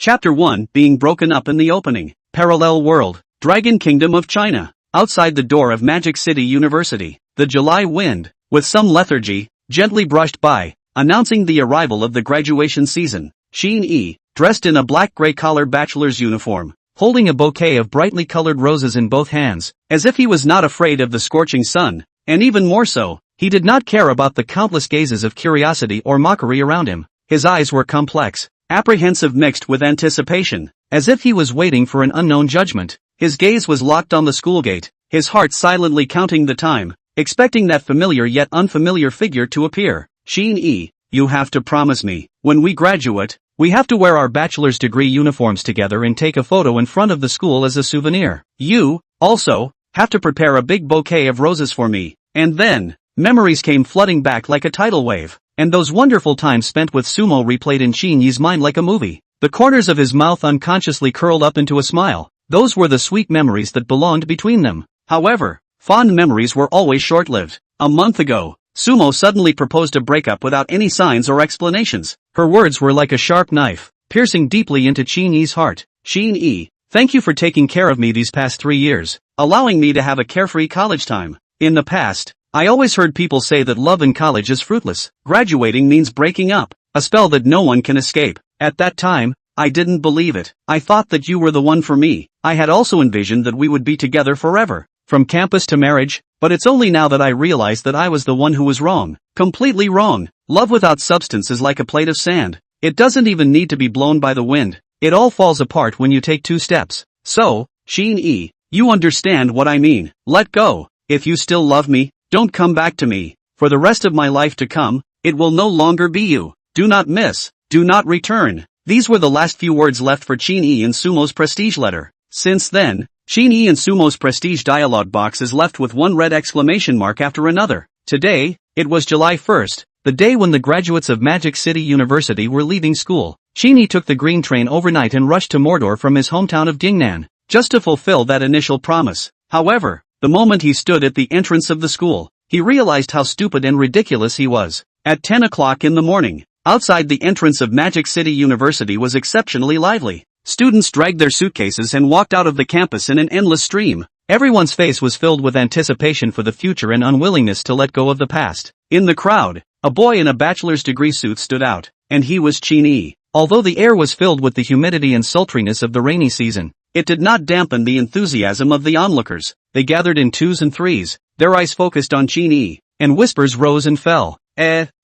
Chapter 1, Being Broken Up in the Opening. Parallel World. Dragon Kingdom of China. Outside the door of Magic City University, the July wind, with some lethargy, gently brushed by, announcing the arrival of the graduation season. Qin Yi, dressed in a black-gray collar bachelor's uniform, holding a bouquet of brightly colored roses in both hands, as if he was not afraid of the scorching sun, and even more so, he did not care about the countless gazes of curiosity or mockery around him. His eyes were complex, apprehensive mixed with anticipation, as if he was waiting for an unknown judgment. His gaze was locked on the school gate, his heart silently counting the time, expecting that familiar yet unfamiliar figure to appear. Qin Yi, you have to promise me, when we graduate, we have to wear our bachelor's degree uniforms together and take a photo in front of the school as a souvenir. You, also, have to prepare a big bouquet of roses for me. And then, memories came flooding back like a tidal wave, and those wonderful times spent with Sumo replayed in Qin Yi's mind like a movie. The corners of his mouth unconsciously curled up into a smile. Those were the sweet memories that belonged between them. However, fond memories were always short-lived. A month ago, Sumo suddenly proposed a breakup without any signs or explanations. Her words were like a sharp knife, piercing deeply into Qin Yi's heart. Qin Yi, thank you for taking care of me these past 3 years, allowing me to have a carefree college time. In the past, I always heard people say that love in college is fruitless. Graduating means breaking up, a spell that no one can escape. At that time, I didn't believe it. I thought that you were the one for me. I had also envisioned that we would be together forever, from campus to marriage, but it's only now that I realize that I was the one who was wrong. Completely wrong. Love without substance is like a plate of sand. It doesn't even need to be blown by the wind. It all falls apart when you take 2 steps. So, Qin Yi, you understand what I mean. Let go. If you still love me, don't come back to me. For the rest of my life to come, it will no longer be you. Do not miss. Do not return. These were the last few words left for Qin Yi in Sumo's prestige letter. Since then, Qin Yi and Sumo's prestige dialogue box is left with one red exclamation mark after another. Today, it was July 1st, the day when the graduates of Magic City University were leaving school. Qin Yi took the green train overnight and rushed to Mordor from his hometown of Dingnan, just to fulfill that initial promise. However, the moment he stood at the entrance of the school, he realized how stupid and ridiculous he was. At 10 o'clock in the morning, outside the entrance of Magic City University was exceptionally lively. Students dragged their suitcases and walked out of the campus in an endless stream. Everyone's face was filled with anticipation for the future and unwillingness to let go of the past. In the crowd, a boy in a bachelor's degree suit stood out, and he was Qin Yi. Although the air was filled with the humidity and sultriness of the rainy season, it did not dampen the enthusiasm of the onlookers. They gathered in 2s and 3s, their eyes focused on Qin Yi, and whispers rose and fell.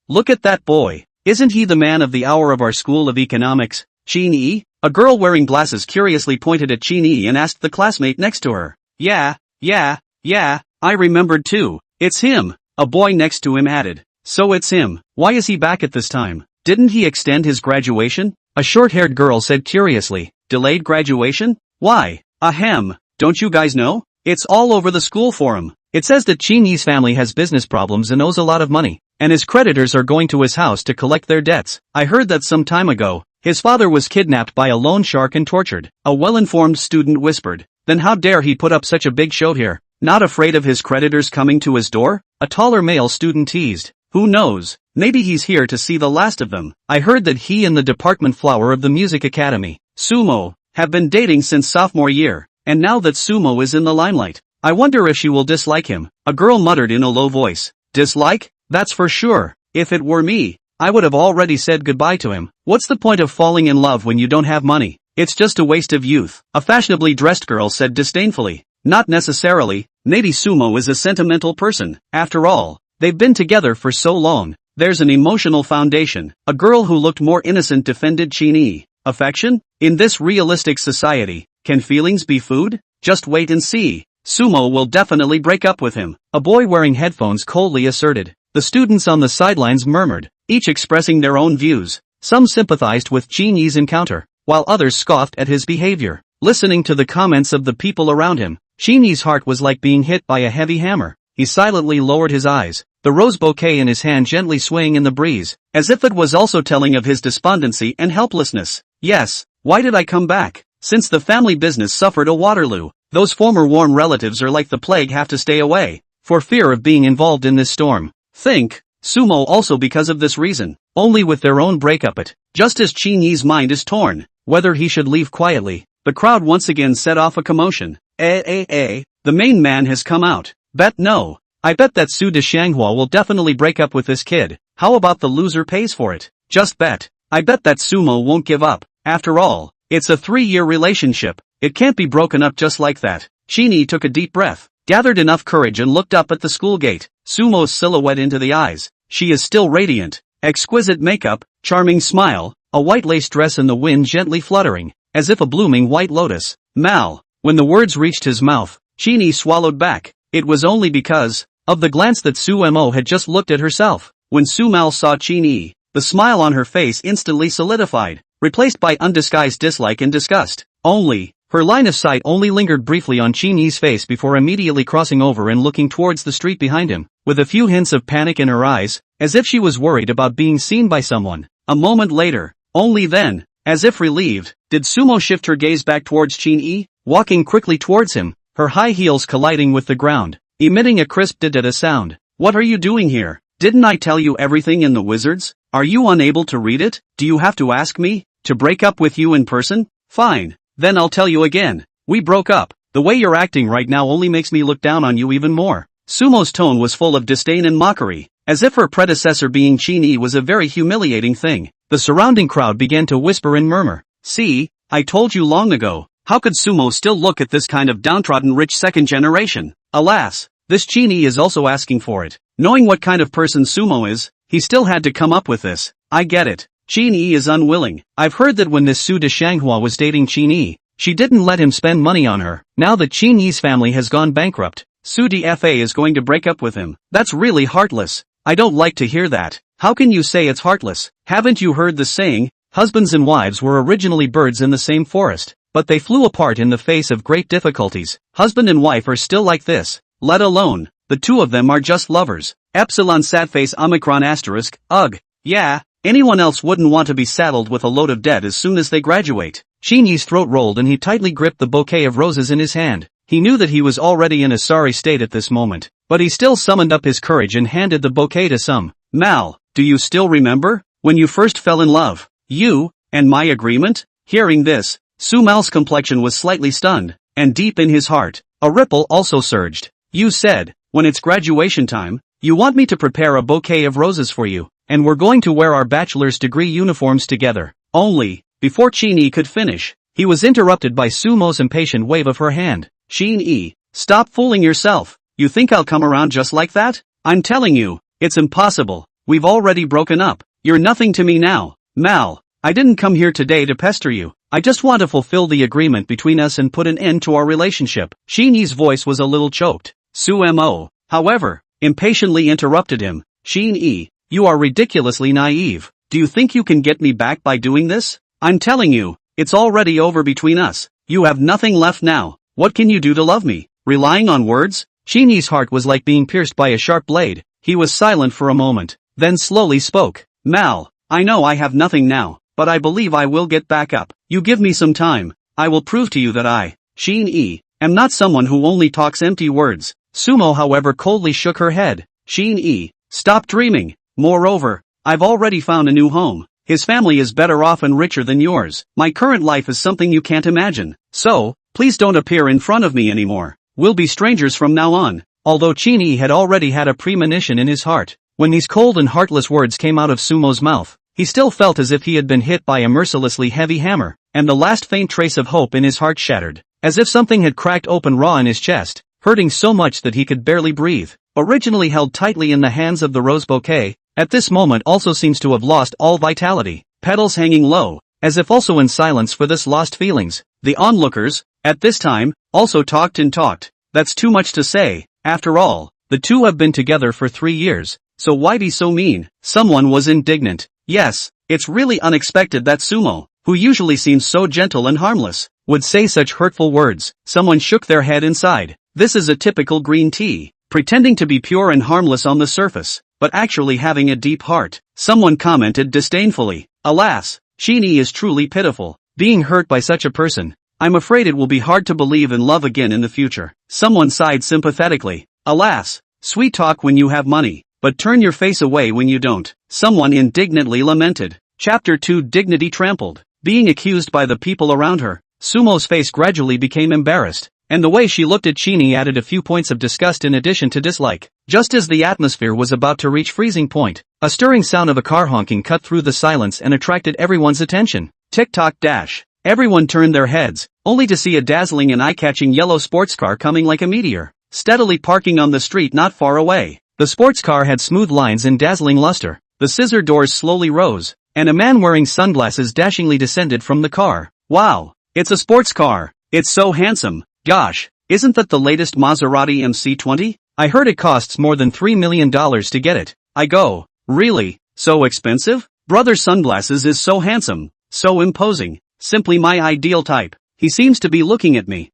Look at that boy. Isn't he the man of the hour of our School of Economics? Qin Yi? A girl wearing glasses curiously pointed at Qin Yi and asked the classmate next to her. Yeah, I remembered too. It's him. A boy next to him added. So it's him. Why is he back at this time? Didn't he extend his graduation? A short-haired girl said curiously. Delayed graduation? Why? Ahem. Don't you guys know? It's all over the school forum. It says that Qin Yi's family has business problems and owes a lot of money, and his creditors are going to his house to collect their debts. I heard that some time ago, his father was kidnapped by a loan shark and tortured. A well-informed student whispered. Then how dare he put up such a big show here? Not afraid of his creditors coming to his door? A taller male student teased. Who knows? Maybe he's here to see the last of them. I heard that he and the department flower of the music academy, Sumo, have been dating since sophomore year, and now that Sumo is in the limelight, I wonder if she will dislike him. A girl muttered in a low voice. Dislike? That's for sure. If it were me, I would have already said goodbye to him. What's the point of falling in love when you don't have money? It's just a waste of youth. A fashionably dressed girl said disdainfully. Not necessarily. Maybe Sumo is a sentimental person. After all, they've been together for so long. There's an emotional foundation. A girl who looked more innocent defended Qin Yi. Affection? In this realistic society, can feelings be food? Just wait and see. Sumo will definitely break up with him. A boy wearing headphones coldly asserted. The students on the sidelines murmured, each expressing their own views. Some sympathized with Qin Yi's encounter, while others scoffed at his behavior. Listening to the comments of the people around him, Qin Yi's heart was like being hit by a heavy hammer. He silently lowered his eyes, the rose bouquet in his hand gently swaying in the breeze, as if it was also telling of his despondency and helplessness. Yes, why did I come back? Since the family business suffered a Waterloo, those former warm relatives are like the plague, have to stay away, for fear of being involved in this storm. Think, Sumo also because of this reason, only with their own breakup it. Just as Qin Yi's mind is torn, whether he should leave quietly. The crowd once again set off a commotion. The main man has come out. Bet no. I bet that Su de Shanghua will definitely break up with this kid. How about the loser pays for it? Just bet. I bet that Sumo won't give up. After all, it's a 3-year relationship. It can't be broken up just like that. Qin Yi took a deep breath, gathered enough courage and looked up at the school gate. Sumo's silhouette into the eyes. She is still radiant. Exquisite makeup, charming smile, a white lace dress in the wind gently fluttering, as if a blooming white lotus. Mal. When the words reached his mouth, Qin Yi swallowed back. It was only because of the glance that Su Mo had just looked at herself. When Su Mal saw Qin Yi, the smile on her face instantly solidified, replaced by undisguised dislike and disgust. Her line of sight only lingered briefly on Qin Yi's face before immediately crossing over and looking towards the street behind him, with a few hints of panic in her eyes, as if she was worried about being seen by someone. A moment later, only then, as if relieved, did Sumo shift her gaze back towards Qin Yi, walking quickly towards him, her high heels colliding with the ground, emitting a crisp da-da-da sound. What are you doing here? Didn't I tell you everything in the Wizards? Are you unable to read it? Do you have to ask me to break up with you in person? Fine. Then I'll tell you again. We broke up. The way you're acting right now only makes me look down on you even more. Sumo's tone was full of disdain and mockery, as if her predecessor being Qin Yi was a very humiliating thing. The surrounding crowd began to whisper and murmur. See, I told you long ago. How could Sumo still look at this kind of downtrodden rich second generation? Alas, this Qin Yi is also asking for it. Knowing what kind of person Sumo is, he still had to come up with this. I get it. Qin Yi is unwilling. I've heard that when this Su de Shanghua was dating Qin Yi, she didn't let him spend money on her. Now that Qin Yi's family has gone bankrupt, Su DFA is going to break up with him. That's really heartless. I don't like to hear that. How can you say it's heartless? Haven't you heard the saying, husbands and wives were originally birds in the same forest, but they flew apart in the face of great difficulties. Husband and wife are still like this. Let alone, the two of them are just lovers. Epsilon sadface omicron asterisk, ugh. Yeah, anyone else wouldn't want to be saddled with a load of debt as soon as they graduate. Qin Yi's throat rolled and he tightly gripped the bouquet of roses in his hand. He knew that he was already in a sorry state at this moment, but he still summoned up his courage and handed the bouquet to Sum. Mal, do you still remember when you first fell in love? You, and my agreement? Hearing this, Su Mal's complexion was slightly stunned, and deep in his heart, a ripple also surged. You said, when it's graduation time, you want me to prepare a bouquet of roses for you, and we're going to wear our bachelor's degree uniforms together. Only, before Qin Yi could finish, he was interrupted by Sumo's impatient wave of her hand. Qin Yi, stop fooling yourself. You think I'll come around just like that? I'm telling you, it's impossible. We've already broken up. You're nothing to me now. Mal, I didn't come here today to pester you. I just want to fulfill the agreement between us and put an end to our relationship. Qin Yi's voice was a little choked. Su Mo, however, impatiently interrupted him. Qin Yi, you are ridiculously naive. Do you think you can get me back by doing this? I'm telling you, it's already over between us. You have nothing left now. What can you do to love me? Relying on words? Qin Yi's heart was like being pierced by a sharp blade. He was silent for a moment, then slowly spoke. Mal, I know I have nothing now, but I believe I will get back up. You give me some time. I will prove to you that I, Qin Yi, am not someone who only talks empty words. Sumo however coldly shook her head. Qin Yi, stop dreaming. Moreover, I've already found a new home. His family is better off and richer than yours. My current life is something you can't imagine. So, please don't appear in front of me anymore. We'll be strangers from now on. Although Qin Yi had already had a premonition in his heart, when these cold and heartless words came out of Sumo's mouth, he still felt as if he had been hit by a mercilessly heavy hammer, and the last faint trace of hope in his heart shattered, as if something had cracked open raw in his chest, hurting so much that he could barely breathe. Originally held tightly in the hands of the rose bouquet, at this moment also seems to have lost all vitality, petals hanging low, as if also in silence for this lost feelings. The onlookers, at this time, also talked and talked. That's too much to say. After all, the two have been together for 3 years, so why be so mean? Someone was indignant. Yes, it's really unexpected that Sumo, who usually seems so gentle and harmless, would say such hurtful words. Someone shook their head inside. This is a typical green tea, pretending to be pure and harmless on the surface, but actually having a deep heart. Someone commented disdainfully. Alas, Qin Yi is truly pitiful. Being hurt by such a person, I'm afraid it will be hard to believe in love again in the future. Someone sighed sympathetically. Alas, sweet talk when you have money, but turn your face away when you don't. Someone indignantly lamented. Chapter 2 Dignity Trampled. being accused by the people around her. Sumo's face gradually became embarrassed, and the way she looked at Qin Yi added a few points of disgust in addition to dislike. Just as the atmosphere was about to reach freezing point, a stirring sound of a car honking cut through the silence and attracted everyone's attention. Tick-tock dash. Everyone turned their heads, only to see a dazzling and eye-catching yellow sports car coming like a meteor, steadily parking on the street not far away. The sports car had smooth lines and dazzling luster. The scissor doors slowly rose, and a man wearing sunglasses dashingly descended from the car. Wow! It's a sports car. It's so handsome. Gosh, isn't that the latest Maserati MC20? I heard it costs more than $3 million to get it. I go, really? So expensive? Brother Sunglasses is so handsome, so imposing, simply my ideal type. He seems to be looking at me.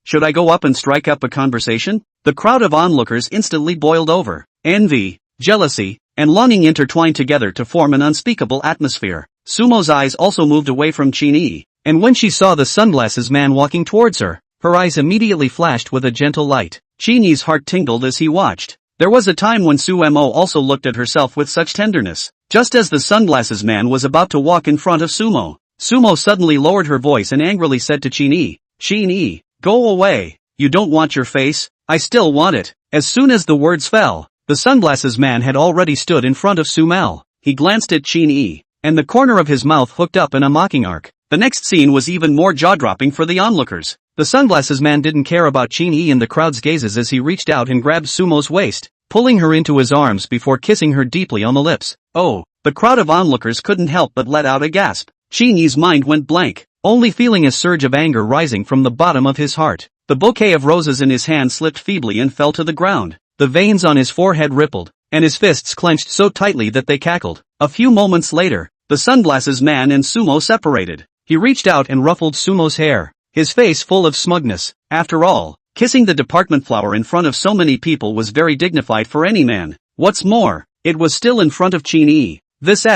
Should I go up and strike up a conversation? The crowd of onlookers instantly boiled over. Envy, jealousy, and longing intertwined together to form an unspeakable atmosphere. Sumo's eyes also moved away from Qin Yi, and when she saw the sunglasses man walking towards her, her eyes immediately flashed with a gentle light. Qin Yi's heart tingled as he watched. There was a time when Sumo also looked at herself with such tenderness. Just as the sunglasses man was about to walk in front of Sumo, Sumo suddenly lowered her voice and angrily said to Qin Yi, go away. You don't want your face? I still want it. As soon as the words fell, the sunglasses man had already stood in front of Sumo. He glanced at Qin Yi, and the corner of his mouth hooked up in a mocking arc. The next scene was even more jaw-dropping for the onlookers. The sunglasses man didn't care about Qin Yi and the crowd's gazes as he reached out and grabbed Sumo's waist, pulling her into his arms before kissing her deeply on the lips. Oh, the crowd of onlookers couldn't help but let out a gasp. Qin Yi's mind went blank, only feeling a surge of anger rising from the bottom of his heart. The bouquet of roses in his hand slipped feebly and fell to the ground. The veins on his forehead rippled, and his fists clenched so tightly that they cackled. A few moments later, the sunglasses man and Sumo separated. He reached out and ruffled Sumo's hair, his face full of smugness. After all, kissing the department flower in front of so many people was very dignified for any man. What's more, it was still in front of Qin Yi. This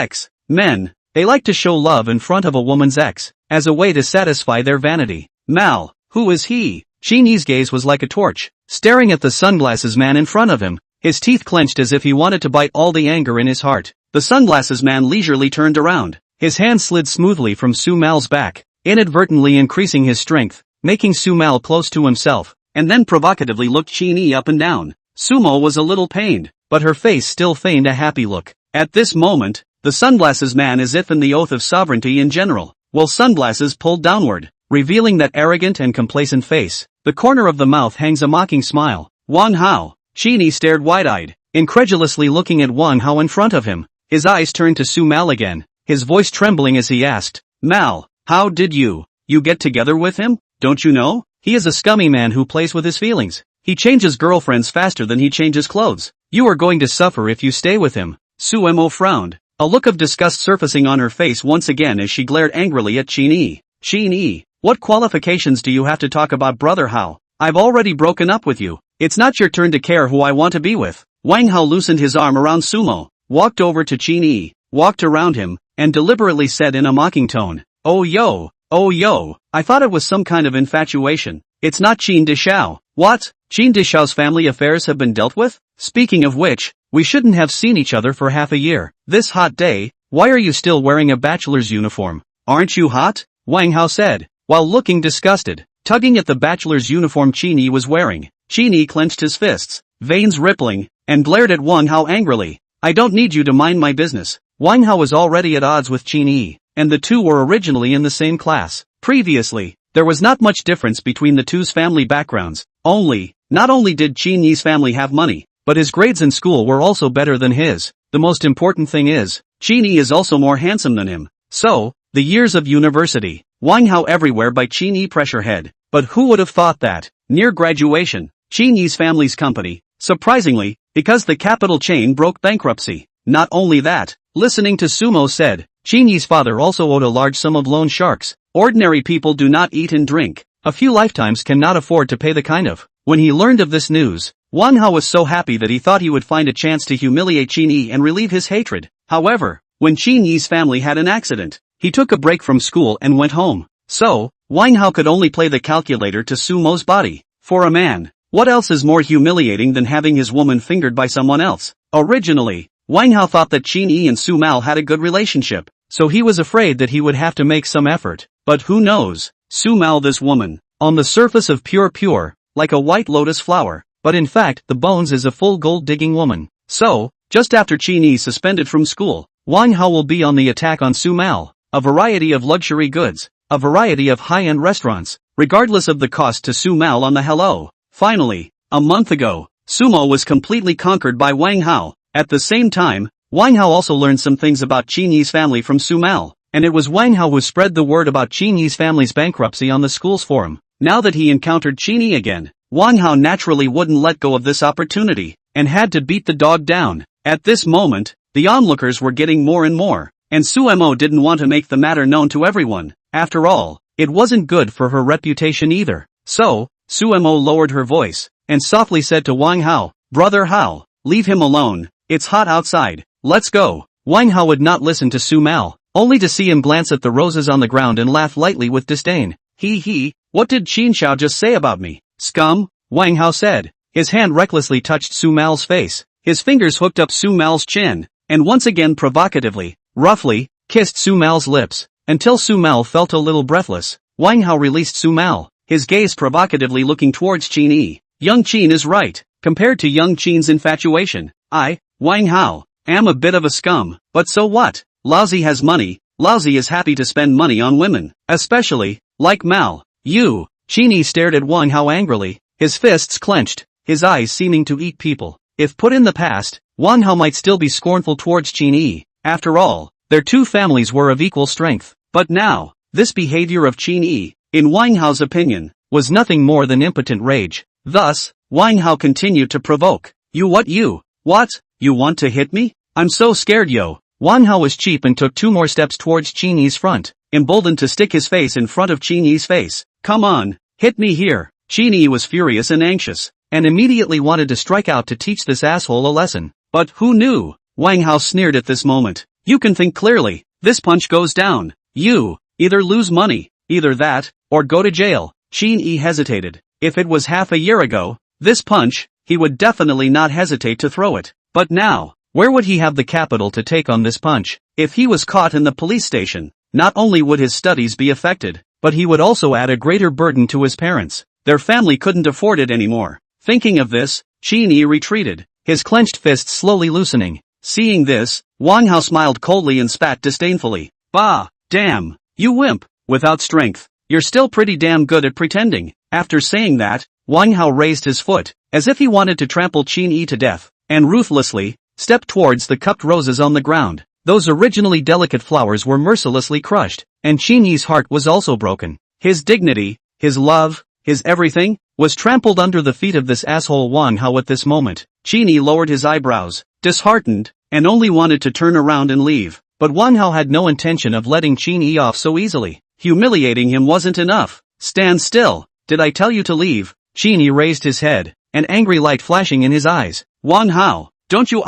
men, they like to show love in front of a woman's ex, as a way to satisfy their vanity. Mal, who is he? Qin Yi's gaze was like a torch, staring at the sunglasses man in front of him, his teeth clenched as if he wanted to bite all the anger in his heart. The sunglasses man leisurely turned around. His hand slid smoothly from Sumo's back, inadvertently increasing his strength, making Sumo close to himself, and then provocatively looked Qin Yi up and down. Sumo was a little pained, but her face still feigned a happy look. At this moment, the sunglasses man as if in the oath of sovereignty in general, while sunglasses pulled downward, revealing that arrogant and complacent face. The corner of the mouth hangs a mocking smile. Wang Hao. Qin Yi stared wide-eyed, incredulously looking at Wang Hao in front of him. His eyes turned to Sumo again, his voice trembling as he asked, Mal, how did you get together with him? Don't you know? He is a scummy man who plays with his feelings. He changes girlfriends faster than he changes clothes. You are going to suffer if you stay with him. Sumo frowned, a look of disgust surfacing on her face once again as she glared angrily at Qin Yi. Qin Yi, what qualifications do you have to talk about brother Hao? I've already broken up with you. It's not your turn to care who I want to be with. Wang Hao loosened his arm around Sumo, walked over to Qin Yi, walked around him, and deliberately said in a mocking tone, oh yo, I thought it was some kind of infatuation. It's not Qin Dishao. What? Qin Dishao's family affairs have been dealt with? Speaking of which, we shouldn't have seen each other for half a year. This hot day, why are you still wearing a bachelor's uniform? Aren't you hot? Wang Hao said, while looking disgusted, tugging at the bachelor's uniform Qin Yi was wearing. Qin Yi clenched his fists, veins rippling, and glared at Wang Hao angrily. I don't need you to mind my business. Wang Hao was already at odds with Qin Yi, and the two were originally in the same class. Previously, there was not much difference between the two's family backgrounds. Not only did Qin Yi's family have money, but his grades in school were also better than his. The most important thing is, Qin Yi is also more handsome than him. So, the years of university, Wang Hao everywhere by Qin Yi pressure head. But who would have thought that, near graduation, Qin Yi's family's company, surprisingly, because the capital chain broke bankruptcy. Not only that, listening to Sumo said, Qin Yi's father also owed a large sum of loan sharks. Ordinary people do not eat and drink. A few lifetimes cannot afford to pay the kind of. When he learned of this news, Wang Hao was so happy that he thought he would find a chance to humiliate Qin Yi and relieve his hatred. However, when Qin Yi's family had an accident, he took a break from school and went home. So, Wang Hao could only play the calculator to Sumo's body. For a man, what else is more humiliating than having his woman fingered by someone else? Originally, Wang Hao thought that Qin Yi and Sumo had a good relationship, so he was afraid that he would have to make some effort. But who knows? Sumal, this woman, on the surface of pure, like a white lotus flower, but in fact the bones is a full gold-digging woman. So, just after Qin Yi suspended from school, Wang Hao will be on the attack on Sumal, a variety of luxury goods, a variety of high-end restaurants, regardless of the cost to Sumal on the hello. Finally, a month ago, Sumo was completely conquered by Wang Hao. At the same time, Wang Hao also learned some things about Qin Yi's family from Sumal, and it was Wang Hao who spread the word about Qin Yi's family's bankruptcy on the school's forum. Now that he encountered Qin Yi again, Wang Hao naturally wouldn't let go of this opportunity, and had to beat the dog down. At this moment, the onlookers were getting more and more, and Sumo didn't want to make the matter known to everyone. After all, it wasn't good for her reputation either. So, Sumo lowered her voice, and softly said to Wang Hao, "Brother Hao, leave him alone, it's hot outside, let's go." Wang Hao would not listen to Sumal, only to see him glance at the roses on the ground and laugh lightly with disdain. He, what did Qin Xiao just say about me? Scum, Wang Hao said. His hand recklessly touched Sumal's face, his fingers hooked up Sumal's chin, and once again provocatively, roughly, kissed Sumal's lips, until Sumal felt a little breathless. Wang Hao released Sumal, his gaze provocatively looking towards Qin Yi. Young Qin is right, compared to young Qin's infatuation. I, Wang Hao, am a bit of a scum, but so what? Lousy has money, Lousy is happy to spend money on women, especially, like Mal. You, Qin Yi stared at Wang Hao angrily, his fists clenched, his eyes seeming to eat people. If put in the past, Wang Hao might still be scornful towards Qin Yi. After all, their two families were of equal strength. But now, this behavior of Qin Yi, in Wang Hao's opinion, was nothing more than impotent rage. Thus, Wang Hao continued to provoke. You what? You want to hit me? I'm so scared yo. Wang Hao was cheap and took two more steps towards Qin Yi's front, emboldened to stick his face in front of Qin Yi's face. Come on, hit me here. Qin Yi was furious and anxious, and immediately wanted to strike out to teach this asshole a lesson. But who knew? Wang Hao sneered at this moment. You can think clearly, this punch goes down. You, either lose money, either that, or go to jail. Qin Yi hesitated. If it was half a year ago, this punch, he would definitely not hesitate to throw it. But now, where would he have the capital to take on this punch? If he was caught in the police station, not only would his studies be affected, but he would also add a greater burden to his parents. Their family couldn't afford it anymore. Thinking of this, Qin Yi retreated, his clenched fists slowly loosening. Seeing this, Wang Hao smiled coldly and spat disdainfully. Bah, damn, you wimp, without strength. You're still pretty damn good at pretending. After saying that, Wang Hao raised his foot, as if he wanted to trample Qin Yi to death, and ruthlessly, stepped towards the cupped roses on the ground. Those originally delicate flowers were mercilessly crushed, and Qin Yi's heart was also broken. His dignity, his love, his everything, was trampled under the feet of this asshole Wang Hao at this moment. Qin Yi lowered his eyebrows, disheartened, and only wanted to turn around and leave. But Wang Hao had no intention of letting Qin Yi off so easily. Humiliating him wasn't enough. Stand still, did I tell you to leave? Qin Yi raised his head, an angry light flashing in his eyes. Wang Hao, don't you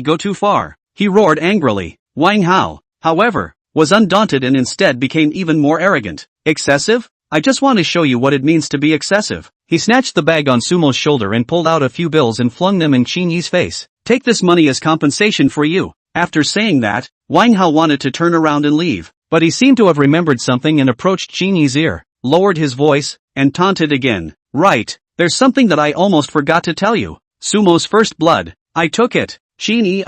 go too far, he roared angrily. Wang Hao, however, was undaunted and instead became even more arrogant. Excessive? I just want to show you what it means to be excessive. He snatched the bag on Sumo's shoulder and pulled out a few bills and flung them in Qin Yi's face. Take this money as compensation for you. After saying that, Wang Hao wanted to turn around and leave, but he seemed to have remembered something and approached Qin Yi's ear, lowered his voice, and taunted again. Right, there's something that I almost forgot to tell you. Sumo's first blood. I took it. Qin Yi,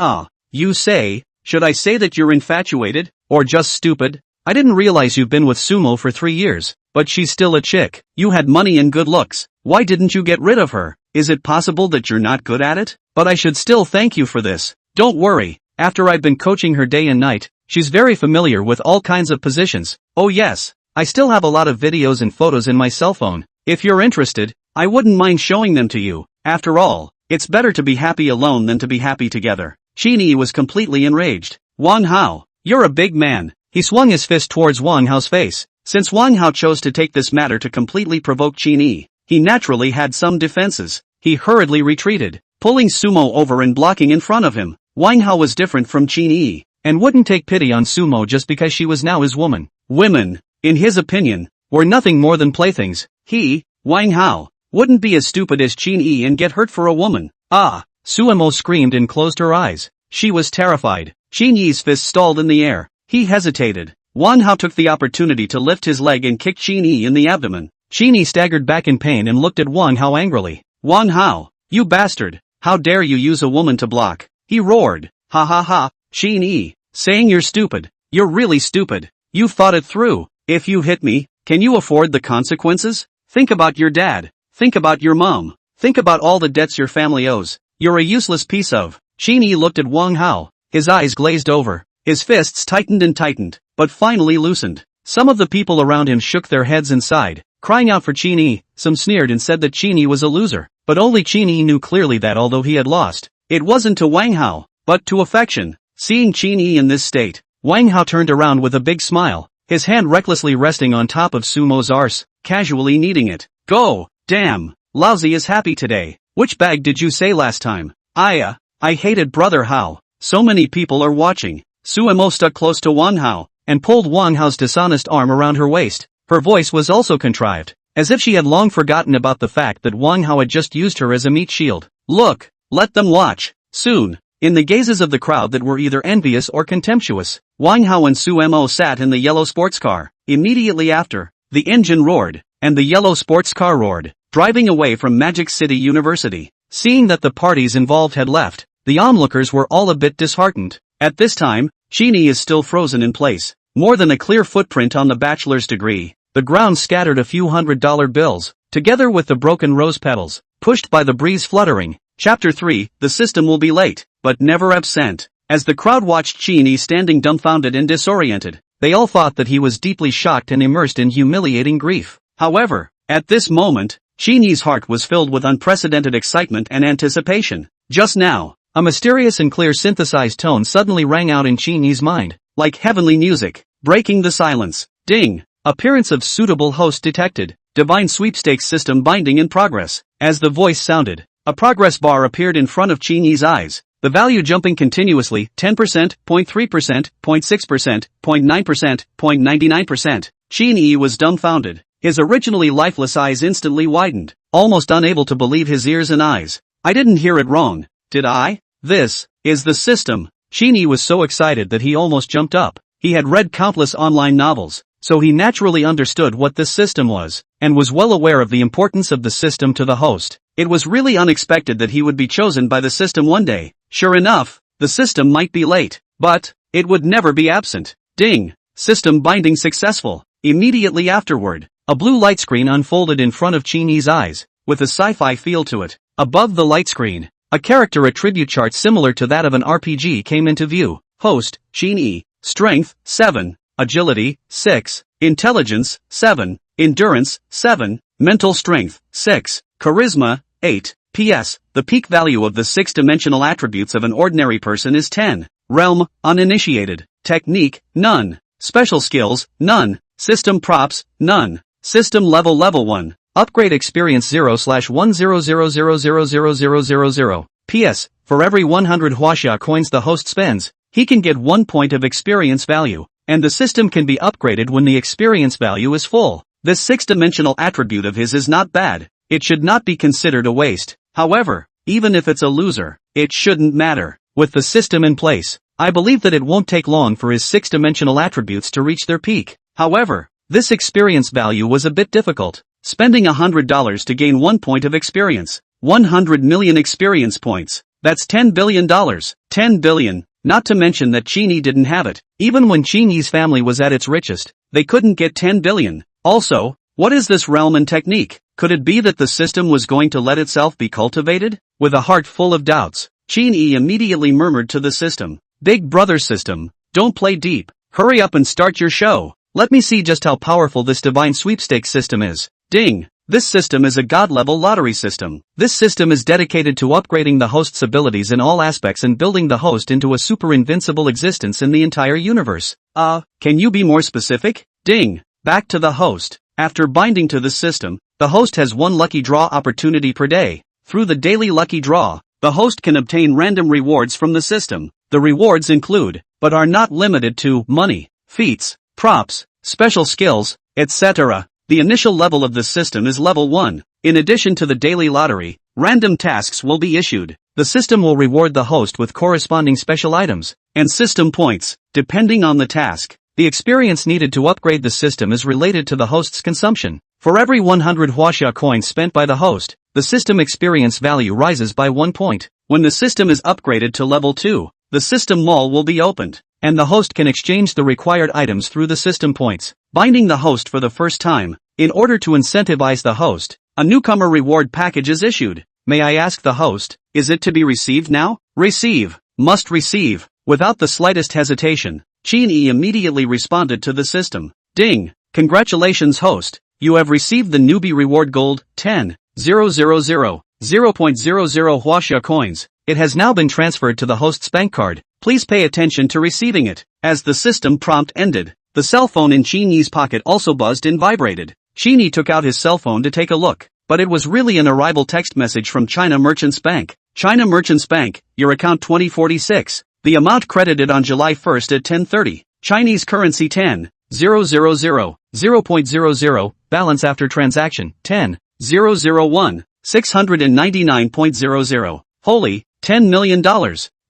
you say, should I say that you're infatuated, or just stupid? I didn't realize you've been with Sumo for 3 years, but she's still a chick. You had money and good looks. Why didn't you get rid of her? Is it possible that you're not good at it? But I should still thank you for this. Don't worry, after I've been coaching her day and night, she's very familiar with all kinds of positions. Oh yes, I still have a lot of videos and photos in my cell phone. If you're interested, I wouldn't mind showing them to you. After all, it's better to be happy alone than to be happy together. Qin Yi was completely enraged. Wang Hao, you're a big man. He swung his fist towards Wang Hao's face. Since Wang Hao chose to take this matter to completely provoke Qin Yi, he naturally had some defenses. He hurriedly retreated, pulling Sumo over and blocking in front of him. Wang Hao was different from Qin Yi, and wouldn't take pity on Sumo just because she was now his woman. Women, in his opinion, were nothing more than playthings. He, Wang Hao, wouldn't be as stupid as Qin Yi and get hurt for a woman. Ah! Sumo screamed and closed her eyes. She was terrified. Qin Yi's fist stalled in the air, He hesitated. Wang Hao took the opportunity to lift his leg and kicked Qin Yi in the abdomen. Qin Yi staggered back in pain and looked at Wang Hao angrily. Wang Hao, you bastard, how dare you use a woman to block? He roared. Ha ha ha, Qin Yi, saying you're stupid. You're really stupid. You thought it through. If you hit me, can you afford the consequences? Think about your dad. Think about your mom. Think about all the debts your family owes. You're a useless piece of. Qin Yi looked at Wang Hao. His eyes glazed over. His fists tightened and tightened, but finally loosened. Some of the people around him shook their heads and sighed, crying out for Qin Yi. Some sneered and said that Qin Yi was a loser, but only Qin Yi knew clearly that although he had lost, it wasn't to Wang Hao, but to affection. Seeing Qin Yi in this state, Wang Hao turned around with a big smile, his hand recklessly resting on top of Sumo's arse, casually kneading it. Go, damn, Lousy is happy today. Which bag did you say last time? I hated brother Hao. So many people are watching. Sumo stuck close to Wang Hao, and pulled Wang Hao's dishonest arm around her waist. Her voice was also contrived, as if she had long forgotten about the fact that Wang Hao had just used her as a meat shield. Look, let them watch. Soon, in the gazes of the crowd that were either envious or contemptuous, Wang Hao and Sumo sat in the yellow sports car. Immediately after, the engine roared, and the yellow sports car roared, driving away from Magic City University. Seeing that the parties involved had left, the onlookers were all a bit disheartened. At this time, Qin Yi is still frozen in place, more than a clear footprint on the bachelor's degree. The ground scattered a few $100 bills, together with the broken rose petals, pushed by the breeze fluttering. Chapter 3, the system will be late, but never absent. As the crowd watched Qin Yi standing dumbfounded and disoriented, they all thought that he was deeply shocked and immersed in humiliating grief. However, at this moment, Qin Yi's heart was filled with unprecedented excitement and anticipation. Just now, a mysterious and clear synthesized tone suddenly rang out in Qin Yi's mind, like heavenly music, breaking the silence. Ding! Appearance of suitable host detected. Divine sweepstakes system binding in progress. As the voice sounded, a progress bar appeared in front of Qin Yi's eyes, the value jumping continuously, 10%, 0.3%, 0.6%, 0.9%, 0.99%. Qin Yi was dumbfounded. His originally lifeless eyes instantly widened, almost unable to believe his ears and eyes. I didn't hear it wrong, did I? This is the system. Qin Yi was so excited that he almost jumped up. He had read countless online novels, so he naturally understood what this system was, and was well aware of the importance of the system to the host. It was really unexpected that he would be chosen by the system one day. Sure enough, the system might be late, but it would never be absent. Ding! System binding successful. Immediately afterward, a blue light screen unfolded in front of Qin Yi's eyes, with a sci-fi feel to it. Above the light screen, a character attribute chart similar to that of an RPG came into view. Host, Qin Yi. Strength, 7. Agility, 6. Intelligence, 7. Endurance, 7. Mental strength, 6. Charisma, 8. P.S. The peak value of the 6-dimensional attributes of an ordinary person is 10. Realm, uninitiated. Technique, none. Special skills, none. System props, none. System level 1. Upgrade experience 0/10000000000. P.S. For every 100 huaxia coins the host spends, he can get 1 point of experience value, and the system can be upgraded when the experience value is full. This 6-dimensional attribute of his is not bad. It should not be considered a waste. However, even if it's a loser, it shouldn't matter. With the system in place, I believe that it won't take long for his 6-dimensional attributes to reach their peak. However, this experience value was a bit difficult. Spending $100 to gain 1 point of experience. 100 million experience points. That's $10 billion. 10 billion. Not to mention that Qin Yi didn't have it. Even when Qin Yi's family was at its richest, they couldn't get 10 billion. Also, what is this realm and technique? Could it be that the system was going to let itself be cultivated? With a heart full of doubts, Qin Yi immediately murmured to the system. Big brother system, don't play deep. Hurry up and start your show. Let me see just how powerful this divine sweepstakes system is. Ding! This system is a god-level lottery system. This system is dedicated to upgrading the host's abilities in all aspects and building the host into a super invincible existence in the entire universe. Can you be more specific? Ding! Back to the host. After binding to the system, the host has 1 lucky draw opportunity per day. Through the daily lucky draw, the host can obtain random rewards from the system. The rewards include, but are not limited to, money, feats, props, special skills, etc. The initial level of the system is level 1. In addition to the daily lottery, random tasks will be issued. the system will reward the host with corresponding special items and system points, depending on the task. The experience needed to upgrade the system is related to the host's consumption. For every 100 huaxia coins spent by the host, the system experience value rises by 1 point. When the system is upgraded to level 2, the system mall will be opened, and the host can exchange the required items through the system points, binding the host for the first time. In order to incentivize the host, a newcomer reward package is issued. May I ask the host, is it to be received now? Receive. Must receive. Without the slightest hesitation, Qin Yi immediately responded to the system. Ding! Congratulations host, you have received the newbie reward gold, 10,000, 0.00 huaxia coins. It has now been transferred to the host's bank card. Please pay attention to receiving it. As the system prompt ended, the cell phone in Qin Yi's pocket also buzzed and vibrated. Qin Yi took out his cell phone to take a look, but it was really an arrival text message from China Merchants Bank. China Merchants Bank, your account 2046. The amount credited on July 1st at 10:30. Chinese currency 10,000, 0.00, balance after transaction, 10,001, 699.00. Holy, $10 million.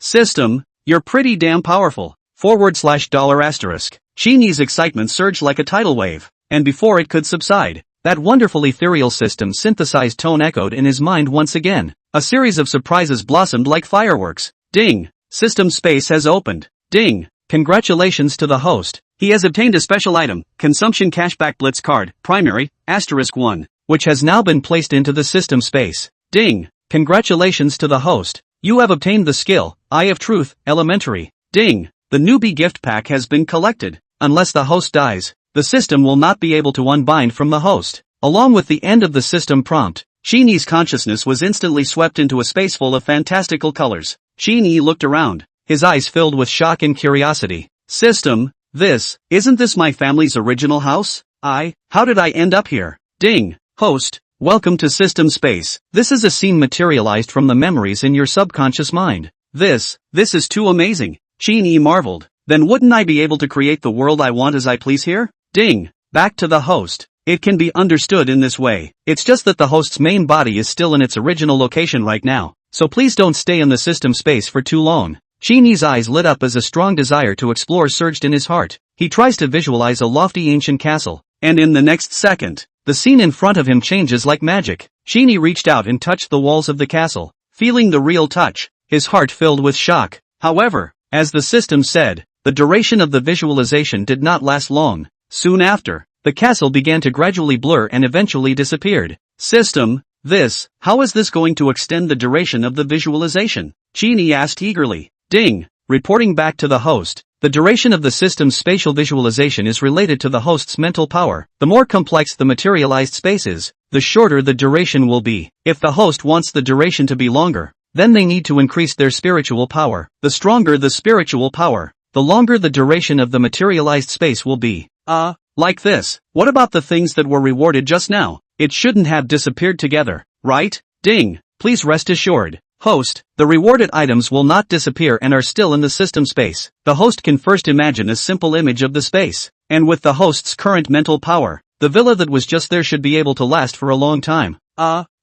System, you're pretty damn powerful. /$ Qin Yi's excitement surged like a tidal wave, and before it could subside, that wonderful ethereal system synthesized tone echoed in his mind once again. A series of surprises blossomed like fireworks. Ding! System space has opened. Ding! Congratulations to the host. He has obtained a special item, Consumption Cashback Blitz Card, Primary, *1, which has now been placed into the system space. Ding! Congratulations to the host. You have obtained the skill, Eye of Truth, Elementary. Ding! The newbie gift pack has been collected. Unless the host dies, the system will not be able to unbind from the host. Along with the end of the system prompt, Qin Yi's consciousness was instantly swept into a space full of fantastical colors. Qin Yi looked around, his eyes filled with shock and curiosity. System, isn't this my family's original house? How did I end up here? Ding! Host, welcome to system space. This is a scene materialized from the memories in your subconscious mind. This is too amazing. Qin Yi marveled. Then wouldn't I be able to create the world I want as I please here? Ding! Back to the host. It can be understood in this way. It's just that the host's main body is still in its original location right now, so please don't stay in the system space for too long. Qin Yi's eyes lit up as a strong desire to explore surged in his heart. He tries to visualize a lofty ancient castle, and in the next second, the scene in front of him changes like magic. Qin Yi reached out and touched the walls of the castle, feeling the real touch, his heart filled with shock. However, as the system said, the duration of the visualization did not last long. Soon after, the castle began to gradually blur and eventually disappeared. System, how is this going to extend the duration of the visualization? Qin Yi asked eagerly. Ding! Reporting back to the host. The duration of the system's spatial visualization is related to the host's mental power. The more complex the materialized space is, the shorter the duration will be. If the host wants the duration to be longer, then they need to increase their spiritual power. The stronger the spiritual power, the longer the duration of the materialized space will be. Like this. What about the things that were rewarded just now? It shouldn't have disappeared together, right? Ding! Please rest assured. Host, the rewarded items will not disappear and are still in the system space. The host can first imagine a simple image of the space, and with the host's current mental power, the villa that was just there should be able to last for a long time.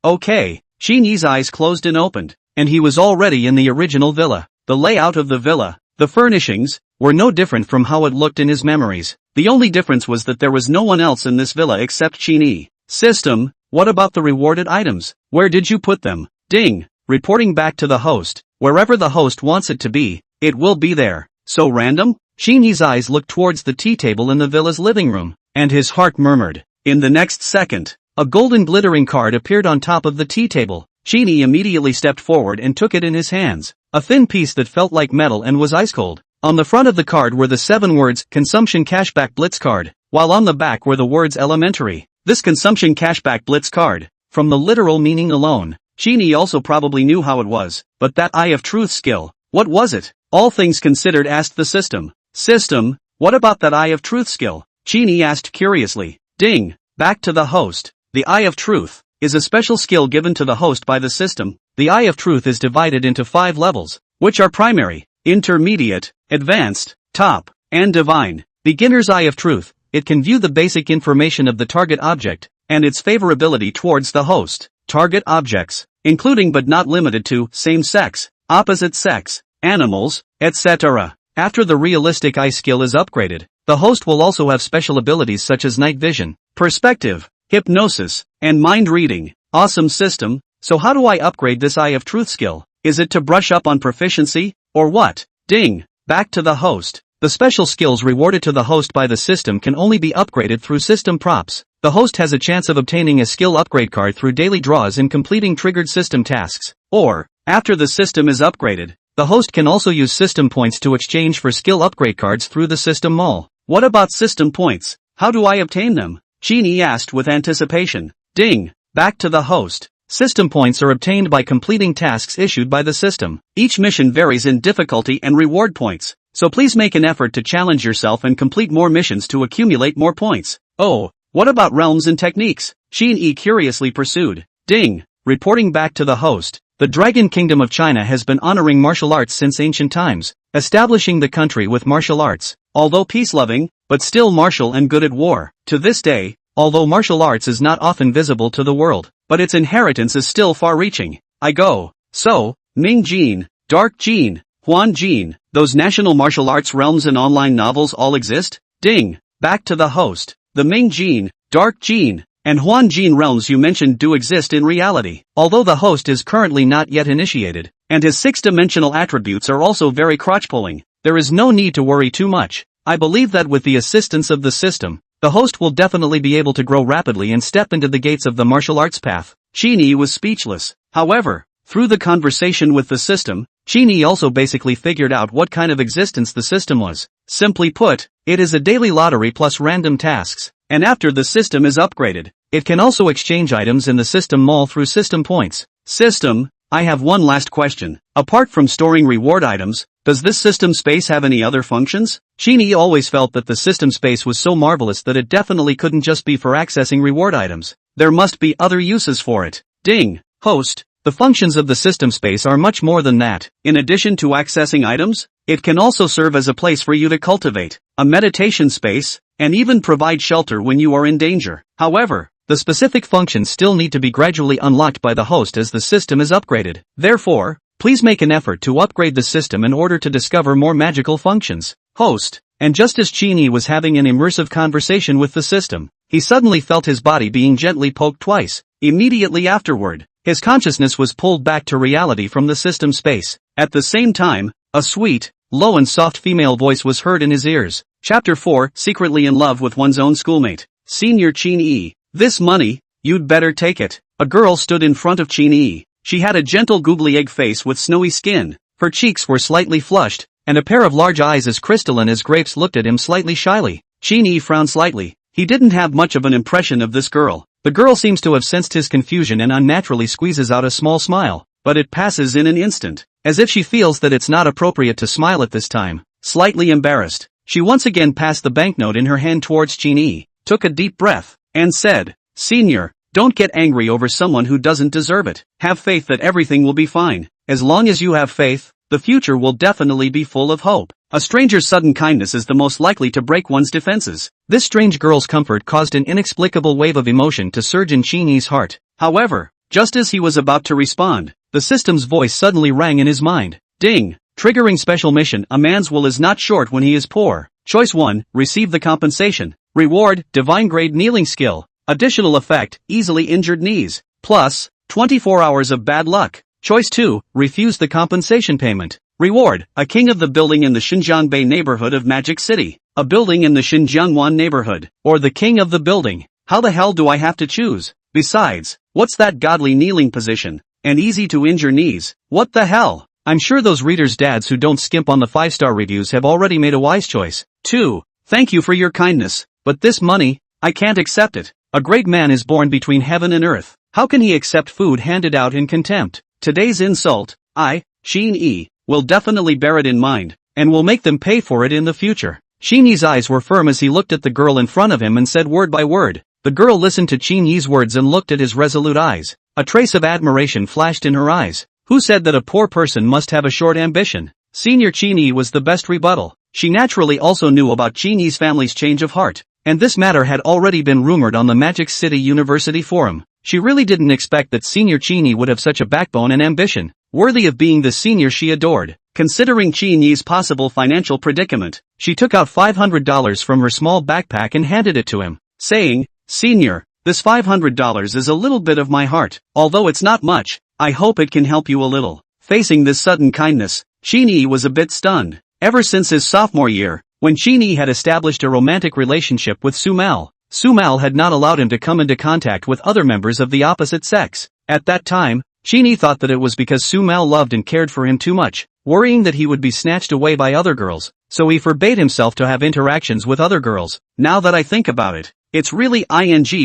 Okay. Qin Yi's eyes closed and opened, and he was already in the original villa. The layout of the villa, the furnishings, were no different from how it looked in his memories. The only difference was that there was no one else in this villa except Qin Yi. System, what about the rewarded items? Where did you put them? Ding! Reporting back to the host. Wherever the host wants it to be, it will be there. So random? Qin Yi's eyes looked towards the tea table in the villa's living room, and his heart murmured. In the next second, a golden glittering card appeared on top of the tea table. Qin Yi immediately stepped forward and took it in his hands. A thin piece that felt like metal and was ice cold. On the front of the card were the 7 words, Consumption Cashback Blitz Card, while on the back were the words Elementary. This Consumption Cashback Blitz Card, from the literal meaning alone, Qin Yi also probably knew how it was, but that Eye of Truth skill, what was it? All things considered asked the system. System, what about that Eye of Truth skill? Qin Yi asked curiously. Ding! Back to the host. The Eye of Truth is a special skill given to the host by the system. The Eye of Truth is divided into 5 levels, which are primary, intermediate, advanced, top, and divine. Beginner's Eye of Truth. It can view the basic information of the target object, and its favorability towards the host. Target objects. including but not limited to same-sex, opposite-sex, animals, etc. After the realistic eye skill is upgraded, the host will also have special abilities such as night vision, perspective, hypnosis, and mind reading. Awesome system. So how do I upgrade this Eye of Truth skill? Is it to brush up on proficiency, or what? Ding! Back to the host. The special skills rewarded to the host by the system can only be upgraded through system props. The host has a chance of obtaining a skill upgrade card through daily draws and completing triggered system tasks. Or, after the system is upgraded, the host can also use system points to exchange for skill upgrade cards through the system mall. What about system points? How do I obtain them? Qin Yi asked with anticipation. Ding! Back to the host. System points are obtained by completing tasks issued by the system. Each mission varies in difficulty and reward points, so please make an effort to challenge yourself and complete more missions to accumulate more points. Oh, what about realms and techniques? Qin Yi curiously pursued. Ding! Reporting back to the host. The Dragon Kingdom of China has been honoring martial arts since ancient times, establishing the country with martial arts. Although peace-loving, but still martial and good at war. To this day, although martial arts is not often visible to the world, but its inheritance is still far-reaching. I go. So, Ming Jin, Dark Jin, Huan Jin, those national martial arts realms and online novels all exist? Ding! Back to the host. The Ming Jin, Dark Jin, and Huan Jin realms you mentioned do exist in reality, although the host is currently not yet initiated, and his six-dimensional attributes are also very crotch-pulling. There is no need to worry too much. I believe that with the assistance of the system, the host will definitely be able to grow rapidly and step into the gates of the martial arts path. Qin Yi was speechless. However, through the conversation with the system, Qin Yi also basically figured out what kind of existence the system was. Simply put, it is a daily lottery plus random tasks, and after the system is upgraded, it can also exchange items in the system mall through system points. System, I have one last question. Apart from storing reward items, does this system space have any other functions? Qin Yi always felt that the system space was so marvelous that it definitely couldn't just be for accessing reward items. There must be other uses for it. Ding! Host, the functions of the system space are much more than that. In addition to accessing items, it can also serve as a place for you to cultivate, a meditation space, and even provide shelter when you are in danger. However, the specific functions still need to be gradually unlocked by the host as the system is upgraded. Therefore, please make an effort to upgrade the system in order to discover more magical functions. Host, and just as Qin Yi was having an immersive conversation with the system, he suddenly felt his body being gently poked twice. Immediately afterward, his consciousness was pulled back to reality from the system space. At the same time, a sweet, low and soft female voice was heard in his ears. Chapter 4, Secretly in Love with One's Own Schoolmate. Senior Qin Yi. This money, you'd better take it. A girl stood in front of Qin Yi. She had a gentle googly egg face with snowy skin. Her cheeks were slightly flushed, and a pair of large eyes as crystalline as grapes looked at him slightly shyly. Qin Yi frowned slightly. He didn't have much of an impression of this girl. The girl seems to have sensed his confusion and unnaturally squeezes out a small smile, but it passes in an instant, as if she feels that it's not appropriate to smile at this time. Slightly embarrassed, she once again passed the banknote in her hand towards Qin Yi, took a deep breath, and said, Senior, don't get angry over someone who doesn't deserve it. Have faith that everything will be fine. As long as you have faith, the future will definitely be full of hope. A stranger's sudden kindness is the most likely to break one's defenses. This strange girl's comfort caused an inexplicable wave of emotion to surge in Qin Yi's heart. However, just as he was about to respond, the system's voice suddenly rang in his mind. Ding! Triggering special mission. A man's will is not short when he is poor. Choice 1, receive the compensation. Reward, divine grade kneeling skill. Additional effect, easily injured knees. Plus, 24 hours of bad luck. Choice 2, refuse the compensation payment. Reward, a king of the building in the Xinjiang Bay neighborhood of Magic City. A building in the Xinjiangwan neighborhood. Or the king of the building. How the hell do I have to choose? Besides, what's that godly kneeling position? And easy to injure knees. What the hell? I'm sure those readers' dads who don't skimp on the 5-star reviews have already made a wise choice. 2. Thank you for your kindness, but this money, I can't accept it. A great man is born between heaven and earth. How can he accept food handed out in contempt? Today's insult, I, Qin Yi, will definitely bear it in mind, and will make them pay for it in the future. Qin Yi's eyes were firm as he looked at the girl in front of him and said word by word. The girl listened to Qin Yi's words and looked at his resolute eyes. A trace of admiration flashed in her eyes. Who said that a poor person must have a short ambition? Senior Qin Yi was the best rebuttal. She naturally also knew about Qin Yi's family's change of heart. and this matter had already been rumored on the Magic City University forum. She really didn't expect that senior Qin Yi would have such a backbone and ambition, worthy of being the senior she adored. Considering Qin Yi's possible financial predicament, she took out $500 from her small backpack and handed it to him, saying, "Senior, this $500 is a little bit of my heart. Although it's not much, I hope it can help you a little." Facing this sudden kindness, Qin Yi was a bit stunned. Ever since his sophomore year, when Qin Yi had established a romantic relationship with Su Mal had not allowed him to come into contact with other members of the opposite sex. At that time, Qin Yi thought that it was because Su Mal loved and cared for him too much, worrying that he would be snatched away by other girls, so he forbade himself to have interactions with other girls. Now that I think about it, it's really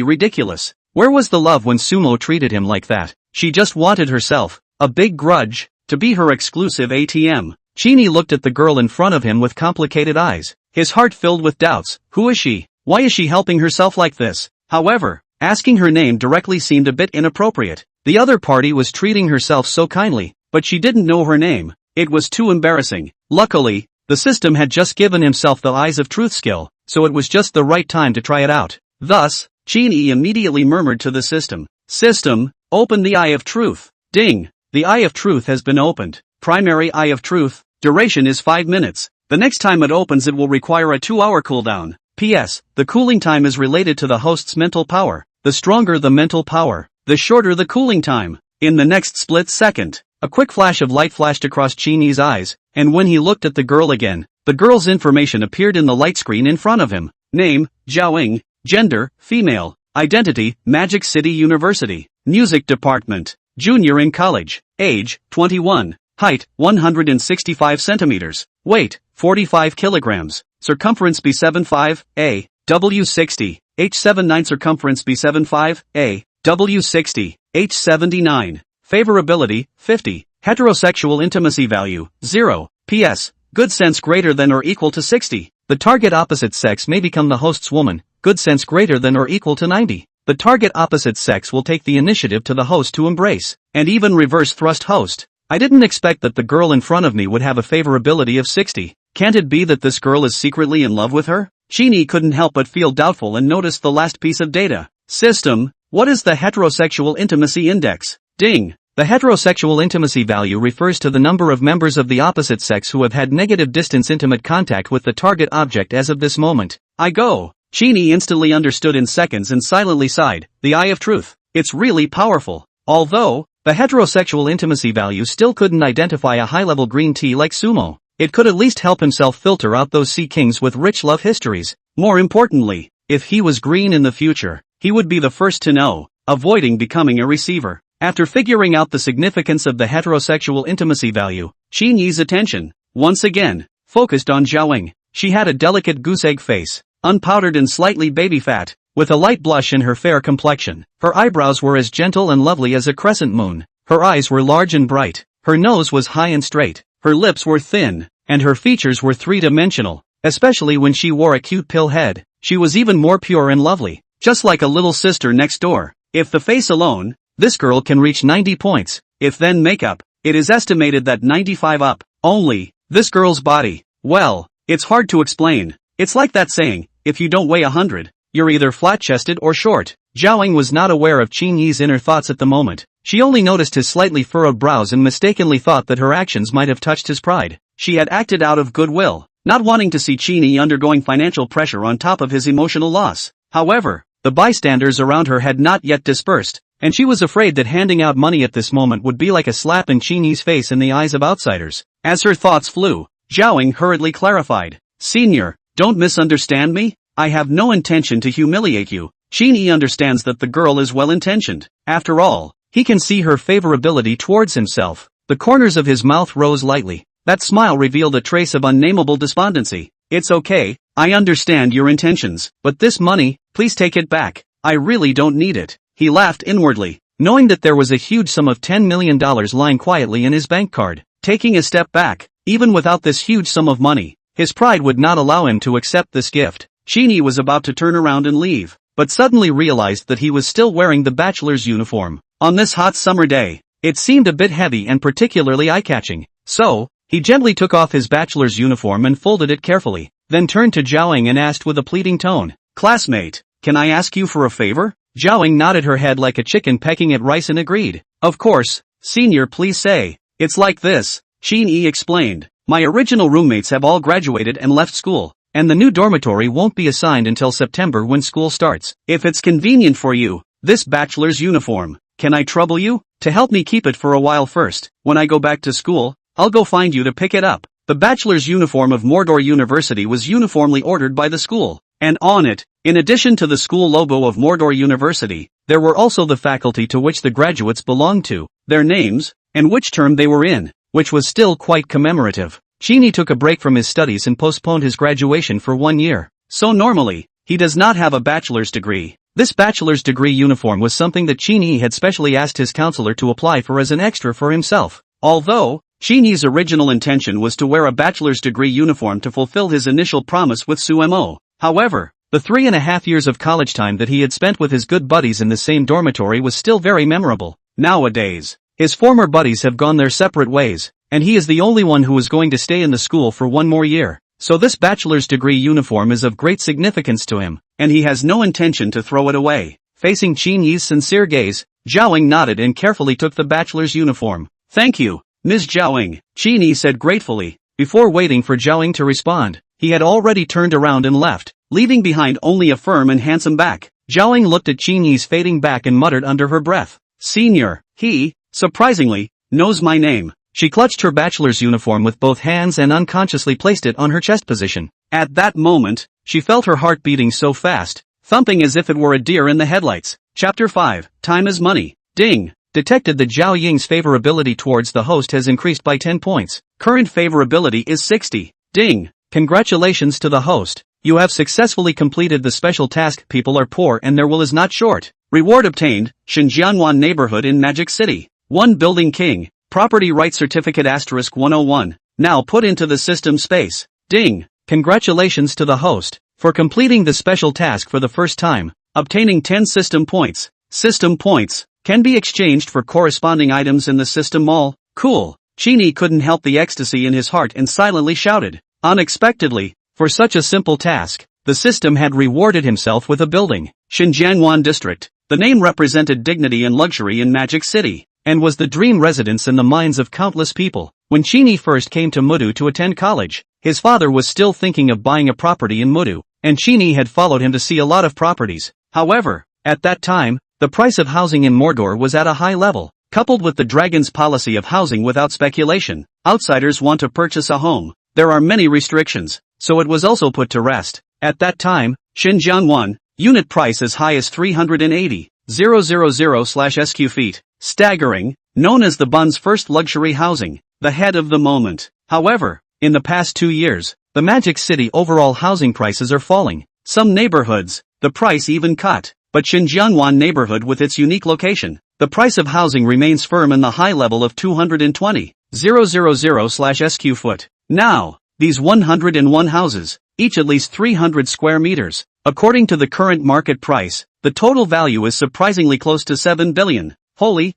ridiculous. Where was the love when Sumo treated him like that? She just wanted herself, a big grudge, to be her exclusive ATM. Qin Yi looked at the girl in front of him with complicated eyes, his heart filled with doubts. Who is she? Why is she helping herself like this? However, asking her name directly seemed a bit inappropriate. The other party was treating herself so kindly, but she didn't know her name. It was too embarrassing. Luckily, the system had just given himself the Eyes of Truth skill, so it was just the right time to try it out. Thus, Qin Yi immediately murmured to the system, "System, open the Eye of Truth." Ding! The Eye of Truth has been opened. Primary Eye of Truth, duration is 5 minutes. The next time it opens it will require a 2-hour cooldown. P.S. The cooling time is related to the host's mental power. The stronger the mental power, the shorter the cooling time. In the next split second, a quick flash of light flashed across Qin Yi's eyes, and when he looked at the girl again, the girl's information appeared in the light screen in front of him. Name, Zhaoying. Gender, female. Identity, Magic City University. Music department, junior in college. Age, 21. Height, 165 centimeters. Weight, 45 kilograms. Circumference B75, A, W60, H79. Circumference B75, A, W60, H79. Favorability, 50. Heterosexual intimacy value, 0. P.S. Good sense greater than or equal to 60. The target opposite sex may become the host's woman. Good sense greater than or equal to 90. The target opposite sex will take the initiative to the host to embrace, and even reverse thrust host. I didn't expect that the girl in front of me would have a favorability of 60. Can't it be that this girl is secretly in love with her? Qin Yi couldn't help but feel doubtful and noticed the last piece of data. System, what is the heterosexual intimacy index? Ding! The heterosexual intimacy value refers to the number of members of the opposite sex who have had negative distance intimate contact with the target object as of this moment. I go. Qin Yi instantly understood in seconds and silently sighed. The Eye of Truth. It's really powerful. Although, the heterosexual intimacy value still couldn't identify a high-level green tea like Sumo. It could at least help himself filter out those sea kings with rich love histories. More importantly, if he was green in the future, he would be the first to know, avoiding becoming a receiver. After figuring out the significance of the heterosexual intimacy value, Qin Yi's attention, once again, focused on Zhaoying. She had a delicate goose-egg face, unpowdered and slightly baby-fat, with a light blush in her fair complexion. Her eyebrows were as gentle and lovely as a crescent moon. Her eyes were large and bright. Her nose was high and straight. Her lips were thin, and her features were three-dimensional, especially when she wore a cute pill head. She was even more pure and lovely, just like a little sister next door. If the face alone, this girl can reach 90 points. If then makeup, it is estimated that 95 up. Only, this girl's body, well, it's hard to explain. It's like that saying, if you don't weigh 100, you're either flat-chested or short. Zhaoying was not aware of Qin Yi's inner thoughts at the moment. She only noticed his slightly furrowed brows and mistakenly thought that her actions might have touched his pride. She had acted out of goodwill, not wanting to see Qin Yi undergoing financial pressure on top of his emotional loss. However, the bystanders around her had not yet dispersed, and she was afraid that handing out money at this moment would be like a slap in Qin Yi's face in the eyes of outsiders. As her thoughts flew, Zhaoying hurriedly clarified, "Senior, don't misunderstand me. I have no intention to humiliate you." Qin Yi understands that the girl is well-intentioned. After all, he can see her favorability towards himself. The corners of his mouth rose lightly. That smile revealed a trace of unnameable despondency. "It's okay, I understand your intentions, but this money, please take it back. I really don't need it." He laughed inwardly, knowing that there was a huge sum of $10 million lying quietly in his bank card. Taking a step back, even without this huge sum of money, his pride would not allow him to accept this gift. Qin Yi was about to turn around and leave, but suddenly realized that he was still wearing the bachelor's uniform. On this hot summer day, it seemed a bit heavy and particularly eye-catching. So, he gently took off his bachelor's uniform and folded it carefully, then turned to Zhaoying and asked with a pleading tone, Classmate, can I ask you for a favor? Zhao nodded her head like a chicken pecking at rice and agreed. Of course, senior, please say. It's like this, Qin Yi explained. My original roommates have all graduated and left school, and the new dormitory won't be assigned until September when school starts. If it's convenient for you, this bachelor's uniform, can I trouble you? To help me keep it for a while first, when I go back to school, I'll go find you to pick it up. The bachelor's uniform of Mordor University was uniformly ordered by the school, and on it, in addition to the school logo of Mordor University, there were also the faculty to which the graduates belonged to, their names, and which term they were in, which was still quite commemorative. Qin Yi took a break from his studies and postponed his graduation for 1 year. So normally, he does not have a bachelor's degree. This bachelor's degree uniform was something that Qin Yi had specially asked his counselor to apply for as an extra for himself. Although, Qin Yi's original intention was to wear a bachelor's degree uniform to fulfill his initial promise with Sumo. However, the 3.5 years of college time that he had spent with his good buddies in the same dormitory was still very memorable. Nowadays, his former buddies have gone their separate ways, and he is the only one who is going to stay in the school for 1 more year. So this bachelor's degree uniform is of great significance to him, and he has no intention to throw it away. Facing Qin Yi's sincere gaze, Zhao nodded and carefully took the bachelor's uniform. Thank you, Ms. Zhao, Qin Yi said gratefully. Before waiting for Zhao to respond, he had already turned around and left, leaving behind only a firm and handsome back. Zhao looked at Qin Yi's fading back and muttered under her breath, "Senior, he, surprisingly, knows my name." She clutched her bachelor's uniform with both hands and unconsciously placed it on her chest position. At that moment, she felt her heart beating so fast, thumping as if it were a deer in the headlights. Chapter 5, Time is Money. Ding. Detected that Zhao Ying's favorability towards the host has increased by 10 points. Current favorability is 60. Ding. Congratulations to the host. You have successfully completed the special task. People are poor and their will is not short. Reward obtained, Xinjianwan neighborhood in Magic City. 1 building king. Property right certificate *101. Now put into the system space. Ding. Congratulations to the host for completing the special task for the first time, obtaining 10 system points. System points can be exchanged for corresponding items in the system mall. Cool. Qin Yi couldn't help the ecstasy in his heart and silently shouted. Unexpectedly, for such a simple task, the system had rewarded himself with a building. Xinjianwan District. The name represented dignity and luxury in Magic City, and was the dream residence in the minds of countless people. When Qin Yi first came to Mudu to attend college, his father was still thinking of buying a property in Mudu, and Qin Yi had followed him to see a lot of properties. However, at that time, the price of housing in Mordor was at a high level. Coupled with the dragon's policy of housing without speculation, outsiders want to purchase a home. There are many restrictions, so it was also put to rest. At that time, Xinjianwan, unit price as high as 380,000/SQ feet. Staggering, known as the Bun's first luxury housing, the head of the moment. However, in the past 2 years, the Magic City overall housing prices are falling. Some neighborhoods, the price even cut, but Xinjianwan neighborhood with its unique location, the price of housing remains firm in the high level of 220,000/SQ foot. Now, these 101 houses, each at least 300 square meters. According to the current market price, the total value is surprisingly close to 7 billion. Holy,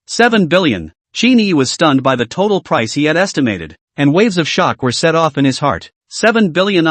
7 billion. Qin Yi was stunned by the total price he had estimated, and waves of shock were set off in his heart. 7 billion.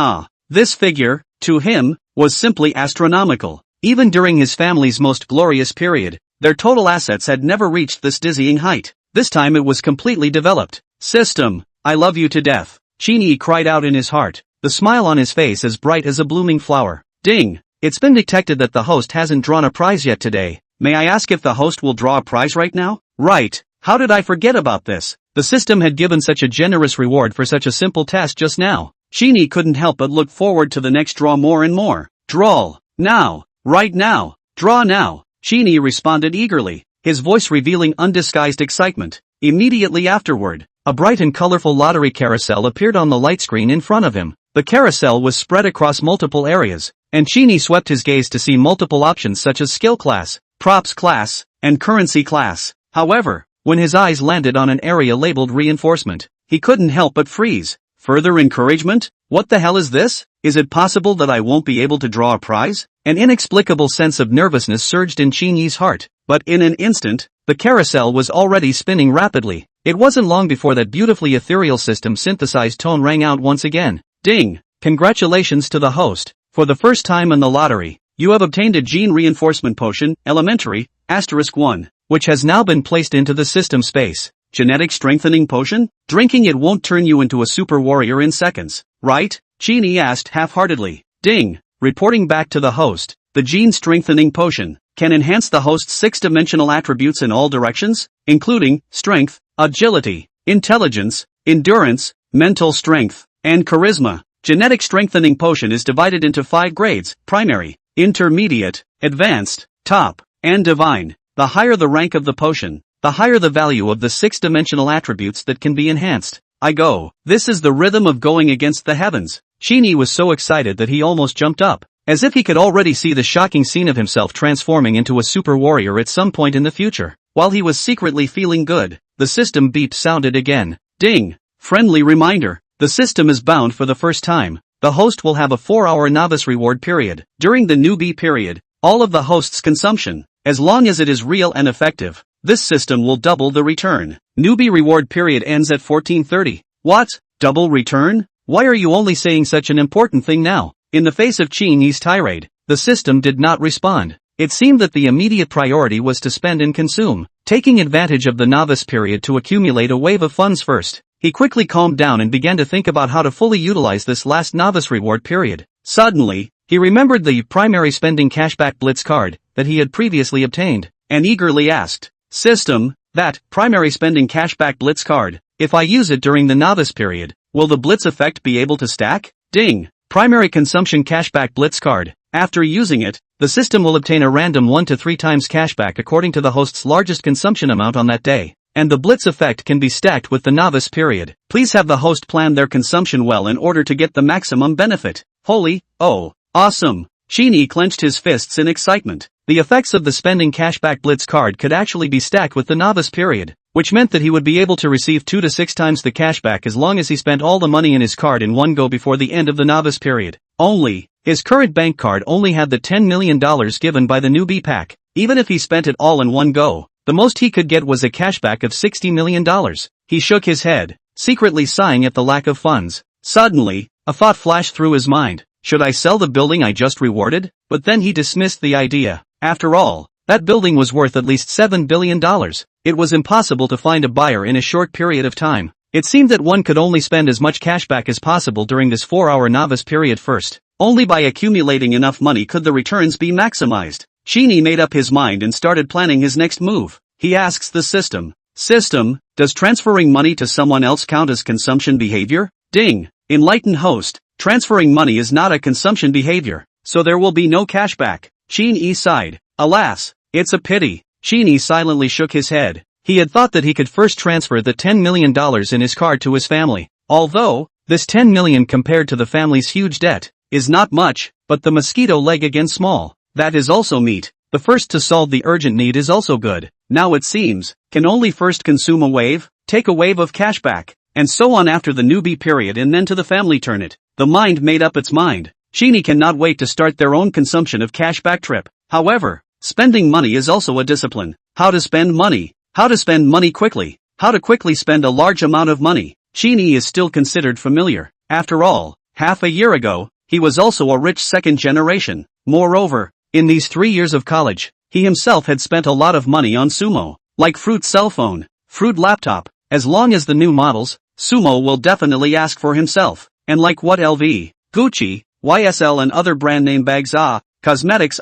This figure, to him, was simply astronomical. Even during his family's most glorious period, their total assets had never reached this dizzying height. This time it was completely developed. System, I love you to death. Qin Yi cried out in his heart, the smile on his face as bright as a blooming flower. Ding. It's been detected that the host hasn't drawn a prize yet today. May I ask if the host will draw a prize right now? Right. How did I forget about this? The system had given such a generous reward for such a simple task just now. Qin Yi couldn't help but look forward to the next draw more and more. Draw. Now. Right now. Draw now. Qin Yi responded eagerly, his voice revealing undisguised excitement. Immediately afterward, a bright and colorful lottery carousel appeared on the light screen in front of him. The carousel was spread across multiple areas, and Qin Yi swept his gaze to see multiple options such as skill class, props class, and currency class. However, when his eyes landed on an area labeled reinforcement, he couldn't help but freeze. Further encouragement? What the hell is this? Is it possible that I won't be able to draw a prize? An inexplicable sense of nervousness surged in Qin Yi's heart, but in an instant, the carousel was already spinning rapidly. It wasn't long before that beautifully ethereal system synthesized tone rang out once again. Ding! Congratulations to the host. For the first time in the lottery, you have obtained a gene reinforcement potion, elementary, *1, which has now been placed into the system space. Genetic strengthening potion? Drinking it won't turn you into a super warrior in seconds, right? Qin Yi asked half-heartedly. Ding! Reporting back to the host, the gene strengthening potion can enhance the host's 6-dimensional attributes in all directions, including strength, agility, intelligence, endurance, mental strength, and charisma. Genetic strengthening potion is divided into 5 grades: primary, intermediate, advanced, top, and divine. The higher the rank of the potion, the higher the value of the 6-dimensional attributes that can be enhanced. I go. This is the rhythm of going against the heavens. Qin Yi was so excited that he almost jumped up, as if he could already see the shocking scene of himself transforming into a super warrior at some point in the future. While he was secretly feeling good, the system beep sounded again. Ding! Friendly reminder. The system is bound for the first time. The host will have a 4-hour novice reward period. During the newbie period, all of the host's consumption, as long as it is real and effective, this system will double the return. Newbie reward period ends at 14:30. What? Double return? Why are you only saying such an important thing now? In the face of Qin Yi's tirade, the system did not respond. It seemed that the immediate priority was to spend and consume, taking advantage of the novice period to accumulate a wave of funds first. He quickly calmed down and began to think about how to fully utilize this last novice reward period. Suddenly, he remembered the primary spending cashback blitz card that he had previously obtained, and eagerly asked, System, that primary spending cashback blitz card, if I use it during the novice period, will the blitz effect be able to stack? Ding! Primary consumption cashback blitz card. After using it, the system will obtain a random 1 to 3 times cashback according to the host's largest consumption amount on that day. And the blitz effect can be stacked with the novice period. Please have the host plan their consumption well in order to get the maximum benefit. Holy, oh, awesome! Qin Yi clenched his fists in excitement. The effects of the spending cashback blitz card could actually be stacked with the novice period, which meant that he would be able to receive 2 to 6 times the cashback as long as he spent all the money in his card in one go before the end of the novice period. Only, his current bank card only had the $10 million given by the newbie pack. Even if he spent it all in one go, the most he could get was a cashback of $60 million. He shook his head, secretly sighing at the lack of funds. Suddenly, a thought flashed through his mind. Should I sell the building I just rewarded? But then he dismissed the idea. After all, that building was worth at least $7 billion. It was impossible to find a buyer in a short period of time. It seemed that one could only spend as much cashback as possible during this 4-hour novice period first. Only by accumulating enough money could the returns be maximized. Qin Yi made up his mind and started planning his next move. He asks the system, does transferring money to someone else count as consumption behavior? Ding! Enlightened host, transferring money is not a consumption behavior, so there will be no cashback. Qin Yi sighed. Alas, it's a pity. Qin Yi silently shook his head. He had thought that he could first transfer the $10 million in his card to his family. Although, this $10 million compared to the family's huge debt is not much, but the mosquito leg again small. That is also meat. The first to solve the urgent need is also good. Now it seems, can only first consume a wave, take a wave of cashback, and so on after the newbie period and then to the family turn it. The mind made up its mind. Qin Yi cannot wait to start their own consumption of cashback trip. However, spending money is also a discipline. How to spend money. How to spend money quickly. How to quickly spend a large amount of money. Qin Yi is still considered familiar. After all, half a year ago, he was also a rich second generation. Moreover, in these 3 years of college, he himself had spent a lot of money on Sumo. Like Fruit cell phone, Fruit laptop, as long as the new models, Sumo will definitely ask for himself. And like what LV, Gucci, YSL and other brand name bags cosmetics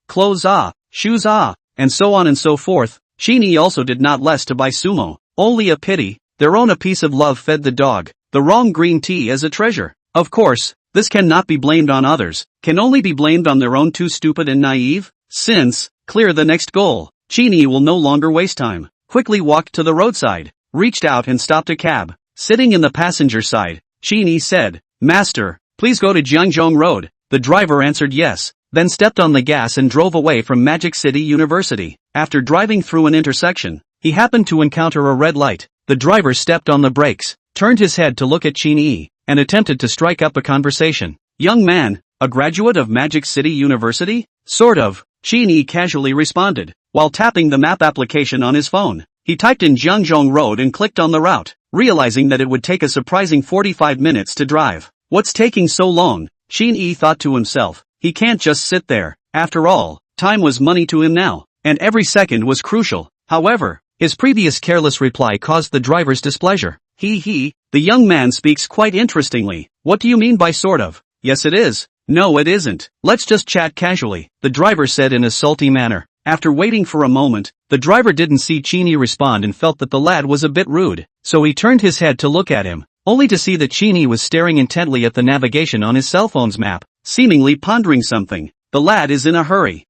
clothes shoes and so on and so forth, Qin Yi also did not less to buy Sumo. Only a pity, their own a piece of love fed the dog, the wrong green tea as a treasure. Of course, this cannot be blamed on others, can only be blamed on their own too stupid and naive. Since, clear the next goal, Qin Yi will no longer waste time. Quickly walked to the roadside, reached out and stopped a cab. Sitting in the passenger side, Qin Yi said, Master, please go to Jiangzhong Road. The driver answered yes, then stepped on the gas and drove away from Magic City University. After driving through an intersection, he happened to encounter a red light. The driver stepped on the brakes, turned his head to look at Qin Yi, and attempted to strike up a conversation. Young man, a graduate of Magic City University? Sort of, Qin Yi casually responded, while tapping the map application on his phone. He typed in Jiangzhong Road and clicked on the route, realizing that it would take a surprising 45 minutes to drive. What's taking so long? Qin Yi thought to himself. He can't just sit there. After all, time was money to him now, and every second was crucial. However, his previous careless reply caused the driver's displeasure. The young man speaks quite interestingly. What do you mean by sort of? Yes it is. No it isn't. Let's just chat casually, the driver said in a salty manner. After waiting for a moment, the driver didn't see Qin Yi respond and felt that the lad was a bit rude, so he turned his head to look at him, only to see that Qin Yi was staring intently at the navigation on his cell phone's map, seemingly pondering something. The lad is in a hurry.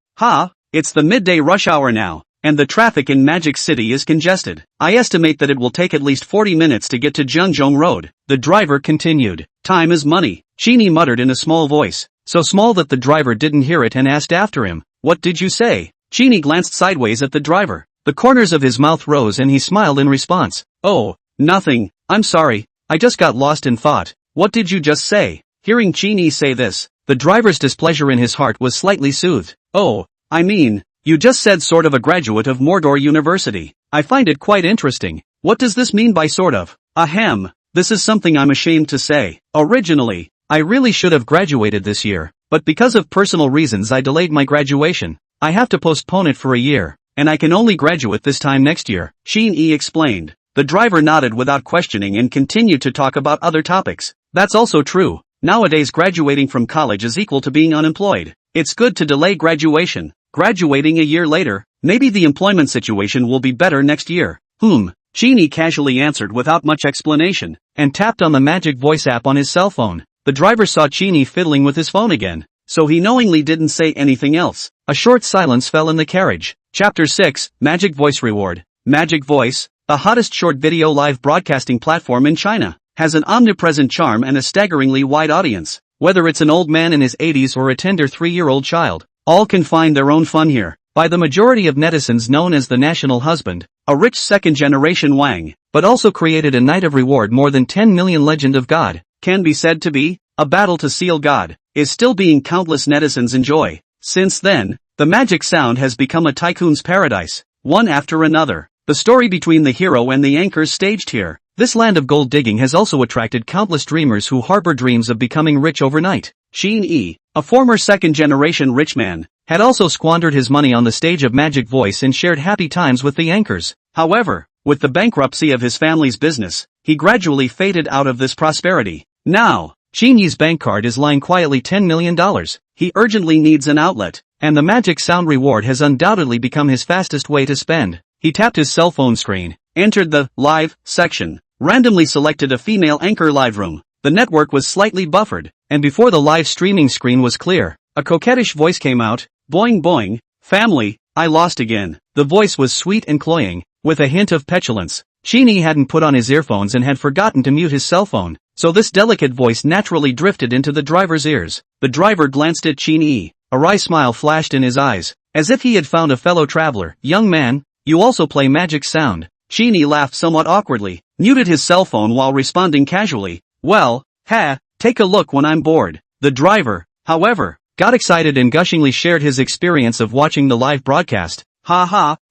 It's the midday rush hour now, and the traffic in Magic City is congested. I estimate that it will take at least 40 minutes to get to Zhengzhong Road, the driver continued. Time is money, Qin Yi muttered in a small voice, so small that the driver didn't hear it and asked after him. What did you say? Qin Yi glanced sideways at the driver. The corners of his mouth rose and he smiled in response. Oh, nothing, I'm sorry, I just got lost in thought. What did you just say? Hearing Qin Yi say this, the driver's displeasure in his heart was slightly soothed. Oh, I mean, you just said sort of a graduate of Mordor University. I find it quite interesting. What does this mean by sort of? Ahem, this is something I'm ashamed to say. Originally, I really should have graduated this year, but because of personal reasons I delayed my graduation. I have to postpone it for a year, and I can only graduate this time next year, Qin Yi explained. The driver nodded without questioning and continued to talk about other topics. That's also true. Nowadays graduating from college is equal to being unemployed. It's good to delay graduation. Graduating a year later, maybe the employment situation will be better next year. Qin Yi casually answered without much explanation, and tapped on the magic voice app on his cell phone. The driver saw Qin Yi fiddling with his phone again, so he knowingly didn't say anything else. A short silence fell in the carriage. Chapter 6, Magic Voice Reward. Magic Voice, the hottest short video live broadcasting platform in China, has an omnipresent charm and a staggeringly wide audience. Whether it's an old man in his 80s or a tender 3-year-old child, all can find their own fun here. By the majority of netizens known as the national husband, a rich second-generation Wang, but also created a Knight of Reward more than 10 million Legend of God, can be said to be a battle to seal God, is still being countless netizens enjoy. Since then, the magic sound has become a tycoon's paradise, one after another. The story between the hero and the anchors staged here. This land of gold digging has also attracted countless dreamers who harbor dreams of becoming rich overnight. Qin Yi, a former second-generation rich man, had also squandered his money on the stage of Magic Voice and shared happy times with the anchors. However, with the bankruptcy of his family's business, he gradually faded out of this prosperity. Now, Qin Yi's bank card is lying quietly $10 million. He urgently needs an outlet, and the magic sound reward has undoubtedly become his fastest way to spend. He tapped his cell phone screen, entered the live section, randomly selected a female anchor live room. The network was slightly buffered, and before the live streaming screen was clear, a coquettish voice came out. Boing boing, family, I lost again. The voice was sweet and cloying, with a hint of petulance. Qin Yi hadn't put on his earphones and had forgotten to mute his cell phone, so this delicate voice naturally drifted into the driver's ears. The driver glanced at Qin Yi. A wry smile flashed in his eyes, as if he had found a fellow traveler. Young man, you also play magic sound. Qin Yi laughed somewhat awkwardly, muted his cell phone while responding casually. Well, take a look when I'm bored. The driver, however, got excited and gushingly shared his experience of watching the live broadcast.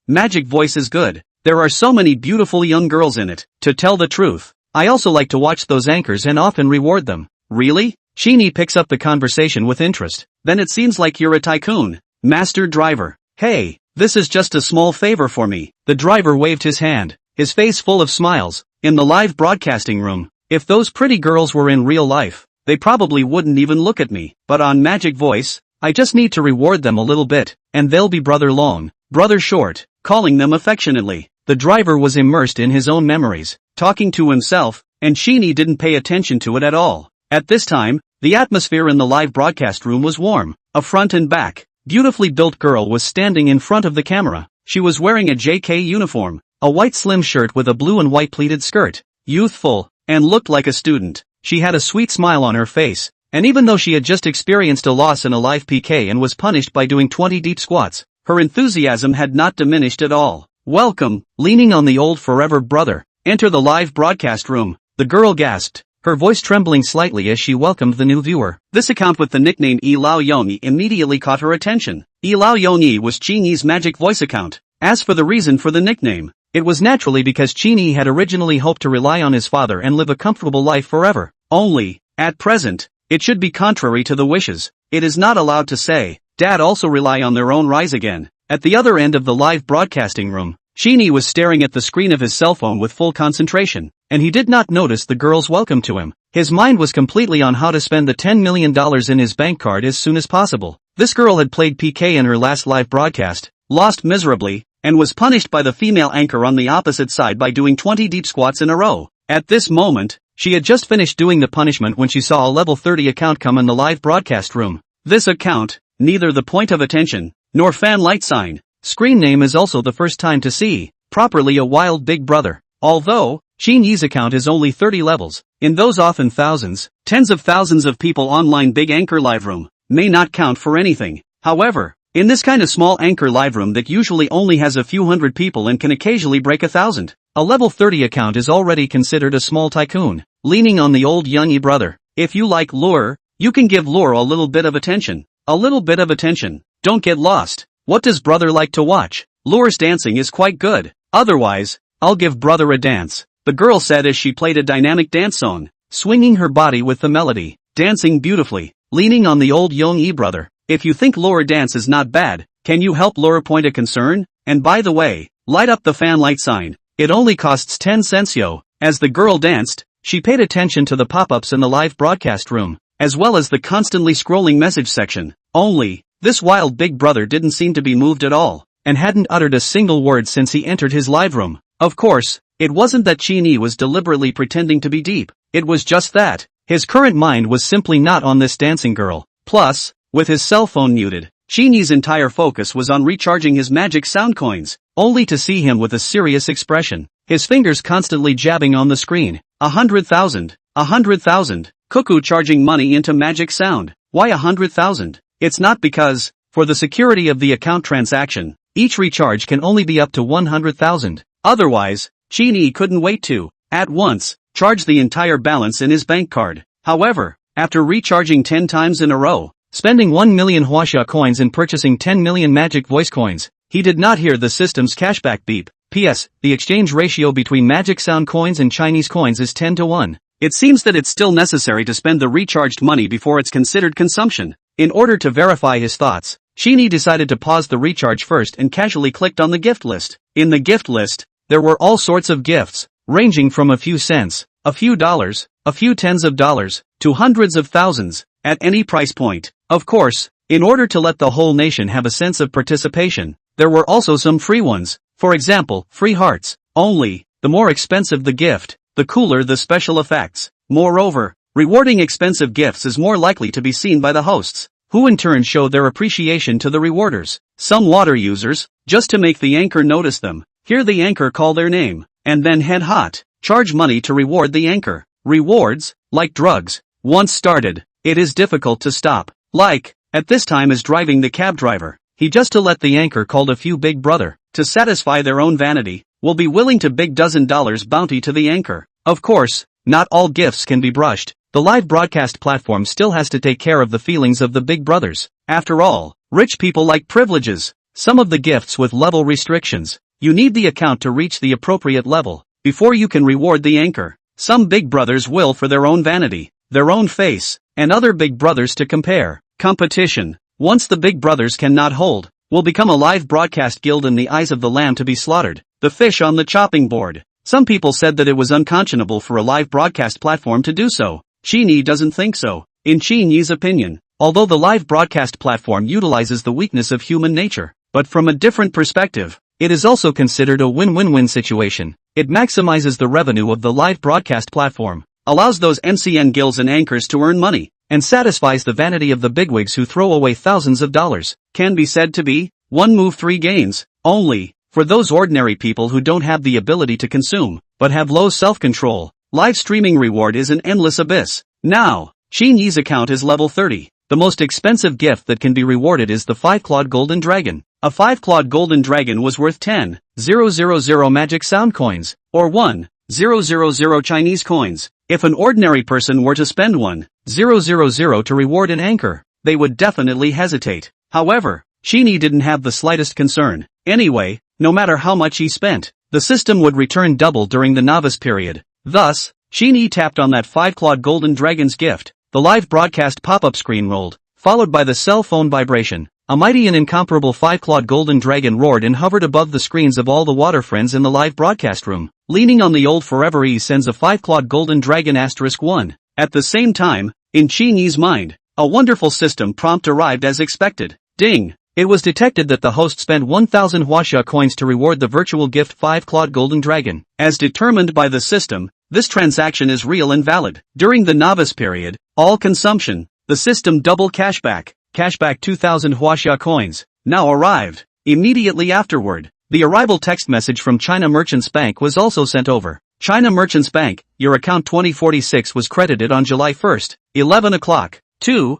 Magic Voice is good. There are so many beautiful young girls in it. To tell the truth, I also like to watch those anchors and often reward them. Really? Qin Yi picks up the conversation with interest. Then it seems like you're a tycoon, master driver. Hey, this is just a small favor for me. The driver waved his hand, his face full of smiles. In the live broadcasting room, if those pretty girls were in real life, they probably wouldn't even look at me. But on Magic Voice, I just need to reward them a little bit, and they'll be brother long, brother short, calling them affectionately. The driver was immersed in his own memories, talking to himself, and Qin Yi didn't pay attention to it at all. At this time, the atmosphere in the live broadcast room was warm. A front and back, beautifully built girl was standing in front of the camera. She was wearing a JK uniform, a white slim shirt with a blue and white pleated skirt. Youthful, and looked like a student. She had a sweet smile on her face, and even though she had just experienced a loss in a live PK and was punished by doing 20 deep squats, her enthusiasm had not diminished at all. Welcome, leaning on the old forever brother. Enter the live broadcast room. The girl gasped, her voice trembling slightly as she welcomed the new viewer. This account with the nickname Yi Lao Yongyi immediately caught her attention. Yi Lao Yongyi was Qin Yi's Magic Voice account. As for the reason for the nickname, it was naturally because Qin Yi had originally hoped to rely on his father and live a comfortable life forever. Only, at present, It should be contrary to the wishes. It is not allowed to say, Dad also rely on their own rise again. At the other end of the live broadcasting room, Qin Yi was staring at the screen of his cell phone with full concentration, and he did not notice the girl's welcome to him. His mind was completely on how to spend the $10 million in his bank card as soon as possible. This girl had played PK in her last live broadcast, lost miserably, and was punished by the female anchor on the opposite side by doing 20 deep squats in a row. At this moment, she had just finished doing the punishment when she saw a level 30 account come in the live broadcast room. This account, neither the point of attention, nor fan light sign, screen name is also the first time to see, properly a wild big brother. Although, Qin Yi's account is only 30 levels, in those often thousands, tens of thousands of people online big anchor live room, may not count for anything. However, in this kind of small anchor live room that usually only has a few hundred people and can occasionally break 1,000, a level 30 account is already considered a small tycoon, leaning on the old Qin Yi brother. If you like lure, you can give lure a little bit of attention. A little bit of attention. Don't get lost. What does brother like to watch? Lure's dancing is quite good. Otherwise, I'll give brother a dance, the girl said as she played a dynamic dance song, swinging her body with the melody, dancing beautifully, leaning on the old Qin Yi brother. If you think lure dance is not bad, can you help lure point a concern? And by the way, light up the fan light sign. It only costs 10 cents yo. As the girl danced, she paid attention to the pop-ups in the live broadcast room, as well as the constantly scrolling message section. Only, this wild big brother didn't seem to be moved at all, and hadn't uttered a single word since he entered his live room. Of course, it wasn't that Qin Yi was deliberately pretending to be deep, it was just that his current mind was simply not on this dancing girl. Plus, with his cell phone muted, Qin Yi's entire focus was on recharging his magic sound coins, only to see him with a serious expression, his fingers constantly jabbing on the screen. 100,000, 100,000, cuckoo charging money into magic sound. Why 100,000? It's not because, for the security of the account transaction, each recharge can only be up to 100,000. Otherwise, Qin Yi couldn't wait to, at once, charge the entire balance in his bank card. However, after recharging 10 times in a row, spending 1 million huaxia coins and purchasing 10 million magic voice coins, he did not hear the system's cashback beep. P.S. The exchange ratio between magic sound coins and Chinese coins is 10 to 1. It seems that it's still necessary to spend the recharged money before it's considered consumption. In order to verify his thoughts, Qin Yi decided to pause the recharge first and casually clicked on the gift list. In the gift list, there were all sorts of gifts, ranging from a few cents, a few dollars, a few tens of dollars, to hundreds of thousands, at any price point. Of course, in order to let the whole nation have a sense of participation, there were also some free ones. For example, free hearts. Only, the more expensive the gift, the cooler the special effects. Moreover, rewarding expensive gifts is more likely to be seen by the hosts, who in turn show their appreciation to the rewarders. Some water users, just to make the anchor notice them, hear the anchor call their name, and then head hot, charge money to reward the anchor. Rewards, like drugs, once started, it is difficult to stop. Like, at this time as driving the cab driver, he just to let the anchor called a few big brother, to satisfy their own vanity, will be willing to big $dozen bounty to the anchor. Of course, not all gifts can be brushed. The live broadcast platform still has to take care of the feelings of the big brothers. After all, rich people like privileges. Some of the gifts with level restrictions. You need the account to reach the appropriate level, before you can reward the anchor. Some big brothers will for their own vanity, their own face, and other big brothers to compare. Competition, once the big brothers cannot hold, will become a live broadcast guild in the eyes of the lamb to be slaughtered, the fish on the chopping board. Some people said that it was unconscionable for a live broadcast platform to do so. Qin Yi doesn't think so. In Qin Yi's opinion, although the live broadcast platform utilizes the weakness of human nature, but from a different perspective, it is also considered a win-win-win situation. It maximizes the revenue of the live broadcast platform, allows those MCN guilds and anchors to earn money, and satisfies the vanity of the bigwigs who throw away thousands of dollars. Can be said to be, one move three gains. Only, for those ordinary people who don't have the ability to consume, but have low self-control, live streaming reward is an endless abyss. Now, Qin Yi's account is level 30. The most expensive gift that can be rewarded is the 5-clawed golden dragon. A 5-clawed golden dragon was worth 10,000 magic sound coins, or 1,000 Chinese coins. If an ordinary person were to spend 1,000 to reward an anchor, they would definitely hesitate. However, Qin Yi didn't have the slightest concern. Anyway, no matter how much he spent, the system would return double during the novice period. Thus, Qin Yi tapped on that 5-clawed golden dragon's gift. The live broadcast pop-up screen rolled, followed by the cell phone vibration. A mighty and incomparable five-clawed golden dragon roared and hovered above the screens of all the water friends in the live broadcast room. Leaning on the old forever E sends a five-clawed golden dragon *1. At the same time, in Qin Yi's mind, a wonderful system prompt arrived as expected. Ding! It was detected that the host spent 1,000 huaxia coins to reward the virtual gift five-clawed golden dragon. As determined by the system, this transaction is real and valid. During the novice period, all consumption, the system double cashback 2,000 huaxia coins, now arrived. Immediately afterward, the arrival text message from China Merchants Bank was also sent over. China Merchants Bank, your account 2046 was credited on July 1st, 11 o'clock. 0.00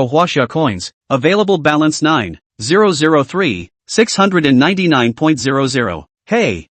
huaxia coins, available balance 9,003, 699.00. Hey,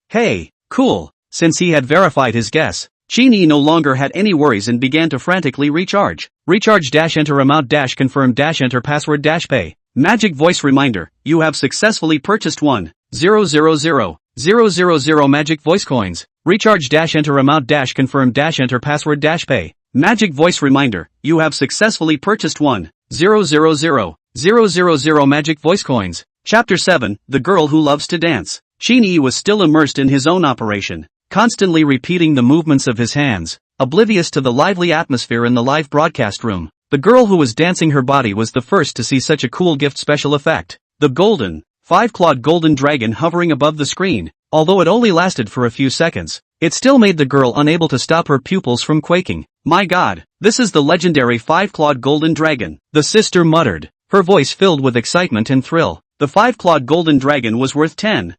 cool. Since he had verified his guess, Qin Yi no longer had any worries and began to frantically recharge. Recharge-enter amount-confirm-enter password-pay. Magic voice reminder, you have successfully purchased 1,000,000 magic voice coins. Recharge-enter amount-confirm-enter password-pay. Magic voice reminder, you have successfully purchased 1,000,000 magic voice coins. Chapter 7, The Girl Who Loves to Dance. Qin Yi was still immersed in his own operation, constantly repeating the movements of his hands, oblivious to the lively atmosphere in the live broadcast room. The girl who was dancing her body was the first to see such a cool gift special effect. The golden, five-clawed golden dragon hovering above the screen, although it only lasted for a few seconds, it still made the girl unable to stop her pupils from quaking. My God, this is the legendary five-clawed golden dragon, the sister muttered, her voice filled with excitement and thrill. The five-clawed golden dragon was worth 10,000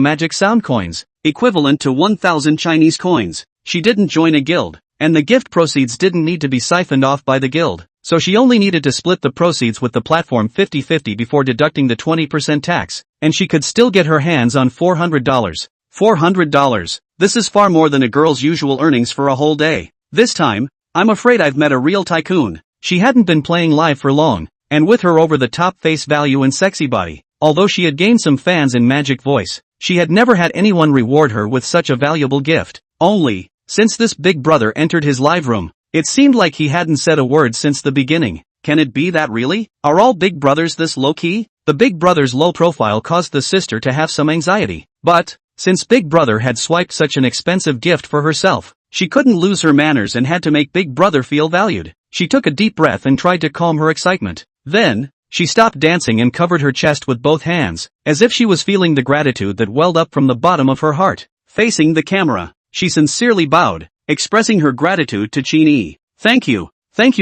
magic sound coins, equivalent to 1,000 Chinese coins. She didn't join a guild, and the gift proceeds didn't need to be siphoned off by the guild, so she only needed to split the proceeds with the platform 50-50 before deducting the 20% tax, and she could still get her hands on $400. $400. This is far more than a girl's usual earnings for a whole day. This time, I'm afraid I've met a real tycoon. She hadn't been playing live for long, and with her over-the-top face value and sexy body, although she had gained some fans in Magic Voice, she had never had anyone reward her with such a valuable gift. Only, since this big brother entered his live room, it seemed like he hadn't said a word since the beginning. Can it be that really? Are all big brothers this low-key? The big brother's low profile caused the sister to have some anxiety. But, since big brother had swiped such an expensive gift for herself, she couldn't lose her manners and had to make big brother feel valued. She took a deep breath and tried to calm her excitement. Then, she stopped dancing and covered her chest with both hands, as if she was feeling the gratitude that welled up from the bottom of her heart. Facing the camera, she sincerely bowed, expressing her gratitude to Qin Yi. Thank you,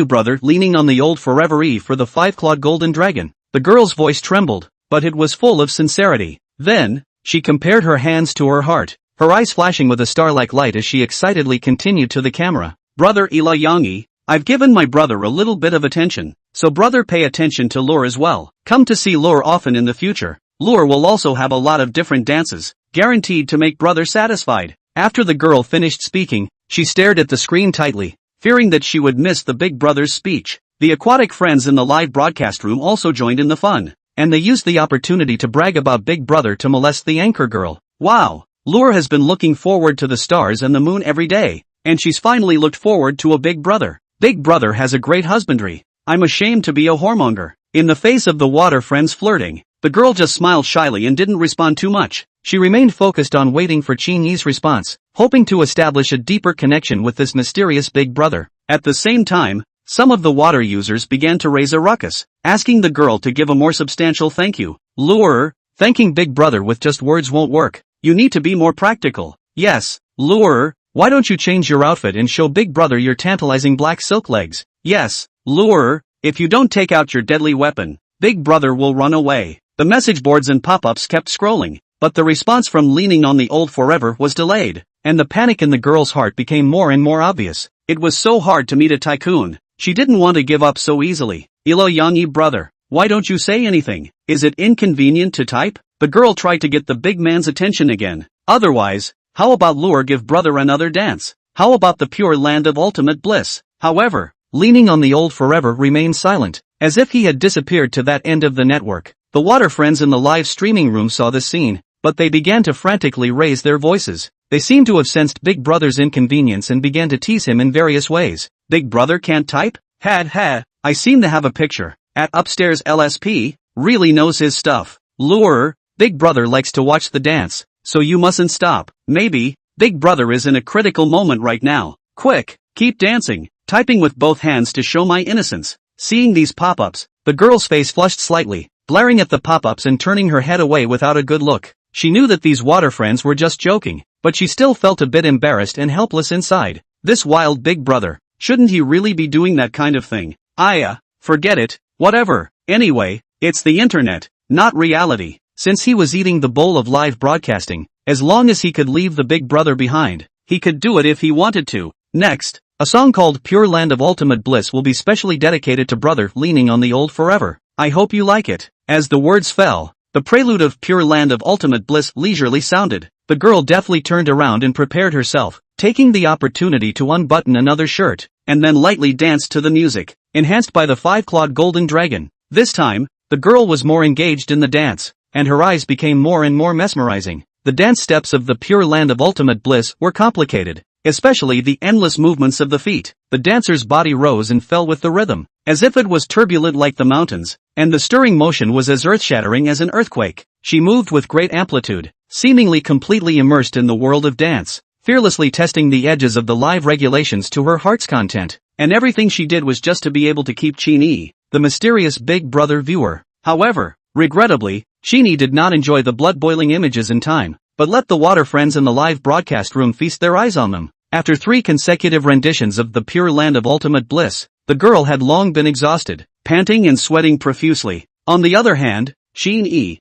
brother, leaning on the old forever E for the five-clawed golden dragon. The girl's voice trembled, but it was full of sincerity. Then, she compared her hands to her heart, her eyes flashing with a star-like light as she excitedly continued to the camera. Brother Ila Yangi, I've given my brother a little bit of attention, so brother pay attention to Lure as well. Come to see Lure often in the future. Lure will also have a lot of different dances, guaranteed to make brother satisfied. After the girl finished speaking, she stared at the screen tightly, fearing that she would miss the big brother's speech. The aquatic friends in the live broadcast room also joined in the fun, and they used the opportunity to brag about big brother to molest the anchor girl. Wow, Lure has been looking forward to the stars and the moon every day, and she's finally looked forward to a big brother. Big brother has a great husbandry. I'm ashamed to be a whoremonger. In the face of the water friends flirting, the girl just smiled shyly and didn't respond too much. She remained focused on waiting for Qin Yi's response, hoping to establish a deeper connection with this mysterious big brother. At the same time, some of the water users began to raise a ruckus, asking the girl to give a more substantial thank you. Lure, thanking big brother with just words won't work. You need to be more practical. Yes, Lure, why don't you change your outfit and show big brother your tantalizing black silk legs? Yes, Lure, if you don't take out your deadly weapon, big brother will run away. The message boards and pop-ups kept scrolling, but the response from leaning on the old forever was delayed, and the panic in the girl's heart became more and more obvious. It was so hard to meet a tycoon. She didn't want to give up so easily. Ilo Yanyi brother, why don't you say anything? Is it inconvenient to type? The girl tried to get the big man's attention again. Otherwise, how about Lure give brother another dance? How about the pure land of ultimate bliss? However, leaning on the old forever remained silent, as if he had disappeared to that end of the network. The water friends in the live streaming room saw this scene, but they began to frantically raise their voices. They seemed to have sensed big brother's inconvenience and began to tease him in various ways. Big Brother can't type? I seem to have a picture. At upstairs LSP, really knows his stuff. Lure, Big Brother likes to watch the dance, so you mustn't stop. Maybe, Big Brother is in a critical moment right now. Quick, keep dancing, typing with both hands to show my innocence. Seeing these pop-ups, the girl's face flushed slightly, glaring at the pop-ups and turning her head away without a good look. She knew that these water friends were just joking, but she still felt a bit embarrassed and helpless inside. This wild Big Brother, shouldn't he really be doing that kind of thing? Forget it, whatever. Anyway, it's the internet, not reality. Since he was eating the bowl of live broadcasting, as long as he could leave the Big Brother behind, he could do it if he wanted to. Next, a song called Pure Land of Ultimate Bliss will be specially dedicated to Brother leaning on the old forever. I hope you like it. As the words fell, the prelude of Pure Land of Ultimate Bliss leisurely sounded. The girl deftly turned around and prepared herself, taking the opportunity to unbutton another shirt, and then lightly danced to the music, enhanced by the 5-clawed golden dragon. This time, the girl was more engaged in the dance, and her eyes became more and more mesmerizing. The dance steps of the Pure Land of Ultimate Bliss were complicated, especially the endless movements of the feet. The dancer's body rose and fell with the rhythm, as if it was turbulent like the mountains, and the stirring motion was as earth-shattering as an earthquake. She moved with great amplitude, seemingly completely immersed in the world of dance, fearlessly testing the edges of the live regulations to her heart's content, and everything she did was just to be able to keep Qin Yi, the mysterious Big Brother viewer. However, regrettably, Qin Yi did not enjoy the blood-boiling images in time, but let the water friends in the live broadcast room feast their eyes on them. After 3 consecutive renditions of the Pure Land of Ultimate Bliss, the girl had long been exhausted, panting and sweating profusely. On the other hand, Qin Yi,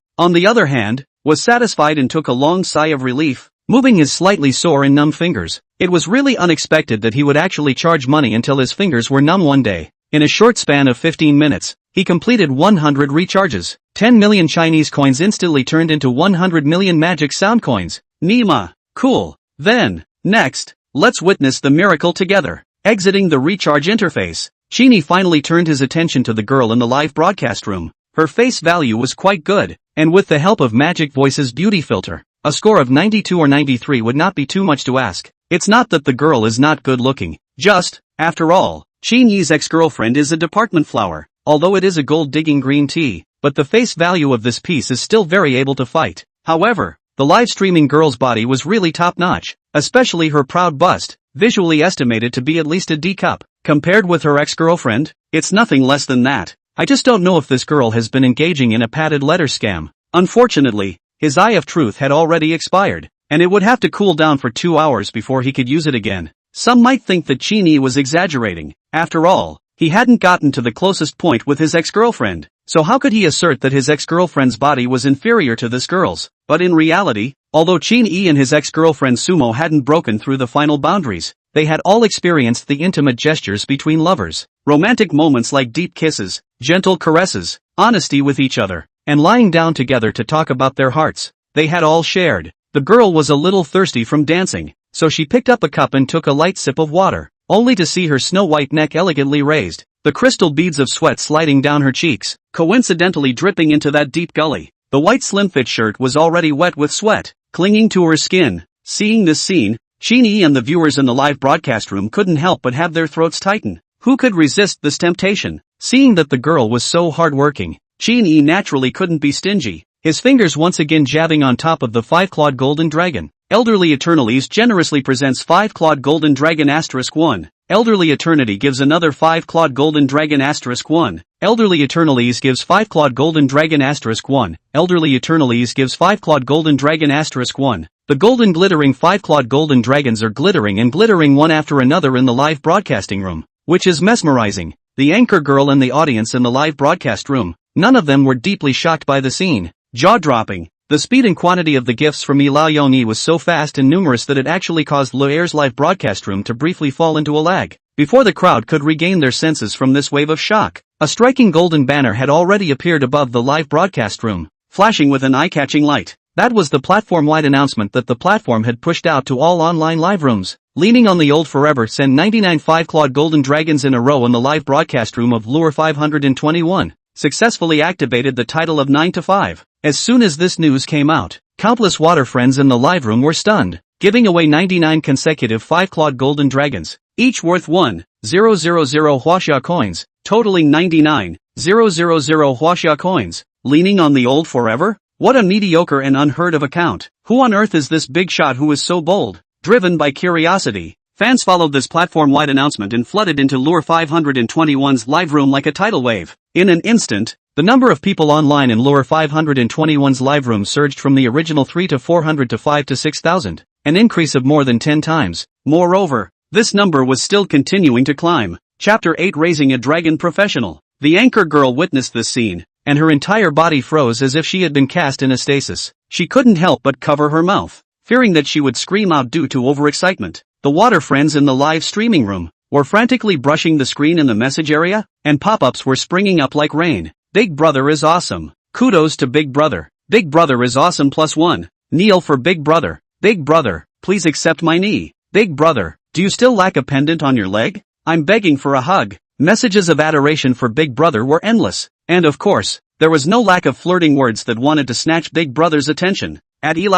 was satisfied and took a long sigh of relief, moving his slightly sore and numb fingers. It was really unexpected that he would actually charge money until his fingers were numb one day. In a short span of 15 minutes, he completed 100 recharges. 10 million Chinese coins instantly turned into 100 million magic sound coins. Nima. Cool. Then, next, let's witness the miracle together. Exiting the recharge interface, Qin Yi finally turned his attention to the girl in the live broadcast room. Her face value was quite good, and with the help of Magic Voice's beauty filter, a score of 92 or 93 would not be too much to ask. It's not that the girl is not good looking, just, after all, Qin Yi's ex-girlfriend is a department flower, although it is a gold-digging green tea, but the face value of this piece is still very able to fight. However, the live-streaming girl's body was really top-notch, especially her proud bust, visually estimated to be at least a D cup. Compared with her ex-girlfriend, it's nothing less than that. I just don't know if this girl has been engaging in a padded letter scam. Unfortunately, his eye of truth had already expired, and it would have to cool down for 2 hours before he could use it again. Some might think that Qin Yi was exaggerating. After all, he hadn't gotten to the closest point with his ex-girlfriend, so how could he assert that his ex-girlfriend's body was inferior to this girl's? But in reality, although Qin Yi and his ex-girlfriend Sumo hadn't broken through the final boundaries, they had all experienced the intimate gestures between lovers, romantic moments like deep kisses, gentle caresses, honesty with each other, and lying down together to talk about their hearts. They had all shared. The girl was a little thirsty from dancing, so she picked up a cup and took a light sip of water, only to see her snow-white neck elegantly raised, the crystal beads of sweat sliding down her cheeks, coincidentally dripping into that deep gully. The white slim-fit shirt was already wet with sweat, clinging to her skin. Seeing this scene, Qin Yi and the viewers in the live broadcast room couldn't help but have their throats tighten. Who could resist this temptation? Seeing that the girl was so hard-working, Qin Yi naturally couldn't be stingy, his fingers once again jabbing on top of the 5-clawed golden dragon. Elderly Eternalities generously presents 5-clawed golden dragon *1. Elderly Eternity gives another 5-clawed golden dragon *1. Elderly Eternalities gives 5-clawed golden dragon *1. Elderly Eternalities gives 5-clawed golden dragon *1. The golden glittering 5-clawed golden dragons are glittering and glittering one after another in the live broadcasting room, which is mesmerizing. The anchor girl and the audience in the live broadcast room, none of them were deeply shocked by the scene. Jaw-dropping. The speed and quantity of the gifts from Yi was so fast and numerous that it actually caused Air's live broadcast room to briefly fall into a lag, before the crowd could regain their senses from this wave of shock. A striking golden banner had already appeared above the live broadcast room, flashing with an eye-catching light. That was the platform-wide announcement that the platform had pushed out to all online live rooms. Leaning on the old forever send 99 5-clawed golden dragons in a row in the live broadcast room of Lure 521, successfully activated the title of 9 to 5. As soon as this news came out, countless water friends in the live room were stunned, giving away 99 consecutive 5-clawed golden dragons, each worth 1 huaxia coins, totaling 99,000 huaxia coins. Leaning on the old forever? What a mediocre and unheard of account. Who on earth is this big shot who is so bold? Driven by curiosity, fans followed this platform-wide announcement and flooded into Lure 521's live room like a tidal wave. In an instant, the number of people online in Lure 521's live room surged from the original 3 to 400 to 5 to 6,000, an increase of more than 10 times. Moreover, this number was still continuing to climb. Chapter 8, Raising a Dragon Professional. The anchor girl witnessed this scene, and her entire body froze as if she had been cast in a stasis. She couldn't help but cover her mouth, fearing that she would scream out due to overexcitement. The water friends in the live streaming room were frantically brushing the screen in the message area, and pop-ups were springing up like rain. Big Brother is awesome. Kudos to Big Brother. Big Brother is awesome +1. Kneel for Big Brother. Big Brother, please accept my knee. Big Brother, do you still lack a pendant on your leg? I'm begging for a hug. Messages of adoration for Big Brother were endless. And of course, there was no lack of flirting words that wanted to snatch Big Brother's attention. At Yi,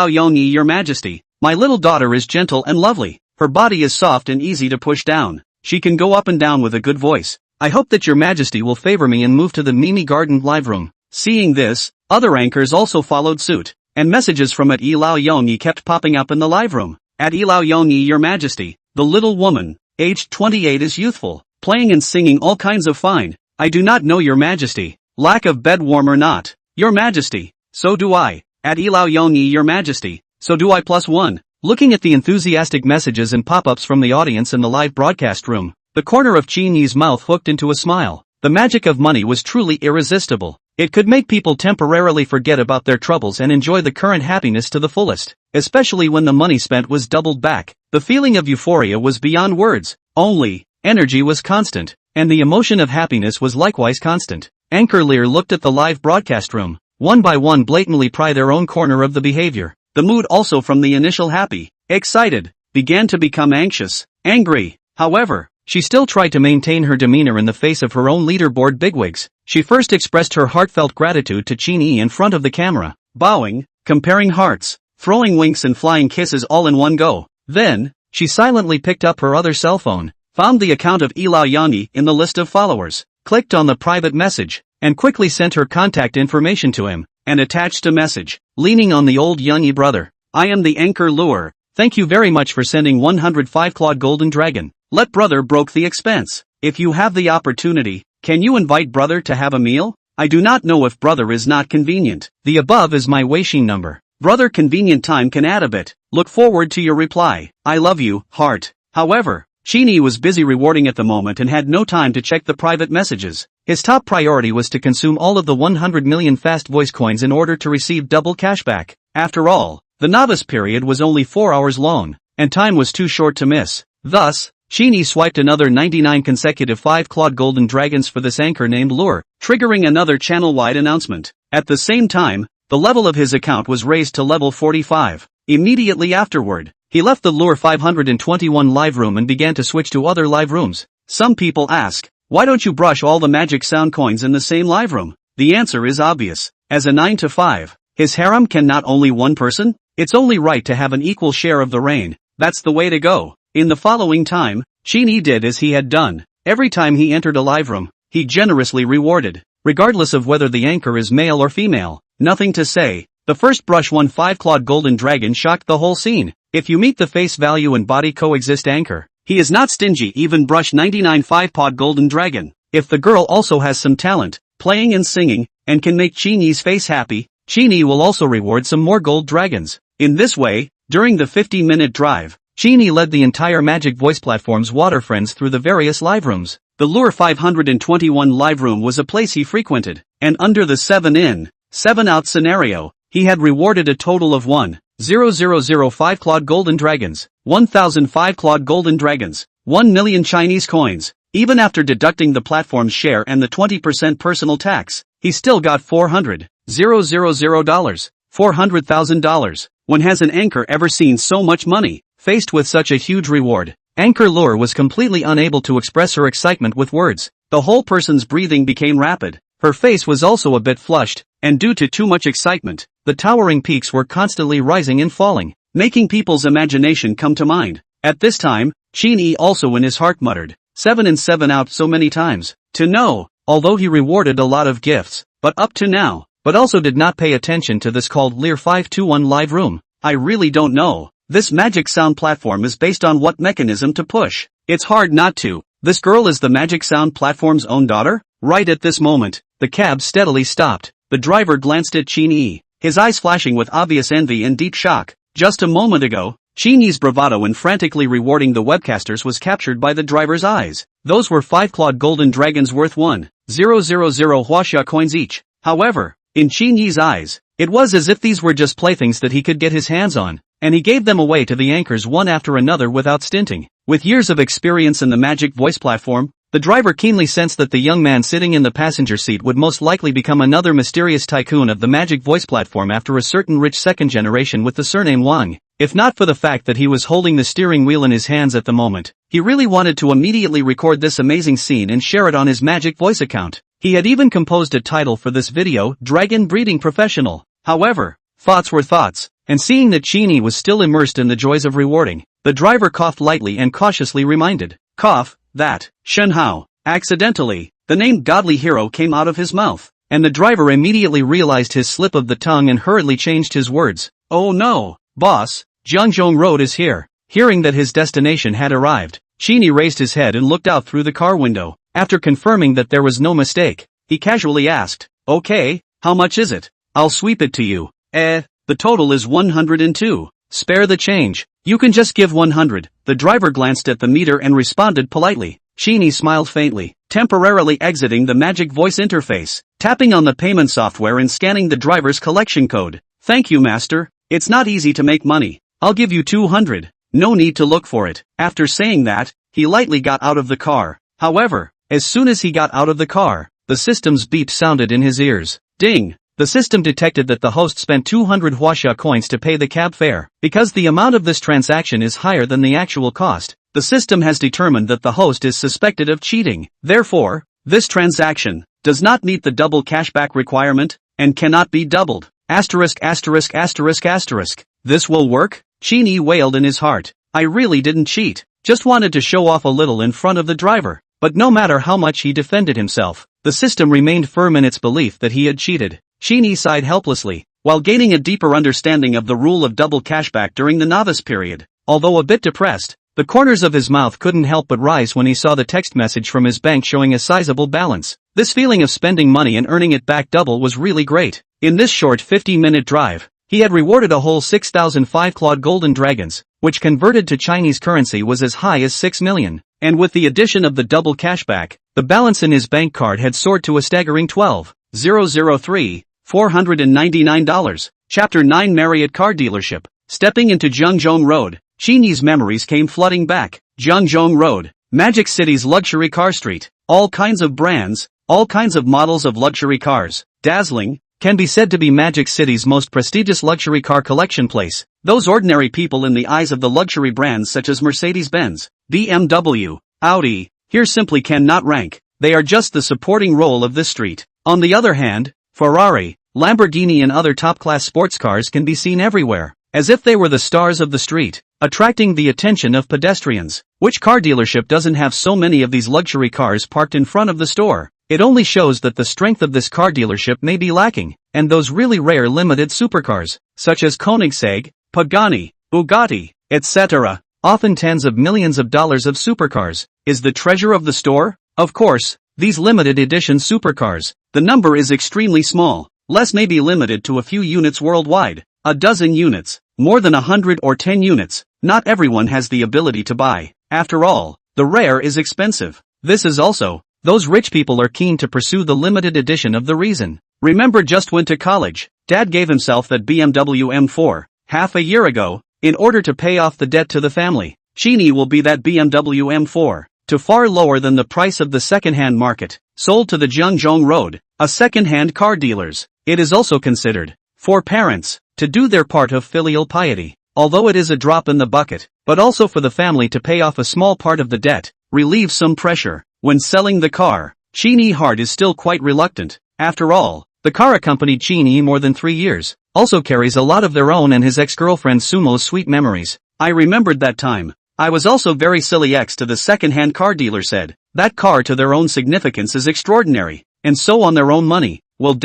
Your Majesty, my little daughter is gentle and lovely. Her body is soft and easy to push down. She can go up and down with a good voice. I hope that Your Majesty will favor me and move to the Mimi Garden live room. Seeing this, other anchors also followed suit, and messages from at Yi kept popping up in the live room. At Yi, Your Majesty, the little woman, aged 28, is youthful, playing and singing all kinds of fine. I do not know, Your Majesty. Lack of bed warm or not. Your Majesty, so do I. At Yi, Your Majesty, so do I +1. Looking at the enthusiastic messages and pop-ups from the audience in the live broadcast room, the corner of Qin Yi's mouth hooked into a smile. The magic of money was truly irresistible. It could make people temporarily forget about their troubles and enjoy the current happiness to the fullest, especially when the money spent was doubled back. The feeling of euphoria was beyond words. Only, energy was constant, and the emotion of happiness was likewise constant. Anchor Lear looked at the live broadcast room. One by one blatantly pry their own corner of the behavior. The mood also from the initial happy, excited, began to become anxious, angry. However, she still tried to maintain her demeanor in the face of her own leaderboard bigwigs. She first expressed her heartfelt gratitude to Qin Yi in front of the camera, bowing, comparing hearts, throwing winks and flying kisses all in one go. Then, she silently picked up her other cell phone, found the account of Yi in the list of followers, clicked on the private message, and quickly sent her contact information to him, and attached a message, leaning on the old Yi brother. I am the anchor Lure. Thank you very much for sending 105 clawed golden dragon. Let brother broke the expense. If you have the opportunity, can you invite brother to have a meal? I do not know if brother is not convenient. The above is my Weixin number. Brother convenient time can add a bit. Look forward to your reply. I love you, heart. However, Qin Yi was busy rewarding at the moment and had no time to check the private messages. His top priority was to consume all of the 100 million fast voice coins in order to receive double cashback. After all, the novice period was only 4 hours long, and time was too short to miss. Thus, Qin Yi swiped another 99 consecutive 5-clawed golden dragons for this anchor named Lure, triggering another channel-wide announcement. At the same time, the level of his account was raised to level 45. Immediately afterward, he left the Lure 521 live room and began to switch to other live rooms. Some people ask, why don't you brush all the magic sound coins in the same live room? The answer is obvious. As a 9 to 5, his harem can not only one person? It's only right to have an equal share of the reign. That's the way to go. In the following time, Qin Yi did as he had done. Every time he entered a live room, he generously rewarded, regardless of whether the anchor is male or female. Nothing to say. The first brush 1 5-clawed golden dragon shocked the whole scene. If you meet the face value and body coexist anchor, he is not stingy, even brush 99 5-pod golden dragon. If the girl also has some talent, playing and singing, and can make Qin Yi's face happy, Qin Yi will also reward some more gold dragons. In this way, during the 50-minute drive, Qin Yi led the entire Magic Voice Platform's water friends through the various live rooms. The Lure 521 live room was a place he frequented, and under the 7 in, 7 out scenario, he had rewarded a total of 1,005 clawed golden dragons, 1,005 clawed golden dragons, 1 million Chinese coins. Even after deducting the platform's share and the 20% personal tax, he still got $400,000. $400,000. When has an anchor ever seen so much money? Faced with such a huge reward, Anchor Lure was completely unable to express her excitement with words. The whole person's breathing became rapid. Her face was also a bit flushed, and due to too much excitement, the towering peaks were constantly rising and falling, making people's imagination come to mind. At this time, Qin Yi also in his heart muttered, 7 and 7 out so many times. To know, although he rewarded a lot of gifts, but up to now, but also did not pay attention to this called Lear 521 live room. I really don't know. This magic sound platform is based on what mechanism to push. It's hard not to. This girl is the magic sound platform's own daughter? Right at this moment, the cab steadily stopped. The driver glanced at Qin Yi, his eyes flashing with obvious envy and deep shock. Just a moment ago, Qin Yi's bravado in frantically rewarding the webcasters was captured by the driver's eyes. Those were 5-clawed golden dragons worth 1,000 huaxia coins each. However, in Qin Yi's eyes, it was as if these were just playthings that he could get his hands on, and he gave them away to the anchors one after another without stinting. With years of experience in the magic voice platform, the driver keenly sensed that the young man sitting in the passenger seat would most likely become another mysterious tycoon of the magic voice platform after a certain rich second generation with the surname Wang. If not for the fact that he was holding the steering wheel in his hands at the moment, he really wanted to immediately record this amazing scene and share it on his magic voice account. He had even composed a title for this video, Dragon Breeding Professional. However, thoughts were thoughts, and seeing that Qin Yi was still immersed in the joys of rewarding, the driver coughed lightly and cautiously reminded, cough, that, Shenhao. Accidentally, the name Godly Hero came out of his mouth, and the driver immediately realized his slip of the tongue and hurriedly changed his words. Oh no, boss, Jiangzhong Road is here. Hearing that his destination had arrived, Qin Yi raised his head and looked out through the car window. After confirming that there was no mistake, he casually asked, okay, how much is it? I'll sweep it to you. The total is 102. Spare the change. You can just give 100. The driver glanced at the meter and responded politely. Qin Yi smiled faintly, temporarily exiting the magic voice interface, tapping on the payment software and scanning the driver's collection code. Thank you, master. It's not easy to make money. I'll give you 200. No need to look for it. After saying that, he lightly got out of the car. However, as soon as he got out of the car, the system's beep sounded in his ears. Ding! The system detected that the host spent 200 huaxia coins to pay the cab fare. Because the amount of this transaction is higher than the actual cost, the system has determined that the host is suspected of cheating. Therefore, this transaction does not meet the double cashback requirement and cannot be doubled. Asterisk. This will work? Qin Yi wailed in his heart. I really didn't cheat. Just wanted to show off a little in front of the driver. But no matter how much he defended himself, the system remained firm in its belief that he had cheated. Qin Yi sighed helplessly, while gaining a deeper understanding of the rule of double cashback during the novice period. Although a bit depressed, the corners of his mouth couldn't help but rise when he saw the text message from his bank showing a sizable balance. This feeling of spending money and earning it back double was really great. In this short 50-minute drive, he had rewarded a whole 6,005 clawed golden dragons, which converted to Chinese currency was as high as 6 million. And with the addition of the double cashback, the balance in his bank card had soared to a staggering $12,003,499. Chapter 9 Marriott Car Dealership. Stepping into Jiangzhong Road, Qin Yi's memories came flooding back. Jiangzhong Road, Magic City's luxury car street. All kinds of brands, all kinds of models of luxury cars. Dazzling, can be said to be Magic City's most prestigious luxury car collection place. Those ordinary people in the eyes of the luxury brands such as Mercedes-Benz, BMW, Audi, here simply cannot rank. They are just the supporting role of this street. On the other hand, Ferrari, Lamborghini and other top-class sports cars can be seen everywhere, as if they were the stars of the street, attracting the attention of pedestrians. Which car dealership doesn't have so many of these luxury cars parked in front of the store? It only shows that the strength of this car dealership may be lacking, and those really rare limited supercars, such as Koenigsegg, Pagani, Bugatti, etc., often tens of millions of dollars of supercars, is the treasure of the store? Of course, these limited edition supercars, the number is extremely small, less may be limited to a few units worldwide, a dozen units, more than 100 or 10 units, not everyone has the ability to buy. After all, the rare is expensive. This is also, those rich people are keen to pursue the limited edition of the reason. Remember just went to college, Dad gave himself that BMW M4, half a year ago, in order to pay off the debt to the family. Qin Yi will be that BMW M4, to far lower than the price of the second-hand market, sold to the Jiangzhong Road, a second-hand car dealers. It is also considered, for parents, to do their part of filial piety, although it is a drop in the bucket, but also for the family to pay off a small part of the debt, relieve some pressure. When selling the car, Qin Yi's heart is still quite reluctant. After all, the car accompanied Qin Yi more than 3 years, also carries a lot of their own and his ex-girlfriend Sumo's sweet memories. I remembered that time. I was also very silly X to the second-hand car dealer said. That car to their own significance is extraordinary, and so on their own money, will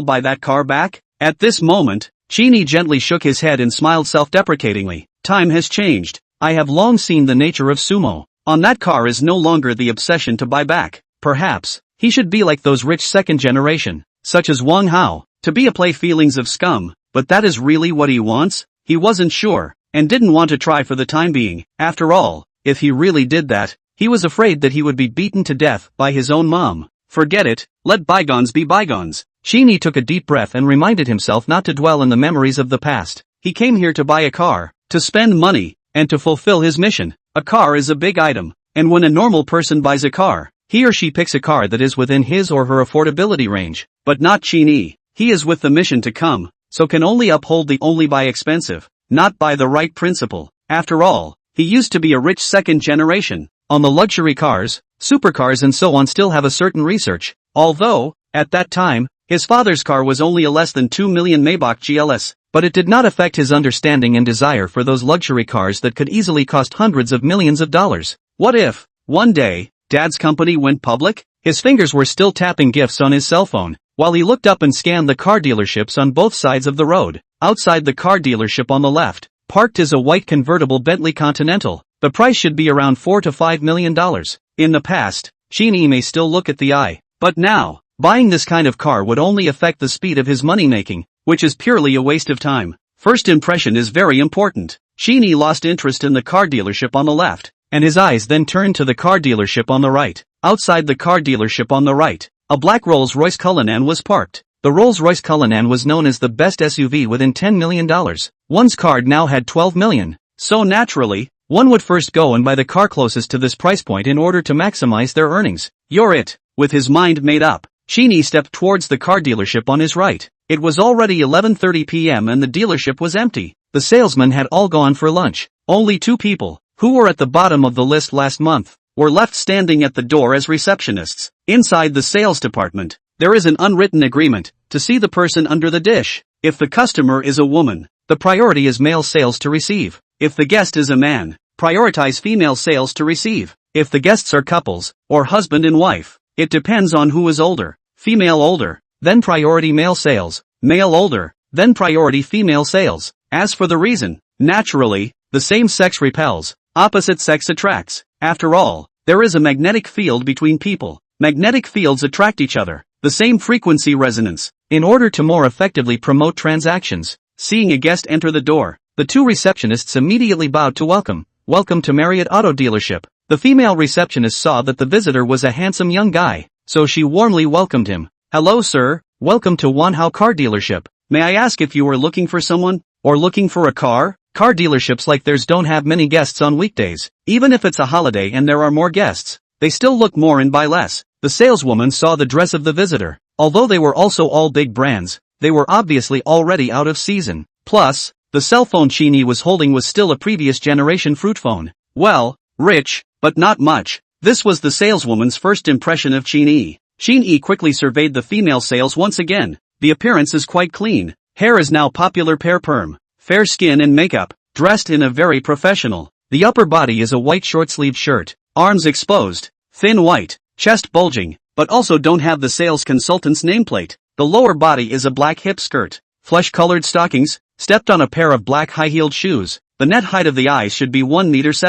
buy that car back? At this moment, Qin Yi gently shook his head and smiled self-deprecatingly. Time has changed. I have long seen the nature of sumo. On that car is no longer the obsession to buy back. Perhaps, he should be like those rich second generation, such as Wang Hao, to be a play feelings of scum, but that is really what he wants? He wasn't sure, and didn't want to try for the time being. After all, if he really did that, he was afraid that he would be beaten to death by his own mom. Forget it, let bygones be bygones. Qin Yi took a deep breath and reminded himself not to dwell in the memories of the past. He came here to buy a car, to spend money, and to fulfill his mission. A car is a big item, and when a normal person buys a car, he or she picks a car that is within his or her affordability range. But not Qin Yi. He is with the mission to come, so can only uphold the only buy expensive, not buy the right principle. After all, he used to be a rich second generation. On the luxury cars, supercars and so on still have a certain research, although, at that time, his father's car was only a less than 2 million Maybach GLS, but it did not affect his understanding and desire for those luxury cars that could easily cost hundreds of millions of dollars. What if, one day, Dad's company went public? His fingers were still tapping gifts on his cell phone, while he looked up and scanned the car dealerships on both sides of the road. Outside the car dealership on the left, parked is a white convertible Bentley Continental. The price should be around $4 to $5 million. In the past, Qin Yi may still look at the eye, but now, buying this kind of car would only affect the speed of his money-making, which is purely a waste of time. First impression is very important. Qin Yi lost interest in the car dealership on the left, and his eyes then turned to the car dealership on the right. Outside the car dealership on the right, a black Rolls-Royce Cullinan was parked. The Rolls-Royce Cullinan was known as the best SUV within $10 million. One's card now had $12 million. So naturally, one would first go and buy the car closest to this price point in order to maximize their earnings. You're it. With his mind made up, Qin Yi stepped towards the car dealership on his right. It was already 11:30 p.m. and the dealership was empty. The salesmen had all gone for lunch. Only two people, who were at the bottom of the list last month, were left standing at the door as receptionists. Inside the sales department, there is an unwritten agreement to see the person under the dish. If the customer is a woman, the priority is male sales to receive. If the guest is a man, prioritize female sales to receive. If the guests are couples, or husband and wife, it depends on who is older. Female older, then priority male sales. Male older, then priority female sales. As for the reason, naturally, the same sex repels, opposite sex attracts. After all, there is a magnetic field between people. Magnetic fields attract each other. The same frequency resonance. In order to more effectively promote transactions, seeing a guest enter the door, the two receptionists immediately bowed to welcome. Welcome to Marriott Auto Dealership. The female receptionist saw that the visitor was a handsome young guy, so she warmly welcomed him. Hello sir, welcome to Wanhao Car Dealership. May I ask if you were looking for someone, or looking for a car? Car dealerships like theirs don't have many guests on weekdays. Even if it's a holiday and there are more guests, they still look more and buy less. The saleswoman saw the dress of the visitor. Although they were also all big brands, they were obviously already out of season. Plus, the cell phone Qin Yi was holding was still a previous generation fruit phone. Well, rich, but not much. This was the saleswoman's first impression of Qin Yi. Qin Yi quickly surveyed the female sales once again. The appearance is quite clean. Hair is now popular pear perm. Fair skin and makeup. Dressed in a very professional. The upper body is a white short-sleeved shirt. Arms exposed. Thin white. Chest bulging, but also don't have the sales consultant's nameplate. The lower body is a black hip skirt. Flesh-colored stockings. Stepped on a pair of black high-heeled shoes. The net height of the eyes should be 1.7 meters.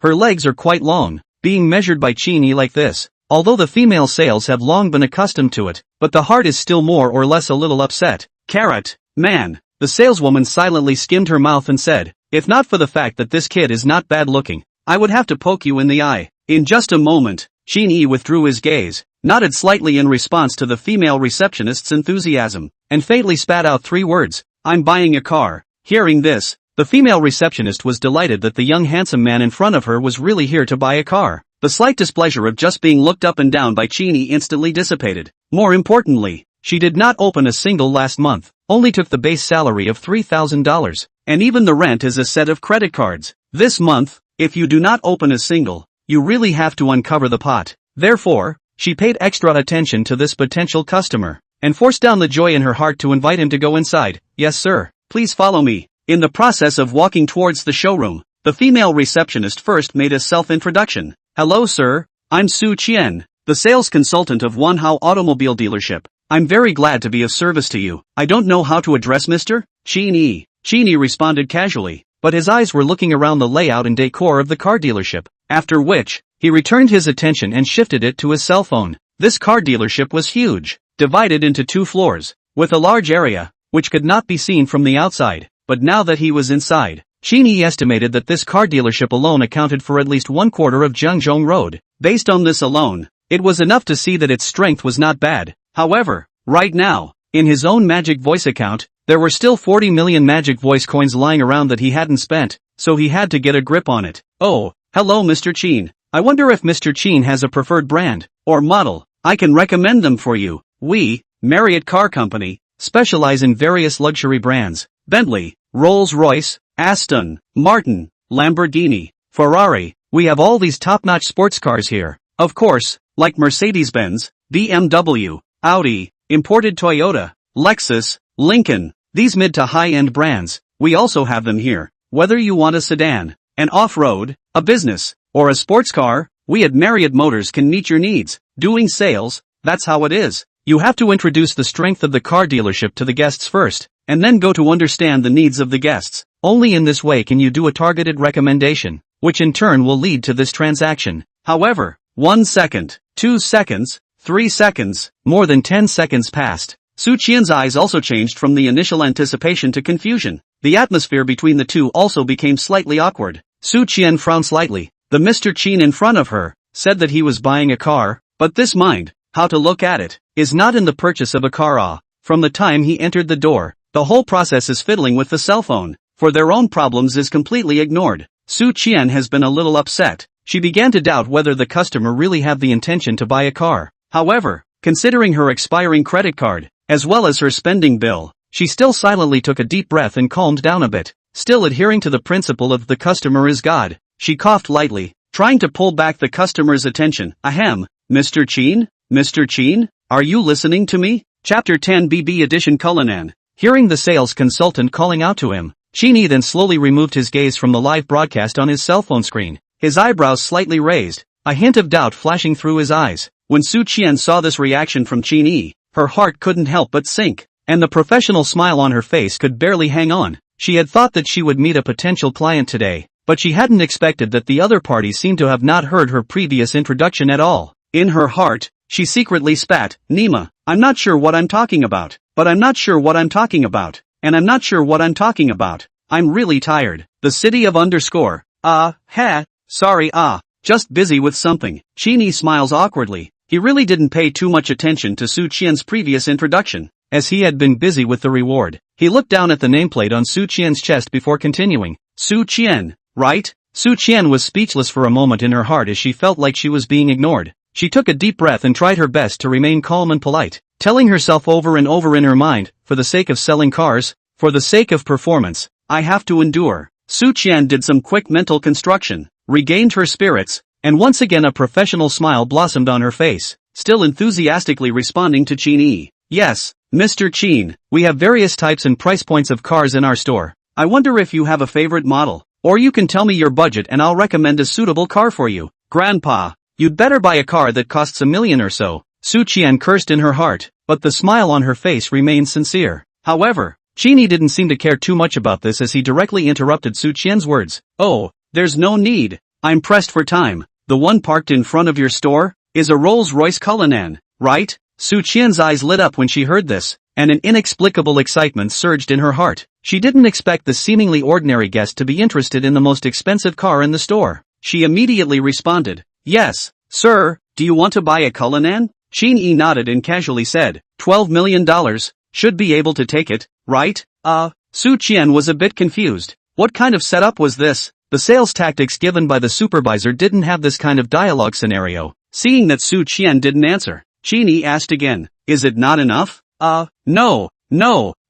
Her legs are quite long, being measured by Qin Yi like this. Although the female sales have long been accustomed to it, but the heart is still more or less a little upset. Carrot, man. The saleswoman silently skimmed her mouth and said, if not for the fact that this kid is not bad looking, I would have to poke you in the eye. In just a moment, Qin Yi withdrew his gaze, nodded slightly in response to the female receptionist's enthusiasm, and faintly spat out 3 words, I'm buying a car. Hearing this, the female receptionist was delighted that the young handsome man in front of her was really here to buy a car. The slight displeasure of just being looked up and down by Qin Yi instantly dissipated. More importantly, she did not open a single last month, only took the base salary of $3,000, and even the rent is a set of credit cards. This month, if you do not open a single, you really have to uncover the pot. Therefore, she paid extra attention to this potential customer, and forced down the joy in her heart to invite him to go inside. Yes sir, please follow me. In the process of walking towards the showroom, The female receptionist first made a self-introduction. "Hello sir, I'm Su Qian, the sales consultant of Wanhao Automobile Dealership. I'm very glad to be of service to you. I don't know how to address Mr. Qin Yi." Qin Yi responded casually, but his eyes were looking around the layout and decor of the car dealership, after which, he returned his attention and shifted it to his cell phone. This car dealership was huge, divided into 2 floors, with a large area, which could not be seen from the outside, but now that he was inside, Qin Yi estimated that this car dealership alone accounted for at least 1/4 of Zhengzhong Road. Based on this alone, it was enough to see that its strength was not bad. However, right now, in his own Magic Voice account, there were still 40 million Magic Voice coins lying around that he hadn't spent, so he had to get a grip on it. "Oh, hello Mr. Qin. I wonder if Mr. Qin has a preferred brand or model. I can recommend them for you. We, Marriott Car Company, specialize in various luxury brands: Bentley, Rolls-Royce, Aston Martin, Lamborghini, Ferrari. We have all these top-notch sports cars here. Of course, like Mercedes-Benz, BMW, Audi, imported Toyota, Lexus, Lincoln, these mid to high-end brands. We also have them here. Whether you want a sedan, an off-road, a business, or a sports car, we at Marriott Motors can meet your needs." Doing sales, that's how it is. You have to introduce the strength of the car dealership to the guests first, and then go to understand the needs of the guests. Only in this way can you do a targeted recommendation, which in turn will lead to this transaction. However, 1 second, 2 seconds, 3 seconds, more than 10 seconds passed. Su Qian's eyes also changed from the initial anticipation to confusion. The atmosphere between the two also became slightly awkward. Su Qian frowned slightly. The Mr. Qin in front of her said that he was buying a car, but this mind, how to look at it, is not in the purchase of a car. From the time he entered the door, the whole process is fiddling with the cell phone, for their own problems is completely ignored. Su Qian has been a little upset. She began to doubt whether the customer really had the intention to buy a car. However, considering her expiring credit card, as well as her spending bill, she still silently took a deep breath and calmed down a bit. Still adhering to the principle of the customer is God, she coughed lightly, trying to pull back the customer's attention. "Ahem, Mr. Qin? Mr. Qin, are you listening to me?" Chapter 10 BB Edition Cullinan. Hearing the sales consultant calling out to him, Qin Yi then slowly removed his gaze from the live broadcast on his cell phone screen, his eyebrows slightly raised, a hint of doubt flashing through his eyes. When Su Qian saw this reaction from Qin Yi, her heart couldn't help but sink, and the professional smile on her face could barely hang on. She had thought that she would meet a potential client today, but she hadn't expected that the other party seemed to have not heard her previous introduction at all. In her heart, she secretly spat, "Nima, I'm not sure what I'm talking about, but I'm not sure what I'm talking about, and I'm not sure what I'm talking about. I'm really tired." The city of underscore. Sorry, just busy with something. Qin Yi smiles awkwardly. He really didn't pay too much attention to Su Qian's previous introduction, as he had been busy with the reward. He looked down at the nameplate on Su Qian's chest before continuing. "Su Qian, right?" Su Qian was speechless for a moment in her heart as she felt like she was being ignored. She took a deep breath and tried her best to remain calm and polite, telling herself over and over in her mind, for the sake of selling cars, for the sake of performance, I have to endure. Su Qian did some quick mental construction, regained her spirits, and once again a professional smile blossomed on her face, still enthusiastically responding to Qin Yi. "Yes, Mr. Qin, we have various types and price points of cars in our store. I wonder if you have a favorite model, or you can tell me your budget and I'll recommend a suitable car for you." "Grandpa, you'd better buy a car that costs $1 million or so." Su Qian cursed in her heart, but the smile on her face remained sincere. However, Qin Yi didn't seem to care too much about this as he directly interrupted Su Qian's words. "Oh, there's no need. I'm pressed for time. The one parked in front of your store is a Rolls-Royce Cullinan, right?" Su Qian's eyes lit up when she heard this, and an inexplicable excitement surged in her heart. She didn't expect the seemingly ordinary guest to be interested in the most expensive car in the store. She immediately responded, "Yes, sir, do you want to buy a Cullinan?" Qin Yi nodded and casually said, $12 million, should be able to take it, right? Su Qian was a bit confused. What kind of setup was this? The sales tactics given by the supervisor didn't have this kind of dialogue scenario. Seeing that Su Qian didn't answer, Qin Yi asked again, "Is it not enough?" No,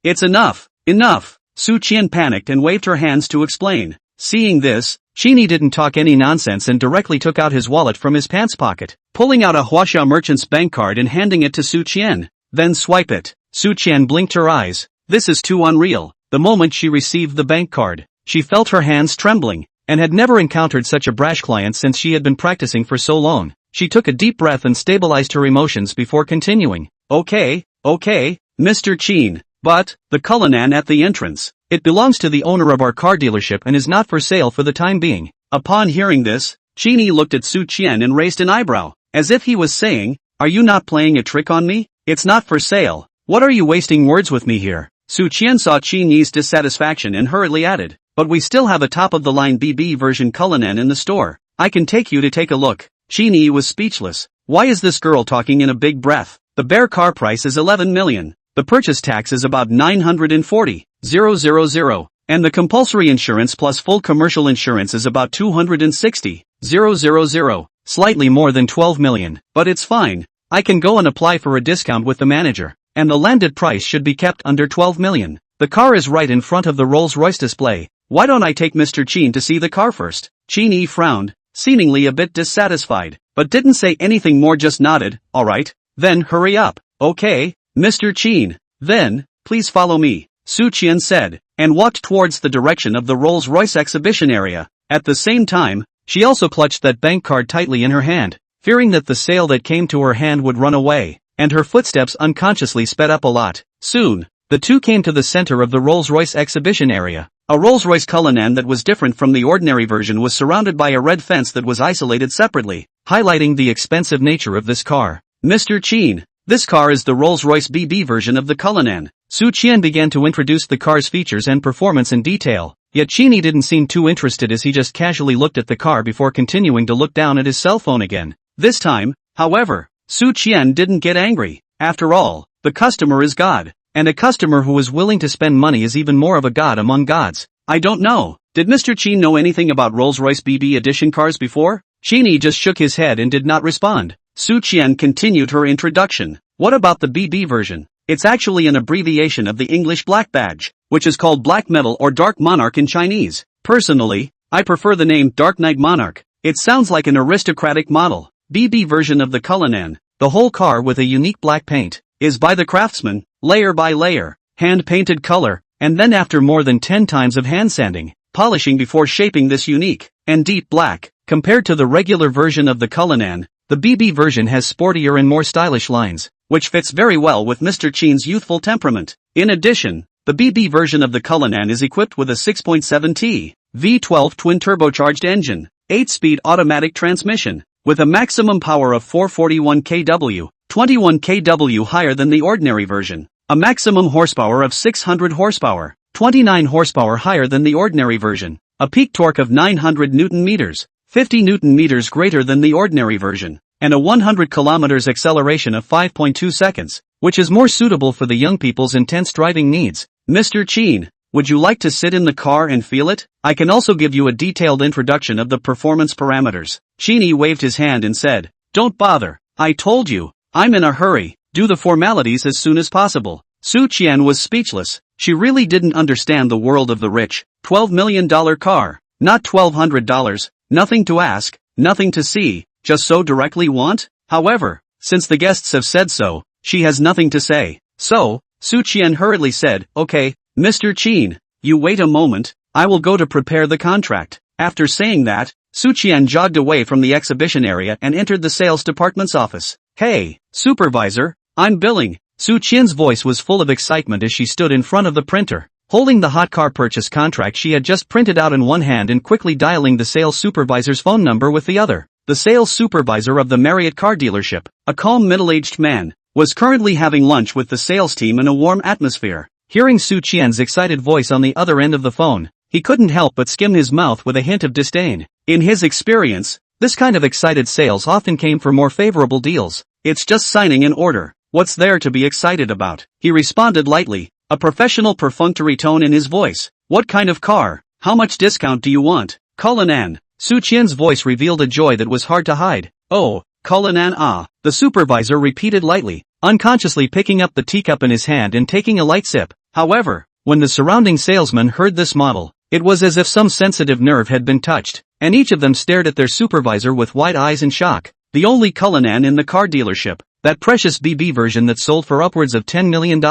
it's enough, enough." Su Qian panicked and waved her hands to explain. Seeing this, Qin Yi didn't talk any nonsense and directly took out his wallet from his pants pocket, pulling out a Huaxia merchant's bank card and handing it to Su Qian. "Then swipe it." Su Qian blinked her eyes. This is too unreal. The moment she received the bank card, she felt her hands trembling, and had never encountered such a brash client since she had been practicing for so long. She took a deep breath and stabilized her emotions before continuing. Okay, Mr. Qin. But, the Cullinan at the entrance. It belongs to the owner of our car dealership and is not for sale for the time being. Upon hearing this, Qin Yi looked at Su Qian and raised an eyebrow, as if he was saying, "Are you not playing a trick on me? It's not for sale. What are you wasting words with me here?" Su Qian saw Qin Yi's dissatisfaction and hurriedly added, "But we still have a top-of-the-line BB version Cullinan in the store. I can take you to take a look." Qin Yi was speechless. Why is this girl talking in a big breath? The bare car price is 11 million. The purchase tax is about 940,000, and the compulsory insurance plus full commercial insurance is about 260,000, slightly more than 12 million. But it's fine. I can go and apply for a discount with the manager, and the landed price should be kept under 12 million. The car is right in front of the Rolls-Royce display. Why don't I take Mr. Qin to see the car first? Qin Yi frowned, seemingly a bit dissatisfied, but didn't say anything more, just nodded. Alright, then hurry up. Okay, Mr. Qin. Then, please follow me, Su Qian said, and walked towards the direction of the Rolls-Royce exhibition area. At the same time, she also clutched that bank card tightly in her hand, fearing that the sale that came to her hand would run away, and her footsteps unconsciously sped up a lot. Soon, the two came to the center of the Rolls-Royce exhibition area. A Rolls-Royce Cullinan that was different from the ordinary version was surrounded by a red fence that was isolated separately, highlighting the expensive nature of this car. Mr. Qin, this car is the Rolls-Royce BB version of the Cullinan. Su Qian began to introduce the car's features and performance in detail, yet Qin Yi didn't seem too interested as he just casually looked at the car before continuing to look down at his cell phone again. This time, however, Su Qian didn't get angry. After all, the customer is God. And a customer who is willing to spend money is even more of a god among gods. I don't know. Did Mr. Qin know anything about Rolls-Royce BB edition cars before? Qin Yi just shook his head and did not respond. Su Qian continued her introduction. What about the BB version? It's actually an abbreviation of the English Black Badge, which is called Black Metal or Dark Monarch in Chinese. Personally, I prefer the name Dark Knight Monarch. It sounds like an aristocratic model. BB version of the Cullinan, the whole car with a unique black paint, is by the craftsman, layer by layer, hand-painted color, and then after more than 10 times of hand sanding, polishing before shaping this unique and deep black. Compared to the regular version of the Cullinan, the BB version has sportier and more stylish lines, which fits very well with Mr. Qin's youthful temperament. In addition, the BB version of the Cullinan is equipped with a 6.7T V12 twin-turbocharged engine, 8-speed automatic transmission, with a maximum power of 441 kW, 21 kW higher than the ordinary version, a maximum horsepower of 600 horsepower, 29 horsepower higher than the ordinary version, a peak torque of 900 Newton meters, 50 Newton meters greater than the ordinary version, and a 100 kilometers acceleration of 5.2 seconds, which is more suitable for the young people's intense driving needs. Mr. Qin, would you like to sit in the car and feel it? I can also give you a detailed introduction of the performance parameters. Qin Yi waved his hand and said, "Don't bother, I told you. I'm in a hurry. Do the formalities as soon as possible." Su Qian was speechless. She really didn't understand the world of the rich. $12 million car, not $1,200, nothing to ask, nothing to see, just so directly want? However, since the guests have said so, she has nothing to say. So, Su Qian hurriedly said, "Okay, Mr. Qin, you wait a moment, I will go to prepare the contract." After saying that, Su Qian jogged away from the exhibition area and entered the sales department's office. "Hey, supervisor, I'm billing." Su Qian's voice was full of excitement as she stood in front of the printer, holding the hot car purchase contract she had just printed out in one hand and quickly dialing the sales supervisor's phone number with the other. The sales supervisor of the Marriott car dealership, a calm middle-aged man, was currently having lunch with the sales team in a warm atmosphere. Hearing Su Qian's excited voice on the other end of the phone, he couldn't help but skim his mouth with a hint of disdain. In his experience, this kind of excited sales often came for more favorable deals. "It's just signing an order. What's there to be excited about?" he responded lightly, a professional perfunctory tone in his voice. "What kind of car? How much discount do you want?" "Cullinan." Su Qian's voice revealed a joy that was hard to hide. "Oh, Cullinan, ah," the supervisor repeated lightly, unconsciously picking up the teacup in his hand and taking a light sip. However, when the surrounding salesmen heard this model, it was as if some sensitive nerve had been touched, and each of them stared at their supervisor with wide eyes in shock. The only Cullinan in the car dealership, that precious BB version that sold for upwards of $10 million,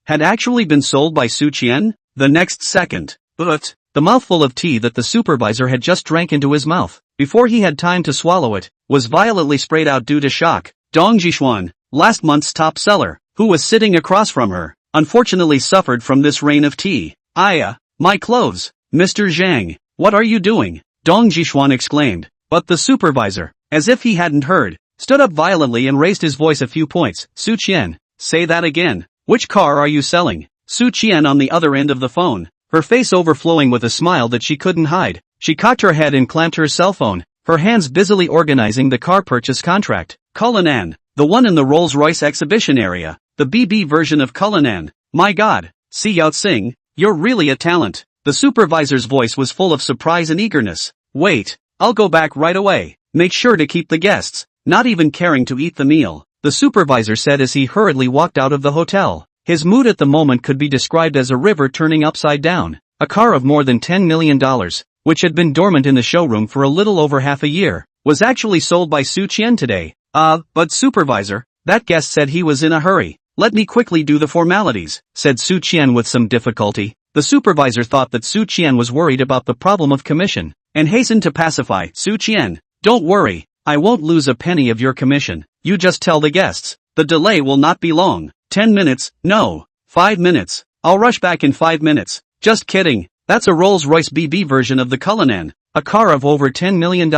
had actually been sold by Su Qian? The next second. But, The mouthful of tea that the supervisor had just drank into his mouth, before he had time to swallow it, was violently sprayed out due to shock. Dong Jishuan, last month's top seller, who was sitting across from her, unfortunately suffered from this rain of tea. My clothes, Mr. Zhang, what are you doing? Dong Jishuan exclaimed, but the supervisor, as if he hadn't heard, stood up violently and raised his voice a few points. Su Qian, say that again. Which car are you selling? Su Qian on the other end of the phone, her face overflowing with a smile that she couldn't hide. She cocked her head and clamped her cell phone, her hands busily organizing the car purchase contract. Cullinan, the one in the Rolls-Royce exhibition area, the BB version of Cullinan. My God, Si Yaoxing, you're really a talent. The supervisor's voice was full of surprise and eagerness. Wait, I'll go back right away. Make sure to keep the guests, not even caring to eat the meal, the supervisor said as he hurriedly walked out of the hotel. His mood at the moment could be described as a river turning upside down. A car of more than $10 million, which had been dormant in the showroom for a little over half a year, was actually sold by Su Qian today. But supervisor, that guest said he was in a hurry. Let me quickly do the formalities, said Su Qian with some difficulty. The supervisor thought that Su Qian was worried about the problem of commission, and hastened to pacify. Su Qian, don't worry, I won't lose a penny of your commission. You just tell the guests. The delay will not be long. 10 minutes, no, 5 minutes. I'll rush back in 5 minutes. Just kidding, that's a Rolls-Royce BB version of the Cullinan, a car of over $10 million.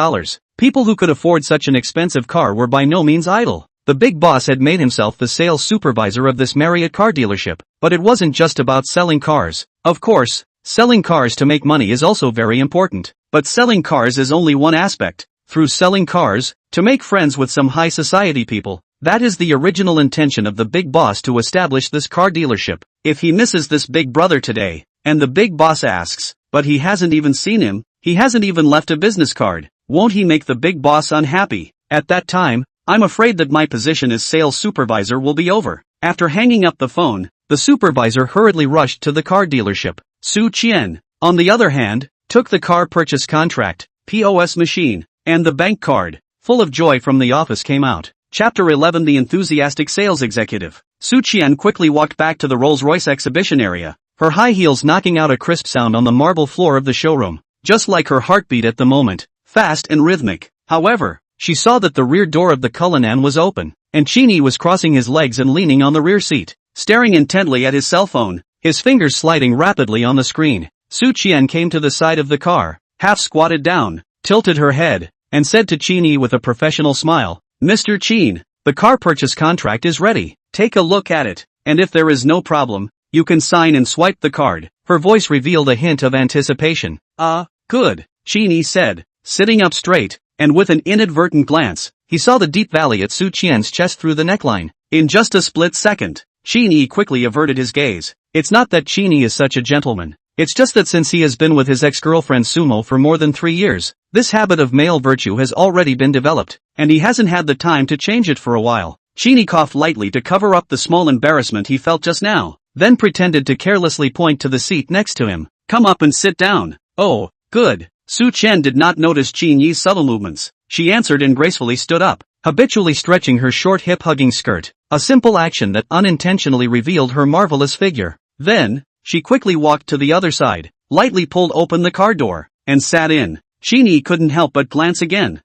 People who could afford such an expensive car were by no means idle. The big boss had made himself the sales supervisor of this Marriott car dealership, but it wasn't just about selling cars. Of course, selling cars to make money is also very important, but selling cars is only one aspect. Through selling cars, to make friends with some high society people. That is the original intention of the big boss to establish this car dealership. If he misses this big brother today, and the big boss asks, but he hasn't even seen him, he hasn't even left a business card, won't he make the big boss unhappy? At that time, I'm afraid that my position as sales supervisor will be over. After hanging up the phone, the supervisor hurriedly rushed to the car dealership. Su Qian, on the other hand, took the car purchase contract, POS machine, and the bank card. Full of joy from the office came out. Chapter 11 The Enthusiastic Sales Executive. Su Qian quickly walked back to the Rolls-Royce exhibition area, her high heels knocking out a crisp sound on the marble floor of the showroom, just like her heartbeat at the moment, fast and rhythmic. However, she saw that the rear door of the Cullinan was open, and Qin Yi was crossing his legs and leaning on the rear seat, staring intently at his cell phone, his fingers sliding rapidly on the screen. Su Qian came to the side of the car, half squatted down, tilted her head, and said to Qin Yi with a professional smile, Mr. Qin, the car purchase contract is ready. Take a look at it, and if there is no problem, you can sign and swipe the card. Her voice revealed a hint of anticipation. Good, Qin Yi said, sitting up straight, and with an inadvertent glance, he saw the deep valley at Su Qian's chest through the neckline. In just a split second, Qin Yi quickly averted his gaze. It's not that Qin Yi is such a gentleman. It's just that since he has been with his ex-girlfriend Sumo for more than 3 years, this habit of male virtue has already been developed, and he hasn't had the time to change it for a while. Qin Yi coughed lightly to cover up the small embarrassment he felt just now, then pretended to carelessly point to the seat next to him. Come up and sit down. Oh, good. Su Qian did not notice Qin Yi's subtle movements. She answered and gracefully stood up, habitually stretching her short hip-hugging skirt, a simple action that unintentionally revealed her marvelous figure. Then, she quickly walked to the other side, lightly pulled open the car door, and sat in. Qin Yi couldn't help but glance again.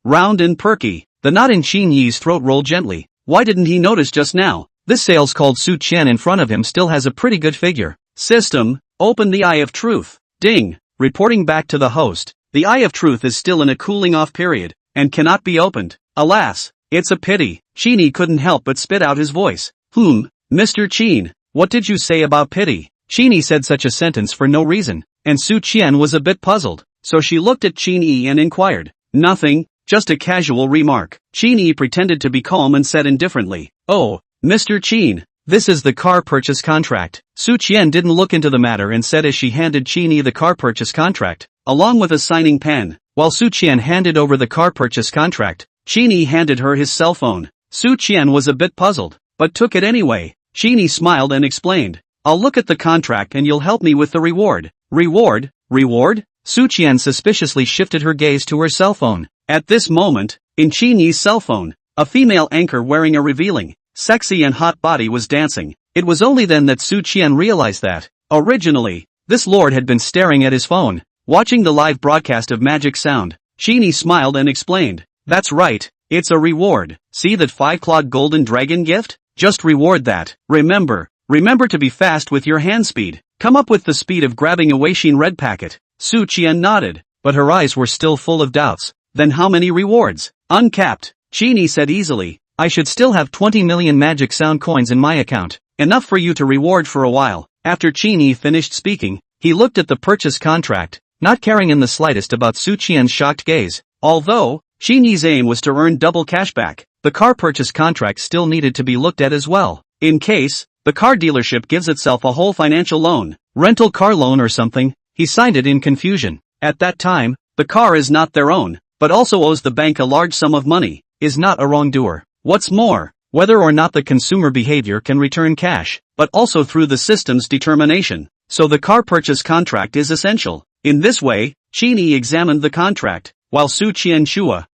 Round and perky. The knot in Qin Yi's throat rolled gently. Why didn't he notice just now? This sales called Su Qian in front of him still has a pretty good figure. System, open the Eye of Truth. Ding. Reporting back to the host. The Eye of Truth is still in a cooling off period, and cannot be opened. Alas, it's a pity. Qin Yi couldn't help but spit out his voice. Mr. Qin, what did you say about pity? Qin Yi said such a sentence for no reason, and Su Qian was a bit puzzled, so she looked at Qin Yi and inquired. Nothing, just a casual remark. Qin Yi pretended to be calm and said indifferently, Oh, Mr. Qin, this is the car purchase contract. Su Qian didn't look into the matter and said as she handed Qin Yi the car purchase contract, along with a signing pen. While Su Qian handed over the car purchase contract, Qin Yi handed her his cell phone. Su Qian was a bit puzzled, but took it anyway. Qin Yi smiled and explained, I'll look at the contract and you'll help me with the reward. Reward? Reward? Su Qian suspiciously shifted her gaze to her cell phone. At this moment, in Qin Yi's cell phone, a female anchor wearing a revealing, sexy and hot body was dancing. It was only then that Su Qian realized that, originally, This lord had been staring at his phone, watching the live broadcast of Magic Sound. Qin Yi smiled and explained, "That's right, it's a reward. See that 5-clawed golden dragon gift? Just reward that. Remember to be fast with your hand speed. Come up with the speed of grabbing a Weixin red packet." Su Qian nodded, but her eyes were still full of doubts. "Then how many rewards?" "Uncapped," Qin Yi said easily. "I should still have 20 million Magic Sound coins in my account. Enough for you to reward for a while." After Qin Yi finished speaking, he looked at the purchase contract, not caring in the slightest about Su Qian's shocked gaze. Although Qin Yi's aim was to earn double cashback, the car purchase contract still needed to be looked at as well. In case the car dealership gives itself a whole financial loan, rental car loan or something, he signed it in confusion. At that time, the car is not their own, but also owes the bank a large sum of money, is not a wrongdoer. What's more, whether or not the consumer behavior can return cash, but also through the system's determination. So the car purchase contract is essential. In this way, Qin Yi examined the contract, while Su Qian Chua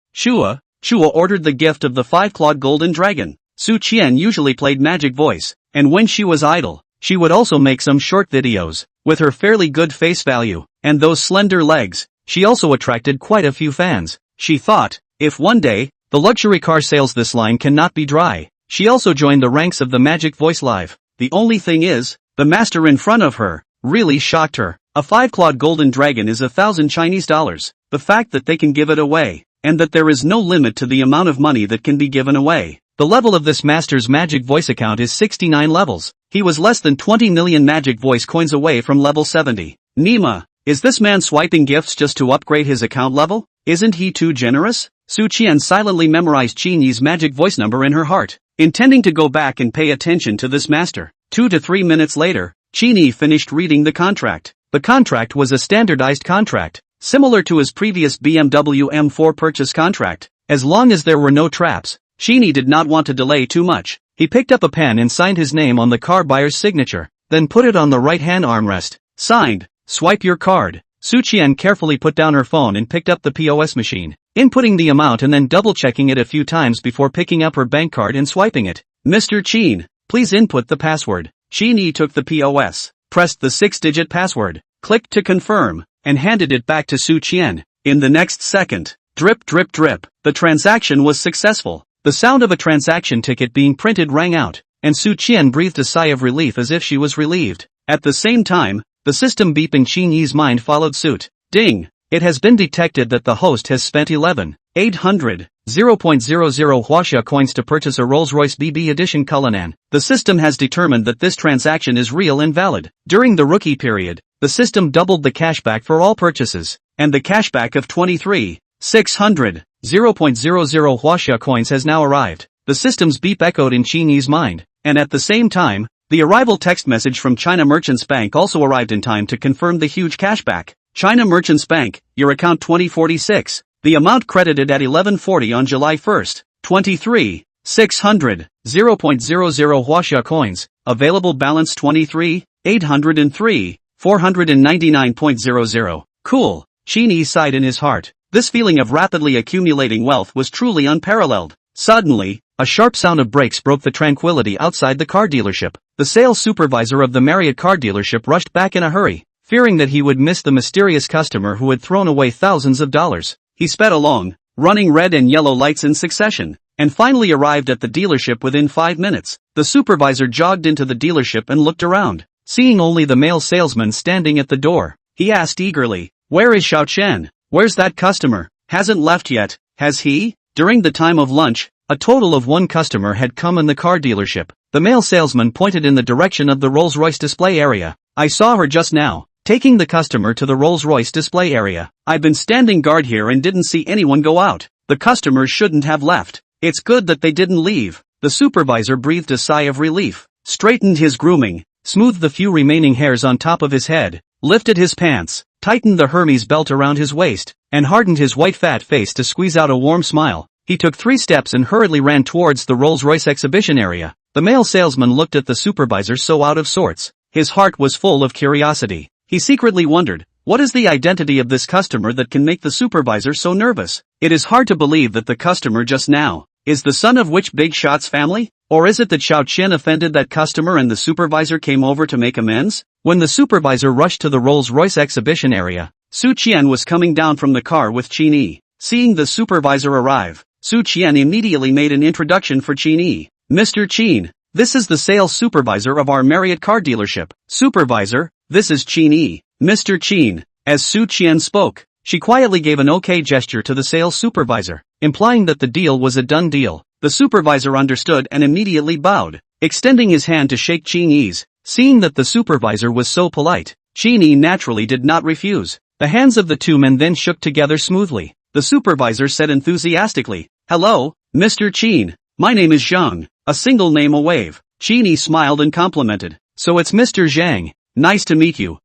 ordered the gift of the 5-clawed golden dragon. Su Qian usually played Magic Voice, and when she was idle, she would also make some short videos. With her fairly good face value, and those slender legs, she also attracted quite a few fans. She thought, if one day, the luxury car sales this line cannot be dry, she also joined the ranks of the Magic Voice Live. The only thing is, the master in front of her really shocked her. A 5-clawed golden dragon is 1,000 Chinese dollars. The fact that they can give it away, and that there is no limit to the amount of money that can be given away. The level of this master's Magic Voice account is 69 levels. He was less than 20 million Magic Voice coins away from level 70. Nima, is this man swiping gifts just to upgrade his account level? Isn't he too generous? Su Qian silently memorized Qin Yi's Magic Voice number in her heart, intending to go back and pay attention to this master. 2 to 3 minutes later, Qin Yi finished reading the contract. The contract was a standardized contract, similar to his previous BMW M4 purchase contract. As long as there were no traps, Qin Yi did not want to delay too much. He picked up a pen and signed his name on the car buyer's signature, then put it on the right-hand armrest. Signed. Swipe your card. Su Qian carefully put down her phone and picked up the POS machine, inputting the amount and then double-checking it a few times before picking up her bank card and swiping it. "Mr. Qin, please input the password." Qin Yi took the POS, pressed the 6-digit password, clicked to confirm, and handed it back to Su Qian. In the next second, drip drip drip, the transaction was successful. The sound of a transaction ticket being printed rang out, and Su Qian breathed a sigh of relief as if she was relieved. At the same time, the system beep in Qin Yi's mind followed suit. Ding! It has been detected that the host has spent 11,800 0.00 Huaxia coins to purchase a Rolls-Royce BB Edition Cullinan. The system has determined that this transaction is real and valid. During the rookie period, the system doubled the cashback for all purchases, and the cashback of 23,600 0.00 Huaxia coins has now arrived. The system's beep echoed in Qin Yi's mind, and at the same time, the arrival text message from China Merchants Bank also arrived in time to confirm the huge cashback. China Merchants Bank, your account 2046. The amount credited at 11:40 on July 1st, 23,600 0.00 Huaxia coins. Available balance 23,803 499.00. Cool. Qin Yi sighed in his heart. This feeling of rapidly accumulating wealth was truly unparalleled. Suddenly, a sharp sound of brakes broke the tranquility outside the car dealership. The sales supervisor of the Marriott car dealership rushed back in a hurry, fearing that he would miss the mysterious customer who had thrown away thousands of dollars. He sped along, running red and yellow lights in succession, and finally arrived at the dealership within 5 minutes. The supervisor jogged into the dealership and looked around. Seeing only the male salesman standing at the door, he asked eagerly, "Where is Xiao Chen? Where's that customer? Hasn't left yet, has he?" During the time of lunch, a total of 1 customer had come in the car dealership. The male salesman pointed in the direction of the Rolls-Royce display area. "I saw her just now, taking the customer to the Rolls-Royce display area. I've been standing guard here and didn't see anyone go out. The customers shouldn't have left. It's good that they didn't leave." The supervisor breathed a sigh of relief, straightened his grooming, smoothed the few remaining hairs on top of his head, lifted his pants, tightened the Hermes belt around his waist, and hardened his white fat face to squeeze out a warm smile. He took 3 steps and hurriedly ran towards the Rolls-Royce exhibition area. The male salesman looked at the supervisor so out of sorts. His heart was full of curiosity. He secretly wondered, what is the identity of this customer that can make the supervisor so nervous? It is hard to believe that the customer just now is the son of which big shot's family? Or is it that Xiao Qian offended that customer and the supervisor came over to make amends? When the supervisor rushed to the Rolls-Royce exhibition area, Su Qian was coming down from the car with Qin Yi. Seeing the supervisor arrive, Su Qian immediately made an introduction for Qin Yi. Mr. Qin, this is the sales supervisor of our Marriott car dealership. Supervisor, this is Qin Yi. Mr. Qin. As Su Qian spoke, she quietly gave an okay gesture to the sales supervisor, implying that the deal was a done deal. The supervisor understood and immediately bowed, extending his hand to shake Qin Yi's. Seeing that the supervisor was so polite, Qin Yi naturally did not refuse. The hands of the two men then shook together smoothly. The supervisor said enthusiastically, "Hello, Mr. Qin. My name is Zhang, a single name a wave." Qin Yi smiled and complimented. "So it's Mr. Zhang. Nice to meet you."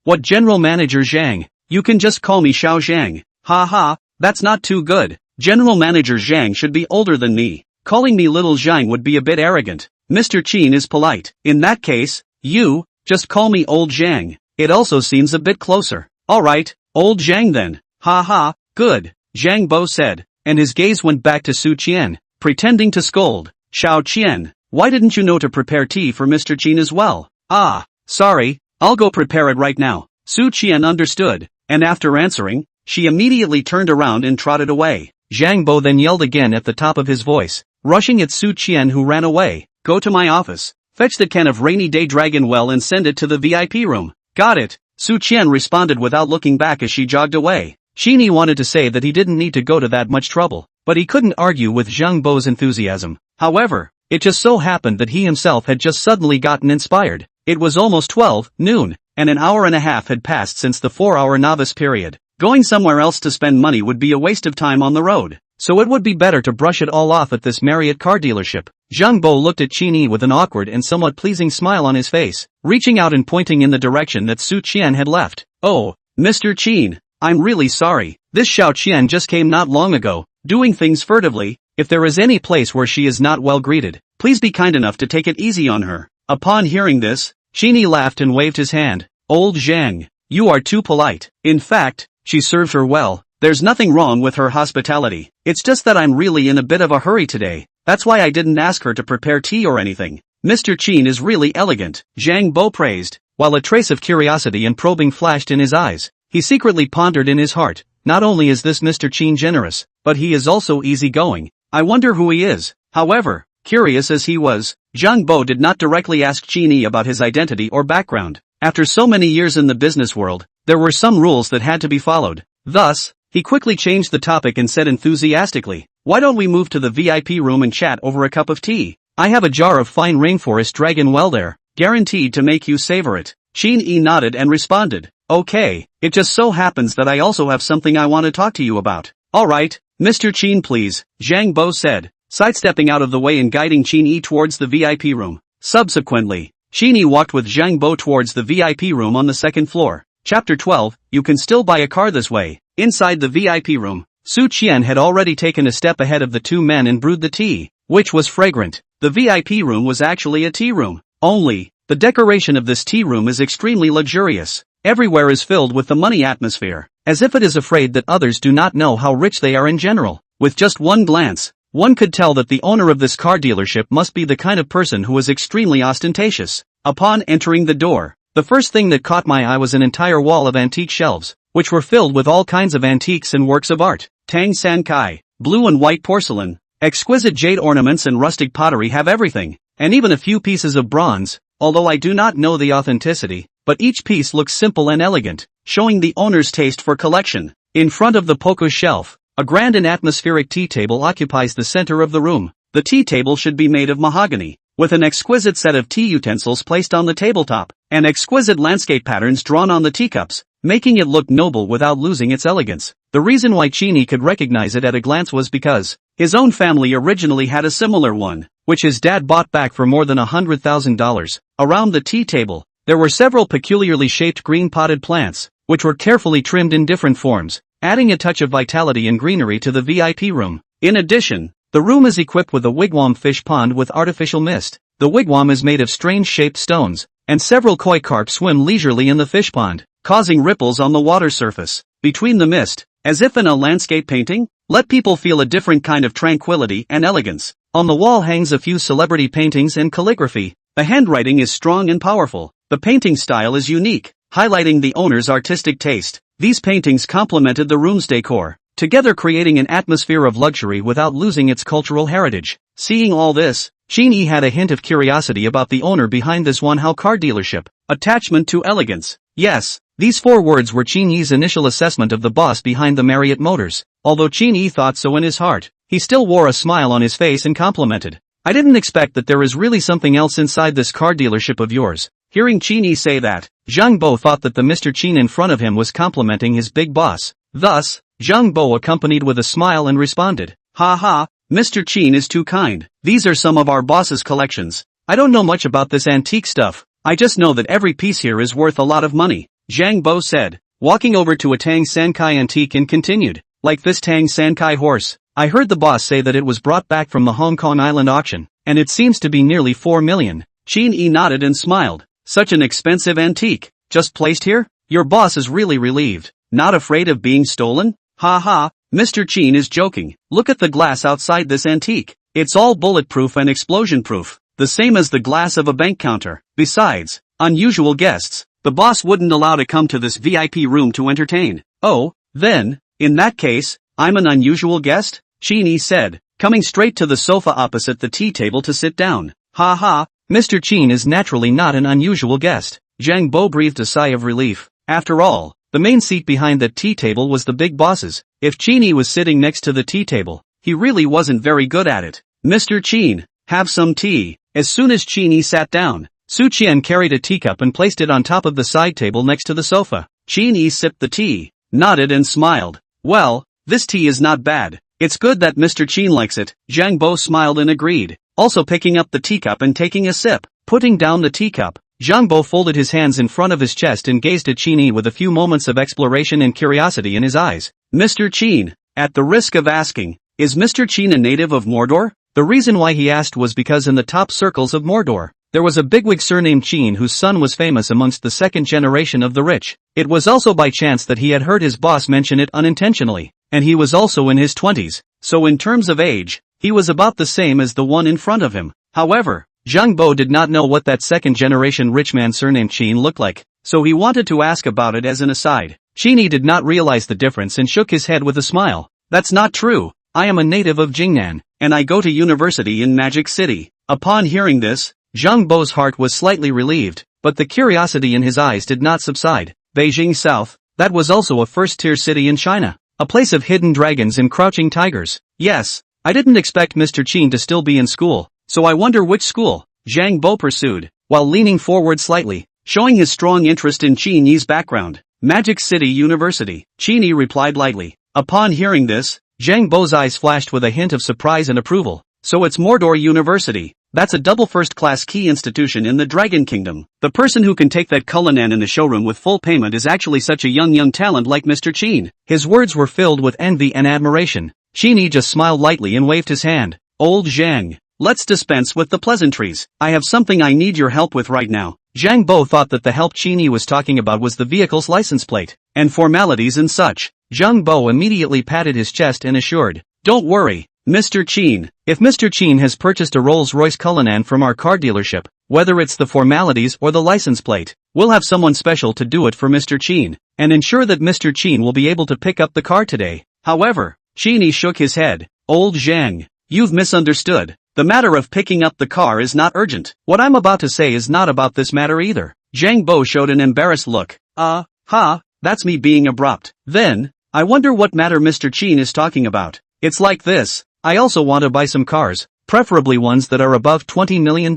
What General Manager Zhang? You can just call me Xiao Zhang." "Ha ha, that's not too good. General Manager Zhang should be older than me. Calling me Little Zhang would be a bit arrogant." Mr. Qin is polite. "In that case, you, just call me Old Zhang. It also seems a bit closer." "Alright, Old Zhang then." "Ha ha, good," Zhang Bo said, and his gaze went back to Su Qian, pretending to scold. "Xiao Qian, why didn't you know to prepare tea for Mr. Qin as well?" "Ah, sorry, I'll go prepare it right now." Su Qian understood, and after answering, she immediately turned around and trotted away. Zhang Bo then yelled again at the top of his voice, rushing at Su Qian, who ran away. "Go to my office, fetch the can of rainy day dragon well and send it to the VIP room." "Got it," Su Qian responded without looking back as she jogged away. Qin Yi wanted to say that he didn't need to go to that much trouble, but he couldn't argue with Zhang Bo's enthusiasm. However, it just so happened that he himself had just suddenly gotten inspired. It was almost 12 noon, and an hour and a half had passed since the 4-hour novice period. Going somewhere else to spend money would be a waste of time on the road, so it would be better to brush it all off at this Marriott car dealership. Zhang Bo looked at Qin Yi with an awkward and somewhat pleasing smile on his face, reaching out and pointing in the direction that Su Qian had left. "Oh, Mr. Qin, I'm really sorry. This Xiao Qian just came not long ago, doing things furtively. If there is any place where she is not well greeted, please be kind enough to take it easy on her." Upon hearing this, Qin Yi laughed and waved his hand. "Old Zhang, you are too polite. In fact, she served her well. There's nothing wrong with her hospitality. It's just that I'm really in a bit of a hurry today. That's why I didn't ask her to prepare tea or anything." "Mr. Qin is really elegant," Zhang Bo praised, while a trace of curiosity and probing flashed in his eyes. He secretly pondered in his heart, not only is this Mr. Qin generous, but he is also easygoing. I wonder who he is. However, curious as he was, Zhang Bo did not directly ask Qin Yi about his identity or background. After so many years in the business world, there were some rules that had to be followed. Thus, he quickly changed the topic and said enthusiastically, "Why don't we move to the VIP room and chat over a cup of tea? I have a jar of fine rainforest dragon well there, guaranteed to make you savor it." Qin Yi nodded and responded, "Okay, it just so happens that I also have something I want to talk to you about." "Alright, Mr. Qin please," Zhang Bo said, sidestepping out of the way and guiding Qin Yi towards the VIP room. Subsequently, Qin Yi walked with Zhang Bo towards the VIP room on the second floor. Chapter 12, You Can Still Buy a Car This Way. Inside the VIP room, Su Qian had already taken a step ahead of the two men and brewed the tea, which was fragrant. The VIP room was actually a tea room. Only, the decoration of this tea room is extremely luxurious. Everywhere is filled with the money atmosphere, as if it is afraid that others do not know how rich they are in general. With just one glance, one could tell that the owner of this car dealership must be the kind of person who is extremely ostentatious. Upon entering the door, the first thing that caught my eye was an entire wall of antique shelves, which were filled with all kinds of antiques and works of art. Tang San Kai, blue and white porcelain, exquisite jade ornaments and rustic pottery have everything, and even a few pieces of bronze, although I do not know the authenticity, but each piece looks simple and elegant, showing the owner's taste for collection. In front of the Poco shelf, a grand and atmospheric tea table occupies the center of the room. The tea table should be made of mahogany, with an exquisite set of tea utensils placed on the tabletop, and exquisite landscape patterns drawn on the teacups, making it look noble without losing its elegance. The reason why Qin Yi could recognize it at a glance was because his own family originally had a similar one, which his dad bought back for more than $100,000. Around the tea table, there were several peculiarly shaped green potted plants, which were carefully trimmed in different forms, adding a touch of vitality and greenery to the VIP room. In addition, the room is equipped with a wigwam fish pond with artificial mist. The wigwam is made of strange-shaped stones, and several koi carp swim leisurely in the fish pond, causing ripples on the water surface. Between the mist, as if in a landscape painting, let people feel a different kind of tranquility and elegance. On the wall hangs a few celebrity paintings and calligraphy. The handwriting is strong and powerful. The painting style is unique, highlighting the owner's artistic taste. These paintings complemented the room's decor, together creating an atmosphere of luxury without losing its cultural heritage. Seeing all this, Qin Yi had a hint of curiosity about the owner behind this one-how car dealership. Attachment to elegance. Yes, these 4 words were Qin Yi's initial assessment of the boss behind the Marriott Motors. Although Qin Yi thought so in his heart, he still wore a smile on his face and complimented. I didn't expect that there is really something else inside this car dealership of yours. Hearing Qin Yi say that, Zhang Bo thought that the Mr. Qin in front of him was complimenting his big boss. Thus, Zhang Bo accompanied with a smile and responded, "Ha ha, Mr. Qin is too kind. These are some of our boss's collections. I don't know much about this antique stuff. I just know that every piece here is worth a lot of money," Zhang Bo said, walking over to a Tang Sankai antique and continued, "Like this Tang Sankai horse. I heard the boss say that it was brought back from the Hong Kong Island auction, and it seems to be nearly 4 million. Qin Yi nodded and smiled. "Such an expensive antique, just placed here? Your boss is really relieved. Not afraid of being stolen? Ha ha, Mr. Qin is joking. Look at the glass outside this antique. It's all bulletproof and explosion-proof, the same as the glass of a bank counter. Besides, unusual guests, the boss wouldn't allow to come to this VIP room to entertain." "Oh, then, in that case, I'm an unusual guest?" Qin Yi said, coming straight to the sofa opposite the tea table to sit down. "Ha ha, Mr. Qin is naturally not an unusual guest." Zhang Bo breathed a sigh of relief. After all, the main seat behind that tea table was the big boss's. If Qin Yi was sitting next to the tea table, he really wasn't very good at it. "Mr. Qin, have some tea." As soon as Qin Yi sat down, Su Qian carried a teacup and placed it on top of the side table next to the sofa. Qin Yi sipped the tea, nodded and smiled. "Well, this tea is not bad. It's good that Mr. Qin likes it." Zhang Bo smiled and agreed, also picking up the teacup and taking a sip. Putting down the teacup, Zhang Bo folded his hands in front of his chest and gazed at Qin Yi with a few moments of exploration and curiosity in his eyes. "Mr. Qin, at the risk of asking, is Mr. Qin a native of Mordor?" The reason why he asked was because in the top circles of Mordor, there was a bigwig surnamed Qin whose son was famous amongst the second generation of the rich. It was also by chance that he had heard his boss mention it unintentionally, and he was also in his 20s, so in terms of age, he was about the same as the one in front of him. However, Zhang Bo did not know what that second-generation rich man surnamed Qin looked like, so he wanted to ask about it as an aside. Qin Yi did not realize the difference and shook his head with a smile. "That's not true. I am a native of Jingnan, and I go to university in Magic City." Upon hearing this, Zhang Bo's heart was slightly relieved, but the curiosity in his eyes did not subside. Beijing South, that was also a first-tier city in China, a place of hidden dragons and crouching tigers. "Yes, I didn't expect Mr. Qin to still be in school, so I wonder which school?" Zhang Bo pursued, while leaning forward slightly, showing his strong interest in Qin Yi's background. "Magic City University," Qin Yi replied lightly. Upon hearing this, Zhang Bo's eyes flashed with a hint of surprise and approval. "So it's Mordor University. That's a double first-class key institution in the Dragon Kingdom. The person who can take that Cullinan in the showroom with full payment is actually such a young talent like Mr. Qin." His words were filled with envy and admiration. Qin Yi just smiled lightly and waved his hand. "Old Zhang, let's dispense with the pleasantries. I have something I need your help with right now." Zhang Bo thought that the help Qin Yi was talking about was the vehicle's license plate, and formalities and such. Zhang Bo immediately patted his chest and assured, "Don't worry, Mr. Qin. If Mr. Qin has purchased a Rolls-Royce Cullinan from our car dealership, whether it's the formalities or the license plate, we'll have someone special to do it for Mr. Qin, and ensure that Mr. Qin will be able to pick up the car today." However, Qin Yi shook his head. "Old Zhang, you've misunderstood. The matter of picking up the car is not urgent. What I'm about to say is not about this matter either." Zhang Bo showed an embarrassed look. That's me being abrupt. "Then, I wonder what matter Mr. Qin is talking about. It's like this. I also want to buy some cars, preferably ones that are above $20 million.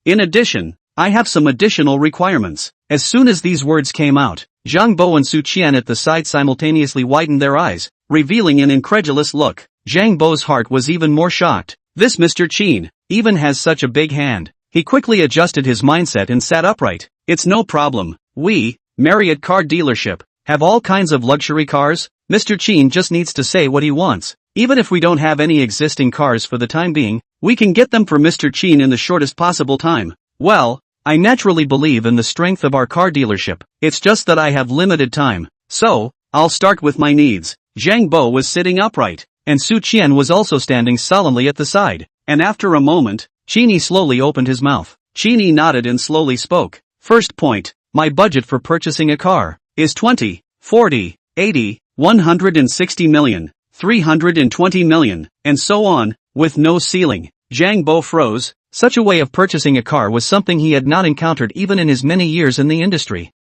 In addition, I have some additional requirements." As soon as these words came out, Zhang Bo and Su Qian at the side simultaneously widened their eyes, revealing an incredulous look. Zhang Bo's heart was even more shocked. This Mr. Qin even has such a big hand. He quickly adjusted his mindset and sat upright. "It's no problem. We, Marriott Car Dealership, have all kinds of luxury cars. Mr. Qin just needs to say what he wants. Even if we don't have any existing cars for the time being, we can get them for Mr. Qin in the shortest possible time." "Well, I naturally believe in the strength of our car dealership. It's just that I have limited time. So, I'll start with my needs." Zhang Bo was sitting upright, and Su Qian was also standing solemnly at the side, and after a moment, Qin Yi slowly opened his mouth. Qin Yi nodded and slowly spoke. First point, my budget for purchasing a car is 20, 40, 80, 160 million, 320 million, and so on, with no ceiling. Zhang Bo froze. Such a way of purchasing a car was something he had not encountered even in his many years in the industry.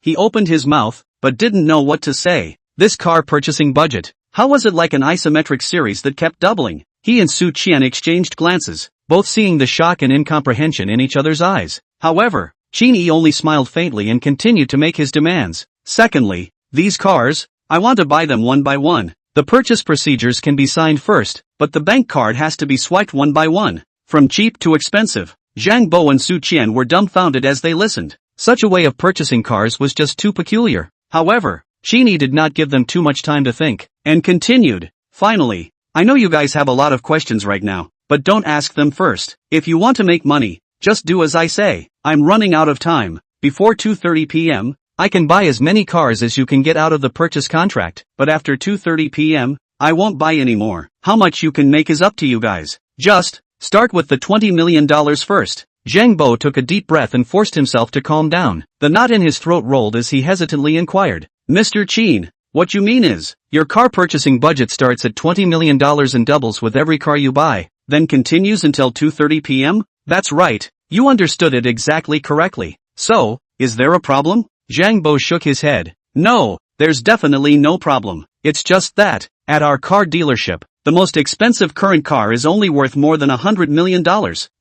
He opened his mouth, but didn't know what to say. This car purchasing budget, how was it like an isometric series that kept doubling? He and Su Qian exchanged glances, both seeing the shock and incomprehension in each other's eyes. However, Qin Yi only smiled faintly and continued to make his demands. Secondly, these cars, I want to buy them one by one. The purchase procedures can be signed first, but the bank card has to be swiped one by one. From cheap to expensive. Zhang Bo and Su Qian were dumbfounded as they listened. Such a way of purchasing cars was just too peculiar. However, Qin Yi did not give them too much time to think, and continued. Finally, I know you guys have a lot of questions right now, but don't ask them first. If you want to make money, just do as I say. I'm running out of time. Before 2:30 p.m., I can buy as many cars as you can get out of the purchase contract, but after 2:30 p.m., I won't buy any more. How much you can make is up to you guys. Just start with the $20 million first. Zhang Bo took a deep breath and forced himself to calm down. The knot in his throat rolled as he hesitantly inquired. Mr. Qin, what you mean is, your car purchasing budget starts at $20 million and doubles with every car you buy, then continues until 2:30 p.m.? That's right, you understood it exactly correctly. So, is there a problem? Zhang Bo shook his head. No, there's definitely no problem. It's just that, at our car dealership, the most expensive current car is only worth more than $100 million.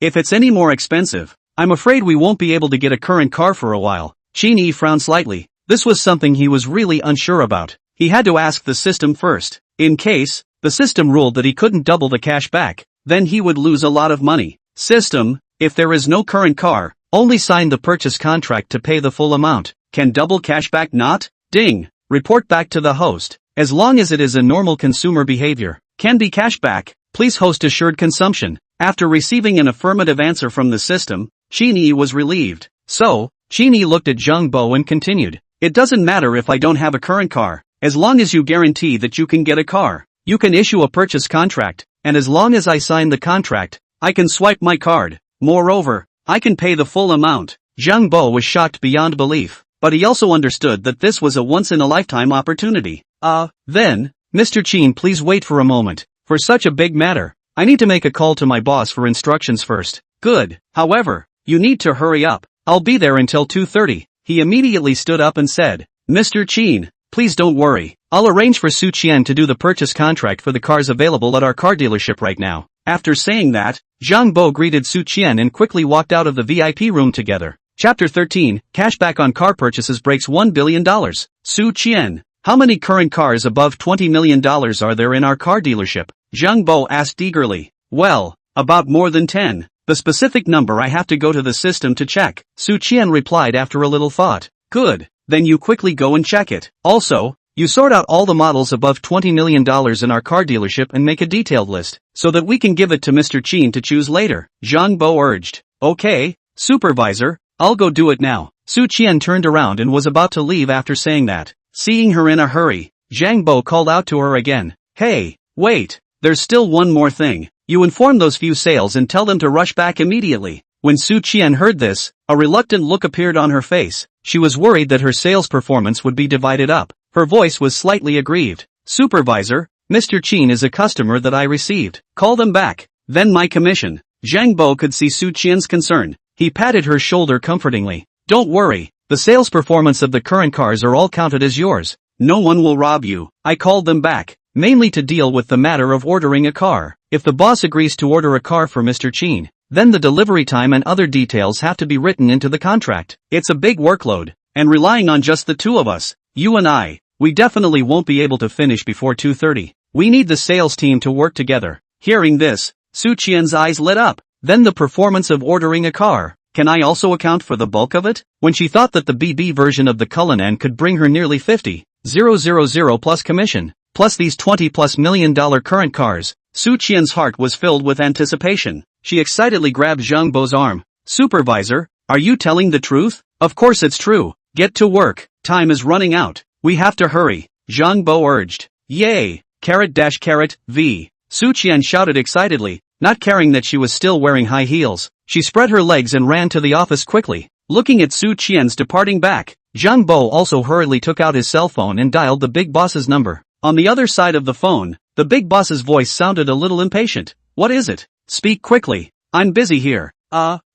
If it's any more expensive, I'm afraid we won't be able to get a current car for a while. Qin Yi frowned slightly. This was something he was really unsure about. He had to ask the system first. In case, the system ruled that he couldn't double the cash back, then he would lose a lot of money. System, if there is no current car, only sign the purchase contract to pay the full amount. Can double cashback not? Ding. Report back to the host. As long as it is a normal consumer behavior. Can be cashback, please host assured consumption. After receiving an affirmative answer from the system, Qin Yi was relieved. So, Qin Yi looked at Zhang Bo and continued. It doesn't matter if I don't have a current car, as long as you guarantee that you can get a car. You can issue a purchase contract, and as long as I sign the contract, I can swipe my card. Moreover, I can pay the full amount. Zhang Bo was shocked beyond belief, but he also understood that this was a once-in-a-lifetime opportunity. Then, Mr. Qin, please wait for a moment. For such a big matter, I need to make a call to my boss for instructions first. Good. However, you need to hurry up. I'll be there until 2:30. He immediately stood up and said, Mr. Qin, please don't worry. I'll arrange for Su Qian to do the purchase contract for the cars available at our car dealership right now. After saying that, Zhang Bo greeted Su Qian and quickly walked out of the VIP room together. Chapter 13, Cashback on car purchases breaks $1 billion. Su Qian. How many current cars above $20 million are there in our car dealership? Zhang Bo asked eagerly. Well, about more than 10. The specific number I have to go to the system to check. Su Qian replied after a little thought. Good, then you quickly go and check it. Also, you sort out all the models above $20 million in our car dealership and make a detailed list, so that we can give it to Mr. Qin to choose later. Zhang Bo urged. Okay, supervisor, I'll go do it now. Su Qian turned around and was about to leave after saying that. Seeing her in a hurry, Zhang Bo called out to her again. Hey, wait, there's still one more thing. You inform those few sales and tell them to rush back immediately. When Su Qian heard this, a reluctant look appeared on her face. She was worried that her sales performance would be divided up. Her voice was slightly aggrieved. Supervisor, Mr. Qin is a customer that I received. Call them back. Then my commission. Zhang Bo could see Su Qian's concern. He patted her shoulder comfortingly. Don't worry. The sales performance of the current cars are all counted as yours. No one will rob you. I called them back, mainly to deal with the matter of ordering a car. If the boss agrees to order a car for Mr. Qin, then the delivery time and other details have to be written into the contract. It's a big workload, and relying on just the two of us, you and I, we definitely won't be able to finish before 2:30. We need the sales team to work together. Hearing this, Su Qian's eyes lit up. Then the performance of ordering a car. Can I also account for the bulk of it? When she thought that the BB version of the Cullinan could bring her nearly 50,000 plus commission, plus these $20+ million current cars, Su Qian's heart was filled with anticipation. She excitedly grabbed Zhang Bo's arm. Supervisor, are you telling the truth? Of course it's true. Get to work. Time is running out. We have to hurry. Zhang Bo urged. Yay! !V. Su Qian shouted excitedly. not caring that she was still wearing high heels. She spread her legs and ran to the office quickly. Looking at Su Qian's departing back, Zhang Bo also hurriedly took out his cell phone and dialed the big boss's number. On the other side of the phone, the big boss's voice sounded a little impatient. What is it? Speak quickly. I'm busy here.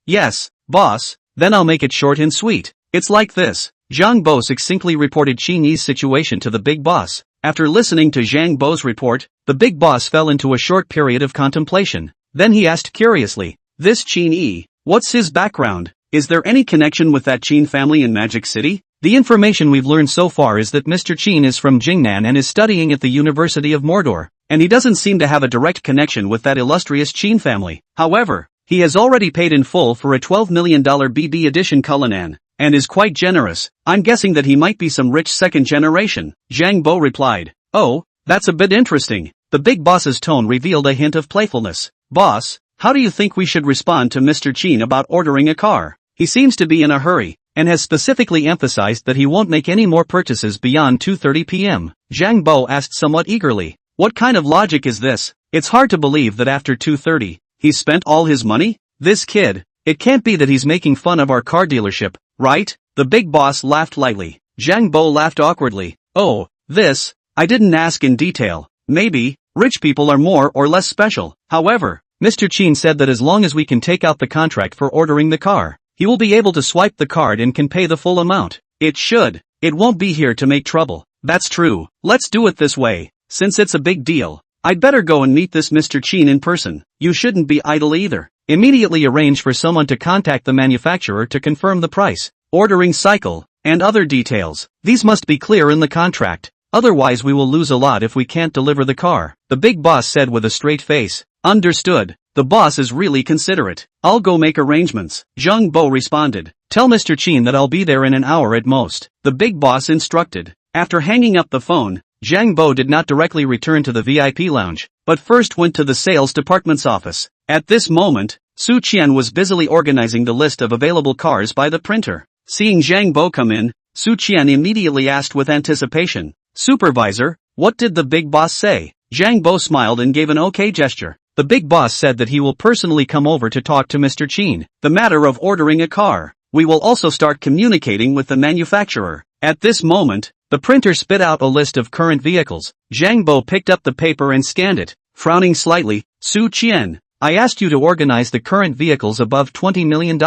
Yes, boss. Then I'll make it short and sweet. It's like this. Zhang Bo succinctly reported Qin Yi's situation to the big boss. After listening to Zhang Bo's report, the big boss fell into a short period of contemplation. Then he asked curiously, this Qin Yi, what's his background? Is there any connection with that Qin family in Magic City? The information we've learned so far is that Mr. Qin is from Jingnan and is studying at the University of Mordor, and he doesn't seem to have a direct connection with that illustrious Qin family. However, he has already paid in full for a $12 million BB edition Cullinan, and is quite generous. I'm guessing that he might be some rich second generation. Zhang Bo replied. Oh, that's a bit interesting. The big boss's tone revealed a hint of playfulness. Boss, how do you think we should respond to Mr. Qin about ordering a car? He seems to be in a hurry, and has specifically emphasized that he won't make any more purchases beyond 2:30 p.m. Zhang Bo asked somewhat eagerly. What kind of logic is this? It's hard to believe that after 2:30, he's spent all his money? This kid, it can't be that he's making fun of our car dealership, right? The big boss laughed lightly. Zhang Bo laughed awkwardly. Oh, this, I didn't ask in detail. Maybe, rich people are more or less special. However, Mr. Qin said that as long as we can take out the contract for ordering the car, he will be able to swipe the card and can pay the full amount. It won't be here to make trouble. That's true. Let's do it this way. Since it's a big deal, I'd better go and meet this Mr. Qin in person. You shouldn't be idle either. Immediately arrange for someone to contact the manufacturer to confirm the price, ordering cycle, and other details. These must be clear in the contract. Otherwise we will lose a lot if we can't deliver the car. The big boss said with a straight face. Understood. The boss is really considerate. I'll go make arrangements. Zhang Bo responded. Tell Mr. Qin that I'll be there in an hour at most. The big boss instructed. After hanging up the phone, Zhang Bo did not directly return to the VIP lounge, but first went to the sales department's office. At this moment, Su Qian was busily organizing the list of available cars by the printer. Seeing Zhang Bo come in, Su Qian immediately asked with anticipation, Supervisor, what did the big boss say? Zhang Bo smiled and gave an okay gesture. The big boss said that he will personally come over to talk to Mr. Qin. The matter of ordering a car. We will also start communicating with the manufacturer. At this moment, the printer spit out a list of current vehicles. Zhang Bo picked up the paper and scanned it, frowning slightly. Su Qian, I asked you to organize the current vehicles above $20 million.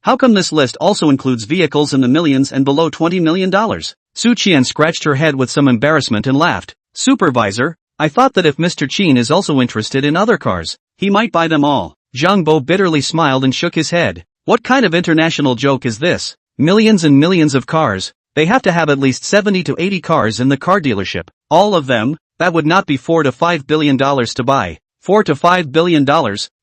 How come this list also includes vehicles in the millions and below $20 million? Su Qian scratched her head with some embarrassment and laughed. Supervisor, I thought that if Mr. Qin is also interested in other cars, he might buy them all. Zhang Bo bitterly smiled and shook his head. What kind of international joke is this? Millions and millions of cars. They have to have at least 70 to 80 cars in the car dealership. All of them? That would not be $4 to $5 billion to buy. $4 to $5 billion?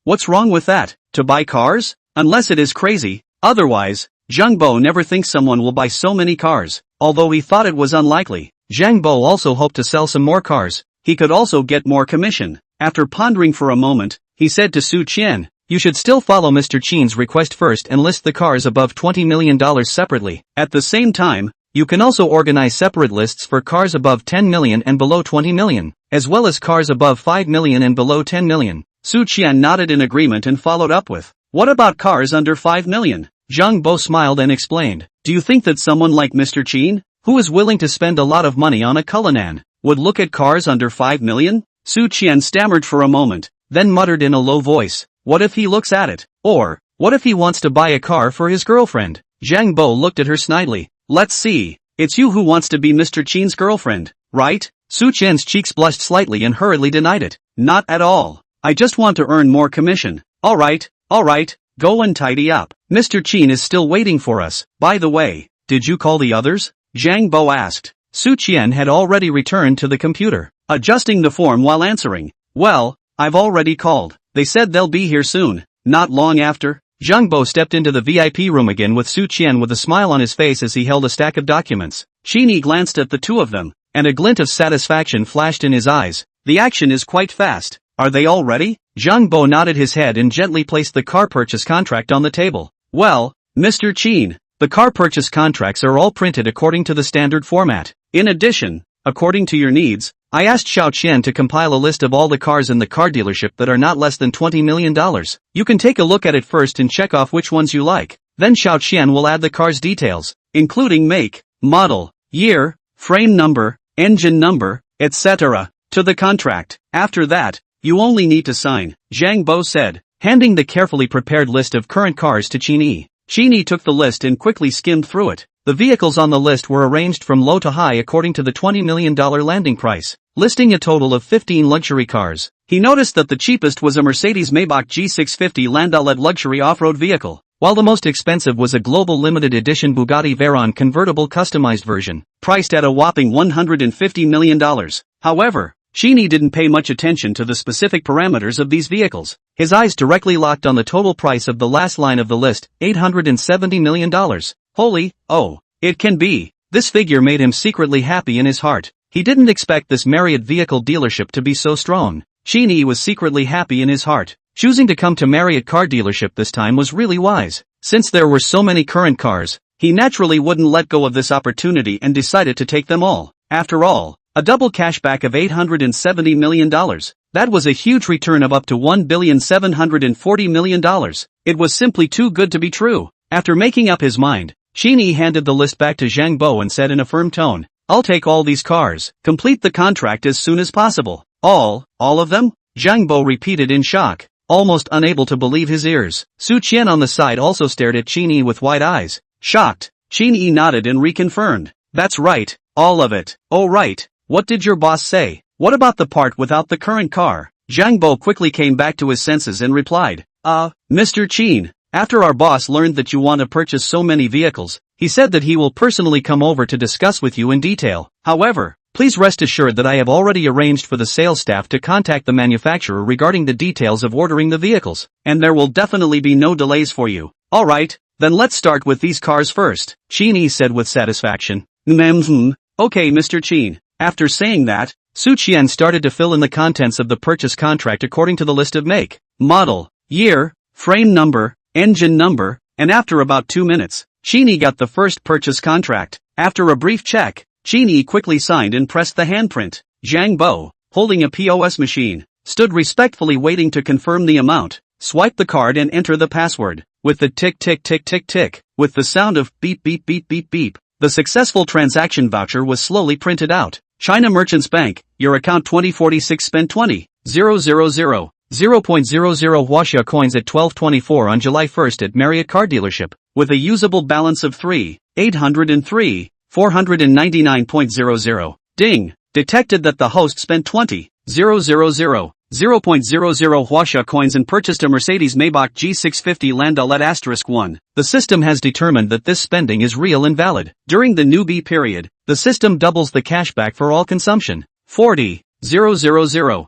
What's wrong with that? To buy cars? Unless it is crazy. Otherwise, Zhang Bo never thinks someone will buy so many cars. Although he thought it was unlikely, Zhang Bo also hoped to sell some more cars. He could also get more commission. After pondering for a moment, he said to Su Qian, you should still follow Mr. Qin's request first and list the cars above $20 million separately. At the same time, you can also organize separate lists for cars above 10 million and below 20 million, as well as cars above 5 million and below 10 million. Su Qian nodded in agreement and followed up with, what about cars under 5 million? Zhang Bo smiled and explained, do you think that someone like Mr. Qin, who is willing to spend a lot of money on a Cullinan, would look at cars under 5 million? Su Qian stammered for a moment, then muttered in a low voice, what if he looks at it? Or, what if he wants to buy a car for his girlfriend? Zhang Bo looked at her snidely. Let's see, it's you who wants to be Mr. Qin's girlfriend, right? Su Qian's cheeks blushed slightly and hurriedly denied it. Not at all. I just want to earn more commission. Alright, go and tidy up. Mr. Qin is still waiting for us. By the way, did you call the others? Zhang Bo asked. Su Qian had already returned to the computer, adjusting the form while answering. Well, I've already called. They said they'll be here soon. Not long after, Zhang Bo stepped into the VIP room again with Su Qian with a smile on his face as he held a stack of documents. Qin Yi glanced at the two of them, and a glint of satisfaction flashed in his eyes. The action is quite fast. Are they all ready? Zhang Bo nodded his head and gently placed the car purchase contract on the table. Well, Mr. Qin, the car purchase contracts are all printed according to the standard format. In addition, according to your needs, I asked Xiao Qian to compile a list of all the cars in the car dealership that are not less than $20 million. You can take a look at it first and check off which ones you like. Then Xiao Qian will add the car's details, including make, model, year, frame number, engine number, etc., to the contract. After that, you only need to sign, Zhang Bo said, handing the carefully prepared list of current cars to Qin Yi. Qin Yi took the list and quickly skimmed through it. The vehicles on the list were arranged from low to high according to the $20 million landing price, listing a total of 15 luxury cars. He noticed that the cheapest was a Mercedes-Maybach G650 Landaulet luxury off-road vehicle, while the most expensive was a global limited edition Bugatti Veyron convertible customized version, priced at a whopping $150 million. However, Qin Yi didn't pay much attention to the specific parameters of these vehicles. His eyes directly locked on the total price of the last line of the list, $870 million. Holy, oh, it can be. This figure made him secretly happy in his heart. He didn't expect this Marriott vehicle dealership to be so strong. Qin Yi was secretly happy in his heart. Choosing to come to Marriott car dealership this time was really wise. Since there were so many current cars, he naturally wouldn't let go of this opportunity and decided to take them all. After all, a double cashback of $870 million. That was a huge return of up to $1,740 million. It was simply too good to be true. After making up his mind, Qin Yi handed the list back to Zhang Bo and said in a firm tone, I'll take all these cars. Complete the contract as soon as possible. All of them? Zhang Bo repeated in shock, almost unable to believe his ears. Su Qian on the side also stared at Qin Yi with wide eyes. Shocked, Qin Yi nodded and reconfirmed. That's right, all of it. Oh right, what did your boss say? What about the part without the current car? Zhang Bo quickly came back to his senses and replied, Mr. Qin, after our boss learned that you want to purchase so many vehicles, he said that he will personally come over to discuss with you in detail. However, please rest assured that I have already arranged for the sales staff to contact the manufacturer regarding the details of ordering the vehicles, and there will definitely be no delays for you. Alright, then let's start with these cars first, Qin Yi said with satisfaction. Okay Mr. Qin. After saying that, Su Qian started to fill in the contents of the purchase contract according to the list of make, model, year, frame number, engine number, and after about 2 minutes, Qin Yi got the first purchase contract. After a brief check, Qin Yi quickly signed and pressed the handprint. Zhang Bo, holding a POS machine, stood respectfully waiting to confirm the amount, swipe the card and enter the password. With the tick tick tick tick tick, with the sound of beep beep beep beep beep, the successful transaction voucher was slowly printed out. China Merchants Bank, your account 2046 spend 20, 0.00 Huaxia coins at 12:24 on July 1st at Marriott car dealership, with a usable balance of 3,803, 499.00. Ding! Detected that the host spent 20, 0.00 Huaxia coins and purchased a Mercedes-Maybach G650 Landaulet *1. The system has determined that this spending is real and valid. During the newbie period, the system doubles the cashback for all consumption. 40, 0.00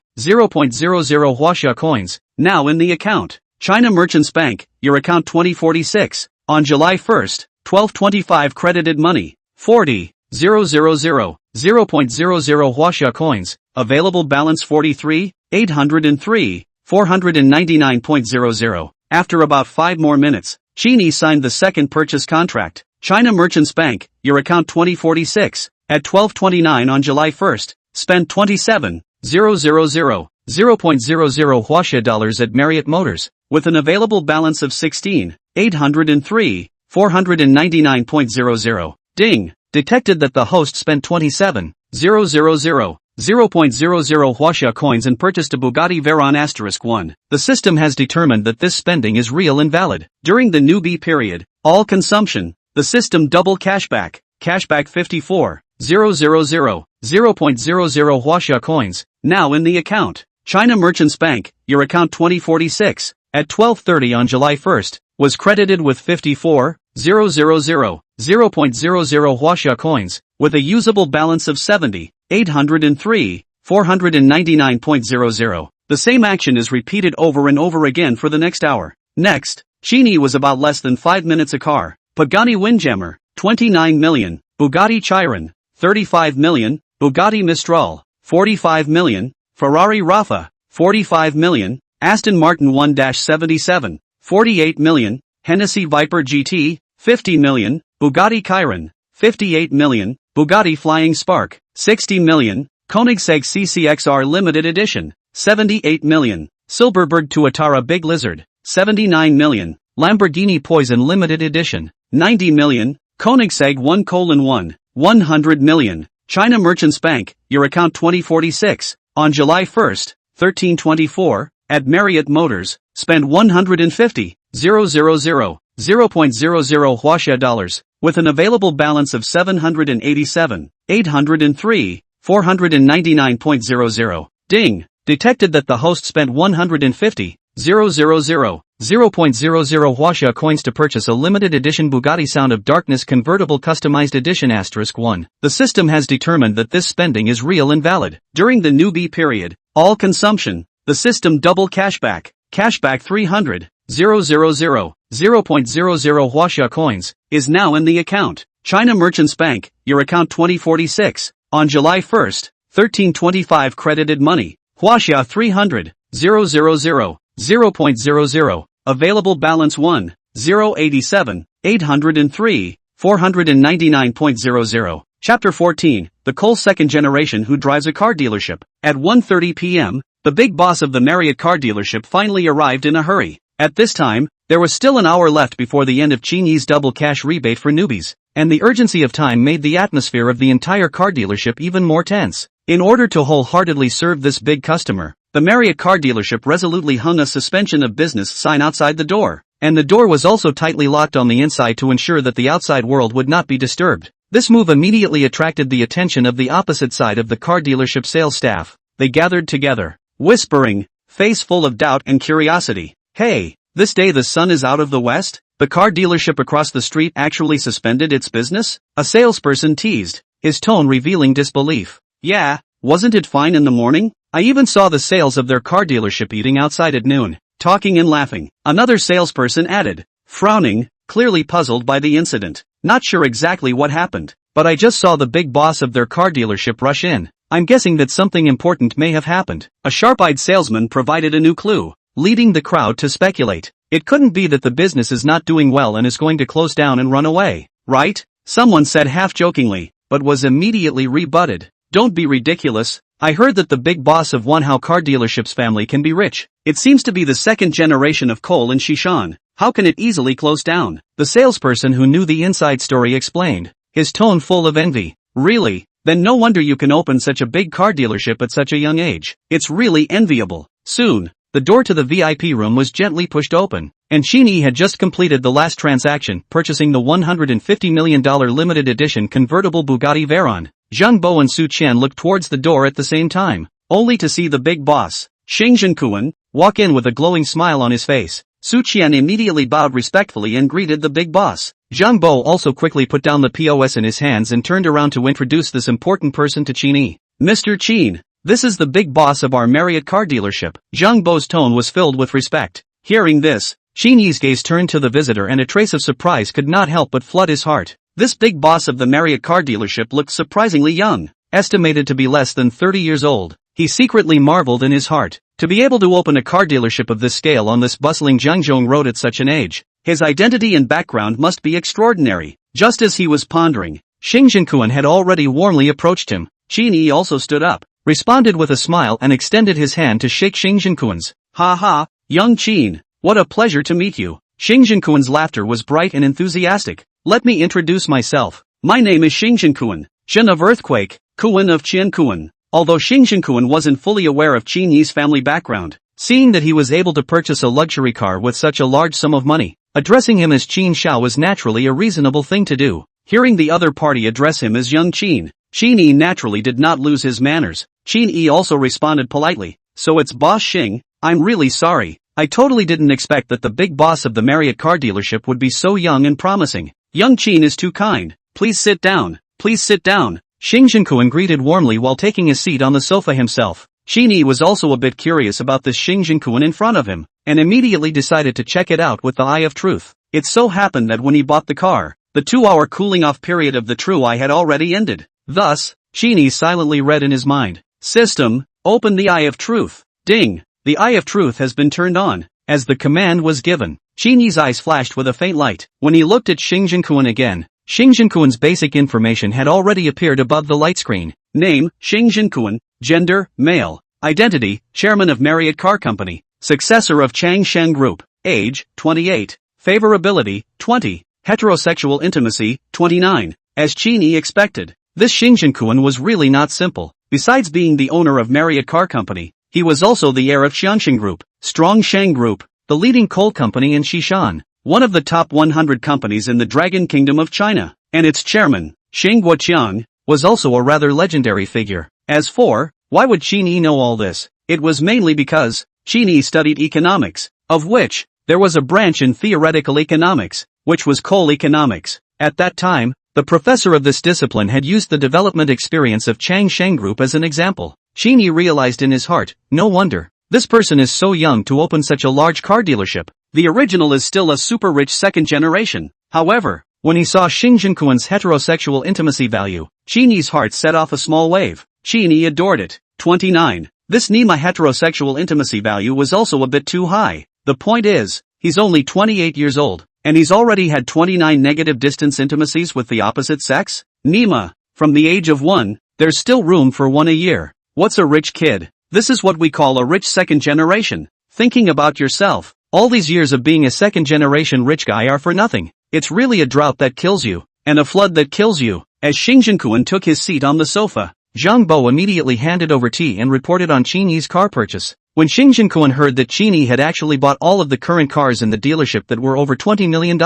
Huaxia coins, now in the account. China Merchants Bank, your account 2046, on July 1st, 12:25 credited money, 40, 0.00 Huaxia coins, available balance 43, 803, 499.00. After about 5 more minutes, Qin Yi signed the second purchase contract. China Merchants Bank, your account 2046, at 12:29 on July 1st, spent 27, 0.00 Huaxia dollars at Marriott Motors, with an available balance of 16, 803, 499.00. Ding! Detected that the host spent 27, 0.00 Huaxia coins and purchased a Bugatti Veyron *1. The system has determined that this spending is real and valid. During the newbie period, all consumption, the system double cashback, cashback 54, 0.00 Huaxia coins, now in the account. China Merchants Bank, your account 2046, at 12:30 on July 1st, was credited with 54, 0.00 Huaxia coins, with a usable balance of 70, 803, 499.00. The same action is repeated over and over again for the next hour. Next, Qin Yi was about less than 5 minutes a car. Pagani Windjammer, 29 million, Bugatti Chiron, 35 million, Bugatti Mistral, 45 million, Ferrari Rafa, 45 million, Aston Martin 1-77, 48 million, Hennessy Viper GT, 50 million, Bugatti Chiron, 58 million, Bugatti Flying Spark, 60 million, Koenigsegg CCXR Limited Edition, 78 million. Silberberg Tuatara Big Lizard, 79 million. Lamborghini Poison Limited Edition, 90 million. Koenigsegg 1:1, 100 million. China Merchants Bank, your account 2046. On July 1st, 1324, at Marriott Motors, spend 150,000, 0.00 Huaxia dollars, with an available balance of 787,803, 499.00. Ding. Detected that the host spent 150,000, 0.00 Huaxia coins to purchase a limited edition Bugatti Sound of Darkness convertible customized edition *1. The system has determined that this spending is real and valid. During the newbie period, all consumption, the system double cashback 300, 0.00 Huaxia coins, is now in the account. China Merchants Bank, your account 2046. On July 1st, 1325 credited money, Huaxia 300, 0.00 available balance 1,087, 803, 499.00. Chapter 14, The Cole Second Generation Who Drives a Car Dealership. At 1:30 p.m., the big boss of the Marriott car dealership finally arrived in a hurry. At this time, there was still an hour left before the end of Qin Yi's double cash rebate for newbies, and the urgency of time made the atmosphere of the entire car dealership even more tense. In order to wholeheartedly serve this big customer, the Marriott car dealership resolutely hung a suspension of business sign outside the door, and the door was also tightly locked on the inside to ensure that the outside world would not be disturbed. This move immediately attracted the attention of the opposite side of the car dealership sales staff. They gathered together, whispering, face full of doubt and curiosity. Hey, this day the sun is out of the west? The car dealership across the street actually suspended its business? A salesperson teased, his tone revealing disbelief. Yeah, wasn't it fine in the morning? I even saw the sales of their car dealership eating outside at noon, talking and laughing. Another salesperson added, frowning, clearly puzzled by the incident. Not sure exactly what happened, but I just saw the big boss of their car dealership rush in. I'm guessing that something important may have happened. A sharp-eyed salesman provided a new clue, leading the crowd to speculate. It couldn't be that the business is not doing well and is going to close down and run away, right? Someone said half-jokingly, but was immediately rebutted. Don't be ridiculous. I heard that the big boss of Wanhao car dealership's family can be rich. It seems to be the second generation of Cole and Shishan. How can it easily close down? The salesperson who knew the inside story explained, his tone full of envy. Really? Then no wonder you can open such a big car dealership at such a young age. It's really enviable. Soon, the door to the VIP room was gently pushed open, and Qin Yi had just completed the last transaction, purchasing the $150 million limited edition convertible Bugatti Veyron. Zhang Bo and Su Qian looked towards the door at the same time, only to see the big boss, Xing Zhenkuan, walk in with a glowing smile on his face. Su Qian immediately bowed respectfully and greeted the big boss. Zhang Bo also quickly put down the POS in his hands and turned around to introduce this important person to Qin Yi. Mr. Qin, this is the big boss of our Marriott car dealership. Zhang Bo's tone was filled with respect. Hearing this, Qin Yi's gaze turned to the visitor and a trace of surprise could not help but flood his heart. This big boss of the Marriott car dealership looked surprisingly young, estimated to be less than 30 years old. He secretly marveled in his heart, to be able to open a car dealership of this scale on this bustling Jiangzhou road at such an age. His identity and background must be extraordinary. Just as he was pondering, Xing Zhenkuan had already warmly approached him. Qin Yi also stood up, responded with a smile and extended his hand to shake Xing Zhenkuan's. Ha ha, young Qin, what a pleasure to meet you. Xing Zhenkuan's laughter was bright and enthusiastic. Let me introduce myself. My name is Xing Zhenkuan, Zhen of Earthquake, Kuan of Qiankuan. Although Xing Zhenkuan wasn't fully aware of Qin Yi's family background, seeing that he was able to purchase a luxury car with such a large sum of money, addressing him as Qin Xiao was naturally a reasonable thing to do. Hearing the other party address him as young Qin, Qin Yi naturally did not lose his manners. Qin Yi also responded politely, so it's Boss Xing, I'm really sorry. I totally didn't expect that the big boss of the Marriott car dealership would be so young and promising. Young Qin is too kind. Please sit down. Please sit down. Xing Zhenkuan greeted warmly while taking a seat on the sofa himself. Qin Yi was also a bit curious about this Xing Zhenkuan in front of him, and immediately decided to check it out with the eye of truth. It so happened that when he bought the car, the 2-hour cooling-off period of the true eye had already ended. Thus, Qin Yi silently read in his mind, System, open the eye of truth. Ding! The eye of truth has been turned on. As the command was given, Qin Yi's eyes flashed with a faint light. When he looked at Xing Zhenkuan again, Xing Zhenkuan's basic information had already appeared above the light screen. Name, Xing Jinquan. Gender, male. Identity, chairman of Marriott Car Company. Successor of Chang Sheng Group. Age, 28. Favorability, 20. Heterosexual intimacy, 29. As Qin Yi expected, this Xing Jinquan was really not simple. Besides being the owner of Marriott Car Company, he was also the heir of Xianxing Group, Strong Sheng Group, the leading coal company in Xishan, one of the top 100 companies in the Dragon Kingdom of China, and its chairman, Xing Guoqiang, was also a rather legendary figure. As for, why would Qin Yi know all this? It was mainly because Qin Yi studied economics, of which there was a branch in theoretical economics, which was coal economics. At that time, the professor of this discipline had used the development experience of Chang Sheng Group as an example. Qin Yi realized in his heart, no wonder, this person is so young to open such a large car dealership. The original is still a super rich second generation. However, when he saw Xing Jinquan's heterosexual intimacy value, Qin Yi's heart set off a small wave. Qin Yi adored it. 29. This Nima heterosexual intimacy value was also a bit too high. The point is, he's only 28 years old, and he's already had 29 negative distance intimacies with the opposite sex? Nima, from the age of 1, there's still room for 1 a year. What's a rich kid? This is what we call a rich second generation. Thinking about yourself, all these years of being a second generation rich guy are for nothing. It's really a drought that kills you, and a flood that kills you. As Xing Jinquan took his seat on the sofa, Zhang Bo immediately handed over tea and reported on Qin Yi's car purchase. When Xing Jinquan heard that Qin Yi had actually bought all of the current cars in the dealership that were over $20 million,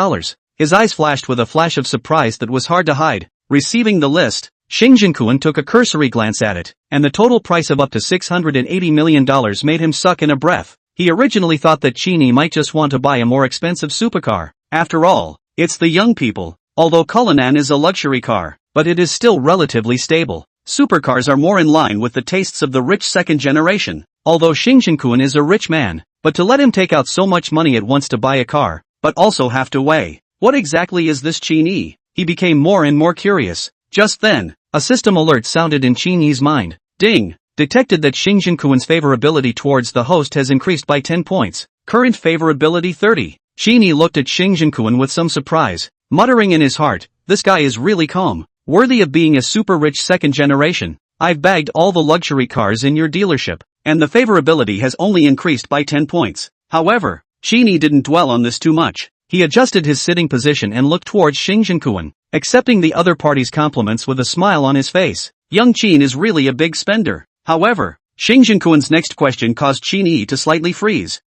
his eyes flashed with a flash of surprise that was hard to hide. Receiving the list, Xing Jinquan took a cursory glance at it, and the total price of up to $680 million made him suck in a breath. He originally thought that Qin Yi might just want to buy a more expensive supercar. After all, it's the young people. Although Cullinan is a luxury car, but it is still relatively stable. Supercars are more in line with the tastes of the rich second generation. Although Xing Jinquan is a rich man, but to let him take out so much money at once to buy a car, but also have to weigh, what exactly is this Qin Yi? He became more and more curious. Just then, a system alert sounded in Qin Yi's mind. Ding! Detected that Xing Jinquan's favorability towards the host has increased by 10 points. Current favorability 30. Qin Yi looked at Xing Jinquan with some surprise, muttering in his heart, this guy is really calm, worthy of being a super rich second generation. I've bagged all the luxury cars in your dealership, and the favorability has only increased by 10 points. However, Qin Yi didn't dwell on this too much. He adjusted his sitting position and looked towards Xing Jinquan, accepting the other party's compliments with a smile on his face. Young Qin is really a big spender. However, Xing Jinquan's next question caused Qin Yi to slightly freeze.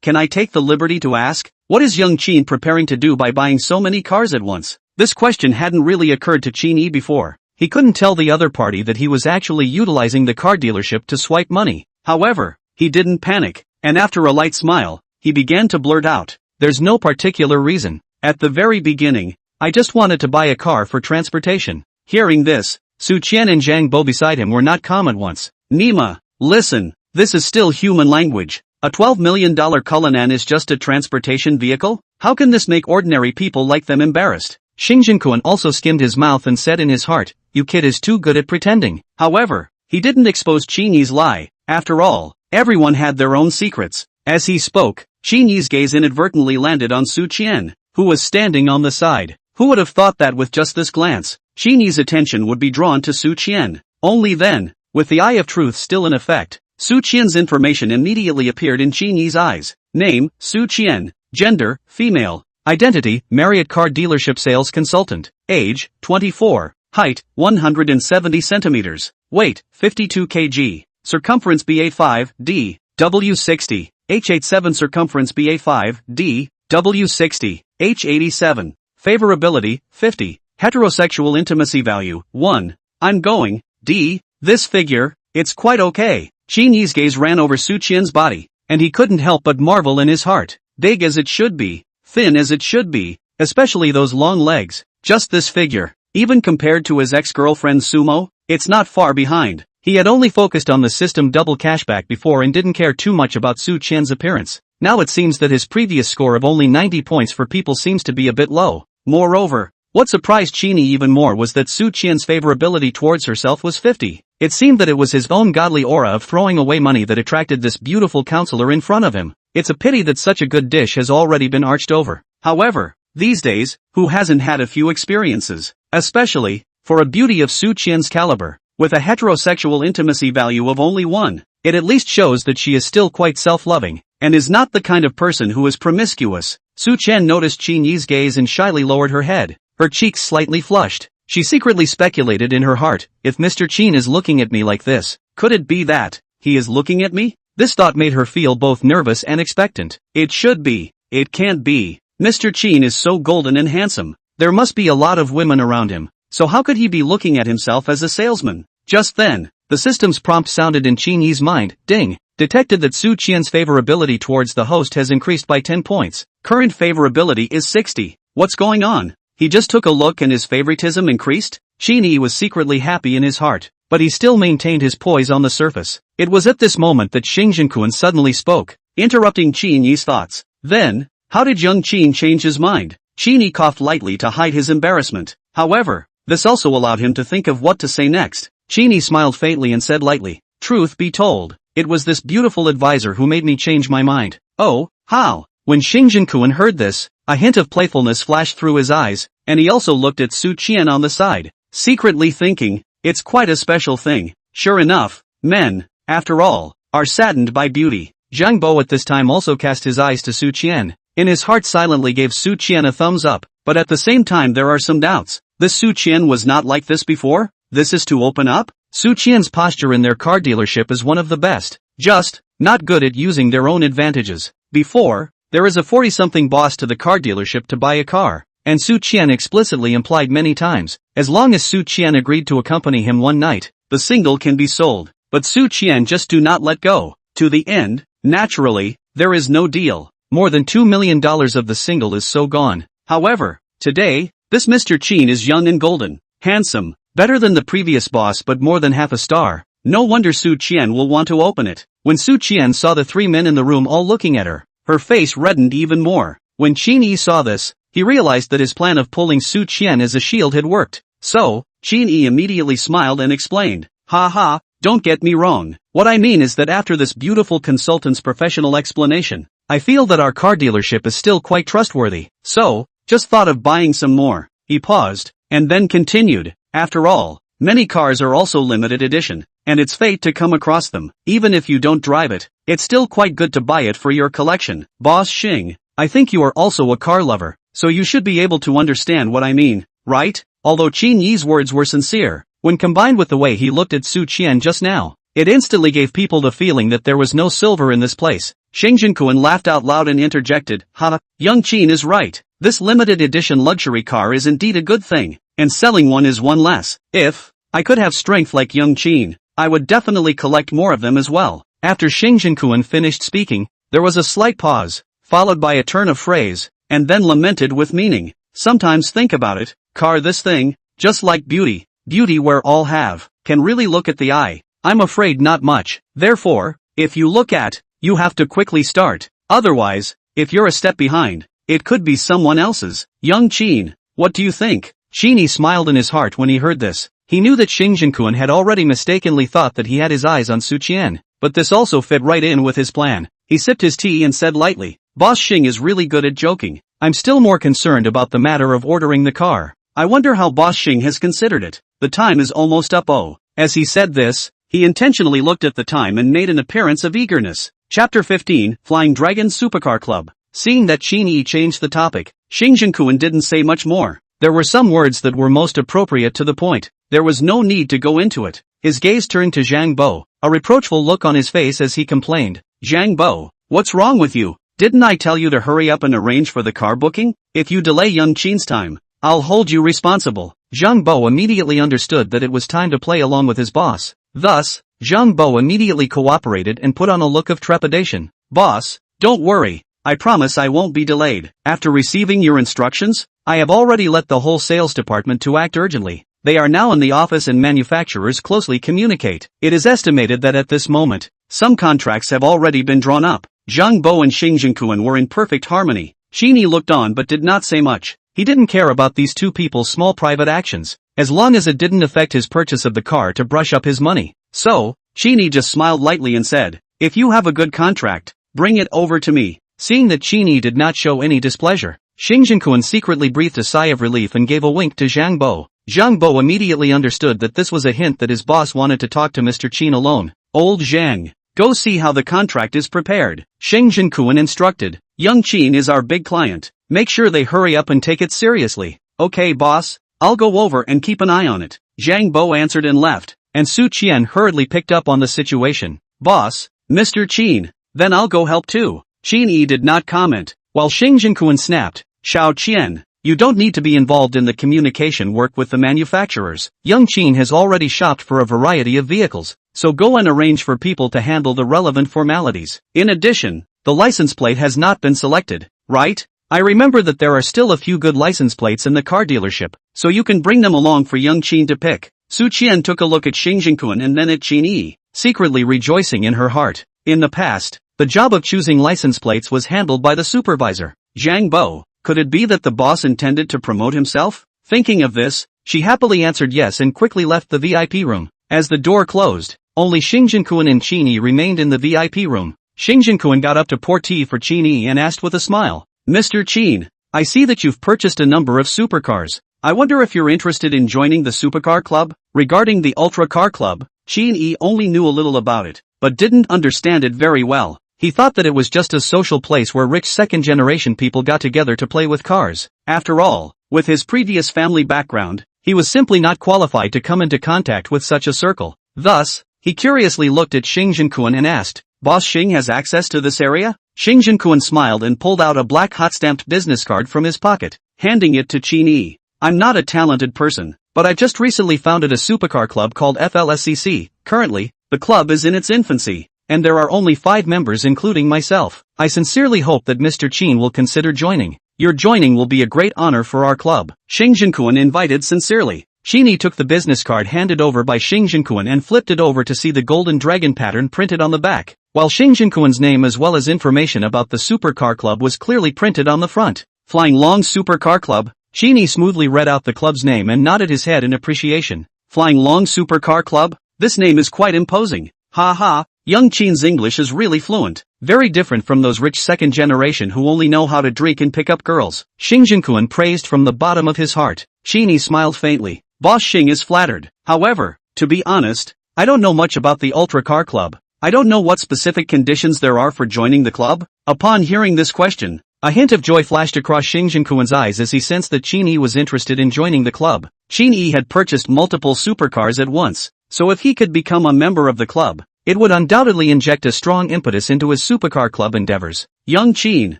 Can I take the liberty to ask, what is young Qin preparing to do by buying so many cars at once? This question hadn't really occurred to Qin Yi before. He couldn't tell the other party that he was actually utilizing the car dealership to swipe money. However, he didn't panic, and after a light smile, he began to blurt out, there's no particular reason. At the very beginning, I just wanted to buy a car for transportation. Hearing this, Su Qian and Zhang Bo beside him were not calm at once. Nima, listen, this is still human language. A $12 million Cullinan is just a transportation vehicle? How can this make ordinary people like them embarrassed? Xing Jinquan also skimmed his mouth and said in his heart, you kid is too good at pretending. However, he didn't expose Qin Yi's lie. After all, everyone had their own secrets. As he spoke, Qin Yi's gaze inadvertently landed on Su Qian, who was standing on the side. Who would have thought that with just this glance, Qin Yi's attention would be drawn to Su Qian? Only then, with the eye of truth still in effect, Su Qian's information immediately appeared in Qin Yi's eyes. Name, Su Qian. Gender, female. Identity, Marriott Car Dealership Sales Consultant. Age, 24. Height, 170 centimeters. Weight, 52 kg. Circumference BA5, D, W60. H87 circumference BA5, D, W60. H87. Favorability, 50. Heterosexual intimacy value, 1. I'm going, D. This figure, it's quite okay. Qin Yi's gaze ran over Su Qian's body, and he couldn't help but marvel in his heart. Big as it should be, thin as it should be, especially those long legs. Just this figure, even compared to his ex-girlfriend Sumo, it's not far behind. He had only focused on the system double cashback before and didn't care too much about Su Qian's appearance. Now it seems that his previous score of only 90 points for people seems to be a bit low. Moreover, what surprised Qin Yi even more was that Su Qian's favorability towards herself was 50. It seemed that it was his own godly aura of throwing away money that attracted this beautiful counselor in front of him. It's a pity that such a good dish has already been arched over. However, these days, who hasn't had a few experiences? Especially, for a beauty of Su Qian's caliber. with a heterosexual intimacy value of only 1. It at least shows that she is still quite self-loving, and is not the kind of person who is promiscuous. Su Qian noticed Qin Yi's gaze and shyly lowered her head, her cheeks slightly flushed. She secretly speculated in her heart, if Mr. Qin is looking at me like this, could it be that he is looking at me? This thought made her feel both nervous and expectant. It should be. It can't be. Mr. Qin is so golden and handsome. There must be a lot of women around him. So how could he be looking at himself as a salesman? Just then, the system's prompt sounded in Qin Yi's mind. Ding. Detected that Su Qian's favorability towards the host has increased by 10 points. Current favorability is 60. What's going on? He just took a look and his favoritism increased? Qin Yi was secretly happy in his heart, but he still maintained his poise on the surface. It was at this moment that Tycoon suddenly spoke, interrupting Qin Yi's thoughts. Then, how did young Qin change his mind? Qin Yi coughed lightly to hide his embarrassment. However, this also allowed him to think of what to say next. Qin Yi smiled faintly and said lightly, truth be told, it was this beautiful advisor who made me change my mind. Oh, how? When Tycoon heard this, a hint of playfulness flashed through his eyes, and he also looked at Su Qian on the side, secretly thinking, it's quite a special thing. Sure enough, men, after all, are saddened by beauty. Zhang Bo at this time also cast his eyes to Su Qian. In his heart silently gave Su Qian a thumbs up, but at the same time there are some doubts. This Su Qian was not like this before? This is to open up? Su Qian's posture in their car dealership is one of the best, just not good at using their own advantages. Before, there is a 40-something boss to the car dealership to buy a car, and Su Qian explicitly implied many times, as long as Su Qian agreed to accompany him one night, the single can be sold. But Su Qian just do not let go. To the end, naturally, there is no deal. More than $2 million of the single is so gone. However, today, this Mr. Qin is young and golden, handsome, better than the previous boss but more than half a star. No wonder Su Qian will want to open it. When Su Qian saw the 3 men in the room all looking at her, her face reddened even more. When Qin Yi saw this, he realized that his plan of pulling Su Qian as a shield had worked. So, Qin Yi immediately smiled and explained, ha ha, don't get me wrong. What I mean is that after this beautiful consultant's professional explanation, I feel that our car dealership is still quite trustworthy. So, just thought of buying some more. He paused, and then continued, after all, many cars are also limited edition, and it's fate to come across them. Even if you don't drive it, it's still quite good to buy it for your collection. Boss Xing, I think you are also a car lover, so you should be able to understand what I mean, right? Although Qin Yi's words were sincere, when combined with the way he looked at Su Qian just now, it instantly gave people the feeling that there was no silver in this place. Tycoon laughed out loud and interjected, ha, young Qin is right. This limited edition luxury car is indeed a good thing, and selling one is one less. If I could have strength like young Qin, I would definitely collect more of them as well. After Tycoon finished speaking, there was a slight pause, followed by a turn of phrase, and then lamented with meaning. Sometimes think about it, car this thing, just like beauty, beauty where all have, can really look at the eye. I'm afraid not much. Therefore, if you look at, you have to quickly start. Otherwise, if you're a step behind, it could be someone else's. Young Qin, what do you think? Qin Yi smiled in his heart when he heard this. He knew that Tycoon had already mistakenly thought that he had his eyes on Su Qian, but this also fit right in with his plan. He sipped his tea and said lightly, Boss Xing is really good at joking. I'm still more concerned about the matter of ordering the car. I wonder how Boss Xing has considered it. The time is almost up. Oh. As he said this, he intentionally looked at the time and made an appearance of eagerness. Chapter 15, Flying Dragon Supercar Club. Seeing that Qin Yi changed the topic, Tycoon didn't say much more. There were some words that were most appropriate to the point. There was no need to go into it. His gaze turned to Zhang Bo, a reproachful look on his face as he complained. Zhang Bo, what's wrong with you? Didn't I tell you to hurry up and arrange for the car booking? If you delay young Qin's time, I'll hold you responsible. Zhang Bo immediately understood that it was time to play along with his boss. Thus, Zhang Bo immediately cooperated and put on a look of trepidation. Boss, don't worry. I promise I won't be delayed. After receiving your instructions, I have already let the whole sales department to act urgently. They are now in the office and manufacturers closely communicate. It is estimated that at this moment, some contracts have already been drawn up. Zhang Bo and Tycoon were in perfect harmony. Qin Yi looked on but did not say much. He didn't care about these two people's small private actions, as long as it didn't affect his purchase of the car to brush up his money. So, Qin Yi just smiled lightly and said, if you have a good contract, bring it over to me. Seeing that Qin Yi did not show any displeasure, Tycoon secretly breathed a sigh of relief and gave a wink to Zhang Bo. Zhang Bo immediately understood that this was a hint that his boss wanted to talk to Mr. Qin alone. Old Zhang, go see how the contract is prepared. Sheng Zhenkuan instructed. Young Qin is our big client. Make sure they hurry up and take it seriously. Okay boss, I'll go over and keep an eye on it. Zhang Bo answered and left, and Su Qian hurriedly picked up on the situation. Boss, Mr. Qin, then I'll go help too. Qin Yi did not comment, while Sheng Zhenkuan snapped. Xiao Qian, you don't need to be involved in the communication work with the manufacturers. Young Qin has already shopped for a variety of vehicles, so go and arrange for people to handle the relevant formalities. In addition, the license plate has not been selected, right? I remember that there are still a few good license plates in the car dealership, so you can bring them along for young Qin to pick. Su Qian took a look at Sheng Zhenkuan and then at Qin Yi, secretly rejoicing in her heart. In the past, the job of choosing license plates was handled by the supervisor, Zhang Bo. Could it be that the boss intended to promote himself? Thinking of this, she happily answered yes and quickly left the VIP room. As the door closed, only Sheng Zhenkuan and Qin Yi remained in the VIP room. Sheng Zhenkuan got up to pour tea for Qin Yi and asked with a smile, Mr. Qin, I see that you've purchased a number of supercars. I wonder if you're interested in joining the Supercar Club? Regarding the Ultra Car Club, Qin Yi only knew a little about it, but didn't understand it very well. He thought that it was just a social place where rich second-generation people got together to play with cars. After all, with his previous family background, he was simply not qualified to come into contact with such a circle. Thus, he curiously looked at Sheng Zhenkuan and asked, Boss Sheng has access to this area? Sheng Zhenkuan smiled and pulled out a black hot-stamped business card from his pocket, handing it to Qin Yi. I'm not a talented person, but I just recently founded a supercar club called FLSCC. Currently, the club is in its infancy, and there are only 5 members including myself. I sincerely hope that Mr. Qin will consider joining. Your joining will be a great honor for our club. Sheng Zhenkuan invited sincerely. Qin Yi took the business card handed over by Sheng Zhenkuan and flipped it over to see the golden dragon pattern printed on the back, while Sheng Zhenkuan's name as well as information about the Supercar Club was clearly printed on the front. Flying Long Supercar Club. Qin Yi smoothly read out the club's name and nodded his head in appreciation. Flying Long Supercar Club? This name is quite imposing. Ha ha. Young Qin's English is really fluent, very different from those rich second generation who only know how to drink and pick up girls. Sheng Zhenkuan praised from the bottom of his heart. Qin Yi smiled faintly. Boss Sheng is flattered. However, to be honest, I don't know much about the Ultra Car Club. I don't know what specific conditions there are for joining the club. Upon hearing this question, a hint of joy flashed across Sheng Zhenkuan's eyes as he sensed that Qin Yi was interested in joining the club. Qin Yi had purchased multiple supercars at once, so if he could become a member of the club, it would undoubtedly inject a strong impetus into his supercar club endeavors. Young Qin,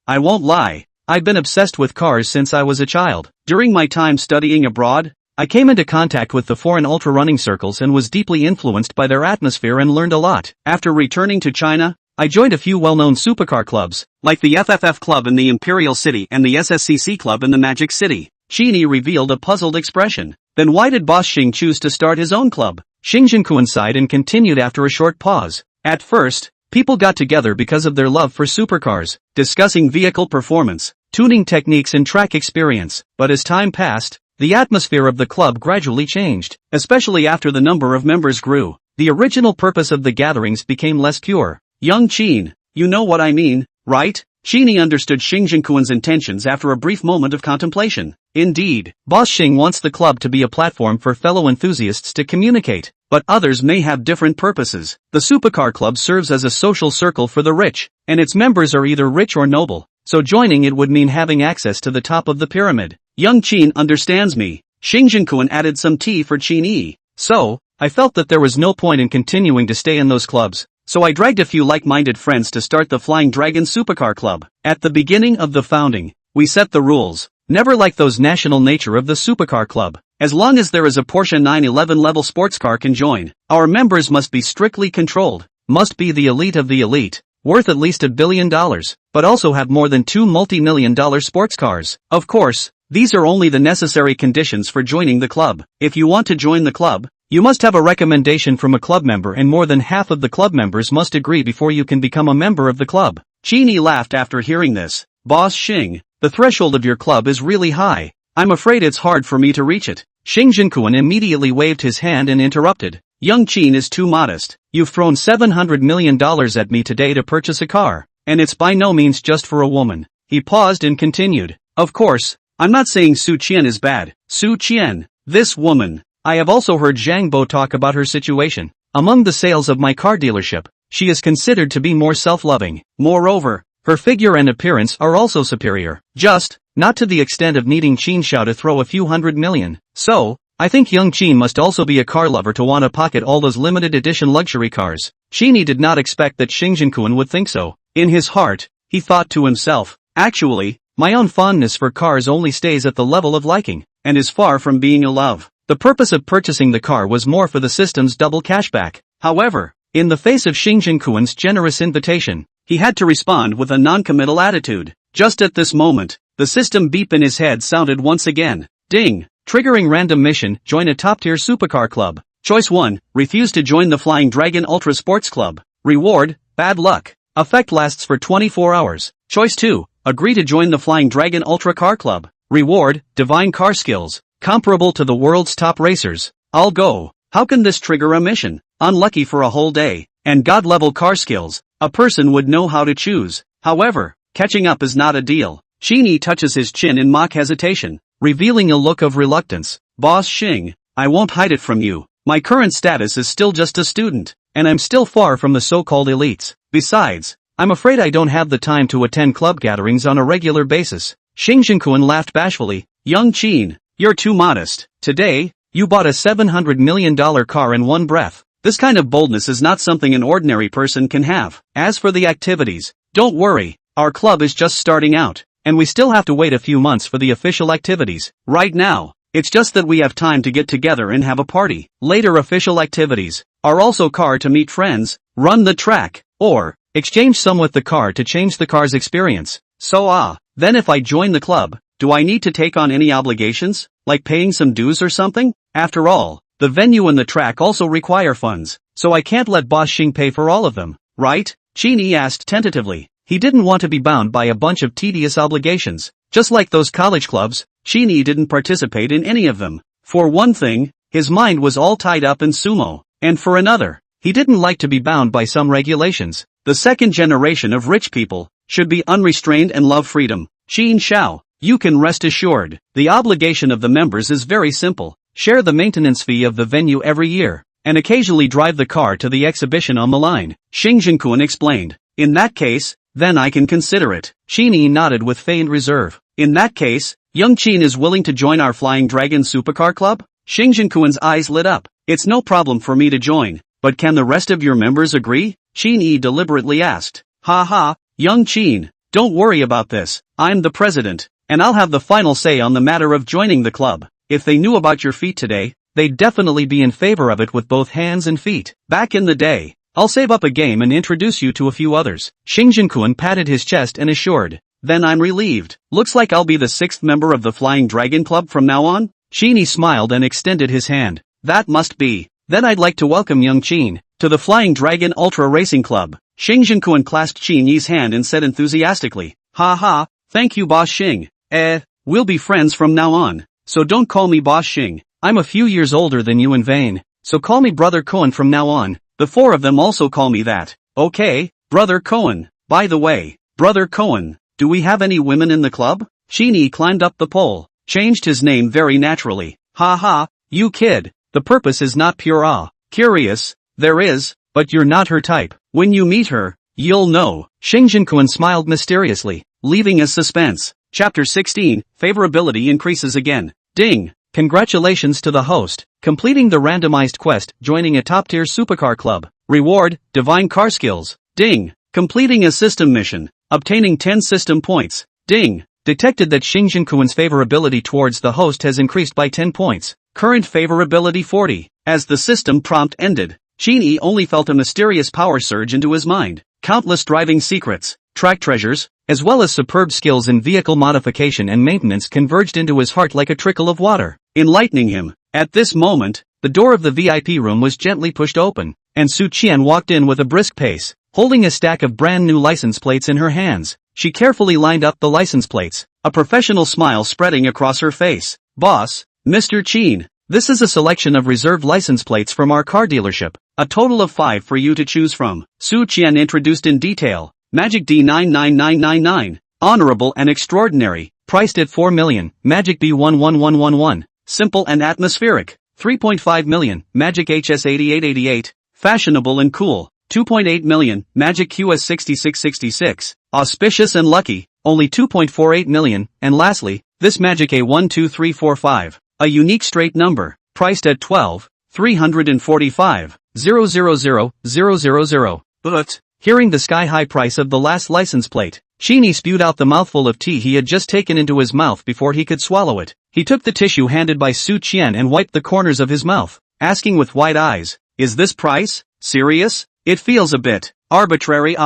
I won't lie, I've been obsessed with cars since I was a child. During my time studying abroad, I came into contact with the foreign ultra-running circles and was deeply influenced by their atmosphere and learned a lot. After returning to China, I joined a few well-known supercar clubs, like the FFF Club in the Imperial City and the SSCC Club in the Magic City. Qin Yi revealed a puzzled expression. Then why did Boss Sheng choose to start his own club? Sheng Zhenkuan sighed and continued after a short pause. At first, people got together because of their love for supercars, discussing vehicle performance, tuning techniques and track experience. But as time passed, the atmosphere of the club gradually changed, especially after the number of members grew. The original purpose of the gatherings became less pure. Young Qin, you know what I mean, right? Qin Yi understood Sheng Zhenkuan's intentions after a brief moment of contemplation. Indeed, Boss Sheng wants the club to be a platform for fellow enthusiasts to communicate, but others may have different purposes. The Supercar Club serves as a social circle for the rich, and its members are either rich or noble, so joining it would mean having access to the top of the pyramid. Young Qin understands me. Sheng Zhenkuan added some tea for Qin Yi. So, I felt that there was no point in continuing to stay in those clubs, so I dragged a few like-minded friends to start the Flying Dragon Supercar Club. At the beginning of the founding, we set the rules. Never like those national nature of the Supercar Club. As long as there is a Porsche 911 level sports car can join, our members must be strictly controlled, must be the elite of the elite, worth at least $1 billion, but also have more than 2 multi-million-dollar sports cars. Of course, these are only the necessary conditions for joining the club. If you want to join the club, you must have a recommendation from a club member and more than half of the club members must agree before you can become a member of the club. Qin Yi laughed after hearing this. Boss Sheng, the threshold of your club is really high. I'm afraid it's hard for me to reach it. Sheng Zhenkuan immediately waved his hand and interrupted. Young Qin is too modest. You've thrown $700 million at me today to purchase a car, and it's by no means just for a woman. He paused and continued. Of course, I'm not saying Su Qian is bad. Su Qian, This woman. I have also heard Zhang Bo talk about her situation. Among the sales of my car dealership, she is considered to be more self-loving. Moreover, her figure and appearance are also superior. Just, not to the extent of needing Qin Xiao to throw a few $100 million. So, I think young Qin must also be a car lover to want to pocket all those limited edition luxury cars. Qin Yi did not expect that Xingjiankuan would think so. In his heart, he thought to himself, actually, my own fondness for cars only stays at the level of liking, and is far from being a love. The purpose of purchasing the car was more for the system's double cashback. However, in the face of Xingjiankuan's generous invitation, he had to respond with a non-committal attitude. Just at this moment, the system beep in his head sounded once again. Ding! Triggering random mission, join a top-tier supercar club. Choice 1, refuse to join the Flying Dragon Ultra Sports Club. Reward, bad luck. Effect lasts for 24 hours. Choice 2, agree to join the Flying Dragon Ultra Car Club. Reward, divine car skills, comparable to the world's top racers. I'll go. How can this trigger a mission? Unlucky for a whole day. And God-level car skills, a person would know how to choose. However, catching up is not a deal. Qin Yi touches his chin in mock hesitation, revealing a look of reluctance. Boss Xing, I won't hide it from you. My current status is still just a student, and I'm still far from the so-called elites. Besides, I'm afraid I don't have the time to attend club gatherings on a regular basis. Xingjiankuan laughed bashfully. Young Qin, you're too modest. Today, you bought a $700 million car in one breath. This kind of boldness is not something an ordinary person can have. As for the activities, don't worry, our club is just starting out, and we still have to wait a few months for the official activities. Right now, it's just that we have time to get together and have a party. Later official activities are also car to meet friends, run the track, or exchange some with the car to change the car's experience. So then if I join the club, do I need to take on any obligations, like paying some dues or something? After all, the venue and the track also require funds, so I can't let Boss Xing pay for all of them, right? Qin Yi asked tentatively. He didn't want to be bound by a bunch of tedious obligations. Just like those college clubs, Qin Yi didn't participate in any of them. For one thing, his mind was all tied up in sumo, and for another, he didn't like to be bound by some regulations. The second generation of rich people should be unrestrained and love freedom. Qin Xiao, you can rest assured. The obligation of the members is very simple. Share the maintenance fee of the venue every year, and occasionally drive the car to the exhibition on the line. Xingjiankuan explained. In that case, then I can consider it. Qin Yi nodded with feigned reserve. In that case, young Qin is willing to join our Flying Dragon Supercar Club? Xingjiankuan's eyes lit up. It's no problem for me to join, but can the rest of your members agree? Qin Yi deliberately asked. Young Qin, don't worry about this. I'm the president, and I'll have the final say on the matter of joining the club. If they knew about your feat today, they'd definitely be in favor of it with both hands and feet. Back in the day, I'll save up a game and introduce you to a few others. Xingjiankuan patted his chest and assured. Then I'm relieved. Looks like I'll be the 6th member of the Flying Dragon Club from now on? Qin Yi smiled and extended his hand. That must be. Then I'd like to welcome young Qin to the Flying Dragon Ultra Racing Club. Xingjiankuan clasped Qin Yi's hand and said enthusiastically. Thank you Boss Xing. We'll be friends from now on. So don't call me Boss Xing. I'm a few years older than you in vain. So call me Brother Cohen from now on. The four of them also call me that. Okay, Brother Cohen. By the way, Brother Cohen, do we have any women in the club? Qin Yi climbed up the pole, changed his name very naturally. You kid. The purpose is not pure curious. There is, but you're not her type. When you meet her, you'll know. Xingjiankuan smiled mysteriously, leaving us suspense. Chapter 16, Favorability increases again. Ding! Congratulations to the host, completing the randomized quest, joining a top-tier supercar club. Reward, divine car skills. Ding! Completing a system mission, obtaining 10 system points. Ding! Detected that Xingjiankuan's favorability towards the host has increased by 10 points. Current favorability 40. As the system prompt ended, Qin Yi only felt a mysterious power surge into his mind. Countless driving secrets, track treasures, as well as superb skills in vehicle modification and maintenance converged into his heart like a trickle of water, enlightening him. At this moment, the door of the VIP room was gently pushed open, and Su Qian walked in with a brisk pace, holding a stack of brand new license plates in her hands. She carefully lined up the license plates, a professional smile spreading across her face. Boss, Mr. Qin, this is a selection of reserved license plates from our car dealership, a total of 5 for you to choose from. Su Qian introduced in detail. Magic D 99999, honorable and extraordinary, priced at 4 million, Magic B 11111, simple and atmospheric. 3.5 million, Magic HS8888, fashionable and cool. 2.8 million, Magic QS6666, auspicious and lucky. Only 2.48 million, and lastly, this Magic A12345, a unique straight number, priced at 12,345, 000,000. But, hearing the sky-high price of the last license plate, Qin Yi spewed out the mouthful of tea he had just taken into his mouth before he could swallow it. He took the tissue handed by Su Qian and wiped the corners of his mouth, asking with wide eyes, "Is this price serious? It feels a bit arbitrary."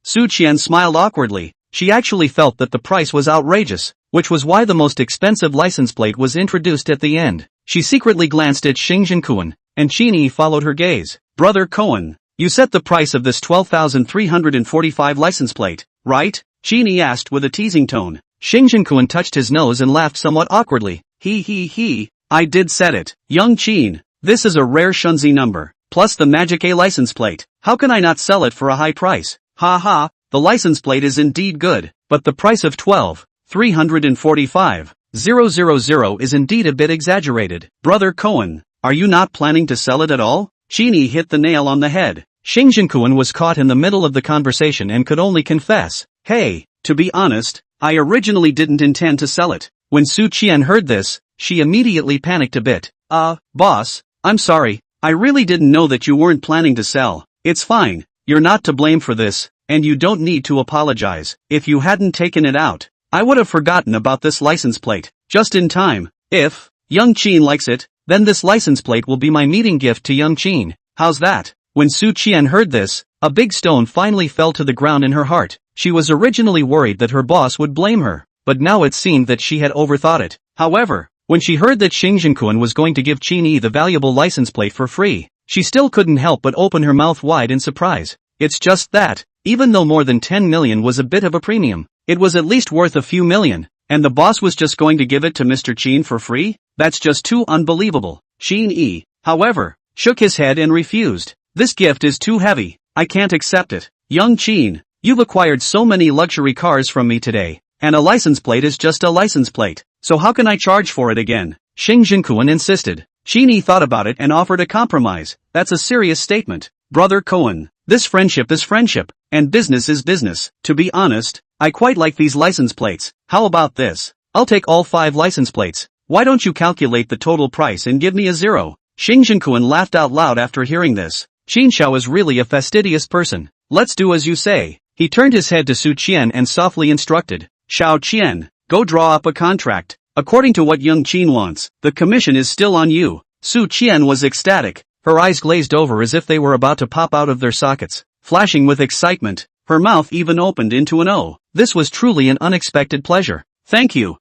Su Qian smiled awkwardly. She actually felt that the price was outrageous, which was why the most expensive license plate was introduced at the end. She secretly glanced at Xingzhenkuan, and Qin Yi followed her gaze. "Brother Cohen, you set the price of this 12,345 license plate, right?" Qin Yi asked with a teasing tone. Xingzhenkuan touched his nose and laughed somewhat awkwardly. He, I did set it. Young Qin, this is a rare Shunzi number, plus the Magic A license plate. How can I not sell it for a high price? Ha ha, the license plate is indeed good, but the price of 12,345, 000 is indeed a bit exaggerated. Brother Cohen, are you not planning to sell it at all? Qin Yi hit the nail on the head. Xingzhenkuan was caught in the middle of the conversation and could only confess, "Hey, to be honest, I originally didn't intend to sell it." When Su Qian heard this, she immediately panicked a bit. Boss, I'm sorry, I really didn't know that you weren't planning to sell." "It's fine, you're not to blame for this, and you don't need to apologize. If you hadn't taken it out, I would have forgotten about this license plate, just in time. If young Qin likes it, then this license plate will be my meeting gift to young Qin. How's that?" When Su Qian heard this, a big stone finally fell to the ground in her heart. She was originally worried that her boss would blame her, but now it seemed that she had overthought it. However, when she heard that Xingzhenkuan was going to give Qin Yi the valuable license plate for free, she still couldn't help but open her mouth wide in surprise. It's just that, even though more than 10 million was a bit of a premium, it was at least worth a few million, and the boss was just going to give it to Mr. Qin for free? That's just too unbelievable. Qin Yi, however, shook his head and refused. "This gift is too heavy, I can't accept it. Young Qin, you've acquired so many luxury cars from me today, and a license plate is just a license plate, so how can I charge for it again?" Xingzhenkuan insisted. Qin Yi thought about it and offered a compromise. "That's a serious statement. Brother Cohen, this friendship is friendship, and business is business. To be honest, I quite like these license plates. How about this? I'll take all 5 license plates. Why don't you calculate the total price and give me a zero?" Xingzhenkuan laughed out loud after hearing this. Qin Xiao is really a fastidious person. "Let's do as you say." He turned his head to Su Qian and softly instructed, "Xiao Qian, go draw up a contract. According to what young Qin wants, the commission is still on you." Su Qian was ecstatic. Her eyes glazed over as if they were about to pop out of their sockets. Flashing with excitement, her mouth even opened into an O. This was truly an unexpected pleasure. Thank you,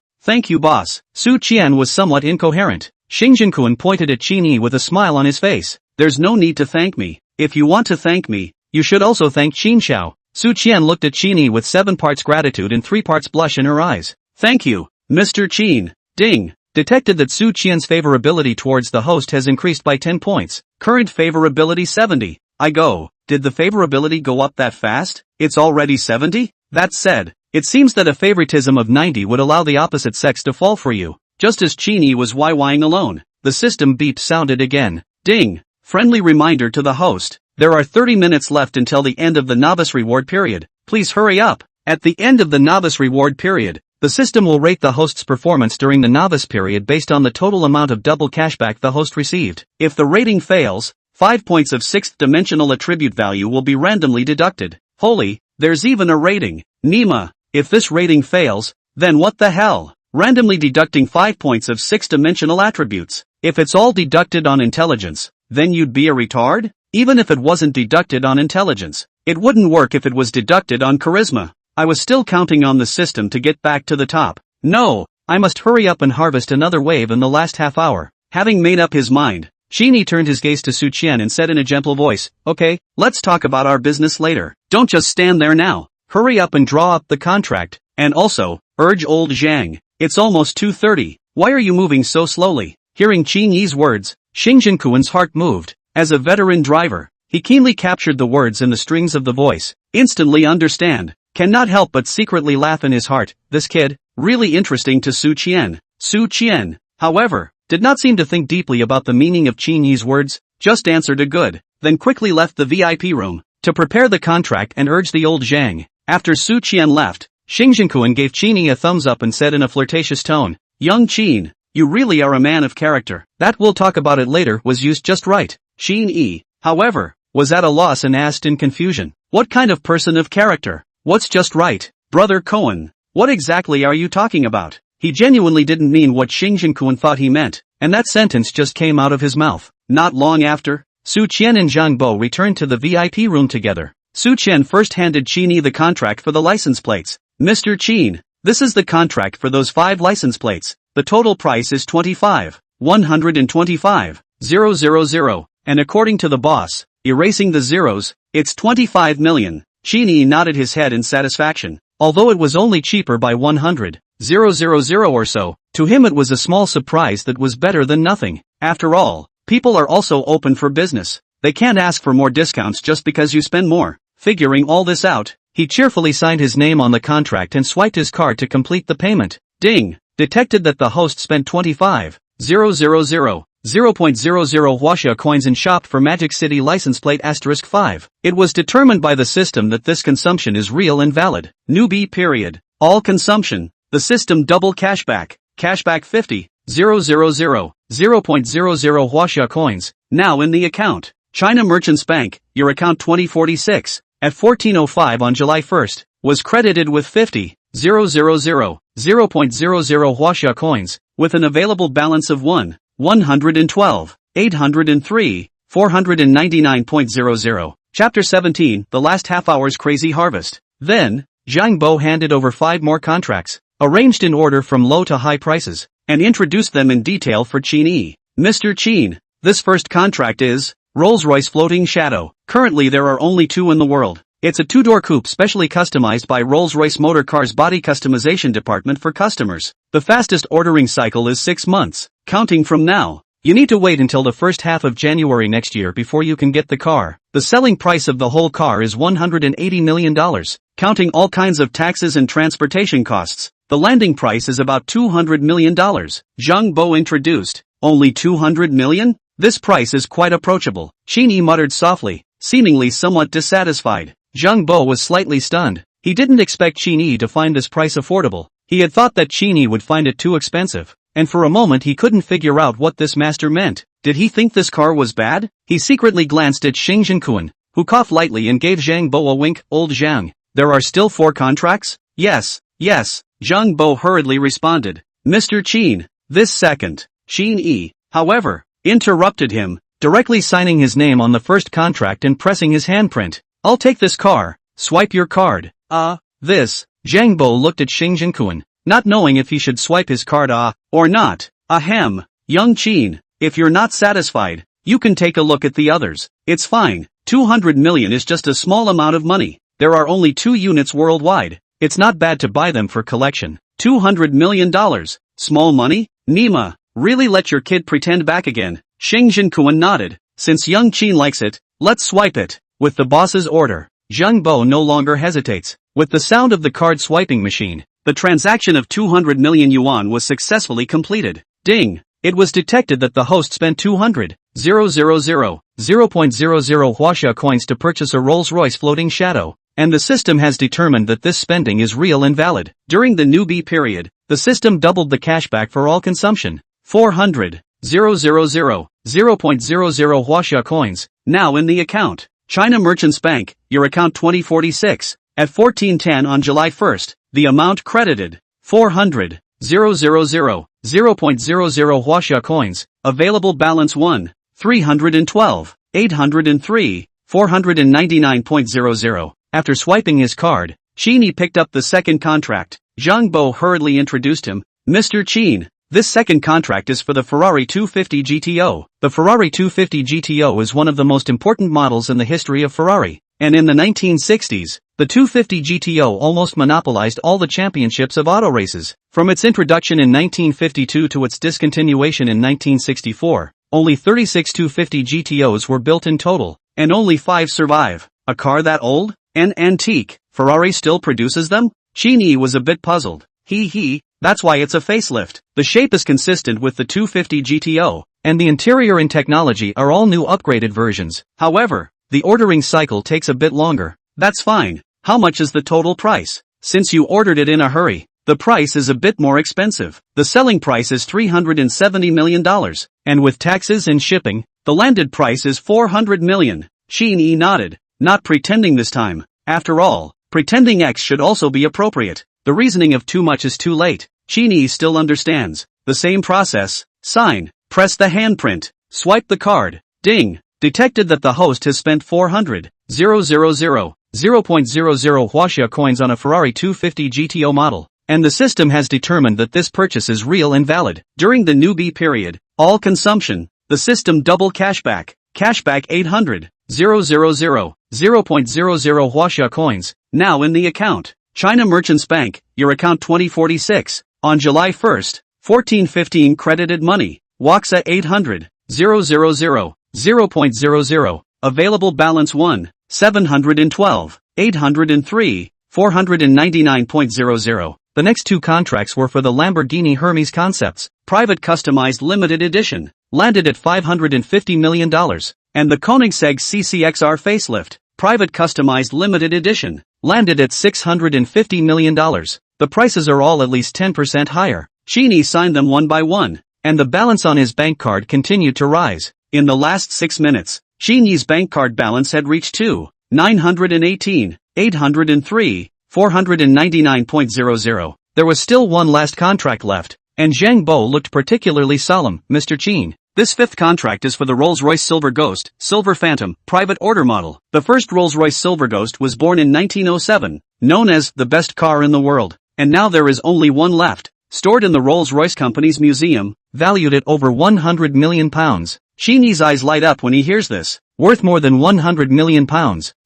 boss." Su Qian was somewhat incoherent. Xingzhenkuan pointed at Qin Yi with a smile on his face. "There's no need to thank me. If you want to thank me, you should also thank Qin Xiao." Su Qian looked at Qin Yi with 7 parts gratitude and 3 parts blush in her eyes. "Thank you, Mr. Qin." Ding. Detected that Su Qian's favorability towards the host has increased by 10 points. Current favorability 70. I go. Did the favorability go up that fast? It's already 70? That said, it seems that a favoritism of 90 would allow the opposite sex to fall for you. Just as Qin Yi was YYing alone, the system beep sounded again. Ding. Friendly reminder to the host. There are 30 minutes left until the end of the novice reward period. Please hurry up. At the end of the novice reward period, the system will rate the host's performance during the novice period based on the total amount of double cashback the host received. If the rating fails, 5 points of 6th dimensional attribute value will be randomly deducted. Holy, there's even a rating. Nima, if this rating fails, then what the hell? Randomly deducting 5 points of 6th dimensional attributes. If it's all deducted on intelligence, then you'd be a retard? Even if it wasn't deducted on intelligence, it wouldn't work if it was deducted on charisma. I was still counting on the system to get back to the top. No, I must hurry up and harvest another wave in the last half hour. Having made up his mind, Qin Yi turned his gaze to Su Qian and said in a gentle voice, "Okay, let's talk about our business later. Don't just stand there now. Hurry up and draw up the contract, and also, urge old Zhang. It's almost 2:30. Why are you moving so slowly?" Hearing Qin Yi's words, Xingzhenkuan's heart moved. As a veteran driver, he keenly captured the words and the strings of the voice. Instantly understand. Cannot help but secretly laugh in his heart. This kid, really interesting to Su Qian. Su Qian, however, did not seem to think deeply about the meaning of Qin Yi's words, just answered a good, then quickly left the VIP room to prepare the contract and urge the old Zhang. After Su Qian left, Xing Jinquan gave Qin Yi a thumbs up and said in a flirtatious tone, "Young Qin, you really are a man of character. That we'll talk about it later was used just right." Qin Yi, however, was at a loss and asked in confusion, "What kind of person of character? What's just right? Brother Cohen, what exactly are you talking about?" He genuinely didn't mean what Xing Jinquan thought he meant, and that sentence just came out of his mouth. Not long after, Su Qian and Zhang Bo returned to the VIP room together. Su Qian first handed Qin Yi the contract for the license plates. "Mr. Qin, this is the contract for those 5 license plates. The total price is 25,125,000, and according to the boss, erasing the zeros, it's 25 million. Qin Yi nodded his head in satisfaction. Although it was only cheaper by 100,000 or so, to him it was a small surprise that was better than nothing. After all, people are also open for business. They can't ask for more discounts just because you spend more. Figuring all this out, he cheerfully signed his name on the contract and swiped his card to complete the payment. Ding! Detected that the host spent 25,000 huaxia coins in shop for Magic City license plate *5. It was determined by the system that this consumption is real and valid. Newbie period. All consumption. The system double cashback. Cashback 50,000 huaxia coins. Now in the account. China Merchants Bank, your account 2046, at 14:05 on July 1st, was credited with 50,000 huaxia coins, with an available balance of 112,803,499.00. Chapter 17, The Last Half Hour's Crazy Harvest. Then, Zhang Bo handed over 5 more contracts, arranged in order from low to high prices, and introduced them in detail for Qin Yi. "Mr. Qin, this first contract is Rolls-Royce Floating Shadow. Currently there are only 2 in the world. It's a 2-door coupe specially customized by Rolls-Royce Motor Cars Body Customization Department for customers. The fastest ordering cycle is 6 months, counting from now. You need to wait until the first half of January next year before you can get the car. The selling price of the whole car is $180 million, counting all kinds of taxes and transportation costs. The landing price is about $200 million. Zhang Bo introduced. "Only 200 million? This price is quite approachable," Qin Yi muttered softly, seemingly somewhat dissatisfied. Zhang Bo was slightly stunned. He didn't expect Qin Yi to find this price affordable. He had thought that Qin Yi would find it too expensive, and for a moment he couldn't figure out what this master meant. Did he think this car was bad? He secretly glanced at Xing Jinquan, who coughed lightly and gave Zhang Bo a wink. "Old Zhang, there are still 4 contracts?" "Yes, yes," Zhang Bo hurriedly responded. "Mr. Qin, this second." Qin Yi, however, interrupted him, directly signing his name on the first contract and pressing his handprint. "I'll take this car. Swipe your card." This. Zhang Bo looked at Xing Jinquan, not knowing if he should swipe his card or not. "Ahem, young Qin, if you're not satisfied, you can take a look at the others. It's fine. 200 million is just a small amount of money. There are only 2 units worldwide. It's not bad to buy them for collection. $200 million. Small money? Nima, really let your kid pretend back again." Xing Jinquan nodded. "Since young Qin likes it, let's swipe it." With the boss's order, Zhang Bo no longer hesitates. With the sound of the card swiping machine, the transaction of 200 million yuan was successfully completed. Ding! It was detected that the host spent 200,000 huaxia coins to purchase a Rolls-Royce Floating Shadow, and the system has determined that this spending is real and valid. During the newbie period, the system doubled the cashback for all consumption. 400,000 huaxia coins, now in the account. China Merchants Bank, your account 2046, at 14:10 on July 1st, the amount credited, 400,000 huaxia coins, available balance 1,312,803,499.00. After swiping his card, Qin Yi picked up the second contract. Zhang Bo hurriedly introduced him. "Mr. Qin, this second contract is for the Ferrari 250 GTO. The Ferrari 250 GTO is one of the most important models in the history of Ferrari, and in the 1960s, the 250 GTO almost monopolized all the championships of auto races. From its introduction in 1952 to its discontinuation in 1964, only 36 250 GTOs were built in total, and only 5 survive. A car that old? An antique. Ferrari still produces them?" Qin Yi was a bit puzzled. He, That's why it's a facelift. The shape is consistent with the 250 GTO, and the interior and technology are all new upgraded versions. However, the ordering cycle takes a bit longer. That's fine. How much is the total price? Since you ordered it in a hurry, the price is a bit more expensive. The selling price is $370 million, and with taxes and shipping, the landed price is $400 million. Qin Yi nodded, not pretending this time. After all, pretending X should also be appropriate. The reasoning of too much is too late. Qin Yi still understands. The same process. Sign. Press the handprint. Swipe the card. Ding. Detected that the host has spent 400,000 huaxia coins on a Ferrari 250 GTO model, and the system has determined that this purchase is real and valid. During the newbie period, all consumption, the system double cashback. Cashback 800,000 huaxia coins, now in the account. China Merchants Bank, your account 2046. On July 1st, 1415 credited money. Huaxia 800,000 available balance 712, 803, 499.00. The next two contracts were for the Lamborghini Hermes Concepts, private customized limited edition, landed at $550 million, and the Koenigsegg CCXR facelift, private customized limited edition, landed at $650 million. The prices are all at least 10% higher. Qin Yi signed them one by one, and the balance on his bank card continued to rise. In the last 6 minutes, Qin Yi's bank card balance had reached 918, 803, 499.00. There was still one last contract left, and Zhang Bo looked particularly solemn. Mr. Qin, this fifth contract is for the Rolls-Royce Silver Ghost, Silver Phantom, private order model. The first Rolls-Royce Silver Ghost was born in 1907, known as the best car in the world, and now there is only one left, stored in the Rolls-Royce Company's museum, valued at over £100 million. Qin Yi's eyes light up when he hears this. Worth more than £100 million.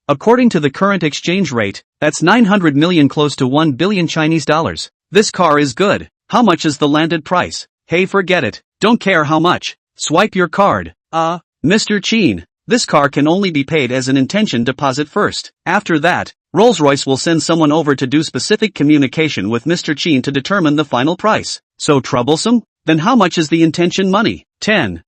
According to the current exchange rate, that's 900 million, close to 1 billion Chinese dollars. This car is good. How much is the landed price? Hey, forget it. Don't care how much. Swipe your card. Mr. Qin, this car can only be paid as an intention deposit first. After that, Rolls-Royce will send someone over to do specific communication with Mr. Qin to determine the final price. So troublesome? Then how much is the intention money?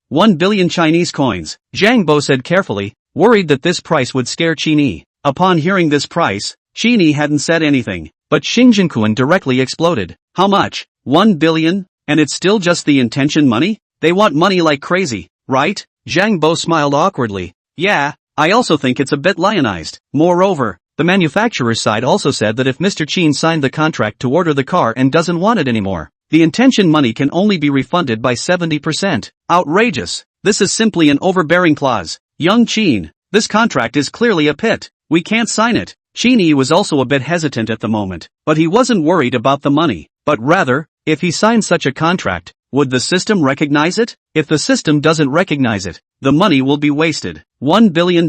1 billion Chinese coins, Zhang Bo said carefully, worried that this price would scare Qin Yi. Upon hearing this price, Qin Yi hadn't said anything, but Xingjianquan directly exploded. How much? 1 billion? And it's still just the intention money? They want money like crazy, right? Zhang Bo smiled awkwardly. Yeah, I also think it's a bit lionized. Moreover, the manufacturer's side also said that if Mr. Qin signed the contract to order the car and doesn't want it anymore, the intention money can only be refunded by 70%. Outrageous. This is simply an overbearing clause. Young Qin, this contract is clearly a pit. We can't sign it. Qin Yi was also a bit hesitant at the moment, but he wasn't worried about the money, but rather, if he signed such a contract, would the system recognize it? If the system doesn't recognize it, the money will be wasted. $1 billion.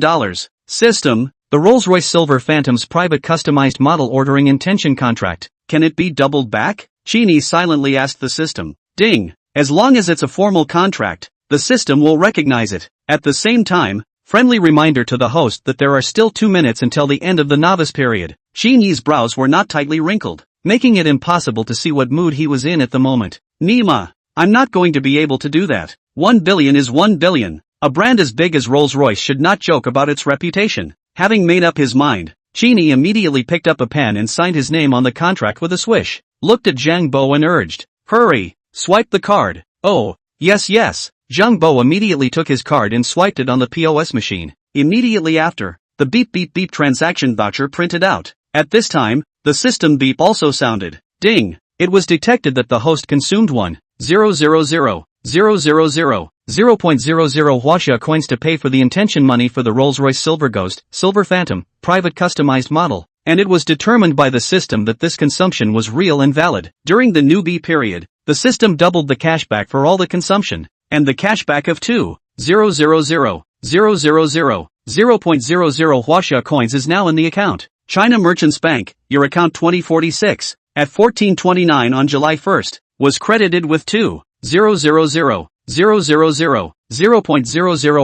System, the Rolls-Royce Silver Phantom's private customized model ordering intention contract. Can it be doubled back? Qin Yi silently asked the system. Ding. As long as it's a formal contract, the system will recognize it. At the same time, friendly reminder to the host that there are still 2 minutes until the end of the novice period. Qin Yi's brows were not tightly wrinkled, making it impossible to see what mood he was in at the moment. Nima, I'm not going to be able to do that. 1 billion is 1 billion. A brand as big as Rolls-Royce should not joke about its reputation. Having made up his mind, Qin Yi immediately picked up a pen and signed his name on the contract with a swish. Looked at Zhang Bo and urged, hurry, swipe the card. Oh, yes. Zhang Bo immediately took his card and swiped it on the POS machine. Immediately after, the beep transaction voucher printed out. At this time, the system beep also sounded. Ding. It was detected that the host consumed 0.00 huaxia coins to pay for the intention money for the Rolls-Royce Silver Ghost, Silver Phantom, private customized model, and it was determined by the system that this consumption was real and valid. During the newbie period, the system doubled the cashback for all the consumption, and the cashback of 2,000 huaxia coins is now in the account. China Merchants Bank, your account 2046, at 1429 on July 1st, was credited with 2,000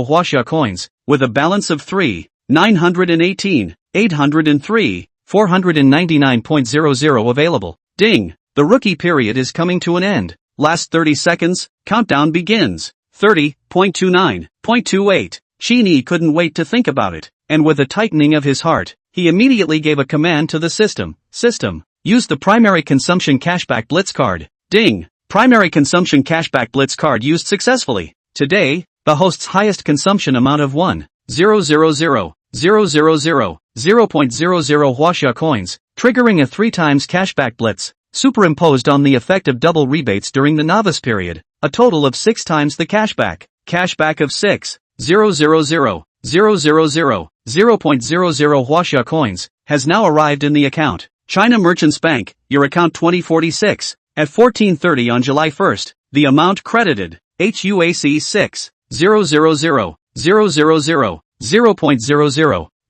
huaxia coins, with a balance of 3,918, 803, 499.00 available. Ding. The rookie period is coming to an end. Last 30 seconds, countdown begins. 30.29.28. Qin Yi couldn't wait to think about it, and with a tightening of his heart, he immediately gave a command to the system. System, use the primary consumption cashback blitz card. Ding! Primary consumption cashback blitz card used successfully. Today, the host's highest consumption amount of 1,000,000,000 Huaxia coins, triggering a 3 times cashback blitz, superimposed on the effect of double rebates during the novice period, a total of 6 times the cashback. Cashback of 6,000,000,000 Huaxia coins has now arrived in the account. China Merchants Bank, your account 2046. At 14:30 on July 1st, the amount credited, HUAC 6,000,000,000.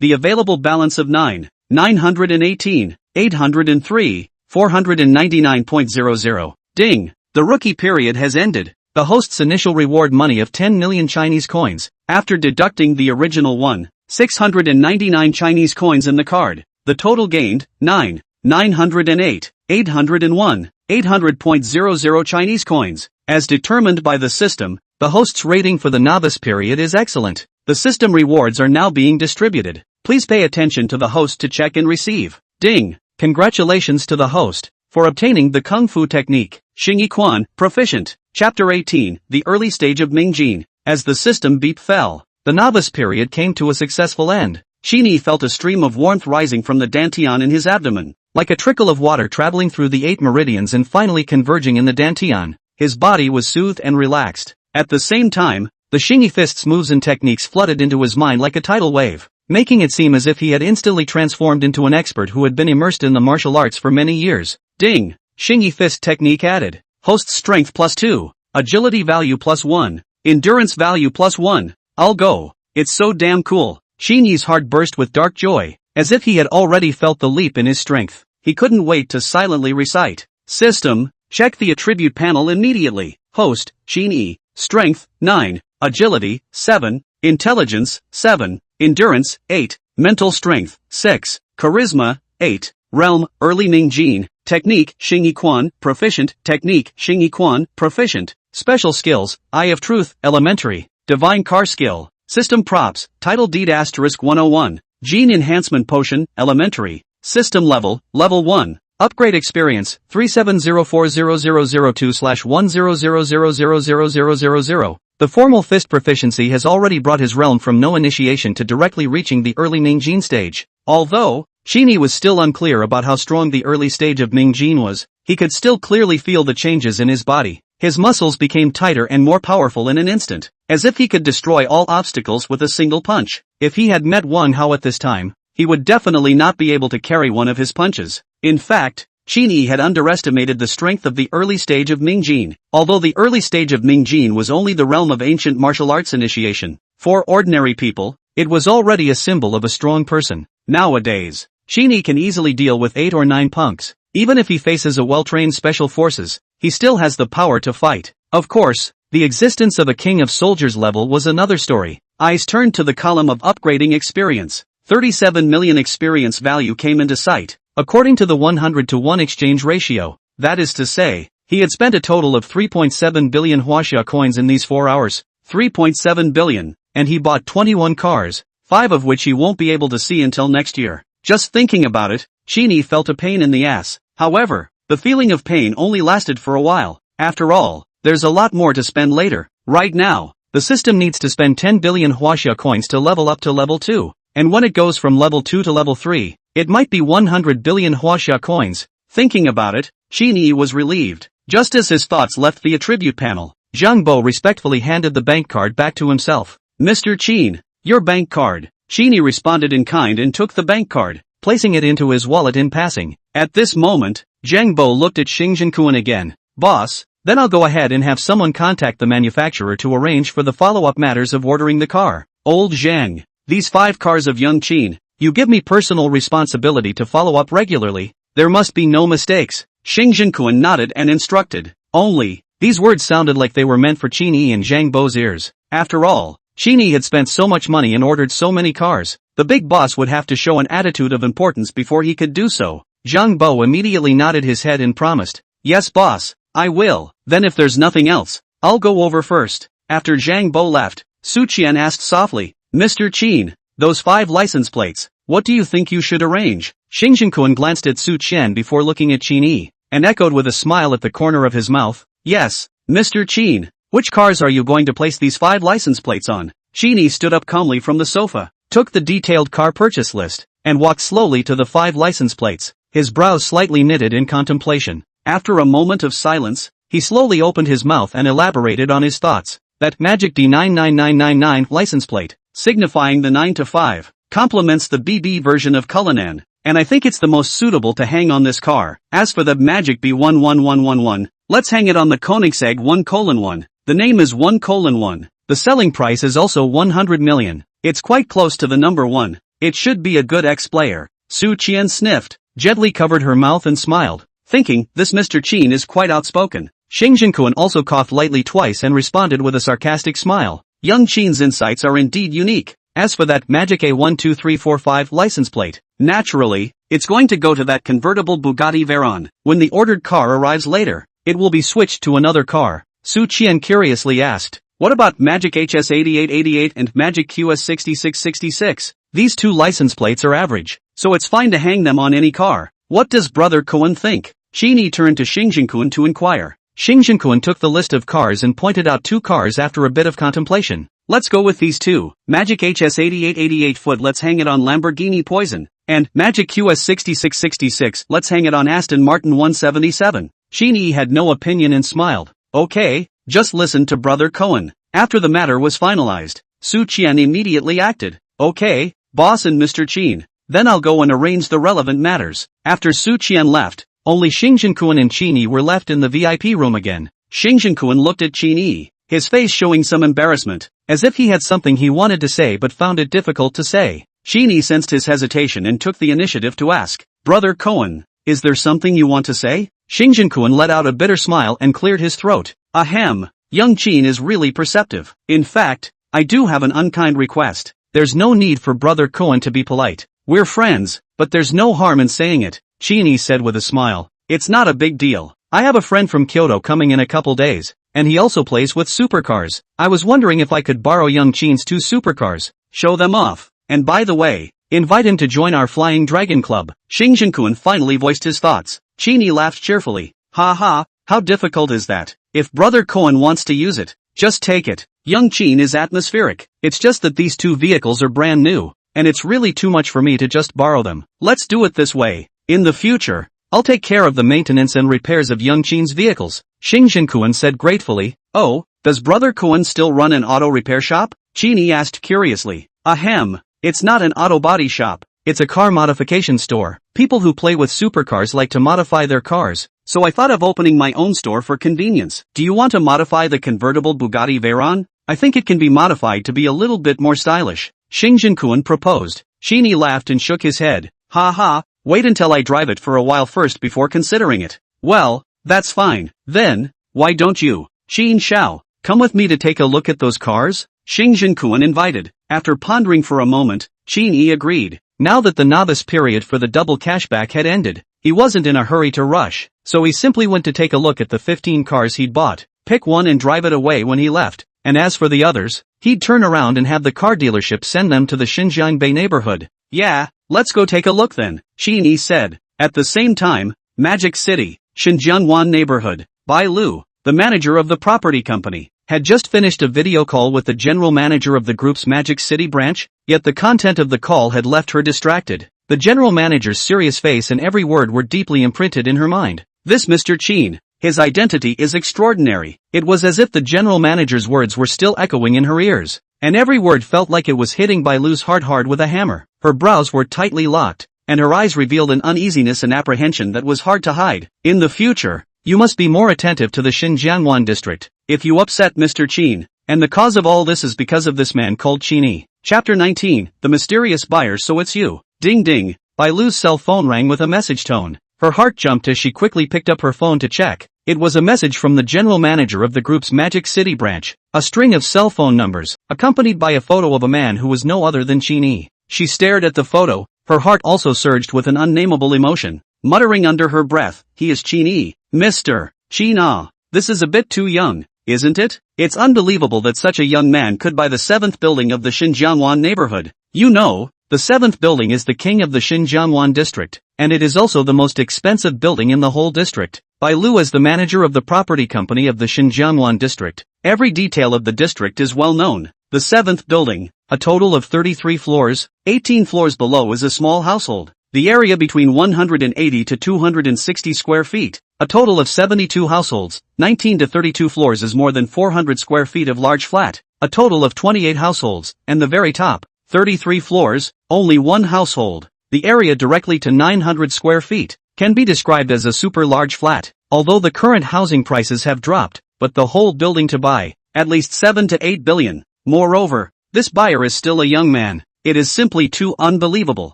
The available balance of 918,803, 499.00. Ding! The rookie period has ended. The host's initial reward money of 10 million Chinese coins, after deducting the original 1,699 Chinese coins in the card, the total gained, 908,801, 800.00 Chinese coins. As determined by the system, the host's rating for the novice period is excellent. The system rewards are now being distributed. Please pay attention to the host to check and receive. Ding! Congratulations to the host for obtaining the Kung Fu technique. Qin Yi proficient. Chapter 18, the early stage of Mingjin. As the system beep fell, the novice period came to a successful end. Qin Yi felt a stream of warmth rising from the dantian in his abdomen, like a trickle of water traveling through the 8 meridians and finally converging in the dantian. His body was soothed and relaxed. At the same time, the Qin Yi fist's moves and techniques flooded into his mind like a tidal wave, making it seem as if he had instantly transformed into an expert who had been immersed in the martial arts for many years. Ding! Qin Yi fist technique added. Host strength +2, agility value +1, endurance value +1. I'll go. It's so damn cool. Qin Yi's heart burst with dark joy, as if he had already felt the leap in his strength. He couldn't wait to silently recite. System, check the attribute panel immediately. Host, Qin Yi, strength, 9, agility, 7, intelligence, 7, endurance, 8, mental strength, 6, charisma, 8, realm, early Mingjin, technique, Qin Yi proficient, technique, Qin Yi proficient, special skills, Eye of Truth, elementary, divine car skill, system props, title deed *101, gene enhancement potion, elementary, system level, level 1, upgrade experience, 37040002/100000000. The formal fist proficiency has already brought his realm from no initiation to directly reaching the early Mingjin stage. Although Qin Yi was still unclear about how strong the early stage of Mingjin was, he could still clearly feel the changes in his body. His muscles became tighter and more powerful in an instant, as if he could destroy all obstacles with a single punch. If he had met Wang Hao at this time, he would definitely not be able to carry one of his punches. In fact, Qin Yi had underestimated the strength of the early stage of Mingjin. Although the early stage of Mingjin was only the realm of ancient martial arts initiation, for ordinary people, it was already a symbol of a strong person. Nowadays, Qin Yi can easily deal with 8 or 9 punks. Even if he faces a well-trained special forces, he still has the power to fight. Of course, the existence of a king of soldiers level was another story. Eyes turned to the column of upgrading experience. 37 million experience value came into sight, according to the 100-to-1 exchange ratio. That is to say, he had spent a total of 3.7 billion Huaxia coins in these 4 hours. 3.7 billion, and he bought 21 cars, 5 of which he won't be able to see until next year. Just thinking about it, Qin Yi felt a pain in the ass. However, the feeling of pain only lasted for a while. After all, there's a lot more to spend later. Right now, the system needs to spend 10 billion Huaxia coins to level up to level 2. And when it goes from level 2 to level 3, it might be 100 billion Huaxia coins. Thinking about it, Qin Yi was relieved. Just as his thoughts left the attribute panel, Zhang Bo respectfully handed the bank card back to himself. Mr. Qin, your bank card. Qin Yi responded in kind and took the bank card, placing it into his wallet in passing. At this moment, Zhang Bo looked at Xing Zhenkuan again. Boss, then I'll go ahead and have someone contact the manufacturer to arrange for the follow-up matters of ordering the car. Old Zhang. These 5 cars of young Qin, you give me personal responsibility to follow up regularly. There must be no mistakes. Xing Zhenkuan nodded and instructed. Only, these words sounded like they were meant for Qin Yi and Zhang Bo's ears. After all, Qin Yi had spent so much money and ordered so many cars. The big boss would have to show an attitude of importance before he could do so. Zhang Bo immediately nodded his head and promised. Yes boss, I will. Then if there's nothing else, I'll go over first. After Zhang Bo left, Su Qian asked softly, Mr. Qin, those 5 license plates, what do you think you should arrange? Xing Jinquan glanced at Su Qian before looking at Qin Yi, and echoed with a smile at the corner of his mouth, yes, Mr. Qin, which cars are you going to place these 5 license plates on? Qin Yi stood up calmly from the sofa, took the detailed car purchase list, and walked slowly to the 5 license plates, his brows slightly knitted in contemplation. After a moment of silence, he slowly opened his mouth and elaborated on his thoughts. That magic D99999 license plate, signifying the 9 to 5, complements the BB version of Cullinan, and I think it's the most suitable to hang on this car. As for the magic B11111, let's hang it on the Koenigsegg 1:1. The name is 1:1. The selling price is also 100 million. It's quite close to the number 1. It should be a good ex-player. Su Qian sniffed, gently covered her mouth and smiled, thinking, this Mr. Qin is quite outspoken. Xing Jinquan also coughed lightly twice and responded with a sarcastic smile. Young Qin's insights are indeed unique. As for that magic A12345 license plate, naturally, it's going to go to that convertible Bugatti Veyron. When the ordered car arrives later, it will be switched to another car. Su Qian curiously asked, what about Magic HS8888 and Magic QS6666? These 2 license plates are average, so it's fine to hang them on any car. What does Brother Cohen think? Qin Yi turned to Xing Jinquan to inquire. Xing Jinquan took the list of cars and pointed out 2 cars after a bit of contemplation. Let's go with these 2. Magic HS8888 foot, let's hang it on Lamborghini Poison. And Magic QS6666, let's hang it on Aston Martin 177. Qin Yi had no opinion and smiled. Okay, just listen to Brother Cohen. After the matter was finalized, Su Qian immediately acted. Okay, boss and Mr. Qin. Then I'll go and arrange the relevant matters. After Su Qian left, only Xing Jinquan and Qin Yi were left in the VIP room again. Xing Jinquan looked at Qin Yi, his face showing some embarrassment, as if he had something he wanted to say but found it difficult to say. Qin Yi sensed his hesitation and took the initiative to ask, Brother Cohen, is there something you want to say? Xing Jinquan let out a bitter smile and cleared his throat. Ahem, young Qin is really perceptive. In fact, I do have an unkind request. There's no need for Brother Cohen to be polite. We're friends, but there's no harm in saying it, Qin Yi said with a smile. It's not a big deal. I have a friend from Kyoto coming in a couple days, and he also plays with supercars. I was wondering if I could borrow young Qin's 2 supercars, show them off, and by the way, invite him to join our Flying Dragon Club. Xing Jinquan finally voiced his thoughts. Qin Yi laughed cheerfully. Ha ha, how difficult is that? If Brother Cohen wants to use it, just take it. Young Qin is atmospheric. It's just that these 2 vehicles are brand new, and it's really too much for me to just borrow them. Let's do it this way. In the future, I'll take care of the maintenance and repairs of young Qin's vehicles. Xing Jinquan said gratefully. Oh, does Brother Cohen still run an auto repair shop? Qin Yi asked curiously. Ahem, it's not an auto body shop. It's a car modification store. People who play with supercars like to modify their cars, so I thought of opening my own store for convenience. Do you want to modify the convertible Bugatti Veyron? I think it can be modified to be a little bit more stylish. Xing Jinquan proposed. Qin Yi laughed and shook his head. Ha ha, wait until I drive it for a while first before considering it. Well, that's fine. Then, why don't you, Qin Xiao, come with me to take a look at those cars? Xing Jinquan invited. After pondering for a moment, Qin Yi agreed. Now that the novice period for the double cashback had ended, he wasn't in a hurry to rush, so he simply went to take a look at the 15 cars he'd bought, pick one and drive it away when he left, and as for the others, he'd turn around and have the car dealership send them to the Xinjiang Bay neighborhood. Yeah, let's go take a look then, Qin Yi said. At the same time, Magic City, Xinjiangwan neighborhood, Bai Lu, the manager of the property company, had just finished a video call with the general manager of the group's Magic City branch, yet the content of the call had left her distracted. The general manager's serious face and every word were deeply imprinted in her mind. This Mr. Qin, his identity is extraordinary. It was as if the general manager's words were still echoing in her ears, and every word felt like it was hitting Bai Lu's heart hard with a hammer. Her brows were tightly locked, and her eyes revealed an uneasiness and apprehension that was hard to hide. In the future, you must be more attentive to the Xinjiangwan district. If you upset Mr. Qin, and the cause of all this is because of this man called Qin Yi. Chapter 19, The Mysterious Buyer. So it's you. Ding ding, Bai Lu's cell phone rang with a message tone. Her heart jumped as she quickly picked up her phone to check. It was a message from the general manager of the group's Magic City branch. A string of cell phone numbers, accompanied by a photo of a man who was no other than Qin Yi. She stared at the photo, her heart also surged with an unnameable emotion. Muttering under her breath, "He is Qin Yi, Mr. Qin Ah. This is a bit too young, isn't it? It's unbelievable that such a young man could buy the 7th building of the Xinjiangwan neighborhood. You know, the 7th building is the king of the Xinjiangwan district, and it is also the most expensive building in the whole district. Bai Lu is the manager of the property company of the Xinjiangwan district. Every detail of the district is well known. The 7th building, a total of 33 floors, 18 floors below is a small household. The area between 180 to 260 square feet, a total of 72 households, 19 to 32 floors is more than 400 square feet of large flat, a total of 28 households, and the very top, 33 floors, only one household. The area directly to 900 square feet, can be described as a super large flat, although the current housing prices have dropped, but the whole building to buy, at least 7 to 8 billion. Moreover, this buyer is still a young man. It is simply too unbelievable.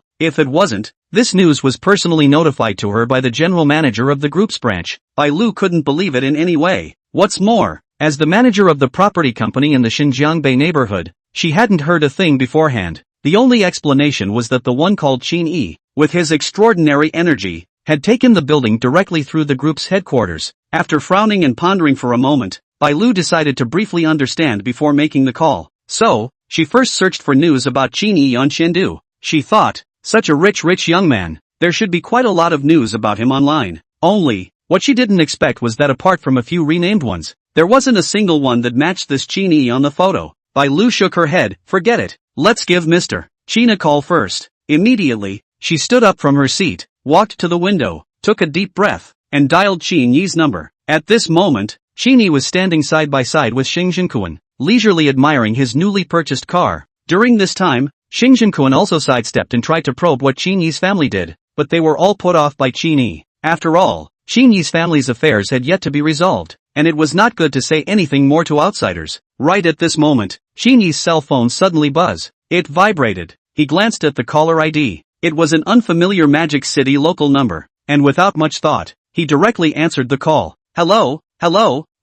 If it wasn't, this news was personally notified to her by the general manager of the group's branch. Bai Lu couldn't believe it in any way. What's more, as the manager of the property company in the Xinjiangbei neighborhood, she hadn't heard a thing beforehand. The only explanation was that the one called Qin Yi, with his extraordinary energy, had taken the building directly through the group's headquarters. After frowning and pondering for a moment, Bai Lu decided to briefly understand before making the call. So, she first searched for news about Qin Yi on Chengdu. She thought, such a rich young man, there should be quite a lot of news about him online. Only, what she didn't expect was that apart from a few renamed ones, there wasn't a single one that matched this Qin Yi on the photo. Bai Lu shook her head. Forget it. Let's give Mr. Qin a call first. Immediately, she stood up from her seat, walked to the window, took a deep breath, and dialed Qin Yi's number. At this moment, Qin Yi was standing side by side with Xing Zhenkuan, leisurely admiring his newly purchased car. During this time, Xing Zhenkuan also sidestepped and tried to probe what Qin Yi's family did, but they were all put off by Qin Yi. After all, Qin Yi's family's affairs had yet to be resolved, and it was not good to say anything more to outsiders. Right at this moment, Qin Yi's cell phone suddenly buzzed. It vibrated. He glanced at the caller ID. It was an unfamiliar Magic City local number, and without much thought, he directly answered the call. Hello,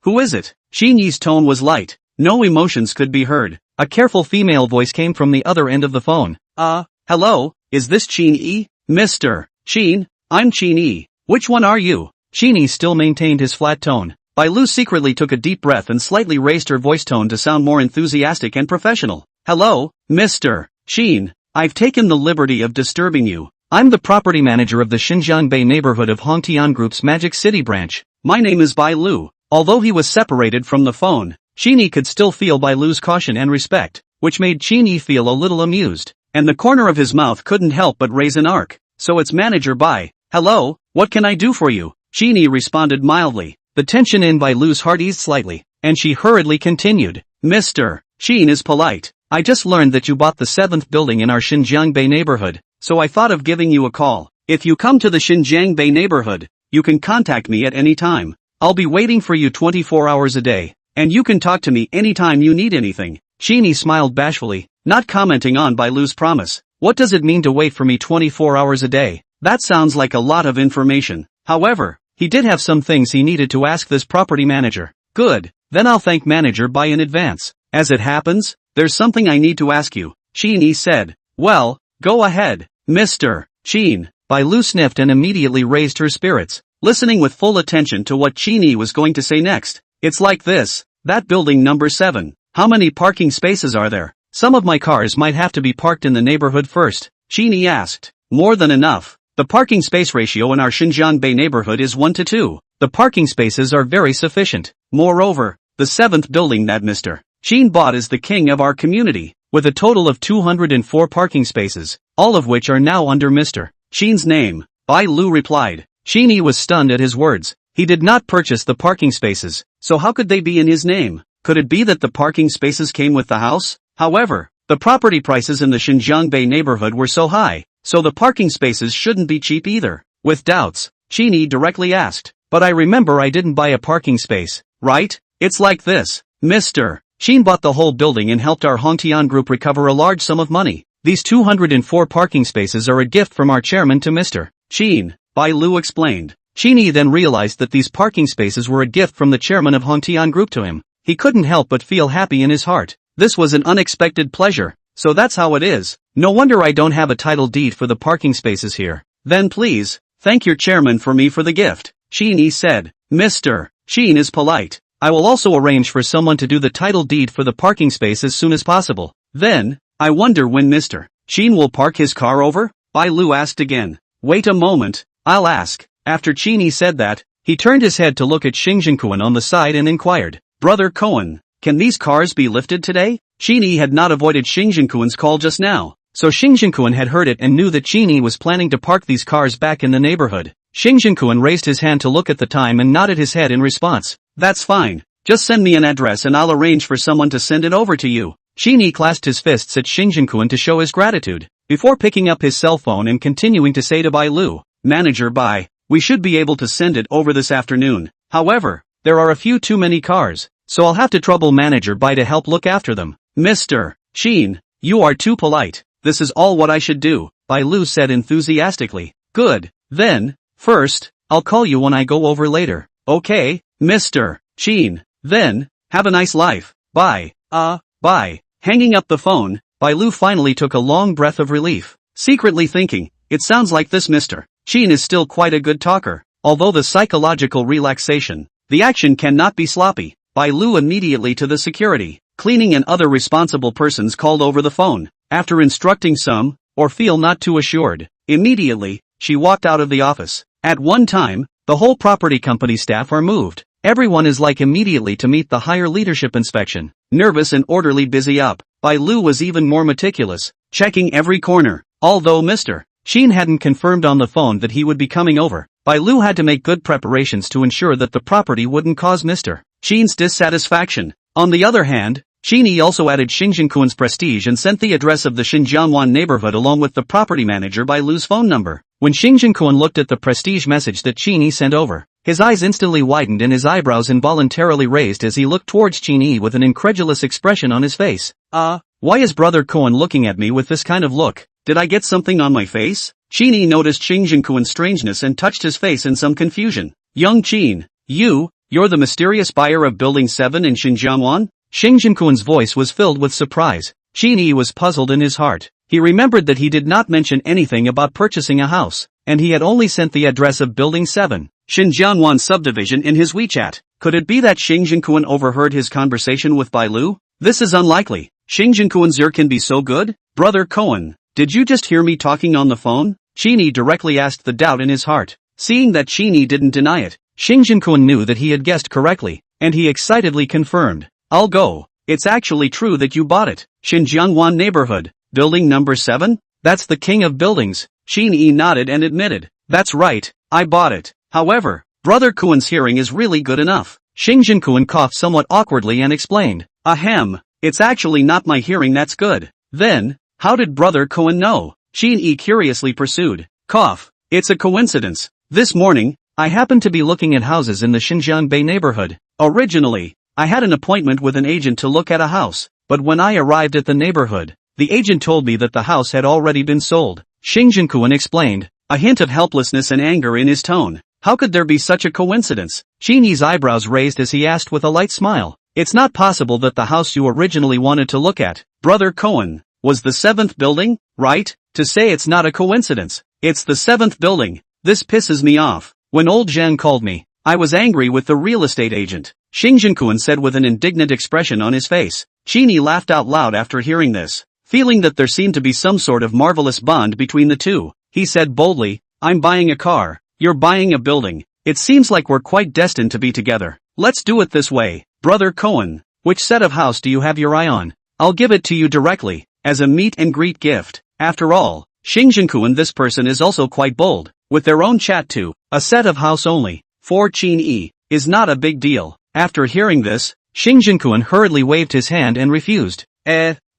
who is it? Qin Yi's tone was light. No emotions could be heard. A careful female voice came from the other end of the phone. Hello, is this Qin Yi? Mr. Qin, I'm Qin Yi. Which one are you? Qin Yi still maintained his flat tone. Bai Lu secretly took a deep breath and slightly raised her voice tone to sound more enthusiastic and professional. Hello, Mr. Qin, I've taken the liberty of disturbing you. I'm the property manager of the Xinjiangbei neighborhood of Hongtian Group's Magic City branch. My name is Bai Lu. Although he was separated from the phone, Qin Yi could still feel Bai Lu's caution and respect, which made Qin Yi feel a little amused, and the corner of his mouth couldn't help but raise an arc. So it's Manager Bai. Hello, what can I do for you? Qin Yi responded mildly. The tension in Bai Lu's heart eased slightly, and she hurriedly continued. Mr. Qin is polite. I just learned that you bought the 7th building in our Xinjiangbei neighborhood, so I thought of giving you a call. If you come to the Xinjiangbei neighborhood, you can contact me at any time. I'll be waiting for you 24 hours a day, and you can talk to me anytime you need anything. Qin Yi smiled bashfully, not commenting on Bai Lu's promise. What does it mean to wait for me 24 hours a day? That sounds like a lot of information. However, he did have some things he needed to ask this property manager. Good, then I'll thank Manager Bai in advance. As it happens, there's something I need to ask you, Qin Yi said. Well, go ahead, Mr. Qin. Bai Lu sniffed and immediately raised her spirits, listening with full attention to what Qin Yi was going to say next. It's like this, that building number 7. How many parking spaces are there? Some of my cars might have to be parked in the neighborhood first, Qin Yi asked. More than enough. The parking space ratio in our Xinjiangbei neighborhood is 1 to 2. The parking spaces are very sufficient. Moreover, the 7th building that Mr. Qin bought is the king of our community, with a total of 204 parking spaces, all of which are now under Mr. Qin's name. Bai Lu replied. Qin Yi was stunned at his words. He did not purchase the parking spaces, so how could they be in his name? Could it be that the parking spaces came with the house? However, the property prices in the Xinjiangbei neighborhood were so high, so the parking spaces shouldn't be cheap either. With doubts, Qin Yi directly asked, but I remember I didn't buy a parking space, right? It's like this. Mr. Qin bought the whole building and helped our Hongtian group recover a large sum of money. These 204 parking spaces are a gift from our chairman to Mr. Qin, Bai Lu explained. Qin Yi then realized that these parking spaces were a gift from the chairman of Hongtian Group to him. He couldn't help but feel happy in his heart. This was an unexpected pleasure. So that's how it is. No wonder I don't have a title deed for the parking spaces here. Then please, thank your chairman for me for the gift, Qin Yi said. Mr. Qin is polite. I will also arrange for someone to do the title deed for the parking space as soon as possible. Then, I wonder when Mr. Qin will park his car over? Bai Lu asked again. Wait a moment, I'll ask. After Qin Yi said that, he turned his head to look at Xinjiankuan on the side and inquired, Brother Cohen, can these cars be lifted today? Qin Yi had not avoided Xinjiankuan's call just now, so Xinjiankuan had heard it and knew that Qin Yi was planning to park these cars back in the neighborhood. Xinjiankuan raised his hand to look at the time and nodded his head in response. That's fine, just send me an address and I'll arrange for someone to send it over to you. Qin Yi clasped his fists at Xinjiankuan to show his gratitude, before picking up his cell phone and continuing to say to Bai Lu, Manager Bai, we should be able to send it over this afternoon. However, there are a few too many cars, so I'll have to trouble Manager Bai to help look after them. Mr. Qin, you are too polite. This is all what I should do, Bai Lu said enthusiastically. Good, then, first, I'll call you when I go over later. Okay, Mr. Qin, then, have a nice life. Bye. Bye. Hanging up the phone, Bai Lu finally took a long breath of relief, secretly thinking, it sounds like this Mr. Qin is still quite a good talker, although the psychological relaxation, the action cannot be sloppy. Bai Lu immediately to the security, cleaning and other responsible persons called over the phone. After instructing some, or feel not too assured, immediately, she walked out of the office. At one time, the whole property company staff are moved. Everyone is like immediately to meet the higher leadership inspection. Nervous and orderly busy up, Bai Lu was even more meticulous, checking every corner. Although Mr. Qin hadn't confirmed on the phone that he would be coming over, Bai Lu had to make good preparations to ensure that the property wouldn't cause Mr. Qin's dissatisfaction. On the other hand, Qin Yi also added Xinjiankuan's prestige and sent the address of the Xinjianwan neighborhood along with the property manager Bai Lu's phone number. When Xinjiankuan looked at the prestige message that Qin Yi sent over, his eyes instantly widened and his eyebrows involuntarily raised as he looked towards Qin Yi with an incredulous expression on his face. Why is Brother Cohen looking at me with this kind of look? Did I get something on my face? Qin Yi noticed Xinjiankuan's strangeness and touched his face in some confusion. Young Qin, you're the mysterious buyer of Building 7 in Xinjianwan? Xinjiankuan's voice was filled with surprise. Qin Yi was puzzled in his heart. He remembered that he did not mention anything about purchasing a house, and he had only sent the address of Building 7, Xinjianwan subdivision in his WeChat. Could it be that Xinjiankuan overheard his conversation with Bai Lu? This is unlikely. Xinjiankuan's ear can be so good? Brother Cohen, did you just hear me talking on the phone? Qin Yi directly asked the doubt in his heart. Seeing that Qin Yi didn't deny it, Xinjiankuan knew that he had guessed correctly, and he excitedly confirmed. I'll go. It's actually true that you bought it. Xinjianwan neighborhood, building number 7? That's the king of buildings. Qin Yi nodded and admitted. That's right, I bought it. However, Brother Kuan's hearing is really good enough. Xinjiankuan coughed somewhat awkwardly and explained. Ahem, it's actually not my hearing that's good. Then, how did Brother Cohen know? Qin Yi curiously pursued. Cough. It's a coincidence. This morning, I happened to be looking at houses in the Xinjiang Bay neighborhood. Originally, I had an appointment with an agent to look at a house, but when I arrived at the neighborhood, the agent told me that the house had already been sold. Xinjiankuan explained, a hint of helplessness and anger in his tone. How could there be such a coincidence? Qin Yi's eyebrows raised as he asked with a light smile. It's not possible that the house you originally wanted to look at, Brother Cohen, was the 7th building, right? To say it's not a coincidence. It's the 7th building. This pisses me off. When old Zhang called me, I was angry with the real estate agent. Xinjiankuan said with an indignant expression on his face. Qin Yi laughed out loud after hearing this. Feeling that there seemed to be some sort of marvelous bond between the two, he said boldly, I'm buying a car. You're buying a building. It seems like we're quite destined to be together. Let's do it this way. Brother Cohen, which set of house do you have your eye on? I'll give it to you directly, as a meet and greet gift. After all, Xinjiankuan, this person is also quite bold, with their own chat too. A set of house only, for Qin Yi, is not a big deal. After hearing this, Xinjiankuan hurriedly waved his hand and refused.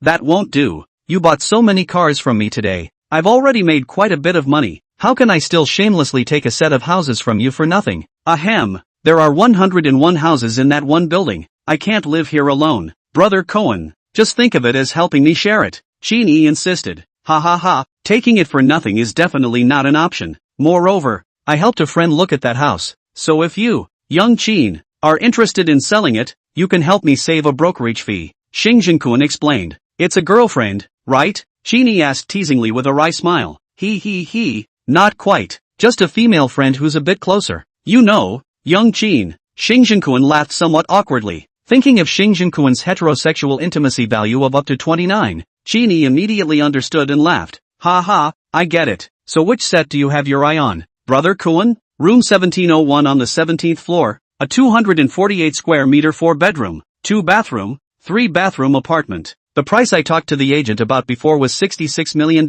That won't do. You bought so many cars from me today. I've already made quite a bit of money. How can I still shamelessly take a set of houses from you for nothing? Ahem, there are 101 houses in that one building. I can't live here alone. Brother Cohen, just think of it as helping me share it. Qin Yi insisted. Ha ha ha, taking it for nothing is definitely not an option. Moreover, I helped a friend look at that house, so if you, young Qin, are interested in selling it, you can help me save a brokerage fee. Xinjiankuan explained. It's a girlfriend, right? Qin Yi asked teasingly with a wry smile. Not quite. Just a female friend who's a bit closer. You know, young Qin. Xing Jinquan laughed somewhat awkwardly. Thinking of Xing Jinquan's heterosexual intimacy value of up to 29, Qin Yi immediately understood and laughed. Ha, I get it. So which set do you have your eye on, Brother Kuan? Room 1701 on the 17th floor, a 248 square meter 4-bedroom, 2-bathroom, 3-bathroom apartment. The price I talked to the agent about before was $66 million.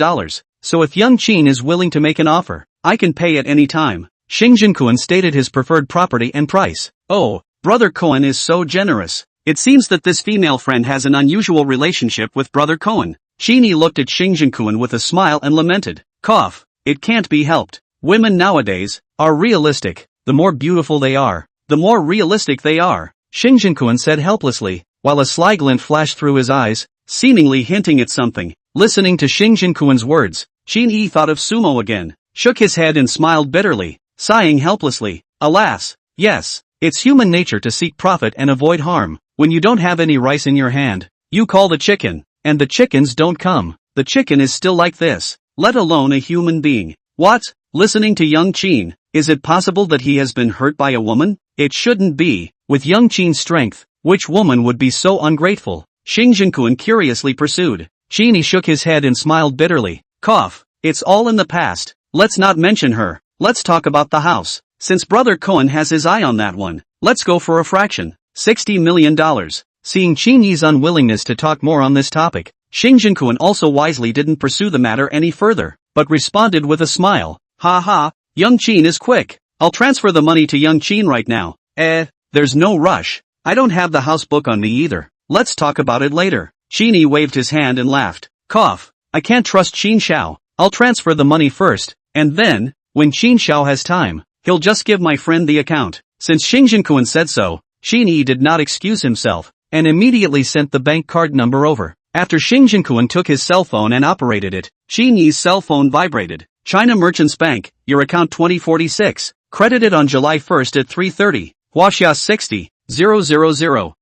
So if young Qin is willing to make an offer, I can pay at any time. Xing Jinquan stated his preferred property and price. Oh, Brother Cohen is so generous. It seems that this female friend has an unusual relationship with Brother Cohen. Qin Yi looked at Xing Jinquan with a smile and lamented. Cough. It can't be helped. Women nowadays are realistic. The more beautiful they are, the more realistic they are, Xing Jinquan said helplessly, while a sly glint flashed through his eyes, seemingly hinting at something. Listening to Xing Jinquan's words, Qin Yi thought of sumo again, shook his head and smiled bitterly, sighing helplessly. Alas, yes, it's human nature to seek profit and avoid harm. When you don't have any rice in your hand, you call the chicken, and the chickens don't come. The chicken is still like this, let alone a human being. What? Listening to young Qin, is it possible that he has been hurt by a woman? It shouldn't be. With young Qin's strength, which woman would be so ungrateful? Xing Jinquan curiously pursued. Qin Yi shook his head and smiled bitterly. Cough. It's all in the past. Let's not mention her. Let's talk about the house. Since Brother Cohen has his eye on that one, let's go for a fraction. $60 million. Seeing Qin Yi's unwillingness to talk more on this topic, Xing Jinquan also wisely didn't pursue the matter any further, but responded with a smile. Ha, young Qin is quick. I'll transfer the money to young Qin right now. There's no rush. I don't have the house book on me either. Let's talk about it later. Qin Yi waved his hand and laughed. Cough. I can't trust Qin Xiao. I'll transfer the money first, and then, when Qin Xiao has time, he'll just give my friend the account. Since Xing Jinquan said so, Qin Yi did not excuse himself, and immediately sent the bank card number over. After Xing Jinquan took his cell phone and operated it, Qin Yi's cell phone vibrated. China Merchants Bank, your account 2046, credited on July 1st at 3:30, Huaxia 60, 000,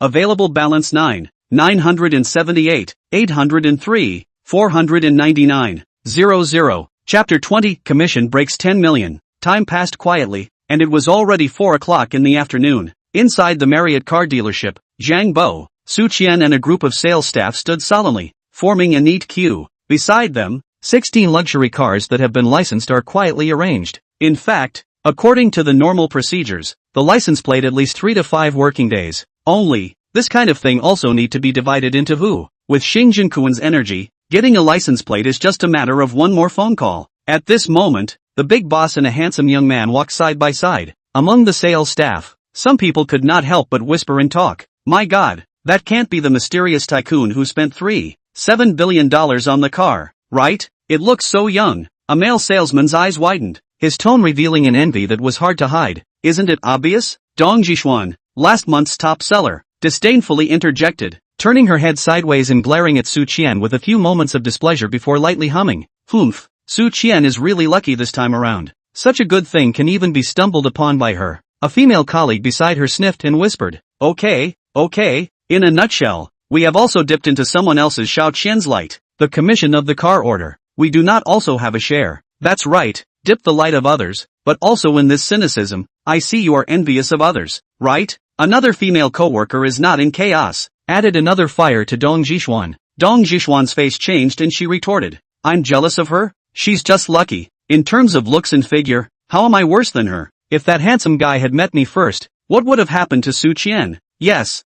available balance 978, 803, 499, 00. Chapter 20, Commission breaks 10 million. Time passed quietly, and it was already 4 o'clock in the afternoon. Inside the Marriott car dealership, Zhang Bo, Su Qian and a group of sales staff stood solemnly, forming a neat queue. Beside them, 16 luxury cars that have been licensed are quietly arranged. In fact, according to the normal procedures, the license plate at least 3 to 5 working days. Only, this kind of thing also need to be divided into who. With Xing Jinquan's energy, getting a license plate is just a matter of one more phone call. At this moment, the big boss and a handsome young man walked side by side. Among the sales staff, some people could not help but whisper and talk. My God, that can't be the mysterious tycoon who spent $7 billion on the car, right? It looks so young. A male salesman's eyes widened, his tone revealing an envy that was hard to hide. Isn't it obvious? Dong Jishuan, last month's top seller, disdainfully interjected, turning her head sideways and glaring at Su Qian with a few moments of displeasure before lightly humming. Humph, Su Qian is really lucky this time around. Such a good thing can even be stumbled upon by her. A female colleague beside her sniffed and whispered. Okay. In a nutshell, we have also dipped into someone else's Xiao Qian's light, the commission of the car order. We do not also have a share. That's right, dip the light of others, but also in this cynicism, I see you are envious of others, right? Another female co-worker is not in chaos, added another fire to Dong Jishuan. Dong Jishuan's face changed and she retorted. I'm jealous of her? She's just lucky. In terms of looks and figure, how am I worse than her? If that handsome guy had met me first, what would have happened to Su Qian? Yes,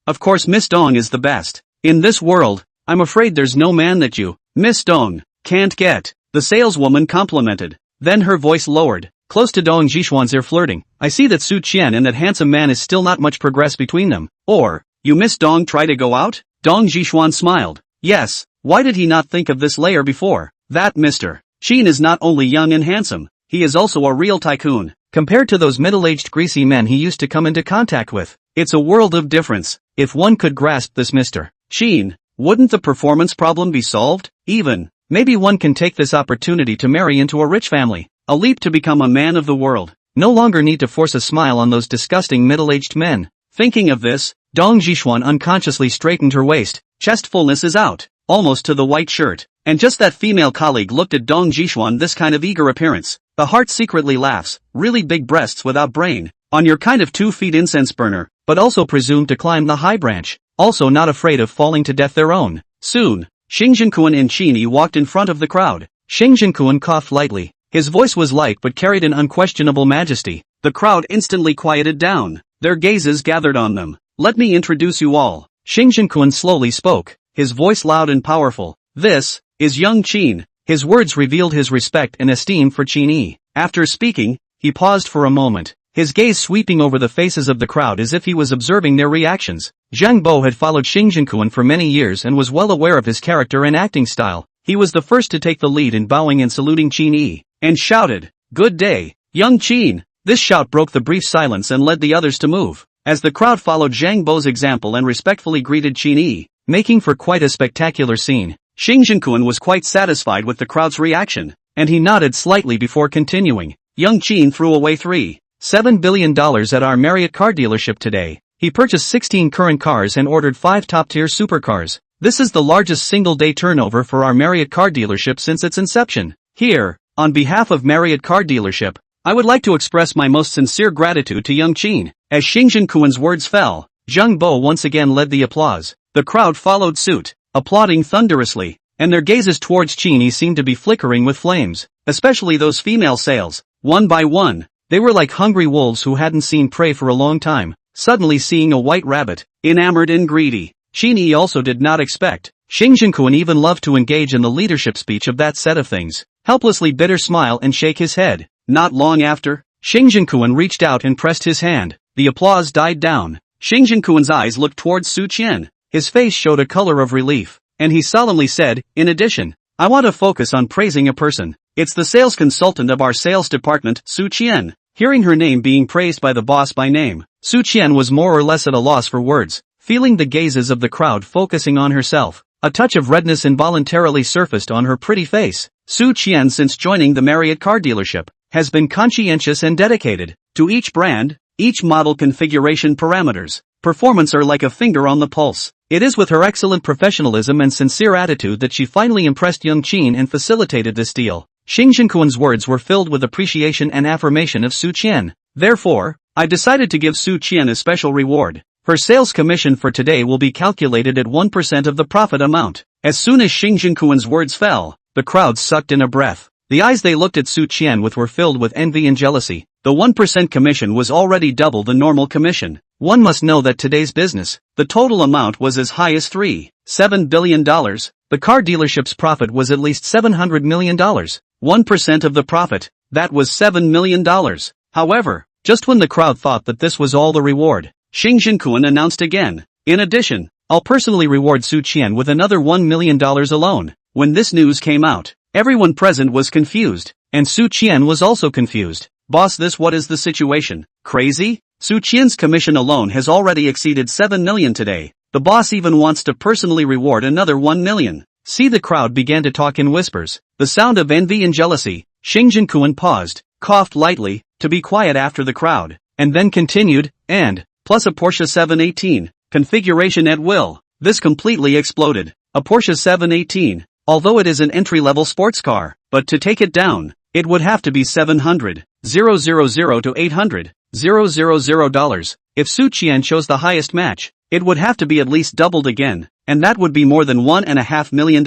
of course Miss Dong is the best. In this world, I'm afraid there's no man that you, Miss Dong, can't get, the saleswoman complimented. Then her voice lowered, close to Dong Jishuan's ear flirting. I see that Su Qian and that handsome man is still not much progress between them. Or, you Miss Dong try to go out? Dong Jishuan smiled. Yes, why did he not think of this layer before? That Mr. Qin is not only young and handsome, he is also a real tycoon. Compared to those middle-aged greasy men he used to come into contact with, it's a world of difference. If one could grasp this Mr. Qin, wouldn't the performance problem be solved? Maybe one can take this opportunity to marry into a rich family, a leap to become a man of the world. No longer need to force a smile on those disgusting middle-aged men. Thinking of this, Dong Zhishuan unconsciously straightened her waist, chest fullness is out, almost to the white shirt. And just that female colleague looked at Dong Zhishuan this kind of eager appearance. The heart secretly laughs, really big breasts without brain. On your kind of 2 feet incense burner, but also presumed to climb the high branch. Also not afraid of falling to death their own. Soon, Xing Jinkuan and Qin Yi walked in front of the crowd. Xing Jinkuan coughed lightly. His voice was light but carried an unquestionable majesty. The crowd instantly quieted down. Their gazes gathered on them. Let me introduce you all. Xing Jinkuan slowly spoke, his voice loud and powerful. This is young Qin. His words revealed his respect and esteem for Qin Yi. After speaking, he paused for a moment, his gaze sweeping over the faces of the crowd as if he was observing their reactions. Zhang Bo had followed Xing Jinkuan for many years and was well aware of his character and acting style. He was the first to take the lead in bowing and saluting Qin Yi, and shouted, "Good day, young Qin." This shout broke the brief silence and led the others to move. As the crowd followed Zhang Bo's example and respectfully greeted Qin Yi, making for quite a spectacular scene, Xing Jinkuan was quite satisfied with the crowd's reaction, and he nodded slightly before continuing. Young Qin threw away $3.7 billion at our Marriott car dealership today. He purchased 16 current cars and ordered 5 top-tier supercars. This is the largest single-day turnover for our Marriott car dealership since its inception. Here, on behalf of Marriott car dealership, I would like to express my most sincere gratitude to young Qin. As Xing Jinkuan's words fell, Zhang Bo once again led the applause. The crowd followed suit, applauding thunderously, and their gazes towards Qin Yi seemed to be flickering with flames, especially those female sales. One by one, they were like hungry wolves who hadn't seen prey for a long time, suddenly seeing a white rabbit, enamored and greedy. Qin Yi also did not expect. Xing Jinkuan even loved to engage in the leadership speech of that set of things, helplessly bitter smile and shake his head. Not long after, Xing Jinkuan reached out and pressed his hand. The applause died down. Xing Jinkuan's eyes looked towards Su Qian. His face showed a color of relief, and he solemnly said, "In addition, I want to focus on praising a person. It's the sales consultant of our sales department, Su Qian." Hearing her name being praised by the boss by name, Su Qian was more or less at a loss for words. Feeling the gazes of the crowd focusing on herself, a touch of redness involuntarily surfaced on her pretty face. Su Qian, since joining the Marriott car dealership, has been conscientious and dedicated to each brand, each model configuration parameters. Performance are like a finger on the pulse. It is with her excellent professionalism and sincere attitude that she finally impressed young Qin and facilitated this deal. Xing Jinkuan's words were filled with appreciation and affirmation of Su Qian. Therefore, I decided to give Su Qian a special reward. Her sales commission for today will be calculated at 1% of the profit amount. As soon as Xing Jinkuan's words fell, the crowd sucked in a breath. The eyes they looked at Su Qian with were filled with envy and jealousy. The 1% commission was already double the normal commission. One must know that today's business, the total amount was as high as $3.7 billion. The car dealership's profit was at least $700 million. 1% of the profit, that was $7 million. However, just when the crowd thought that this was all the reward, Xing Jinkuan announced again, "In addition, I'll personally reward Su Qian with another $1 million alone." When this news came out, everyone present was confused, and Su Qian was also confused. "Boss, what is the situation? Crazy? Su Qian's commission alone has already exceeded $7 million today. The boss even wants to personally reward another $1 million. See, the crowd began to talk in whispers, the sound of envy and jealousy. Xing Jinkuan paused, coughed lightly, to be quiet after the crowd, and then continued, "And, plus a Porsche 718, configuration at will." This completely exploded. A Porsche 718, although it is an entry-level sports car, but to take it down, it would have to be $700,000 to $800,000. If Su Qian chose the highest match, it would have to be at least doubled again, and that would be more than $1.5 million.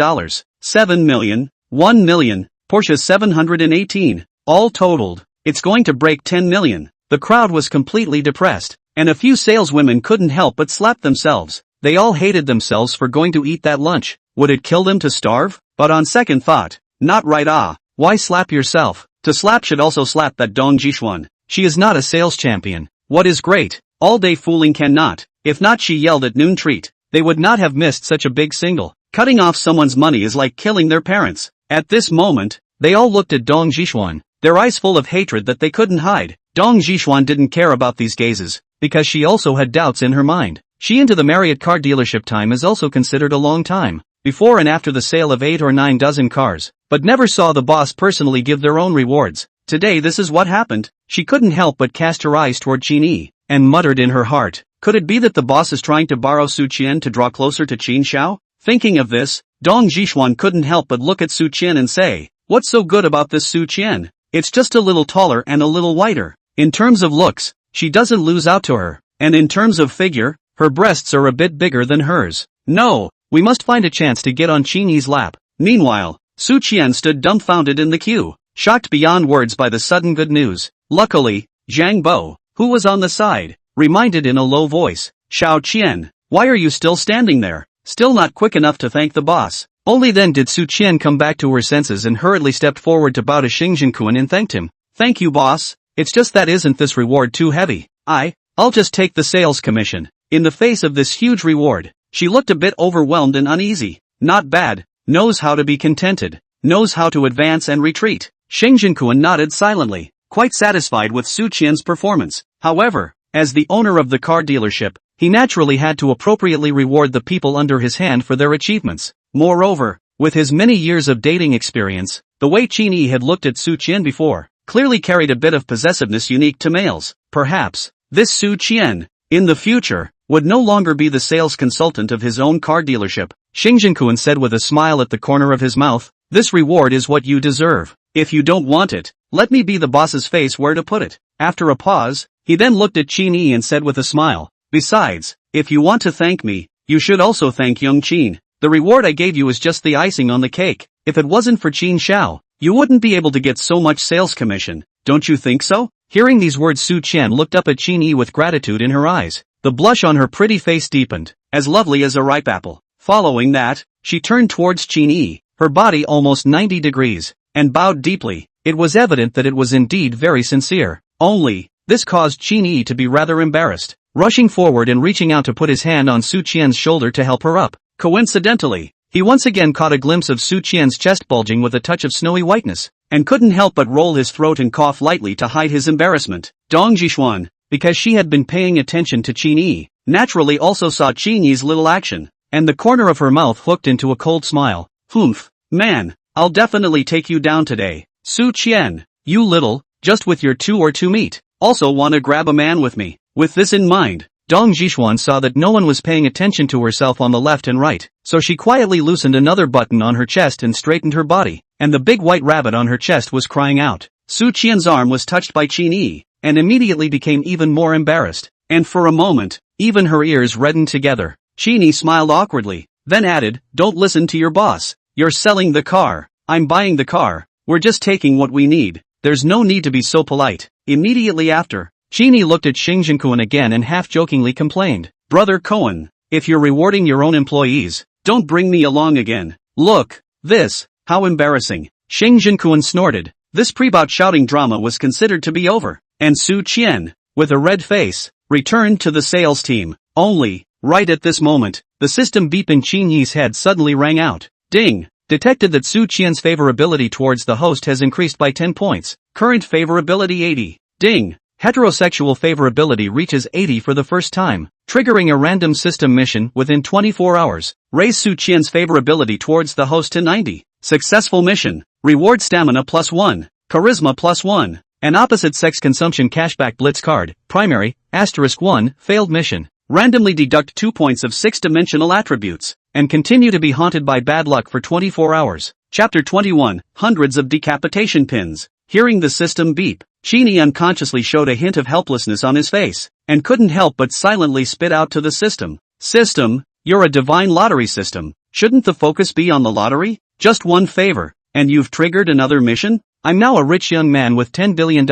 7 million, 1 million, Porsche 718, all totaled, it's going to break 10 million. The crowd was completely depressed, and a few saleswomen couldn't help but slap themselves. They all hated themselves for going to eat that lunch. Would it kill them to starve? But on second thought, not right. Why slap yourself? To slap should also slap that Dong Zhishuan. She is not a sales champion. What is great? All day fooling cannot. If not, she yelled at noon treat. They would not have missed such a big single. Cutting off someone's money is like killing their parents. At this moment, they all looked at Dong Zhishuan, their eyes full of hatred that they couldn't hide. Dong Zhishuan didn't care about these gazes, because she also had doubts in her mind. She into the Marriott car dealership time is also considered a long time, before and after the sale of 8 or 9 dozen cars, but never saw the boss personally give their own rewards. Today this is what happened. She couldn't help but cast her eyes toward Qin Yi, and muttered in her heart, could it be that the boss is trying to borrow Su Qian to draw closer to Qin Shao? Thinking of this, Dong Zhishuan couldn't help but look at Su Qian and say, what's so good about this Su Qian? It's just a little taller and a little whiter. In terms of looks, she doesn't lose out to her, and in terms of figure, her breasts are a bit bigger than hers. No, we must find a chance to get on Qin Yi's lap. Meanwhile, Su Qian stood dumbfounded in the queue, shocked beyond words by the sudden good news. Luckily, Zhang Bo, who was on the side, reminded in a low voice, Xiao Qian, why are you still standing there? Still not quick enough to thank the boss. Only then did Su Qian come back to her senses and hurriedly stepped forward to bow to Xingjiankuan and thanked him. Thank you, boss. It's just that isn't this reward too heavy? I'll just take the sales commission. In the face of this huge reward, she looked a bit overwhelmed and uneasy. Not bad. Knows how to be contented. Knows how to advance and retreat. Xingjiankuan nodded silently, quite satisfied with Su Qian's performance. However, as the owner of the car dealership, he naturally had to appropriately reward the people under his hand for their achievements. Moreover, with his many years of dating experience, the way Qin Yi had looked at Su Qian before, clearly carried a bit of possessiveness unique to males. Perhaps, this Su Qian, in the future, would no longer be the sales consultant of his own car dealership. Xingjiankuan said with a smile at the corner of his mouth, this reward is what you deserve. If you don't want it, let me be the boss's face where to put it. After a pause, he then looked at Qin Yi and said with a smile, besides, if you want to thank me, you should also thank young Qin. The reward I gave you is just the icing on the cake. If it wasn't for Qin Shao, you wouldn't be able to get so much sales commission. Don't you think so? Hearing these words, Su Qian looked up at Qin Yi with gratitude in her eyes. The blush on her pretty face deepened, as lovely as a ripe apple. Following that, she turned towards Qin Yi, her body almost 90 degrees, and bowed deeply. It was evident that it was indeed very sincere. Only, this caused Qin Yi to be rather embarrassed, rushing forward and reaching out to put his hand on Su Qian's shoulder to help her up. Coincidentally, he once again caught a glimpse of Su Qian's chest bulging with a touch of snowy whiteness, and couldn't help but roll his throat and cough lightly to hide his embarrassment. Dong Zhishuan, because she had been paying attention to Qin Yi, naturally also saw Qin Yi's little action, and the corner of her mouth hooked into a cold smile. Humph, man, I'll definitely take you down today. Su Qian, you little, just with your 2 or 2 meat, also wanna grab a man with me. With this in mind, Dong Zhishuan saw that no one was paying attention to herself on the left and right, so she quietly loosened another button on her chest and straightened her body, and the big white rabbit on her chest was crying out. Su Qian's arm was touched by Qin Yi, and immediately became even more embarrassed, and for a moment, even her ears reddened together. Qin Yi smiled awkwardly, then added, don't listen to your boss. You're selling the car. I'm buying the car. We're just taking what we need. There's no need to be so polite. Immediately after, Qin Yi looked at Xingjiankuan again and half-jokingly complained, Brother Cohen, if you're rewarding your own employees, don't bring me along again. Look, this, how embarrassing. Xingjiankuan snorted. This pre-bout shouting drama was considered to be over, and Su Qian, with a red face, returned to the sales team. Only, right at this moment, the system beep in Qin Yi's head suddenly rang out. Ding! Detected that Su Qian's favorability towards the host has increased by 10 points. Current favorability 80. Ding! Heterosexual favorability reaches 80 for the first time, triggering a random system mission within 24 hours. Raise Su Qian's favorability towards the host to 90. Successful mission. Reward stamina +1. Charisma +1. An opposite sex consumption cashback blitz card. Primary, *1, failed mission. Randomly deduct 2 points of 6-dimensional attributes, and continue to be haunted by bad luck for 24 hours. Chapter 21, Hundreds of Decapitation Pins. Hearing the system beep, Qin Yi unconsciously showed a hint of helplessness on his face, and couldn't help but silently spit out to the system. System, you're a divine lottery system. Shouldn't the focus be on the lottery? Just one favor, and you've triggered another mission? I'm now a rich young man with $10 billion,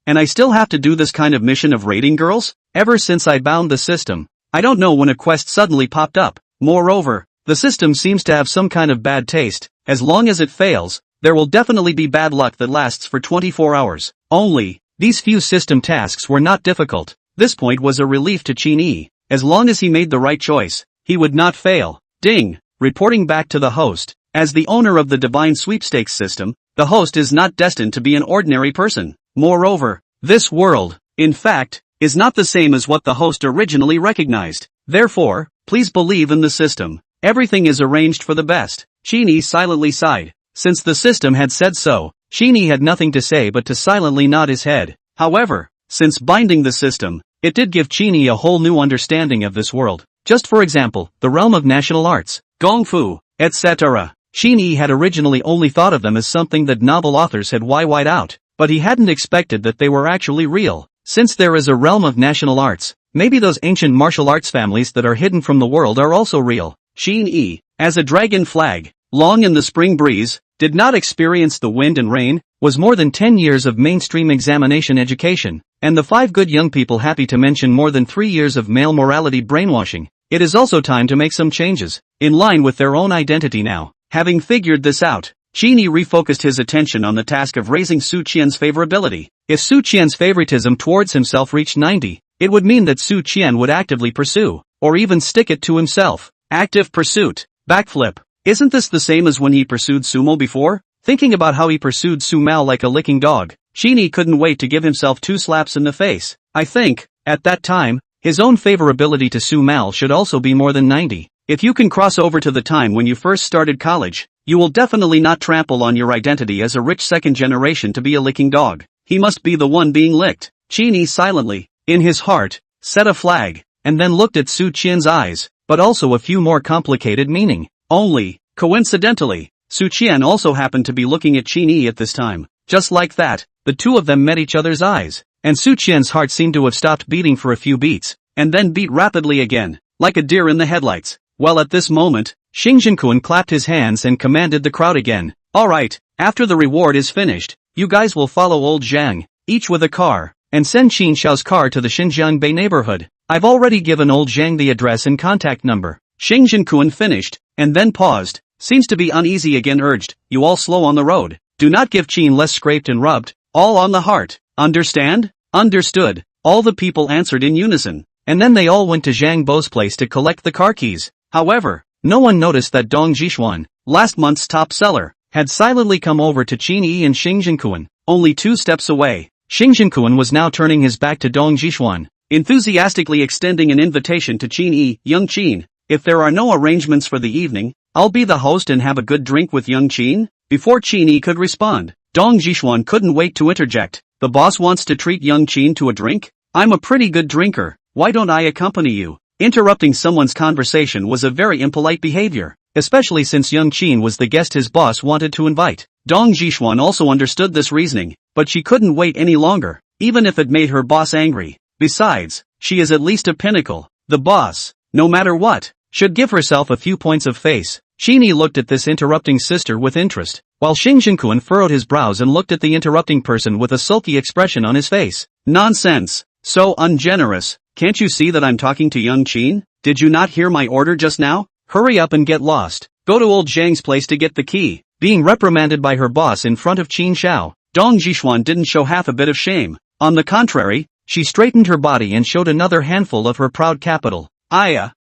and I still have to do this kind of mission of raiding girls? Ever since I bound the system, I don't know when a quest suddenly popped up. Moreover, the system seems to have some kind of bad taste. As long as it fails, there will definitely be bad luck that lasts for 24 hours. Only, these few system tasks were not difficult. This point was a relief to Qin Yi. As long as he made the right choice, he would not fail. Ding! Reporting back to the host. As the owner of the divine sweepstakes system, the host is not destined to be an ordinary person. Moreover, this world, in fact, is not the same as what the host originally recognized. Therefore, please believe in the system. Everything is arranged for the best. Qin Yi silently sighed. Since the system had said so, Qin Yi had nothing to say but to silently nod his head. However, since binding the system, it did give Qin Yi a whole new understanding of this world. Just for example, the realm of national arts, gong fu, etc. Qin Yi had originally only thought of them as something that novel authors had wiped out, but he hadn't expected that they were actually real. Since there is a realm of national arts, maybe those ancient martial arts families that are hidden from the world are also real. Qin Yi, as a dragon flag, long in the spring breeze, did not experience the wind and rain, was more than 10 years of mainstream examination education, and the 5 good young people happy to mention more than 3 years of male morality brainwashing. It is also time to make some changes, in line with their own identity now. Having figured this out, Qin Yi refocused his attention on the task of raising Su Qian's favorability. If Su Qian's favoritism towards himself reached 90, it would mean that Su Qian would actively pursue, or even stick it to himself. Active pursuit. Backflip. Isn't this the same as when he pursued Sumo before? Thinking about how he pursued Su Mao like a licking dog, Qin Yi couldn't wait to give himself 2 slaps in the face. I think, at that time, his own favorability to Su Mao should also be more than 90. If you can cross over to the time when you first started college, you will definitely not trample on your identity as a rich second generation to be a licking dog. He must be the one being licked. Qin Yi silently, in his heart, set a flag, and then looked at Su Qian's eyes, but also a few more complicated meaning. Only, coincidentally, Su Qian also happened to be looking at Qin Yi at this time. Just like that, the two of them met each other's eyes, and Su Qian's heart seemed to have stopped beating for a few beats, and then beat rapidly again, like a deer in the headlights. Well, at this moment, Xingjianquan clapped his hands and commanded the crowd again. Alright, after the reward is finished, you guys will follow old Zhang, each with a car, and send Qin Xiao's car to the Xinjiang Bay neighborhood. I've already given old Zhang the address and contact number. Xingjianquan finished, and then paused. Seems to be uneasy again, urged, you all slow on the road. Do not give Qin less scraped and rubbed, all on the heart. Understand? Understood. All the people answered in unison, and then they all went to Zhang Bo's place to collect the car keys. However, no one noticed that Dong Zhishuan, last month's top seller, had silently come over to Qin Yi and Xingjianquan, only 2 steps away. Xingjianquan was now turning his back to Dong Zhishuan, enthusiastically extending an invitation to Qin Yi. Young Qin, if there are no arrangements for the evening, I'll be the host and have a good drink with young Qin. Before Qin Yi could respond, Dong Zhishuan couldn't wait to interject. The boss wants to treat young Qin to a drink? I'm a pretty good drinker, why don't I accompany you? Interrupting someone's conversation was a very impolite behavior, especially since young Qin was the guest his boss wanted to invite. Dong Zhishuan also understood this reasoning, but she couldn't wait any longer, even if it made her boss angry. Besides, she is at least a pinnacle. The boss, no matter what, should give herself a few points of face. Qin Yi looked at this interrupting sister with interest, while Xingjianquan furrowed his brows and looked at the interrupting person with a sulky expression on his face. Nonsense! So ungenerous! Can't you see that I'm talking to young Qin? Did you not hear my order just now? Hurry up and get lost. Go to old Zhang's place to get the key. Being reprimanded by her boss in front of Qin Xiao, Dong Zhishuan didn't show half a bit of shame. On the contrary, she straightened her body and showed another handful of her proud capital.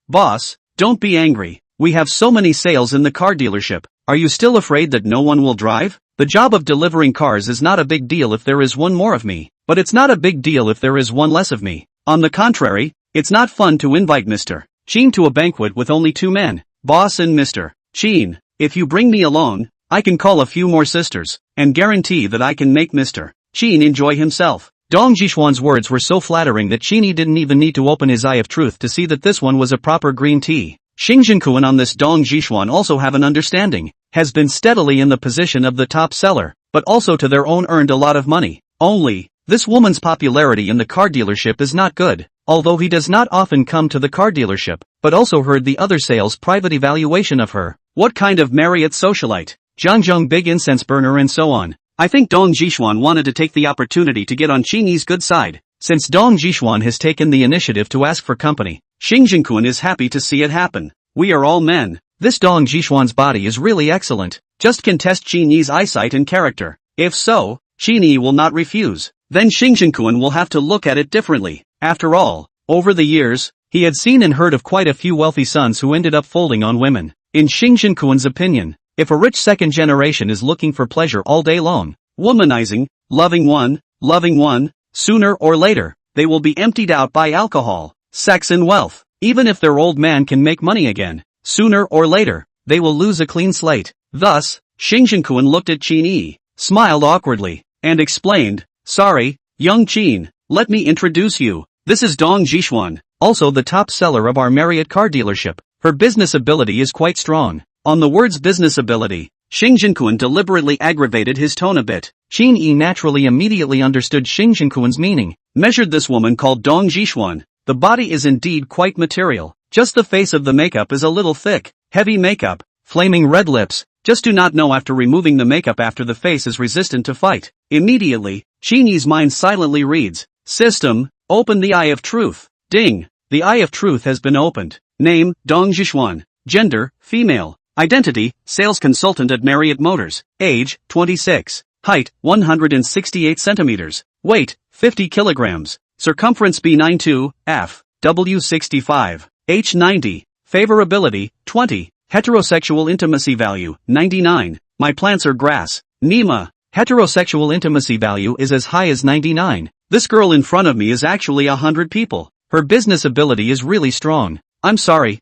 Boss, don't be angry. We have so many sales in the car dealership. Are you still afraid that no one will drive? The job of delivering cars is not a big deal if there is one more of me, but it's not a big deal if there is one less of me. On the contrary, it's not fun to invite Mr. Qin to a banquet with only 2 men, boss and Mr. Qin. If you bring me along, I can call a few more sisters, and guarantee that I can make Mr. Qin enjoy himself. Dong Zhishuan's words were so flattering that Qin Yi didn't even need to open his eye of truth to see that this one was a proper green tea. Xingjianquan on this Dong Zhishuan also have an understanding, has been steadily in the position of the top seller, but also to their own earned a lot of money. Only, this woman's popularity in the car dealership is not good, although he does not often come to the car dealership, but also heard the other sales private evaluation of her. What kind of Marriott socialite? Zhangzhong big incense burner and so on. I think Dong Zhishuan wanted to take the opportunity to get on Qin Yi's good side. Since Dong Zhishuan has taken the initiative to ask for company, Xingjianquan is happy to see it happen. We are all men. This Dong Zhishuan's body is really excellent. Just can test Qin Yi's eyesight and character. If so, Qin Yi will not refuse. Then Xingjianquan will have to look at it differently. After all, over the years, he had seen and heard of quite a few wealthy sons who ended up folding on women. In Xingjianquan's opinion, if a rich second generation is looking for pleasure all day long, womanizing, loving one, sooner or later, they will be emptied out by alcohol, sex and wealth. Even if their old man can make money again, sooner or later, they will lose a clean slate. Thus, Xingjianquan looked at Qin Yi, smiled awkwardly, and explained, sorry, young Qin, let me introduce you. This is Dong Jishuan, also the top seller of our Marriott car dealership. Her business ability is quite strong. On the words business ability, Xing Jinquan deliberately aggravated his tone a bit. Qin Yi naturally immediately understood Xing Jinquan's meaning. Measured this woman called Dong Jishuan. The body is indeed quite material. Just the face of the makeup is a little thick. Heavy makeup, flaming red lips. Just do not know after removing the makeup after the face is resistant to fight. Immediately, Qin Yi's mind silently reads, System, open the eye of truth. Ding. The eye of truth has been opened. Name, Dong Jishuan. Gender, female. Identity, sales consultant at Marriott Motors. Age, 26. Height, 168 centimeters. Weight, 50 kilograms. Circumference B92, F, W65. H90. Favorability, 20. Heterosexual intimacy value, 99. My plants are grass. Nima. Heterosexual intimacy value is as high as 99. This girl in front of me is actually 100 people. Her business ability is really strong. I'm sorry.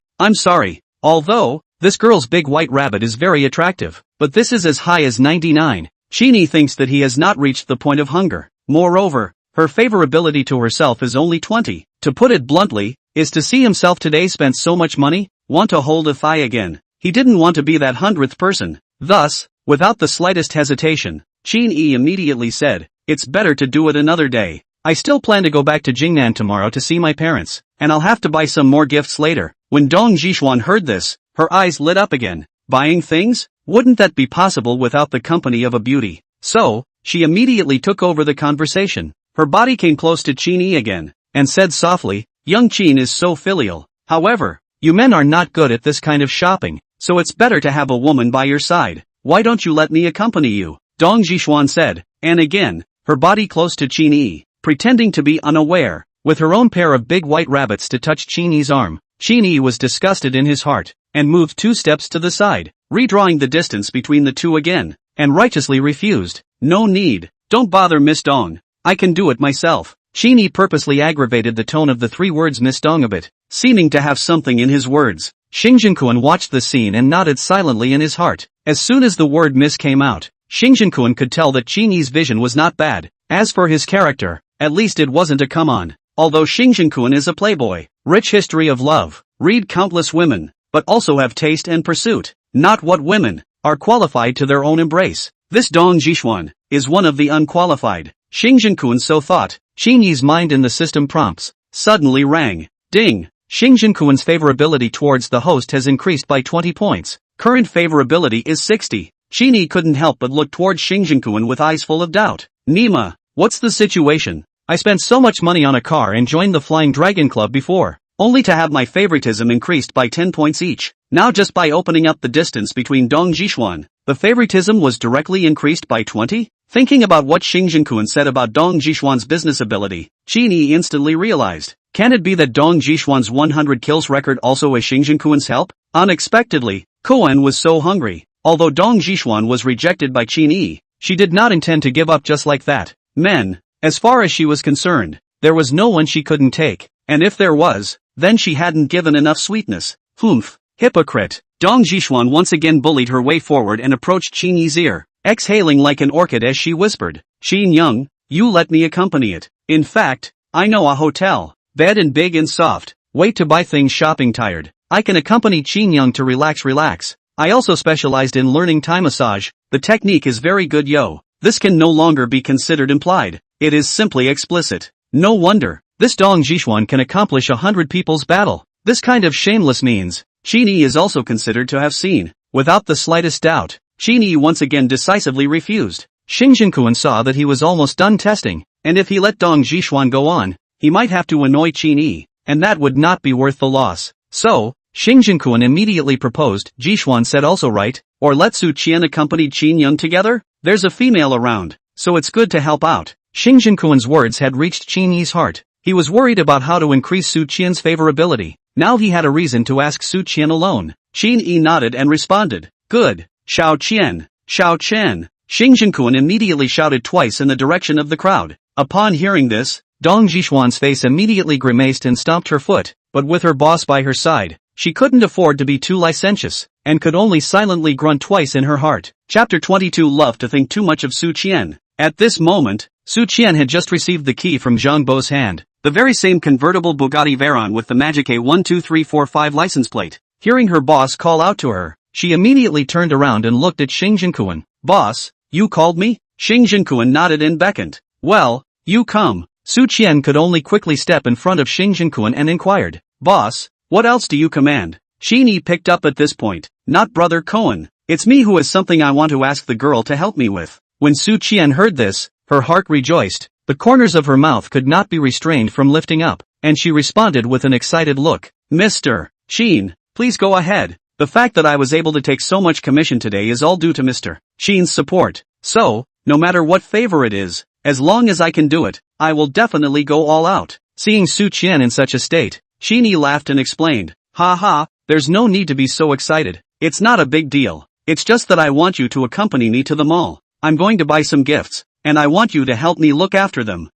Although, this girl's big white rabbit is very attractive, but this is as high as 99. Qin Yi thinks that he has not reached the point of hunger. Moreover, her favorability to herself is only 20. To put it bluntly, is to see himself today spent so much money, want to hold a thigh again. He didn't want to be that 100th person. Thus, without the slightest hesitation, Qin Yi immediately said, it's better to do it another day. I still plan to go back to Jingnan tomorrow to see my parents, and I'll have to buy some more gifts later. When Dong Jishuan heard this, her eyes lit up again. Buying things? Wouldn't that be possible without the company of a beauty? So, she immediately took over the conversation. Her body came close to Qin Yi again, and said softly, young Qin is so filial. However, you men are not good at this kind of shopping, so it's better to have a woman by your side. Why don't you let me accompany you? Dong Jishuan said, and again, her body close to Qin Yi, pretending to be unaware, with her own pair of big white rabbits to touch Qin Yi's arm. Qin Yi was disgusted in his heart, and moved 2 steps to the side, redrawing the distance between the two again, and righteously refused. No need. Don't bother Miss Dong. I can do it myself. Qin Yi purposely aggravated the tone of the 3 words Miss Dong a bit, seeming to have something in his words. Xing Jinquan watched the scene and nodded silently in his heart. As soon as the word miss came out, Xing Jinquan could tell that Qin Yi's vision was not bad. As for his character, at least it wasn't a come-on. Although Xing Jinquan is a playboy, rich history of love, read countless women, but also have taste and pursuit. Not what women are qualified to their own embrace. This Dong Jishuan is one of the unqualified. Xing Jinquan so thought. Qin Yi's mind in the system prompts suddenly rang. Ding. Xing Jinquan's favorability towards the host has increased by 20 points. Current favorability is 60. Qin Yi couldn't help but look towards Xing Jinquan with eyes full of doubt. Nima, what's the situation? I spent so much money on a car and joined the Flying Dragon Club before, only to have my favoritism increased by 10 points each. Now just by opening up the distance between Dong Jishuan, the favoritism was directly increased by 20? Thinking about what Xing Jinquan said about Dong Jishuan's business ability, Qin Yi instantly realized, can it be that Dong Jishuan's 100 kills record also is Xing Jinquan's help? Unexpectedly, Koan was so hungry. Although Dong Jishuan was rejected by Qin Yi, she did not intend to give up just like that. Men, as far as she was concerned, there was no one she couldn't take, and if there was, then she hadn't given enough sweetness. Humph, hypocrite. Dong Jishuan once again bullied her way forward and approached Qin Yi's ear, exhaling like an orchid as she whispered, Qin Young, you let me accompany it. In fact, I know a hotel, bed and big and soft, wait to buy things shopping tired. I can accompany Qin Young to relax. I also specialized in learning Thai massage. The technique is very good yo. This can no longer be considered implied. It is simply explicit. No wonder. This Dong Jishuan can accomplish 100 people's battle. This kind of shameless means, Qin Yi is also considered to have seen. Without the slightest doubt, Qin Yi once again decisively refused. Xing Jinquan saw that he was almost done testing, and if he let Dong Jishuan go on, he might have to annoy Qin Yi, and that would not be worth the loss. So, Xing Jinquan immediately proposed. Jishuan said also right, or let Su Qian accompany Qin Young together? There's a female around, so it's good to help out. Xing Jinquan's words had reached Qin Yi's heart. He was worried about how to increase Su Qian's favorability. Now he had a reason to ask Su Qian alone. Qin Yi nodded and responded, good. Shao Qian. Shao Qian. Xing Jinquan immediately shouted twice in the direction of the crowd. Upon hearing this, Dong Jishuan's face immediately grimaced and stomped her foot, but with her boss by her side, she couldn't afford to be too licentious, and could only silently grunt twice in her heart. Chapter 22 Love to think too much of Su Qian. At this moment, Su Qian had just received the key from Zhang Bo's hand, the very same convertible Bugatti Veyron with the magic A12345 license plate. Hearing her boss call out to her, she immediately turned around and looked at Xing Jinquan. Boss, you called me? Xing Jinquan nodded and beckoned. Well, you come. Su Qian could only quickly step in front of Xing Jinquan and inquired. Boss, what else do you command? Qin Yi picked up at this point. Not Brother Cohen. It's me who has something I want to ask the girl to help me with. When Su Qian heard this, her heart rejoiced. The corners of her mouth could not be restrained from lifting up, and she responded with an excited look. Mr. Qin, please go ahead. The fact that I was able to take so much commission today is all due to Mr. Qin's support. So, no matter what favor it is, as long as I can do it, I will definitely go all out. Seeing Su Qian in such a state, Qin Yi laughed and explained. Ha ha, there's no need to be so excited. It's not a big deal. It's just that I want you to accompany me to the mall. I'm going to buy some gifts, and I want you to help me look after them.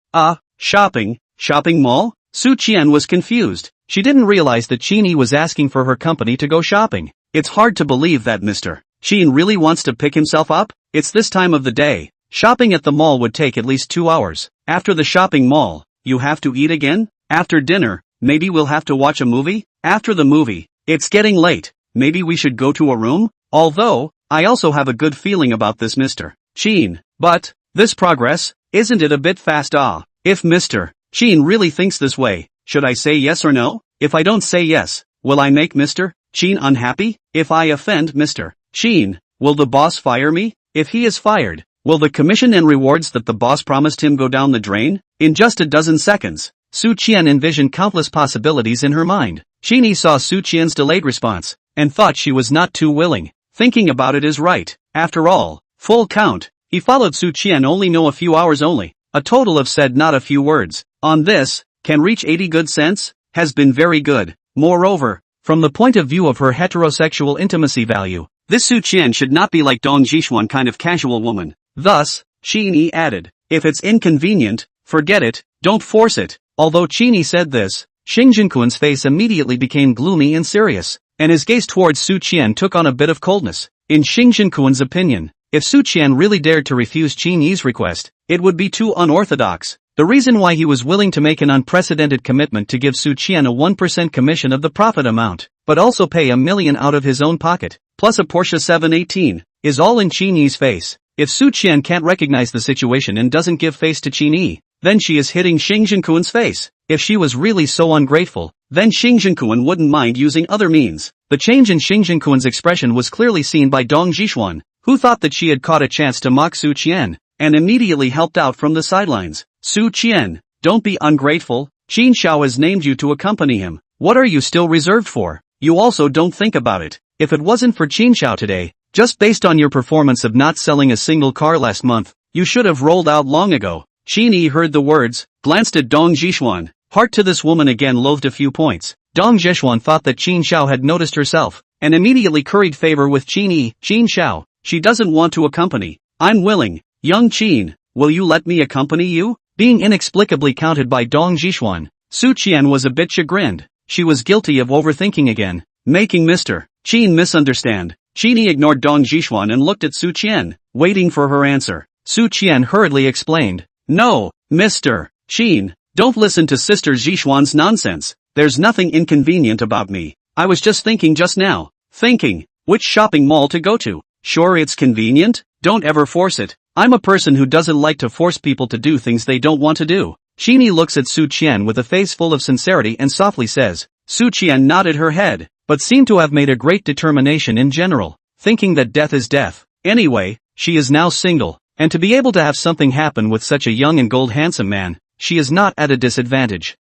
Shopping? Shopping mall? Su Qian was confused. She didn't realize that Qin Yi was asking for her company to go shopping. It's hard to believe that Mr. Qin really wants to pick himself up. It's this time of the day. Shopping at the mall would take at least 2 hours. After the shopping mall, you have to eat again? After dinner, maybe we'll have to watch a movie? After the movie, it's getting late. Maybe we should go to a room? Although, I also have a good feeling about this Mr. Qin. But, this progress, isn't it a bit fast? If Mr. Qin really thinks this way, should I say yes or no? If I don't say yes, will I make Mr. Qin unhappy? If I offend Mr. Qin, will the boss fire me? If he is fired, will the commission and rewards that the boss promised him go down the drain? In just a dozen seconds, Su Qian envisioned countless possibilities in her mind. Qin Yi saw Su Qian's delayed response, and thought she was not too willing. Thinking about it is right. After all, full count. He followed Su Qian only know a few hours only. A total of said not a few words. On this, can reach 80 good cents, has been very good. Moreover, from the point of view of her heterosexual intimacy value, this Su Qian should not be like Dong Zhishuan kind of casual woman. Thus, Qin Yi added, if it's inconvenient, forget it, don't force it. Although Qin Yi said this, Xing Jinquan's face immediately became gloomy and serious, and his gaze towards Su Qian took on a bit of coldness. In Xing Jinquan's opinion, if Su Qian really dared to refuse Qin Yi's request, it would be too unorthodox. The reason why he was willing to make an unprecedented commitment to give Su Qian a 1% commission of the profit amount, but also pay $1 million out of his own pocket, plus a Porsche 718, is all in Qin Yi's face. If Su Qian can't recognize the situation and doesn't give face to Qin Yi, then she is hitting Xing Jinquan's face. If she was really so ungrateful, then Xing Jinquan wouldn't mind using other means. The change in Xing Jinquan's expression was clearly seen by Dong Zhishuan, who thought that she had caught a chance to mock Su Qian, and immediately helped out from the sidelines. Su Qian, don't be ungrateful. Qin Xiao has named you to accompany him. What are you still reserved for? You also don't think about it. If it wasn't for Qin Xiao today, just based on your performance of not selling a single car last month, you should have rolled out long ago. Qin Yi heard the words, glanced at Dong Zhishuan. Heart to this woman again loathed a few points. Dong Zhishuan thought that Qin Xiao had noticed herself, and immediately curried favor with Qin Yi. Qin Xiao, she doesn't want to accompany. I'm willing. Young Qin, will you let me accompany you? Being inexplicably counted by Dong Zhishuan, Su Qian was a bit chagrined. She was guilty of overthinking again, making Mr. Qin misunderstand. Qin Yi ignored Dong Zhishuan and looked at Su Qian, waiting for her answer. Su Qian hurriedly explained, no, Mr. Qin, don't listen to Sister Zhishuan's nonsense. There's nothing inconvenient about me. I was just thinking just now. Thinking, which shopping mall to go to. Sure, it's convenient, don't ever force it. I'm a person who doesn't like to force people to do things they don't want to do. Qin Yi looks at Su Qian with a face full of sincerity and softly says. Su Qian nodded her head, but seemed to have made a great determination in general, thinking that death is death. Anyway, she is now single, and to be able to have something happen with such a young and gold handsome man, she is not at a disadvantage.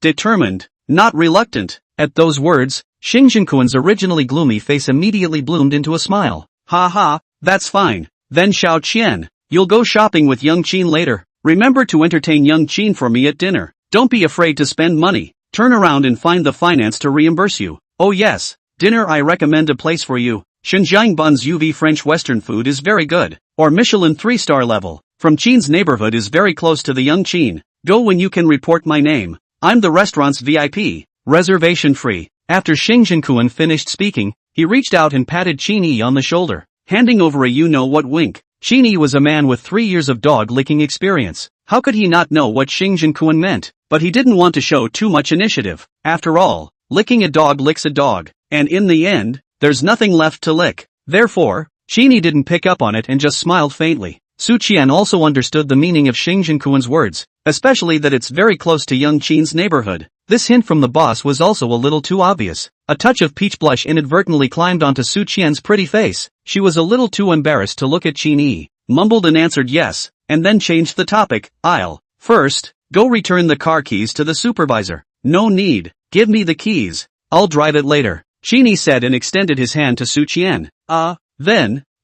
Determined, not reluctant. At those words, Xing Jinquan's originally gloomy face immediately bloomed into a smile. Ha ha, that's fine. Then Xiao Qian, you'll go shopping with young Qin later. Remember to entertain young Qin for me at dinner. Don't be afraid to spend money. Turn around and find the finance to reimburse you. Oh yes, dinner I recommend a place for you. Xinjiang Bun's UV French Western food is very good. Or Michelin 3-star level. From Qin's neighborhood is very close to the young Qin. Go when you can report my name. I'm the restaurant's VIP. Reservation free. After Xing Jinquan finished speaking, he reached out and patted Qin Yi on the shoulder, handing over a you-know-what wink. Qin Yi was a man with 3 years of dog-licking experience. How could he not know what Xing meant? But he didn't want to show too much initiative. After all, licking a dog licks a dog, and in the end, there's nothing left to lick. Therefore, Qin Yi didn't pick up on it and just smiled faintly. Su Qian also understood the meaning of Xing words, especially that it's very close to young Qin's neighborhood. This hint from the boss was also a little too obvious. A touch of peach blush inadvertently climbed onto Su Qian's pretty face. She was a little too embarrassed to look at Qin Yi, mumbled and answered yes, and then changed the topic. I'll, first, go return the car keys to the supervisor. No need, give me the keys. I'll drive it later, Qin Yi said and extended his hand to Su Qian.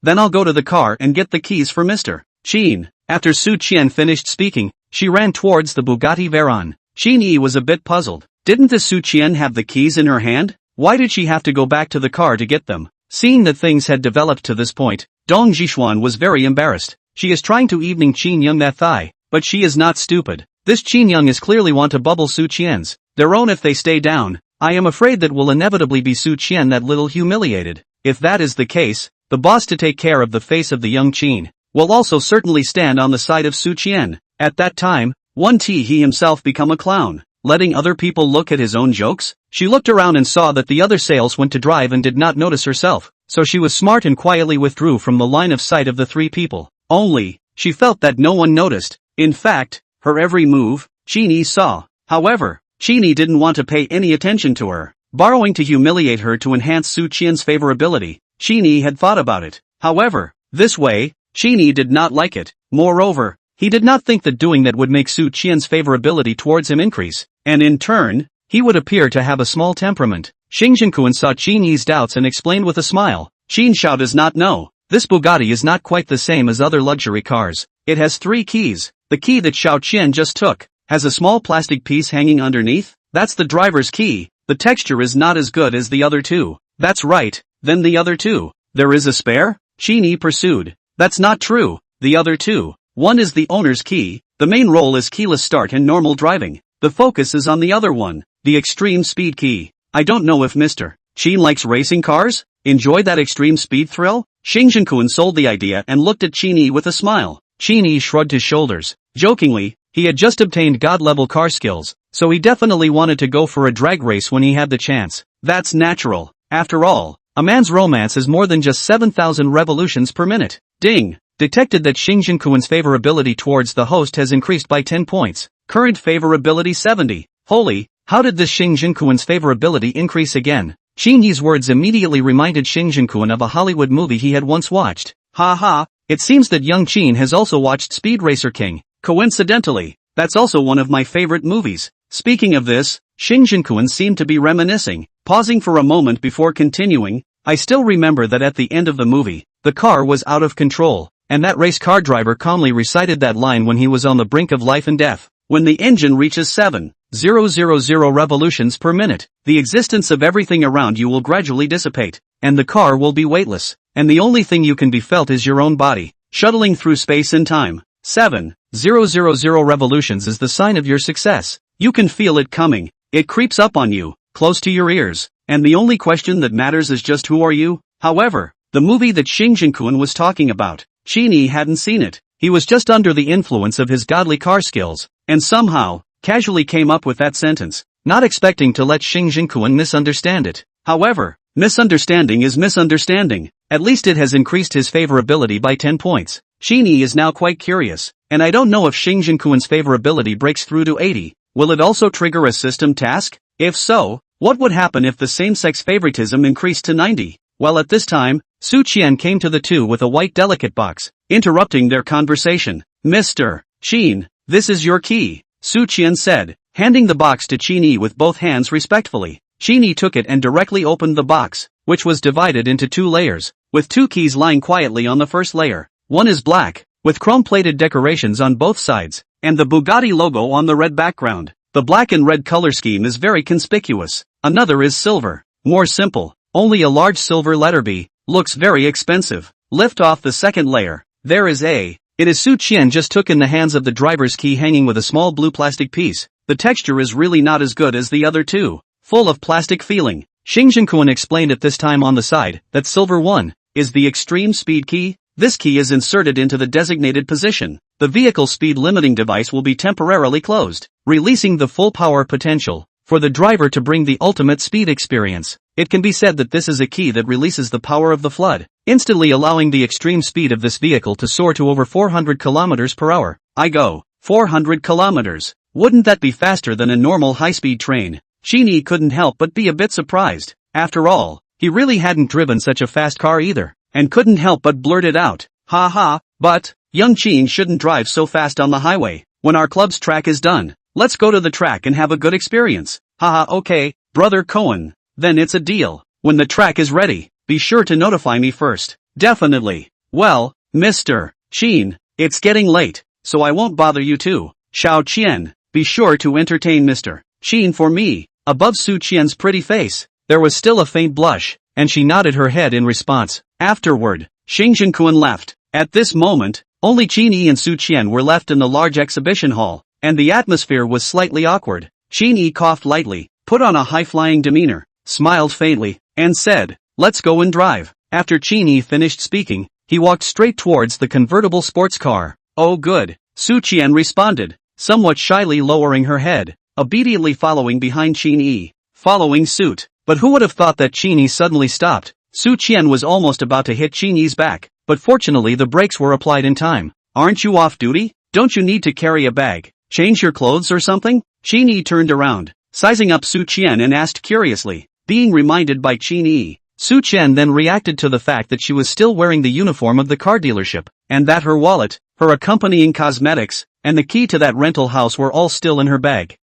Then I'll go to the car and get the keys for Mr. Qin. After Su Qian finished speaking, she ran towards the Bugatti Veyron. Qin Yi was a bit puzzled. Didn't the Su Qian have the keys in her hand? Why did she have to go back to the car to get them? Seeing that things had developed to this point, Dong Zhishuan was very embarrassed. She is trying to evening Qin Young that thigh, but she is not stupid. This Qin Young is clearly want to bubble Su Qian's. Their own if they stay down. I am afraid that will inevitably be Su Qian that little humiliated. If that is the case, the boss to take care of the face of the young Qin will also certainly stand on the side of Su Qian. At that time, he himself become a clown, letting other people look at his own jokes? She looked around and saw that the other sales went to drive and did not notice herself, so she was smart and quietly withdrew from the line of sight of the 3 people. Only, she felt that no one noticed. In fact, her every move, Qin Yi saw. However, Qin Yi didn't want to pay any attention to her, borrowing to humiliate her to enhance Su Qian's favorability. Qin Yi had thought about it. However, this way, Qin Yi did not like it. Moreover, he did not think that doing that would make Su Qian's favorability towards him increase, and in turn, he would appear to have a small temperament. Xing saw Qin Yi's doubts and explained with a smile. Qin Xiao does not know. This Bugatti is not quite the same as other luxury cars. It has 3 keys. The key that Xiao Qian just took has a small plastic piece hanging underneath. That's the driver's key. The texture is not as good as the other 2. That's right, then the other 2. There is a spare? Qin Yi pursued. That's not true. The other 2. One is the owner's key. The main role is keyless start and normal driving. The focus is on the other one, the extreme speed key. I don't know if Mr. Qin likes racing cars? Enjoy that extreme speed thrill? Xing sold the idea and looked at Qin Yi with a smile. Qin Yi shrugged his shoulders. Jokingly, he had just obtained god-level car skills, so he definitely wanted to go for a drag race when he had the chance. That's natural. After all, a man's romance is more than just 7,000 revolutions per minute. Ding! Detected that Xing favorability towards the host has increased by 10 points. Current favorability 70. Holy, how did this Xing favorability increase again? Qin Yi's words immediately reminded Xing of a Hollywood movie he had once watched. Ha, it seems that young Qin has also watched Speed Racer King. Coincidentally, that's also one of my favorite movies. Speaking of this, Xing seemed to be reminiscing, pausing for a moment before continuing. I still remember that at the end of the movie, the car was out of control, and that race car driver calmly recited that line when he was on the brink of life and death. When the engine reaches 7,000 revolutions per minute, the existence of everything around you will gradually dissipate, and the car will be weightless, and the only thing you can be felt is your own body, shuttling through space and time. 7,000 revolutions is the sign of your success. You can feel it coming. It creeps up on you, close to your ears, and the only question that matters is just who are you? However, the movie that Xing was talking about, Qin Yi hadn't seen it. He was just under the influence of his godly car skills, and somehow, casually came up with that sentence, not expecting to let Xing misunderstand it. However, misunderstanding is misunderstanding. At least it has increased his favorability by 10 points. Qin Yi is now quite curious, and I don't know if Xing favorability breaks through to 80. Will it also trigger a system task? If so, what would happen if the same-sex favoritism increased to 90? Well, at this time, Su Qian came to the 2 with a white delicate box, interrupting their conversation. Mr. Qin, this is your key, Su Qian said, handing the box to Qin Yi with both hands respectfully. Qin Yi took it and directly opened the box, which was divided into 2 layers, with 2 keys lying quietly on the first layer. One is black, with chrome-plated decorations on both sides, and the Bugatti logo on the red background. The black and red color scheme is very conspicuous. Another is silver, more simple, only a large silver letter B, looks very expensive. Lift off the second layer. There is A. It is Su Qian just took in the hands of the driver's key hanging with a small blue plastic piece. The texture is really not as good as the other 2, full of plastic feeling. Xing explained at this time on the side that silver 1 is the extreme speed key. This key is inserted into the designated position. The vehicle speed limiting device will be temporarily closed, releasing the full power potential for the driver to bring the ultimate speed experience. It can be said that this is a key that releases the power of the flood, instantly allowing the extreme speed of this vehicle to soar to over 400 kilometers per hour. I go, 400 kilometers. Wouldn't that be faster than a normal high-speed train? Qin Yi couldn't help but be a bit surprised. After all, he really hadn't driven such a fast car either, and couldn't help but blurt it out. Ha ha, but, young Qin shouldn't drive so fast on the highway. When our club's track is done, let's go to the track and have a good experience. Haha, okay, brother Cohen. Then it's a deal. When the track is ready, be sure to notify me first. Definitely. Well, Mr. Qin, it's getting late, so I won't bother you too. Xiao Qian, be sure to entertain Mr. Qin for me. Above Su Qian's pretty face, there was still a faint blush, and she nodded her head in response. Afterward, Xing Zhenkuan left. At this moment, only Qin Yi and Su Qian were left in the large exhibition hall, and the atmosphere was slightly awkward. Qin Yi coughed lightly, put on a high-flying demeanor, smiled faintly, and said, "Let's go and drive." After Qin Yi finished speaking, he walked straight towards the convertible sports car. "Oh good," Su Qian responded, somewhat shyly lowering her head, obediently following behind Qin Yi, following suit. But who would have thought that Qin Yi suddenly stopped? Su Qian was almost about to hit Qin Yi's back, but fortunately the brakes were applied in time. "Aren't you off duty? Don't you need to carry a bag? Change your clothes or something?" Qin Yi turned around, sizing up Su Qian and asked curiously. Being reminded by Qin Yi, Su Qian then reacted to the fact that she was still wearing the uniform of the car dealership, and that her wallet, her accompanying cosmetics, and the key to that rental house were all still in her bag.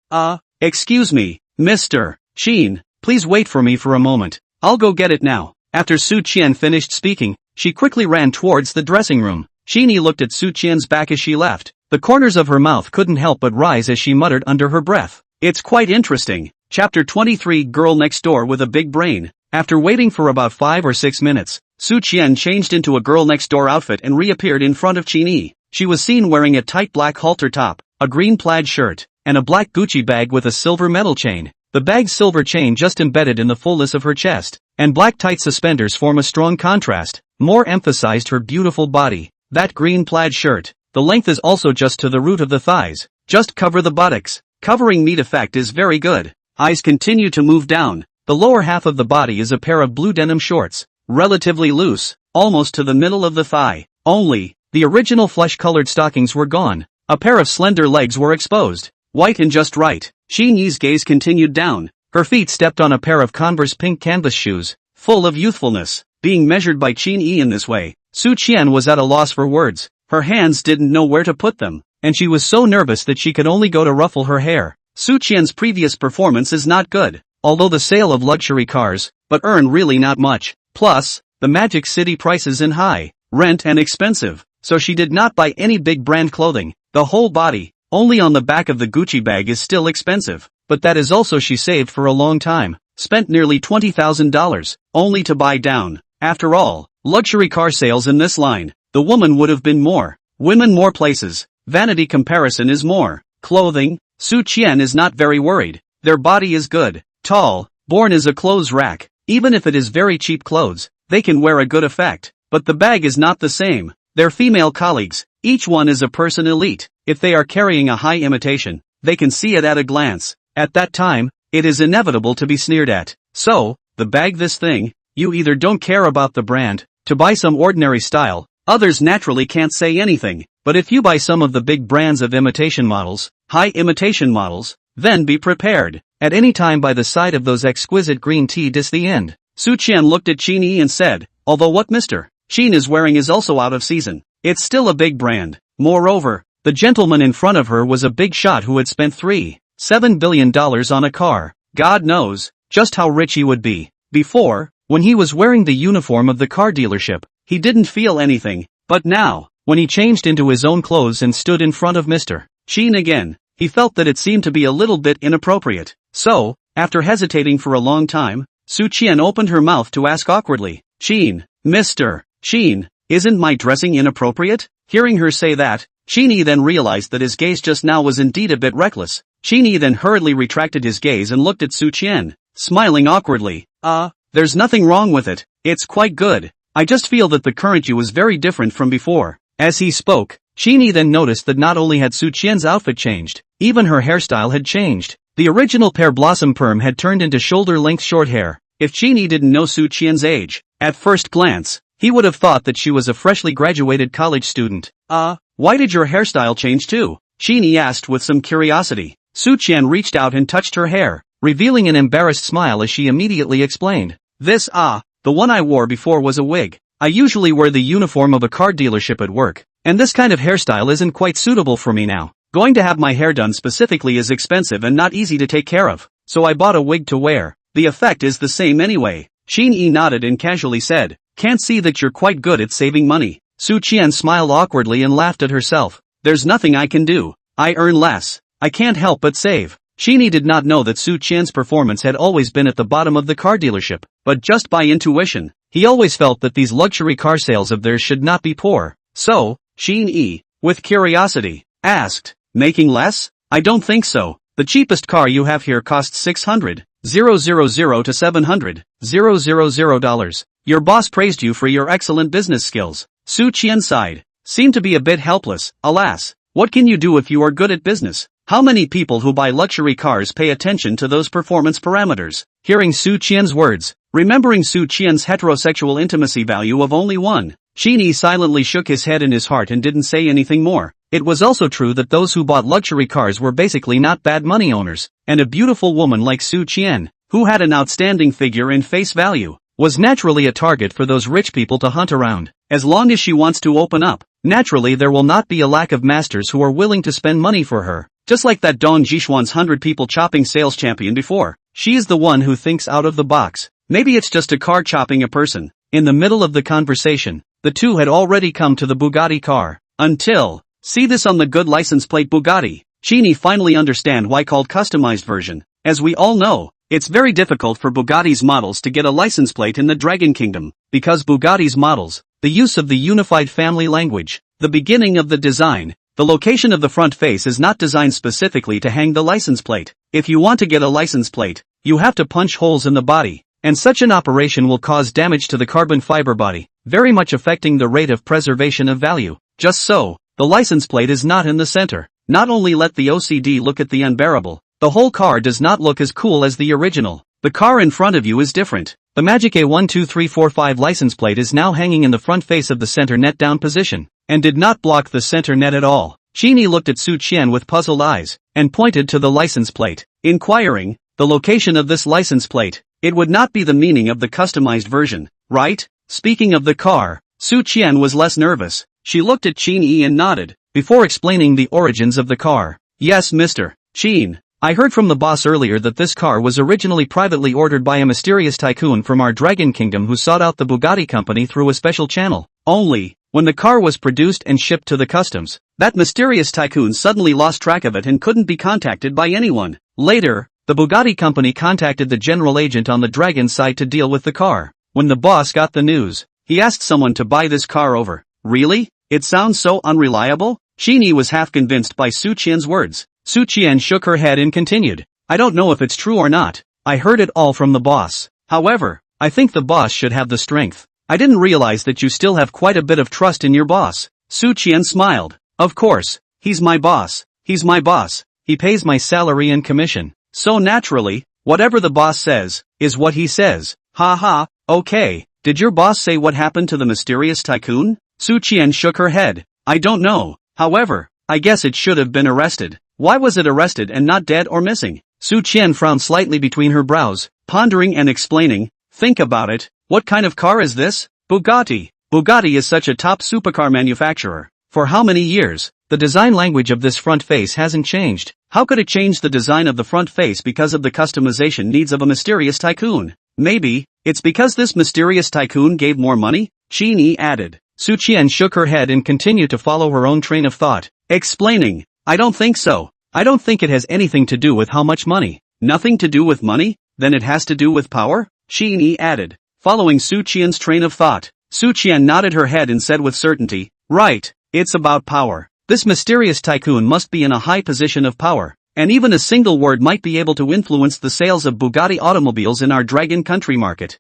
Excuse me, Mr. Qin, please wait for me for a moment. I'll go get it now." After Su Qian finished speaking, she quickly ran towards the dressing room. Qin Yi looked at Su Qian's back as she left. The corners of her mouth couldn't help but rise as she muttered under her breath. "It's quite interesting." Chapter 23 Girl Next Door with a Big Brain. After waiting for about 5 or 6 minutes, Su Qian changed into a girl next door outfit and reappeared in front of Qin Yi. She was seen wearing a tight black halter top, a green plaid shirt, and a black Gucci bag with a silver metal chain. The bag's silver chain just embedded in the fullness of her chest, and black tight suspenders form a strong contrast, more emphasized her beautiful body. That green plaid shirt, the length is also just to the root of the thighs, just cover the buttocks. Covering meat effect is very good. Eyes continue to move down. The lower half of the body is a pair of blue denim shorts, relatively loose, almost to the middle of the thigh. Only, the original flesh-colored stockings were gone. A pair of slender legs were exposed, white and just right. Qin Yi's gaze continued down. Her feet stepped on a pair of Converse pink canvas shoes, full of youthfulness. Being measured by Qin Yi in this way, Su Qian was at a loss for words. Her hands didn't know where to put them, and she was so nervous that she could only go to ruffle her hair. Su Qian's previous performance is not good, although the sale of luxury cars, but earn really not much. Plus, the Magic City prices in high, rent and expensive, so she did not buy any big brand clothing. The whole body, only on the back of the Gucci bag is still expensive, but that is also she saved for a long time, spent nearly $20,000, only to buy down. After all, luxury car sales in this line, the woman would have been more. Women more places, vanity comparison is more. Clothing, Su Qian is not very worried. Their body is good, tall, born as a clothes rack. Even if it is very cheap clothes, they can wear a good effect. But the bag is not the same. Their female colleagues, each one is a person elite. If they are carrying a high imitation, they can see it at a glance. At that time, it is inevitable to be sneered at. So, the bag this thing, you either don't care about the brand, to buy some ordinary style, others naturally can't say anything. But if you buy some of the big brands of imitation models, high imitation models, then be prepared. At any time by the side of those exquisite green tea dis the end. Su Qian looked at Qin Yi and said, although what Mr. Qin is wearing is also out of season, it's still a big brand. Moreover, the gentleman in front of her was a big shot who had spent $3.7 billion on a car. God knows just how rich he would be. Before, when he was wearing the uniform of the car dealership, he didn't feel anything, but now, when he changed into his own clothes and stood in front of Mr. Qin again, he felt that it seemed to be a little bit inappropriate. So, after hesitating for a long time, Su Qian opened her mouth to ask awkwardly, Qin, Mr. Qin, isn't my dressing inappropriate? Hearing her say that, Qin Yi then realized that his gaze just now was indeed a bit reckless. Qin Yi then hurriedly retracted his gaze and looked at Su Qian, smiling awkwardly. There's nothing wrong with it, it's quite good. I just feel that the current you is very different from before. As he spoke, Qin Yi then noticed that not only had Su Qian's outfit changed, even her hairstyle had changed. The original pear blossom perm had turned into shoulder-length short hair. If Qin Yi didn't know Su Qian's age, at first glance, he would have thought that she was a freshly graduated college student. Why did your hairstyle change too? Qin Yi asked with some curiosity. Su Qian reached out and touched her hair, revealing an embarrassed smile as she immediately explained. This, the one I wore before was a wig. I usually wear the uniform of a car dealership at work, and this kind of hairstyle isn't quite suitable for me now. Going to have my hair done specifically is expensive and not easy to take care of, so I bought a wig to wear. The effect is the same anyway. Qin Yi nodded and casually said, can't see that you're quite good at saving money. Su Qian smiled awkwardly and laughed at herself. There's nothing I can do. I earn less. I can't help but save. Qin Yi did not know that Su Qian's performance had always been at the bottom of the car dealership, but just by intuition, he always felt that these luxury car sales of theirs should not be poor. So, Qin Yi, with curiosity, asked, making less? I don't think so. The cheapest car you have here costs $600,000 to $700,000. Your boss praised you for your excellent business skills. Su Qian sighed. Seemed to be a bit helpless. Alas, what can you do if you are good at business? How many people who buy luxury cars pay attention to those performance parameters? Hearing Su Qian's words, remembering Su Qian's heterosexual intimacy value of only 1, Qin Yi silently shook his head in his heart and didn't say anything more. It was also true that those who bought luxury cars were basically not bad money owners, and a beautiful woman like Su Qian, who had an outstanding figure in face value, was naturally a target for those rich people to hunt around. As long as she wants to open up, naturally there will not be a lack of masters who are willing to spend money for her. Just like that Dong Jishuan's 100 people chopping sales champion before, she is the one who thinks out of the box. Maybe it's just a car chopping a person. In the middle of the conversation, the two had already come to the Bugatti car. Until, see this on the good license plate Bugatti. Qin Yi finally understand why called customized version. As we all know, it's very difficult for Bugatti's models to get a license plate in the Dragon Kingdom, because Bugatti's models, the use of the unified family language, the beginning of the design, the location of the front face is not designed specifically to hang the license plate. If you want to get a license plate, you have to punch holes in the body, and such an operation will cause damage to the carbon fiber body, very much affecting the rate of preservation of value. Just so, the license plate is not in the center. Not only let the OCD look at the unbearable, the whole car does not look as cool as the original. The car in front of you is different. The Magic A12345 license plate is now hanging in the front face of the center net down position, and did not block the center net at all. Qin Yi looked at Su Qian with puzzled eyes, and pointed to the license plate, inquiring, the location of this license plate. It would not be the meaning of the customized version, right? Speaking of the car, Su Qian was less nervous. She looked at Qin Yi and nodded, before explaining the origins of the car. Yes, Mr. Qin. I heard from the boss earlier that this car was originally privately ordered by a mysterious tycoon from our Dragon Kingdom who sought out the Bugatti company through a special channel. Only, when the car was produced and shipped to the customs, that mysterious tycoon suddenly lost track of it and couldn't be contacted by anyone. Later, the Bugatti company contacted the general agent on the Dragon side to deal with the car. When the boss got the news, he asked someone to buy this car over. Really? It sounds so unreliable? Qin Yi was half convinced by Su Qian's words. Su Qian shook her head and continued. I don't know if it's true or not. I heard it all from the boss. However, I think the boss should have the strength. I didn't realize that you still have quite a bit of trust in your boss. Su Qian smiled. Of course, he's my boss. He's my boss. He pays my salary and commission. So naturally, whatever the boss says, is what he says. Ha ha, okay. Did your boss say what happened to the mysterious tycoon? Su Qian shook her head. I don't know. However, I guess it should have been arrested. Why was it arrested and not dead or missing? Su Qian frowned slightly between her brows, pondering and explaining. Think about it. What kind of car is this? Bugatti. Bugatti is such a top supercar manufacturer. For how many years? The design language of this front face hasn't changed. How could it change the design of the front face because of the customization needs of a mysterious tycoon? Maybe, it's because this mysterious tycoon gave more money? Qin Yi added. Su Qian shook her head and continued to follow her own train of thought, explaining. I don't think so. I don't think it has anything to do with how much money. Nothing to do with money? Then it has to do with power? Qin Yi added, following Su Qian's train of thought. Su Qian nodded her head and said with certainty, right, it's about power. This mysterious tycoon must be in a high position of power, and even a single word might be able to influence the sales of Bugatti automobiles in our Dragon Country market.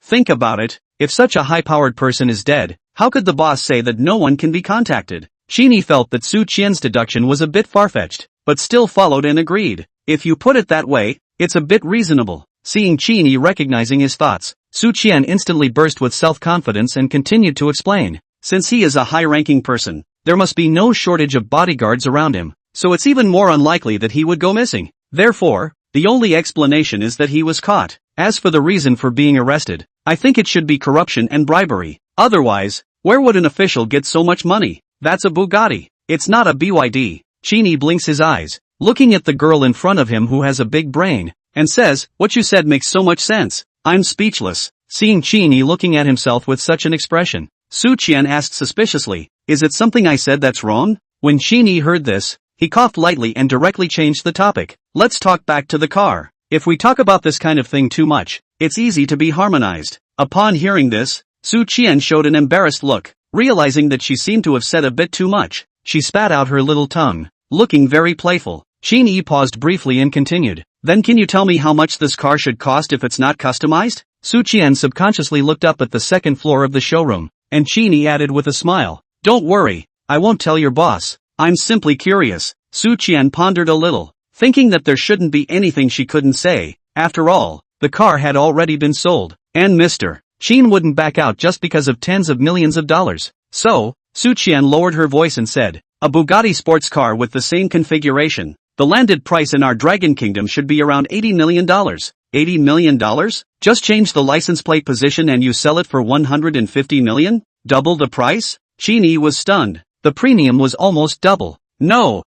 Think about it, if such a high-powered person is dead, how could the boss say that no one can be contacted? Qin Yi felt that Su Qian's deduction was a bit far-fetched, but still followed and agreed. If you put it that way, it's a bit reasonable. Seeing Qin Yi recognizing his thoughts, Su Qian instantly burst with self-confidence and continued to explain. Since he is a high-ranking person, there must be no shortage of bodyguards around him, so it's even more unlikely that he would go missing. Therefore, the only explanation is that he was caught. As for the reason for being arrested, I think it should be corruption and bribery. Otherwise, where would an official get so much money? That's a Bugatti. It's not a BYD. Qin Yi blinks his eyes, looking at the girl in front of him who has a big brain, and says, "What you said makes so much sense." I'm speechless. Seeing Qin Yi looking at himself with such an expression, Su Qian asked suspiciously, "Is it something I said that's wrong?" When Qin Yi heard this, he coughed lightly and directly changed the topic. "Let's talk back to the car. If we talk about this kind of thing too much, it's easy to be harmonized." Upon hearing this, Su Qian showed an embarrassed look, realizing that she seemed to have said a bit too much. She spat out her little tongue, looking very playful. Qin Yi paused briefly and continued, "Then can you tell me how much this car should cost if it's not customized?" Su Qian subconsciously looked up at the second floor of the showroom, and Qin Yi added with a smile, "Don't worry, I won't tell your boss. I'm simply curious." Su Qian pondered a little, thinking that there shouldn't be anything she couldn't say. After all, the car had already been sold, and Mr. Qin wouldn't back out just because of tens of millions of dollars. So, Su Qian lowered her voice and said, "A Bugatti sports car with the same configuration. The landed price in our Dragon Kingdom should be around $80 million. $80 million? Just change the license plate position and you sell it for $150 million? Double the price?" Qin Yi was stunned. The premium was almost double. No,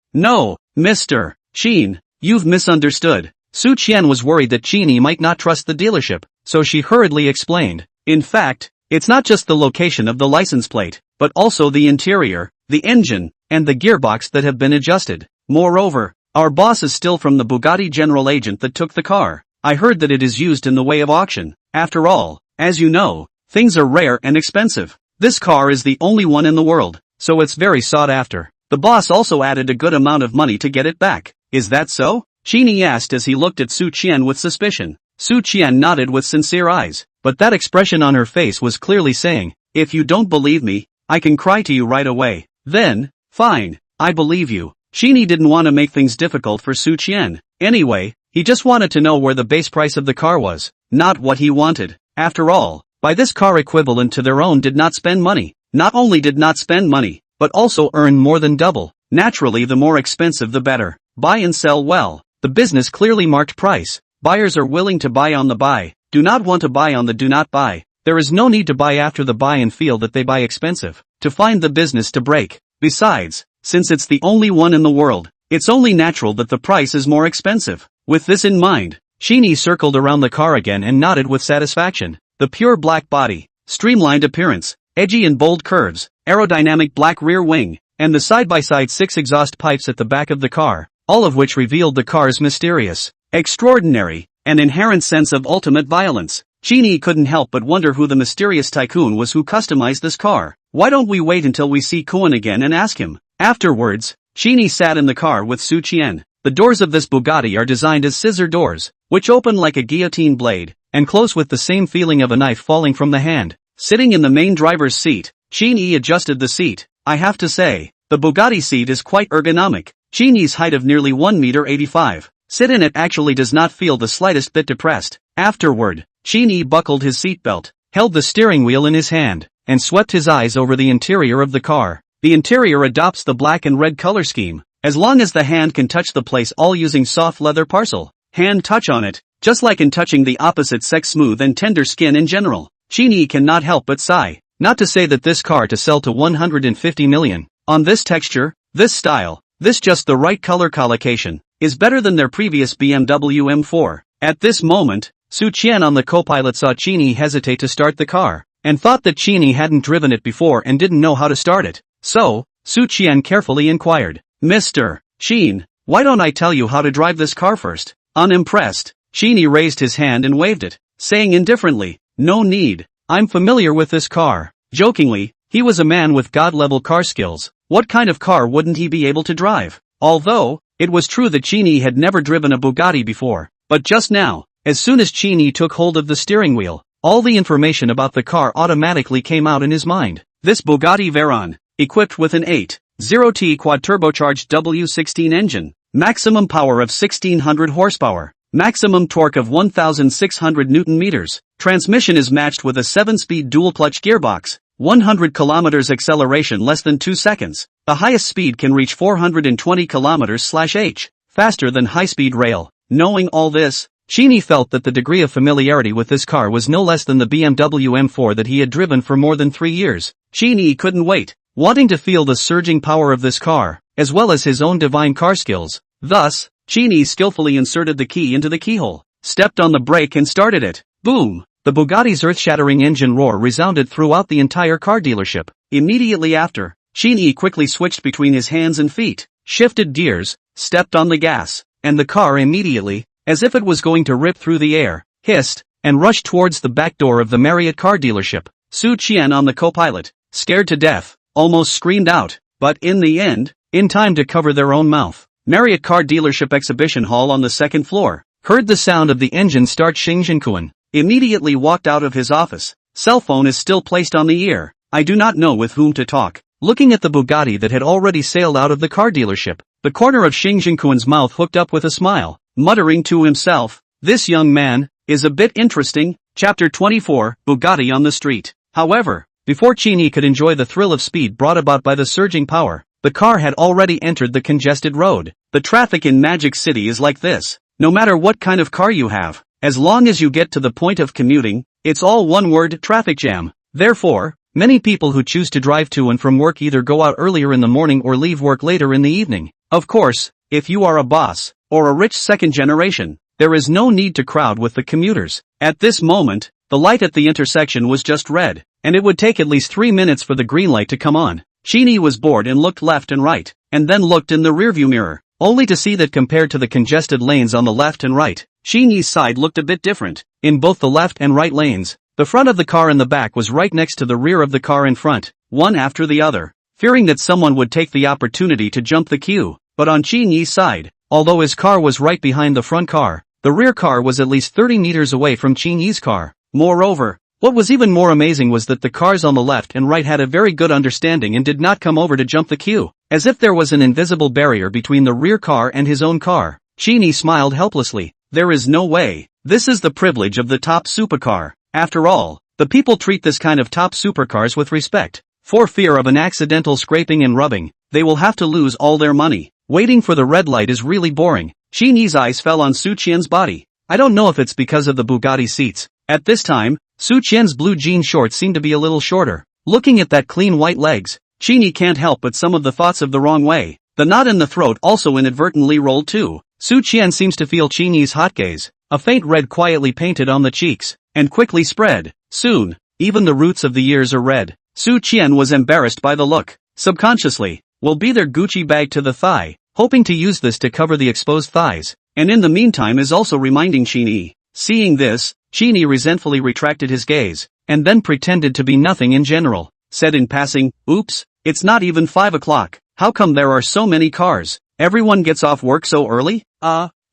Mr. Qin, you've misunderstood." Su Qian was worried that Qin Yi might not trust the dealership, so she hurriedly explained. "In fact, it's not just the location of the license plate, but also the interior, the engine, and the gearbox that have been adjusted. Moreover, our boss is still from the Bugatti general agent that took the car. I heard that it is used in the way of auction. After all, as you know, things are rare and expensive. This car is the only one in the world, so it's very sought after. The boss also added a good amount of money to get it back. Is that so?" Qin Yi asked as he looked at Su Qian with suspicion. Su Qian nodded with sincere eyes, but that expression on her face was clearly saying, "If you don't believe me, I can cry to you right away." Then, fine, I believe you. Qin Yi didn't want to make things difficult for Su Qian. Anyway, he just wanted to know where the base price of the car was, not what he wanted. After all, buy this car equivalent to their own did not spend money. Not only did not spend money, but also earn more than double. Naturally, the more expensive the better. Buy and sell well. The business clearly marked price. Buyers are willing to buy on the buy, do not want to buy on the do not buy. There is no need to buy after the buy and feel that they buy expensive, to find the business to break. Besides, since it's the only one in the world, it's only natural that the price is more expensive. With this in mind, Qin Yi circled around the car again and nodded with satisfaction. The pure black body, streamlined appearance, edgy and bold curves, aerodynamic black rear wing, and the side-by-side 6 exhaust pipes at the back of the car, all of which revealed the car's mysterious, extraordinary, and inherent sense of ultimate violence. Qin Yi couldn't help but wonder who the mysterious Tycoon was who customized this car. Why don't we wait until we see Qin again and ask him? Afterwards, Qin Yi sat in the car with Su Qian. The doors of this Bugatti are designed as scissor doors, which open like a guillotine blade, and close with the same feeling of a knife falling from the hand. Sitting in the main driver's seat, Qin Yi adjusted the seat. I have to say, the Bugatti seat is quite ergonomic. Qin Yi's height of nearly 1.85 meters, sit in it actually does not feel the slightest bit depressed. Afterward, Qin Yi buckled his seatbelt, held the steering wheel in his hand, and swept his eyes over the interior of the car. The interior adopts the black and red color scheme, as long as the hand can touch the place, all using soft leather parcel. Hand touch on it, just like in touching the opposite sex, smooth and tender skin in general. Qin Yi cannot help but sigh. Not to say that this car to sell to 150 million, on this texture, this style, this just the right color collocation, is better than their previous BMW M4. At this moment, Su Qian on the co-pilot saw Qin Yi hesitate to start the car, and thought that Qin Yi hadn't driven it before and didn't know how to start it. So, Su Qian carefully inquired, "Mr. Qin, why don't I tell you how to drive this car first?" Unimpressed, Qin Yi raised his hand and waved it, saying indifferently, "No need, I'm familiar with this car." Jokingly, he was a man with god-level car skills. What kind of car wouldn't he be able to drive? Although, it was true that Qin Yi had never driven a Bugatti before, but just now, as soon as Qin Yi took hold of the steering wheel, all the information about the car automatically came out in his mind. This Bugatti Veyron, equipped with an 8.0T quad-turbocharged W16 engine, maximum power of 1600 horsepower, maximum torque of 1600 Nm, transmission is matched with a 7-speed dual-clutch gearbox, 100 km acceleration less than 2 seconds, the highest speed can reach 420 km/h, faster than high-speed rail. Knowing all this, Qin Yi felt that the degree of familiarity with this car was no less than the BMW M4 that he had driven for more than 3 years. Qin Yi couldn't wait, wanting to feel the surging power of this car, as well as his own divine car skills. Thus, Qin Yi skillfully inserted the key into the keyhole, stepped on the brake and started it. Boom! The Bugatti's earth-shattering engine roar resounded throughout the entire car dealership. Immediately after, Qin Yi quickly switched between his hands and feet, shifted gears, stepped on the gas, and the car immediately, as if it was going to rip through the air, hissed, and rushed towards the back door of the Marriott car dealership. Su Qian on the co-pilot, scared to death, almost screamed out, but in the end, in time to cover their own mouth. Marriott car dealership exhibition hall on the second floor, heard the sound of the engine start. Xingjiankuan immediately walked out of his office. Cell phone is still placed on the ear. I do not know with whom to talk. Looking at the Bugatti that had already sailed out of the car dealership, the corner of Xingjiankuan's mouth hooked up with a smile, muttering to himself, "This young man is a bit interesting." Chapter 24, Bugatti on the street. However, before Qin Yi could enjoy the thrill of speed brought about by the surging power, the car had already entered the congested road. The traffic in Magic City is like this. No matter what kind of car you have, as long as you get to the point of commuting, it's all one word: traffic jam. Therefore, many people who choose to drive to and from work either go out earlier in the morning or leave work later in the evening. Of course, if you are a boss, or a rich second generation, there is no need to crowd with the commuters. At this moment, the light at the intersection was just red, and it would take at least 3 minutes for the green light to come on. Qin Yi was bored and looked left and right, and then looked in the rearview mirror, only to see that compared to the congested lanes on the left and right, Qin Yi's side looked a bit different. In both the left and right lanes, the front of the car in the back was right next to the rear of the car in front, one after the other, fearing that someone would take the opportunity to jump the queue. But on Qin Yi's side, although his car was right behind the front car, the rear car was at least 30 meters away from Qin Yi's car. Moreover, what was even more amazing was that the cars on the left and right had a very good understanding and did not come over to jump the queue, as if there was an invisible barrier between the rear car and his own car. Qin Yi smiled helplessly. There is no way. This is the privilege of the top supercar. After all, the people treat this kind of top supercars with respect. For fear of an accidental scraping and rubbing, they will have to lose all their money. Waiting for the red light is really boring. Qin Yi's eyes fell on Su Qian's body. I don't know if it's because of the Bugatti seats. At this time, Su Qian's blue jean shorts seemed to be a little shorter. Looking at that clean white legs, Qin Yi can't help but some of the thoughts of the wrong way. The knot in the throat also inadvertently rolled too. Su Qian seems to feel Qin Yi's hot gaze. A faint red quietly painted on the cheeks, and quickly spread. Soon, even the roots of the ears are red. Su Qian was embarrassed by the look. Subconsciously, will be their Gucci bag to the thigh, hoping to use this to cover the exposed thighs, and in the meantime is also reminding Qin Yi. Seeing this, Qin Yi resentfully retracted his gaze, and then pretended to be nothing in general, said in passing, "Oops, it's not even 5 o'clock, how come there are so many cars? Everyone gets off work so early?"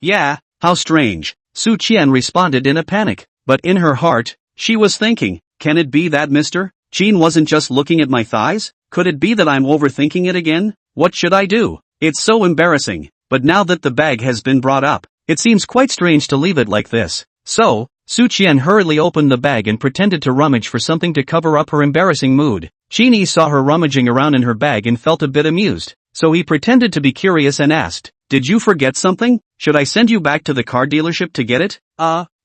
Yeah, how strange," Su Qian responded in a panic, but in her heart, she was thinking, can it be that Mr. Qin wasn't just looking at my thighs? Could it be that I'm overthinking it again? What should I do? It's so embarrassing, but now that the bag has been brought up, it seems quite strange to leave it like this. So, Su Qian hurriedly opened the bag and pretended to rummage for something to cover up her embarrassing mood. Qin Yi saw her rummaging around in her bag and felt a bit amused, so he pretended to be curious and asked, "Did you forget something? Should I send you back to the car dealership to get it?"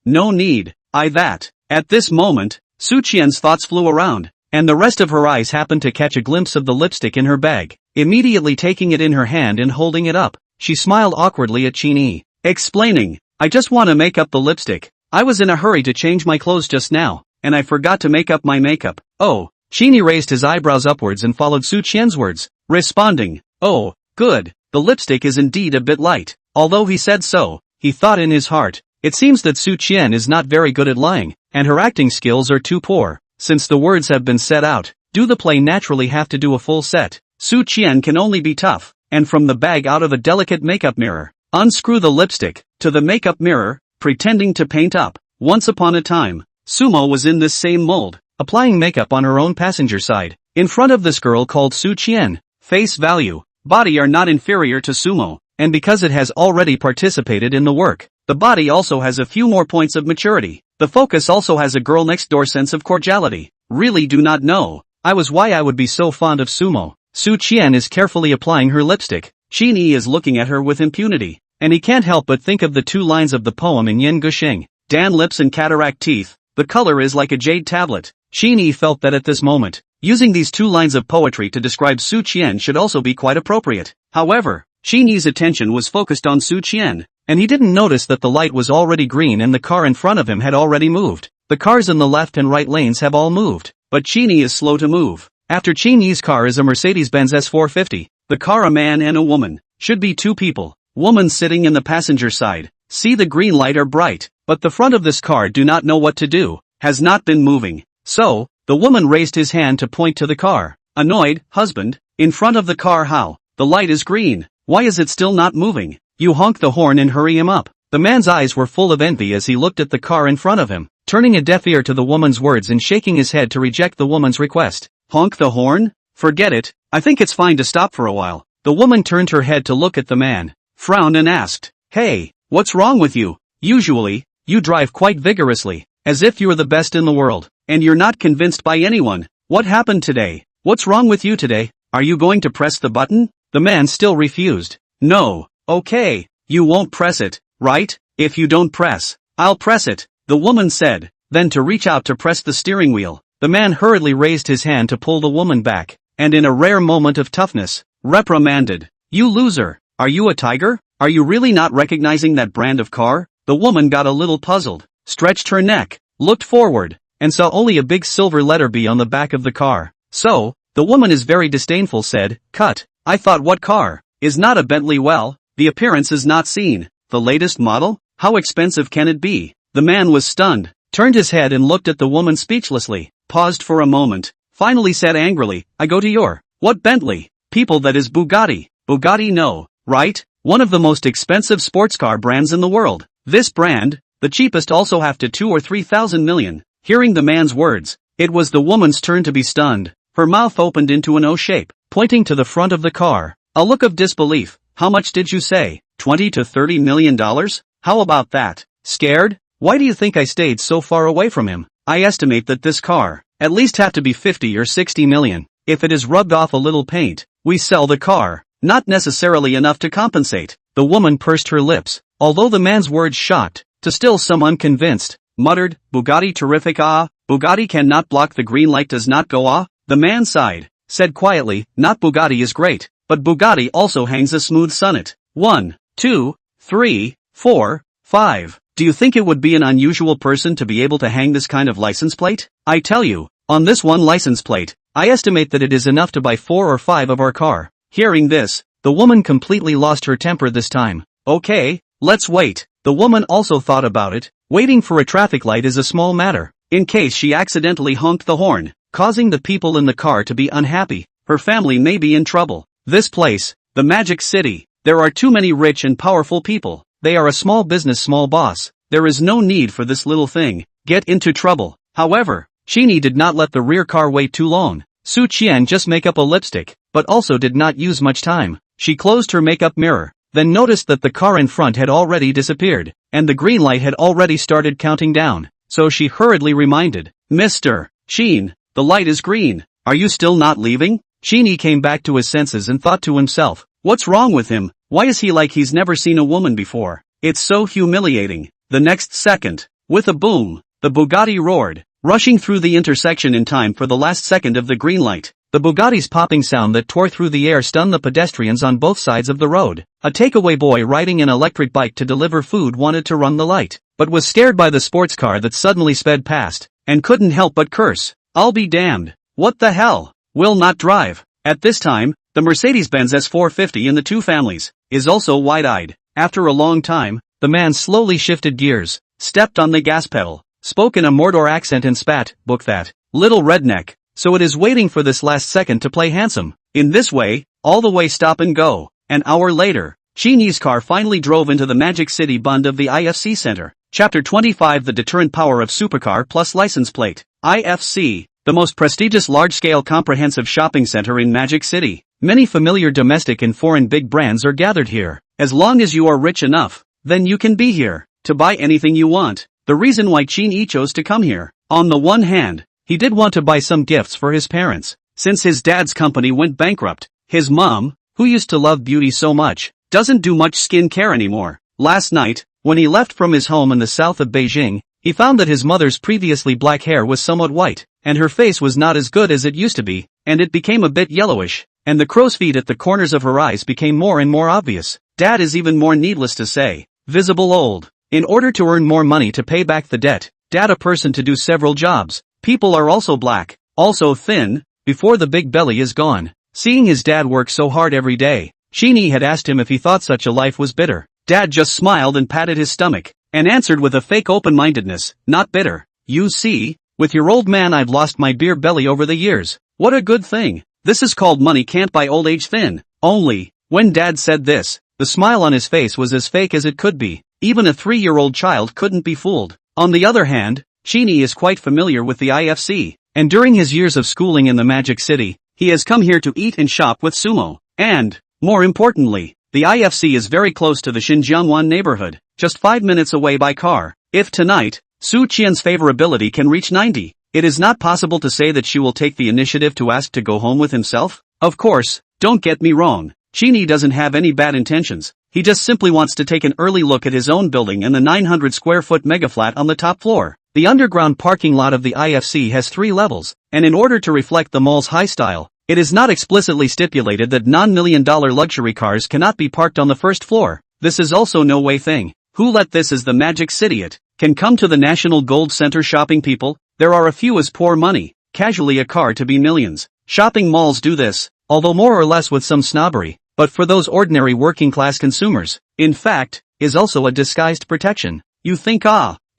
No need, that. At this moment, Su Qian's thoughts flew around, and the rest of her eyes happened to catch a glimpse of the lipstick in her bag. Immediately taking it in her hand and holding it up, she smiled awkwardly at Qin Yi, explaining, "I just want to make up the lipstick. I was in a hurry to change my clothes just now, and I forgot to make up my makeup." "Oh." Qin Yi raised his eyebrows upwards and followed Su Qian's words, responding, "Oh, good, the lipstick is indeed a bit light." Although he said so, he thought in his heart, it seems that Su Qian is not very good at lying, and her acting skills are too poor. Since the words have been said out, do the play naturally have to do a full set? Su Qian can only be tough, and from the bag out of a delicate makeup mirror, unscrew the lipstick, to the makeup mirror, pretending to paint up. Once upon a time, Sumo was in this same mold, applying makeup on her own passenger side, in front of this girl called Su Qian. Face value, body are not inferior to Sumo, and because it has already participated in the work, the body also has a few more points of maturity. The focus also has a girl next door sense of cordiality. Really do not know. I was why I would be so fond of Sumo. Su Qian is carefully applying her lipstick. Qin Yi is looking at her with impunity, and he can't help but think of the two lines of the poem in Yin Gusheng. Dan lips and cataract teeth, the color is like a jade tablet. Qin Yi felt that at this moment, using these two lines of poetry to describe Su Qian should also be quite appropriate. However, Qin Yi's attention was focused on Su Qian, and he didn't notice that the light was already green and the car in front of him had already moved. The cars in the left and right lanes have all moved, but Qin Yi is slow to move. After Qin Yi's car is a Mercedes-Benz S450. The car a man and a woman. Should be two people. Woman sitting in the passenger side. See the green light are bright, but the front of this car do not know what to do. Has not been moving. So, the woman raised his hand to point to the car. Annoyed, husband, in front of the car how? The light is green. Why is it still not moving? You honk the horn and hurry him up. The man's eyes were full of envy as he looked at the car in front of him, turning a deaf ear to the woman's words and shaking his head to reject the woman's request. Honk the horn? Forget it, I think it's fine to stop for a while. The woman turned her head to look at the man, frowned and asked, Hey, what's wrong with you? Usually, you drive quite vigorously, as if you're the best in the world, and you're not convinced by anyone. What happened today? What's wrong with you today? Are you going to press the button? The man still refused. No, okay, you won't press it, right? If you don't press, I'll press it, the woman said, then to reach out to press the steering wheel. The man hurriedly raised his hand to pull the woman back, and in a rare moment of toughness, reprimanded. You loser, are you a tiger? Are you really not recognizing that brand of car? The woman got a little puzzled, stretched her neck, looked forward, and saw only a big silver letter B on the back of the car. So, the woman is very disdainful said, Cut, I thought what car? Is not a Bentley well, the appearance is not seen. The latest model? How expensive can it be? The man was stunned, turned his head and looked at the woman speechlessly, paused for a moment, finally said angrily, I go to your, what Bentley? People that is Bugatti. Bugatti no, right? One of the most expensive sports car brands in the world. This brand, the cheapest also have to 2 or 3,000 million. Hearing the man's words, it was the woman's turn to be stunned. Her mouth opened into an O shape, pointing to the front of the car. A look of disbelief. How much did you say? 20 to 30 million dollars? How about that? Scared? Why do you think I stayed so far away from him? I estimate that this car, at least have to be 50 or 60 million. If it is rubbed off a little paint, we sell the car. Not necessarily enough to compensate. The woman pursed her lips, although the man's words shocked, to still some unconvinced, muttered, Bugatti terrific ah, Bugatti cannot block the green light does not go ah. The man sighed, said quietly, not Bugatti is great, but Bugatti also hangs a smooth sonnet. 1, 2, 3, 4, 5. Do you think it would be an unusual person to be able to hang this kind of license plate? I tell you, on this one license plate, I estimate that it is enough to buy 4 or 5 of our car. Hearing this, the woman completely lost her temper this time. Okay, let's wait. The woman also thought about it. Waiting for a traffic light is a small matter. In case she accidentally honked the horn, causing the people in the car to be unhappy, her family may be in trouble. This place, the Magic City, there are too many rich and powerful people. They are a small business small boss. There is no need for this little thing. Get into trouble. However, Qin Yi did not let the rear car wait too long. Su Qian just make up a lipstick, but also did not use much time. She closed her makeup mirror, then noticed that the car in front had already disappeared, and the green light had already started counting down. So she hurriedly reminded, Mr. Qin, the light is green. Are you still not leaving? Qin Yi came back to his senses and thought to himself, what's wrong with him? Why is he like he's never seen a woman before? It's so humiliating. The next second, with a boom, the Bugatti roared, rushing through the intersection in time for the last second of the green light. The Bugatti's popping sound that tore through the air stunned the pedestrians on both sides of the road. A takeaway boy riding an electric bike to deliver food wanted to run the light, but was scared by the sports car that suddenly sped past, and couldn't help but curse. I'll be damned. What the hell? Will not drive. At this time, the Mercedes-Benz S450 in the two families is also wide-eyed. After a long time, the man slowly shifted gears, stepped on the gas pedal, spoke in a Mordor accent and spat, book that, little redneck, so it is waiting for this last second to play handsome. In this way, all the way stop and go. An hour later, Qin Yi's car finally drove into the Magic City bund of the IFC Center. Chapter 25 The Deterrent Power of Supercar Plus License Plate, IFC, the most prestigious large-scale comprehensive shopping center in Magic City. Many familiar domestic and foreign big brands are gathered here. As long as you are rich enough, then you can be here, to buy anything you want. The reason why Qin Yi chose to come here. On the one hand, he did want to buy some gifts for his parents. Since his dad's company went bankrupt, his mom, who used to love beauty so much, doesn't do much skin care anymore. Last night, when he left from his home in the south of Beijing, he found that his mother's previously black hair was somewhat white, and her face was not as good as it used to be, and it became a bit yellowish, and the crow's feet at the corners of her eyes became more and more obvious. Dad is even more, needless to say, visible old. In order to earn more money to pay back the debt, Dad a person to do several jobs. People are also black, also thin, before the big belly is gone. Seeing his dad work so hard every day, Qin Yi had asked him if he thought such a life was bitter. Dad just smiled and patted his stomach, and answered with a fake open-mindedness, not bitter. You see, with your old man I've lost my beer belly over the years. What a good thing. This is called money can't buy old age thin. Only, when Dad said this, the smile on his face was as fake as it could be. Even a 3-year-old child couldn't be fooled. On the other hand, Qin Yi is quite familiar with the IFC, and during his years of schooling in the Magic City, he has come here to eat and shop with Sumo. And, more importantly, the IFC is very close to the Xinjiangwan neighborhood, just 5 minutes away by car. If tonight, Su Qian's favorability can reach 90, it is not possible to say that she will take the initiative to ask to go home with himself. Of course, don't get me wrong, Qin Yi doesn't have any bad intentions. He just simply wants to take an early look at his own building and the 900 square foot mega flat on the top floor. The underground parking lot of the IFC has 3 levels, and in order to reflect the mall's high style, it is not explicitly stipulated that non-million-dollar luxury cars cannot be parked on the first floor. This is also no way thing. Who let this as the Magic City it can come to the National Gold Center shopping people? There are a few as poor money, casually a car to be millions. Shopping malls do this, although more or less with some snobbery, but for those ordinary working-class consumers, in fact, is also a disguised protection. You think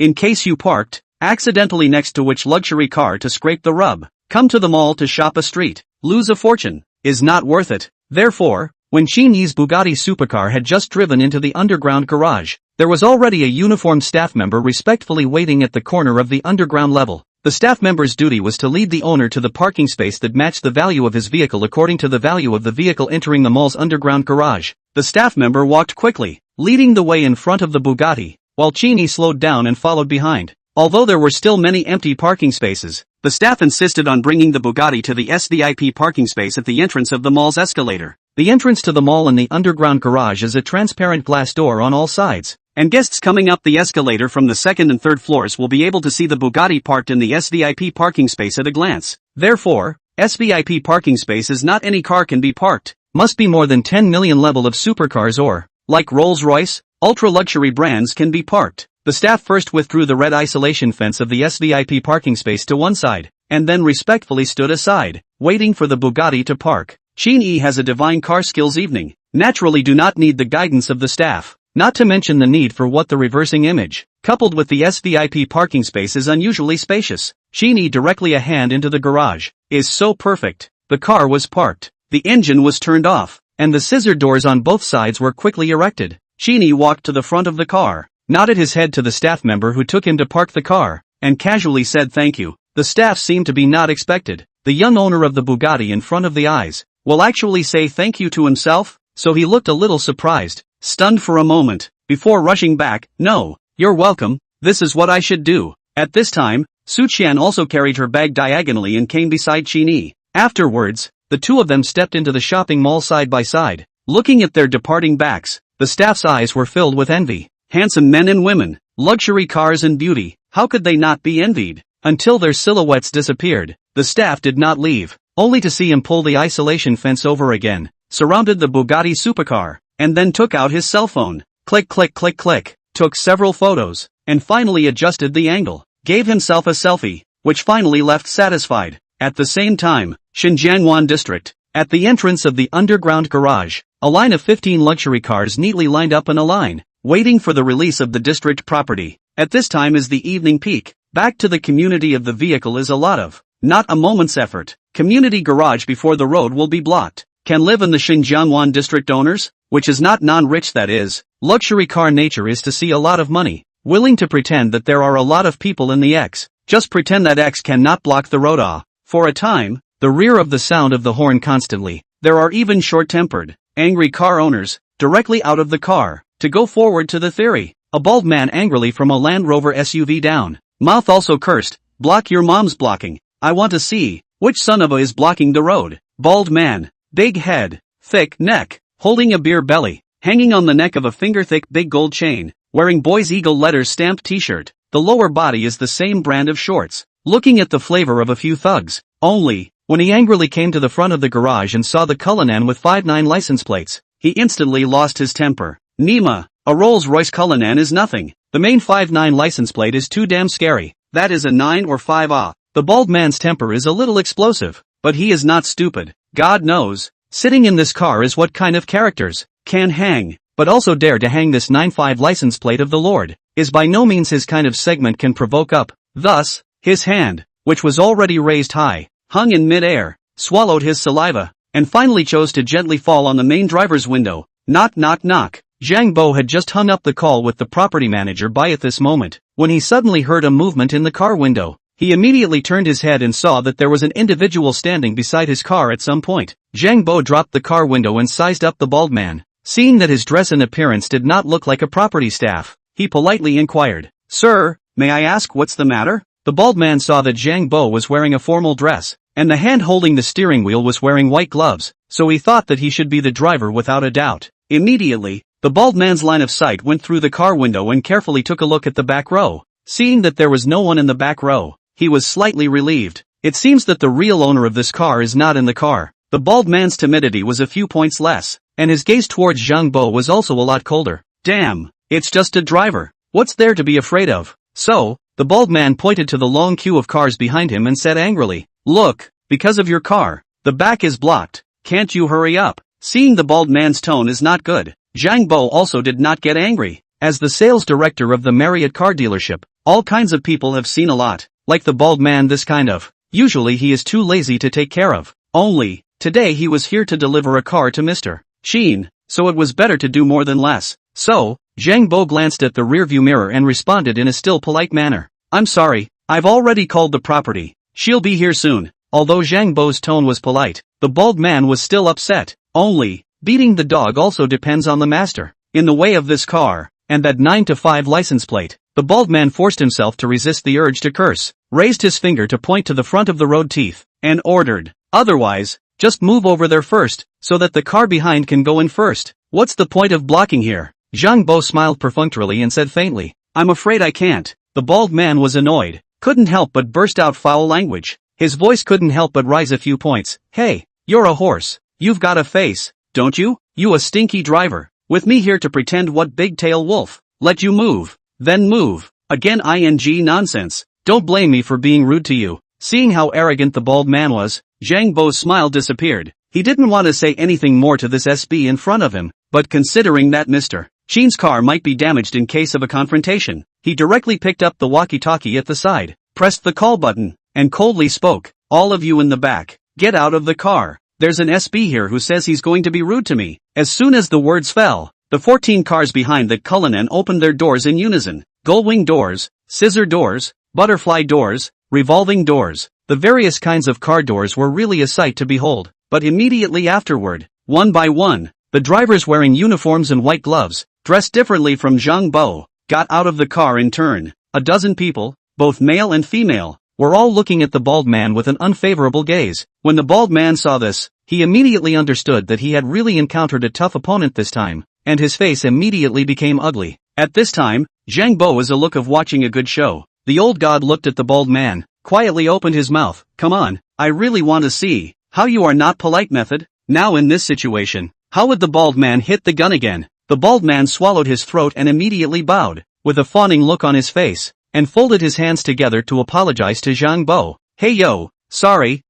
in case you parked accidentally next to which luxury car to scrape the rub, come to the mall to shop a street, lose a fortune, is not worth it. Therefore, when Qin Yi's Bugatti Supercar had just driven into the underground garage, there was already a uniformed staff member respectfully waiting at the corner of the underground level. The staff member's duty was to lead the owner to the parking space that matched the value of his vehicle according to the value of the vehicle entering the mall's underground garage. The staff member walked quickly, leading the way in front of the Bugatti, while Qin Yi slowed down and followed behind. Although there were still many empty parking spaces, the staff insisted on bringing the Bugatti to the SVIP parking space at the entrance of the mall's escalator. The entrance to the mall and the underground garage is a transparent glass door on all sides, and guests coming up the escalator from the second and third floors will be able to see the Bugatti parked in the SVIP parking space at a glance. Therefore, SVIP parking space is not any car can be parked, must be more than 10 million level of supercars or, like Rolls-Royce, ultra-luxury brands can be parked. The staff first withdrew the red isolation fence of the SVIP parking space to one side, and then respectfully stood aside, waiting for the Bugatti to park. Qin Yi has a divine car skills evening, naturally do not need the guidance of the staff, not to mention the need for what the reversing image, coupled with the SVIP parking space is unusually spacious. Qin Yi directly a hand into the garage, is so perfect. The car was parked, the engine was turned off, and the scissor doors on both sides were quickly erected. Qin Yi walked to the front of the car, nodded his head to the staff member who took him to park the car, and casually said thank you. The staff seemed to be not expected. The young owner of the Bugatti in front of the eyes will actually say thank you to himself, so he looked a little surprised, stunned for a moment, before rushing back. No, you're welcome, this is what I should do. At this time, Su Qian also carried her bag diagonally and came beside Qin Yi. Afterwards, the two of them stepped into the shopping mall side by side. Looking at their departing backs, the staff's eyes were filled with envy. Handsome men and women, luxury cars and beauty, how could they not be envied? Until their silhouettes disappeared, the staff did not leave, only to see him pull the isolation fence over again, surrounded the Bugatti Supercar, and then took out his cell phone, click click click click, took several photos, and finally adjusted the angle, gave himself a selfie, which finally left satisfied. At the same time, Xinjiangwan district, at the entrance of the underground garage, a line of 15 luxury cars neatly lined up in a line, waiting for the release of the district property. At this time is the evening peak. Back to the community of the vehicle is a lot of, not a moment's effort. Community garage before the road will be blocked. Can live in the Xinjiangwan district owners, which is not non-rich, that is. Luxury car nature is to see a lot of money. willing to pretend that there are a lot of people in the X. Just pretend that X cannot block the road. For a time, the rear of the sound of the horn constantly. There are even short-tempered, angry car owners, directly out of the car, to go forward to the theory. A bald man angrily from a Land Rover SUV down. Mouth also cursed, block your mom's blocking. I want to see, which son of a is blocking the road. Bald man, big head, thick neck, holding a beer belly, hanging on the neck of a finger-thick big gold chain, wearing Boys Eagle letters stamped t-shirt. The lower body is the same brand of shorts, looking at the flavor of a few thugs. Only, when he angrily came to the front of the garage and saw the Cullinan with 59 license plates, he instantly lost his temper. Nima, a Rolls-Royce Cullinan is nothing. The main 59 license plate is too damn scary. That is a 9 or 5. The bald man's temper is a little explosive, but he is not stupid. God knows, sitting in this car is what kind of characters can hang, but also dare to hang this 9-5 license plate of the Lord, is by no means his kind of segment can provoke up. Thus, his hand, which was already raised high, hung in mid-air, swallowed his saliva, and finally chose to gently fall on the main driver's window. Knock knock knock. Zhang Bo had just hung up the call with the property manager by at this moment, when he suddenly heard a movement in the car window. He immediately turned his head and saw that there was an individual standing beside his car at some point. Zhang Bo dropped the car window and sized up the bald man. Seeing that his dress and appearance did not look like a property staff, he politely inquired, "Sir, may I ask what's the matter?" The bald man saw that Zhang Bo was wearing a formal dress, and the hand holding the steering wheel was wearing white gloves, so he thought that he should be the driver without a doubt. Immediately, the bald man's line of sight went through the car window and carefully took a look at the back row. Seeing that there was no one in the back row, he was slightly relieved. It seems that the real owner of this car is not in the car. The bald man's timidity was a few points less, and his gaze towards Zhang Bo was also a lot colder. Damn, it's just a driver. What's there to be afraid of? So, the bald man pointed to the long queue of cars behind him and said angrily, "Look, because of your car, the back is blocked. Can't you hurry up?" Seeing the bald man's tone is not good, Zhang Bo also did not get angry. As the sales director of the Marriott car dealership, all kinds of people have seen a lot, like the bald man this kind of. Usually he is too lazy to take care of. Only, today he was here to deliver a car to Mr. Qin, so it was better to do more than less. So, Zhang Bo glanced at the rearview mirror and responded in a still polite manner. "I'm sorry, I've already called the property. She'll be here soon." Although Zhang Bo's tone was polite, the bald man was still upset. Only, beating the dog also depends on the master. In the way of this car, and that 9-5 license plate, the bald man forced himself to resist the urge to curse, raised his finger to point to the front of the road teeth, and ordered, "Otherwise, just move over there first, so that the car behind can go in first. What's the point of blocking here?" Zhang Bo smiled perfunctorily and said faintly, "I'm afraid I can't." The bald man was annoyed, couldn't help but burst out foul language. His voice couldn't help but rise a few points. "Hey, you're a horse. You've got a face, don't you? You a stinky driver. With me here to pretend what big tail wolf. Let you move. Then move. Again ing nonsense. Don't blame me for being rude to you." Seeing how arrogant the bald man was, Zhang Bo's smile disappeared. He didn't want to say anything more to this SB in front of him, but considering that Mr. Qin's car might be damaged in case of a confrontation, he directly picked up the walkie-talkie at the side, pressed the call button, and coldly spoke, "All of you in the back, get out of the car. There's an SB here who says he's going to be rude to me." As soon as the words fell, the 14 cars behind the Cullinan opened their doors in unison. Gullwing doors, scissor doors, butterfly doors, revolving doors. The various kinds of car doors were really a sight to behold. But immediately afterward, one by one, the drivers wearing uniforms and white gloves, dressed differently from Zhang Bo, got out of the car in turn. A dozen people, both male and female, were all looking at the bald man with an unfavorable gaze. When the bald man saw this, he immediately understood that he had really encountered a tough opponent this time, and his face immediately became ugly. At this time, Zhang Bo was a look of watching a good show. The old god looked at the bald man, quietly opened his mouth. "Come on, I really want to see how you are not polite method." Now in this situation, how would the bald man hit the gun again? The bald man swallowed his throat and immediately bowed, with a fawning look on his face, and folded his hands together to apologize to Zhang Bo. "Hey yo, sorry,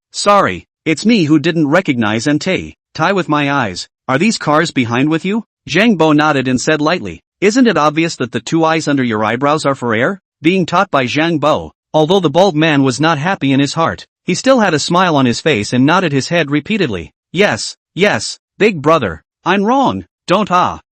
it's me who didn't recognize and tie with my eyes. Are these cars behind with you?" Zhang Bo nodded and said lightly, "Isn't it obvious that the two eyes under your eyebrows are for air?" Being taught by Zhang Bo, although the bald man was not happy in his heart, he still had a smile on his face and nodded his head repeatedly. Yes, big brother, I'm wrong,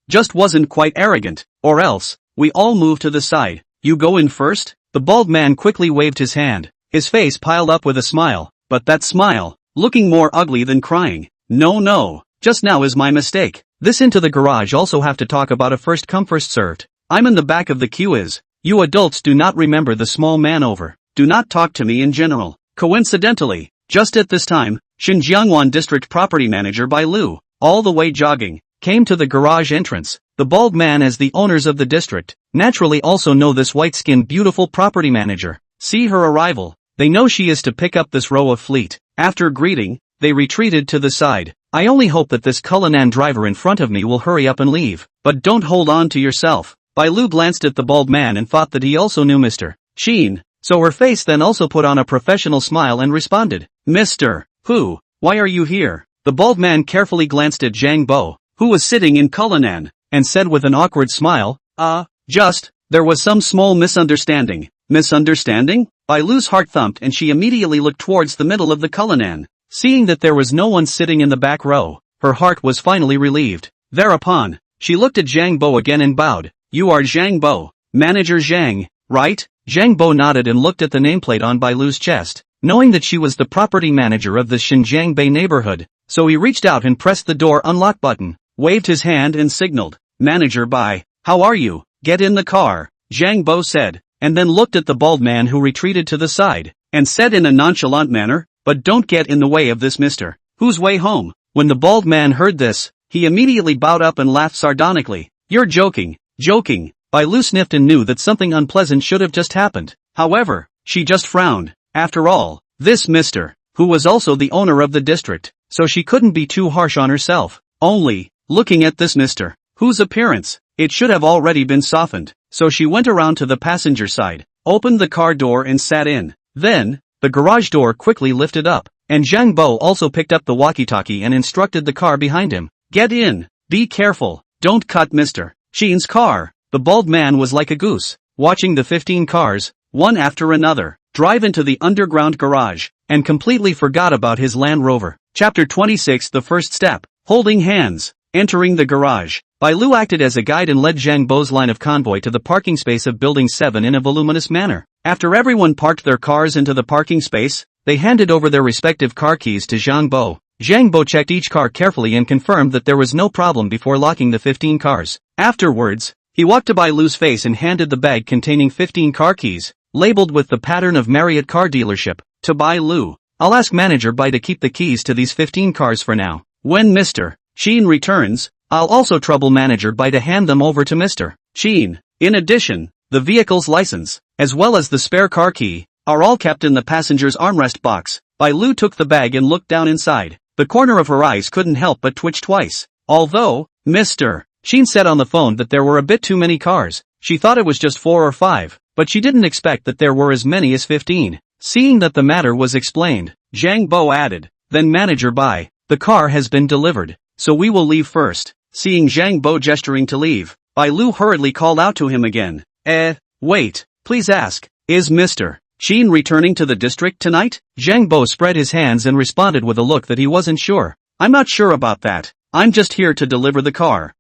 just wasn't quite arrogant, or else, we all move to the side. you go in first? The bald man quickly waved his hand, his face piled up with a smile, but that smile, looking more ugly than crying. No, just now is my mistake. This into the garage also have to talk about a first come first served. I'm in the back of the queue is. You adults do not remember the small man over. Do not talk to me in general. Coincidentally, just at this time, Xinjiangwan District Property Manager Bai Lu, all the way jogging, came to the garage entrance. The bald man, as the owners of the district, naturally also know this white-skinned beautiful property manager. See her arrival, they know she is to pick up this row of fleet. After greeting, they retreated to the side. I only hope that this Cullinan driver in front of me will hurry up and leave. But don't hold on to yourself. Bai Lu glanced at the bald man and thought that he also knew Mr. Qin, so her face then also put on a professional smile and responded, Mr. Who? Why are you here? The bald man carefully glanced at Zhang Bo, who was sitting in Cullinan, and said with an awkward smile, there was some small misunderstanding. Misunderstanding? Bai Lu's heart thumped and she immediately looked towards the middle of the Cullinan. Seeing that there was no one sitting in the back row, her heart was finally relieved. Thereupon, she looked at Zhang Bo again and bowed. You are Zhang Bo, Manager Zhang, right? Zhang Bo nodded and looked at the nameplate on Bai Lu's chest, knowing that she was the property manager of the Xinjiang Bay neighborhood, so he reached out and pressed the door unlock button, waved his hand and signaled, Manager Bai, how are you? Get in the car, Zhang Bo said, and then looked at the bald man who retreated to the side, and said in a nonchalant manner, but don't get in the way of this Mr. Who's way home. When the bald man heard this, he immediately bowed up and laughed sardonically. You're joking. Bai Lu sniffed and knew that something unpleasant should have just happened. However, she just frowned. After all, this Mr. Who was also the owner of the district, so she couldn't be too harsh on herself. Only, looking at this Mr. Whose appearance, it should have already been softened, so she went around to the passenger side, opened the car door and sat in. Then, the garage door quickly lifted up, and Zhang Bo also picked up the walkie-talkie and instructed the car behind him. Get in, be careful, don't cut Mr. Qin's car. The bald man was like a goose, watching the 15 cars, one after another, drive into the underground garage, and completely forgot about his Land Rover. Chapter 26 The First Step, Holding Hands. Entering the garage, Bai Lu acted as a guide and led Zhang Bo's line of convoy to the parking space of Building 7 in a voluminous manner. After everyone parked their cars into the parking space, they handed over their respective car keys to Zhang Bo. Zhang Bo checked each car carefully and confirmed that there was no problem before locking the 15 cars. Afterwards, he walked to Bai Lu's face and handed the bag containing 15 car keys, labeled with the pattern of Marriott car dealership, to Bai Lu. I'll ask Manager Bai to keep the keys to these 15 cars for now. When Mr. Qin returns, I'll also trouble Manager Bai to hand them over to Mr. Qin. In addition, the vehicle's license, as well as the spare car key, are all kept in the passenger's armrest box. Bai Lu took the bag and looked down inside. The corner of her eyes couldn't help but twitch twice. Although, Mr. Qin said on the phone that there were a bit too many cars, she thought it was just 4 or 5, but she didn't expect that there were as many as 15. Seeing that the matter was explained, Zhang Bo added, then Manager Bai, the car has been delivered, so we will leave first. Seeing Zhang Bo gesturing to leave, Bai Lu hurriedly called out to him again. Wait, please ask, is Mr. Qin returning to the district tonight? Zhang Bo spread his hands and responded with a look that he wasn't sure. I'm not sure about that. I'm just here to deliver the car.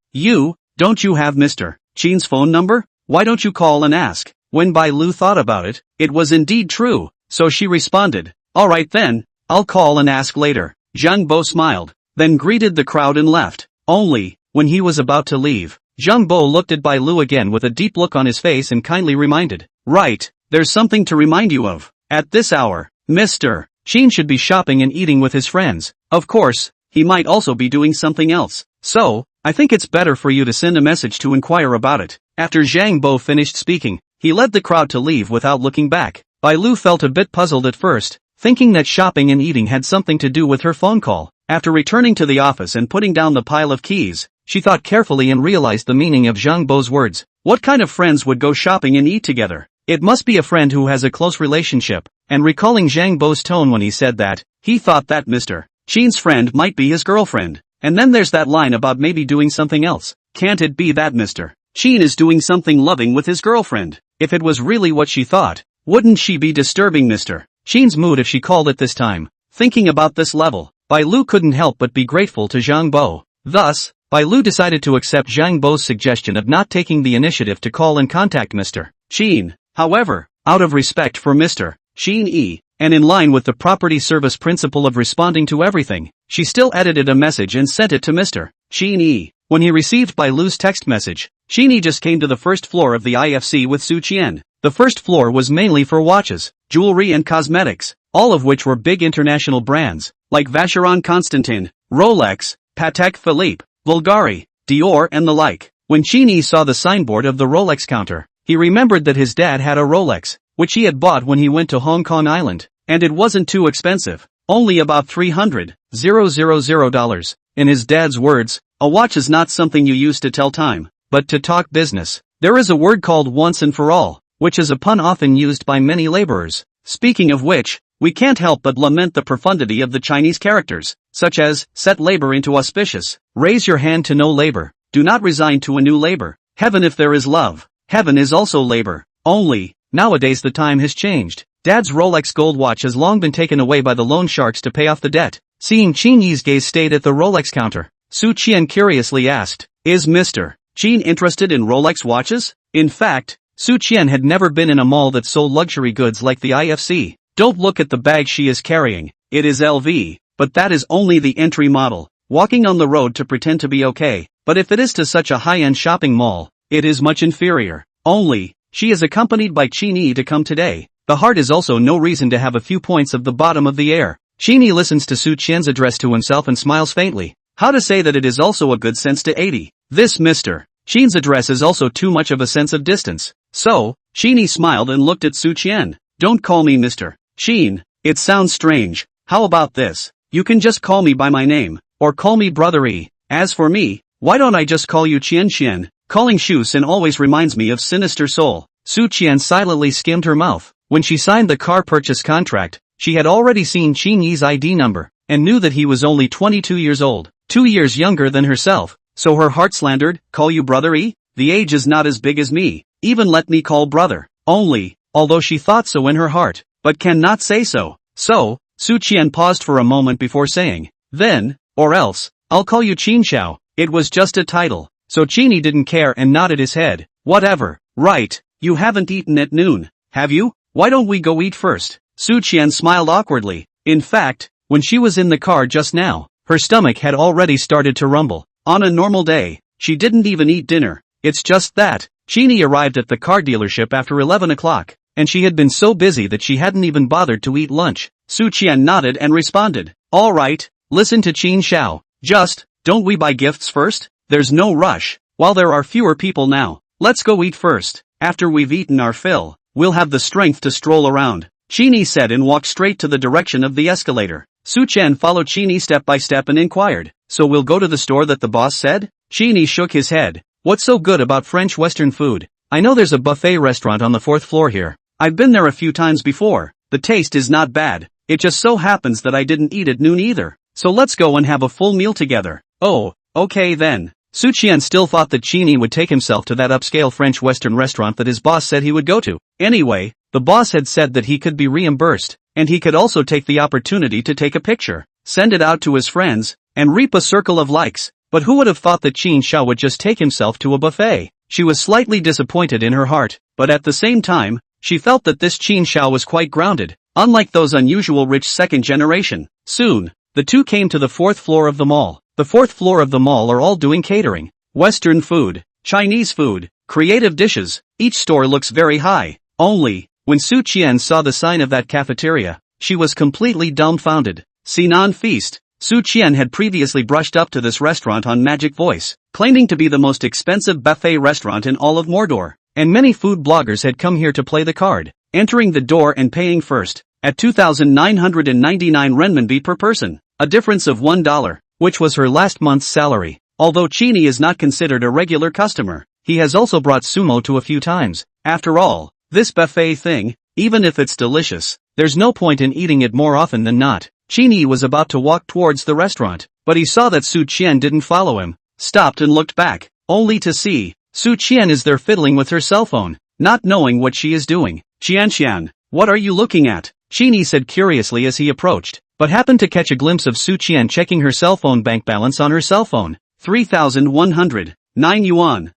Don't you have Mr. Qin's phone number? Why don't you call and ask? When Bai Lu thought about it, it was indeed true, so she responded, alright then, I'll call and ask later. Zhang Bo smiled, then greeted the crowd and left. Only, when he was about to leave, Zhang Bo looked at Bai Lu again with a deep look on his face and kindly reminded, right, there's something to remind you of. At this hour, Mr. Qin should be shopping and eating with his friends. Of course, he might also be doing something else. So, I think it's better for you to send a message to inquire about it. After Zhang Bo finished speaking, he led the crowd to leave without looking back. Bai Lu felt a bit puzzled at first, thinking that shopping and eating had something to do with her phone call. After returning to the office and putting down the pile of keys, she thought carefully and realized the meaning of Zhang Bo's words. What kind of friends would go shopping and eat together? It must be a friend who has a close relationship, and recalling Zhang Bo's tone when he said that, he thought that Mr. Qin's friend might be his girlfriend. And then there's that line about maybe doing something else. Can't it be that Mr. Qin is doing something loving with his girlfriend? If it was really what she thought, wouldn't she be disturbing Mr. Qin's mood if she called it this time? Thinking about this level, Bai Lu couldn't help but be grateful to Zhang Bo. Thus, Bai Lu decided to accept Zhang Bo's suggestion of not taking the initiative to call and contact Mr. Qin. However, out of respect for Mr. Qin Yi, and in line with the property service principle of responding to everything, she still edited a message and sent it to Mr. Qin Yi. When he received Bai Lu's text message, Qin Yi just came to the first floor of the IFC with Su Qian. The first floor was mainly for watches, jewelry and cosmetics, all of which were big international brands, like Vacheron Constantin, Rolex, Patek Philippe, Bulgari, Dior and the like. When Qin Yi saw the signboard of the Rolex counter, he remembered that his dad had a Rolex, which he had bought when he went to Hong Kong Island, and it wasn't too expensive, only about $300,000. In his dad's words, a watch is not something you use to tell time, but to talk business. There is a word called once and for all, which is a pun often used by many laborers. Speaking of which, we can't help but lament the profundity of the Chinese characters, such as, set labor into auspicious, raise your hand to no labor, do not resign to a new labor, heaven if there is love, heaven is also labor. Only, nowadays the time has changed. Dad's Rolex gold watch has long been taken away by the loan sharks to pay off the debt. Seeing Qin Yi's gaze stayed at the Rolex counter, Su Qian curiously asked, "Is Mr. Qin interested in Rolex watches?" In fact, Su Qian had never been in a mall that sold luxury goods like the IFC. Don't look at the bag she is carrying, it is LV, but that is only the entry model. Walking on the road to pretend to be okay, but if it is to such a high-end shopping mall, it is much inferior. Only, she is accompanied by Qin Yi to come today. The heart is also no reason to have a few points of the bottom of the air. Qin Yi listens to Su Qian's address to himself and smiles faintly. How to say that it is also a good sense to 80. This Mr. Qin's address is also too much of a sense of distance. So, Qin Yi smiled and looked at Su Qian. Don't call me Mr. Qin, it sounds strange. How about this? You can just call me by my name, or call me Brother E. As for me, why don't I just call you Qian Qian? Calling Shu Sin always reminds me of Sinister Soul. Su Qian silently skimmed her mouth. When she signed the car purchase contract, she had already seen Qin Yi's ID number, and knew that he was only 22 years old, 2 years younger than herself, so her heart slandered, call you Brother E? The age is not as big as me, even let me call brother. Only, although she thought so in her heart, but cannot say so. So, Su Qian paused for a moment before saying, then, or else, I'll call you Qin Xiao. It was just a title, so Qin Yi didn't care and nodded his head. Whatever, right, you haven't eaten at noon, have you? Why don't we go eat first? Su Qian smiled awkwardly. In fact, when she was in the car just now, her stomach had already started to rumble. On a normal day, she didn't even eat dinner. It's just that, Qin Yi arrived at the car dealership after 11 o'clock, and she had been so busy that she hadn't even bothered to eat lunch. Su Qian nodded and responded, all right, listen to Qin Xiao, just, don't we buy gifts first? There's no rush, while there are fewer people now, let's go eat first. After we've eaten our fill, we'll have the strength to stroll around, Qin Yi said and walked straight to the direction of the escalator. Su Qian followed Qin Yi step by step and inquired, so we'll go to the store that the boss said? Qin Yi shook his head. What's so good about French Western food? I know there's a buffet restaurant on the 4th floor here. I've been there a few times before. The taste is not bad. It just so happens that I didn't eat at noon either. So let's go and have a full meal together. Oh, okay then. Su Qian still thought that Qin Yi would take himself to that upscale French Western restaurant that his boss said he would go to. Anyway, the boss had said that he could be reimbursed, and he could also take the opportunity to take a picture, send it out to his friends, and reap a circle of likes. But who would have thought that Qin Xiao would just take himself to a buffet? She was slightly disappointed in her heart, but at the same time, she felt that this Qin Xiao was quite grounded, unlike those unusual rich second generation. Soon, the two came to the 4th floor of the mall. The 4th floor of the mall are all doing catering. Western food, Chinese food, creative dishes, each store looks very high. Only, when Su Qian saw the sign of that cafeteria, she was completely dumbfounded. Sinan Feast. Su Qian had previously brushed up to this restaurant on Magic Voice, claiming to be the most expensive buffet restaurant in all of Mordor, and many food bloggers had come here to play the card, entering the door and paying first, at 2,999 renminbi per person, a difference of $1, which was her last month's salary. Although Qin Yi is not considered a regular customer, he has also brought sumo to a few times. After all, this buffet thing, even if it's delicious, there's no point in eating it more often than not. Qin Yi was about to walk towards the restaurant, but he saw that Su Qian didn't follow him, stopped and looked back, only to see Su Qian is there fiddling with her cell phone, not knowing what she is doing. Qian, what are you looking at? Qin Yi said curiously as he approached, but happened to catch a glimpse of Su Qian checking her cell phone bank balance on her cell phone. 3,109 yuan.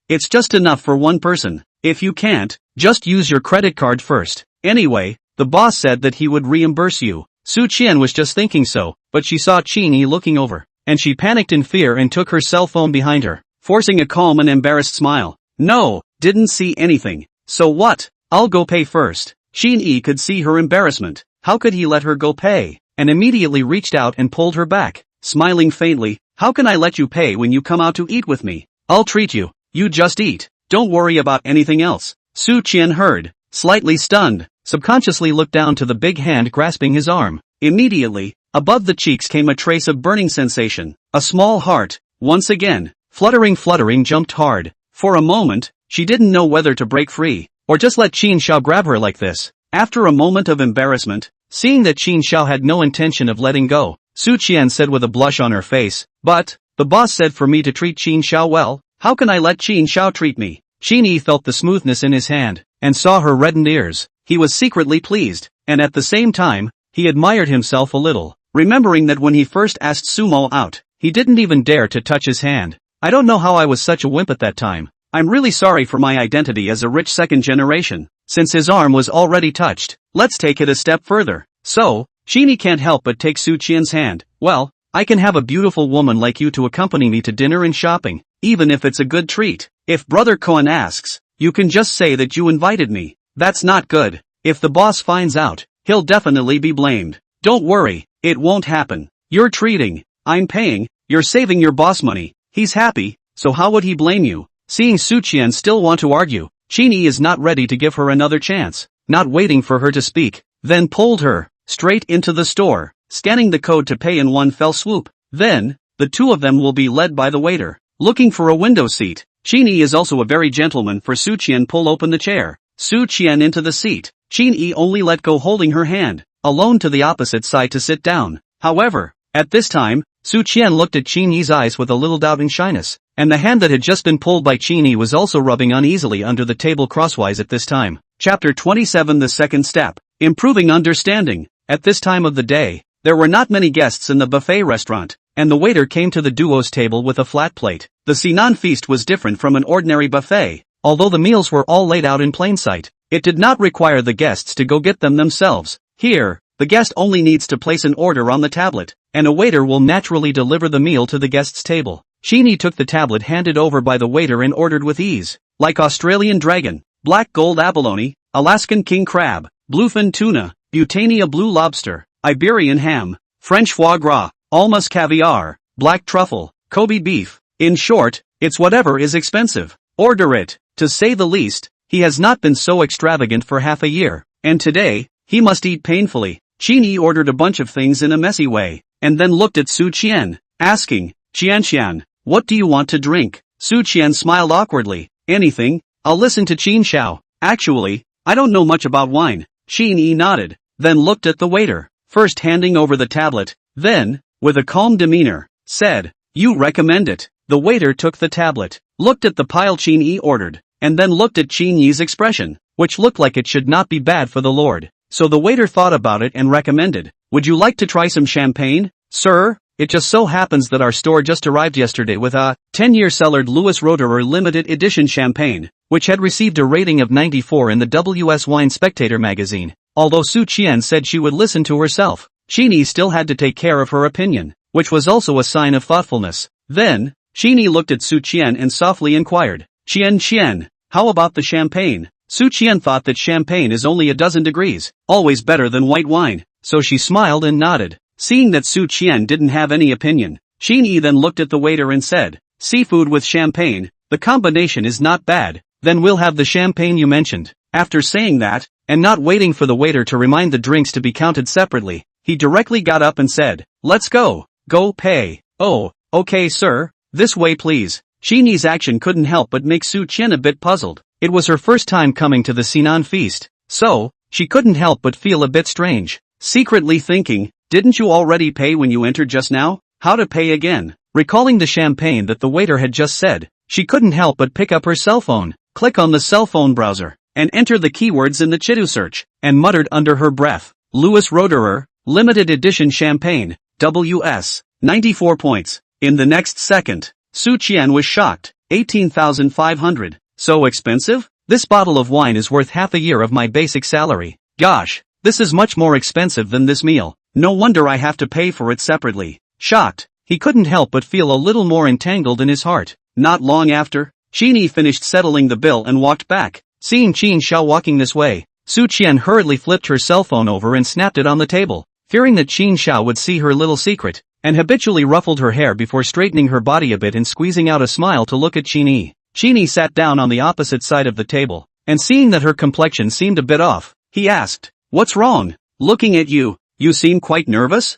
It's just enough for one person. If you can't, Just use your credit card first. Anyway, the boss said that he would reimburse you. Su Qian was just thinking so, but she saw Qin Yi looking over, and she panicked in fear and took her cell phone behind her, forcing a calm and embarrassed smile. No, didn't see anything. So what? I'll go pay first. Qin Yi could see her embarrassment. How could he let her go pay? And immediately reached out and pulled her back, smiling faintly. How can I let you pay when you come out to eat with me? I'll treat you. You just eat. Don't worry about anything else. Su Qian heard, slightly stunned, subconsciously looked down to the big hand grasping his arm. Immediately, above the cheeks came a trace of burning sensation. A small heart, once again, fluttering jumped hard. For a moment, she didn't know whether to break free, or just let Qin Shao grab her like this. After a moment of embarrassment, seeing that Qin Shao had no intention of letting go, Su Qian said with a blush on her face, "But, the boss said for me to treat Qin Shao well. How can I let Qin Shao treat me?" Qin Yi felt the smoothness in his hand, and saw her reddened ears. He was secretly pleased, and at the same time, he admired himself a little, remembering that when he first asked Sumo out, he didn't even dare to touch his hand. I don't know how I was such a wimp at that time. I'm really sorry for my identity as a rich second generation. Since his arm was already touched, let's take it a step further. So, Qin Yi can't help but take Su Qian's hand. Well, I can have a beautiful woman like you to accompany me to dinner and shopping, even if it's a good treat. If Brother Koan asks, you can just say that you invited me. That's not good. If the boss finds out, he'll definitely be blamed. Don't worry, it won't happen. You're treating, I'm paying, you're saving your boss money. He's happy, so how would he blame you? Seeing Su Qian still want to argue, Qin Yi is not ready to give her another chance, not waiting for her to speak, then pulled her straight into the store, scanning the code to pay in one fell swoop. Then, the two of them will be led by the waiter, looking for a window seat. Qin Yi is also a very gentleman for Su Qian pull open the chair. Su Qian into the seat. Qin Yi only let go holding her hand, alone to the opposite side to sit down. However, at this time, Su Qian looked at Qin Yi's eyes with a little doubt and shyness, and the hand that had just been pulled by Qin Yi was also rubbing uneasily under the table crosswise at this time. Chapter 27 The Second Step. Improving Understanding. At this time of the day, there were not many guests in the buffet restaurant, and the waiter came to the duo's table with a flat plate. The Sinan feast was different from an ordinary buffet. Although the meals were all laid out in plain sight, it did not require the guests to go get them themselves. Here, the guest only needs to place an order on the tablet, and a waiter will naturally deliver the meal to the guest's table. Qin Yi took the tablet handed over by the waiter and ordered with ease, like Australian dragon, black gold abalone, Alaskan king crab, bluefin tuna, Butania blue lobster, Iberian ham, French foie gras, Almas caviar, black truffle, Kobe beef. In short, it's whatever is expensive. Order it. To say the least, he has not been so extravagant for half a year, and today, he must eat painfully. Qin Yi ordered a bunch of things in a messy way, and then looked at Su Qian, asking, "Qian, what do you want to drink?" Su Qian smiled awkwardly. "Anything, I'll listen to Qin Shao. Actually, I don't know much about wine." Qin Yi nodded, then looked at the waiter, first handing over the tablet, then, with a calm demeanor, said, "You recommend it." The waiter took the tablet, looked at the pile Qin Yi ordered, and then looked at Qin Yi's expression, which looked like it should not be bad for the Lord. So the waiter thought about it and recommended, "Would you like to try some champagne, sir? It just so happens that our store just arrived yesterday with a 10-year cellared Louis Roederer limited edition champagne, which had received a rating of 94 in the WS Wine Spectator magazine." Although Su Qian said she would listen to herself, Qin Yi still had to take care of her opinion, which was also a sign of thoughtfulness. Then, Qin Yi looked at Su Qian and softly inquired, Qian, how about the champagne?" Su Qian thought that champagne is only a dozen degrees, always better than white wine, so she smiled and nodded. Seeing that Su Qian didn't have any opinion, Qin Yi then looked at the waiter and said, "Seafood with champagne, the combination is not bad, then we'll have the champagne you mentioned." After saying that, and not waiting for the waiter to remind the drinks to be counted separately, he directly got up and said, "Let's go pay." "Oh, okay sir, this way please." Qin Yi's action couldn't help but make Su Qian a bit puzzled. It was her first time coming to the Sinan feast, so, she couldn't help but feel a bit strange, secretly thinking, didn't you already pay when you entered just now? How to pay again? Recalling the champagne that the waiter had just said, she couldn't help but pick up her cell phone, click on the cell phone browser, and enter the keywords in the Chidu search, and muttered under her breath, "Louis Roederer, limited edition champagne, WS, 94 points. In the next second, Su Qian was shocked. 18,500. So expensive? This bottle of wine is worth half a year of my basic salary. Gosh, this is much more expensive than this meal. No wonder I have to pay for it separately. Shocked, he couldn't help but feel a little more entangled in his heart. Not long after, Qin Yi finished settling the bill and walked back. Seeing Qin Xiao walking this way, Su Qian hurriedly flipped her cell phone over and snapped it on the table, fearing that Qin Xiao would see her little secret, and habitually ruffled her hair before straightening her body a bit and squeezing out a smile to look at Qin Yi. Qin Yi sat down on the opposite side of the table, and seeing that her complexion seemed a bit off, he asked, "What's wrong? Looking at you, you seem quite nervous?"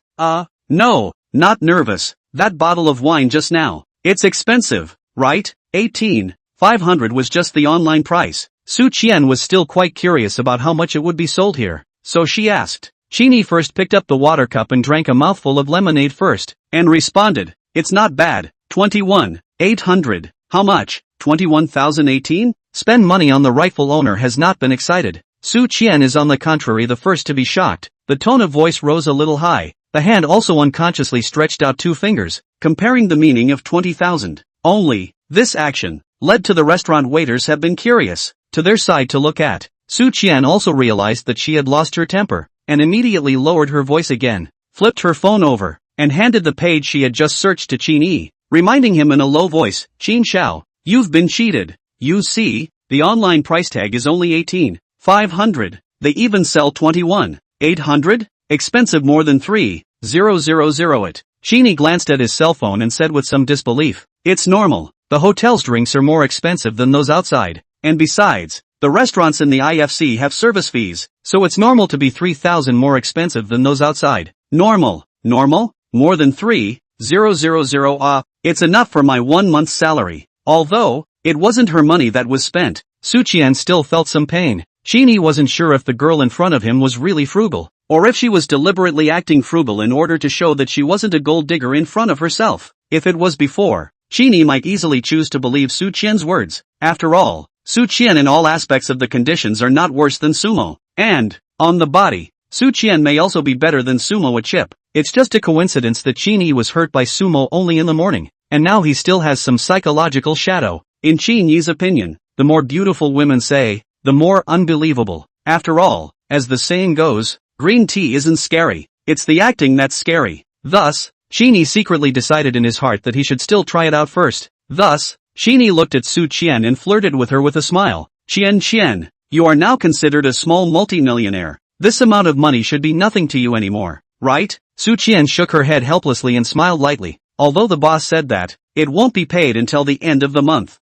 No, not nervous. That bottle of wine just now. It's expensive, right? 18,500 was just the online price. Su Qian was still quite curious about how much it would be sold here, so she asked. Qin Yi first picked up the water cup and drank a mouthful of lemonade first, and responded, "It's not bad. 21,800. How much? 21,018? Spend money on the rightful owner has not been excited. Su Qian is on the contrary the first to be shocked. The tone of voice rose a little high. The hand also unconsciously stretched out 2 fingers, comparing the meaning of 20,000. Only, this action led to the restaurant waiters have been curious to their side to look at. Su Qian also realized that she had lost her temper, and immediately lowered her voice again, flipped her phone over, and handed the page she had just searched to Qin Yi, reminding him in a low voice, "Qin Xiao, you've been cheated. You see, the online price tag is only 18,500. They even sell 21,800? Expensive more than 3,000 it." Qin Yi glanced at his cell phone and said with some disbelief, "It's normal. The hotel's drinks are more expensive than those outside, and besides, the restaurants in the IFC have service fees, so it's normal to be 3,000 more expensive than those outside. Normal? More than 3,000 it's enough for my 1 month's salary." Although it wasn't her money that was spent, Su Qian still felt some pain. Qin Yi wasn't sure if the girl in front of him was really frugal, or if she was deliberately acting frugal in order to show that she wasn't a gold digger in front of herself. If it was before, Qin Yi might easily choose to believe Su Qian's words. After all, Su Qian in all aspects of the conditions are not worse than Sumo. And, on the body, Su Qian may also be better than Sumo a chip. It's just a coincidence that Qin Yi was hurt by Sumo only in the morning, and now he still has some psychological shadow. In Qin Yi's opinion, the more beautiful women say, the more unbelievable. After all, as the saying goes, green tea isn't scary, it's the acting that's scary. Thus, Qin Yi secretly decided in his heart that he should still try it out first. Thus, Qin Yi looked at Su Qian and flirted with her with a smile. Qian, you are now considered a small multimillionaire. This amount of money should be nothing to you anymore, right? Su Qian shook her head helplessly and smiled lightly. Although the boss said that it won't be paid until the end of the month.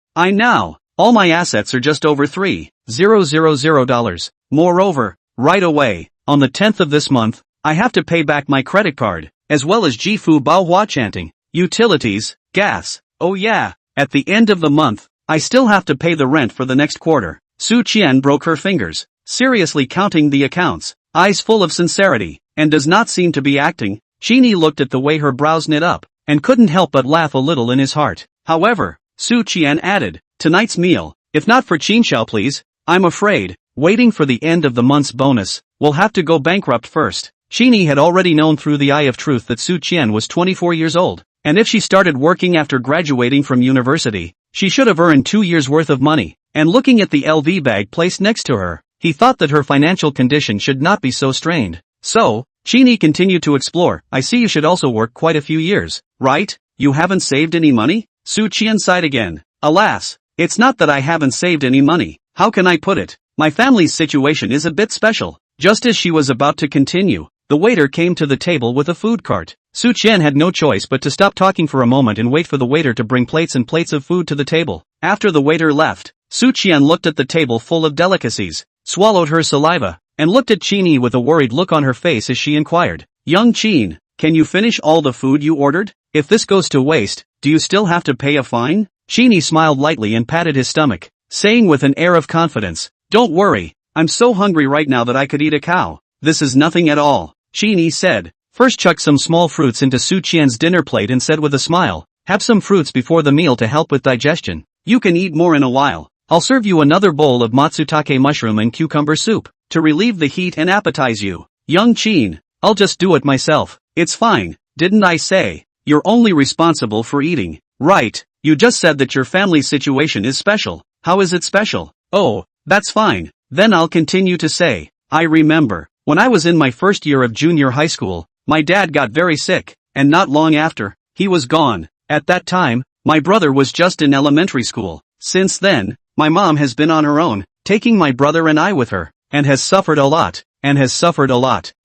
All my assets are just over $3,000. Moreover, right away, on the 10th of this month, I have to pay back my credit card, as well as Jifu Baohua chanting, utilities, gas. Oh yeah, at the end of the month, I still have to pay the rent for the next quarter. Su Qian broke her fingers, seriously counting the accounts, eyes full of sincerity, and does not seem to be acting. Qin Yi looked at the way her brows knit up, and couldn't help but laugh a little in his heart. However, Su Qian added, tonight's meal, if not for Qin Xiao please, I'm afraid, waiting for the end of the month's bonus, we'll have to go bankrupt first. Qin Yi had already known through the eye of truth that Su Qian was 24 years old, and if she started working after graduating from university, she should have earned 2 years' worth of money. And looking at the LV bag placed next to her, he thought that her financial condition should not be so strained. So, Qin Yi continued to explore. I see you should also work quite a few years, right? You haven't saved any money? Su Qian sighed again. Alas, it's not that I haven't saved any money. How can I put it? My family's situation is a bit special. Just as she was about to continue, the waiter came to the table with a food cart. Su Qian had no choice but to stop talking for a moment and wait for the waiter to bring plates and plates of food to the table. After the waiter left, Su Qian looked at the table full of delicacies, swallowed her saliva, and looked at Qin Yi with a worried look on her face as she inquired, Young Qin, can you finish all the food you ordered? If this goes to waste, do you still have to pay a fine? Qin Yi smiled lightly and patted his stomach, saying with an air of confidence, Don't worry, I'm so hungry right now that I could eat a cow. This is nothing at all, Qin Yi said. First chucked some small fruits into Su Qian's dinner plate and said with a smile, Have some fruits before the meal to help with digestion. You can eat more in a while. I'll serve you another bowl of matsutake mushroom and cucumber soup, to relieve the heat and appetize you. Young Qin, I'll just do it myself. It's fine, didn't I say? You're only responsible for eating. Right, you just said that your family's situation is special. How is it special? Oh, That's fine, then I'll continue to say, I remember, when I was in my first year of junior high school, my dad got very sick, and not long after, he was gone. At that time, my brother was just in elementary school. Since then, my mom has been on her own, taking my brother and I with her, and has suffered a lot.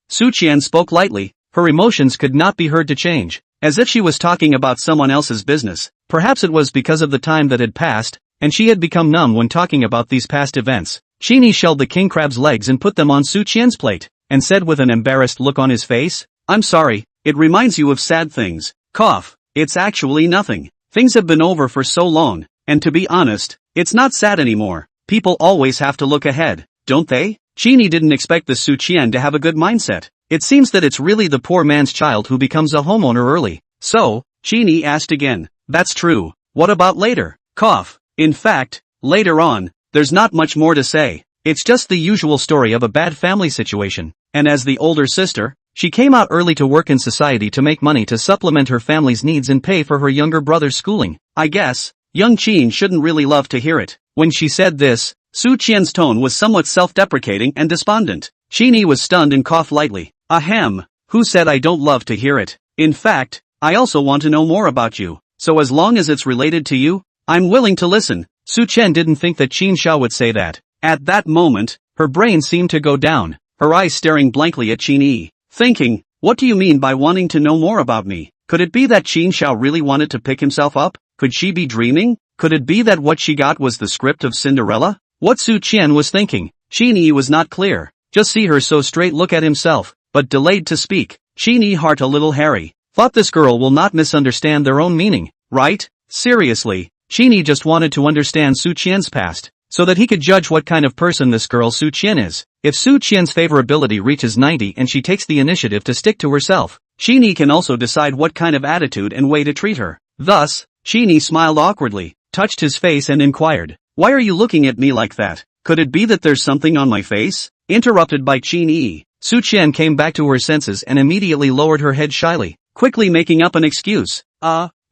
Su Qian spoke lightly, her emotions could not be heard to change, as if she was talking about someone else's business. Perhaps it was because of the time that had passed, and she had become numb when talking about these past events. Qin Yi shelled the king crab's legs and put them on Su Qian's plate, and said with an embarrassed look on his face, I'm sorry, it reminds you of sad things. Cough. It's actually nothing. Things have been over for so long, and to be honest, it's not sad anymore. People always have to look ahead, don't they? Qin Yi didn't expect the Su Qian to have a good mindset. It seems that it's really the poor man's child who becomes a homeowner early. So, Qin Yi asked again, that's true. What about later? Cough. In fact, later on, there's not much more to say. It's just the usual story of a bad family situation. And as the older sister, she came out early to work in society to make money to supplement her family's needs and pay for her younger brother's schooling. I guess, young Qin shouldn't really love to hear it. When she said this, Su Qian's tone was somewhat self-deprecating and despondent. Qin Yi was stunned and coughed lightly. Ahem, who said I don't love to hear it? In fact, I also want to know more about you. So as long as it's related to you, I'm willing to listen. Su Qian didn't think that Qin Xiao would say that. At that moment, her brain seemed to go down, her eyes staring blankly at Qin Yi, thinking, what do you mean by wanting to know more about me? Could it be that Qin Xiao really wanted to pick himself up? Could she be dreaming? Could it be that what she got was the script of Cinderella? What Su Qian was thinking, Qin Yi was not clear. Just see her so straight look at himself, but delayed to speak. Qin Yi heart a little hairy. Thought this girl will not misunderstand their own meaning, right? Seriously, Qin Yi just wanted to understand Su Qian's past, so that he could judge what kind of person this girl Su Qian is. If Su Qian's favorability reaches 90 and she takes the initiative to stick to herself, Qin Yi can also decide what kind of attitude and way to treat her. Thus, Qin Yi smiled awkwardly, touched his face and inquired, why are you looking at me like that? Could it be that there's something on my face? Interrupted by Qin Yi, Su Qian came back to her senses and immediately lowered her head shyly, quickly making up an excuse.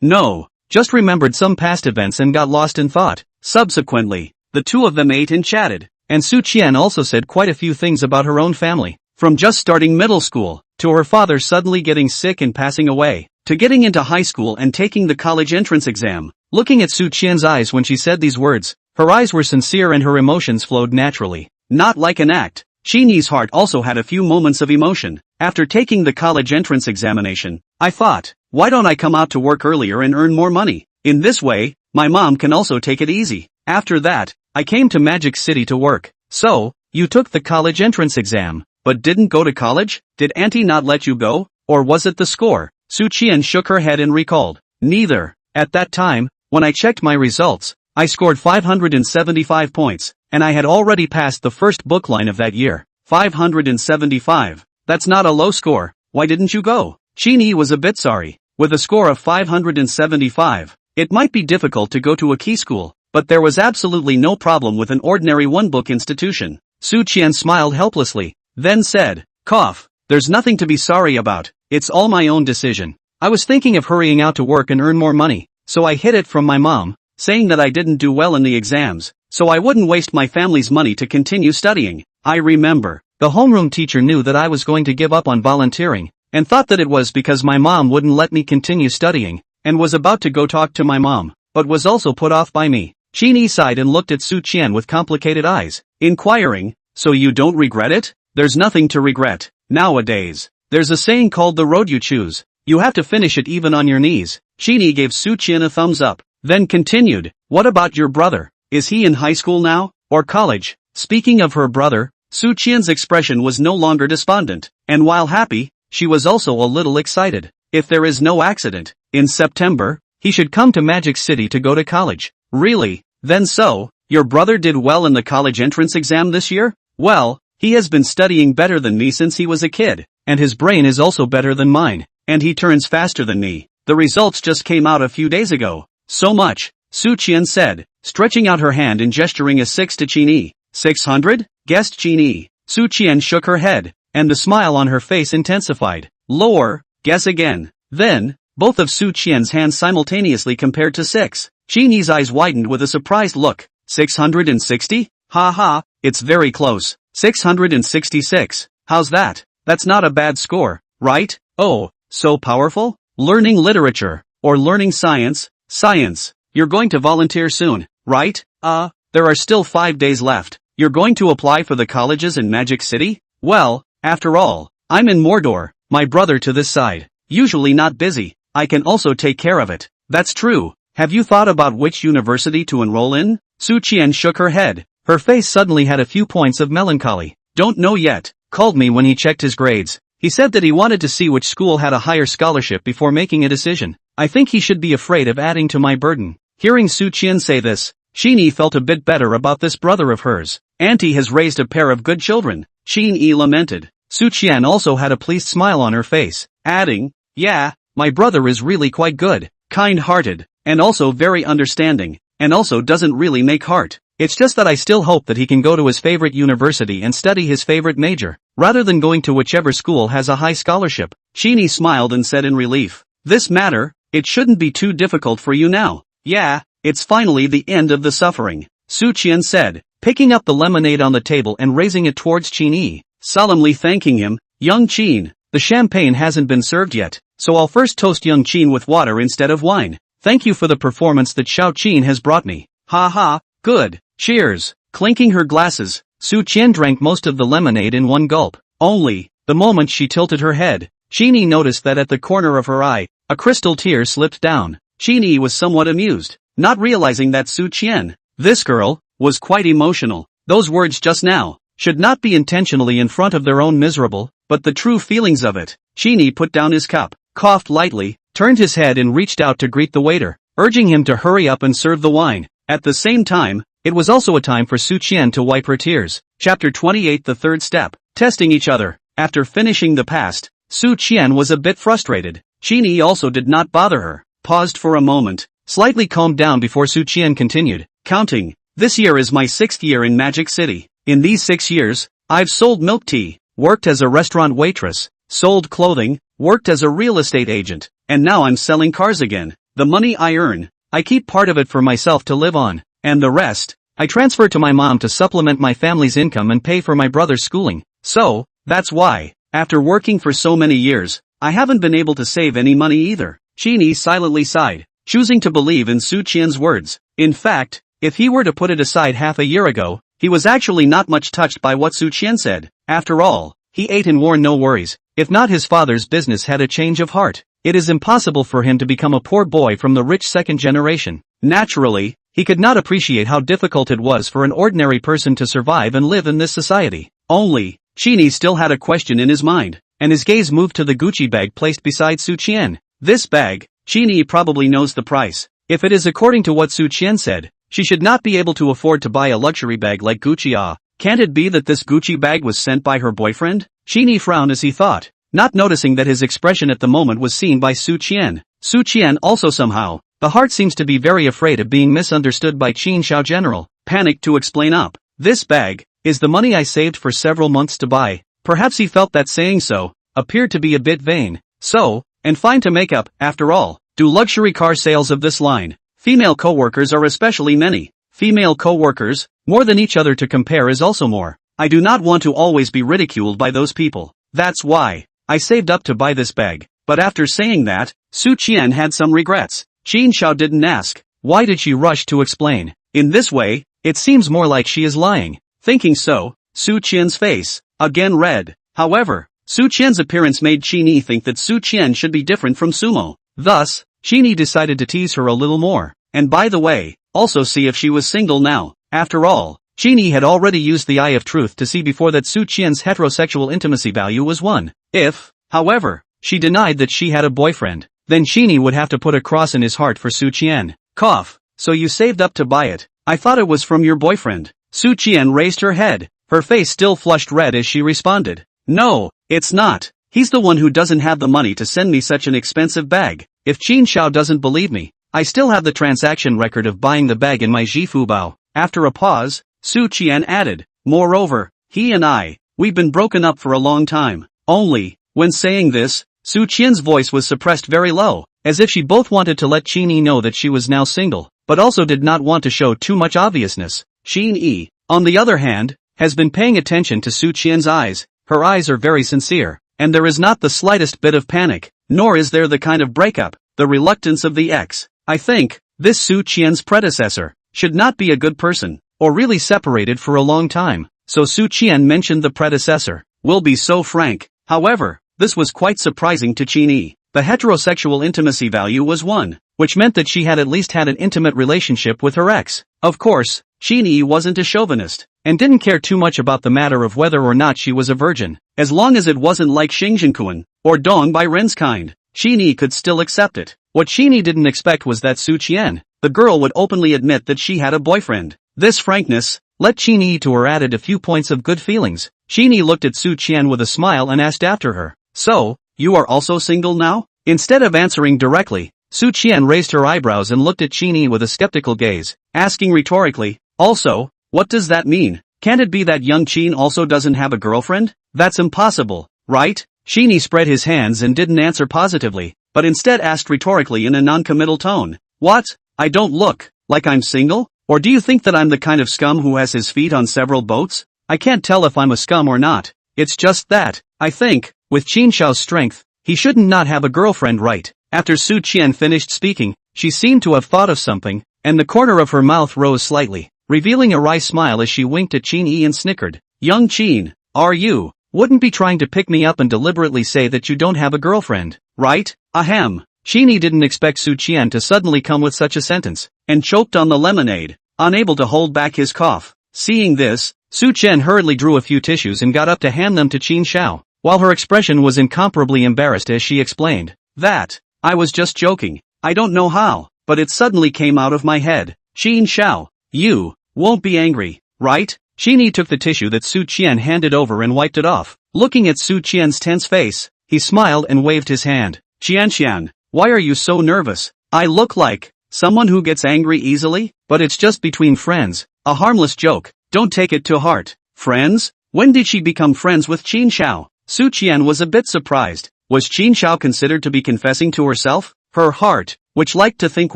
No, just remembered some past events and got lost in thought. Subsequently, the two of them ate and chatted, and Su Qian also said quite a few things about her own family, from just starting middle school, to her father suddenly getting sick and passing away, to getting into high school and taking the college entrance exam. Looking at Su Qian's eyes when she said these words, her eyes were sincere and her emotions flowed naturally, not like an act. Qin Yi's heart also had a few moments of emotion. After taking the college entrance examination, I thought, why don't I come out to work earlier and earn more money? In this way, my mom can also take it easy. After that, I came to Magic City to work. So, you took the college entrance exam, but didn't go to college? Did auntie not let you go? Or was it the score? Su Qian shook her head and recalled. Neither. At that time, when I checked my results, I scored 575 points, and I had already passed the first book line of that year. 575. That's not a low score. Why didn't you go? Qin Yi was a bit sorry. With a score of 575, it might be difficult to go to a key school, but there was absolutely no problem with an ordinary one-book institution. Su Qian smiled helplessly, then said, cough, there's nothing to be sorry about. It's all my own decision. I was thinking of hurrying out to work and earn more money, so I hid it from my mom, saying that I didn't do well in the exams, so I wouldn't waste my family's money to continue studying. I remember, the homeroom teacher knew that I was going to give up on volunteering, and thought that it was because my mom wouldn't let me continue studying, and was about to go talk to my mom, but was also put off by me. Qin Yi sighed and looked at Su Qian with complicated eyes, inquiring, so you don't regret it? There's nothing to regret. Nowadays, there's a saying called the road you choose. You have to finish it even on your knees. Qin Yi gave Su Qian a thumbs up, then continued, what about your brother? Is he in high school now? Or college? Speaking of her brother, Su Qian's expression was no longer despondent, and while happy, she was also a little excited. If there is no accident, in September, he should come to Magic City to go to college. Really? Then so, your brother did well in the college entrance exam this year? Well, he has been studying better than me since he was a kid, and his brain is also better than mine, and he turns faster than me. The results just came out a few days ago. So much, Su Qian said, stretching out her hand and gesturing a 6 to Qin Yi. 600? Guessed Qin Yi. Su Qian shook her head, and the smile on her face intensified. Lower, guess again. Then, both of Su Qian's hands simultaneously compared to 6. Qin Yi's eyes widened with a surprised look. 660? Ha ha, it's very close. 666. How's that? That's not a bad score, right? Oh, so powerful? Learning literature. Or learning science? Science. You're going to volunteer soon, right? There are still 5 days left. You're going to apply for the colleges in Magic City? Well, after all, I'm in Mordor, my brother to this side. Usually not busy. I can also take care of it. That's true. Have you thought about which university to enroll in? Su Qian shook her head. Her face suddenly had a few points of melancholy. Don't know yet. Called me when he checked his grades. He said that he wanted to see which school had a higher scholarship before making a decision. I think he should be afraid of adding to my burden. Hearing Su Qian say this, Qin Yi felt a bit better about this brother of hers. Auntie has raised a pair of good children, Qin Yi lamented. Su Qian also had a pleased smile on her face, adding, yeah, my brother is really quite good, kind-hearted, and also very understanding, and also doesn't really make heart. It's just that I still hope that he can go to his favorite university and study his favorite major, rather than going to whichever school has a high scholarship. Qin Yi smiled and said in relief, this matter, it shouldn't be too difficult for you now. Yeah, it's finally the end of the suffering, Su Qian said, picking up the lemonade on the table and raising it towards Qin Yi, solemnly thanking him. Young Qin, the champagne hasn't been served yet, so I'll first toast young Qin with water instead of wine. Thank you for the performance that Xiao Qin has brought me. Ha ha, good, cheers. Clinking her glasses, Su Qian drank most of the lemonade in one gulp. Only, the moment she tilted her head, Qin Yi noticed that at the corner of her eye, a crystal tear slipped down. Qin Yi was somewhat amused, not realizing that Su Qian, this girl, was quite emotional. Those words just now, should not be intentionally in front of their own miserable, but the true feelings of it. Qin Yi put down his cup, coughed lightly, turned his head and reached out to greet the waiter, urging him to hurry up and serve the wine. At the same time, it was also a time for Su Qian to wipe her tears. Chapter 28. The third step, testing each other. After finishing the past, Su Qian was a bit frustrated. Qin Yi also did not bother her, paused for a moment, slightly calmed down before Su Qian continued, counting. This year is my 6th year in Magic City. In these 6 years, I've sold milk tea, worked as a restaurant waitress, sold clothing, worked as a real estate agent, and now I'm selling cars again. The money I earn, I keep part of it for myself to live on, and the rest, I transfer to my mom to supplement my family's income and pay for my brother's schooling. So, that's why, after working for so many years, I haven't been able to save any money either. Qin Yi silently sighed, choosing to believe in Su Qian's words. In fact, if he were to put it aside half a year ago, he was actually not much touched by what Su Qian said. After all, he ate and wore no worries. If not, his father's business had a change of heart. It is impossible for him to become a poor boy from the rich second generation. Naturally, he could not appreciate how difficult it was for an ordinary person to survive and live in this society. Only, Qin Yi still had a question in his mind, and his gaze moved to the Gucci bag placed beside Su Qian. This bag, Qin Yi probably knows the price. If it is according to what Su Qian said, she should not be able to afford to buy a luxury bag like Gucci. Can't it be that this Gucci bag was sent by her boyfriend? Qin Yi frowned as he thought, not noticing that his expression at the moment was seen by Su Qian. Su Qian also somehow, the heart seems to be very afraid of being misunderstood by Qin Xiao General, panicked to explain up. This bag, is the money I saved for several months to buy. Perhaps he felt that saying so, appeared to be a bit vain. So, and fine to make up, after all, do luxury car sales of this line. Female co-workers are especially many. Female co-workers, more than each other to compare is also more. I do not want to always be ridiculed by those people. That's why I saved up to buy this bag. But after saying that, Su Qian had some regrets. Qin Xiao didn't ask. Why did she rush to explain? In this way, it seems more like she is lying. Thinking so, Su Qian's face, again red. However, Su Qian's appearance made Qin Yi think that Su Qian should be different from Sumo. Thus, Qin Yi decided to tease her a little more. And by the way, also see if she was single now. After all, Qin Yi had already used the eye of truth to see before that Su Qian's heterosexual intimacy value was 1. If, however, she denied that she had a boyfriend, then Qin Yi would have to put a cross in his heart for Su Qian. Cough. So you saved up to buy it. I thought it was from your boyfriend. Su Qian raised her head, her face still flushed red as she responded. No, it's not. He's the one who doesn't have the money to send me such an expensive bag. If Qin Xiao doesn't believe me, I still have the transaction record of buying the bag in my Zhifubao. After a pause, Su Qian added, moreover, he and we've been broken up for a long time. Only, when saying this, Su Qian's voice was suppressed very low, as if she both wanted to let Qin Yi know that she was now single, but also did not want to show too much obviousness. Qin Yi, on the other hand, has been paying attention to Su Qian's eyes. Her eyes are very sincere, and there is not the slightest bit of panic, nor is there the kind of breakup, the reluctance of the ex. I think, this Su Qian's predecessor, should not be a good person, or really separated for a long time, so Su Qian mentioned the predecessor. Will be so frank. However, this was quite surprising to Qin Yi. The heterosexual intimacy value was 1, which meant that she had at least had an intimate relationship with her ex. Of course, Qin Yi wasn't a chauvinist, and didn't care too much about the matter of whether or not she was a virgin, as long as it wasn't like Xingzhenkun, or Dong by Ren's kind. Qin Yi could still accept it. What Qin Yi didn't expect was that Su Qian, the girl, would openly admit that she had a boyfriend. This frankness let Qin Yi to her added a few points of good feelings. Qin Yi looked at Su Qian with a smile and asked after her. So, you are also single now? Instead of answering directly, Su Qian raised her eyebrows and looked at Qin Yi with a skeptical gaze, asking rhetorically, also, what does that mean? Can't it be that young Qin also doesn't have a girlfriend? That's impossible, right? Qin Yi spread his hands and didn't answer positively, but instead asked rhetorically in a non-committal tone. What? I don't look like I'm single? Or do you think that I'm the kind of scum who has his feet on several boats? I can't tell if I'm a scum or not. It's just that, I think, with Qin Shao's strength, he shouldn't not have a girlfriend, right? After Su Qian finished speaking, she seemed to have thought of something, and the corner of her mouth rose slightly, revealing a wry smile as she winked at Qin Yi and snickered. Young Qin, you wouldn't be trying to pick me up and deliberately say that you don't have a girlfriend, right? Ahem. Qin Yi didn't expect Su Qian to suddenly come with such a sentence, and choked on the lemonade, unable to hold back his cough. Seeing this, Su Qian hurriedly drew a few tissues and got up to hand them to Qin Shao, while her expression was incomparably embarrassed as she explained. That, I was just joking. I don't know how, but it suddenly came out of my head. Qin Shao, you won't be angry, right? Qin Yi took the tissue that Su Qian handed over and wiped it off. Looking at Su Qian's tense face, he smiled and waved his hand. Qian, why are you so nervous? I look like someone who gets angry easily? But it's just between friends, a harmless joke. Don't take it to heart. Friends? When did she become friends with Qin Shao? Su Qian was a bit surprised. Was Qin Shao considered to be confessing to herself? Her heart, which liked to think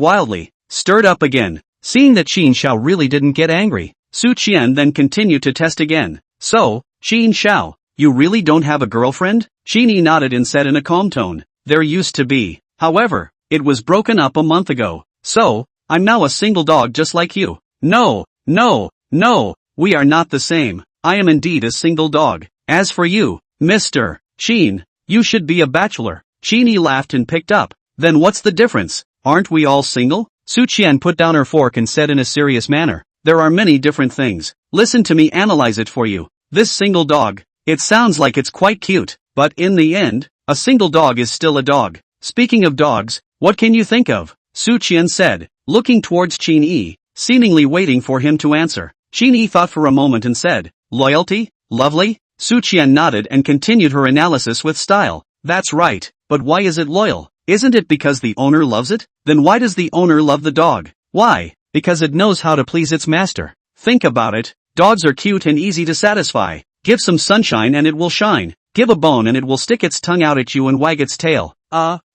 wildly, stirred up again. Seeing that Qin Shao really didn't get angry, Su Qian then continued to test again. So, Qin Shao, you really don't have a girlfriend? Qin Yi nodded and said in a calm tone. There used to be. However, it was broken up a month ago. So, I'm now a single dog just like you. No, we are not the same. I am indeed a single dog. As for you, Mr. Qin, you should be a bachelor. Qin Yi laughed and picked up. Then what's the difference? Aren't we all single? Su Qian put down her fork and said in a serious manner. There are many different things. Listen to me analyze it for you. This single dog, it sounds like it's quite cute, but in the end, a single dog is still a dog. Speaking of dogs, what can you think of? Su Qian said, looking towards Qin Yi, seemingly waiting for him to answer. Qin Yi thought for a moment and said, loyalty? Lovely? Su Qian nodded and continued her analysis with style. That's right, but why is it loyal? Isn't it because the owner loves it? Then why does the owner love the dog? Why? Because it knows how to please its master. Think about it. Dogs are cute and easy to satisfy. Give some sunshine and it will shine. Give a bone and it will stick its tongue out at you and wag its tail.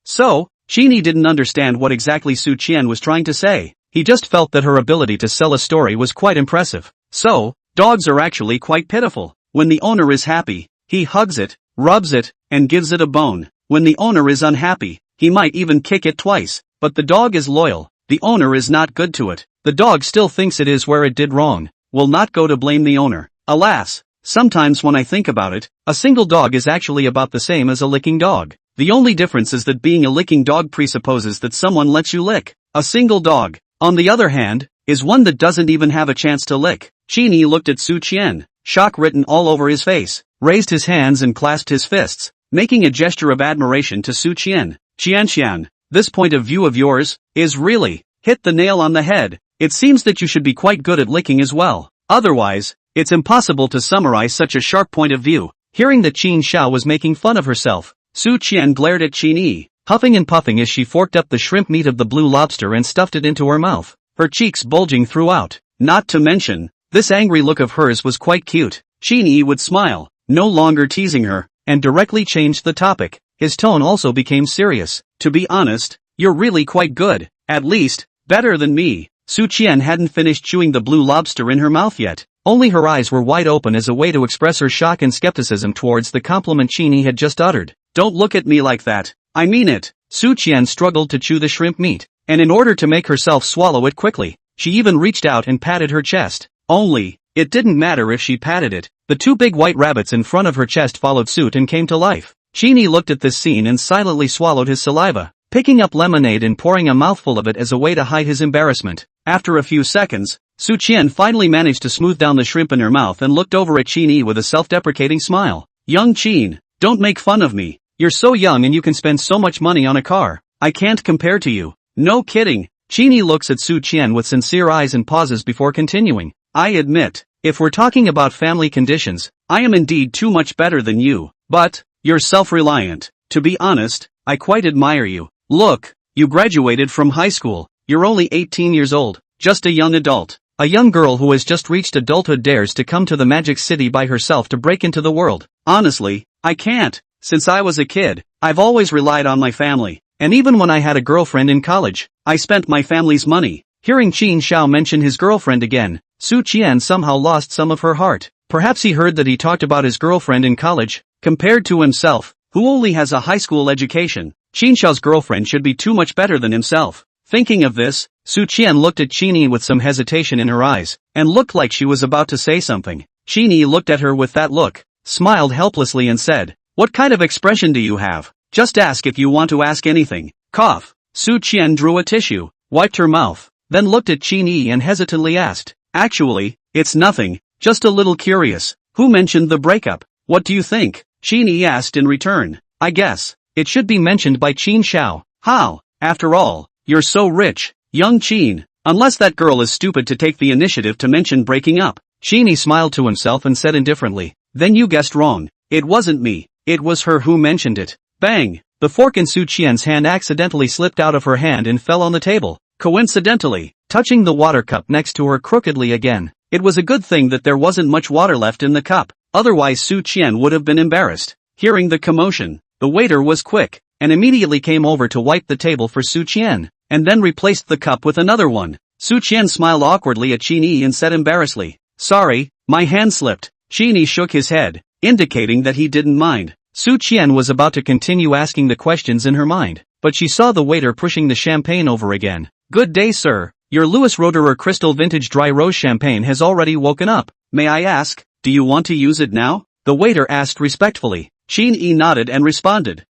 So? Qin Yi didn't understand what exactly Su Qian was trying to say. He just felt that her ability to sell a story was quite impressive. So, dogs are actually quite pitiful. When the owner is happy, he hugs it, rubs it, and gives it a bone. When the owner is unhappy, he might even kick it twice. But the dog is loyal. The owner is not good to it. The dog still thinks it is where it did wrong. Will not go to blame the owner. Alas, sometimes when I think about it, a single dog is actually about the same as a licking dog. The only difference is that being a licking dog presupposes that someone lets you lick. A single dog, on the other hand, is one that doesn't even have a chance to lick. Qin Yi looked at Su Qian, shock written all over his face, raised his hands and clasped his fists, making a gesture of admiration to Su Qian. Qian, this point of view of yours is really hit the nail on the head. It seems that you should be quite good at licking as well. Otherwise, it's impossible to summarize such a sharp point of view. Hearing that Qin Shao was making fun of herself, Su Qian glared at Qin Yi, huffing and puffing as she forked up the shrimp meat of the blue lobster and stuffed it into her mouth, her cheeks bulging throughout. Not to mention, this angry look of hers was quite cute. Qin Yi would smile, no longer teasing her, and directly changed the topic. His tone also became serious. To be honest, you're really quite good. At least, better than me. Su Qian hadn't finished chewing the blue lobster in her mouth yet. Only her eyes were wide open as a way to express her shock and skepticism towards the compliment Qin Yi had just uttered. "Don't look at me like that. I mean it." Su Qian struggled to chew the shrimp meat, and in order to make herself swallow it quickly, she even reached out and patted her chest. Only, it didn't matter if she patted it. The two big white rabbits in front of her chest followed suit and came to life. Qin Yi looked at this scene and silently swallowed his saliva, picking up lemonade and pouring a mouthful of it as a way to hide his embarrassment. After a few seconds, Su Qian finally managed to smooth down the shrimp in her mouth and looked over at Qin Yi with a self-deprecating smile. "Young Qin, don't make fun of me. You're so young and you can spend so much money on a car. I can't compare to you." "No kidding." Qin Yi looks at Su Qian with sincere eyes and pauses before continuing. "I admit, if we're talking about family conditions, I am indeed too much better than you. But, you're self-reliant. To be honest, I quite admire you. Look, you graduated from high school. You're only 18 years old, just a young adult. A young girl who has just reached adulthood dares to come to the Magic City by herself to break into the world. Honestly, I can't. Since I was a kid, I've always relied on my family. And even when I had a girlfriend in college, I spent my family's money." Hearing Qin Shao mention his girlfriend again, Su Qian somehow lost some of her heart. Perhaps he heard that he talked about his girlfriend in college. Compared to himself, who only has a high school education, Qin Shao's girlfriend should be too much better than himself. Thinking of this, Su Qian looked at Qin Yi with some hesitation in her eyes, and looked like she was about to say something. Qin Yi looked at her with that look, smiled helplessly and said, "What kind of expression do you have? Just ask if you want to ask anything." Cough. Su Qian drew a tissue, wiped her mouth, then looked at Qin Yi and hesitantly asked, "Actually, it's nothing, just a little curious. Who mentioned the breakup? What do you think?" Qin Yi asked in return. "I guess it should be mentioned by Qin Shao. How? After all, you're so rich, young Qin. Unless that girl is stupid to take the initiative to mention breaking up." Qin Yi smiled to himself and said indifferently, "Then you guessed wrong. It wasn't me. It was her who mentioned it." Bang! The fork in Su Qian's hand accidentally slipped out of her hand and fell on the table, coincidentally, touching the water cup next to her crookedly again. It was a good thing that there wasn't much water left in the cup, otherwise Su Qian would have been embarrassed. Hearing the commotion, the waiter was quick, and immediately came over to wipe the table for Su Qian, and then replaced the cup with another one. Su Qian smiled awkwardly at Qin Yi and said embarrassedly, "Sorry, my hand slipped." Qin Yi shook his head, indicating that he didn't mind. Su Qian was about to continue asking the questions in her mind, but she saw the waiter pushing the champagne over again. "Good day, sir. Your Louis Roederer Crystal Vintage Dry Rose Champagne has already woken up. May I ask, do you want to use it now?" the waiter asked respectfully. Qin Yi nodded and responded,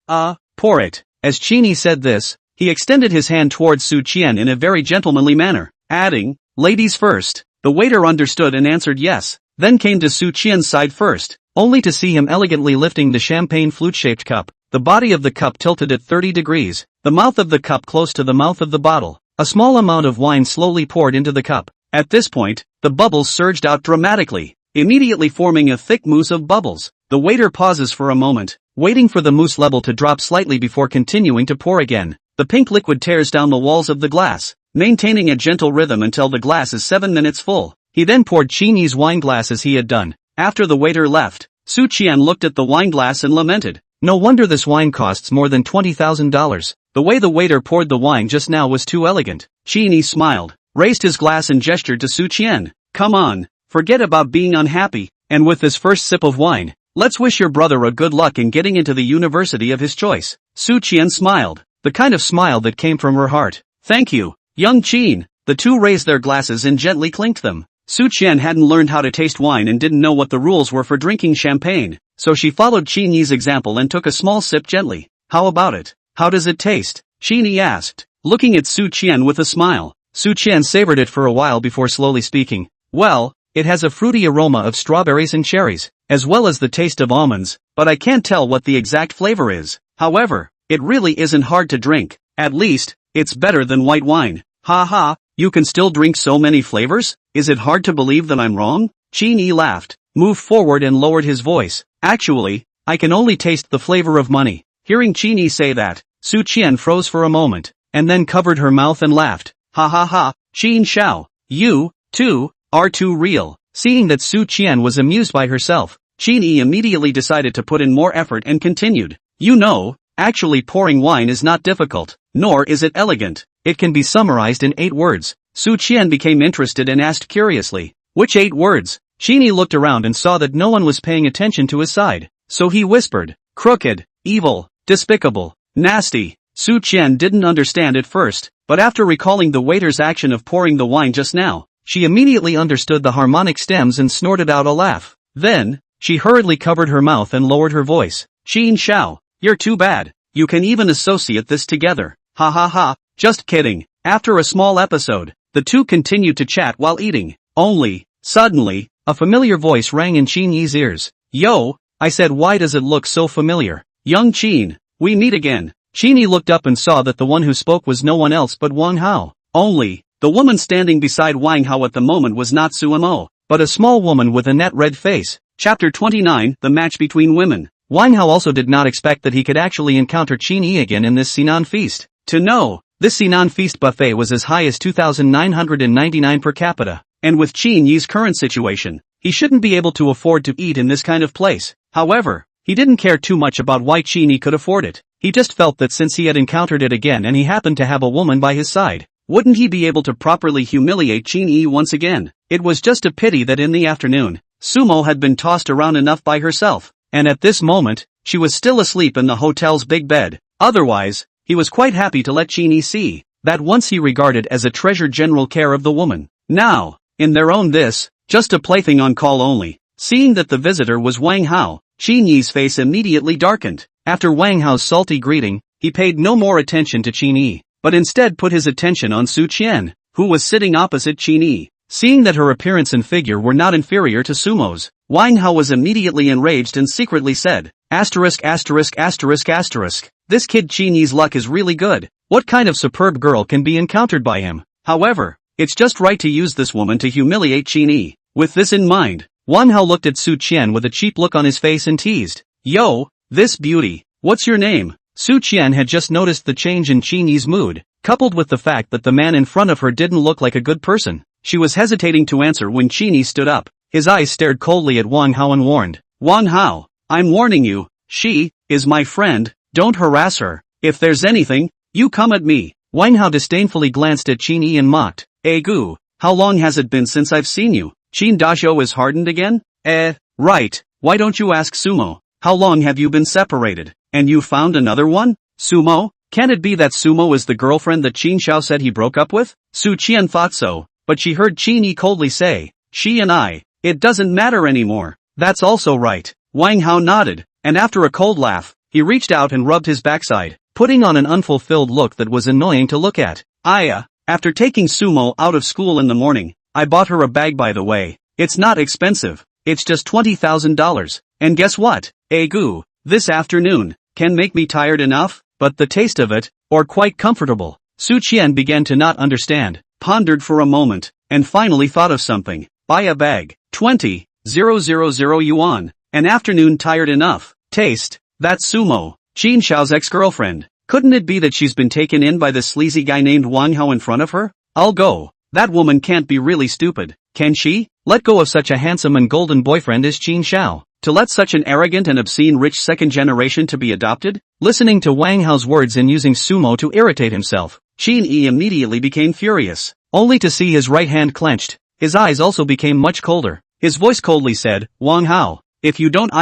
Pour it." As Qin Yi said this, he extended his hand towards Su Qian in a very gentlemanly manner, adding, "Ladies first." The waiter understood and answered yes, then came to Su Qian's side first, only to see him elegantly lifting the champagne flute-shaped cup. The body of the cup tilted at 30 degrees, the mouth of the cup close to the mouth of the bottle. A small amount of wine slowly poured into the cup. At this point, the bubbles surged out dramatically, immediately forming a thick mousse of bubbles. The waiter pauses for a moment, waiting for the mousse level to drop slightly before continuing to pour again. The pink liquid tears down the walls of the glass, maintaining a gentle rhythm until the glass is 7 minutes full. He then poured Qin Yi's wine glass as he had done. After the waiter left, Su Qian looked at the wine glass and lamented, "No wonder this wine costs more than $20,000. The way the waiter poured the wine just now was too elegant." Qin Yi smiled, raised his glass and gestured to Su Qian. "Come on, forget about being unhappy, and with this first sip of wine, let's wish your brother a good luck in getting into the university of his choice." Su Qian smiled, the kind of smile that came from her heart. "Thank you, young Qin." The two raised their glasses and gently clinked them. Su Qian hadn't learned how to taste wine and didn't know what the rules were for drinking champagne, so she followed Qin Yi's example and took a small sip gently. "How about it? How does it taste?" Qin Yi asked, looking at Su Qian with a smile. Su Qian savored it for a while before slowly speaking. "Well, it has a fruity aroma of strawberries and cherries, as well as the taste of almonds, but I can't tell what the exact flavor is. However, it really isn't hard to drink. At least, it's better than white wine." "Ha ha, you can still drink so many flavors? Is it hard to believe that I'm wrong?" Qin Yi laughed, moved forward and lowered his voice. "Actually, I can only taste the flavor of money." Hearing Qin Yi say that, Su Qian froze for a moment, and then covered her mouth and laughed. "Ha ha ha, Qin Shao, you, too, are too real." Seeing that Su Qian was amused by herself, Qin Yi immediately decided to put in more effort and continued. "You know, actually pouring wine is not difficult, nor is it elegant. It can be summarized in 8 words. Su Qian became interested and asked curiously, "Which 8 words?" Qin Yi looked around and saw that no one was paying attention to his side, so he whispered, "Crooked, evil, despicable, nasty." Su Qian didn't understand at first, but after recalling the waiter's action of pouring the wine just now, she immediately understood the harmonic stems and snorted out a laugh. Then, she hurriedly covered her mouth and lowered her voice. "Qin Shao, you're too bad. You can even associate this together. Ha ha ha, just kidding." After a small episode, the two continued to chat while eating. Only, suddenly, a familiar voice rang in Qin Yi's ears. "Yo," I said, "why does it look so familiar? Young Qin, we meet again." Qin Yi looked up and saw that the one who spoke was no one else but Wang Hao. Only, the woman standing beside Wang Hao at the moment was not Sumo, but a small woman with a net red face. Chapter 29, The Match Between Women. Wang Hao also did not expect that he could actually encounter Qin Yi again in this Sinan feast. To know, this Sinan feast buffet was as high as 2,999 per capita, and with Qin Yi's current situation, he shouldn't be able to afford to eat in this kind of place. However, he didn't care too much about why Qin Yi could afford it. He just felt that since he had encountered it again and he happened to have a woman by his side, wouldn't he be able to properly humiliate Qin Yi once again? It was just a pity that in the afternoon, Sumo had been tossed around enough by herself, and at this moment, she was still asleep in the hotel's big bed. Otherwise, he was quite happy to let Qin Yi see that once he regarded as a treasured general care of the woman. Now, in their own this, just a plaything on call only. Seeing that the visitor was Wang Hao, Qin Yi's face immediately darkened. After Wang Hao's salty greeting, he paid no more attention to Qin Yi, but instead put his attention on Su Qian, who was sitting opposite Qin Yi. Seeing that her appearance and figure were not inferior to Sumo's, Wang Hao was immediately enraged and secretly said, "Asterisk asterisk asterisk asterisk. This kid Qin Yi's luck is really good. What kind of superb girl can be encountered by him? However, it's just right to use this woman to humiliate Qin Yi." With this in mind, Wang Hao looked at Su Qian with a cheap look on his face and teased, "Yo, this beauty, what's your name?" Su Qian had just noticed the change in Qin Yi's mood, coupled with the fact that the man in front of her didn't look like a good person. She was hesitating to answer when Qin Yi stood up. His eyes stared coldly at Wang Hao and warned, "Wang Hao, I'm warning you, she is my friend, don't harass her. If there's anything, you come at me." Wang Hao disdainfully glanced at Qin Yi and mocked, "Gu, how long has it been since I've seen you? Qin Dazhou is hardened again?" Right, why don't you ask Sumo? How long have you been separated? And you found another one? Sumo? Can it be that Sumo is the girlfriend that Qin Shao said he broke up with? Su Qian thought so, but she heard Qin Yi coldly say, "She and I, it doesn't matter anymore." "That's also right." Wang Hao nodded, and after a cold laugh, he reached out and rubbed his backside, putting on an unfulfilled look that was annoying to look at. After taking Sumo out of school in the morning, I bought her a bag, by the way. It's not expensive, it's just $20,000. And guess what? Gu, this afternoon, can make me tired enough, but the taste of it, or quite comfortable. Su Qian began to not understand, pondered for a moment, and finally thought of something. Buy a bag. 20,000 yuan. An afternoon tired enough. Taste, that's Sumo, Qin Shao's ex-girlfriend. Couldn't it be that she's been taken in by this sleazy guy named Wang Hao in front of her? I'll go. That woman can't be really stupid, can she? Let go of such a handsome and golden boyfriend as Qin Shao, to let such an arrogant and obscene rich second generation to be adopted? Listening to Wang Hao's words and using Sumo to irritate himself, Qin Yi immediately became furious, only to see his right hand clenched. His eyes also became much colder. His voice coldly said, "Wang Hao, if you don't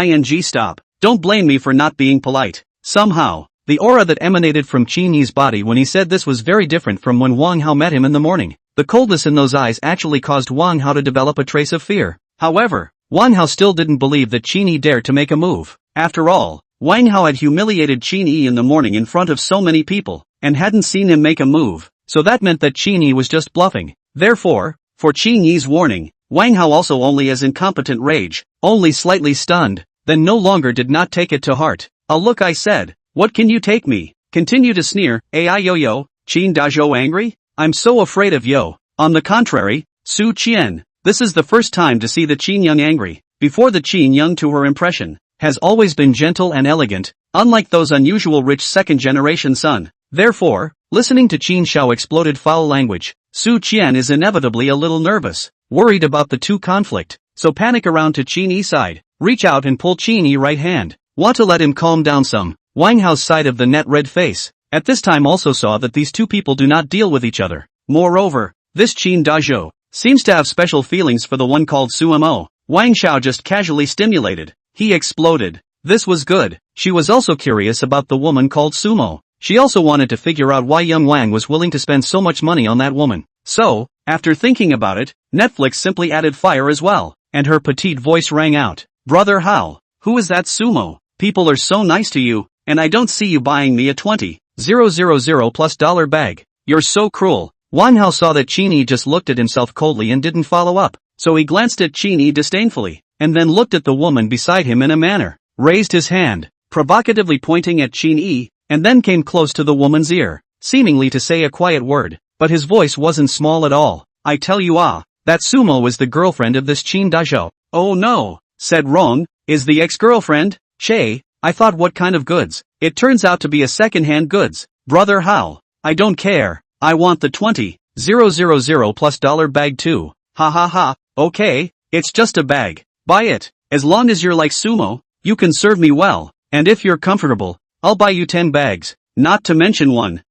stop, don't blame me for not being polite." Somehow, the aura that emanated from Qin Yi's body when he said this was very different from when Wang Hao met him in the morning. The coldness in those eyes actually caused Wang Hao to develop a trace of fear. However, Wang Hao still didn't believe that Qin Yi dared to make a move. After all, Wang Hao had humiliated Qin Yi in the morning in front of so many people, and hadn't seen him make a move, so that meant that Qin Yi was just bluffing. Therefore, for Qin Yi's warning, Wang Hao also only as incompetent rage, only slightly stunned, then no longer did not take it to heart. Look, I said, what can you take me? Continue to sneer, yo, Qin Dazhou angry? I'm so afraid of yo. On the contrary, Su Qian, this is the first time to see the Qin Young angry. Before the Qin Young to her impression, has always been gentle and elegant, unlike those unusual rich second-generation son. Therefore, listening to Qin Shao exploded foul language, Su Qian is inevitably a little nervous, worried about the two conflict, so panic around to Qin Yi's side, reach out and pull Qin Yi right hand, want to let him calm down some. Wang Hao's side of the net red face, at this time also saw that these two people do not deal with each other. Moreover, this Qin Dazhou seems to have special feelings for the one called Sumo. Wang Xiao just casually stimulated. He exploded. This was good. She was also curious about the woman called Sumo. She also wanted to figure out why young Wang was willing to spend so much money on that woman. So, after thinking about it, Netflix simply added fire as well, and her petite voice rang out. Brother Hao, who is that Sumo? People are so nice to you, and I don't see you buying me a 20,000 plus dollar bag. You're so cruel. Wang Hao saw that Qin Yi just looked at himself coldly and didn't follow up, so he glanced at Qin Yi disdainfully, and then looked at the woman beside him in a manner, raised his hand, provocatively pointing at Qin Yi, and then came close to the woman's ear, seemingly to say a quiet word, but his voice wasn't small at all. I tell you that Sumo is the girlfriend of this Qin Daizhou. Oh no, said Rong, is the ex-girlfriend? Che, I thought what kind of goods? It turns out to be a second-hand goods. Brother Hao, I don't care, I want the 20,000 plus dollar bag too. Ha ha ha, okay, it's just a bag. Buy it, as long as you're like Sumo, you can serve me well, and if you're comfortable, I'll buy you 10 bags, not to mention one.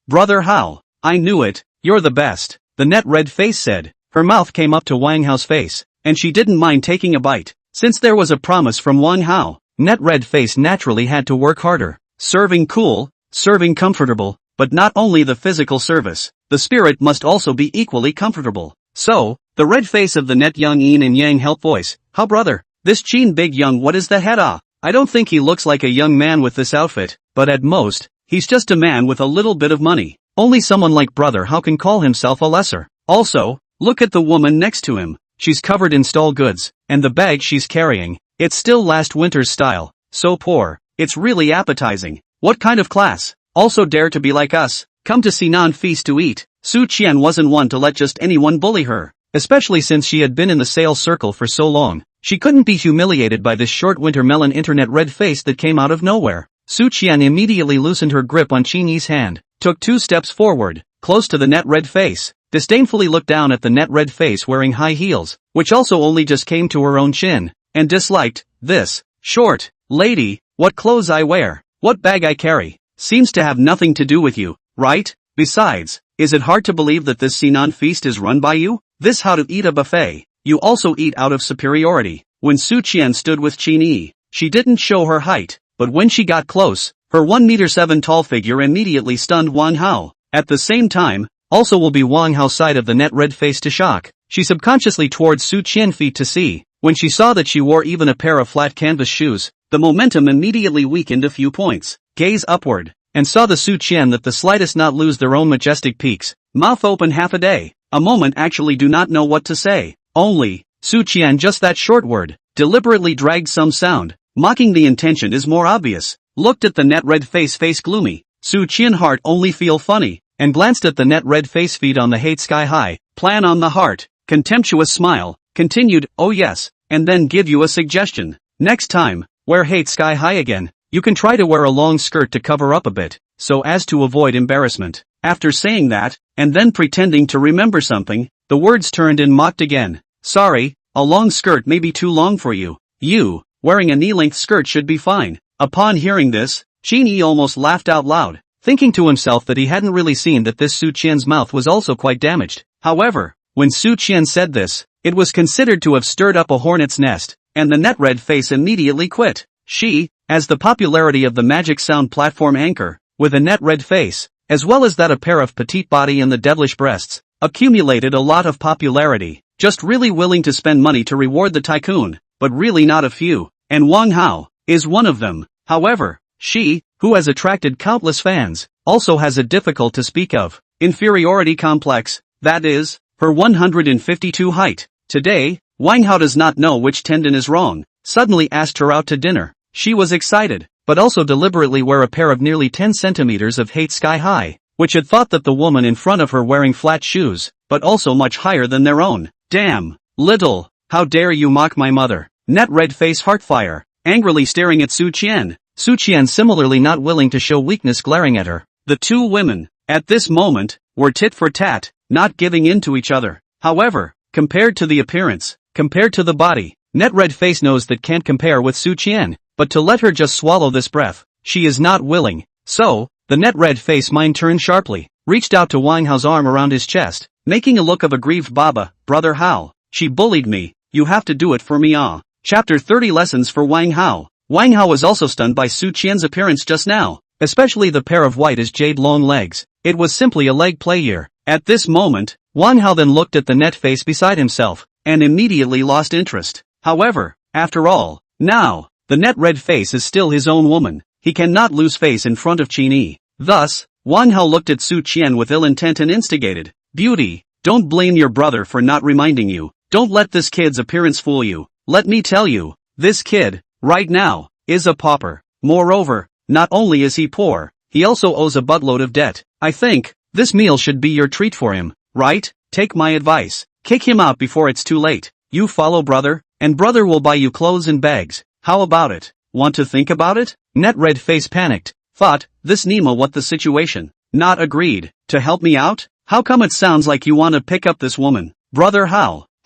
Brother Hao, I knew it, you're the best, the net red face said. Her mouth came up to Wang Hao's face, and she didn't mind taking a bite. Since there was a promise from Wang Hao, net red face naturally had to work harder. Serving cool, serving comfortable, but not only the physical service, the spirit must also be equally comfortable. So, the red face of the net young yin and yang help voice, how brother, this Qin big young what is the head I don't think he looks like a young man with this outfit, but at most, he's just a man with a little bit of money. Only someone like brother how can call himself a lesser. Also, look at the woman next to him, she's covered in stall goods, and the bag she's carrying, it's still last winter's style, so poor, it's really appetizing. What kind of class? Also dare to be like us, come to Sinan feast to eat. Su Qian wasn't one to let just anyone bully her, especially since she had been in the sales circle for so long. She couldn't be humiliated by this short winter melon internet red face that came out of nowhere. Su Qian immediately loosened her grip on Qin Yi's hand, took 2 steps forward, close to the net red face, disdainfully looked down at the net red face wearing high heels, which also only just came to her own chin, and disliked, this, short, lady, what clothes I wear, what bag I carry, seems to have nothing to do with you, right? Besides, is it hard to believe that this Sinan feast is run by you? This how to eat a buffet, you also eat out of superiority. When Su Qian stood with Qin Yi, she didn't show her height, but when she got close, her 1.7 meter tall figure immediately stunned Wang Hao. At the same time, also will be Wang Hao's side of the net red face to shock. She subconsciously towards Su Qian feet to see. When she saw that she wore even a pair of flat canvas shoes, the momentum immediately weakened a few points. Gaze upward, and saw the Su Qian that the slightest not lose their own majestic peaks. Mouth open half a day. A moment actually do not know what to say. Only, Su Qian just that short word, deliberately dragged some sound, mocking the intention is more obvious. Looked at the net red face gloomy. Su Qian heart only feel funny, and glanced at the net red face feet on the hate sky high, plan on the heart, contemptuous smile, continued, oh yes, and then give you a suggestion. Next time, wear hate sky high again, you can try to wear a long skirt to cover up a bit, so as to avoid embarrassment. After saying that, and then pretending to remember something, the words turned and mocked again. Sorry, a long skirt may be too long for you. You, wearing a knee-length skirt should be fine. Upon hearing this, Qin Yi almost laughed out loud, thinking to himself that he hadn't really seen that this Su Qian's mouth was also quite damaged. However, when Su Qian said this, it was considered to have stirred up a hornet's nest, and the net red face immediately quit. She, as the popularity of the magic sound platform anchor, with a net red face, as well as that a pair of petite body and the devilish breasts, accumulated a lot of popularity, just really willing to spend money to reward the Tycoon, but really not a few, and Wang Hao is one of them. However, she, who has attracted countless fans, also has a difficult to speak of inferiority complex, that is, her 152 height. Today, Wang Hao does not know which tendon is wrong, suddenly asked her out to dinner. She was excited, but also deliberately wear a pair of nearly 10 centimeters of hate sky high, which had thought that the woman in front of her wearing flat shoes, but also much higher than their own. Damn, little, how dare you mock my mother? Net red face heartfire, angrily staring at Su Qian. Su Qian similarly not willing to show weakness glaring at her. The two women, at this moment, were tit for tat, not giving in to each other. However, compared to the appearance, compared to the body, net red face knows that can't compare with Su Qian, but to let her just swallow this breath, she is not willing. So, the net red face mind turned sharply, reached out to Wang Hao's arm around his chest, making a look of aggrieved Baba, brother Hao, she bullied me, you have to do it for me ah. Chapter 30 Lessons for Wang Hao. Wang Hao was also stunned by Su Qian's appearance just now, especially the pair of white as jade long legs. It was simply a leg play here. At this moment, Wang Hao then looked at the net face beside himself, and immediately lost interest. However, after all, now, the net red face is still his own woman. He cannot lose face in front of Qin Yi. Thus, Wang Hao looked at Su Qian with ill intent and instigated. Beauty, don't blame your brother for not reminding you. Don't let this kid's appearance fool you. Let me tell you, this kid, right now, is a pauper. Moreover, not only is he poor, he also owes a buttload of debt. I think, this meal should be your treat for him, right? Take my advice. Kick him out before it's too late. You follow brother, and brother will buy you clothes and bags. How about it? Want to think about it? Net red face panicked. Thought, this Nima what the situation? Not agreed. To help me out? How come it sounds like you want to pick up this woman? Brother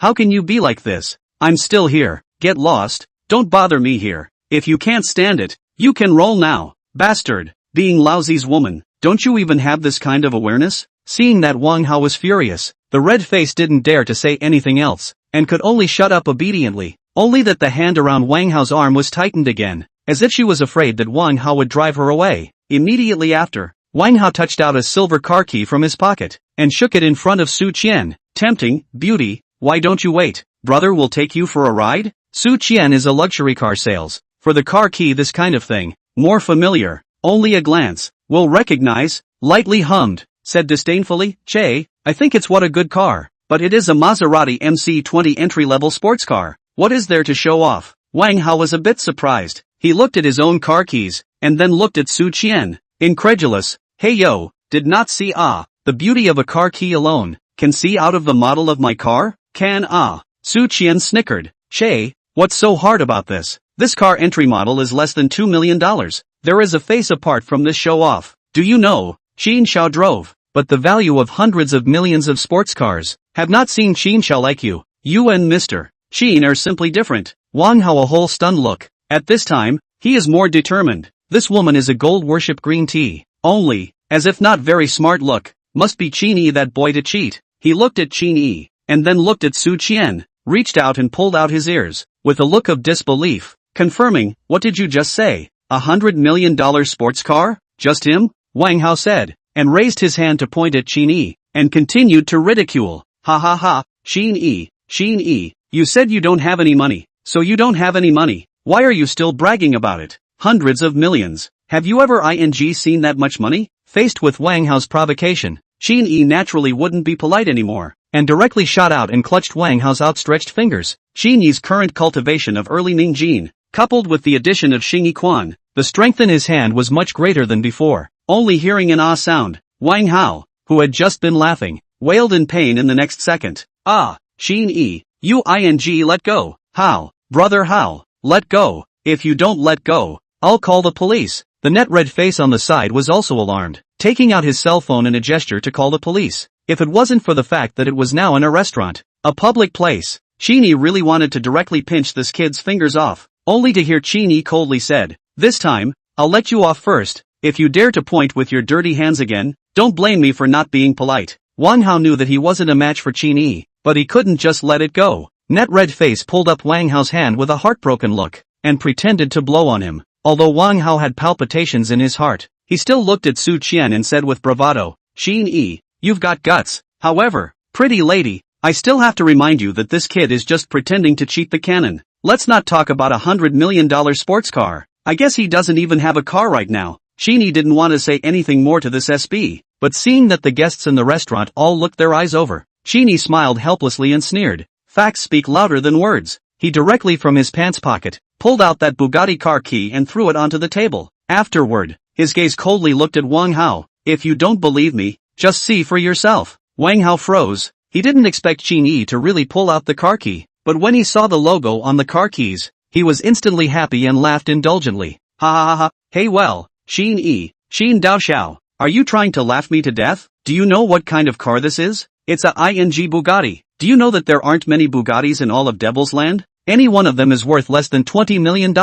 how can you be like this? I'm still here. Get lost. Don't bother me here. If you can't stand it, you can roll now. Bastard. Being lousy's woman. Don't you even have this kind of awareness? Seeing that Wang Hao was furious, the red face didn't dare to say anything else, and could only shut up obediently. Only that the hand around Wang Hao's arm was tightened again, as if she was afraid that Wang Hao would drive her away. Immediately after, Wang Hao touched out a silver car key from his pocket, and shook it in front of Su Qian. Tempting, beauty, why don't you wait? Brother will take you for a ride? Su Qian is a luxury car sales. For the car key this kind of thing, more familiar, only a glance, will recognize, lightly hummed, said disdainfully, Che, I think it's what a good car, but it is a Maserati MC20 entry-level sports car. What is there to show off? Wang Hao was a bit surprised. He looked at his own car keys, and then looked at Su Qian, incredulous. Hey yo, did not see the beauty of a car key alone, can see out of the model of my car? Can Su Qian snickered. Che, what's so hard about this? This car entry model is less than $2 million. There is a face apart from this show off. Do you know, Qin Xiao drove, but the value of hundreds of millions of sports cars. Have not seen Qin Xiao like you. You and Mr. Qin are simply different. Wang Hao a whole stunned look. At this time, he is more determined. This woman is a gold worship green tea. Only, as if not very smart look, must be Qin Yi that boy to cheat. He looked at Qin Yi, and then looked at Su Qian, reached out and pulled out his ears, with a look of disbelief, confirming, what did you just say? $100 million sports car? Just him? Wang Hao said, and raised his hand to point at Qin Yi, and continued to ridicule. Ha ha ha, Qin Yi, you said you don't have any money, so you don't have any money. Why are you still bragging about it? Hundreds of millions. Have you ever seen that much money? Faced with Wang Hao's provocation, Qin Yi naturally wouldn't be polite anymore, and directly shot out and clutched Wang Hao's outstretched fingers. Qin Yi's current cultivation of early Ming Jin, coupled with the addition of Xing Yi Quan, the strength in his hand was much greater than before. Only hearing an sound, Wang Hao, who had just been laughing, wailed in pain in the next second. Qin Yi, you let go. How? Brother Hao, let go. If you don't let go, I'll call the police. The net red face on the side was also alarmed, taking out his cell phone in a gesture to call the police. If it wasn't for the fact that it was now in a restaurant, a public place, Qin Yi really wanted to directly pinch this kid's fingers off, only to hear Qin Yi coldly said, this time, I'll let you off first. If you dare to point with your dirty hands again, don't blame me for not being polite. Wang Hao knew that he wasn't a match for Qin Yi, but he couldn't just let it go. Net red face pulled up Wang Hao's hand with a heartbroken look, and pretended to blow on him. Although Wang Hao had palpitations in his heart, he still looked at Su Qian and said with bravado, Qin Yi, you've got guts. However, pretty lady, I still have to remind you that this kid is just pretending to cheat the canon. Let's not talk about $100 million sports car. I guess he doesn't even have a car right now. Qin Yi didn't want to say anything more to this SB, but seeing that the guests in the restaurant all looked their eyes over, Qin Yi smiled helplessly and sneered. Facts speak louder than words. He directly from his pants pocket, pulled out that Bugatti car key and threw it onto the table. Afterward, his gaze coldly looked at Wang Hao. If you don't believe me, just see for yourself. Wang Hao froze. He didn't expect Qin Yi to really pull out the car key, but when he saw the logo on the car keys, he was instantly happy and laughed indulgently. Ha ha ha ha, hey well, Qin Yi, Qin Daoxiao, are you trying to laugh me to death? Do you know what kind of car this is? It's a Bugatti. Do you know that there aren't many Bugattis in all of Devil's Land? Any one of them is worth less than $20 million.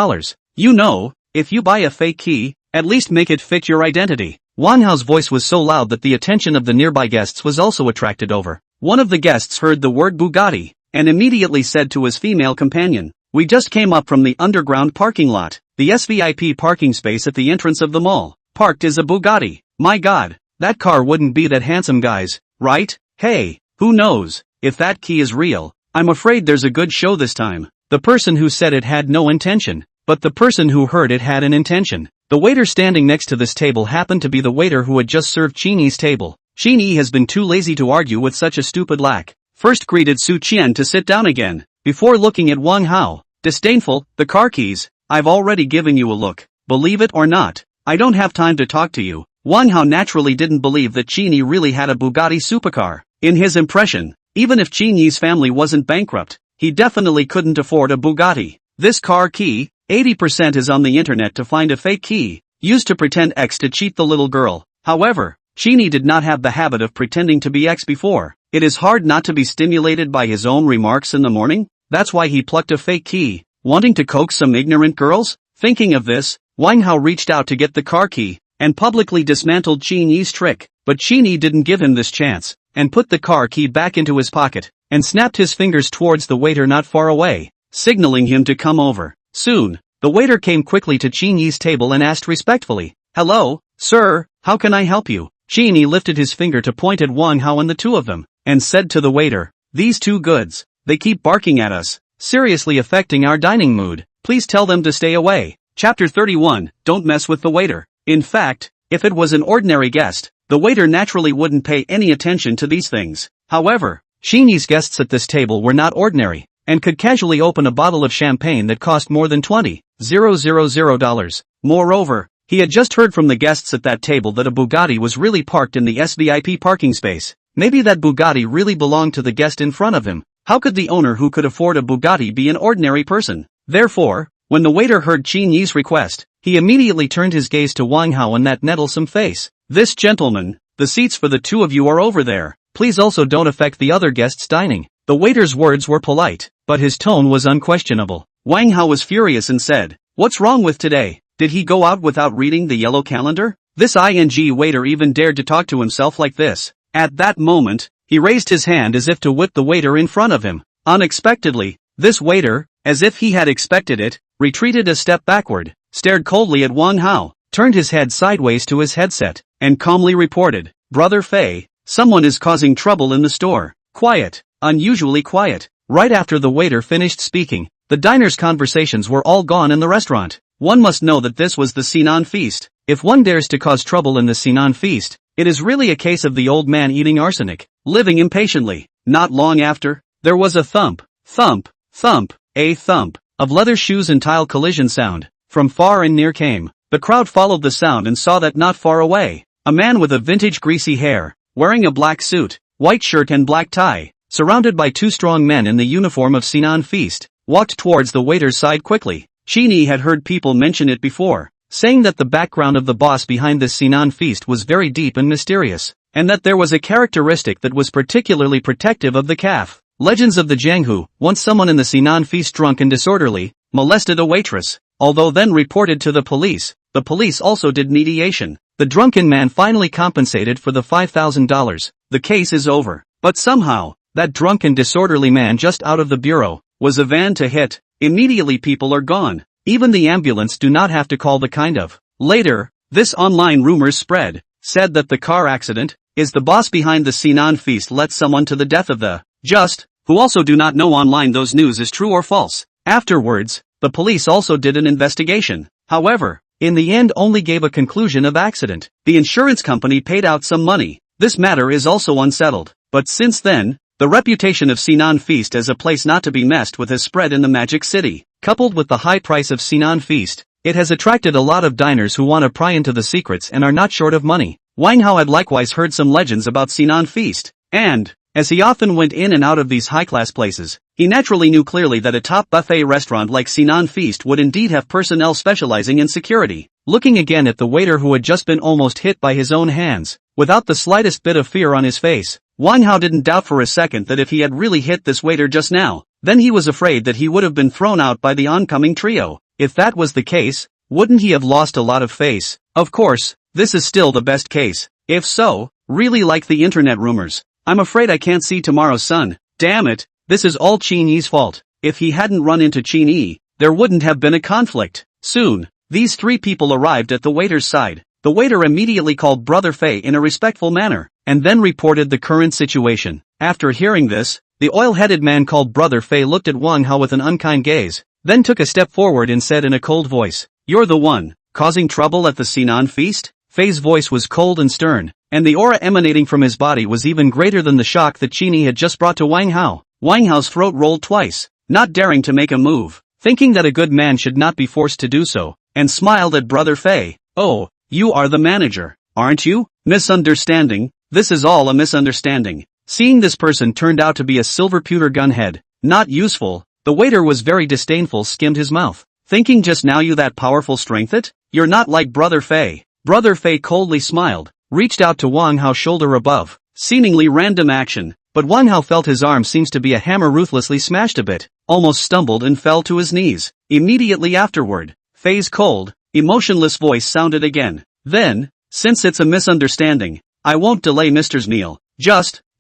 You know, if you buy a fake key, at least make it fit your identity. Wang Hao's voice was so loud that the attention of the nearby guests was also attracted over. One of the guests heard the word Bugatti, and immediately said to his female companion, "We just came up from the underground parking lot. The SVIP parking space at the entrance of the mall. Parked is a Bugatti. My god, that car wouldn't be that handsome, guys, right? Hey, who knows if that key is real? I'm afraid there's a good show this time." The person who said it had no intention, but the person who heard it had an intention. The waiter standing next to this table happened to be the waiter who had just served Qin Yi's table. Qin Yi has been too lazy to argue with such a stupid lack. First greeted Su Qian to sit down again, before looking at Wang Hao. Disdainful, "The car keys, I've already given you a look. Believe it or not, I don't have time to talk to you." Wang Hao naturally didn't believe that Qin Yi really had a Bugatti Supercar. In his impression, even if Qin Yi's family wasn't bankrupt, he definitely couldn't afford a Bugatti. This car key, 80% is on the internet to find a fake key, used to pretend X to cheat the little girl. However, Qin Yi did not have the habit of pretending to be X before. It is hard not to be stimulated by his own remarks in the morning. That's why he plucked a fake key, wanting to coax some ignorant girls. Thinking of this, Wang Hao reached out to get the car key, and publicly dismantled Qin Yi's trick. But Qin Yi didn't give him this chance, and put the car key back into his pocket, and snapped his fingers towards the waiter not far away, signaling him to come over. Soon, the waiter came quickly to Qin Yi's table and asked respectfully, "Hello, sir, how can I help you?" Qin Yi lifted his finger to point at Wang Hao and the two of them, and said to the waiter, "These two goods, they keep barking at us, seriously affecting our dining mood. Please tell them to stay away." Chapter 31, Don't Mess with the Waiter. In fact, if it was an ordinary guest, the waiter naturally wouldn't pay any attention to these things. However, Qin Yi's guests at this table were not ordinary, and could casually open a bottle of champagne that cost more than $20,000. Moreover, he had just heard from the guests at that table that a Bugatti was really parked in the SVIP parking space. Maybe that Bugatti really belonged to the guest in front of him. How could the owner who could afford a Bugatti be an ordinary person? Therefore, when the waiter heard Qin Yi's request, he immediately turned his gaze to Wang Hao and that nettlesome face. "This gentleman, the seats for the two of you are over there. Please also don't affect the other guests dining." The waiter's words were polite, but his tone was unquestionable. Wang Hao was furious and said, "What's wrong with today? Did he go out without reading the yellow calendar?" This waiter even dared to talk to himself like this. At that moment, he raised his hand as if to whip the waiter in front of him. Unexpectedly, this waiter, as if he had expected it, retreated a step backward, stared coldly at Wang Hao, turned his head sideways to his headset, and calmly reported, "Brother Fei, someone is causing trouble in the store." Quiet, unusually quiet. Right after the waiter finished speaking, the diners' conversations were all gone in the restaurant. One must know that this was the Sinan feast. If one dares to cause trouble in the Sinan feast, it is really a case of the old man eating arsenic, living impatiently. Not long after, there was a thump, thump, thump, a thump, of leather shoes and tile collision sound. From far and near came. The crowd followed the sound and saw that not far away, a man with a vintage greasy hair, wearing a black suit, white shirt and black tie, surrounded by two strong men in the uniform of Sinan feast, walked towards the waiter's side quickly. Qin Yi had heard people mention it before, saying that the background of the boss behind this Sinan feast was very deep and mysterious, and that there was a characteristic that was particularly protective of the calf. Legends of the Jianghu. Once someone in the Sinan feast drunk and disorderly, molested a waitress, although then reported to the police. The police also did mediation. The drunken man finally compensated for the $5,000. The case is over. But somehow, that drunk and disorderly man just out of the bureau, was a van to hit. Immediately people are gone. Even the ambulance do not have to call the kind of. Later, this online rumors spread, said that the car accident, is the boss behind the Sinan feast led someone to the death of the just, who also do not know online those news is true or false. Afterwards, the police also did an investigation. However, in the end only gave a conclusion of accident. The insurance company paid out some money. This matter is also unsettled. But since then, the reputation of Sinan Feast as a place not to be messed with has spread in the Magic City. Coupled with the high price of Sinan Feast, it has attracted a lot of diners who want to pry into the secrets and are not short of money. Wang Hao had likewise heard some legends about Sinan Feast, and, as he often went in and out of these high-class places, he naturally knew clearly that a top buffet restaurant like Sinan Feast would indeed have personnel specializing in security. Looking again at the waiter who had just been almost hit by his own hands, without the slightest bit of fear on his face, Wang Hao didn't doubt for a second that if he had really hit this waiter just now, then he was afraid that he would have been thrown out by the oncoming trio. If that was the case, wouldn't he have lost a lot of face? Of course, this is still the best case. If so, really like the internet rumors. I'm afraid I can't see tomorrow's sun. Damn it, This is all Qin Yi's fault. If he hadn't run into Qin Yi, there wouldn't have been a conflict. Soon, these three people arrived at the waiter's side. The waiter immediately called Brother Fei in a respectful manner, and then reported the current situation. After hearing this, the oil-headed man called Brother Fei looked at Wang Hao with an unkind gaze, then took a step forward and said in a cold voice, "You're the one causing trouble at the Sinan feast?" Fei's voice was cold and stern, and the aura emanating from his body was even greater than the shock that Qin Yi had just brought to Wang Hao. Wang Hao's throat rolled twice, not daring to make a move, thinking that a good man should not be forced to do so, and smiled at Brother Fei. "Oh, you are the manager, aren't you?" Misunderstanding. This is all a misunderstanding. Seeing this person turned out to be a silver pewter gunhead, not useful, the waiter was very disdainful, skimmed his mouth, thinking just now you that powerful strength it? You're not like Brother Fei. Brother Fei coldly smiled, reached out to Wang Hao shoulder above, seemingly random action, but Wang Hao felt his arm seems to be a hammer ruthlessly smashed a bit, almost stumbled and fell to his knees. Immediately afterward, Fei's cold, emotionless voice sounded again. Then, since it's a misunderstanding, I won't delay Mr.'s meal,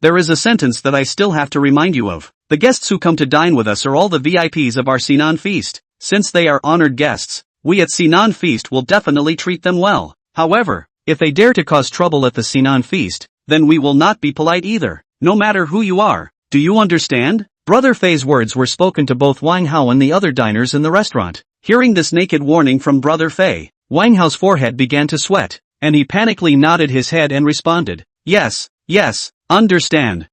there is a sentence that I still have to remind you of. The guests who come to dine with us are all the VIPs of our Sinan feast. Since they are honored guests, we at Sinan feast will definitely treat them well. However, if they dare to cause trouble at the Sinan feast, then we will not be polite either, no matter who you are. Do you understand? Brother Fei's words were spoken to both Wang Hao and the other diners in the restaurant. Hearing this naked warning from Brother Fei, Wang Hao's forehead began to sweat, and he panically nodded his head and responded, "Yes, understand.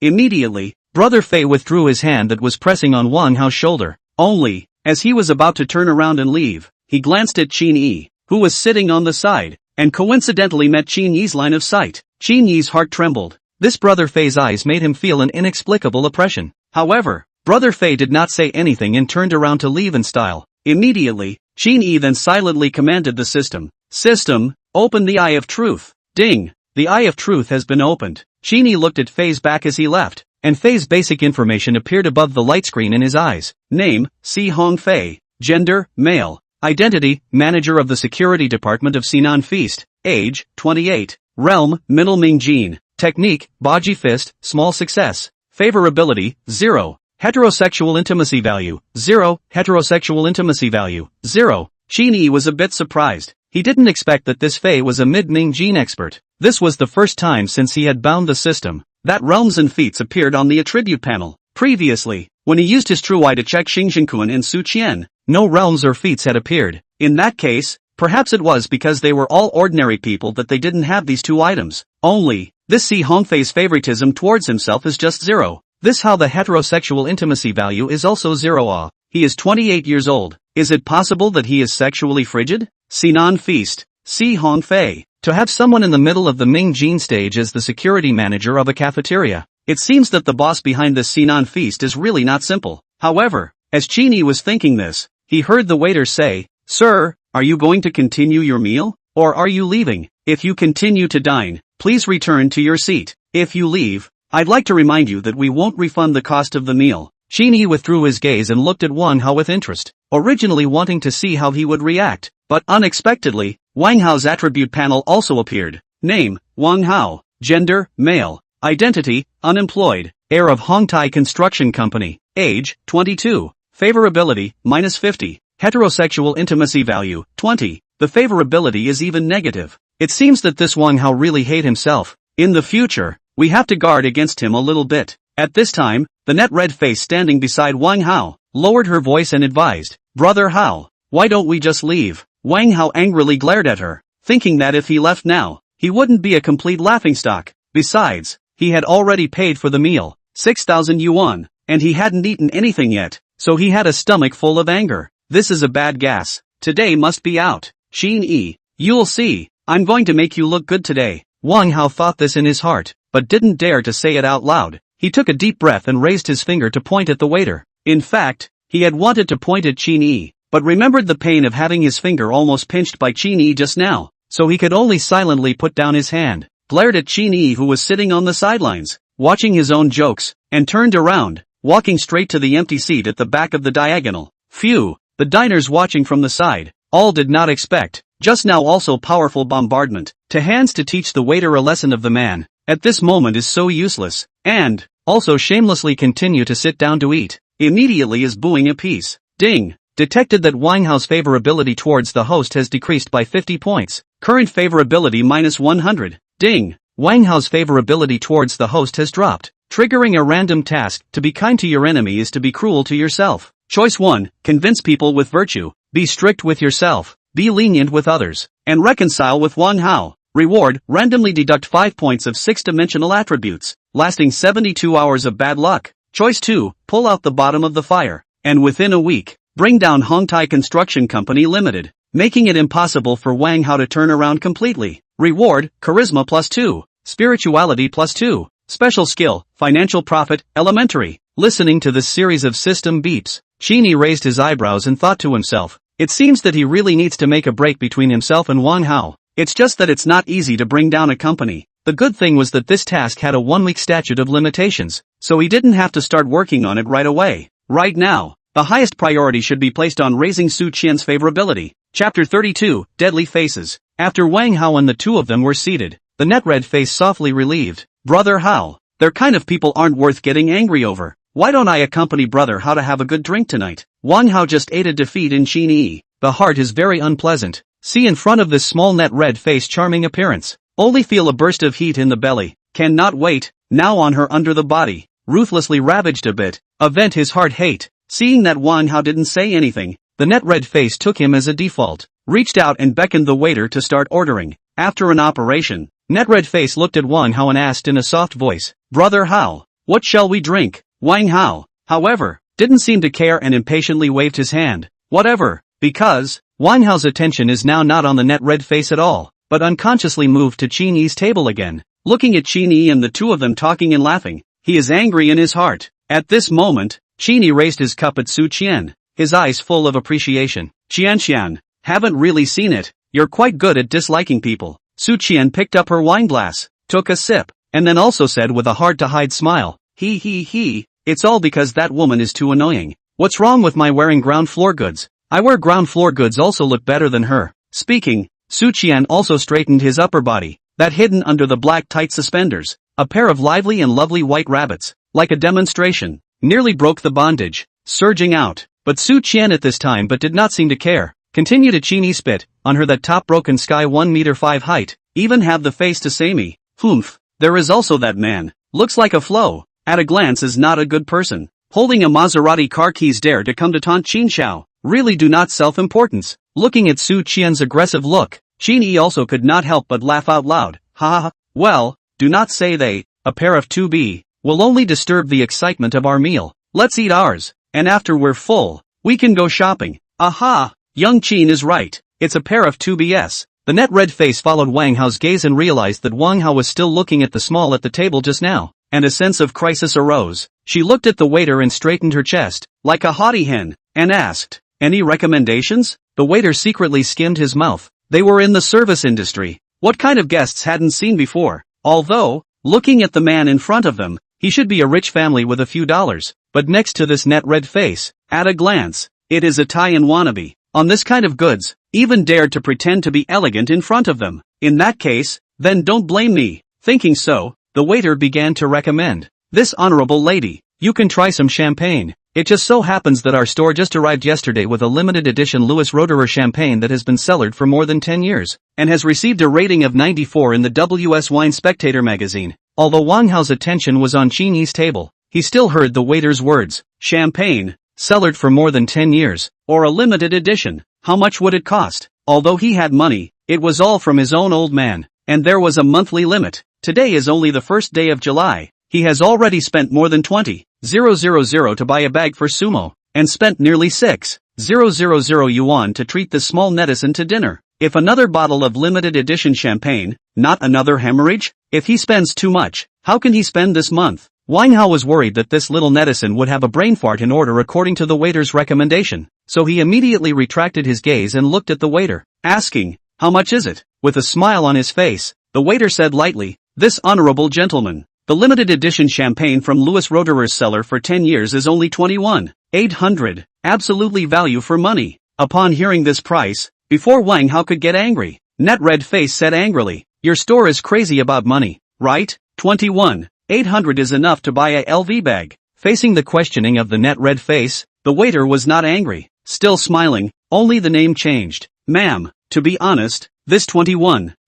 Immediately, Brother Fei withdrew his hand that was pressing on Wang Hao's shoulder. Only, as he was about to turn around and leave, he glanced at Qin Yi, who was sitting on the side, and coincidentally met Qin Yi's line of sight. Qin Yi's heart trembled. This Brother Fei's eyes made him feel an inexplicable oppression. However, Brother Fei did not say anything and turned around to leave in style. Immediately, Qin Yi then silently commanded the system, open the Eye of Truth. Ding! The Eye of Truth has been opened. Qin Yi looked at Fei's back as he left, and Fei's basic information appeared above the light screen in his eyes. Name, Si Hong Fei. Gender, male. Identity, manager of the security department of Sinan Feast. Age, 28. Realm, Middle Ming Jin. Technique, Baji Fist, small success. Favorability, 0. Heterosexual intimacy value, 0. Heterosexual intimacy value, 0. Qin Yi was a bit surprised. He didn't expect that this Fei was a mid-Ming Jin expert. This was the first time since he had bound the system that realms and feats appeared on the attribute panel. Previously, when he used his true eye to check Xingxingquan and Su Qian, no realms or feats had appeared. In that case, perhaps it was because they were all ordinary people that they didn't have these two items. Only, this Si Hongfei's favoritism towards himself is just 0. This how the heterosexual intimacy value is also 0. He is 28 years old. Is it possible that he is sexually frigid? Sinan Feast, Si Hongfei. To have someone in the middle of the Ming Jin stage as the security manager of a cafeteria. It seems that the boss behind this Sinan Feast is really not simple. However, as Qin Yi was thinking this, he heard the waiter say, "Sir, are you going to continue your meal? Or are you leaving? If you continue to dine, please return to your seat. If you leave, I'd like to remind you that we won't refund the cost of the meal." Qin Yi withdrew his gaze and looked at Wang Hao with interest, originally wanting to see how he would react, but unexpectedly, Wang Hao's attribute panel also appeared. Name, Wang Hao. Gender, male. Identity, unemployed. Heir of Hongtai Construction Company. Age, 22. Favorability, -50. Heterosexual intimacy value, 20. The favorability is even negative. It seems that this Wang Hao really hate himself. In the future, we have to guard against him a little bit. At this time, the net red face standing beside Wang Hao lowered her voice and advised, "Brother Hao, why don't we just leave?" Wang Hao angrily glared at her, thinking that if he left now, he wouldn't be a complete laughingstock. Besides, he had already paid for the meal, 6,000 yuan, and he hadn't eaten anything yet, so he had a stomach full of anger. This is a bad gas. Today must be out. Qin Yi, you'll see, I'm going to make you look good today. Wang Hao thought this in his heart, but didn't dare to say it out loud. He took a deep breath and raised his finger to point at the waiter. In fact, he had wanted to point at Qin Yi, but remembered the pain of having his finger almost pinched by Qin Yi just now, so he could only silently put down his hand, glared at Qin Yi who was sitting on the sidelines, watching his own jokes, and turned around, walking straight to the empty seat at the back of the diagonal. Phew, the diners watching from the side, all did not expect, just now also powerful bombardment, to hands to teach the waiter a lesson of the man, at this moment is so useless, and, also shamelessly continue to sit down to eat. Immediately is booing a piece. Ding. Detected that Wang Hao's favorability towards the host has decreased by 50 points. Current favorability minus 100. Ding. Wang Hao's favorability towards the host has dropped. Triggering a random task. To be kind to your enemy is to be cruel to yourself. Choice 1. Convince people with virtue. Be strict with yourself. Be lenient with others. And reconcile with Wang Hao. Reward. Randomly deduct 5 points of 6-dimensional attributes. Lasting 72 hours of bad luck. Choice 2. Pull out the bottom of the fire. And within a week, bring down Hongtai Construction Company Limited, making it impossible for Wang Hao to turn around completely. Reward. Charisma plus 2. Spirituality plus 2. Special skill. Financial profit. Elementary. Listening to this series of system beeps, Qin Yi raised his eyebrows and thought to himself, it seems that he really needs to make a break between himself and Wang Hao. It's just that it's not easy to bring down a company. The good thing was that this task had a 1-week statute of limitations, so he didn't have to start working on it right away. Right now, the highest priority should be placed on raising Su Qian's favorability. Chapter 32, Deadly Faces. After Wang Hao and the two of them were seated, the net red face softly relieved. Brother Hao, they're kind of people aren't worth getting angry over. Why don't I accompany Brother Hao to have a good drink tonight? Wang Hao just ate a defeat in Qin Yi. The heart is very unpleasant. See in front of this small net red face charming appearance. Only feel a burst of heat in the belly. Cannot wait. Now on her under the body. Ruthlessly ravaged a bit. Vent his heart hate. Seeing that Wang Hao didn't say anything, the net red face took him as a default. Reached out and beckoned the waiter to start ordering. After an operation, net red face looked at Wang Hao and asked in a soft voice, Brother Hao, what shall we drink? Wang Hao, however, didn't seem to care and impatiently waved his hand. Whatever, because Wang Hao's attention is now not on the net red face at all, but unconsciously moved to Qin Yi's table again. Looking at Qin Yi and the two of them talking and laughing, he is angry in his heart. At this moment, Qin Yi raised his cup at Su Qian, his eyes full of appreciation. Qian, haven't really seen it, you're quite good at disliking people. Su Qian picked up her wine glass, took a sip, and then also said with a hard-to-hide smile, it's all because that woman is too annoying. What's wrong with my wearing ground floor goods? I wear ground floor goods also look better than her. Speaking, Su Qian also straightened his upper body, that hidden under the black tight suspenders, a pair of lively and lovely white rabbits, like a demonstration, nearly broke the bondage, surging out. But Su Qian at this time but did not seem to care, continued to Qin Yi spit, on her that top broken sky 1 meter 5 height, even have the face to say me. Humph, there is also that man, looks like a flow, at a glance is not a good person. Holding a Maserati car keys dare to come to taunt Qin Xiao, really do not self-importance. Looking at Su Qian's aggressive look, Qin Yi also could not help but laugh out loud. Ha ha, well, do not say they, a pair of 2B, will only disturb the excitement of our meal. Let's eat ours, and after we're full, we can go shopping. Aha, young Qin is right, it's a pair of 2Bs. The net red face followed Wang Hao's gaze and realized that Wang Hao was still looking at the small at the table just now, and a sense of crisis arose. She looked at the waiter and straightened her chest, like a haughty hen, and asked, any recommendations? The waiter secretly skimmed his mouth. They were in the service industry. What kind of guests hadn't seen before? Although, looking at the man in front of them, he should be a rich family with a few dollars, but next to this net red face, at a glance, it is a Taiyan wannabe. On this kind of goods, even dared to pretend to be elegant in front of them. In that case, then don't blame me. Thinking so, the waiter began to recommend, this honorable lady, you can try some champagne. It just so happens that our store just arrived yesterday with a limited edition Louis Roederer champagne that has been cellared for more than 10 years, and has received a rating of 94 in the WS Wine Spectator magazine. Although Wang Hao's attention was on Qin Yi's table, he still heard the waiter's words, champagne, cellared for more than 10 years, or a limited edition, how much would it cost? Although he had money, it was all from his own old man, and there was a monthly limit. Today is only the first day of July. He has already spent more than 20,000 to buy a bag for sumo, and spent nearly 6,000 yuan to treat this small netizen to dinner. If another bottle of limited edition champagne, not another hemorrhage? If he spends too much, how can he spend this month? Wang Hao was worried that this little netizen would have a brain fart in order according to the waiter's recommendation, so he immediately retracted his gaze and looked at the waiter, asking, how much is it? With a smile on his face, the waiter said lightly, this honorable gentleman, the limited edition champagne from Louis Roederer's cellar for 10 years is only 21,800, absolutely value for money. Upon hearing this price, before Wang Hao could get angry, Net Red Face said angrily, your store is crazy about money, right? 21. 800 is enough to buy a LV bag. Facing the questioning of the net red face, the waiter was not angry, still smiling, only the name changed. Ma'am, to be honest, this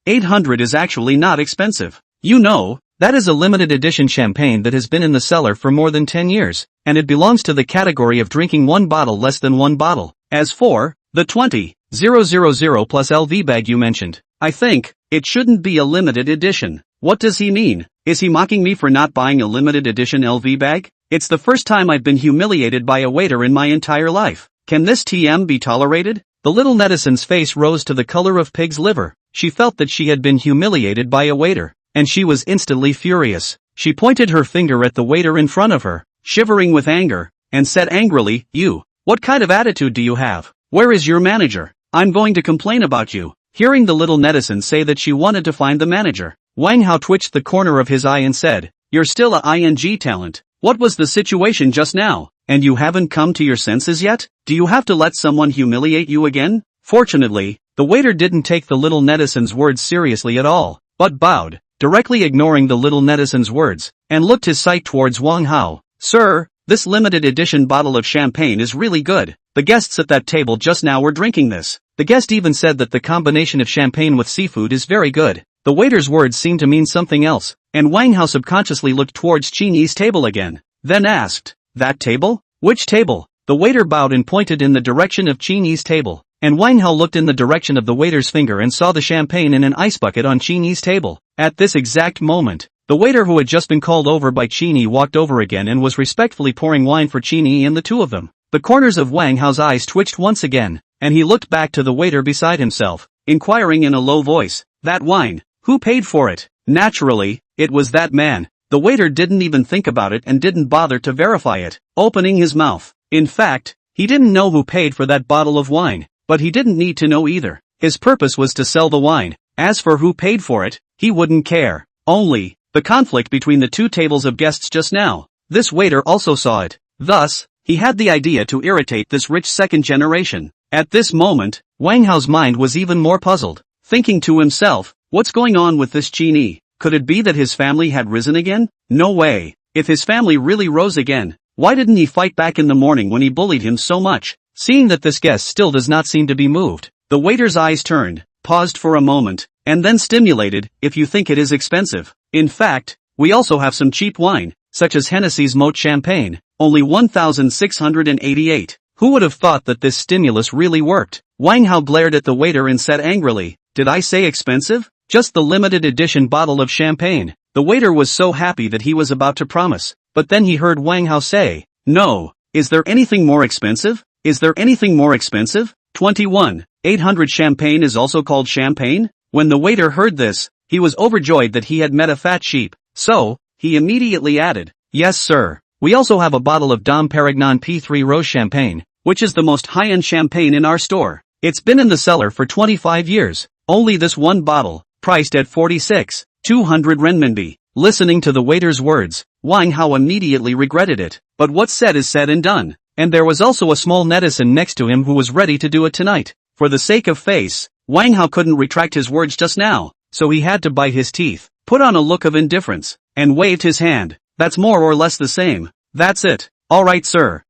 800 is actually not expensive. You know, that is a limited edition champagne that has been in the cellar for more than 10 years, and it belongs to the category of drinking one bottle less than one bottle. As for the 20,000 plus LV bag you mentioned, I think it shouldn't be a limited edition. What does he mean? Is he mocking me for not buying a limited edition LV bag? It's the first time I've been humiliated by a waiter in my entire life. Can this TM be tolerated? The little netizen's face rose to the color of pig's liver. She felt that she had been humiliated by a waiter, and she was instantly furious. She pointed her finger at the waiter in front of her, shivering with anger, and said angrily, "You, what kind of attitude do you have? Where is your manager? I'm going to complain about you." Hearing the little netizen say that she wanted to find the manager, Wang Hao twitched the corner of his eye and said, "You're still a ING talent. What was the situation just now? And you haven't come to your senses yet? Do you have to let someone humiliate you again?" Fortunately, the waiter didn't take the little netizen's words seriously at all, but bowed, directly ignoring the little netizen's words, and looked his sight towards Wang Hao. "Sir, this limited edition bottle of champagne is really good. The guests at that table just now were drinking this. The guest even said that the combination of champagne with seafood is very good." The waiter's words seemed to mean something else, and Wang Hao subconsciously looked towards Qin Yi's table again, then asked, "That table? Which table?" The waiter bowed and pointed in the direction of Qin Yi's table, and Wang Hao looked in the direction of the waiter's finger and saw the champagne in an ice bucket on Qin Yi's table. At this exact moment, the waiter who had just been called over by Qin Yi walked over again and was respectfully pouring wine for Qin Yi and the two of them. The corners of Wang Hao's eyes twitched once again, and he looked back to the waiter beside himself, inquiring in a low voice, "That wine, who paid for it?" Naturally, it was that man. The waiter didn't even think about it and didn't bother to verify it, opening his mouth. In fact, he didn't know who paid for that bottle of wine, but he didn't need to know either. His purpose was to sell the wine. As for who paid for it, he wouldn't care. Only the conflict between the two tables of guests just now. This waiter also saw it. Thus, he had the idea to irritate this rich second generation. At this moment, Wang Hao's mind was even more puzzled, thinking to himself, what's going on with this Qin Yi? Could it be that his family had risen again? No way. If his family really rose again, why didn't he fight back in the morning when he bullied him so much? Seeing that this guest still does not seem to be moved, the waiter's eyes turned, paused for a moment, and then stimulated, "If you think it is expensive. In fact, we also have some cheap wine, such as Hennessy's Moët Champagne, only 1,688. Who would have thought that this stimulus really worked? Wang Hao glared at the waiter and said angrily, "Did I say expensive? Just the limited edition bottle of champagne." The waiter was so happy that he was about to promise, but then he heard Wang Hao say, "No, is there anything more expensive? Is there anything more expensive? 21,800 champagne is also called champagne?" When the waiter heard this, he was overjoyed that he had met a fat sheep, so, he immediately added, "Yes sir, we also have a bottle of Dom Perignon P3 Rose Champagne, which is the most high-end champagne in our store. It's been in the cellar for 25 years, only this one bottle, priced at 46,200 renminbi. Listening to the waiter's words, Wang Hao immediately regretted it, but what's said is said and done, and there was also a small netizen next to him who was ready to do it tonight. For the sake of face, Wang Hao couldn't retract his words just now, so he had to bite his teeth, put on a look of indifference, and waved his hand. "That's more or less the same. That's it. Alright sir.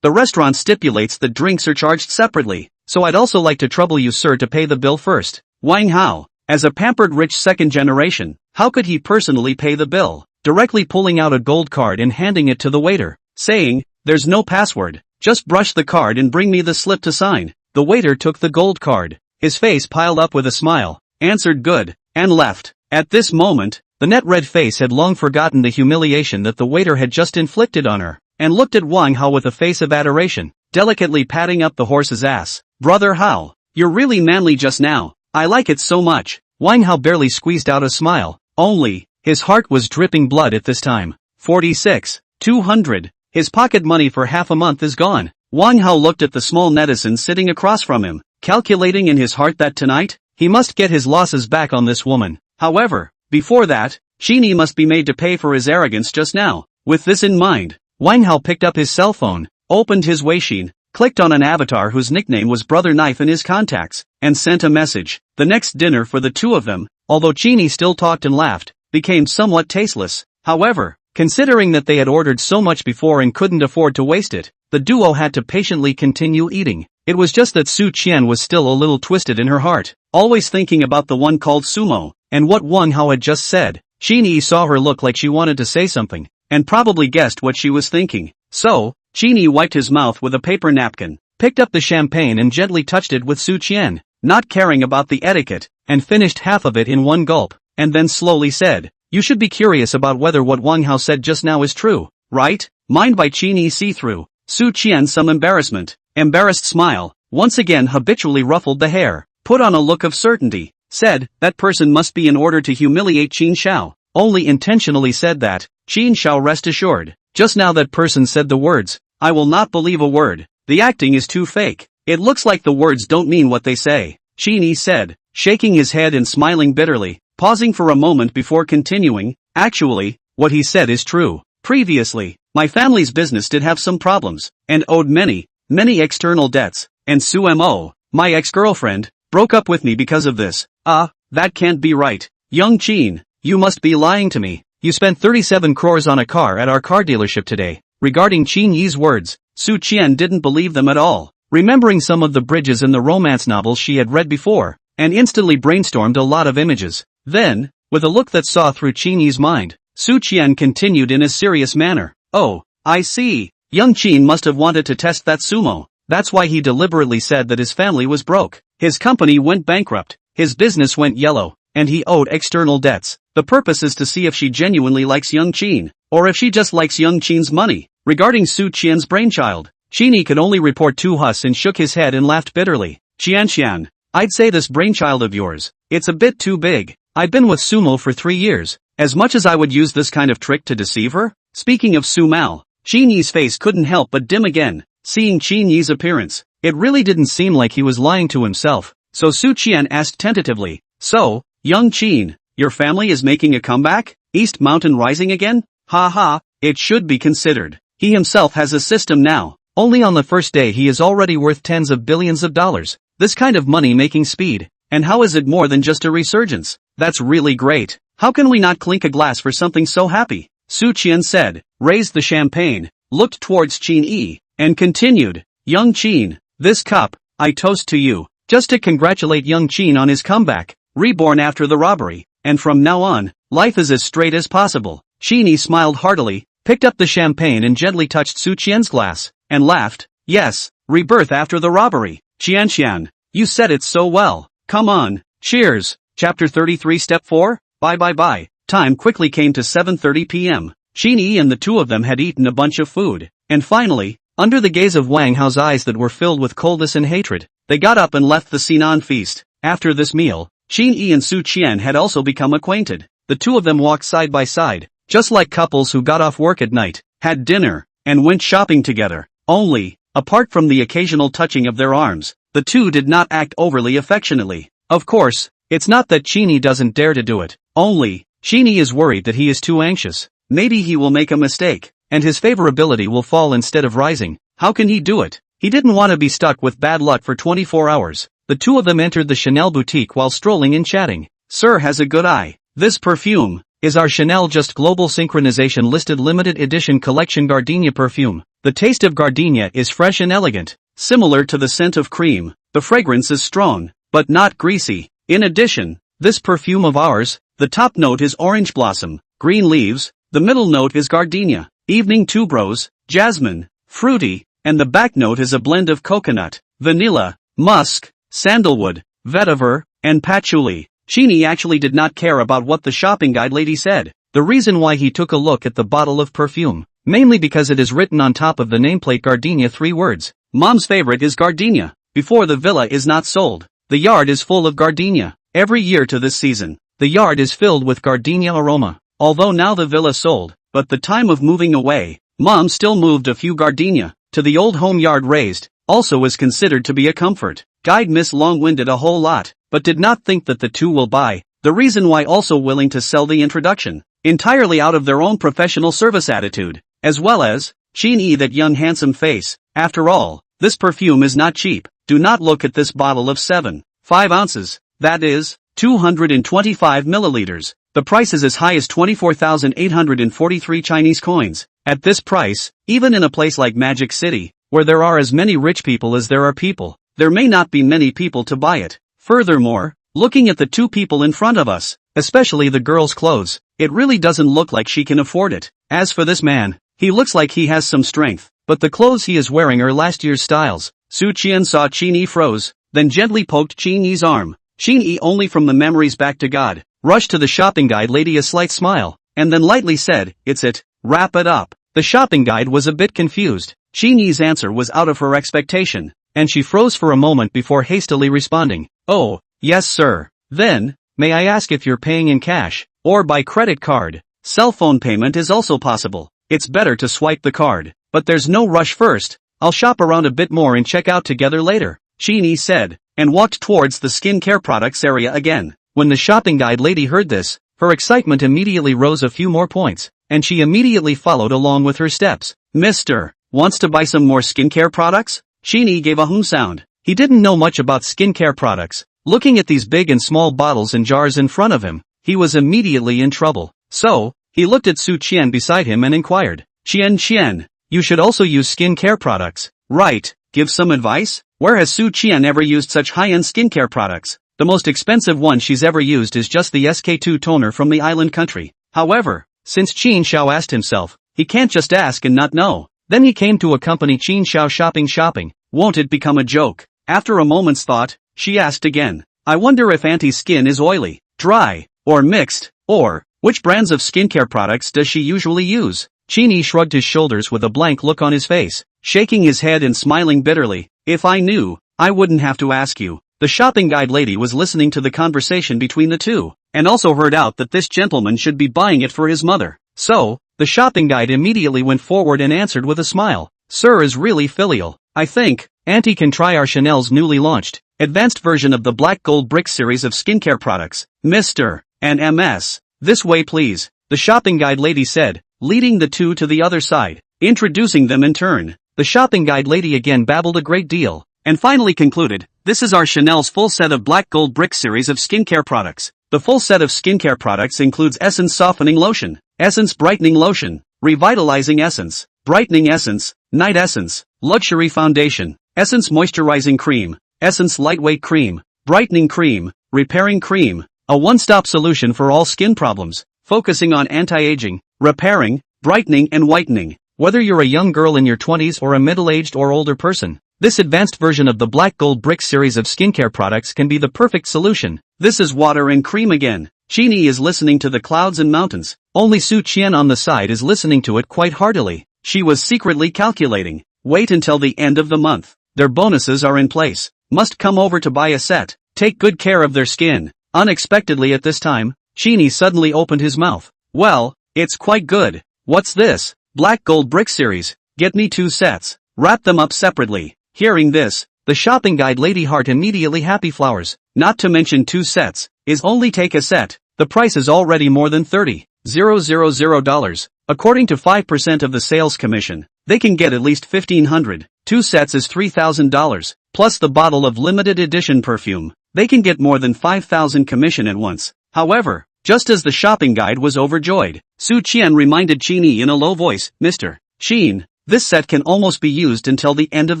The restaurant stipulates that drinks are charged separately, so I'd also like to trouble you sir to pay the bill first." Wang Hao, as a pampered rich second generation, how could he personally pay the bill? Directly pulling out a gold card and handing it to the waiter, saying, "There's no password, just brush the card and bring me the slip to sign." The waiter took the gold card, his face piled up with a smile, answered "good," and left. At this moment, the net red face had long forgotten the humiliation that the waiter had just inflicted on her, and looked at Wang Hao with a face of adoration, delicately patting up the horse's ass. "Brother Hao, you're really manly just now. I like it so much." Wang Hao barely squeezed out a smile, only, his heart was dripping blood at this time. 46,200. His pocket money for half a month is gone. Wang Hao looked at the small netizen sitting across from him, calculating in his heart that tonight, he must get his losses back on this woman. However, before that, Qin Yi must be made to pay for his arrogance just now. With this in mind, Wang Hao picked up his cell phone, opened his Weixin, clicked on an avatar whose nickname was Brother Knife in his contacts, and sent a message. The next dinner for the two of them, although Qin Yi still talked and laughed, became somewhat tasteless. However, considering that they had ordered so much before and couldn't afford to waste it, the duo had to patiently continue eating. It was just that Su Qian was still a little twisted in her heart, always thinking about the one called Sumo, and what Wang Hao had just said. Qin Yi saw her look like she wanted to say something, and probably guessed what she was thinking. So, Qin Yi wiped his mouth with a paper napkin, picked up the champagne and gently touched it with Su Qian, not caring about the etiquette, and finished half of it in one gulp, and then slowly said, "You should be curious about whether what Wang Hao said just now is true, right?" Mind by Qin Yi see-through. Su Qian some embarrassed smile, once again habitually ruffled the hair, put on a look of certainty, said, "That person must be in order to humiliate Qin Shao." Only intentionally said that. Qin Shao rest assured. Just now that person said the words, "I will not believe a word. The acting is too fake. It looks like the words don't mean what they say," Qin Yi said, shaking his head and smiling bitterly, pausing for a moment before continuing. "Actually, what he said is true. Previously, my family's business did have some problems, and owed many external debts, and Sumo, my ex-girlfriend, broke up with me because of this." That can't be right. Young Qin, you must be lying to me. You spent 37 crores on a car at our car dealership today. Regarding Qin Yi's words, Su Qian didn't believe them at all, remembering some of the bridges in the romance novels she had read before, and instantly brainstormed a lot of images. Then, with a look that saw through Qin Yi's mind, Su Qian continued in a serious manner. "Oh, I see. Young Qin must have wanted to test that Sumo. That's why he deliberately said that his family was broke. His company went bankrupt, his business went yellow, and he owed external debts. The purpose is to see if she genuinely likes young Qin, or if she just likes young Qin's money." Regarding Su Qian's brainchild, Qin Yi could only report to Hus and shook his head and laughed bitterly. "Qian, I'd say this brainchild of yours, it's a bit too big. I've been with Sumo for 3 years, as much as I would use this kind of trick to deceive her." Speaking of Sumo, Qin Yi's face couldn't help but dim again, seeing Qin Yi's appearance. It really didn't seem like he was lying to himself, so Su Qian asked tentatively, "So, young Qin, your family is making a comeback? East Mountain rising again? Ha, it should be considered. He himself has a system now. Only on the first day he is already worth tens of billions of dollars. This kind of money-making speed. And how is it more than just a resurgence? That's really great. How can we not clink a glass for something so happy?" Su Qian said, raised the champagne, looked towards Qin Yi, and continued, "Young Qin, this cup, I toast to you, just to congratulate young Qin on his comeback, reborn after the robbery, and from now on, life is as straight as possible." Qin Yi smiled heartily, picked up the champagne and gently touched Su Qian's glass, and laughed. "Yes, rebirth after the robbery. Qian, you said it so well. Come on, cheers." Chapter 33 Step 4, Bye. Time quickly came to 7:30 p.m. Qin Yi and the two of them had eaten a bunch of food, and finally, under the gaze of Wang Hao's eyes that were filled with coldness and hatred, they got up and left the Sinan feast. After this meal, Qin Yi and Su Qian had also become acquainted. The two of them walked side by side, just like couples who got off work at night, had dinner, and went shopping together. Only, apart from the occasional touching of their arms, the two did not act overly affectionately. Of course, it's not that Qin Yi doesn't dare to do it. Only, Qin Yi is worried that he is too anxious. Maybe he will make a mistake, and his favorability will fall instead of rising. How can he do it? He didn't want to be stuck with bad luck for 24 hours. The two of them entered the Chanel boutique while strolling and chatting. "Sir has a good eye. This perfume is our Chanel Just Global Synchronization Listed Limited Edition Collection Gardenia perfume. The taste of gardenia is fresh and elegant, similar to the scent of cream. The fragrance is strong, but not greasy. In addition, this perfume of ours, the top note is orange blossom, green leaves, the middle note is gardenia, evening tuberose, jasmine, fruity, and the back note is a blend of coconut, vanilla, musk, sandalwood, vetiver, and patchouli." Qin Yi actually did not care about what the shopping guide lady said. The reason why he took a look at the bottle of perfume, mainly because it is written on top of the nameplate gardenia 3 words. "Mom's favorite is gardenia. Before the villa is not sold, the yard is full of gardenia. Every year to this season, the yard is filled with gardenia aroma. Although now the villa sold, but the time of moving away, Mom still moved a few gardenia to the old home yard raised, also is considered to be a comfort." Guide Miss Long-winded a whole lot, but did not think that the two will buy. The reason why also willing to sell the introduction, entirely out of their own professional service attitude, as well as, Qin Yi that young handsome face. After all, this perfume is not cheap. Do not look at this bottle of 7.5 ounces. That is, 225 milliliters. The price is as high as 24,843 Chinese coins. At this price, even in a place like Magic City, where there are as many rich people as there are people, there may not be many people to buy it. Furthermore, looking at the two people in front of us, especially the girl's clothes, it really doesn't look like she can afford it. As for this man, he looks like he has some strength, but the clothes he is wearing are last year's styles. Su Qian saw Qin Yi froze, then gently poked Qin Yi's arm. Qin Yi, only from the memories back to God, rushed to the shopping guide lady, a slight smile, and then lightly said, "It's it, wrap it up." The shopping guide was a bit confused. Qin Yi's answer was out of her expectation, and she froze for a moment before hastily responding, "Oh, yes sir. Then, may I ask if you're paying in cash, or by credit card? Cell phone payment is also possible. It's better to swipe the card, but there's no rush first. I'll shop around a bit more and check out together later," Qin Yi said, and walked towards the skincare products area again. When the shopping guide lady heard this, her excitement immediately rose a few more points, and she immediately followed along with her steps. "Mister, wants to buy some more skincare products?" Qin Yi gave a sound. He didn't know much about skincare products. Looking at these big and small bottles and jars in front of him, he was immediately in trouble. So, he looked at Su Qian beside him and inquired, Qian, you should also use skincare products, right? Give some advice?" Where has Su Qian ever used such high-end skincare products? The most expensive one she's ever used is just the SK2 toner from the island country. However, since Qin Xiao asked himself, he can't just ask and not know. Then he came to accompany Qin Xiao shopping. Won't it become a joke? After a moment's thought, she asked again, "I wonder if Auntie's skin is oily, dry, or mixed, or, which brands of skincare products does she usually use?" Qin Yi shrugged his shoulders with a blank look on his face, shaking his head and smiling bitterly. "If I knew, I wouldn't have to ask you." The shopping guide lady was listening to the conversation between the two, and also heard out that this gentleman should be buying it for his mother. So, the shopping guide immediately went forward and answered with a smile, "Sir is really filial. I think, Auntie can try our Chanel's newly launched, advanced version of the Black Gold Brick series of skincare products. Mr. and MS. This way please," the shopping guide lady said, leading the two to the other side, introducing them in turn. The shopping guide lady again babbled a great deal, and finally concluded, "This is our Chanel's full set of Black Gold Brick series of skincare products. The full set of skincare products includes Essence Softening Lotion, Essence Brightening Lotion, Revitalizing Essence, Brightening Essence, Night Essence, Luxury Foundation, Essence Moisturizing Cream, Essence Lightweight Cream, Brightening Cream, Repairing Cream, a one-stop solution for all skin problems, focusing on anti-aging, repairing, brightening and whitening. Whether you're a young girl in your 20s or a middle-aged or older person, this advanced version of the Black Gold Brick series of skincare products can be the perfect solution." This is water and cream again. Qin Yi is listening to the clouds and mountains. Only Su Qian on the side is listening to it quite heartily. She was secretly calculating. Wait until the end of the month. Their bonuses are in place. Must come over to buy a set. Take good care of their skin. Unexpectedly at this time, Qin Yi suddenly opened his mouth. "Well, it's quite good. What's this? Black Gold Brick series. Get me 2 sets. Wrap them up separately." Hearing this, the shopping guide lady heart immediately happy flowers. Not to mention 2 sets, is only take a set. The price is already more than $30,000. According to 5% of the sales commission, they can get at least $1,500. 2 sets is $3,000, plus the bottle of limited edition perfume. They can get more than 5,000 commission at once. However, just as the shopping guide was overjoyed, Su Qian reminded Qin Yi in a low voice, "Mr. Qin, this set can almost be used until the end of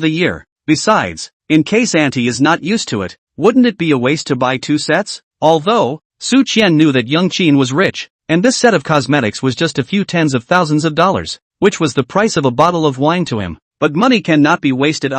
the year. Besides, in case Auntie is not used to it, wouldn't it be a waste to buy 2 sets? Although, Su Qian knew that young Qin was rich, and this set of cosmetics was just a few tens of thousands of dollars, which was the price of a bottle of wine to him. But money cannot be wasted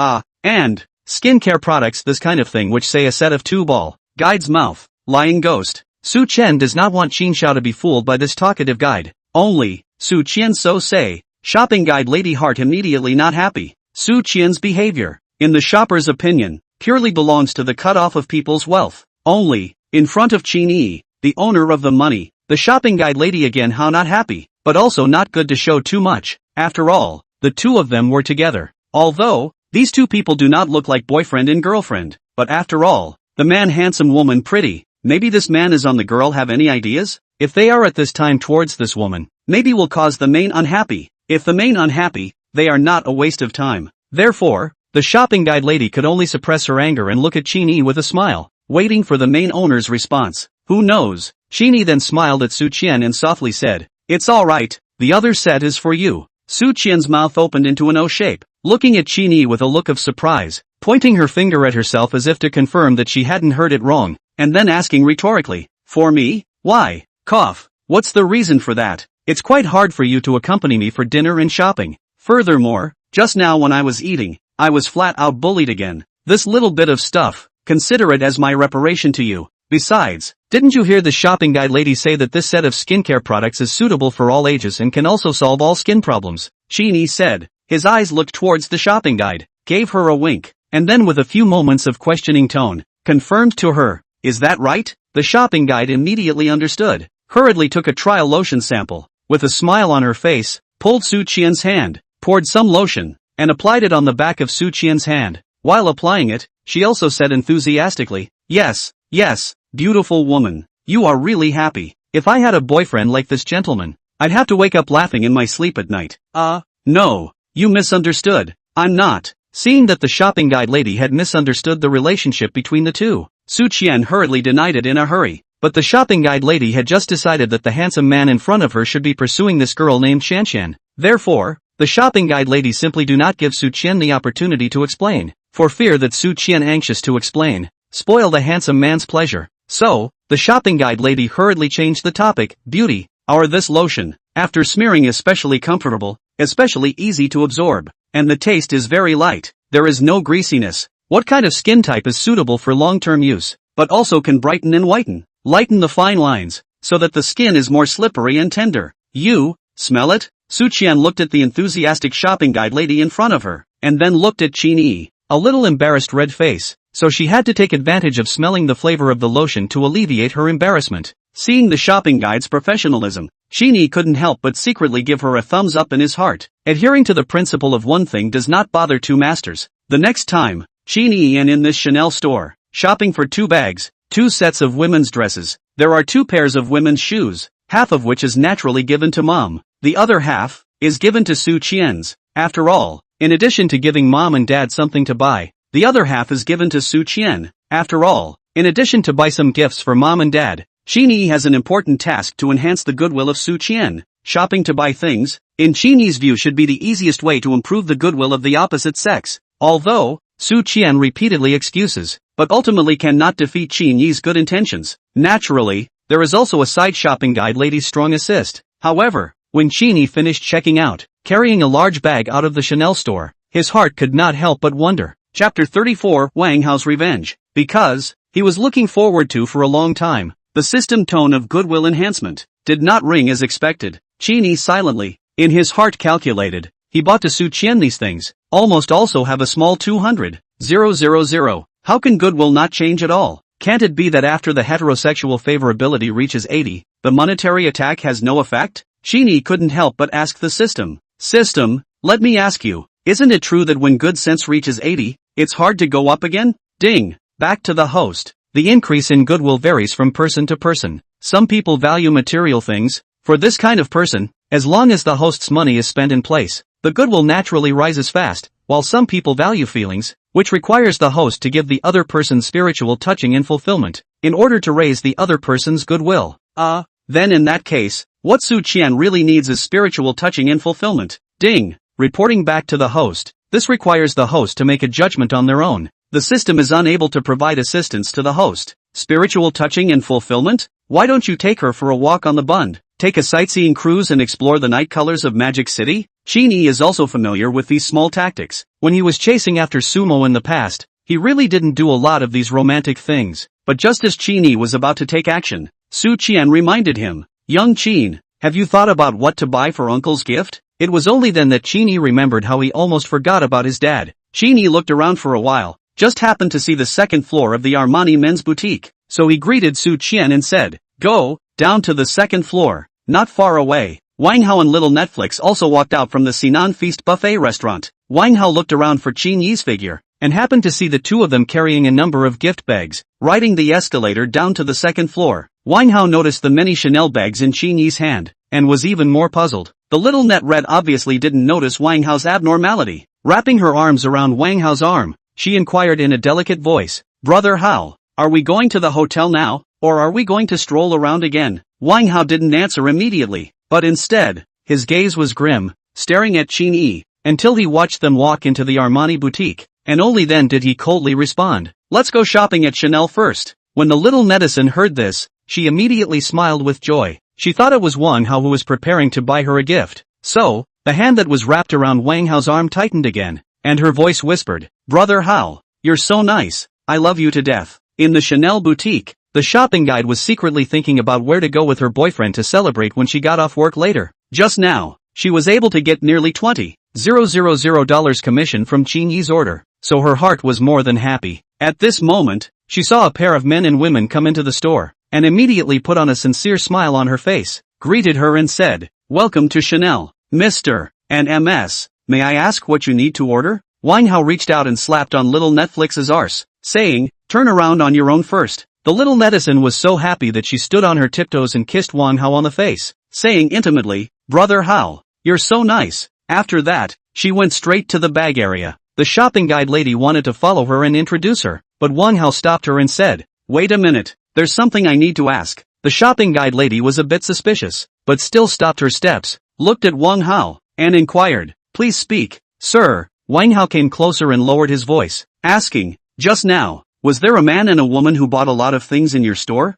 and skincare products, this kind of thing, which say a set of 2 ball, guide's mouth, lying ghost. Su Qian does not want Qin Xiao to be fooled by this talkative guide. Only, Su Qian so say. Shopping guide lady heart immediately not happy. Su Qian's behavior, in the shopper's opinion, purely belongs to the cutoff of people's wealth. Only, in front of Qin Yi, the owner of the money, the shopping guide lady again how not happy, but also not good to show too much. After all, the two of them were together. Although, these two people do not look like boyfriend and girlfriend, but after all, the man handsome, woman pretty. Maybe this man is on the girl. Have any ideas? If they are at this time towards this woman, maybe will cause the main unhappy. If the main unhappy, they are not a waste of time. Therefore, the shopping guide lady could only suppress her anger and look at Qin Yi with a smile. waiting for the main owner's response. Who knows? Qin Yi then smiled at Su Qian and softly said, "It's alright, the other set is for you." Su Qian's mouth opened into an O shape, looking at Qin Yi with a look of surprise, pointing her finger at herself as if to confirm that she hadn't heard it wrong, and then asking rhetorically, "For me? Why? Cough. What's the reason for that? It's quite hard for you to accompany me for dinner and shopping. Furthermore, just now when I was eating, I was flat out bullied again. This little bit of stuff, consider it as my reparation to you. Besides, didn't you hear the shopping guide lady say that this set of skincare products is suitable for all ages and can also solve all skin problems?" Qin Yi said. His eyes looked towards the shopping guide, gave her a wink, and then with a few moments of questioning tone, confirmed to her, "Is that right?" The shopping guide immediately understood, hurriedly took a trial lotion sample, with a smile on her face, pulled Su Qian's hand, poured some lotion, and applied it on the back of Su Qian's hand. While applying it, she also said enthusiastically, "Yes, yes, beautiful woman, you are really happy. If I had a boyfriend like this gentleman, I'd have to wake up laughing in my sleep at night." No, you misunderstood. I'm not." Seeing that the shopping guide lady had misunderstood the relationship between the two, Su Qian hurriedly denied it in a hurry. But the shopping guide lady had just decided that the handsome man in front of her should be pursuing this girl named Shanshan. Therefore, the shopping guide lady simply do not give Su Qian the opportunity to explain, for fear that Su Qian anxious to explain, spoil the handsome man's pleasure. So, the shopping guide lady hurriedly changed the topic, "Beauty, our this lotion, after smearing is especially comfortable, especially easy to absorb, and the taste is very light, there is no greasiness. What kind of skin type is suitable for long-term use, but also can brighten and whiten, lighten the fine lines, so that the skin is more slippery and tender? You, smell it?" Su Qian looked at the enthusiastic shopping guide lady in front of her, and then looked at Qin Yi, a little embarrassed red face, so she had to take advantage of smelling the flavor of the lotion to alleviate her embarrassment. Seeing the shopping guide's professionalism, Qin Yi couldn't help but secretly give her a thumbs up in his heart. Adhering to the principle of one thing does not bother two masters. The next time, Qin Yi and in this Chanel store, shopping for 2 bags, 2 sets of women's dresses, there are 2 pairs of women's shoes, half of which is naturally given to mom, the other half is given to Su Qian's. After all, in addition to giving mom and dad something to buy, the other half is given to Su Qian. After all, in addition to buy some gifts for mom and dad, Qin Yi has an important task to enhance the goodwill of Su Qian. Shopping to buy things, in Qin Yi's view, should be the easiest way to improve the goodwill of the opposite sex. Although, Su Qian repeatedly excuses, but ultimately cannot defeat Qin Yi's good intentions. Naturally, there is also a side shopping guide lady's strong assist. However, when Qin Yi finished checking out, carrying a large bag out of the Chanel store, his heart could not help but wonder. Chapter 34, Wang Hao's Revenge. Because he was looking forward to for a long time, the system tone of goodwill enhancement did not ring as expected. Qin Yi silently, in his heart calculated, he bought to Su Qian these things, almost also have a small 200,000. How can goodwill not change at all? Can't it be that after the heterosexual favorability reaches 80, the monetary attack has no effect? Qin Yi couldn't help but ask the system. System, let me ask you, isn't it true that when good sense reaches 80, it's hard to go up again? Ding. Back to the host. The increase in goodwill varies from person to person. Some people value material things. For this kind of person, as long as the host's money is spent in place, the goodwill naturally rises fast, while some people value feelings, which requires the host to give the other person spiritual touching and fulfillment, in order to raise the other person's goodwill. Then in that case, what Su Qian really needs is spiritual touching and fulfillment. Ding. Reporting back to the host. This requires the host to make a judgment on their own. The system is unable to provide assistance to the host. Spiritual touching and fulfillment? Why don't you take her for a walk on the Bund? Take a sightseeing cruise and explore the night colors of Magic City? Qin Yi is also familiar with these small tactics. When he was chasing after Sumo in the past, he really didn't do a lot of these romantic things. But just as Qin Yi was about to take action, Su Qian reminded him, "Young Qin, have you thought about what to buy for uncle's gift?" It was only then that Qin Yi remembered how he almost forgot about his dad. Qin Yi looked around for a while, just happened to see the second floor of the Armani men's boutique, so he greeted Su Qian and said, "Go, down to the second floor, not far away." Wang Hao and little Netflix also walked out from the Sinan Feast buffet restaurant. Wang Hao looked around for Qin Yi's figure, and happened to see the two of them carrying a number of gift bags, riding the escalator down to the second floor. Wang Hao noticed the many Chanel bags in Qin Yi's hand, and was even more puzzled. The little net red obviously didn't notice Wang Hao's abnormality. Wrapping her arms around Wang Hao's arm, she inquired in a delicate voice, "Brother Hao, Are we going to the hotel now, or are we going to stroll around again? Wang Hao didn't answer immediately, but instead, his gaze was grim, staring at Qin Yi, until he watched them walk into the Armani boutique, and only then did he coldly respond, "Let's go shopping at Chanel first." When the little netizen heard this, she immediately smiled with joy. She thought it was Wang Hao who was preparing to buy her a gift. So, the hand that was wrapped around Wang Hao's arm tightened again, and her voice whispered, "Brother Hao, you're so nice, I love you to death." In the Chanel boutique, the shopping guide was secretly thinking about where to go with her boyfriend to celebrate when she got off work later. Just now, she was able to get nearly $20,000 commission from Qin Yi's order, so her heart was more than happy. At this moment, she saw a pair of men and women come into the store, and immediately put on a sincere smile on her face, greeted her and said, "Welcome to Chanel, Mr. and Ms. May I ask what you need to order?" Wang Hao reached out and slapped on little Netflix's arse, saying, "Turn around on your own first." The little netizen was so happy that she stood on her tiptoes and kissed Wang Hao on the face, saying intimately, "Brother Hao, you're so nice." After that, she went straight to the bag area. The shopping guide lady wanted to follow her and introduce her, but Wang Hao stopped her and said, "Wait a minute, there's something I need to ask." The shopping guide lady was a bit suspicious, but still stopped her steps, looked at Wang Hao, and inquired, "Please speak, sir." Wang Hao came closer and lowered his voice, asking, "Just now, was there a man and a woman who bought a lot of things in your store?"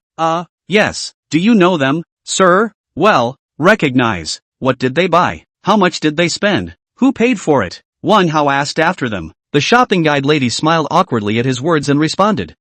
Yes. Do you know them, sir?" "Well, recognize. What did they buy? How much did they spend? Who paid for it?" Wang Hao asked after them. The shopping guide lady smiled awkwardly at his words and responded,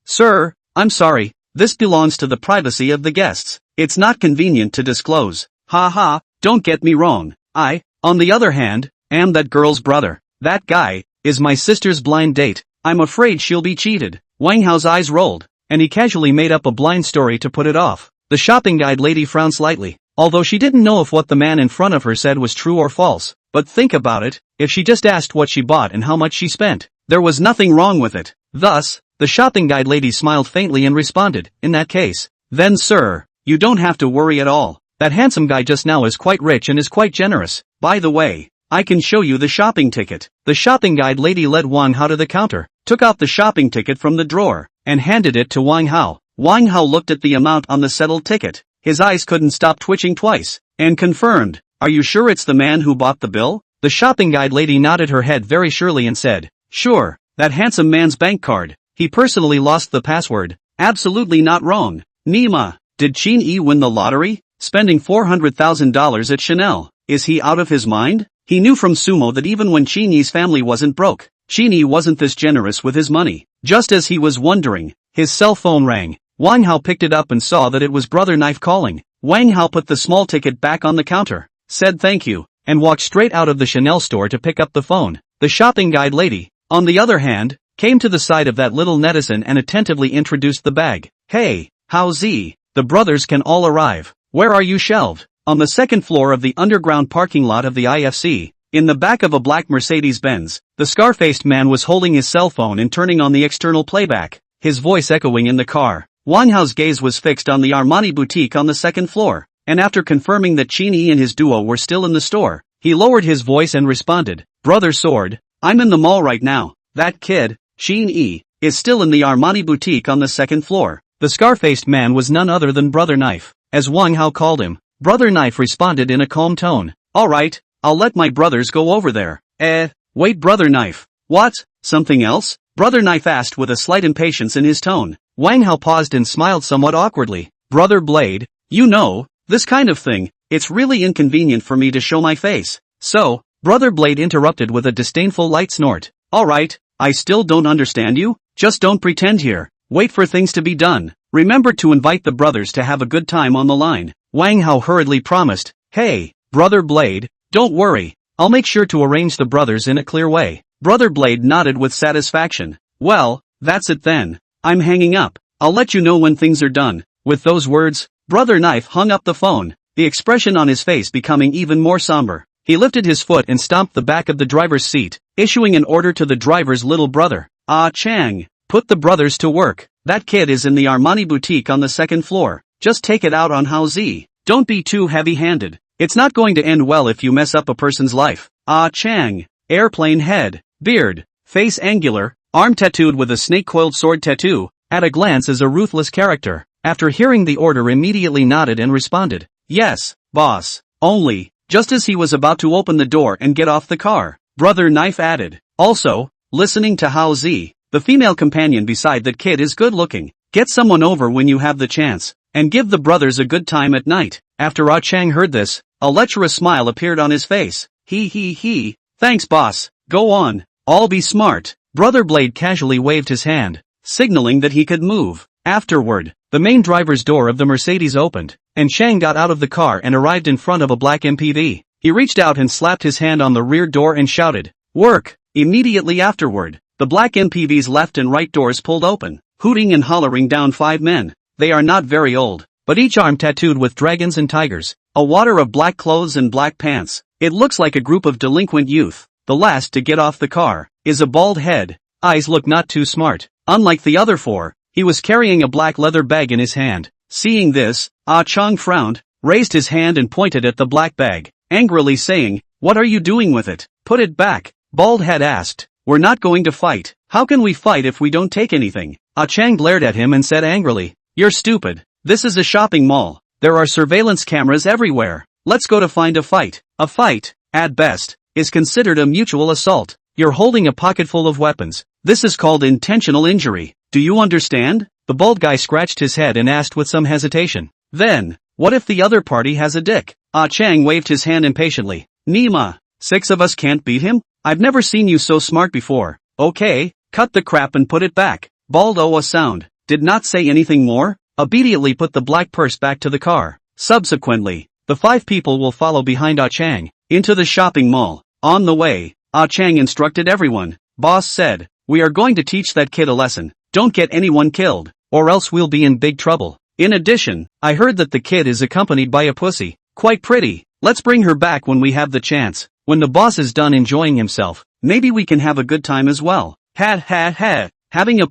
Sir, I'm sorry, this belongs to the privacy of the guests. It's not convenient to disclose. Ha, don't get me wrong. I, on the other hand, am that girl's brother. That guy is my sister's blind date. I'm afraid she'll be cheated." Wang Hao's eyes rolled, and he casually made up a blind story to put it off. The shopping guide lady frowned slightly, although she didn't know if what the man in front of her said was true or false. But think about it, if she just asked what she bought and how much she spent, there was nothing wrong with it. Thus, the shopping guide lady smiled faintly and responded, "In that case, then sir, you don't have to worry at all. That handsome guy just now is quite rich and is quite generous. By the way, I can show you the shopping ticket." The shopping guide lady led Wang Hao to the counter, took out the shopping ticket from the drawer, and handed it to Wang Hao. Wang Hao looked at the amount on the settled ticket. His eyes couldn't stop twitching twice, and confirmed, "Are you sure it's the man who bought the bill?" The shopping guide lady nodded her head very surely and said, "Sure, that handsome man's bank card. He personally lost the password. Absolutely not wrong." Nima, did Qin Yi win the lottery? Spending $400,000 at Chanel. Is he out of his mind? He knew from Sumo that even when Qin Yi's family wasn't broke, Qin Yi wasn't this generous with his money. Just as he was wondering, his cell phone rang. Wang Hao picked it up and saw that it was Brother Knife calling. Wang Hao put the small ticket back on the counter, said thank you, and walked straight out of the Chanel store to pick up the phone. The shopping guide lady, on the other hand, came to the side of that little netizen and attentively introduced the bag. "Hey, how's Z? The brothers can all arrive. Where are you shelved?" On the second floor of the underground parking lot of the IFC, in the back of a black Mercedes-Benz, the scar-faced man was holding his cell phone and turning on the external playback, his voice echoing in the car. Wang Hao's gaze was fixed on the Armani boutique on the second floor, and after confirming that Qin Yi and his duo were still in the store, he lowered his voice and responded, "Brother Sword, I'm in the mall right now. That kid, Qin Yi, is still in the Armani boutique on the second floor." The scar-faced man was none other than Brother Knife, as Wang Hao called him. Brother Knife responded in a calm tone, "Alright, I'll let my brothers go over there." Wait, Brother Knife. What? Something else? Brother Knife asked with a slight impatience in his tone. Wang Hao paused and smiled somewhat awkwardly. "Brother Blade, you know, this kind of thing, it's really inconvenient for me to show my face. So," Brother Blade interrupted with a disdainful light snort. "Alright, I still don't understand you. Just don't pretend here. Wait for things to be done. Remember to invite the brothers to have a good time on the line." Wang Hao hurriedly promised, "Hey, Brother Blade, don't worry. I'll make sure to arrange the brothers in a clear way." Brother Blade nodded with satisfaction. "Well, that's it then. I'm hanging up. I'll let you know when things are done." With those words, Brother Knife hung up the phone, the expression on his face becoming even more somber. He lifted his foot and stomped the back of the driver's seat, issuing an order to the driver's little brother. Chang, put the brothers to work. That kid is in the Armani boutique on the second floor. Just take it out on Hao Z. Don't be too heavy-handed. It's not going to end well if you mess up a person's life. Chang, airplane head, beard, face angular, arm tattooed with a snake-coiled sword tattoo, at a glance as a ruthless character. After hearing the order immediately nodded and responded, "Yes, boss." Only, just as he was about to open the door and get off the car, Brother Knife added, "Also, listening to Hao Zi, the female companion beside that kid is good looking. Get someone over when you have the chance, and give the brothers a good time at night." After Ah Chang heard this, a lecherous smile appeared on his face. He. "Thanks boss, go on, I'll be smart." Brother Blade casually waved his hand, signaling that he could move. Afterward, the main driver's door of the Mercedes opened, and Chang got out of the car and arrived in front of a black MPV. He reached out and slapped his hand on the rear door and shouted, "Work!" Immediately afterward, the black MPV's left and right doors pulled open, hooting and hollering down 5 men. They are not very old, but each arm tattooed with dragons and tigers, a water of black clothes and black pants. It looks like a group of delinquent youth. The last to get off the car is a bald head. Eyes look not too smart. Unlike the other 4, he was carrying a black leather bag in his hand. Seeing this, Ah Chang frowned, raised his hand and pointed at the black bag, angrily saying, "What are you doing with it? Put it back." Bald head asked, "We're not going to fight. How can we fight if we don't take anything?" Ah Chang glared at him and said angrily, "You're stupid. This is a shopping mall. There are surveillance cameras everywhere. Let's go to find a fight." A fight, at best, is considered a mutual assault. You're holding a pocketful of weapons. This is called intentional injury. Do you understand? The bald guy scratched his head and asked with some hesitation. Then, what if the other party has a dick? Ah Chang waved his hand impatiently. "Nima, 6 of us can't beat him? I've never seen you so smart before." "Okay, cut the crap and put it back." Bald Oa sound, did not say anything more, obediently put the black purse back to the car. Subsequently, the 5 people will follow behind Ah Chang, into the shopping mall. On the way, Ah Chang instructed everyone. Boss said, "We are going to teach that kid a lesson. Don't get anyone killed, or else we'll be in big trouble. In addition, I heard that the kid is accompanied by a pussy. Quite pretty. Let's bring her back when we have the chance. When the boss is done enjoying himself, maybe we can have a good time as well." Ha. Having a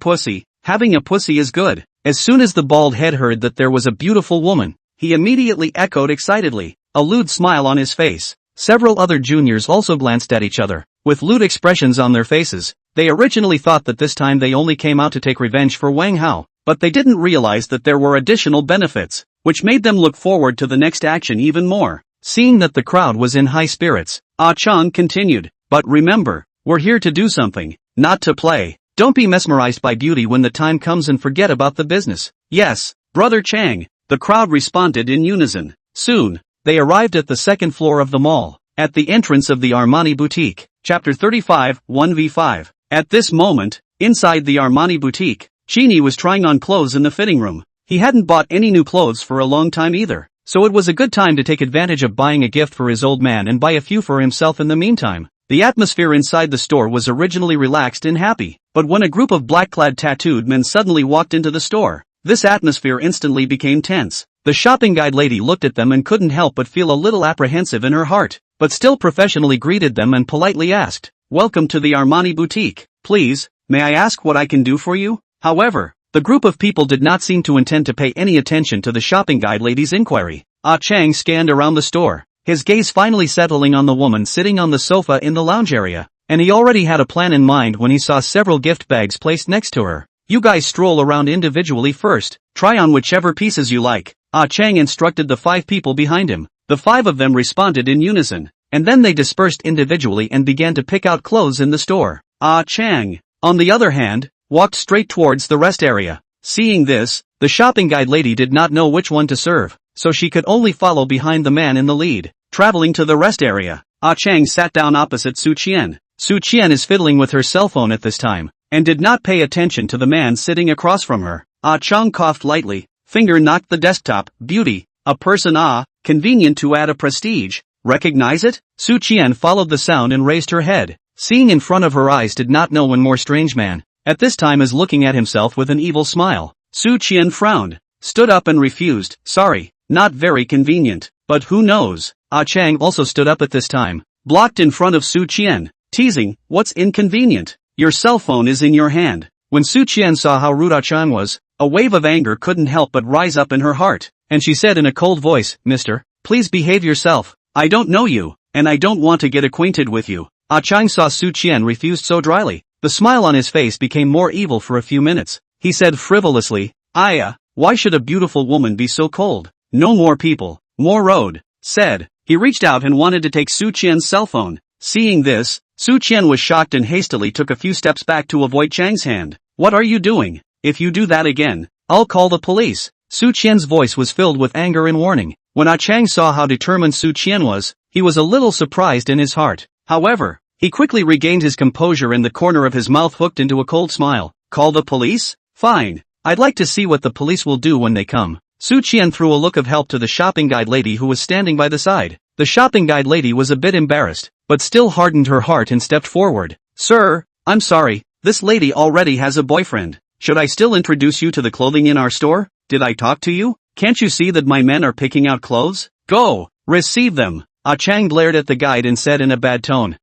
pussy is good. As soon as the bald head heard that there was a beautiful woman, he immediately echoed excitedly, a lewd smile on his face. Several other juniors also glanced at each other, with lewd expressions on their faces. They originally thought that this time they only came out to take revenge for Wang Hao, but they didn't realize that there were additional benefits, which made them look forward to the next action even more. Seeing that the crowd was in high spirits, Ah Chang continued, "But remember, we're here to do something, not to play. Don't be mesmerized by beauty when the time comes and forget about the business." "Yes, Brother Chang," the crowd responded in unison. Soon, they arrived at the 2nd floor of the mall, at the entrance of the Armani boutique. Chapter 35, 1v5. At this moment, inside the Armani boutique, Qin Yi was trying on clothes in the fitting room. He hadn't bought any new clothes for a long time either, so it was a good time to take advantage of buying a gift for his old man and buy a few for himself in the meantime. The atmosphere inside the store was originally relaxed and happy, but when a group of black-clad tattooed men suddenly walked into the store, this atmosphere instantly became tense. The shopping guide lady looked at them and couldn't help but feel a little apprehensive in her heart, but still professionally greeted them and politely asked, "Welcome to the Armani boutique. Please, may I ask what I can do for you?" However, the group of people did not seem to intend to pay any attention to the shopping guide lady's inquiry. Ah Chang scanned around the store, his gaze finally settling on the woman sitting on the sofa in the lounge area, and he already had a plan in mind when he saw several gift bags placed next to her. "You guys stroll around individually first, try on whichever pieces you like," Ah Chang instructed the 5 people behind him. The 5 of them responded in unison, and then they dispersed individually and began to pick out clothes in the store. Ah Chang, on the other hand, walked straight towards the rest area. Seeing this, the shopping guide lady did not know which one to serve, so she could only follow behind the man in the lead. Traveling to the rest area, Ah Chang sat down opposite Su Qian. Su Qian is fiddling with her cell phone at this time, and did not pay attention to the man sitting across from her. Ah Chang coughed lightly, finger knocked the desktop. "Beauty, a person convenient to add a prestige. Recognize it?" Su Qian followed the sound and raised her head. Seeing in front of her eyes did not know when more strange man, at this time is looking at himself with an evil smile. Su Qian frowned, stood up and refused. "Sorry, not very convenient, but who knows?" Ah Chang also stood up at this time, blocked in front of Su Qian, teasing, "What's inconvenient? Your cell phone is in your hand." When Su Qian saw how rude Ah Chang was, a wave of anger couldn't help but rise up in her heart, and she said in a cold voice, "Mister, please behave yourself. I don't know you, and I don't want to get acquainted with you." Ah Chang saw Su Qian refused so dryly. The smile on his face became more evil for a few minutes. he said frivolously. Why should a beautiful woman be so cold? No more people, more road, said. He reached out and wanted to take Su Qian's cell phone. Seeing this, Su Qian was shocked and hastily took a few steps back to avoid Chang's hand. What are you doing? If you do that again, I'll call the police. Su Qian's voice was filled with anger and warning. When Chang saw how determined Su Qian was, he was a little surprised in his heart. However, he quickly regained his composure and the corner of his mouth hooked into a cold smile. Call the police? Fine. I'd like to see what the police will do when they come. Su Qian threw a look of help to the shopping guide lady who was standing by the side. The shopping guide lady was a bit embarrassed, but still hardened her heart and stepped forward. Sir, I'm sorry, this lady already has a boyfriend. Should I still introduce you to the clothing in our store? Did I talk to you? Can't you see that my men are picking out clothes? Go, receive them. Chang glared at the guide and said in a bad tone.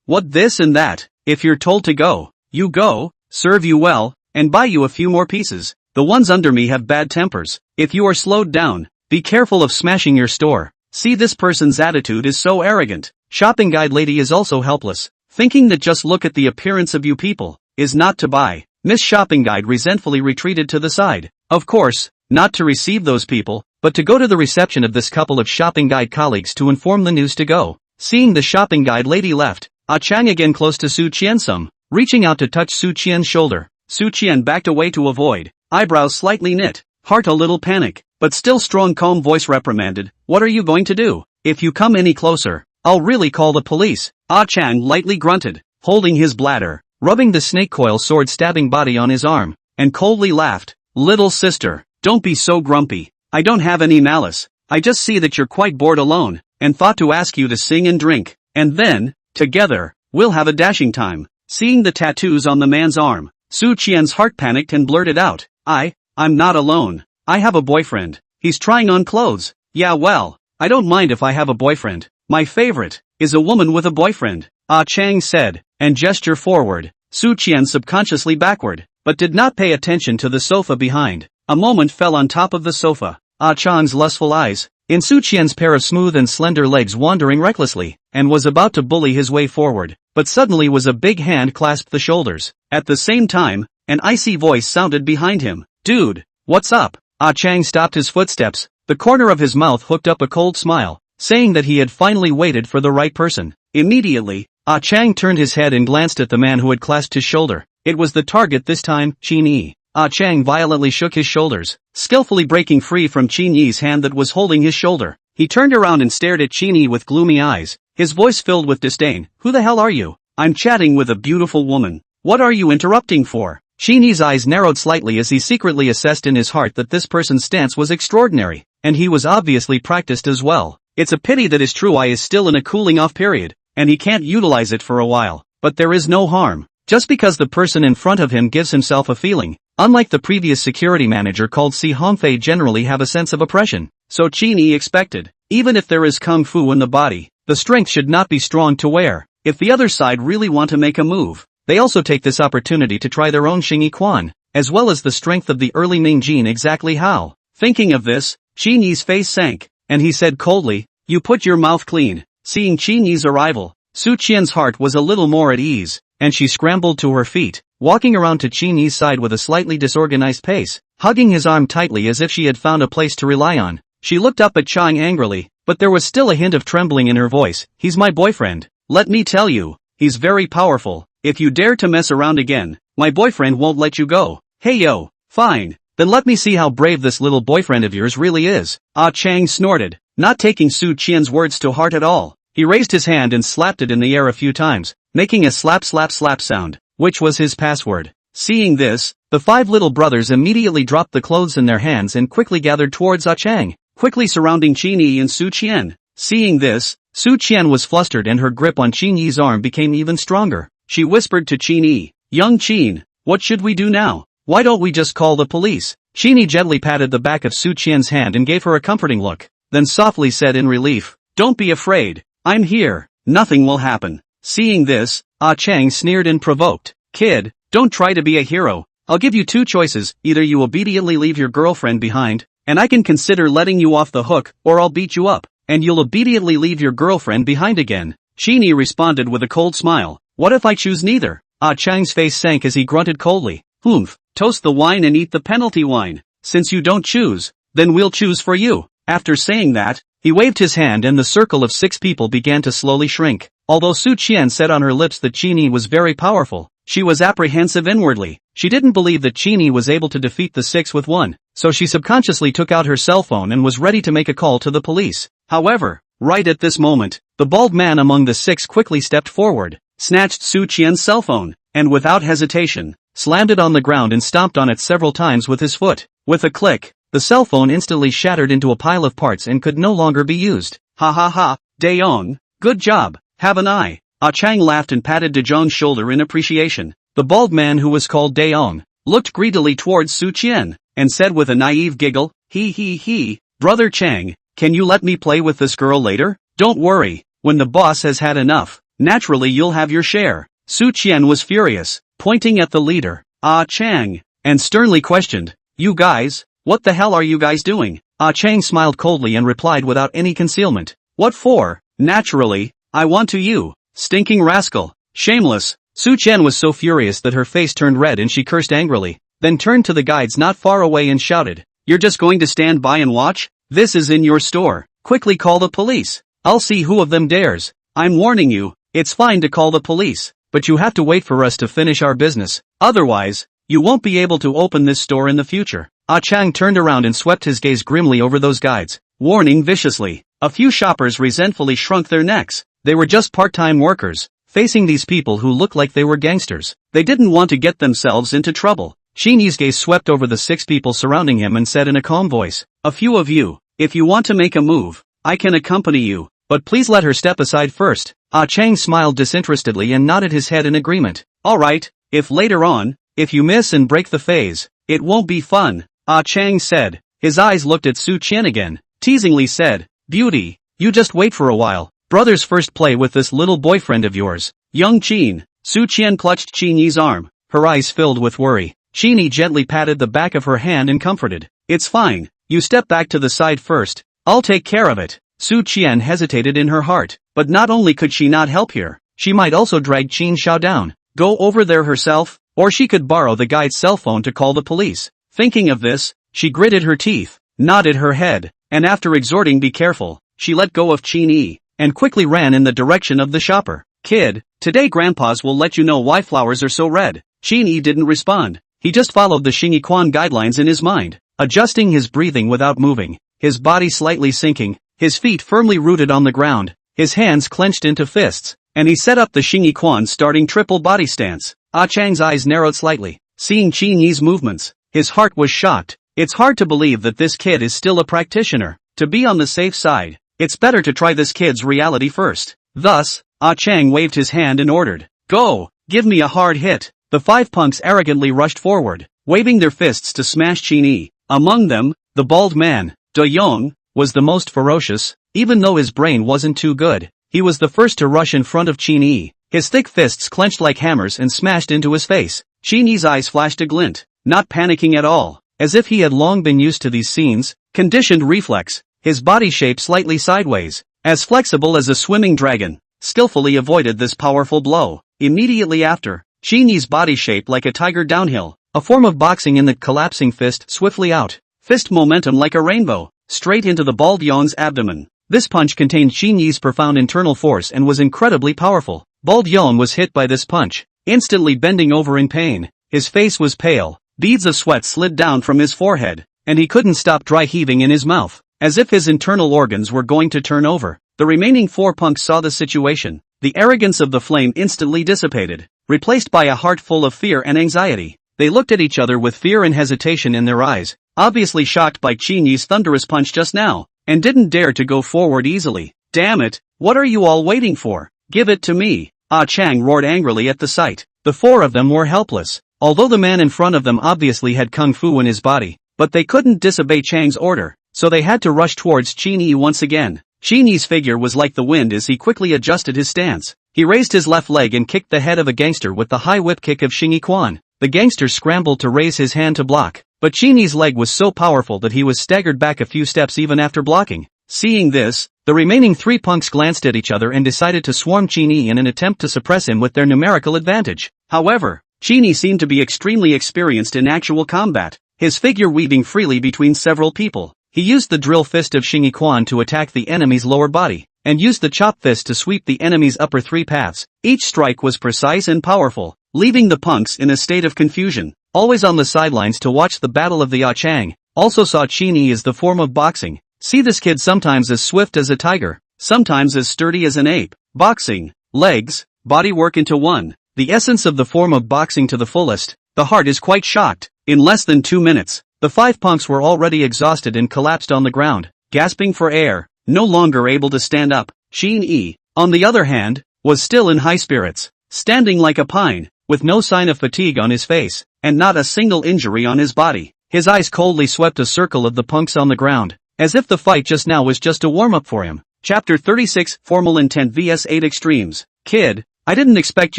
What this and that. If you're told to go, you go, serve you well, and buy you a few more pieces. The ones under me have bad tempers. If you are slowed down, be careful of smashing your store. See, this person's attitude is so arrogant. Shopping guide lady is also helpless, thinking that just look at the appearance of you people is not to buy. Miss Shopping Guide resentfully retreated to the side. Of course, not to receive those people, but to go to the reception of this couple of Shopping Guide colleagues to inform the news to go. Seeing the Shopping Guide lady left, Chang again close to Su Qian some, reaching out to touch Su Qian's shoulder. Su Qian backed away to avoid, eyebrows slightly knit, heart a little panic, but still strong calm voice reprimanded. What are you going to do? If you come any closer, I'll really call the police. Chang lightly grunted, holding his bladder, rubbing the snake coil sword stabbing body on his arm, and coldly laughed. Little sister, don't be so grumpy. I don't have any malice. I just see that you're quite bored alone, and thought to ask you to sing and drink, and then, together, we'll have a dashing time. Seeing the tattoos on the man's arm, Su Qian's heart panicked and blurted out. I'm not alone. I have a boyfriend. He's trying on clothes. Yeah, well, I don't mind if I have a boyfriend. My favorite is a woman with a boyfriend. Chang said, and gestured forward. Su Qian subconsciously backward, but did not pay attention to the sofa behind. A moment fell on top of the sofa. Chang's lustful eyes, in Su Qian's pair of smooth and slender legs wandering recklessly, and was about to bully his way forward, but suddenly was a big hand clasped the shoulders. At the same time, an icy voice sounded behind him. Dude, what's up? Chang stopped his footsteps, the corner of his mouth hooked up a cold smile, saying that he had finally waited for the right person. Immediately, Chang turned his head and glanced at the man who had clasped his shoulder. It was the target this time, Qin Yi. Chang violently shook his shoulders, skillfully breaking free from Qin Yi's hand that was holding his shoulder. He turned around and stared at Qin Yi with gloomy eyes, his voice filled with disdain. Who the hell are you? I'm chatting with a beautiful woman. What are you interrupting for? Qin Yi's eyes narrowed slightly as he secretly assessed in his heart that this person's stance was extraordinary, and he was obviously practiced as well. It's a pity that his true eye is still in a cooling off period, and he can't utilize it for a while. But there is no harm, just because the person in front of him gives himself a feeling. Unlike the previous security manager called Si Hongfei generally have a sense of oppression. So Qin Yi expected, even if there is kung fu in the body, the strength should not be strong to wear. If the other side really want to make a move, they also take this opportunity to try their own Xingyi Quan, as well as the strength of the early Ming gene. Exactly how? Thinking of this, Qin Yi's face sank, and he said coldly, you put your mouth clean. Seeing Qin Yi's arrival, Su Qian's heart was a little more at ease, and she scrambled to her feet, walking around to Qin Yi's side with a slightly disorganized pace, hugging his arm tightly as if she had found a place to rely on. She looked up at Chang angrily, but there was still a hint of trembling in her voice. He's my boyfriend. Let me tell you, he's very powerful. If you dare to mess around again, my boyfriend won't let you go. Hey yo, fine, then let me see how brave this little boyfriend of yours really is. Chang snorted, not taking Su Qian's words to heart at all. He raised his hand and slapped it in the air a few times, making a slap slap slap sound, which was his password. Seeing this, the five little brothers immediately dropped the clothes in their hands and quickly gathered towards Chang, quickly surrounding Qin Yi and Su Qian. Seeing this, Su Qian was flustered and her grip on Qin Yi's arm became even stronger. She whispered to Qin Yi, young Qin, what should we do now? Why don't we just call the police? Qin Yi gently patted the back of Su Qian's hand and gave her a comforting look, then softly said in relief, don't be afraid, I'm here, nothing will happen. Seeing this, Chang sneered and provoked, kid, don't try to be a hero. I'll give you two choices, either you obediently leave your girlfriend behind, and I can consider letting you off the hook, or I'll beat you up, and you'll obediently leave your girlfriend behind again. Qin Yi responded with a cold smile, what if I choose neither? Chang's face sank as he grunted coldly, Toast the wine and eat the penalty wine. Since you don't choose, then we'll choose for you. After saying that, he waved his hand and the circle of 6 people began to slowly shrink. Although Su Qian said on her lips that Qin Yi was very powerful, she was apprehensive inwardly. She didn't believe that Qin Yi was able to defeat the 6 with 1, so she subconsciously took out her cell phone and was ready to make a call to the police. However, right at this moment, the bald man among the 6 quickly stepped forward, snatched Su Qian's cell phone, and without hesitation, slammed it on the ground and stomped on it several times with his foot. With a click, the cell phone instantly shattered into a pile of parts and could no longer be used. Ha ha ha, De Jong, good job, have an eye. Ah Chang laughed and patted De Jong's shoulder in appreciation. The bald man who was called De Jong looked greedily towards Su Qian, and said with a naive giggle, he, Brother Chang, can you let me play with this girl later? Don't worry, when the boss has had enough, naturally you'll have your share. Su Qian was furious, pointing at the leader, Ah Chang, and sternly questioned, you guys, what the hell are you guys doing? Ah Chang smiled coldly and replied without any concealment, what for? Naturally, I want to you, stinking rascal, shameless. Su Qian was so furious that her face turned red and she cursed angrily, then turned to the guides not far away and shouted, you're just going to stand by and watch? This is in your store, quickly call the police. I'll see who of them dares. I'm warning you, it's fine to call the police, but you have to wait for us to finish our business, otherwise, you won't be able to open this store in the future. Ah Chang turned around and swept his gaze grimly over those guides, warning viciously. A few shoppers resentfully shrunk their necks. They were just part-time workers, facing these people who looked like they were gangsters. They didn't want to get themselves into trouble. Qin Yi's gaze swept over the 6 people surrounding him and said in a calm voice, a few of you, if you want to make a move, I can accompany you, but please let her step aside first. Ah Chang smiled disinterestedly and nodded his head in agreement. Alright, if later on, if you miss and break the phase, it won't be fun. Ah Chang said. His eyes looked at Su Qian again, teasingly said, beauty, you just wait for a while. Brothers first play with this little boyfriend of yours. Young Qin. Su Qian clutched Qin Yi's arm, her eyes filled with worry. Qin Yi gently patted the back of her hand and comforted. It's fine, you step back to the side first, I'll take care of it. Su Qian hesitated in her heart, but not only could she not help here, she might also drag Qin Shao down, go over there herself, or she could borrow the guide's cell phone to call the police. Thinking of this, she gritted her teeth, nodded her head, and after exhorting be careful, she let go of Qin Yi, and quickly ran in the direction of the shopper. Kid, today grandpas will let you know why flowers are so red. Qin Yi didn't respond, he just followed the Xingyi Quan guidelines in his mind, adjusting his breathing without moving, his body slightly sinking, his feet firmly rooted on the ground, his hands clenched into fists, and he set up the Xingyi Quan starting triple body stance. Ah Chang's eyes narrowed slightly, seeing Qin Yi's movements, his heart was shocked. It's hard to believe that this kid is still a practitioner. To be on the safe side, it's better to try this kid's reality first. Thus, Ah Chang waved his hand and ordered, go, give me a hard hit. The 5 punks arrogantly rushed forward, waving their fists to smash Qin Yi. Among them, the bald man, De Jong, was the most ferocious. Even though his brain wasn't too good, he was the first to rush in front of Qin Yi. His thick fists clenched like hammers and smashed into his face. Qin Yi's eyes flashed a glint, not panicking at all, as if he had long been used to these scenes. Conditioned reflex, his body shape slightly sideways, as flexible as a swimming dragon, skillfully avoided this powerful blow. Immediately after, Qin Yi's body shaped like a tiger downhill, a form of boxing in the collapsing fist swiftly out. Fist momentum like a rainbow, straight into the bald Yong's abdomen. This punch contained Qin Yi's profound internal force and was incredibly powerful. Bald Yong was hit by this punch, instantly bending over in pain. His face was pale, beads of sweat slid down from his forehead, and he couldn't stop dry heaving in his mouth, as if his internal organs were going to turn over. The remaining 4 punks saw the situation. The arrogance of the flame instantly dissipated, replaced by a heart full of fear and anxiety. They looked at each other with fear and hesitation in their eyes, obviously shocked by Qin Yi's thunderous punch just now, and didn't dare to go forward easily. Damn it, what are you all waiting for? Give it to me! Ah Chang roared angrily at the sight. The 4 of them were helpless, although the man in front of them obviously had kung fu in his body, but they couldn't disobey Chang's order, so they had to rush towards Qin Yi once again. Qin Yi's figure was like the wind as he quickly adjusted his stance. He raised his left leg and kicked the head of a gangster with the high whip kick of Xingyi Quan. The gangster scrambled to raise his hand to block, but Qin Yi's leg was so powerful that he was staggered back a few steps even after blocking. Seeing this, the remaining 3 punks glanced at each other and decided to swarm Qin Yi in an attempt to suppress him with their numerical advantage. However, Qin Yi seemed to be extremely experienced in actual combat, his figure weaving freely between several people. He used the drill fist of Qin Yi to attack the enemy's lower body, and used the chop fist to sweep the enemy's upper three paths. Each strike was precise and powerful, leaving the punks in a state of confusion. Always on the sidelines to watch the battle of the Chang, also saw Qin Yi as the form of boxing. See this kid sometimes as swift as a tiger, sometimes as sturdy as an ape. Boxing, legs, body work into one, the essence of the form of boxing to the fullest. The heart is quite shocked. In less than 2 minutes, the 5 punks were already exhausted and collapsed on the ground, gasping for air, no longer able to stand up. Qin Yi, on the other hand, was still in high spirits, standing like a pine, with no sign of fatigue on his face, and not a single injury on his body. His eyes coldly swept a circle of the punks on the ground, as if the fight just now was just a warm-up for him. Chapter 36, Formal Intent vs 8 Extremes. Kid, I didn't expect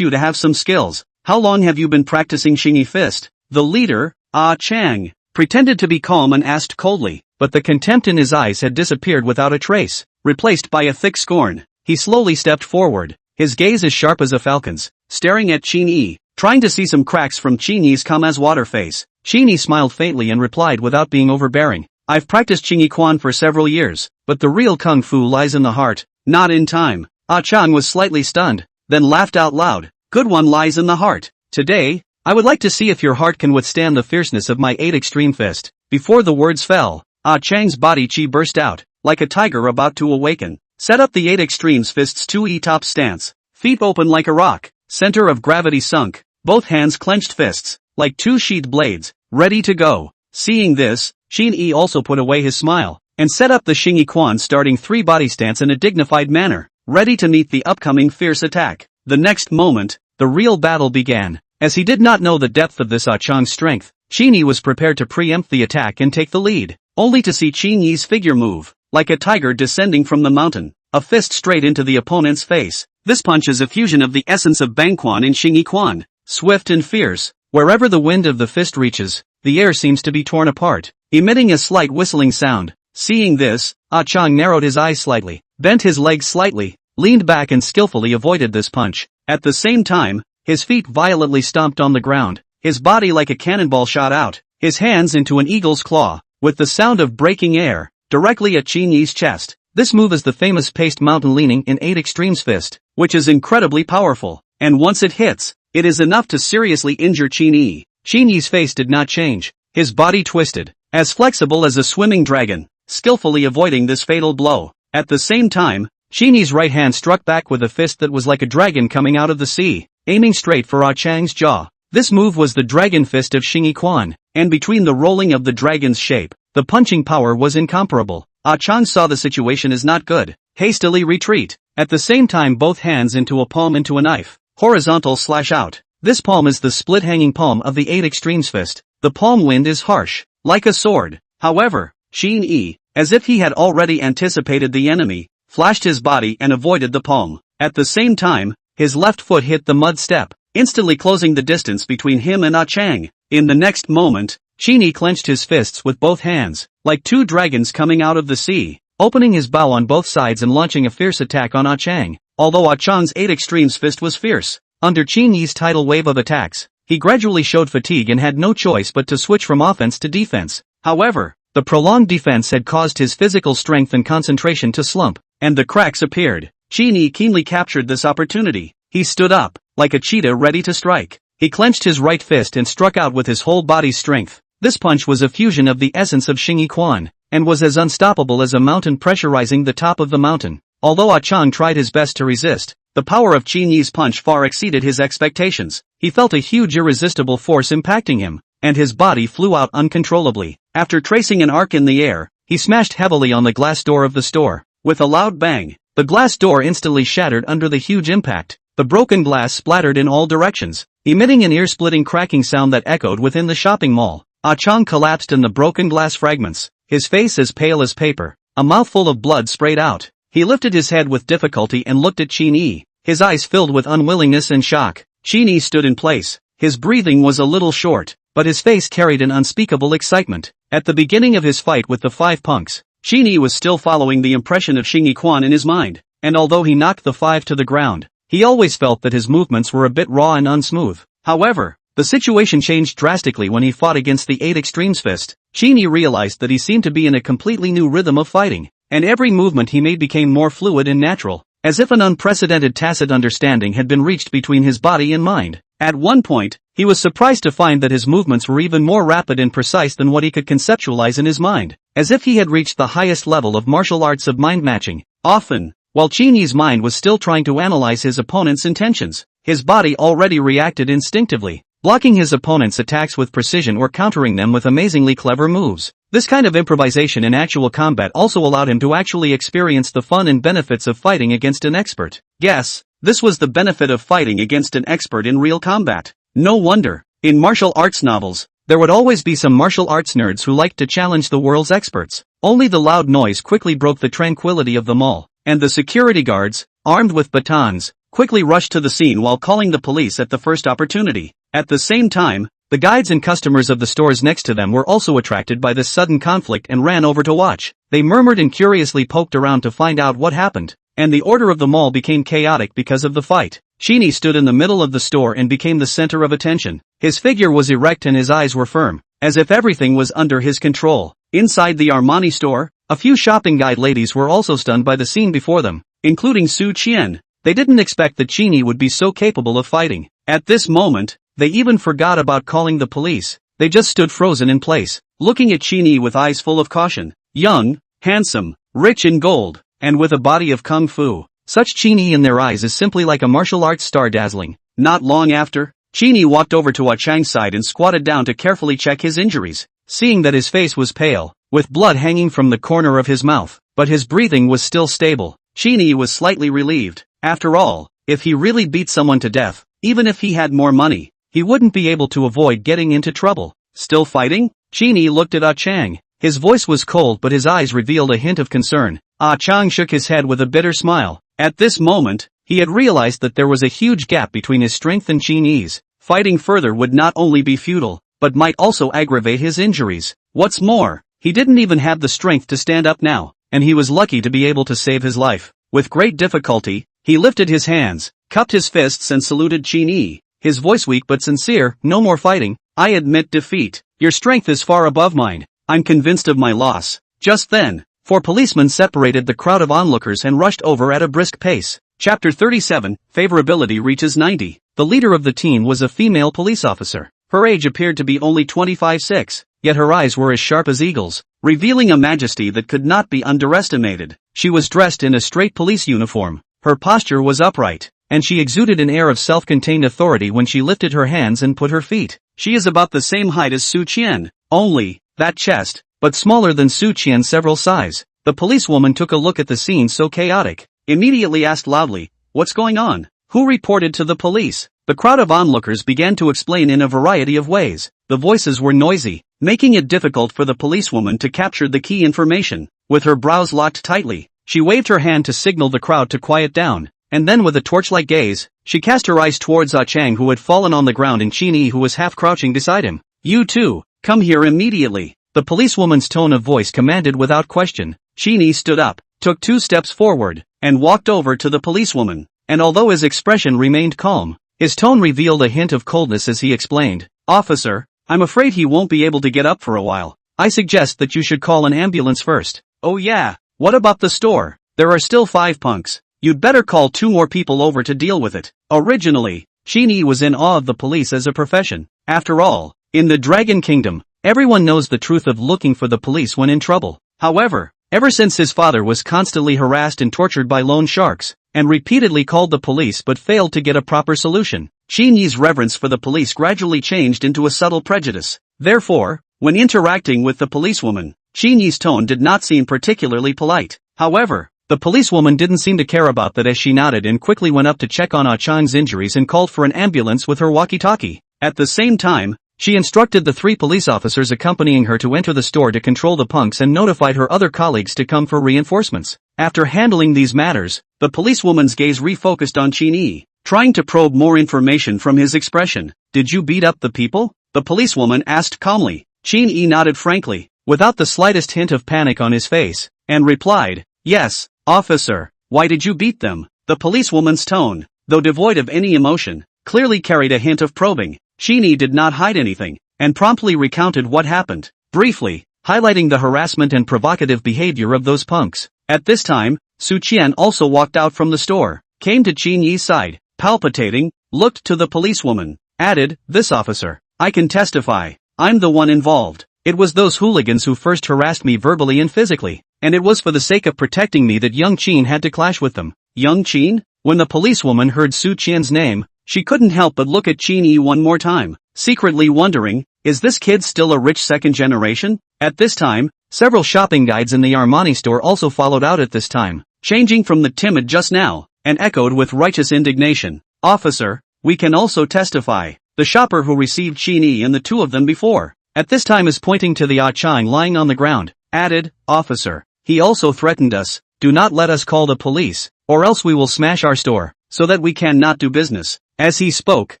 you to have some skills. How long have you been practicing Qin Yi fist? The leader, Chang, pretended to be calm and asked coldly, but the contempt in his eyes had disappeared without a trace, replaced by a thick scorn. He slowly stepped forward, his gaze as sharp as a falcon's, staring at Qin Yi, trying to see some cracks from Qin Yi's calm as water face. Qin Yi smiled faintly and replied without being overbearing, I've practiced Qin Yi for several years, but the real kung fu lies in the heart, not in time. Chang was slightly stunned, then laughed out loud. Good one lies in the heart. Today, I would like to see if your heart can withstand the fierceness of my 8 extreme fist. Before the words fell, Chang's body chi burst out, like a tiger about to awaken. Set up the 8 extremes fists 2E top stance, feet open like a rock, center of gravity sunk, both hands clenched fists, like 2 sheathed blades, ready to go. Seeing this, Qin Yi also put away his smile, and set up the Qin Yi starting 3 body stance in a dignified manner, ready to meet the upcoming fierce attack. The next moment, the real battle began. As he did not know the depth of this Chang's strength, Qin Yi was prepared to preempt the attack and take the lead, only to see Qin Yi's figure move, like a tiger descending from the mountain, a fist straight into the opponent's face. This punch is a fusion of the essence of Bangquan and Qin Yi, swift and fierce. Wherever the wind of the fist reaches, the air seems to be torn apart, emitting a slight whistling sound. Seeing this, Chang narrowed his eyes slightly, bent his legs slightly, leaned back and skillfully avoided this punch. At the same time, his feet violently stomped on the ground, his body like a cannonball shot out, his hands into an eagle's claw, with the sound of breaking air, directly at Qin Yi's chest. This move is the famous paced mountain leaning in 8 extremes fist, which is incredibly powerful, and once it hits, it is enough to seriously injure Qin Yi. Qin Yi's face did not change, his body twisted, as flexible as a swimming dragon, skillfully avoiding this fatal blow. At the same time, Qin Yi's right hand struck back with a fist that was like a dragon coming out of the sea, aiming straight for Chang's jaw. This move was the dragon fist of Qin Yi, and between the rolling of the dragon's shape, the punching power was incomparable. Chang saw the situation is not good, hastily retreat, at the same time both hands into a palm into a knife, horizontal slash out. This palm is the split hanging palm of the 8 extremes fist. The palm wind is harsh, like a sword. However, Qin Yi, as if he had already anticipated the enemy, flashed his body and avoided the palm. At the same time, his left foot hit the mud step, instantly closing the distance between him and Chang. In the next moment, Qin Yi clenched his fists with both hands, like 2 dragons coming out of the sea, opening his bow on both sides and launching a fierce attack on Chang. Although Chang's 8 extremes fist was fierce, under Qin Yi's tidal wave of attacks, he gradually showed fatigue and had no choice but to switch from offense to defense. However, the prolonged defense had caused his physical strength and concentration to slump, and the cracks appeared. Qin Yi keenly captured this opportunity. He stood up, like a cheetah ready to strike. He clenched his right fist and struck out with his whole body's strength. This punch was a fusion of the essence of Qin Yi, and was as unstoppable as a mountain pressurizing the top of the mountain. Although Chang tried his best to resist, the power of Qin Yi's punch far exceeded his expectations. He felt a huge irresistible force impacting him, and his body flew out uncontrollably. After tracing an arc in the air, he smashed heavily on the glass door of the store. With a loud bang, the glass door instantly shattered under the huge impact. The broken glass splattered in all directions, emitting an ear-splitting cracking sound that echoed within the shopping mall. Chang collapsed in the broken glass fragments, his face as pale as paper. A mouthful of blood sprayed out. He lifted his head with difficulty and looked at Qin Yi, his eyes filled with unwillingness and shock. Qin Yi stood in place. His breathing was a little short, but his face carried an unspeakable excitement. At the beginning of his fight with the 5 punks, Qin Yi was still following the impression of Qin Yi in his mind, and although he knocked the 5 to the ground, he always felt that his movements were a bit raw and unsmooth. However, The situation changed drastically when he fought against the 8 Extremes fist. Qin Yi realized that he seemed to be in a completely new rhythm of fighting, and every movement he made became more fluid and natural, as if an unprecedented tacit understanding had been reached between his body and mind. At one point, he was surprised to find that his movements were even more rapid and precise than what he could conceptualize in his mind, as if he had reached the highest level of martial arts of mind matching. Often, while Qin Yi's mind was still trying to analyze his opponent's intentions, his body already reacted instinctively, blocking his opponent's attacks with precision or countering them with amazingly clever moves. This kind of improvisation in actual combat also allowed him to actually experience the fun and benefits of fighting against an expert. Yes, this was the benefit of fighting against an expert in real combat. No wonder, in martial arts novels, there would always be some martial arts nerds who liked to challenge the world's experts. Only the loud noise quickly broke the tranquility of them all, and the security guards, armed with batons, quickly rushed to the scene while calling the police at the first opportunity. At the same time, the guides and customers of the stores next to them were also attracted by this sudden conflict and ran over to watch. They murmured and curiously poked around to find out what happened, and the order of the mall became chaotic because of the fight. Qin Yi stood in the middle of the store and became the center of attention. His figure was erect and his eyes were firm, as if everything was under his control. Inside the Armani store, a few shopping guide ladies were also stunned by the scene before them, including Su Qian. They didn't expect that Qin Yi would be so capable of fighting. At this moment, they even forgot about calling the police. They just stood frozen in place, looking at Qin Yi with eyes full of caution. Young, handsome, rich in gold, and with a body of kung fu. Such Qin Yi in their eyes is simply like a martial arts star dazzling. Not long after, Qin Yi walked over to Chang's side and squatted down to carefully check his injuries. Seeing that his face was pale, with blood hanging from the corner of his mouth, but his breathing was still stable, Qin Yi was slightly relieved. After all, if he really beat someone to death, even if he had more money, he wouldn't be able to avoid getting into trouble. Still fighting? Qin Yi looked at Chang. His voice was cold but his eyes revealed a hint of concern. Chang shook his head with a bitter smile. At this moment, he had realized that there was a huge gap between his strength and Qin Yi's. Fighting further would not only be futile, but might also aggravate his injuries. What's more, he didn't even have the strength to stand up now, and he was lucky to be able to save his life. With great difficulty, he lifted his hands, cupped his fists and saluted Qin Yi, his voice weak but sincere. No more fighting. I admit defeat. Your strength is far above mine. I'm convinced of my loss. Just then, 4 policemen separated the crowd of onlookers and rushed over at a brisk pace. Chapter 37, Favorability reaches 90. The leader of the team was a female police officer. Her age appeared to be only 25-6, yet her eyes were as sharp as eagles, revealing a majesty that could not be underestimated. She was dressed in a straight police uniform. Her posture was upright, and she exuded an air of self-contained authority when she lifted her hands and put her feet. She is about the same height as Su Qian, only, that chest, but smaller than Su Qian several size. The policewoman took a look at the scene so chaotic, immediately asked loudly, "What's going on? Who reported to the police?" The crowd of onlookers began to explain in a variety of ways. The voices were noisy, making it difficult for the policewoman to capture the key information. With her brows locked tightly, she waved her hand to signal the crowd to quiet down, and then with a torchlight gaze, she cast her eyes towards Chang who had fallen on the ground and Qin Yi who was half crouching beside him. "You too, come here immediately." The policewoman's tone of voice commanded without question. Qin Yi stood up, took 2 steps forward, and walked over to the policewoman, and although his expression remained calm, his tone revealed a hint of coldness as he explained, "Officer, I'm afraid he won't be able to get up for a while. I suggest that you should call an ambulance first." "Oh yeah, what about the store? There are still 5 punks. You'd better call 2 more people over to deal with it." Originally, Qin Yi was in awe of the police as a profession. After all, in the Dragon Kingdom, everyone knows the truth of looking for the police when in trouble. However, ever since his father was constantly harassed and tortured by loan sharks, and repeatedly called the police but failed to get a proper solution, Qin Yi's reverence for the police gradually changed into a subtle prejudice. Therefore, when interacting with the policewoman, Qin Yi's tone did not seem particularly polite. However, the policewoman didn't seem to care about that as she nodded and quickly went up to check on Chang's injuries and called for an ambulance with her walkie-talkie. At the same time, she instructed the 3 police officers accompanying her to enter the store to control the punks and notified her other colleagues to come for reinforcements. After handling these matters, the policewoman's gaze refocused on Qin Yi, trying to probe more information from his expression. "Did you beat up the people?" the policewoman asked calmly. Qin Yi nodded frankly, without the slightest hint of panic on his face, and replied, "Yes, officer." "Why did you beat them?" The policewoman's tone, though devoid of any emotion, clearly carried a hint of probing. Qin Yi did not hide anything, and promptly recounted what happened, briefly, highlighting the harassment and provocative behavior of those punks. At this time, Su Qian also walked out from the store, came to Qin Yi's side, palpitating, looked to the policewoman, added, "This officer, I can testify, I'm the one involved. It was those hooligans who first harassed me verbally and physically, and it was for the sake of protecting me that young Qin had to clash with them." Young Qin? When the policewoman heard Su Qian's name, she couldn't help but look at Qin Yi one more time, secretly wondering, is this kid still a rich second generation? At this time, several shopping guides in the Armani store also followed out at this time, changing from the timid just now, and echoed with righteous indignation, "Officer, we can also testify. The shopper who received Qin Yi and the two of them before, at this time is pointing to the Chang lying on the ground, added, Officer, he also threatened us, do not let us call the police, or else we will smash our store, so that we cannot do business." As he spoke,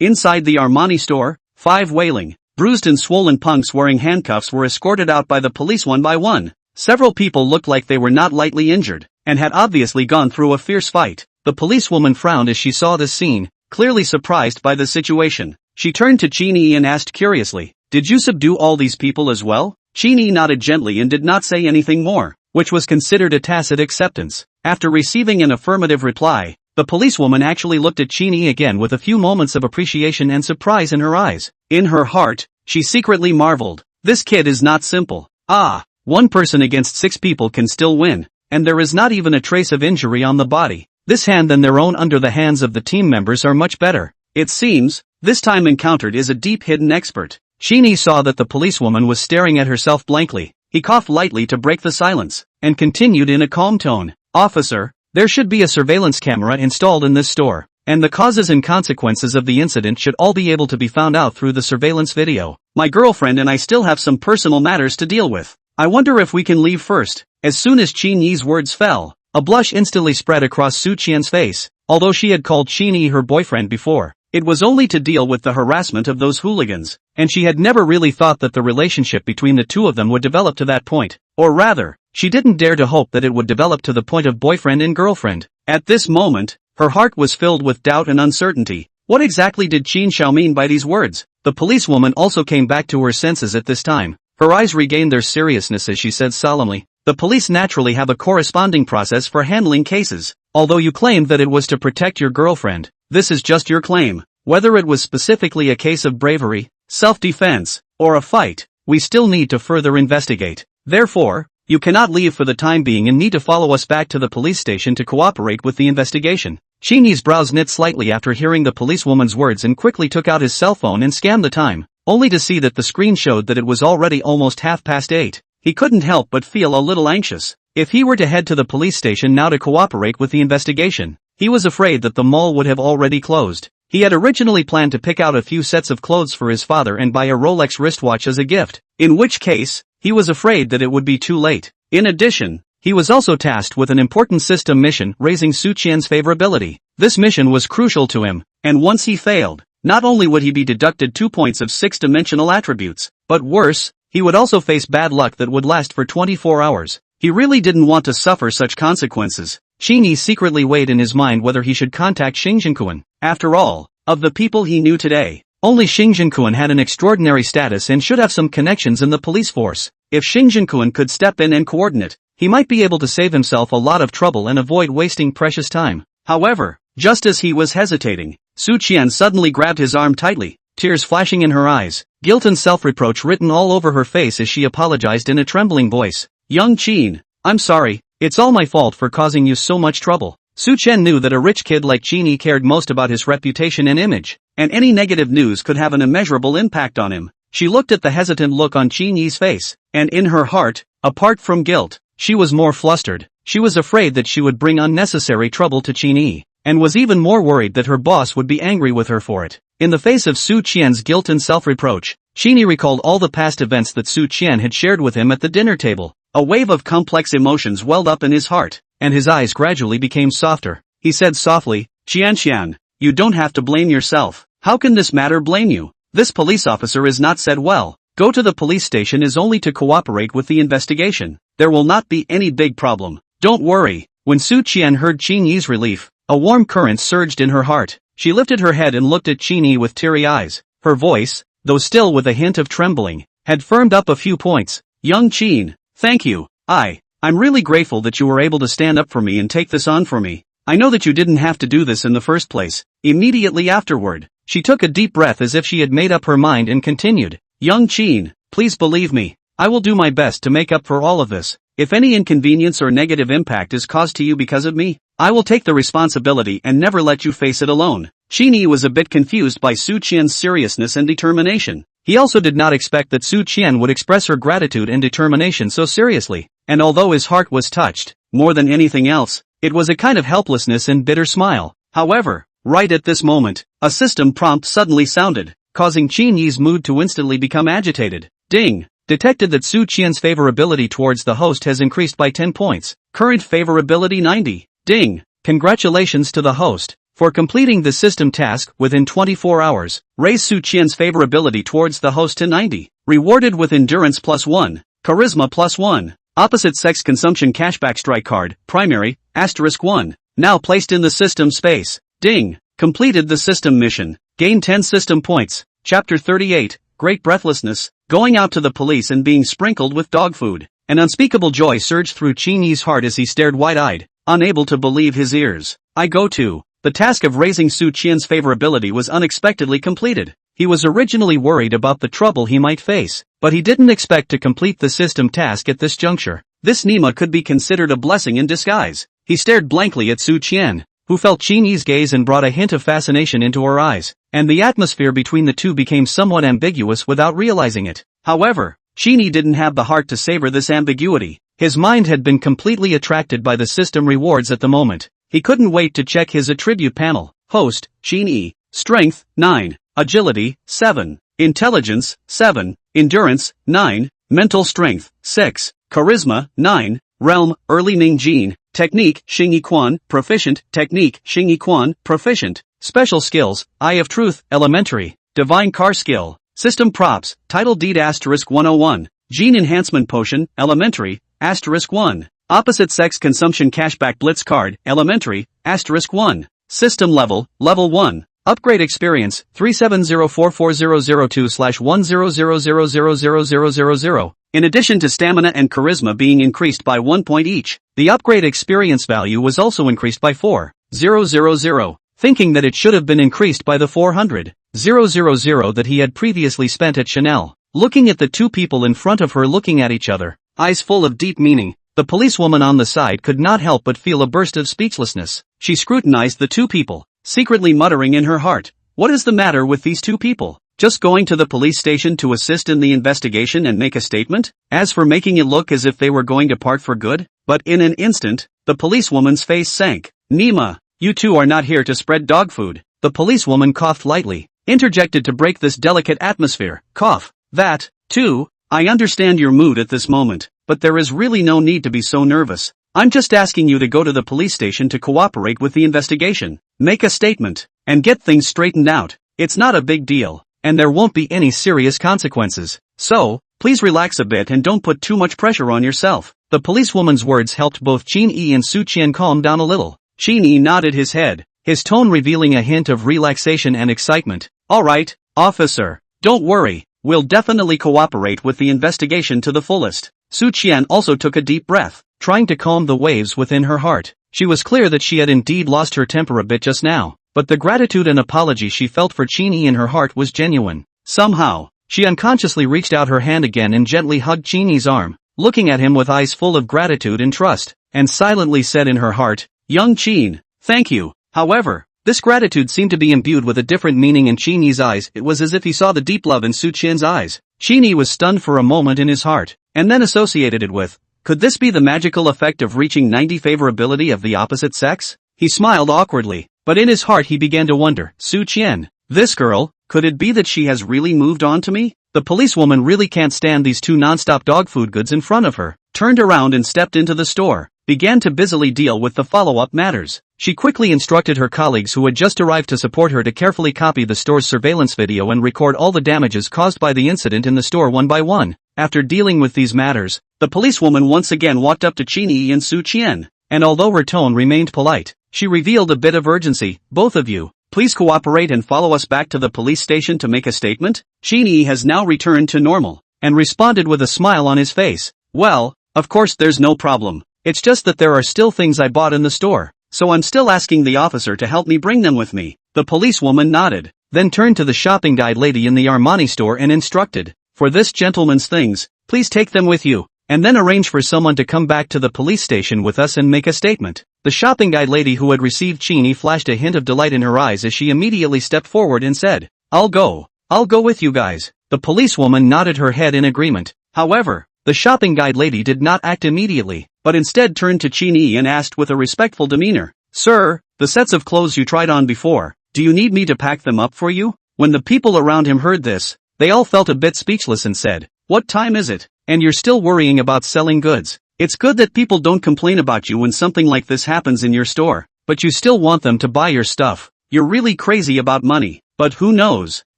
inside the Armani store, 5 wailing, bruised and swollen punks wearing handcuffs were escorted out by the police one by one. Several people looked like they were not lightly injured, and had obviously gone through a fierce fight. The policewoman frowned as she saw this scene, clearly surprised by the situation. She turned to Qin Yi and asked curiously, "Did you subdue all these people as well?" Qin Yi nodded gently and did not say anything more, which was considered a tacit acceptance. After receiving an affirmative reply, the policewoman actually looked at Qin Yi again with a few moments of appreciation and surprise in her eyes. In her heart, she secretly marveled, this kid is not simple. Ah, one person against 6 people can still win, and there is not even a trace of injury on the body. This hand and their own under the hands of the team members are much better. It seems, this time encountered is a deep hidden expert. Qin Yi saw that the policewoman was staring at herself blankly. He coughed lightly to break the silence, and continued in a calm tone, "Officer, there should be a surveillance camera installed in this store, and the causes and consequences of the incident should all be able to be found out through the surveillance video. My girlfriend and I still have some personal matters to deal with. I wonder if we can leave first." As soon as Qin Yi's words fell, a blush instantly spread across Su Qian's face. Although she had called Qin Yi her boyfriend before, it was only to deal with the harassment of those hooligans, and she had never really thought that the relationship between the two of them would develop to that point. Or rather, she didn't dare to hope that it would develop to the point of boyfriend and girlfriend. At this moment, her heart was filled with doubt and uncertainty. What exactly did Qin Xiao mean by these words? The policewoman also came back to her senses at this time. Her eyes regained their seriousness as she said solemnly, "The police naturally have a corresponding process for handling cases. Although you claimed that it was to protect your girlfriend, this is just your claim. Whether it was specifically a case of bravery, self-defense, or a fight, we still need to further investigate. Therefore, you cannot leave for the time being and need to follow us back to the police station to cooperate with the investigation." Qin Yi's brows knit slightly after hearing the policewoman's words and quickly took out his cell phone and scanned the time, only to see that the screen showed that it was already almost 8:30. He couldn't help but feel a little anxious. If he were to head to the police station now to cooperate with the investigation, he was afraid that the mall would have already closed. He had originally planned to pick out a few sets of clothes for his father and buy a Rolex wristwatch as a gift, in which case, he was afraid that it would be too late. In addition, he was also tasked with an important system mission raising Su Qian's favorability. This mission was crucial to him, and once he failed, not only would he be deducted 2 points of 6-dimensional attributes, but worse, he would also face bad luck that would last for 24 hours. He really didn't want to suffer such consequences. Qin Yi secretly weighed in his mind whether he should contact Xing Jinquan. After all, of the people he knew today, only Xing Jinquan had an extraordinary status and should have some connections in the police force. If Xing Jinquan could step in and coordinate, he might be able to save himself a lot of trouble and avoid wasting precious time. However, just as he was hesitating, Su Qian suddenly grabbed his arm tightly, tears flashing in her eyes, guilt and self-reproach written all over her face as she apologized in a trembling voice. "Young Qin, I'm sorry, it's all my fault for causing you so much trouble." Su Qian knew that a rich kid like Qin Yi cared most about his reputation and image, and any negative news could have an immeasurable impact on him. She looked at the hesitant look on Qin Yi's face, and in her heart, apart from guilt, she was more flustered. She was afraid that she would bring unnecessary trouble to Qin Yi, and was even more worried that her boss would be angry with her for it. In the face of Su Qian's guilt and self-reproach, Qin Yi recalled all the past events that Su Qian had shared with him at the dinner table. A wave of complex emotions welled up in his heart, and his eyes gradually became softer. He said softly, "Qian, you don't have to blame yourself. How can this matter blame you? This police officer is not said well. Go to the police station is only to cooperate with the investigation. There will not be any big problem. Don't worry." When Su Qian heard Qin Yi's relief, a warm current surged in her heart. She lifted her head and looked at Qin Yi with teary eyes. Her voice, though still with a hint of trembling, had firmed up a few points. Young Qin, thank you. I'm really grateful that you were able to stand up for me and take this on for me. I know that you didn't have to do this in the first place. Immediately afterward, she took a deep breath as if she had made up her mind and continued. Young Qin, please believe me. I will do my best to make up for all of this. If any inconvenience or negative impact is caused to you because of me, I will take the responsibility and never let you face it alone. Qin Yi was a bit confused by Su Qian's seriousness and determination. He also did not expect that Su Qian would express her gratitude and determination so seriously, and although his heart was touched, more than anything else, it was a kind of helplessness and bitter smile. However, right at this moment, a system prompt suddenly sounded, causing Qin Yi's mood to instantly become agitated. Ding! Detected that Su Qian's favorability towards the host has increased by 10 points. Current favorability 90. Ding! Congratulations to the host for completing the system task within 24 hours. Raise Su Qian's favorability towards the host to 90. Rewarded with endurance +1, charisma +1. Opposite sex consumption cashback strike card, primary, *1. Now placed in the system space. Ding! Completed the system mission. Gain 10 system points. Chapter 38, Great Breathlessness. Going out to the police and being sprinkled with dog food. An unspeakable joy surged through Qin Yi's heart as he stared wide-eyed, unable to believe his ears. The task of raising Su Qian's favorability was unexpectedly completed. He was originally worried about the trouble he might face, but he didn't expect to complete the system task at this juncture. This Nima could be considered a blessing in disguise. He stared blankly at Su Qian, who felt Qin Yi's gaze and brought a hint of fascination into her eyes, and the atmosphere between the two became somewhat ambiguous without realizing it. However, Qin Yi didn't have the heart to savor this ambiguity. His mind had been completely attracted by the system rewards at the moment. He couldn't wait to check his attribute panel. Host, Qin Yi. Strength, 9. Agility, 7. Intelligence, 7. Endurance, 9. Mental strength, 6. Charisma, 9. Realm, Early Ning Jin. Technique, Xing Yi Quan, proficient. Technique, Xing Yi Quan, proficient. Special skills, Eye of Truth, elementary. Divine car skill. System props, title deed *101. Gene enhancement potion, elementary, *1. Opposite sex consumption cashback blitz card, elementary, *1. System level, level 1. Upgrade experience, 37044002/100000000. In addition to stamina and charisma being increased by 1 point each, the upgrade experience value was also increased by 4,000, thinking that it should have been increased by the 400,000 that he had previously spent at Chanel. Looking at the two people in front of her looking at each other, eyes full of deep meaning, the policewoman on the side could not help but feel a burst of speechlessness. She scrutinized the two people, secretly muttering in her heart, what is the matter with these two people? Just going to the police station to assist in the investigation and make a statement? As for making it look as if they were going to part for good? But in an instant, the policewoman's face sank. Nima, you two are not here to spread dog food. The policewoman coughed lightly, interjected to break this delicate atmosphere. Cough. That, too, I understand your mood at this moment, but there is really no need to be so nervous. I'm just asking you to go to the police station to cooperate with the investigation, make a statement, and get things straightened out. It's not a big deal, and there won't be any serious consequences. So, please relax a bit and don't put too much pressure on yourself. The policewoman's words helped both Qin Yi and Su Qian calm down a little. Qin Yi nodded his head, his tone revealing a hint of relaxation and excitement. All right, officer, don't worry. We'll definitely cooperate with the investigation to the fullest. Su Qian also took a deep breath, trying to calm the waves within her heart. She was clear that she had indeed lost her temper a bit just now, but the gratitude and apology she felt for Qin Yi in her heart was genuine. Somehow, she unconsciously reached out her hand again and gently hugged Qin Yi's arm, looking at him with eyes full of gratitude and trust, and silently said in her heart, Young Qin, thank you. However, this gratitude seemed to be imbued with a different meaning in Qin Yi's eyes. It was as if he saw the deep love in Su Qian's eyes. Qin Yi was stunned for a moment in his heart, and then associated it with, could this be the magical effect of reaching 90 favorability of the opposite sex? He smiled awkwardly, but in his heart he began to wonder, Su Qian, this girl, could it be that she has really moved on to me? The policewoman really can't stand these two non-stop dog food goods in front of her, turned around and stepped into the store, began to busily deal with the follow-up matters. She quickly instructed her colleagues who had just arrived to support her to carefully copy the store's surveillance video and record all the damages caused by the incident in the store one by one. After dealing with these matters, the policewoman once again walked up to Qin Yi and Su Qian, and although her tone remained polite, she revealed a bit of urgency. Both of you, Please cooperate and follow us back to the police station to make a statement? Qin Yi has now returned to normal, and responded with a smile on his face. Well, of course there's no problem. It's just that there are still things I bought in the store, so I'm still asking the officer to help me bring them with me. The policewoman nodded, then turned to the shopping guide lady in the Armani store and instructed, for this gentleman's things, please take them with you, and then arrange for someone to come back to the police station with us and make a statement. The shopping guide lady who had received Qin Yi flashed a hint of delight in her eyes as she immediately stepped forward and said, I'll go with you guys. The policewoman nodded her head in agreement. However, the shopping guide lady did not act immediately, but instead turned to Qin Yi and asked with a respectful demeanor, Sir, the sets of clothes you tried on before, do you need me to pack them up for you? When the people around him heard this, they all felt a bit speechless and said, What time is it? And you're still worrying about selling goods. It's good that people don't complain about you when something like this happens in your store, but you still want them to buy your stuff. You're really crazy about money. But who knows?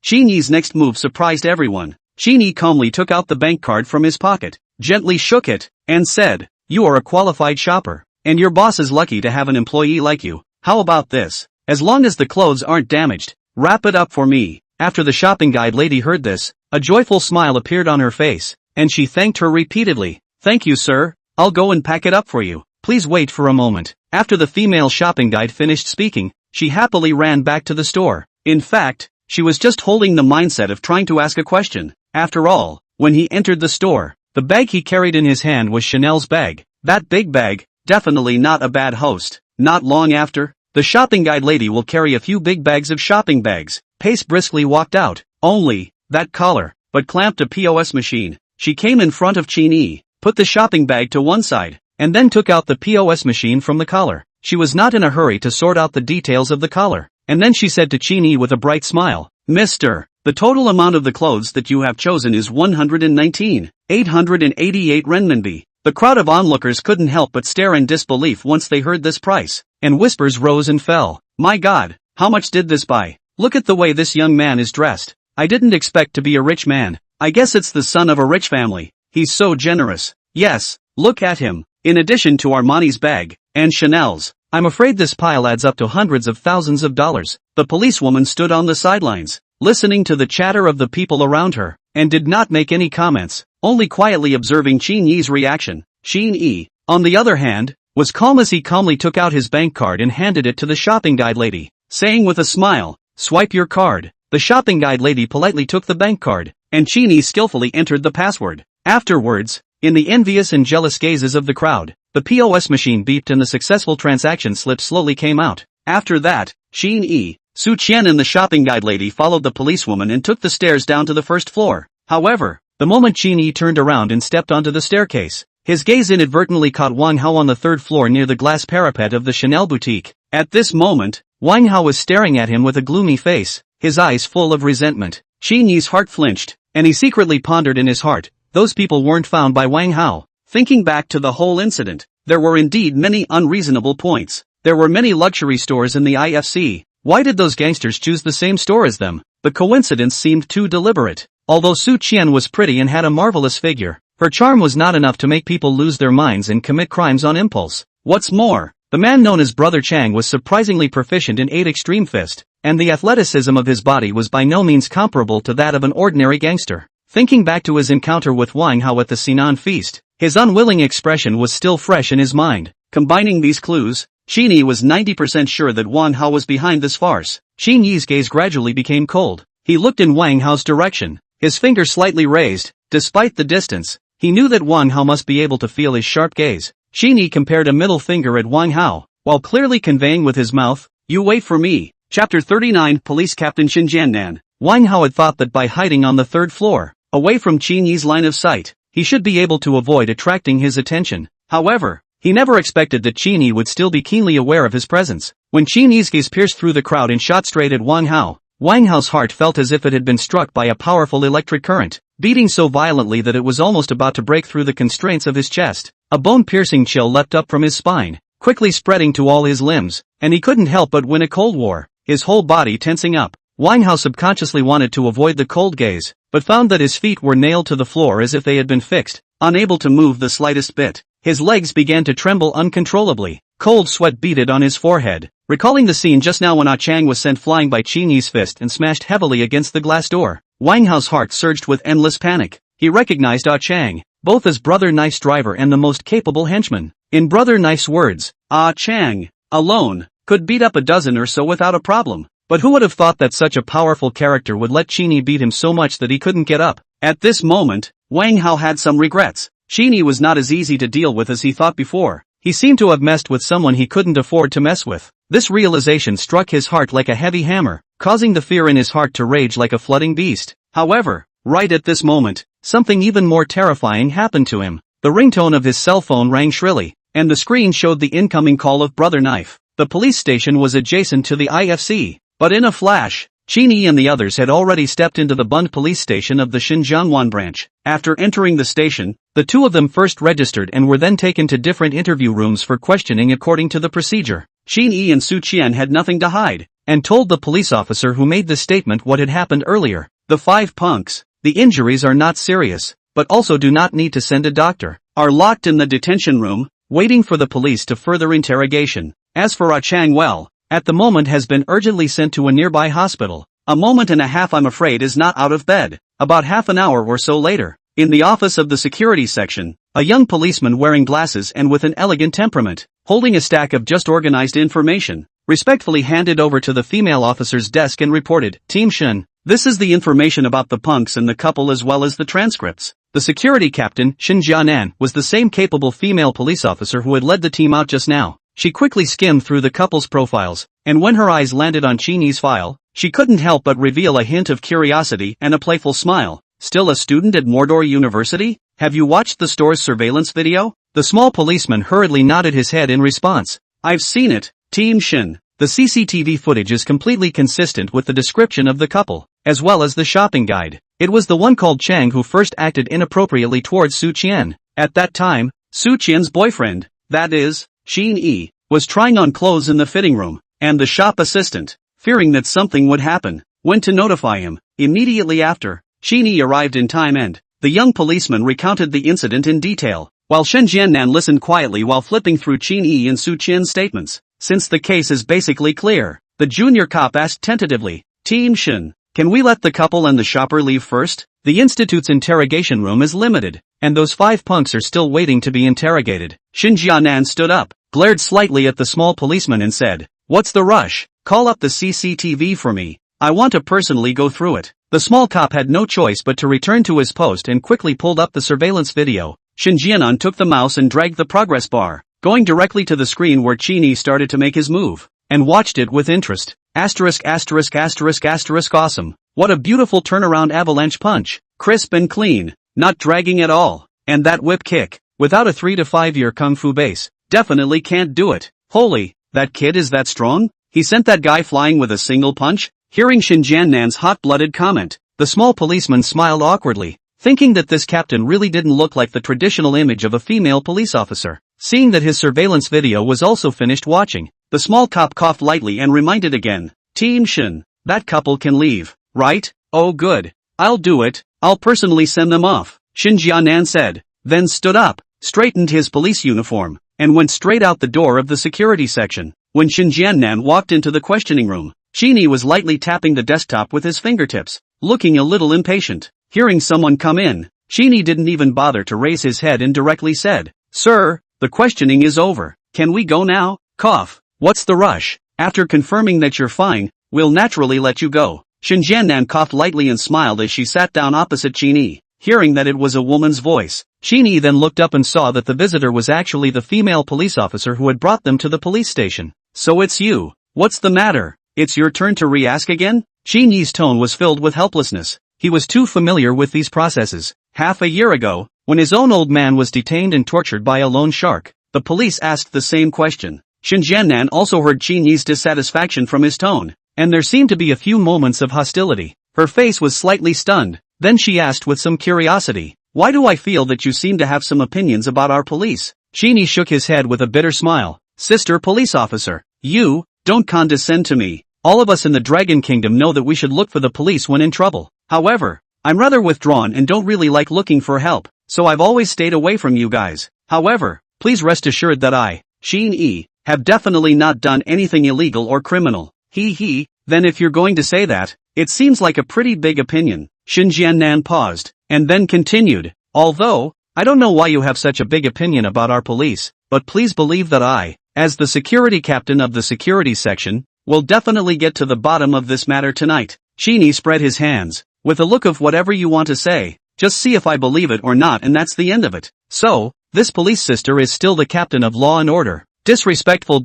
Qin Yi's next move surprised everyone. Qin Yi calmly took out the bank card from his pocket, gently shook it, and said, You are a qualified shopper, and your boss is lucky to have an employee like you. How about this? As long as the clothes aren't damaged, wrap it up for me. After the shopping guide lady heard this, a joyful smile appeared on her face, and she thanked her repeatedly. Thank you, sir. I'll go and pack it up for you. Please wait for a moment. After the female shopping guide finished speaking, she happily ran back to the store. In fact, she was just holding the mindset of trying to ask a question. After all, when he entered the store, the bag he carried in his hand was Chanel's bag. That big bag, definitely not a bad host. Not long after, the shopping guide lady will carry a few big bags of shopping bags. Pace briskly walked out. Only, that collar, but clamped a POS machine. She came in front of Qin Yi, put the shopping bag to one side, and then took out the POS machine from the collar. She was not in a hurry to sort out the details of the collar, and then she said to Qin Yi with a bright smile, Mister, the total amount of the clothes that you have chosen is 119,888 renminbi. The crowd of onlookers couldn't help but stare in disbelief once they heard this price, and whispers rose and fell. My God, how much did this buy? Look at the way this young man is dressed. I didn't expect to be a rich man. I guess it's the son of a rich family. He's so generous. Yes, look at him. In addition to Armani's bag, and Chanel's, I'm afraid this pile adds up to hundreds of thousands of dollars. The policewoman stood on the sidelines, listening to the chatter of the people around her, and did not make any comments, only quietly observing Qin Yi's reaction. Qin Yi, on the other hand, was calm as he calmly took out his bank card and handed it to the shopping guide lady, saying with a smile, Swipe your card. The shopping guide lady politely took the bank card, and Qin Yi skillfully entered the password. Afterwards, in the envious and jealous gazes of the crowd, the POS machine beeped and the successful transaction slip slowly came out. After that, Qin Yi, Su Qian and the shopping guide lady followed the policewoman and took the stairs down to the first floor. However, the moment Qin Yi turned around and stepped onto the staircase, his gaze inadvertently caught Wang Hao on the third floor near the glass parapet of the Chanel boutique. At this moment, Wang Hao was staring at him with a gloomy face, his eyes full of resentment. Qin Yi's heart flinched, and he secretly pondered in his heart, those people weren't found by Wang Hao. Thinking back to the whole incident, there were indeed many unreasonable points. There were many luxury stores in the IFC. Why did those gangsters choose the same store as them? The coincidence seemed too deliberate. Although Su Qian was pretty and had a marvelous figure, her charm was not enough to make people lose their minds and commit crimes on impulse. What's more, the man known as Brother Chang was surprisingly proficient in 8 Extreme Fist, and the athleticism of his body was by no means comparable to that of an ordinary gangster. Thinking back to his encounter with Wang Hao at the Sinan feast, his unwilling expression was still fresh in his mind. Combining these clues, Qin Yi was 90% sure that Wang Hao was behind this farce. Qin Yi's gaze gradually became cold. He looked in Wang Hao's direction, his finger slightly raised. Despite the distance, he knew that Wang Hao must be able to feel his sharp gaze. Qin Yi compared a middle finger at Wang Hao, while clearly conveying with his mouth, You wait for me. Chapter 39 Police Captain Xinjiannan. Wang Hao had thought that by hiding on the third floor, away from Qin Yi's line of sight, he should be able to avoid attracting his attention. However, he never expected that Qin Yi would still be keenly aware of his presence. When Qin Yi's gaze pierced through the crowd and shot straight at Wang Hao's heart felt as if it had been struck by a powerful electric current, beating so violently that it was almost about to break through the constraints of his chest. A bone-piercing chill leapt up from his spine, quickly spreading to all his limbs, and he couldn't help but win a cold war, his whole body tensing up. Wang Hao subconsciously wanted to avoid the cold gaze, but found that his feet were nailed to the floor as if they had been fixed, unable to move the slightest bit. His legs began to tremble uncontrollably. Cold sweat beaded on his forehead, recalling the scene just now when Ah Chang was sent flying by Qin Yi's fist and smashed heavily against the glass door. Wang Hao's heart surged with endless panic. He recognized Ah Chang, both as Brother Knife's driver and the most capable henchman. In Brother Knife's words, Ah Chang, alone, could beat up a dozen or so without a problem. But who would have thought that such a powerful character would let Qin Yi beat him so much that he couldn't get up? At this moment, Wang Hao had some regrets. Qin Yi was not as easy to deal with as he thought before. He seemed to have messed with someone he couldn't afford to mess with. This realization struck his heart like a heavy hammer, causing the fear in his heart to rage like a flooding beast. However, right at this moment, something even more terrifying happened to him. The ringtone of his cell phone rang shrilly, and the screen showed the incoming call of Brother Knife. The police station was adjacent to the IFC, but in a flash, Qin Yi and the others had already stepped into the Bund police station of the Xinjiangwan branch. After entering the station, the two of them first registered and were then taken to different interview rooms for questioning according to the procedure. Qin Yi and Su Qian had nothing to hide, and told the police officer who made the statement what had happened earlier. The 5 punks, the injuries are not serious, but also do not need to send a doctor, are locked in the detention room, waiting for the police to further interrogation. As for Ah Chang, well, at the moment has been urgently sent to a nearby hospital. A moment and a half, I'm afraid, is not out of bed. About half an hour or so later, in the office of the security section, a young policeman wearing glasses and with an elegant temperament, holding a stack of just organized information, respectfully handed over to the female officer's desk and reported, "Team Shen, this is the information about the punks and the couple as well as the transcripts." The security captain, Shin Jianan, was the same capable female police officer who had led the team out just now. She quickly skimmed through the couple's profiles, and when her eyes landed on Qin Yi's file, she couldn't help but reveal a hint of curiosity and a playful smile. "Still a student at Mordor University? Have you watched the store's surveillance video?" The small policeman hurriedly nodded his head in response. "I've seen it, Team Shin. The CCTV footage is completely consistent with the description of the couple, as well as the shopping guide. It was the one called Chang who first acted inappropriately towards Su Qian. At that time, Su Qian's boyfriend, that is, Qin Yi, was trying on clothes in the fitting room, and the shop assistant, fearing that something would happen, went to notify him. Immediately after, Qin Yi arrived in time and the young policeman recounted the incident in detail, while Shen Jiannan listened quietly while flipping through Qin Yi and Su Qian's statements. Since the case is basically clear, the junior cop asked tentatively, "Team Shen, can we let the couple and the shopper leave first? The institute's interrogation room is limited, and those 5 punks are still waiting to be interrogated." Shin Jianan stood up, glared slightly at the small policeman and said, "What's the rush? Call up the CCTV for me. I want to personally go through it." The small cop had no choice but to return to his post and quickly pulled up the surveillance video. Shin Jianan took the mouse and dragged the progress bar, going directly to the screen where Qin Yi started to make his move, and watched it with interest. Asterisk asterisk asterisk asterisk awesome. What a beautiful turnaround avalanche punch. Crisp and clean, not dragging at all. And that whip kick, without a 3 to 5 year kung fu base, definitely can't do it. Holy, that kid is that strong? He sent that guy flying with a single punch? Hearing Shin Jiannan's hot-blooded comment, the small policeman smiled awkwardly, thinking that this captain really didn't look like the traditional image of a female police officer. Seeing that his surveillance video was also finished watching, the small cop coughed lightly and reminded again, "Team Shin, that couple can leave, right? Oh good. I'll do it, I'll personally send them off," Shin Jianan said, then stood up, straightened his police uniform, and went straight out the door of the security section. When Shin Jianan walked into the questioning room, Qin Yi was lightly tapping the desktop with his fingertips, looking a little impatient. Hearing someone come in, Qin Yi didn't even bother to raise his head and directly said, "Sir, the questioning is over. Can we go now?" Cough. "What's the rush? After confirming that you're fine, we'll naturally let you go." Shin Jianan coughed lightly and smiled as she sat down opposite Qin Yi. Hearing that it was a woman's voice, Qin Yi then looked up and saw that the visitor was actually the female police officer who had brought them to the police station. "So it's you. What's the matter? It's your turn to re-ask again?" Qin Yi's tone was filled with helplessness. He was too familiar with these processes. Half a year ago, when his own old man was detained and tortured by a lone shark, the police asked the same question. Shin Jianan also heard Qin Yi's dissatisfaction from his tone, and there seemed to be a few moments of hostility. Her face was slightly stunned. Then she asked with some curiosity, "Why do I feel that you seem to have some opinions about our police?" Qin Yi shook his head with a bitter smile. "Sister police officer, you, don't condescend to me. All of us in the Dragon Kingdom know that we should look for the police when in trouble. However, I'm rather withdrawn and don't really like looking for help, so I've always stayed away from you guys. However, please rest assured that I, Qin Yi, have definitely not done anything illegal or criminal. Then if you're going to say that, it seems like a pretty big opinion. Xin Jiannan paused, and then continued, although, I don't know why you have such a big opinion about our police, but please believe that I, as the security captain of the security section, will definitely get to the bottom of this matter tonight. Qin Yi spread his hands, with a look of whatever you want to say, just see if I believe it or not, and that's the end of it. So, this police sister is still the captain of law and order. Disrespectful.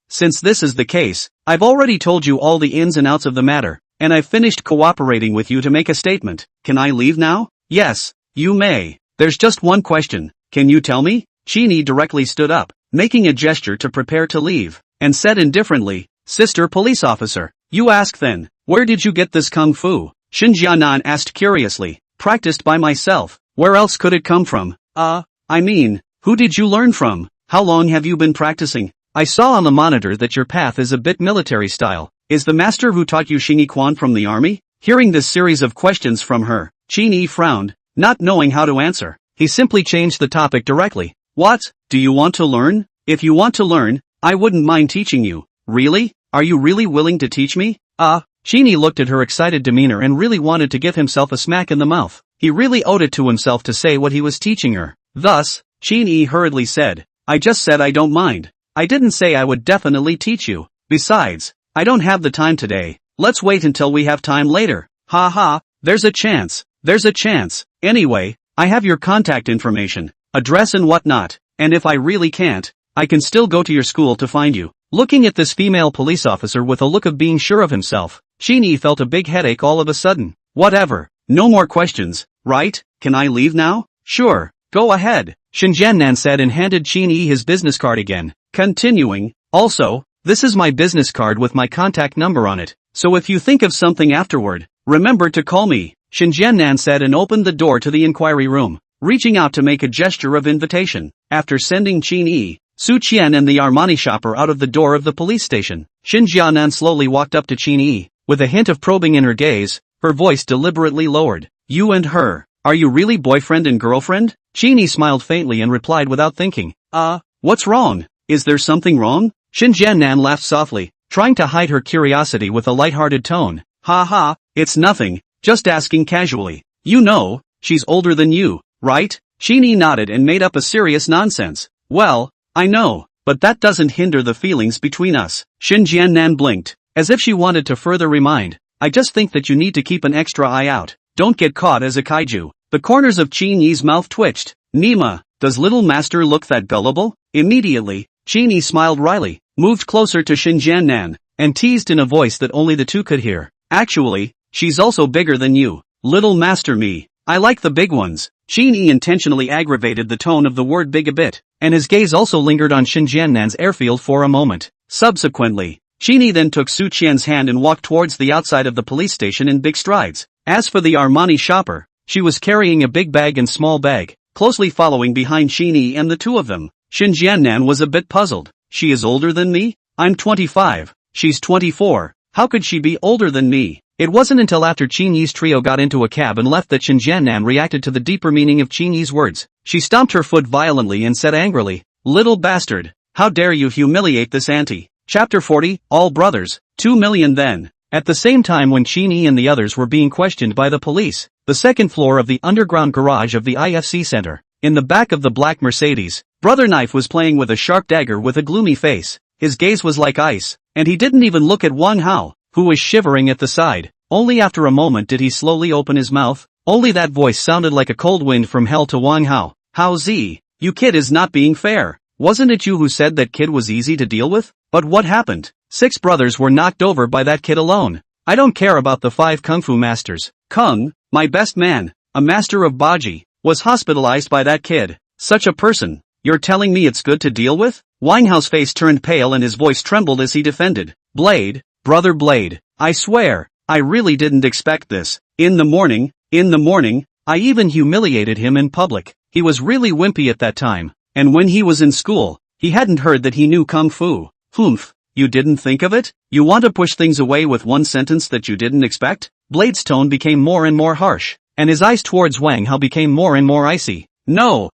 Since this is the case, I've already told you all the ins and outs of the matter, and I've finished cooperating with you to make a statement. Can I leave now? Yes, you may. There's just one question. Can you tell me? Qin Yi directly stood up, making a gesture to prepare to leave, and said indifferently, Sister police officer, you ask then, where did you get this kung fu? Xin Jianan asked curiously. Practiced by myself. Where else could it come from? I mean, who did you learn from? How long have you been practicing? I saw on the monitor that your path is a bit military style. Is the master who taught you Xingyi Quan from the army? Hearing this series of questions from her, Qin Yi frowned, not knowing how to answer. He simply changed the topic directly. What? Do you want to learn? If you want to learn, I wouldn't mind teaching you. Really? Are you really willing to teach me? Qin Yi looked at her excited demeanor and really wanted to give himself a smack in the mouth. He really owed it to himself to say what he was teaching her. Thus, Qin Yi hurriedly said, I just said I don't mind. I didn't say I would definitely teach you. Besides, I don't have the time today. Let's wait until we have time later. There's a chance. Anyway, I have your contact information, address and whatnot, and if I really can't, I can still go to your school to find you. Looking at this female police officer with a look of being sure of himself, Qin Yi felt a big headache all of a sudden. Whatever. No more questions, right? Can I leave now? Sure, go ahead, Xin Jiannan said and handed Qin Yi his business card again. Continuing, also, this is my business card with my contact number on it, so if you think of something afterward, remember to call me, Xin Jiannan said and opened the door to the inquiry room, reaching out to make a gesture of invitation. After sending Qin Yi, Su Qian and the Armani shopper out of the door of the police station, Xin Jianan slowly walked up to Qin Yi, with a hint of probing in her gaze, her voice deliberately lowered. You and her, are you really boyfriend and girlfriend? Qin Yi smiled faintly and replied without thinking. What's wrong? Is there something wrong? Xin Jiannan laughed softly, trying to hide her curiosity with a light-hearted tone. It's nothing, just asking casually. You know, she's older than you, right? Qin Yi nodded and made up a serious nonsense. Well, I know, but that doesn't hinder the feelings between us. Xin Jiannan blinked, as if she wanted to further remind. I just think that you need to keep an extra eye out. Don't get caught as a kaiju. The corners of Qin Yi's mouth twitched. Nima, does little master look that gullible? Immediately, Qin Yi smiled wryly, moved closer to Xin Jiannan, and teased in a voice that only the two could hear. Actually, she's also bigger than you. Little master me. I like the big ones. Qin Yi intentionally aggravated the tone of the word big a bit, and his gaze also lingered on Xin Jiannan's airfield for a moment. Subsequently, Qin Yi then took Su Qian's hand and walked towards the outside of the police station in big strides. As for the Armani shopper, she was carrying a big bag and small bag, closely following behind Qin Yi and the two of them. Xin Jiannan was a bit puzzled. She is older than me? I'm 25. She's 24. How could she be older than me? It wasn't until after Qin Yi's trio got into a cab and left that Xin Jiannan reacted to the deeper meaning of Qin Yi's words. She stomped her foot violently and said angrily, Little bastard, how dare you humiliate this auntie? Chapter 40, All Brothers, 2 million then. At the same time when Qin Yi and the others were being questioned by the police, the second floor of the underground garage of the IFC Center, in the back of the black Mercedes, Brother Knife was playing with a sharp dagger with a gloomy face. His gaze was like ice, and he didn't even look at Wang Hao, who was shivering at the side. Only after a moment did he slowly open his mouth. Only that voice sounded like a cold wind from hell to Wang Hao. Hao Zi, you kid is not being fair. Wasn't it you who said that kid was easy to deal with? But what happened? 6 brothers were knocked over by that kid alone. I don't care about the 5 kung fu masters. Kung, my best man, a master of Baji, was hospitalized by that kid. Such a person, you're telling me it's good to deal with? Wang Hao's face turned pale and his voice trembled as he defended. Blade, brother Blade, I swear, I really didn't expect this. In the morning, I even humiliated him in public. He was really wimpy at that time, and when he was in school, he hadn't heard that he knew kung fu. Humph, you didn't think of it? You want to push things away with one sentence that you didn't expect? Blade's tone became more and more harsh, and his eyes towards Wang Hao became more and more icy. No,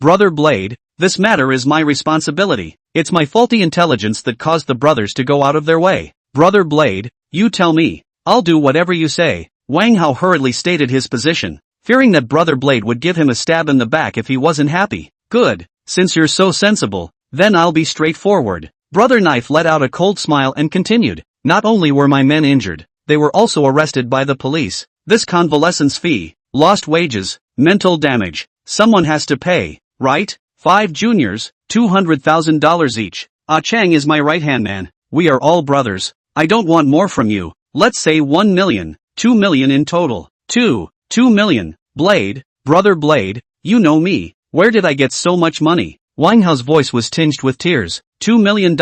brother Blade, This matter is my responsibility. It's my faulty intelligence that caused the brothers to go out of their way. Brother Blade, you tell me. I'll do whatever you say. Wang Hao hurriedly stated his position, fearing that Brother Blade would give him a stab in the back if he wasn't happy. Good, since you're so sensible, then I'll be straightforward. Brother Knife let out a cold smile and continued. Not only were my men injured, they were also arrested by the police. This convalescence fee, lost wages, mental damage, someone has to pay, right? 5 juniors, $200,000 each. Ah Chang is my right-hand man. We are all brothers. I don't want more from you. Let's say 1 million, 2 million in total. 2 million. Blade, Brother Blade, you know me. Where did I get so much money? Wang Hao's voice was tinged with tears. $2 million?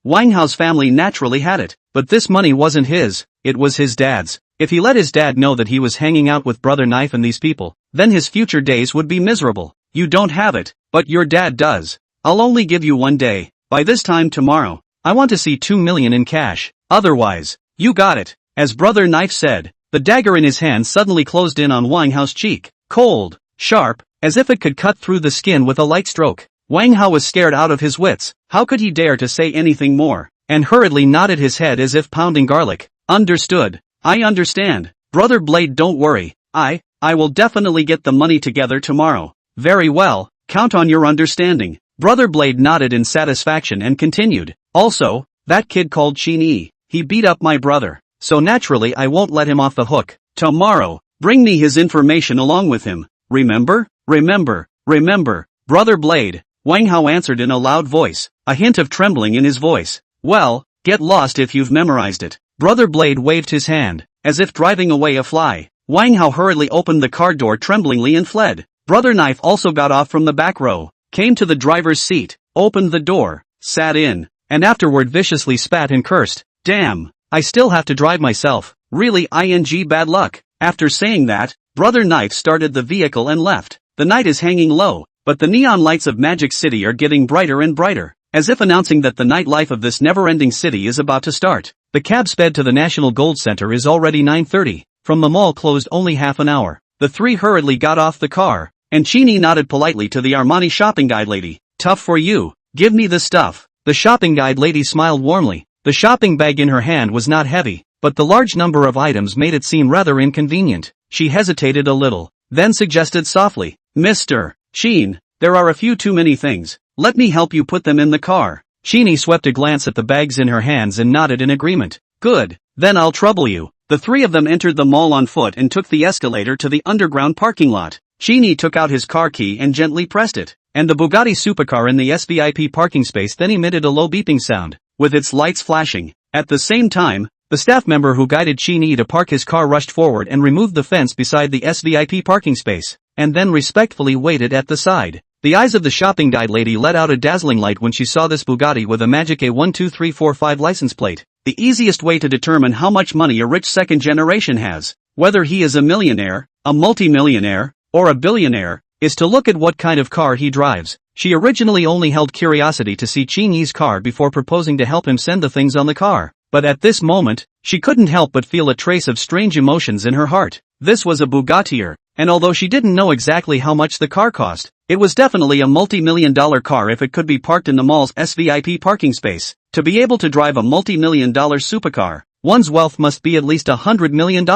Wang Hao's family naturally had it, but this money wasn't his, it was his dad's. If he let his dad know that he was hanging out with Brother Knife and these people, then his future days would be miserable. You don't have it, but your dad does. I'll only give you 1 day. By this time tomorrow, I want to see 2 million in cash. Otherwise, you got it. As Brother Knife said, the dagger in his hand suddenly closed in on Wang Hao's cheek. Cold, sharp, as if it could cut through the skin with a light stroke. Wang Hao was scared out of his wits. How could he dare to say anything more? And hurriedly nodded his head as if pounding garlic. Understood. I understand. Brother Blade, don't worry. I will definitely get the money together tomorrow. Very well, count on your understanding. Brother Blade nodded in satisfaction and continued. Also, that kid called Qin Yi, he beat up my brother, so naturally I won't let him off the hook. Tomorrow, bring me his information along with him. Remember? Remember. Brother Blade, Wang Hao answered in a loud voice, a hint of trembling in his voice. Well, get lost if you've memorized it. Brother Blade waved his hand, as if driving away a fly. Wang Hao hurriedly opened the car door tremblingly and fled. Brother Knife also got off from the back row, came to the driver's seat, opened the door, sat in, and afterward viciously spat and cursed. Damn, I still have to drive myself. Really bad luck. After saying that, Brother Knife started the vehicle and left. The night is hanging low, but the neon lights of Magic City are getting brighter and brighter, as if announcing that the nightlife of this never-ending city is about to start. The cab sped to the National Gold Center. Is already 9:30, from the mall closed only half an hour. The three hurriedly got off the car, and Qin Yi nodded politely to the Armani shopping guide lady. Tough for you, give me the stuff. The shopping guide lady smiled warmly. The shopping bag in her hand was not heavy, but the large number of items made it seem rather inconvenient. She hesitated a little, then suggested softly, Mr. Qin, there are a few too many things. Let me help you put them in the car. Qin Yi swept a glance at the bags in her hands and nodded in agreement. Good, then I'll trouble you. The three of them entered the mall on foot and took the escalator to the underground parking lot. Qin Yi took out his car key and gently pressed it, and the Bugatti Supercar in the SVIP parking space then emitted a low beeping sound, with its lights flashing. At the same time, the staff member who guided Qin Yi to park his car rushed forward and removed the fence beside the SVIP parking space, and then respectfully waited at the side. The eyes of the shopping guide lady let out a dazzling light when she saw this Bugatti with a magic A12345 license plate. The easiest way to determine how much money a rich second generation has, whether he is a millionaire, a multimillionaire, or a billionaire, is to look at what kind of car he drives. She originally only held curiosity to see Qin Yi's car before proposing to help him send the things on the car. But at this moment, she couldn't help but feel a trace of strange emotions in her heart. This was a Bugatti, and although she didn't know exactly how much the car cost, it was definitely a multi-million-dollar car if it could be parked in the mall's SVIP parking space. To be able to drive a multi-million-dollar supercar, one's wealth must be at least $100 million.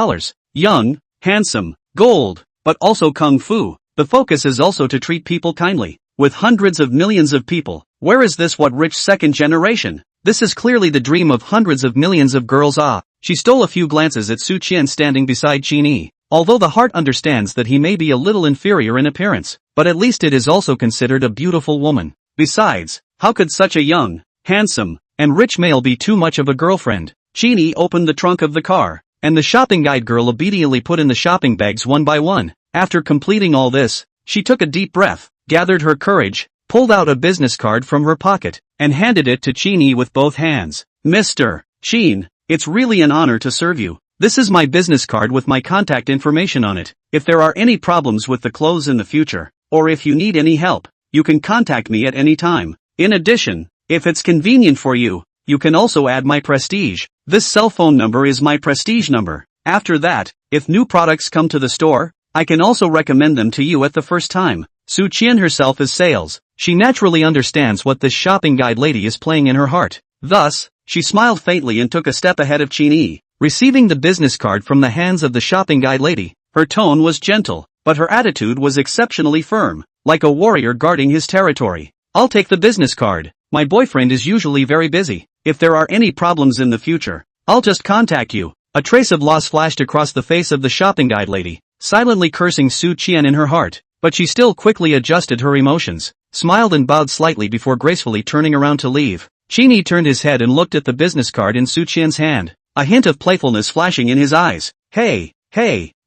Young, handsome, gold, but also kung fu. The focus is also to treat people kindly. With hundreds of millions of people, where is this what rich second generation? This is clearly the dream of hundreds of millions of girls. She stole a few glances at Su Qian standing beside Qin Yi. Although the heart understands that he may be a little inferior in appearance, but at least it is also considered a beautiful woman. Besides, how could such a young, handsome, and rich male be too much of a girlfriend? Qin Yi opened the trunk of the car, and the shopping guide girl obediently put in the shopping bags one by one. After completing all this, she took a deep breath, gathered her courage, pulled out a business card from her pocket, and handed it to Qin Yi with both hands. Mr. Qin, it's really an honor to serve you. This is my business card with my contact information on it. If there are any problems with the clothes in the future, or if you need any help, you can contact me at any time. In addition, if it's convenient for you, you can also add my prestige. This cell phone number is my prestige number. After that, if new products come to the store, I can also recommend them to you at the first time. Su Qian herself is sales. She naturally understands what this shopping guide lady is playing in her heart. Thus, she smiled faintly and took a step ahead of Qin Yi. Receiving the business card from the hands of the shopping guide lady, her tone was gentle, but her attitude was exceptionally firm, like a warrior guarding his territory. I'll take the business card. My boyfriend is usually very busy. If there are any problems in the future, I'll just contact you. A trace of loss flashed across the face of the shopping guide lady, silently cursing Su Qian in her heart, but she still quickly adjusted her emotions, smiled and bowed slightly before gracefully turning around to leave. Qin Yi turned his head and looked at the business card in Su Qian's hand, a hint of playfulness flashing in his eyes. Hey,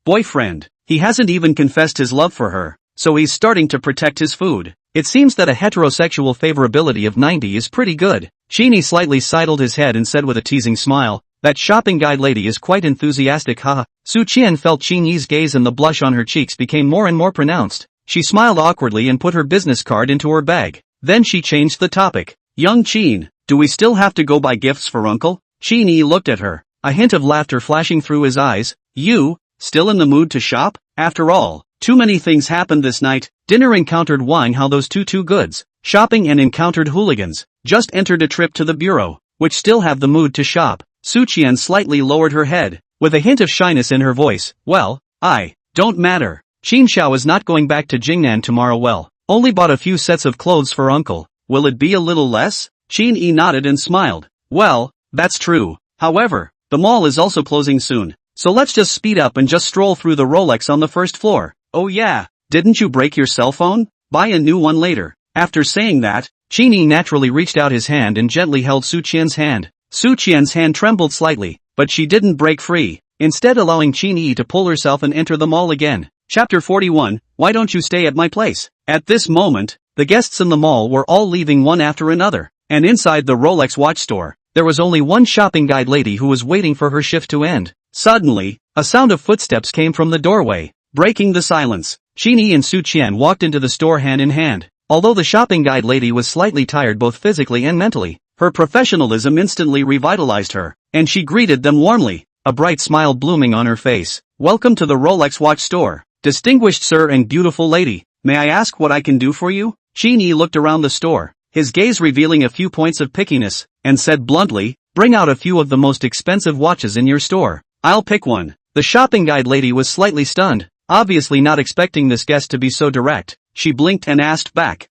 boyfriend. He hasn't even confessed his love for her, so he's starting to protect his food. It seems that a heterosexual favorability of 90 is pretty good. Qin Yi slightly sidled his head and said with a teasing smile, that shopping guide lady is quite enthusiastic, haha. Su Qian felt Qin Yi's gaze and the blush on her cheeks became more and more pronounced. She smiled awkwardly and put her business card into her bag. Then she changed the topic. Young Qin, do we still have to go buy gifts for uncle? Qin Yi looked at her, a hint of laughter flashing through his eyes. You, still in the mood to shop? After all, too many things happened this night. Dinner encountered wine, how those two goods. Shopping and encountered hooligans. Just entered a trip to the bureau, which still have the mood to shop. Su Qian slightly lowered her head, with a hint of shyness in her voice. Well, don't matter. Qin Xiao is not going back to Jingnan tomorrow. Well, only bought a few sets of clothes for uncle. Will it be a little less? Qin Yi nodded and smiled. Well, that's true. However, the mall is also closing soon, so let's just speed up and just stroll through the Rolex on the first floor. Oh yeah, didn't you break your cell phone? Buy a new one later. After saying that, Qin Yi naturally reached out his hand and gently held Su Qian's hand. Su Qian's hand trembled slightly, but she didn't break free, instead allowing Qin Yi to pull herself and enter the mall again. Chapter 41, Why don't you stay at my place? At this moment, the guests in the mall were all leaving one after another, and inside the Rolex watch store, there was only one shopping guide lady who was waiting for her shift to end. Suddenly, a sound of footsteps came from the doorway, breaking the silence. Qin Yi and Su Qian walked into the store hand in hand. Although the shopping guide lady was slightly tired both physically and mentally, her professionalism instantly revitalized her, and she greeted them warmly, a bright smile blooming on her face. Welcome to the Rolex watch store, distinguished sir and beautiful lady. May I ask what I can do for you? Qin Yi looked around the store, his gaze revealing a few points of pickiness, and said bluntly, bring out a few of the most expensive watches in your store. I'll pick one. The shopping guide lady was slightly stunned, obviously not expecting this guest to be so direct. She blinked and asked back,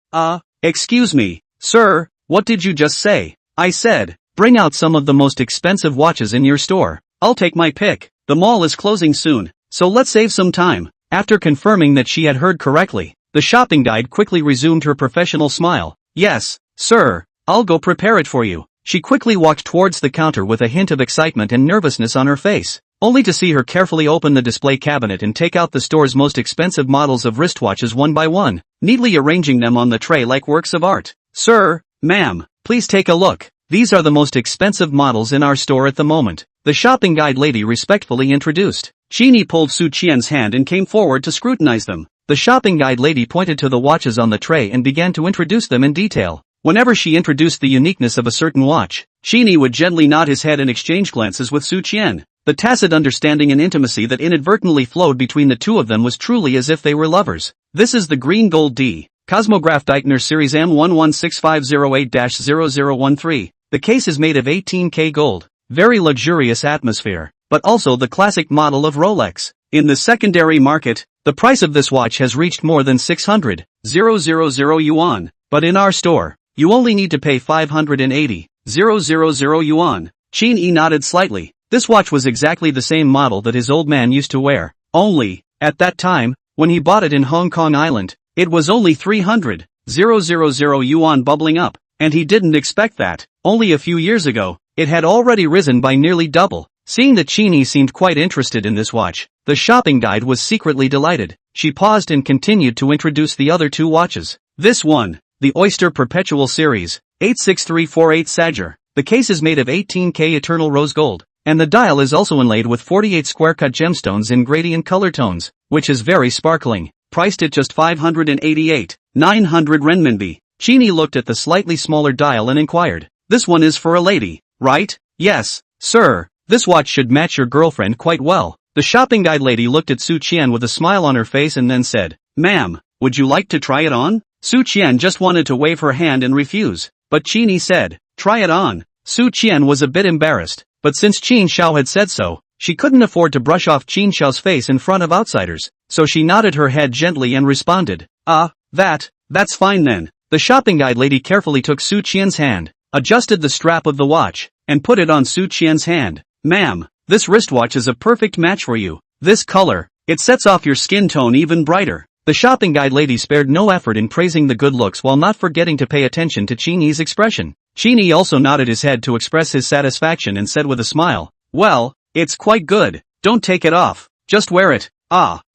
excuse me, sir, what did you just say? I said, bring out some of the most expensive watches in your store. I'll take my pick. The mall is closing soon, so let's save some time. After confirming that she had heard correctly, the shopping guide quickly resumed her professional smile. Yes, sir, I'll go prepare it for you. She quickly walked towards the counter with a hint of excitement and nervousness on her face, only to see her carefully open the display cabinet and take out the store's most expensive models of wristwatches one by one, neatly arranging them on the tray like works of art. Sir, ma'am, please take a look. These are the most expensive models in our store at the moment, the shopping guide lady respectfully introduced. Qin Yi pulled Su Qian's hand and came forward to scrutinize them. The shopping guide lady pointed to the watches on the tray and began to introduce them in detail. Whenever she introduced the uniqueness of a certain watch, Qin Yi would gently nod his head and exchange glances with Su Qian. The tacit understanding and intimacy that inadvertently flowed between the two of them was truly as if they were lovers. This is the Green Gold D. Cosmograph Deichner Series M116508-0013. The case is made of 18K gold. Very luxurious atmosphere, but also the classic model of Rolex. In the secondary market, the price of this watch has reached more than 600,000 yuan, but in our store, you only need to pay 580,000 yuan. Qin Yi nodded slightly. This watch was exactly the same model that his old man used to wear, only, at that time, when he bought it in Hong Kong Island, it was only 300,000 yuan bubbling up, and he didn't expect that. Only a few years ago, it had already risen by nearly double. Seeing that Qin Yi seemed quite interested in this watch, the shopping guide was secretly delighted. She paused and continued to introduce the other two watches. This one, the Oyster Perpetual Series, 86348 Sager. The case is made of 18K eternal rose gold, and the dial is also inlaid with 48 square-cut gemstones in gradient color tones, which is very sparkling. Priced at just 588,900 renminbi. Qin Yi looked at the slightly smaller dial and inquired, this one is for a lady, right? Yes, sir. This watch should match your girlfriend quite well. The shopping guide lady looked at Su Qian with a smile on her face and then said, ma'am, would you like to try it on? Su Qian just wanted to wave her hand and refuse, but Qin Yi said, try it on. Su Qian was a bit embarrassed, but since Qin Xiao had said so, she couldn't afford to brush off Qin Xiao's face in front of outsiders, so she nodded her head gently and responded, that's fine then. The shopping guide lady carefully took Su Qian's hand, adjusted the strap of the watch, and put it on Su Qian's hand. Ma'am, this wristwatch is a perfect match for you. This color, it sets off your skin tone even brighter. The shopping guide lady spared no effort in praising the good looks while not forgetting to pay attention to Qin Yi's expression. Qin Yi also nodded his head to express his satisfaction and said with a smile, well, it's quite good. Don't take it off. Just wear it.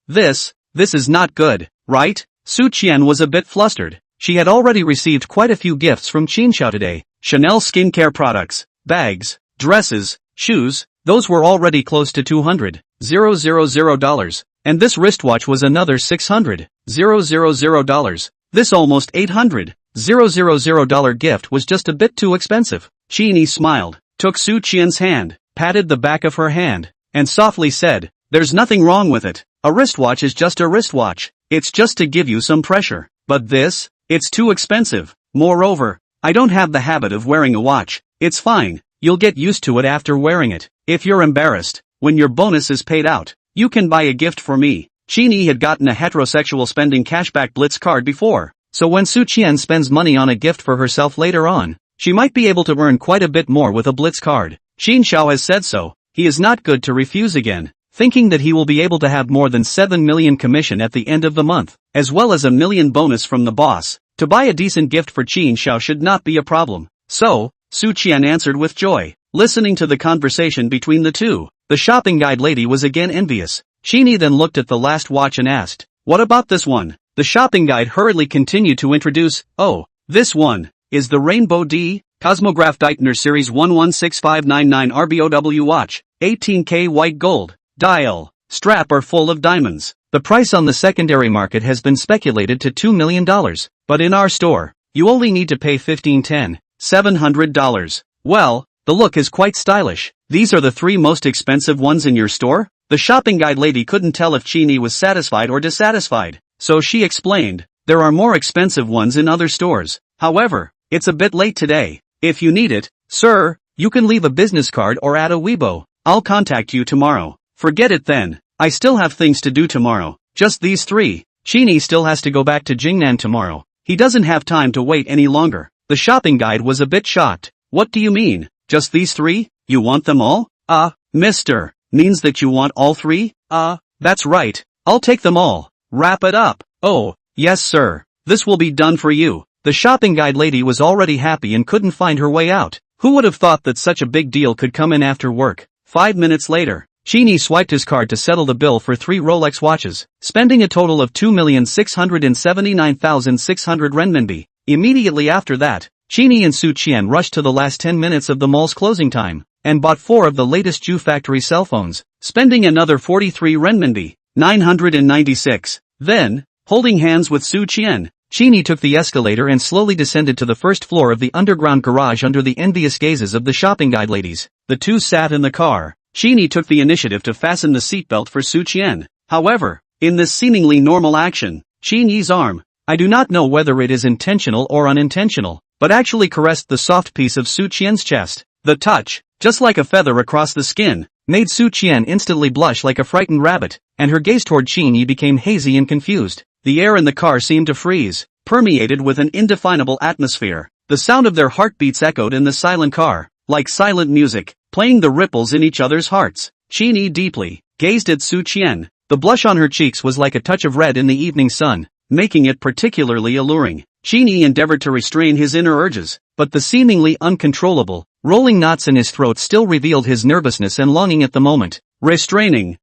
This is not good, right? Su Qian was a bit flustered. She had already received quite a few gifts from Qin Xiao today. Chanel skincare products, bags, dresses, shoes, those were already close to $200,000. And this wristwatch was another $600,000. This almost $800,000 gift was just a bit too expensive. Qin Yi smiled, took Su Qian's hand, patted the back of her hand, and softly said, there's nothing wrong with it. A wristwatch is just a wristwatch. It's just to give you some pressure. But this? It's too expensive. Moreover, I don't have the habit of wearing a watch. It's fine. You'll get used to it after wearing it. If you're embarrassed, when your bonus is paid out, you can buy a gift for me. Qin Yi had gotten a heterosexual spending cashback blitz card before, so when Su Qian spends money on a gift for herself later on, she might be able to earn quite a bit more with a blitz card. Qin Xiao has said so. He is not good to refuse again, thinking that he will be able to have more than 7 million commission at the end of the month, as well as a million bonus from the boss. To buy a decent gift for Qin Xiao should not be a problem. So, Su Qian answered with joy. Listening to the conversation between the two, the shopping guide lady was again envious. Qin Yi then looked at the last watch and asked, what about this one? The shopping guide hurriedly continued to introduce, oh, this one is the Rainbow D. Cosmograph Deichner Series 116599 RBOW watch, 18K white gold, dial, strap are full of diamonds. The price on the secondary market has been speculated to $2 million, but in our store, you only need to pay $700. Well, the look is quite stylish. These are the 3 most expensive ones in your store? The shopping guide lady couldn't tell if Qin Yi was satisfied or dissatisfied, so she explained, there are more expensive ones in other stores. However, it's a bit late today. If you need it, sir, you can leave a business card or add a Weibo. I'll contact you tomorrow. Forget it then. I still have things to do tomorrow. Just these 3. Qin Yi still has to go back to Jingnan tomorrow. He doesn't have time to wait any longer. The shopping guide was a bit shocked. What do you mean? Just these 3? You want them all? Mister, means that you want all 3? That's right. I'll take them all. Wrap it up. Oh, yes sir. This will be done for you. The shopping guide lady was already happy and couldn't find her way out. Who would have thought that such a big deal could come in after work? 5 minutes later, Qin Yi swiped his card to settle the bill for 3 Rolex watches, spending a total of 2,679,600 renminbi. Immediately after that, Qin Yi and Su Qian rushed to the last 10 minutes of the mall's closing time, and bought 4 of the latest Ju factory cell phones, spending another 43 renminbi, 996. Then, holding hands with Su Qian, Qin Yi took the escalator and slowly descended to the first floor of the underground garage under the envious gazes of the shopping guide ladies. The two sat in the car. Qin Yi took the initiative to fasten the seatbelt for Su Qian. However, in this seemingly normal action, Qin Yi's arm, I do not know whether it is intentional or unintentional, but actually caressed the soft piece of Su Qian's chest. The touch, just like a feather across the skin, made Su Qian instantly blush like a frightened rabbit, and her gaze toward Qin Yi became hazy and confused. The air in the car seemed to freeze, permeated with an indefinable atmosphere. The sound of their heartbeats echoed in the silent car, like silent music, playing the ripples in each other's hearts. Qin Yi deeply gazed at Su Qian. The blush on her cheeks was like a touch of red in the evening sun, making it particularly alluring. Qin Yi endeavored to restrain his inner urges, but the seemingly uncontrollable, rolling knots in his throat still revealed his nervousness and longing at the moment. Restraining.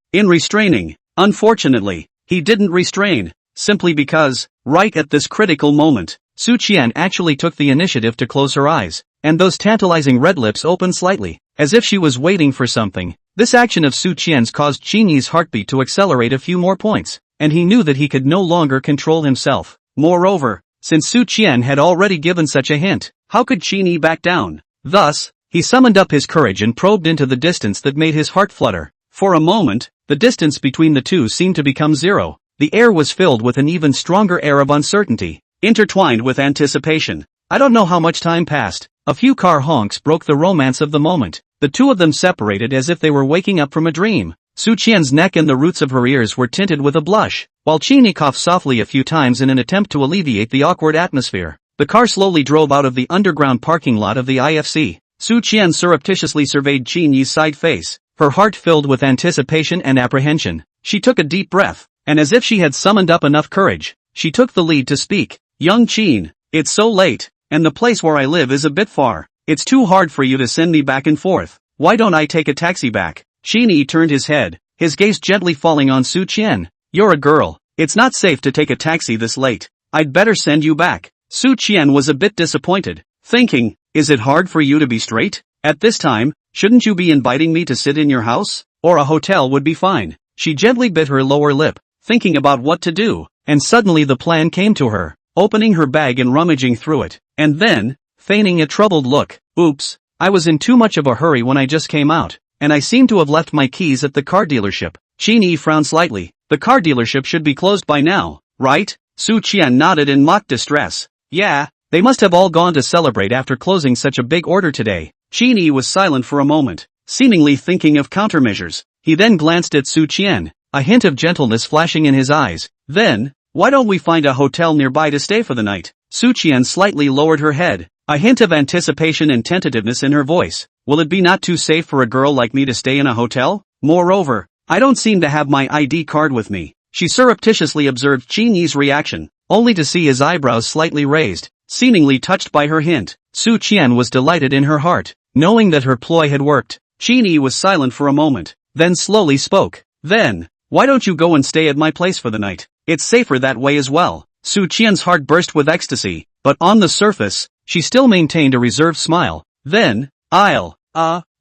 Unfortunately, he didn't restrain. Simply because, right at this critical moment, Su Qian actually took the initiative to close her eyes, and those tantalizing red lips opened slightly, as if she was waiting for something. This action of Su Qian's caused Qin Yi's heartbeat to accelerate a few more points, and he knew that he could no longer control himself. Moreover, since Su Qian had already given such a hint, how could Qin Yi back down? Thus, he summoned up his courage and probed into the distance that made his heart flutter. For a moment, the distance between the two seemed to become zero. the air was filled with an even stronger air of uncertainty, intertwined with anticipation. I don't know how much time passed. A few car honks broke the romance of the moment. The two of them separated as if they were waking up from a dream. Su Qian's neck and the roots of her ears were tinted with a blush, while Qin Yi coughed softly a few times in an attempt to alleviate the awkward atmosphere. The car slowly drove out of the underground parking lot of the IFC. Su Qian surreptitiously surveyed Qin Yi's side face, her heart filled with anticipation and apprehension. She took a deep breath, and as if she had summoned up enough courage, she took the lead to speak. Young Qin, it's so late, and the place where I live is a bit far. It's too hard for you to send me back and forth. Why don't I take a taxi back? Qin Yi turned his head, his gaze gently falling on Su Qian. You're a girl. It's not safe to take a taxi this late. I'd better send you back. Su Qian was a bit disappointed, thinking, is it hard for you to be straight? At this time, shouldn't you be inviting me to sit in your house? Or a hotel would be fine. She gently bit her lower lip, thinking about what to do, and suddenly the plan came to her, opening her bag and rummaging through it, and then, feigning a troubled look, oops, I was in too much of a hurry when I just came out, and I seem to have left my keys at the car dealership. Qin Yi frowned slightly. The car dealership should be closed by now, right? Su Qian nodded in mock distress. Yeah, they must have all gone to celebrate after closing such a big order today. Qin Yi was silent for a moment, seemingly thinking of countermeasures. He then glanced at Su Qian, a hint of gentleness flashing in his eyes. Then, why don't we find a hotel nearby to stay for the night? Su Qian slightly lowered her head, a hint of anticipation and tentativeness in her voice. Will it be not too safe for a girl like me to stay in a hotel? Moreover, I don't seem to have my ID card with me. She surreptitiously observed Qin Yi's reaction, only to see his eyebrows slightly raised, seemingly touched by her hint. Su Qian was delighted in her heart, knowing that her ploy had worked. Qin Yi was silent for a moment, then slowly spoke. Then, why don't you go and stay at my place for the night? It's safer that way as well. Su Qian's heart burst with ecstasy, but on the surface, she still maintained a reserved smile. Then,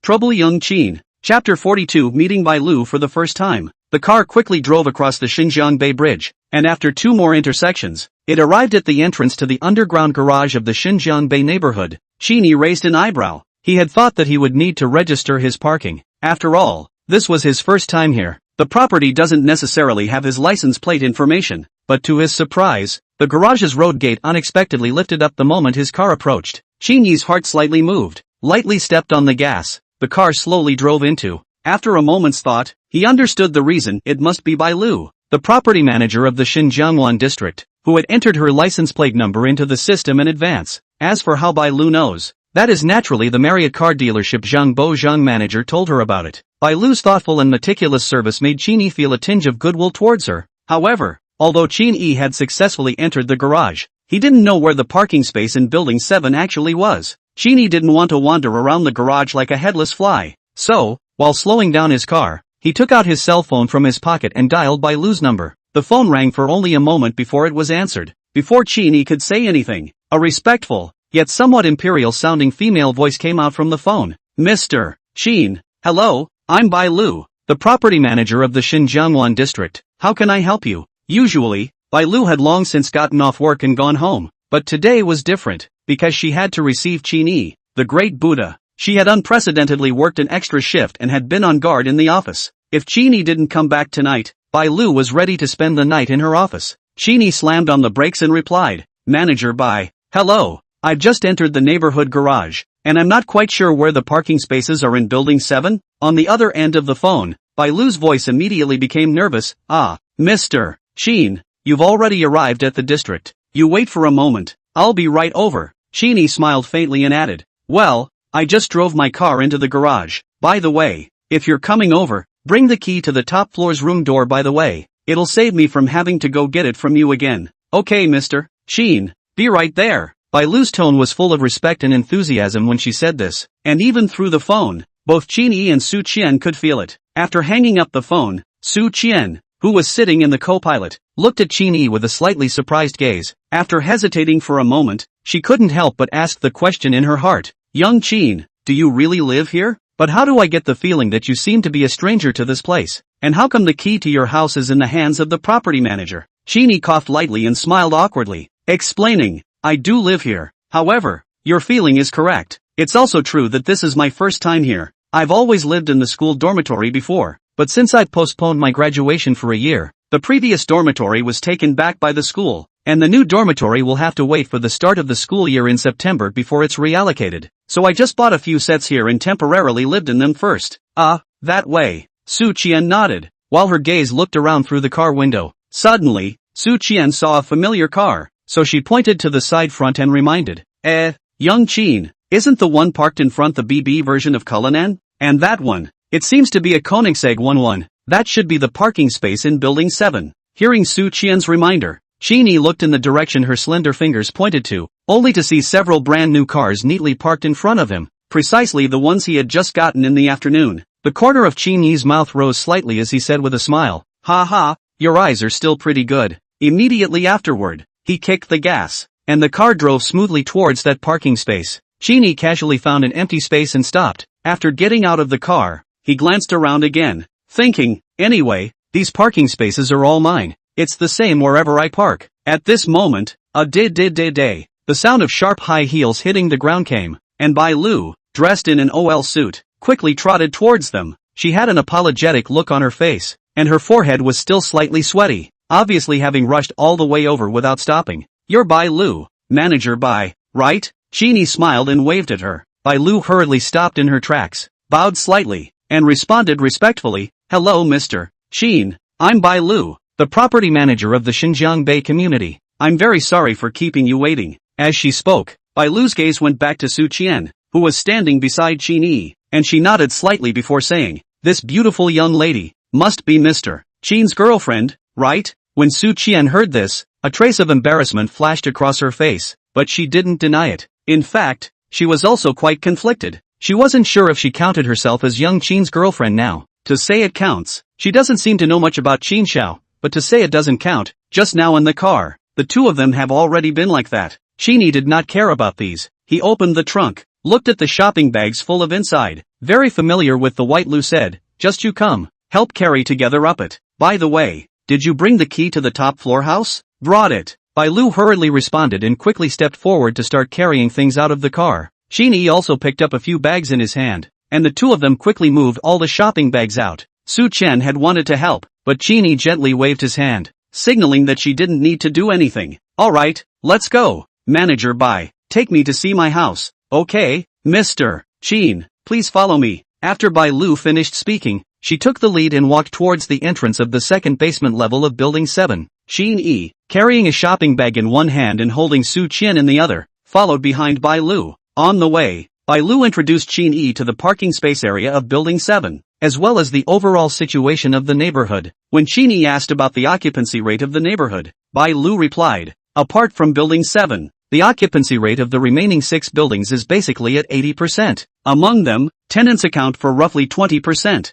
trouble young Qin. Chapter 42 Meeting Bai Lu for the first time. The car quickly drove across the Xinjiang Bay Bridge, and after 2 more intersections, it arrived at the entrance to the underground garage of the Xinjiang Bay neighborhood. Qin Yi raised an eyebrow. He had thought that he would need to register his parking. After all, this was his first time here. The property doesn't necessarily have his license plate information, but to his surprise, the garage's road gate unexpectedly lifted up the moment his car approached. Qin Yi's heart slightly moved, lightly stepped on the gas. The car slowly drove into. After a moment's thought, he understood the reason. It must be Bai Lu, the property manager of the Xinjiang district, who had entered her license plate number into the system in advance. As for how Bai Lu knows, that is naturally the Marriott car dealership Zhang Bo Zhang manager told her about it. Bai Lu's thoughtful and meticulous service made Qin Yi feel a tinge of goodwill towards her. However, although Qin Yi had successfully entered the garage, he didn't know where the parking space in Building 7 actually was. Qin Yi didn't want to wander around the garage like a headless fly. So, while slowing down his car, he took out his cell phone from his pocket and dialed Bai Lu's number. The phone rang for only a moment before it was answered. Before Qin Yi could say anything, a respectful, yet somewhat imperial-sounding female voice came out from the phone. Mr. Qin, hello, I'm Bai Lu, the property manager of the Xinjiang district. How can I help you? Usually, Bai Lu had long since gotten off work and gone home, but today was different, because she had to receive Qin Yi, the great Buddha. She had unprecedentedly worked an extra shift and had been on guard in the office. If Qin Yi didn't come back tonight, Bai Lu was ready to spend the night in her office. Qin Yi slammed on the brakes and replied, Manager Bai, hello, I've just entered the neighborhood garage, and I'm not quite sure where the parking spaces are in Building 7? On the other end of the phone, Bai Lu's voice immediately became nervous. Mr. Qin, you've already arrived at the district. You wait for a moment, I'll be right over. Qin Yi smiled faintly and added, well, I just drove my car into the garage. By the way, if you're coming over, bring the key to the top floor's room door by the way. It'll save me from having to go get it from you again. Okay Mr. Qin, be right there. Bai Lu's tone was full of respect and enthusiasm when she said this, and even through the phone, both Qin Yi and Su Qian could feel it. After hanging up the phone, Su Qian, who was sitting in the co-pilot, looked at Qin Yi with a slightly surprised gaze. After hesitating for a moment, she couldn't help but ask the question in her heart. Young Qin, do you really live here? But how do I get the feeling that you seem to be a stranger to this place? And how come the key to your house is in the hands of the property manager? Qin Yi coughed lightly and smiled awkwardly, explaining, I do live here. However, your feeling is correct. It's also true that this is my first time here. I've always lived in the school dormitory before. but since I've postponed my graduation for a year, the previous dormitory was taken back by the school, and the new dormitory will have to wait for the start of the school year in September before it's reallocated. So I just bought a few sets here and temporarily lived in them first. That way. Su Qian nodded, while her gaze looked around through the car window. Suddenly, Su Qian saw a familiar car, so she pointed to the side front and reminded, young Qin, isn't the one parked in front the BB version of Cullinan? And that one? It seems to be a Koenigsegg 11. That should be the parking space in Building 7. Hearing Su Qian's reminder, Qin Yi looked in the direction her slender fingers pointed to, only to see several brand new cars neatly parked in front of him, precisely the ones he had just gotten in the afternoon. The corner of Qin Yi's mouth rose slightly as he said with a smile, "Ha ha, your eyes are still pretty good." Immediately afterward, he kicked the gas, and the car drove smoothly towards that parking space. Qin Yi casually found an empty space and stopped. After getting out of the car, he glanced around again, thinking, anyway, these parking spaces are all mine. It's the same wherever I park. At this moment, the sound of sharp high heels hitting the ground came, and Bai Lu, dressed in an OL suit, quickly trotted towards them. She had an apologetic look on her face, and her forehead was still slightly sweaty, obviously having rushed all the way over without stopping. "You're Bai Lu, manager Bai, right?" Qin Yi smiled and waved at her. Bai Lu hurriedly stopped in her tracks, bowed slightly, and responded respectfully, "Hello Mr. Qin, I'm Bai Lu, the property manager of the Xinjiang Bay community. I'm very sorry for keeping you waiting." As she spoke, Bai Lu's gaze went back to Su Qian, who was standing beside Qin Yi, and she nodded slightly before saying, "This beautiful young lady must be Mr. Qin's girlfriend, right?" When Su Qian heard this, a trace of embarrassment flashed across her face, but she didn't deny it. In fact, she was also quite conflicted. She wasn't sure if she counted herself as young Qin's girlfriend now. To say it counts. She doesn't seem to know much about Qin Xiao, but to say it doesn't count, just now in the car, the two of them have already been like that. Qin Yi did not care about these. He opened the trunk, looked at the shopping bags full of inside, very familiar with the white Lu said, "Just you come, help carry together up it. By the way, did you bring the key to the top floor house?" "Brought it." Bai Lu hurriedly responded and quickly stepped forward to start carrying things out of the car. Qin Yi also picked up a few bags in his hand, and the two of them quickly moved all the shopping bags out. Su Qian had wanted to help, but Qin Yi gently waved his hand, signaling that she didn't need to do anything. "Alright, let's go. Manager Bai, take me to see my house." "Okay, Mr. Qin, please follow me." After Bai Lu finished speaking, she took the lead and walked towards the entrance of the second basement level of Building 7. Qin Yi, carrying a shopping bag in one hand and holding Su Qian in the other, followed behind Bai Lu. On the way, Bai Lu introduced Qin Yi to the parking space area of Building 7, as well as the overall situation of the neighborhood. When Qin Yi asked about the occupancy rate of the neighborhood, Bai Lu replied, "Apart from Building 7, the occupancy rate of the remaining 6 buildings is basically at 80%. Among them, tenants account for roughly 20%.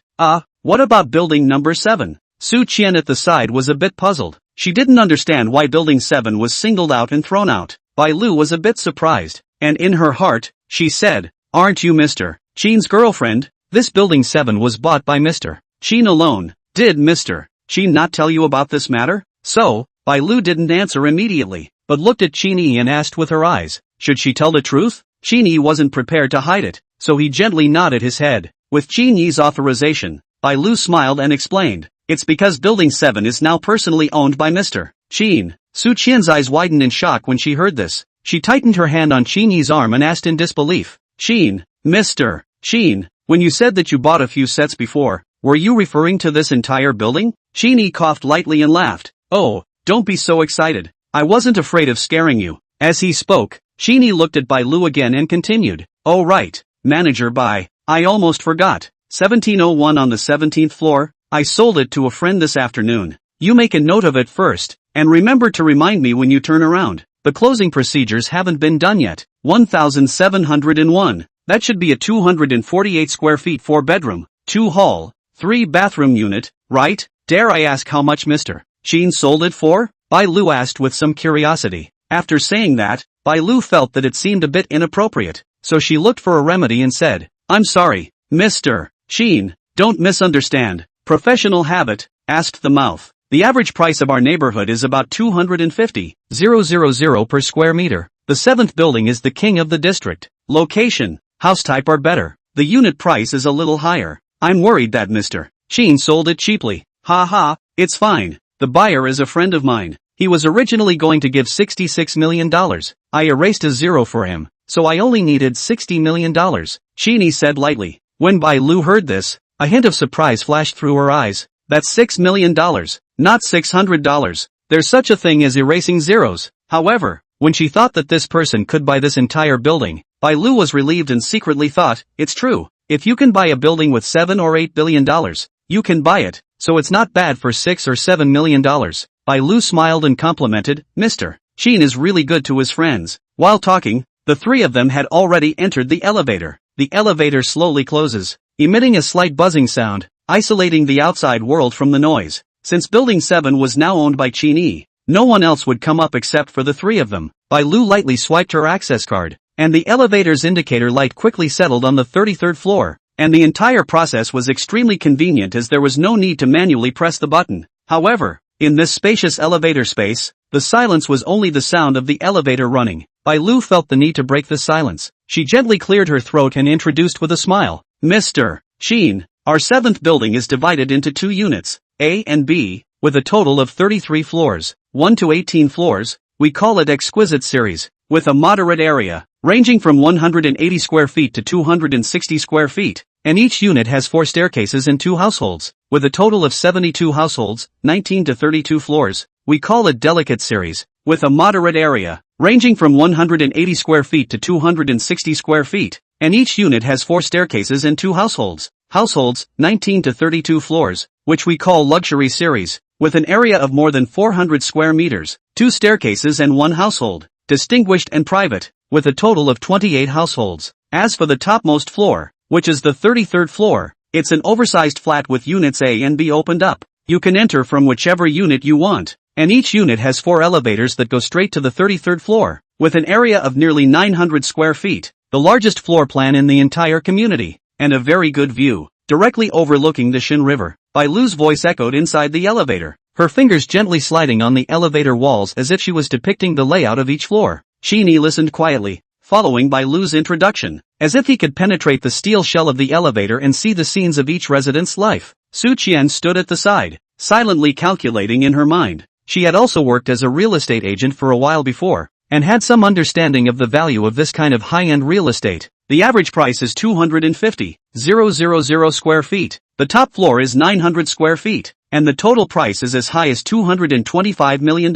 What about building number 7? Su Qian at the side was a bit puzzled. She didn't understand why Building 7 was singled out and thrown out. Bai Lu was a bit surprised, and in her heart, she said, "Aren't you Mr. Qin's girlfriend? This Building 7 was bought by Mr. Qin alone. Did Mr. Qin not tell you about this matter?" So, Bai Lu didn't answer immediately, but looked at Qin Yi and asked with her eyes, should she tell the truth? Qin Yi wasn't prepared to hide it, so he gently nodded his head. With Qin Yi's authorization, Bai Lu smiled and explained, "It's because Building 7 is now personally owned by Mr. Qin." Su Qian's eyes widened in shock when she heard this. She tightened her hand on Qin Yi's arm and asked in disbelief, "Qin, Mr. Qin, when you said that you bought a few sets before, were you referring to this entire building?" Qin Yi coughed lightly and laughed. "Oh, don't be so excited. I wasn't afraid of scaring you." As he spoke, Qin Yi looked at Bai Lu again and continued, "Oh right, Manager Bai, I almost forgot. 1701 on the 17th floor, I sold it to a friend this afternoon. You make a note of it first, and remember to remind me when you turn around. The closing procedures haven't been done yet." 1701. That should be a 248 square feet 4-bedroom, 2-hall, 3-bathroom unit, right? Dare I ask how much Mr. Qin sold it for? Bai Lu asked with some curiosity. After saying that, Bai Lu felt that it seemed a bit inappropriate, so she looked for a remedy and said, "I'm sorry, Mr. Qin, don't misunderstand. Professional habit," asked the mouth. "The average price of our neighborhood is about 250,000 per square meter. The 7th building is the king of the district. Location, house type are better. The unit price is a little higher. I'm worried that Mr. Qin sold it cheaply. Ha ha, it's fine. The buyer is a friend of mine. He was originally going to give $66 million. I erased a zero for him, so I only needed $60 million. Qin Yi said lightly. When Bai Lu heard this, a hint of surprise flashed through her eyes. That's $6 million, not $600. There's such a thing as erasing zeros. However, when she thought that this person could buy this entire building, Bai Lu was relieved and secretly thought, it's true. If you can buy a building with $7 or $8 billion, you can buy it, so it's not bad for $6 or $7 million. Bai Lu smiled and complimented, Mr. Qin is really good to his friends. While talking, the three of them had already entered the elevator. The elevator slowly closes, emitting a slight buzzing sound, isolating the outside world from the noise. Since Building 7 was now owned by Qin Yi, no one else would come up except for the three of them. Bai Lu lightly swiped her access card, and the elevator's indicator light quickly settled on the 33rd floor, and the entire process was extremely convenient as there was no need to manually press the button. However, in this spacious elevator space, the silence was only the sound of the elevator running. Bai Lu felt the need to break the silence. She gently cleared her throat and introduced with a smile. Mr. Qin, our 7th building is divided into 2 units, A and B, with a total of 33 floors, 1 to 18 floors. We call it Exquisite Series, with a moderate area, ranging from 180 square feet to 260 square feet, and each unit has 4 staircases and 2 households, with a total of 72 households, 19 to 32 floors. We call it Delicate Series, with a moderate area, ranging from 180 square feet to 260 square feet, and each unit has 4 staircases and 2 households, 19 to 32 floors, which we call Luxury Series, with an area of more than 400 square meters, 2 staircases and 1 household, Distinguished and Private, with a total of 28 households. As for the topmost floor, which is the 33rd floor, it's an oversized flat with units A and B opened up. You can enter from whichever unit you want, and each unit has 4 elevators that go straight to the 33rd floor, with an area of nearly 900 square feet, the largest floor plan in the entire community, and a very good view, directly overlooking the Qin River. Bai Lu's voice echoed inside the elevator, her fingers gently sliding on the elevator walls as if she was depicting the layout of each floor. Qin Yi listened quietly, following Bai Lu's introduction, as if he could penetrate the steel shell of the elevator and see the scenes of each resident's life. Su Qian stood at the side, silently calculating in her mind. She had also worked as a real estate agent for a while before, and had some understanding of the value of this kind of high-end real estate. The average price is 250,000 square feet, the top floor is 900 square feet, and the total price is as high as $225 million.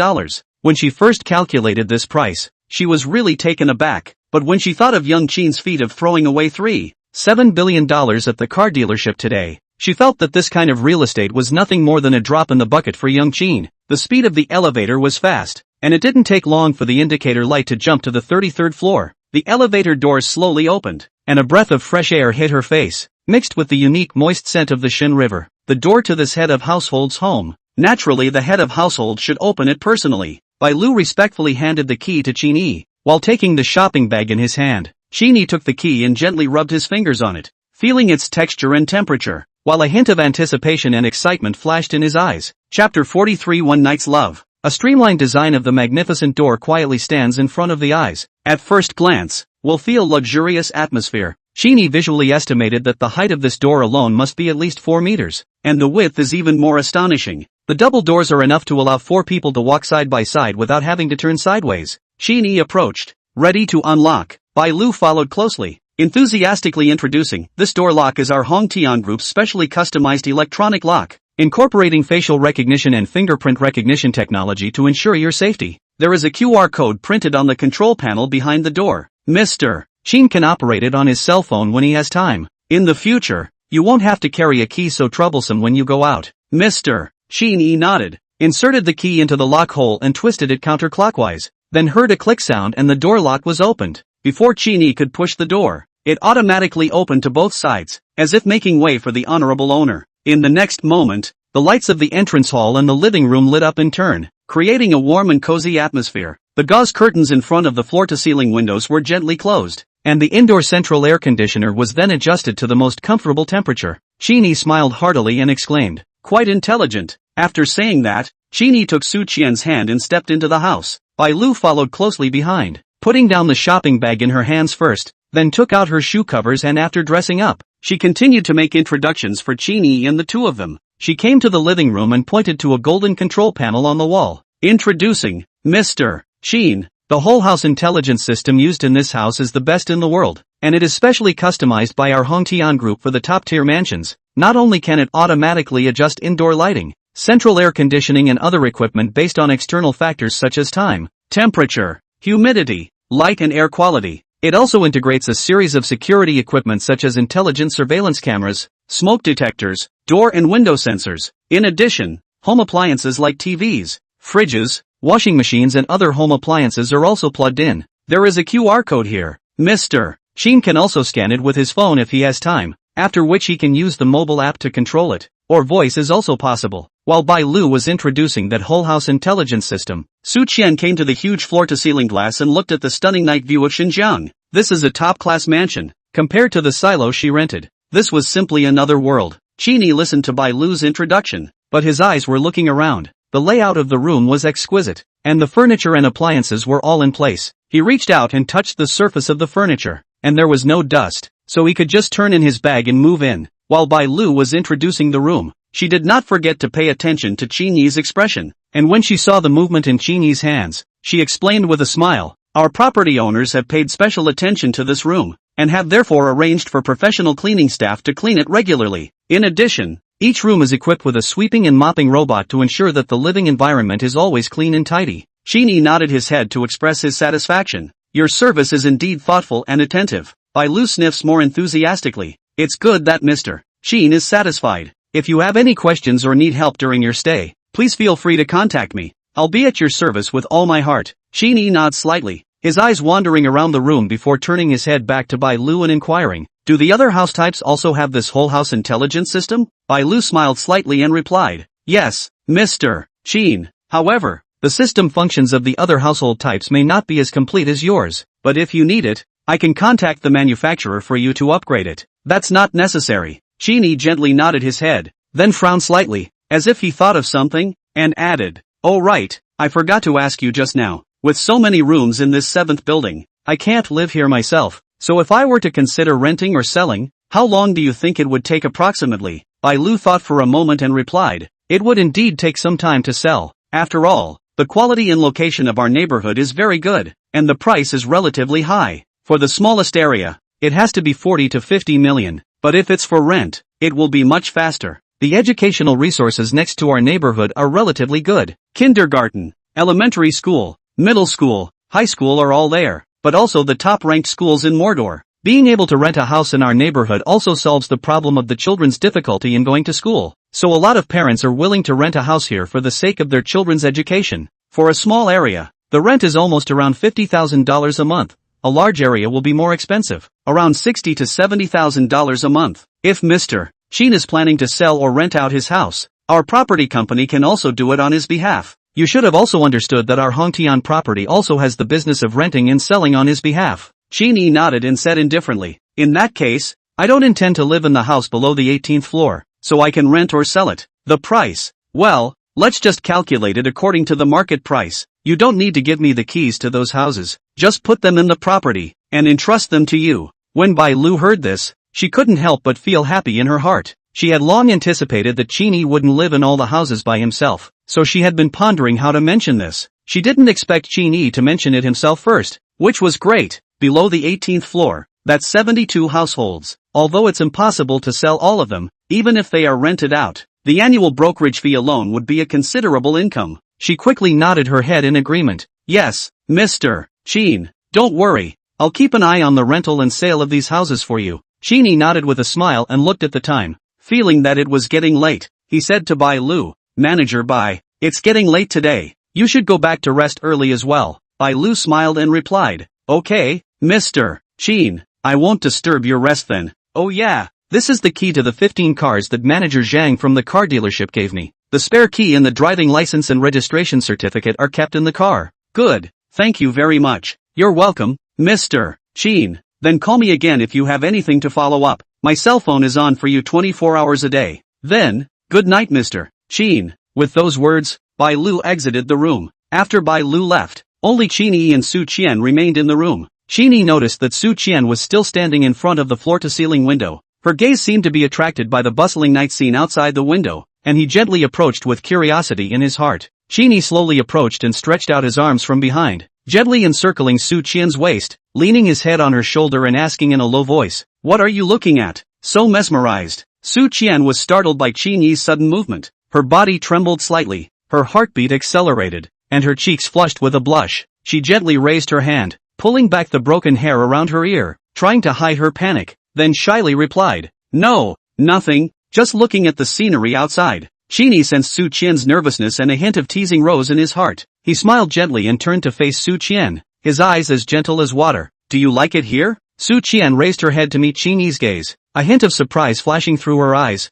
When she first calculated this price, she was really taken aback, but when she thought of young Qin's feat of throwing away $3.7 billion at the car dealership today, she felt that this kind of real estate was nothing more than a drop in the bucket for young Qin. The speed of the elevator was fast, and it didn't take long for the indicator light to jump to the 33rd floor. The elevator doors slowly opened, and a breath of fresh air hit her face, mixed with the unique moist scent of the Qin River. The door to this head of household's home. Naturally, the head of household should open it personally. Bai Lu respectfully handed the key to Qin Yi, while taking the shopping bag in his hand. Qin Yi took the key and gently rubbed his fingers on it, feeling its texture and temperature, while a hint of anticipation and excitement flashed in his eyes. Chapter 43 One Night's Love. A streamlined design of the magnificent door quietly stands in front of the eyes. At first glance, will feel luxurious atmosphere. Qin Yi visually estimated that the height of this door alone must be at least 4 meters, and the width is even more astonishing. The double doors are enough to allow 4 people to walk side by side without having to turn sideways. Qin Yi approached, ready to unlock. Bai Lu followed closely, enthusiastically introducing, this door lock is our Hongtian Group's specially customized electronic lock, incorporating facial recognition and fingerprint recognition technology to ensure your safety. There is a QR code printed on the control panel behind the door. Mr. Qin can operate it on his cell phone when he has time. In the future, you won't have to carry a key so troublesome when you go out. Mr. Qin Yi nodded, inserted the key into the lock hole and twisted it counterclockwise, then heard a click sound and the door lock was opened. Before Qin Yi could push the door, it automatically opened to both sides, as if making way for the honorable owner. In the next moment, the lights of the entrance hall and the living room lit up in turn, creating a warm and cozy atmosphere. The gauze curtains in front of the floor-to-ceiling windows were gently closed, and the indoor central air conditioner was then adjusted to the most comfortable temperature. Qin Yi smiled heartily and exclaimed, "Quite intelligent." After saying that, Qin Yi took Su Qian's hand and stepped into the house. Bai Lu followed closely behind, putting down the shopping bag in her hands first. then took out her shoe covers, and after dressing up, she continued to make introductions for Qin Yi and the two of them. She came to the living room and pointed to a golden control panel on the wall. Introducing, Mr. Qin. The whole house intelligence system used in this house is the best in the world, and it is specially customized by our Hongtian group for the top-tier mansions. Not only can it automatically adjust indoor lighting, central air conditioning and other equipment based on external factors such as time, temperature, humidity, light and air quality, it also integrates a series of security equipment such as intelligent surveillance cameras, smoke detectors, door and window sensors. In addition, home appliances like TVs, fridges, washing machines and other home appliances are also plugged in. There is a QR code here. Mr. Qin can also scan it with his phone if he has time, after which he can use the mobile app to control it, or voice is also possible. While Bai Lu was introducing that whole house intelligence system, Su Qian came to the huge floor-to-ceiling glass and looked at the stunning night view of Xinjiang. This is a top-class mansion, compared to the silo she rented. This was simply another world. Qin Yi listened to Bai Lu's introduction, but his eyes were looking around. The layout of the room was exquisite, and the furniture and appliances were all in place. He reached out and touched the surface of the furniture, and there was no dust, so he could just turn in his bag and move in. While Bai Lu was introducing the room, she did not forget to pay attention to Qin Yi's expression, and when she saw the movement in Qin Yi's hands, she explained with a smile, "Our property owners have paid special attention to this room, and have therefore arranged for professional cleaning staff to clean it regularly. In addition, each room is equipped with a sweeping and mopping robot to ensure that the living environment is always clean and tidy." Qin Yi nodded his head to express his satisfaction. "Your service is indeed thoughtful and attentive." Bai Lu sniffs more enthusiastically. "It's good that Mr. Qin is satisfied. If you have any questions or need help during your stay, please feel free to contact me. I'll be at your service with all my heart." Qin Yi nods slightly, his eyes wandering around the room before turning his head back to Bai Lu and inquiring, "Do the other house types also have this whole house intelligence system?" Bai Lu smiled slightly and replied, "Yes, Mr. Qin. However, the system functions of the other household types may not be as complete as yours, but if you need it, I can contact the manufacturer for you to upgrade it." "That's not necessary." Qin Yi gently nodded his head, then frowned slightly, as if he thought of something, and added, "Oh right, I forgot to ask you just now. With so many rooms in this 7th building, I can't live here myself, so if I were to consider renting or selling, how long do you think it would take approximately?" Bai Lu thought for a moment and replied, "It would indeed take some time to sell. After all, the quality and location of our neighborhood is very good, and the price is relatively high. For the smallest area, it has to be 40 to 50 million, but if it's for rent, it will be much faster. The educational resources next to our neighborhood are relatively good. Kindergarten, elementary school, middle school, high school are all there, but also the top-ranked schools in Mordor. Being able to rent a house in our neighborhood also solves the problem of the children's difficulty in going to school, so a lot of parents are willing to rent a house here for the sake of their children's education. For a small area, the rent is almost around $50,000 a month. A large area will be more expensive, around $60,000 to $70,000 a month. If Mr. Qin is planning to sell or rent out his house, our property company can also do it on his behalf. You should have also understood that our Hongtian property also has the business of renting and selling on his behalf." Qin Yi nodded and said indifferently, "In that case, I don't intend to live in the house below the 18th floor, so I can rent or sell it. The price, well, let's just calculate it according to the market price. You don't need to give me the keys to those houses, just put them in the property, and entrust them to you." When Bai Lu heard this, she couldn't help but feel happy in her heart. She had long anticipated that Qin Yi wouldn't live in all the houses by himself, so she had been pondering how to mention this. She didn't expect Qin Yi to mention it himself first, which was great. Below the 18th floor, that's 72 households. Although it's impossible to sell all of them, even if they are rented out, the annual brokerage fee alone would be a considerable income. She quickly nodded her head in agreement. "Yes, Mr. Qin, don't worry, I'll keep an eye on the rental and sale of these houses for you." Qin Yi nodded with a smile and looked at the time. Feeling that it was getting late, he said to Bai Lu, "Manager Bai, it's getting late today. You should go back to rest early as well." Bai Lu smiled and replied, "Okay, Mr. Qin, I won't disturb your rest then. Oh yeah, this is the key to the 15 cars that Manager Zhang from the car dealership gave me. The spare key and the driving license and registration certificate are kept in the car." "Good, thank you very much." "You're welcome, Mr. Qin. Then call me again if you have anything to follow up. My cell phone is on for you 24 hours a day." Then, "Good night, Mr. Qin." With those words, Bai Lu exited the room. After Bai Lu left, only Qin Yi and Su Qian remained in the room. Qin Yi noticed that Su Qian was still standing in front of the floor-to-ceiling window. Her gaze seemed to be attracted by the bustling night scene outside the window, and he gently approached with curiosity in his heart. Qin Yi slowly approached and stretched out his arms from behind, gently encircling Su Qian's waist, leaning his head on her shoulder and asking in a low voice, "What are you looking at?" So mesmerized. Su Qian was startled by Qin Yi's sudden movement. Her body trembled slightly, her heartbeat accelerated, and her cheeks flushed with a blush. She gently raised her hand, pulling back the broken hair around her ear, trying to hide her panic, then shyly replied, "No, nothing, just looking at the scenery outside." Qin Yi sensed Su Qian's nervousness and a hint of teasing rose in his heart. He smiled gently and turned to face Su Qian, his eyes as gentle as water. "Do you like it here?" Su Qian raised her head to meet Qin Yi's gaze, a hint of surprise flashing through her eyes.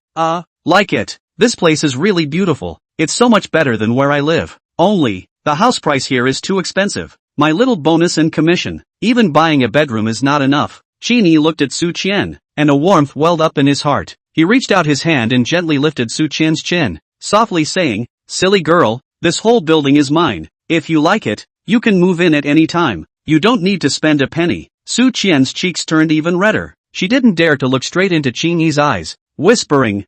Like it. This place is really beautiful. It's so much better than where I live. Only, the house price here is too expensive. My little bonus and commission, even buying a bedroom is not enough." Qin Yi looked at Su Qian, and a warmth welled up in his heart. He reached out his hand and gently lifted Su Qian's chin, softly saying, "Silly girl, this whole building is mine. If you like it, you can move in at any time. You don't need to spend a penny." Su Qian's cheeks turned even redder. She didn't dare to look straight into Qin Yi's eyes, whispering,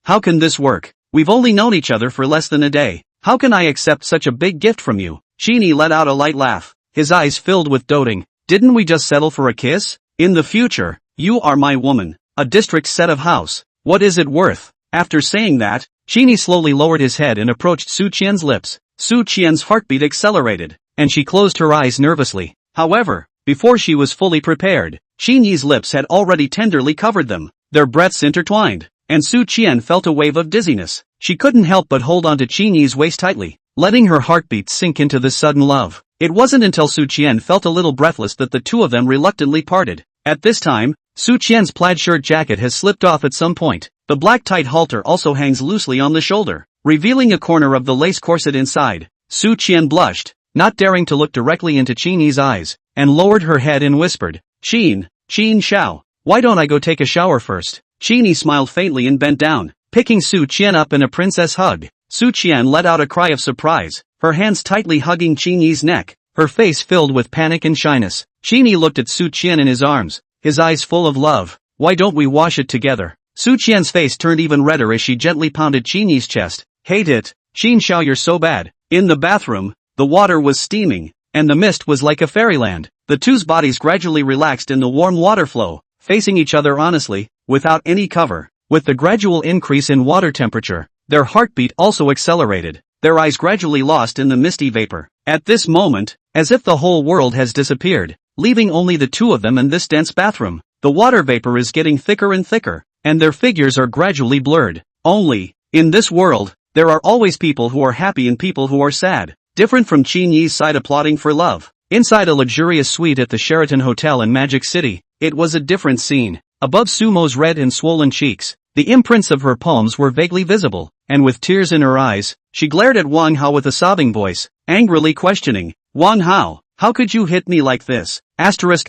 How can this work? We've only known each other for less than a day. How can I accept such a big gift from you?" Qin Yi let out a light laugh, his eyes filled with doting. "Didn't we just settle for a kiss? In the future, you are my woman. A district set of house. What is it worth?" After saying that, Qin Yi slowly lowered his head and approached Su Qian's lips. Su Qian's heartbeat accelerated, and she closed her eyes nervously. However, before she was fully prepared, Qin Yi's lips had already tenderly covered them. Their breaths intertwined, and Su Qian felt a wave of dizziness. She couldn't help but hold onto Qin Yi's waist tightly, letting her heartbeat sink into this sudden love. It wasn't until Su Qian felt a little breathless that the two of them reluctantly parted. At this time, Su Qian's plaid shirt jacket has slipped off at some point. The black tight halter also hangs loosely on the shoulder, revealing a corner of the lace corset inside. Su Qian blushed, not daring to look directly into Qin Yi's eyes, and lowered her head and whispered, Qin Xiao, why don't I go take a shower first?" Qin Yi smiled faintly and bent down, picking Su Qian up in a princess hug. Su Qian let out a cry of surprise, her hands tightly hugging Qin Yi's neck, her face filled with panic and shyness. Qin Yi looked at Su Qian in his arms, his eyes full of love. "Why don't we wash it together?" Su Qian's face turned even redder as she gently pounded Qin Yi's chest. "Hate it, Qin Xiao, you're so bad." In the bathroom, the water was steaming, and the mist was like a fairyland. The two's bodies gradually relaxed in the warm water flow, facing each other honestly, without any cover. With the gradual increase in water temperature, their heartbeat also accelerated, their eyes gradually lost in the misty vapor. At this moment, as if the whole world has disappeared, leaving only the two of them in this dense bathroom, the water vapor is getting thicker and thicker, and their figures are gradually blurred. Only, in this world, there are always people who are happy and people who are sad. Different from Qin Yi's side applauding for love. Inside a luxurious suite at the Sheraton Hotel in Magic City, it was a different scene. Above Sumo's red and swollen cheeks, the imprints of her palms were vaguely visible, and with tears in her eyes, she glared at Wang Hao with a sobbing voice, angrily questioning, "Wang Hao, how could you hit me like this? Asterisk.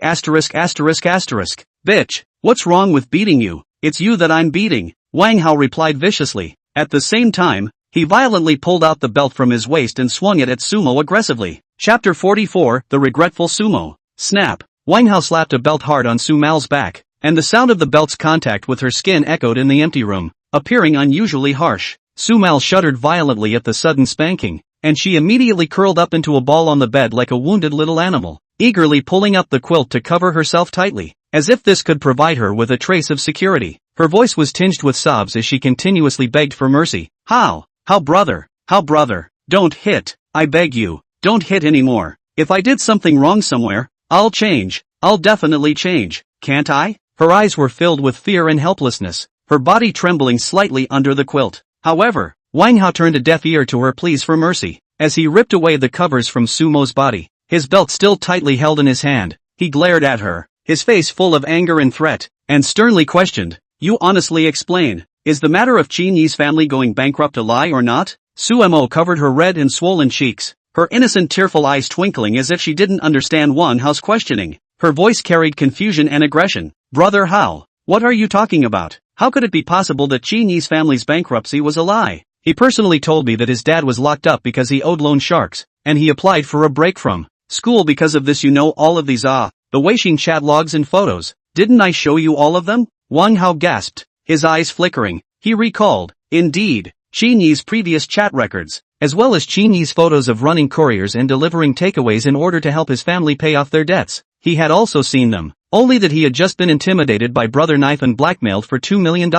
Bitch, what's wrong with beating you? It's you that I'm beating," Wang Hao replied viciously. At the same time, he violently pulled out the belt from his waist and swung it at Sumo aggressively. Chapter 44, The Regretful Sumo. Snap. Wang Hao slapped a belt hard on Su Mao's back, and the sound of the belt's contact with her skin echoed in the empty room, appearing unusually harsh. Su Mao shuddered violently at the sudden spanking, and she immediately curled up into a ball on the bed like a wounded little animal, eagerly pulling up the quilt to cover herself tightly, as if this could provide her with a trace of security. Her voice was tinged with sobs as she continuously begged for mercy. How brother, don't hit, I beg you, don't hit anymore. If I did something wrong somewhere, I'll change, I'll definitely change, can't I?" Her eyes were filled with fear and helplessness, her body trembling slightly under the quilt. However, Wang Hao turned a deaf ear to her pleas for mercy, as he ripped away the covers from Sumo's body, his belt still tightly held in his hand. He glared at her, his face full of anger and threat, and sternly questioned, "You honestly explain, is the matter of Qin Yi's family going bankrupt a lie or not?" Su Mo covered her red and swollen cheeks, her innocent tearful eyes twinkling as if she didn't understand Wang Hao's questioning. Her voice carried confusion and aggression. "Brother Hao, what are you talking about? How could it be possible that Qin Yi's family's bankruptcy was a lie? He personally told me that his dad was locked up because he owed loan sharks, and he applied for a break from school because of this, you know, all of these the Weixin chat logs and photos. Didn't I show you all of them? Wang Hao gasped, his eyes flickering. He recalled, indeed, Qin Yi's previous chat records, as well as Qin Yi's photos of running couriers and delivering takeaways in order to help his family pay off their debts. He had also seen them, only that he had just been intimidated by Brother Knife and blackmailed for $2 million,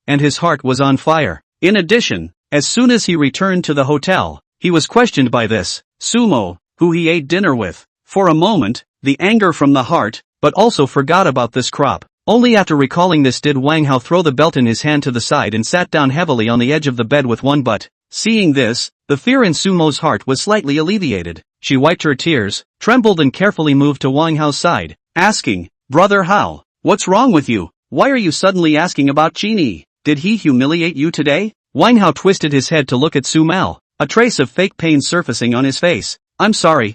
and his heart was on fire. In addition, as soon as he returned to the hotel, he was questioned by this Sumo, who he ate dinner with. For a moment, the anger from the heart, but also forgot about this crop. Only after recalling this did Wang Hao throw the belt in his hand to the side and sat down heavily on the edge of the bed with one butt. Seeing this, the fear in Sumo's heart was slightly alleviated. She wiped her tears, trembled and carefully moved to Wang Hao's side, asking, Brother Hao, what's wrong with you? Why are you suddenly asking about Qin Yi? Did he humiliate you today? Wang Hao twisted his head to look at Su Mal, a trace of fake pain surfacing on his face. I'm sorry.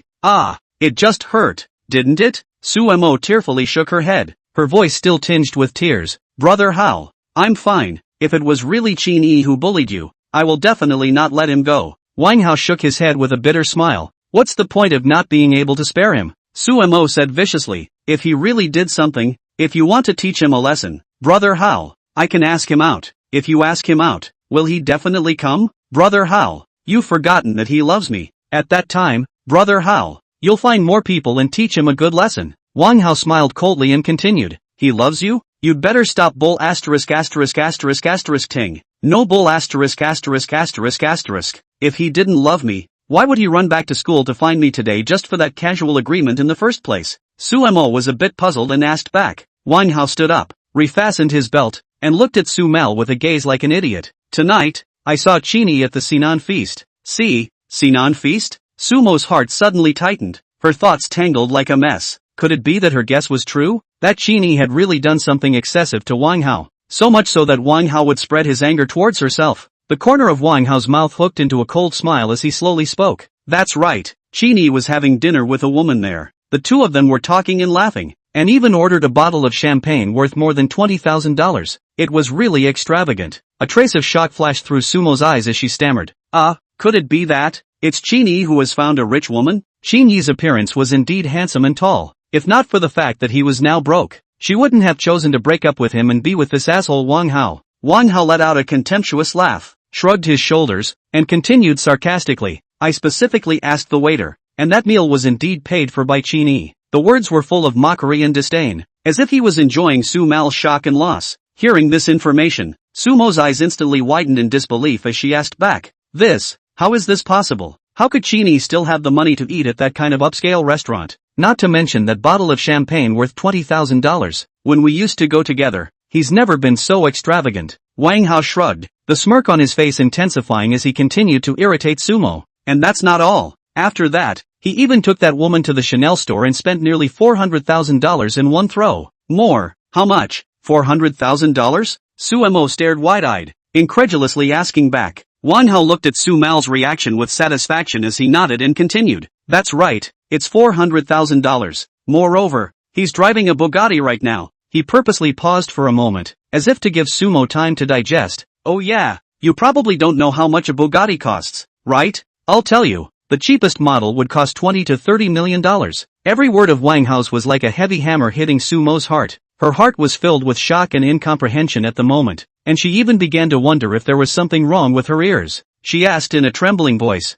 It just hurt, didn't it? Su Mo tearfully shook her head, her voice still tinged with tears. Brother Hao, I'm fine. If it was really Qin Yi who bullied you, I will definitely not let him go. Wang Hao shook his head with a bitter smile. What's the point of not being able to spare him? Su Mo said viciously, if he really did something, if you want to teach him a lesson, Brother Hao, I can ask him out. If you ask him out, will he definitely come? Brother Hao, you've forgotten that he loves me. At that time, Brother Hao, you'll find more people and teach him a good lesson. Wang Hao smiled coldly and continued, he loves you? You'd better stop bull asterisk asterisk asterisk asterisk ting. No bull asterisk asterisk asterisk asterisk. If he didn't love me, why would he run back to school to find me today just for that casual agreement in the first place? Su Mo was a bit puzzled and asked back. Wang Hao stood up, refastened his belt, and looked at Su Mal with a gaze like an idiot. Tonight, I saw Qin Yi at the Sinan feast. See, Sinan feast? Sumo's heart suddenly tightened, her thoughts tangled like a mess. Could it be that her guess was true? That Qin Yi had really done something excessive to Wang Hao, so much so that Wang Hao would spread his anger towards herself. The corner of Wang Hao's mouth hooked into a cold smile as he slowly spoke. That's right, Qin Yi was having dinner with a woman there. The two of them were talking and laughing, and even ordered a bottle of champagne worth more than $20,000. It was really extravagant. A trace of shock flashed through Sumo's eyes as she stammered. Could it be that? It's Qin Yi who has found a rich woman? Qin Yi's appearance was indeed handsome and tall. If not for the fact that he was now broke, she wouldn't have chosen to break up with him and be with this asshole Wang Hao. Wang Hao let out a contemptuous laugh, shrugged his shoulders, and continued sarcastically, I specifically asked the waiter, and that meal was indeed paid for by Qin Yi. The words were full of mockery and disdain, as if he was enjoying Su Mal's shock and loss. Hearing this information, Sumo's eyes instantly widened in disbelief as she asked back, how is this possible? How could Qin Yi still have the money to eat at that kind of upscale restaurant? Not to mention that bottle of champagne worth $20,000. When we used to go together, he's never been so extravagant. Wang Hao shrugged, the smirk on his face intensifying as he continued to irritate Sumo. And that's not all. After that, he even took that woman to the Chanel store and spent nearly $400,000 in one throw. More? How much? $400,000? Sumo stared wide-eyed, incredulously asking back. Wang Hao looked at Su Mal's reaction with satisfaction as he nodded and continued. That's right, it's $400,000. Moreover, he's driving a Bugatti right now. He purposely paused for a moment, as if to give Sumo time to digest. Oh yeah, you probably don't know how much a Bugatti costs, right? I'll tell you, the cheapest model would cost $20 to $30 million. Every word of Wang Hao's was like a heavy hammer hitting Sumo's heart. Her heart was filled with shock and incomprehension at the moment, and she even began to wonder if there was something wrong with her ears. She asked in a trembling voice,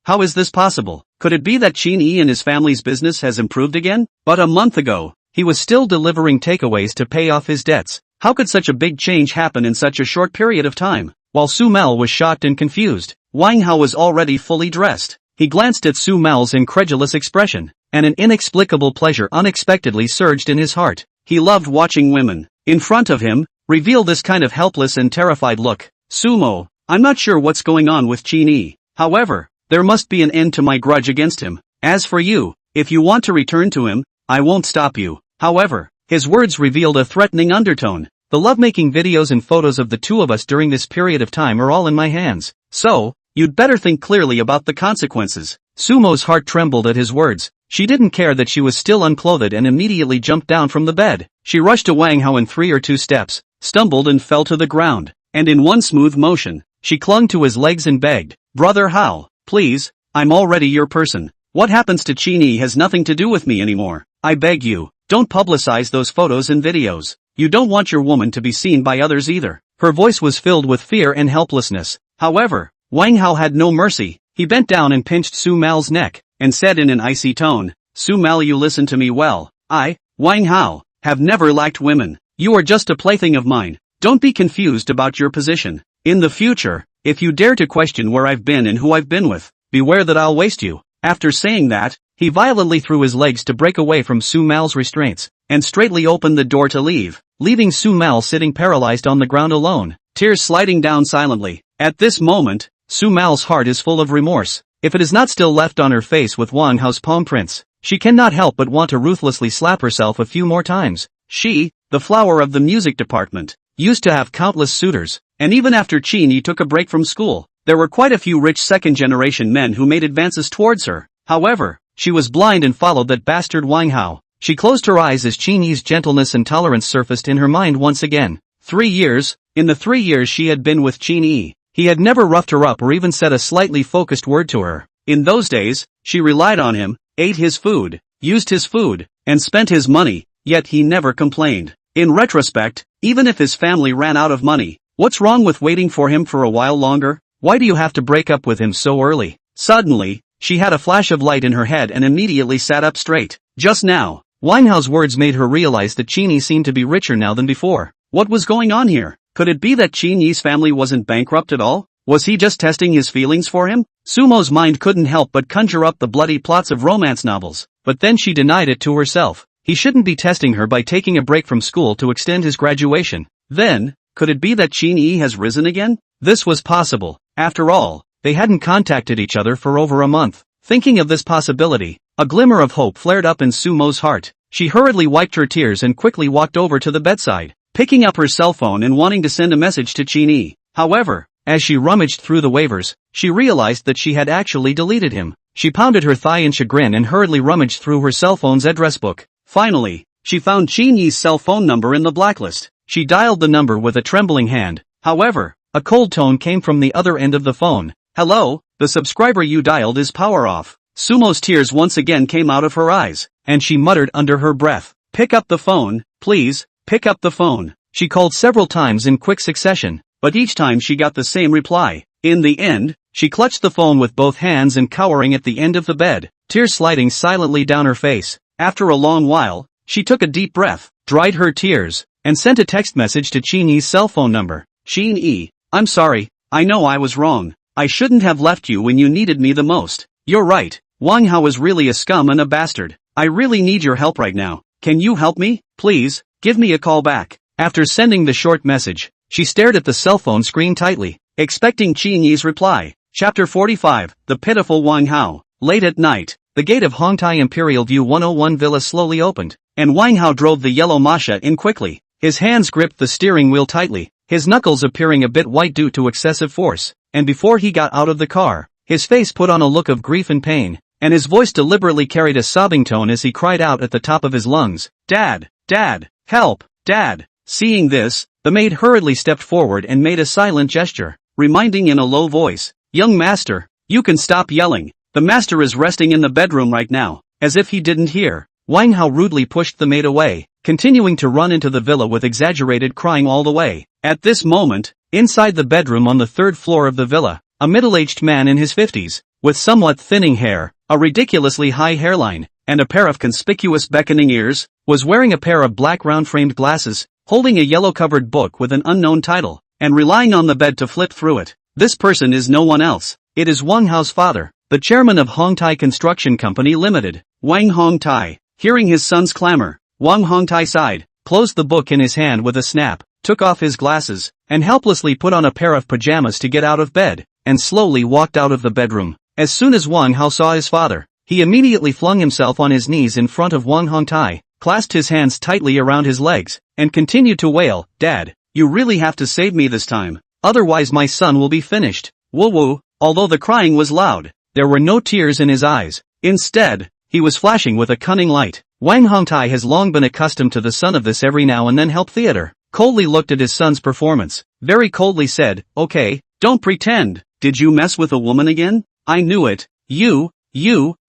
how is this possible? Could it be that Qin Yi and his family's business has improved again? But a month ago, he was still delivering takeaways to pay off his debts. How could such a big change happen in such a short period of time? While Su Mal was shocked and confused, Wang Hao was already fully dressed. He glanced at Su Mal's incredulous expression, and an inexplicable pleasure unexpectedly surged in his heart. He loved watching women, in front of him, reveal this kind of helpless and terrified look. Sumo, I'm not sure what's going on with Qin Yi. However, there must be an end to my grudge against him. As for you, if you want to return to him, I won't stop you. However, his words revealed a threatening undertone. The lovemaking videos and photos of the two of us during this period of time are all in my hands. So, you'd better think clearly about the consequences. Sumo's heart trembled at his words. She didn't care that she was still unclothed and immediately jumped down from the bed. She rushed to Wang Hao in 3 or 2 steps, stumbled and fell to the ground, and in one smooth motion, she clung to his legs and begged, Brother Hao, please, I'm already your person. What happens to Qin Yi has nothing to do with me anymore. I beg you, don't publicize those photos and videos. You don't want your woman to be seen by others either. Her voice was filled with fear and helplessness. However, Wang Hao had no mercy. He bent down and pinched Su Mal's neck, and said in an icy tone, Su Mal, you listen to me well. I, Wang Hao, have never liked women. You are just a plaything of mine. Don't be confused about your position. In the future, if you dare to question where I've been and who I've been with, beware that I'll waste you. After saying that, he violently threw his legs to break away from Su Mal's restraints, and straightly opened the door to leave, leaving Su Mal sitting paralyzed on the ground alone, tears sliding down silently. At this moment, Su Mal's heart is full of remorse. If it is not still left on her face with Wang Hao's palm prints, she cannot help but want to ruthlessly slap herself a few more times. She, the flower of the music department, used to have countless suitors, and even after Qin Yi took a break from school, there were quite a few rich second-generation men who made advances towards her. However, she was blind and followed that bastard Wang Hao. She closed her eyes as Qin Yi's gentleness and tolerance surfaced in her mind once again. 3 years, in the 3 years she had been with Qin Yi, he had never roughed her up or even said a slightly focused word to her. In those days, she relied on him, ate his food, used his food, and spent his money, yet he never complained. In retrospect, even if his family ran out of money, what's wrong with waiting for him for a while longer? Why do you have to break up with him so early? Suddenly, she had a flash of light in her head and immediately sat up straight. Just now, Wang Hao's words made her realize that Qin Yi seemed to be richer now than before. What was going on here? Could it be that Qin Yi's family wasn't bankrupt at all? Was he just testing his feelings for him? Sumo's mind couldn't help but conjure up the bloody plots of romance novels, but then she denied it to herself. He shouldn't be testing her by taking a break from school to extend his graduation. Then, could it be that Qin Yi has risen again? This was possible. After all, they hadn't contacted each other for over a month. Thinking of this possibility, a glimmer of hope flared up in Sumo's heart. She hurriedly wiped her tears and quickly walked over to the bedside, picking up her cell phone and wanting to send a message to Qin Yi. However, as she rummaged through the waivers, she realized that she had actually deleted him. She pounded her thigh in chagrin and hurriedly rummaged through her cell phone's address book. Finally, she found Qin Yi's cell phone number in the blacklist. She dialed the number with a trembling hand. However, a cold tone came from the other end of the phone. Hello, the subscriber you dialed is power off. Sumo's tears once again came out of her eyes, and she muttered under her breath, pick up the phone, please, pick up the phone. She called several times in quick succession, but each time she got the same reply. In the end, she clutched the phone with both hands and cowering at the end of the bed, tears sliding silently down her face. After a long while, she took a deep breath, dried her tears, and sent a text message to Qin Yi's cell phone number. Qin Yi, I'm sorry, I know I was wrong. I shouldn't have left you when you needed me the most. You're right, Wang Hao is really a scum and a bastard. I really need your help right now. Can you help me? Please, give me a call back. After sending the short message, she stared at the cell phone screen tightly, expecting Qin Yi's reply. Chapter 45, The Pitiful Wang Hao. Late at night, the gate of Hongtai Imperial View 101 Villa slowly opened, and Wang Hao drove the yellow Masha in quickly. His hands gripped the steering wheel tightly, his knuckles appearing a bit white due to excessive force, and before he got out of the car, his face put on a look of grief and pain, and his voice deliberately carried a sobbing tone as he cried out at the top of his lungs, Dad! Dad! Help! Dad! Seeing this, the maid hurriedly stepped forward and made a silent gesture, reminding in a low voice, Young master, you can stop yelling. The master is resting in the bedroom right now. As if he didn't hear, Wang Hao rudely pushed the maid away, continuing to run into the villa with exaggerated crying all the way. At this moment, inside the bedroom on the 3rd floor of the villa, a middle-aged man in his 50s, with somewhat thinning hair, a ridiculously high hairline, and a pair of conspicuous beckoning ears, was wearing a pair of black round-framed glasses, holding a yellow-covered book with an unknown title, and relying on the bed to flip through it. This person is no one else. It is Wang Hao's father, the chairman of Hongtai Construction Company Limited. Wang Hongtai, hearing his son's clamor, Wang Hongtai sighed, closed the book in his hand with a snap, took off his glasses, and helplessly put on a pair of pajamas to get out of bed, and slowly walked out of the bedroom. As soon as Wang Hao saw his father, he immediately flung himself on his knees in front of Wang Hongtai, clasped his hands tightly around his legs, and continued to wail, Dad, you really have to save me this time, otherwise my son will be finished. Woo woo. Although the crying was loud, there were no tears in his eyes. Instead, he was flashing with a cunning light. Wang Hongtai has long been accustomed to the son of this every now and then help theater. Coldly looked at his son's performance, very coldly said, Okay, don't pretend. Did you mess with a woman again? I knew it. You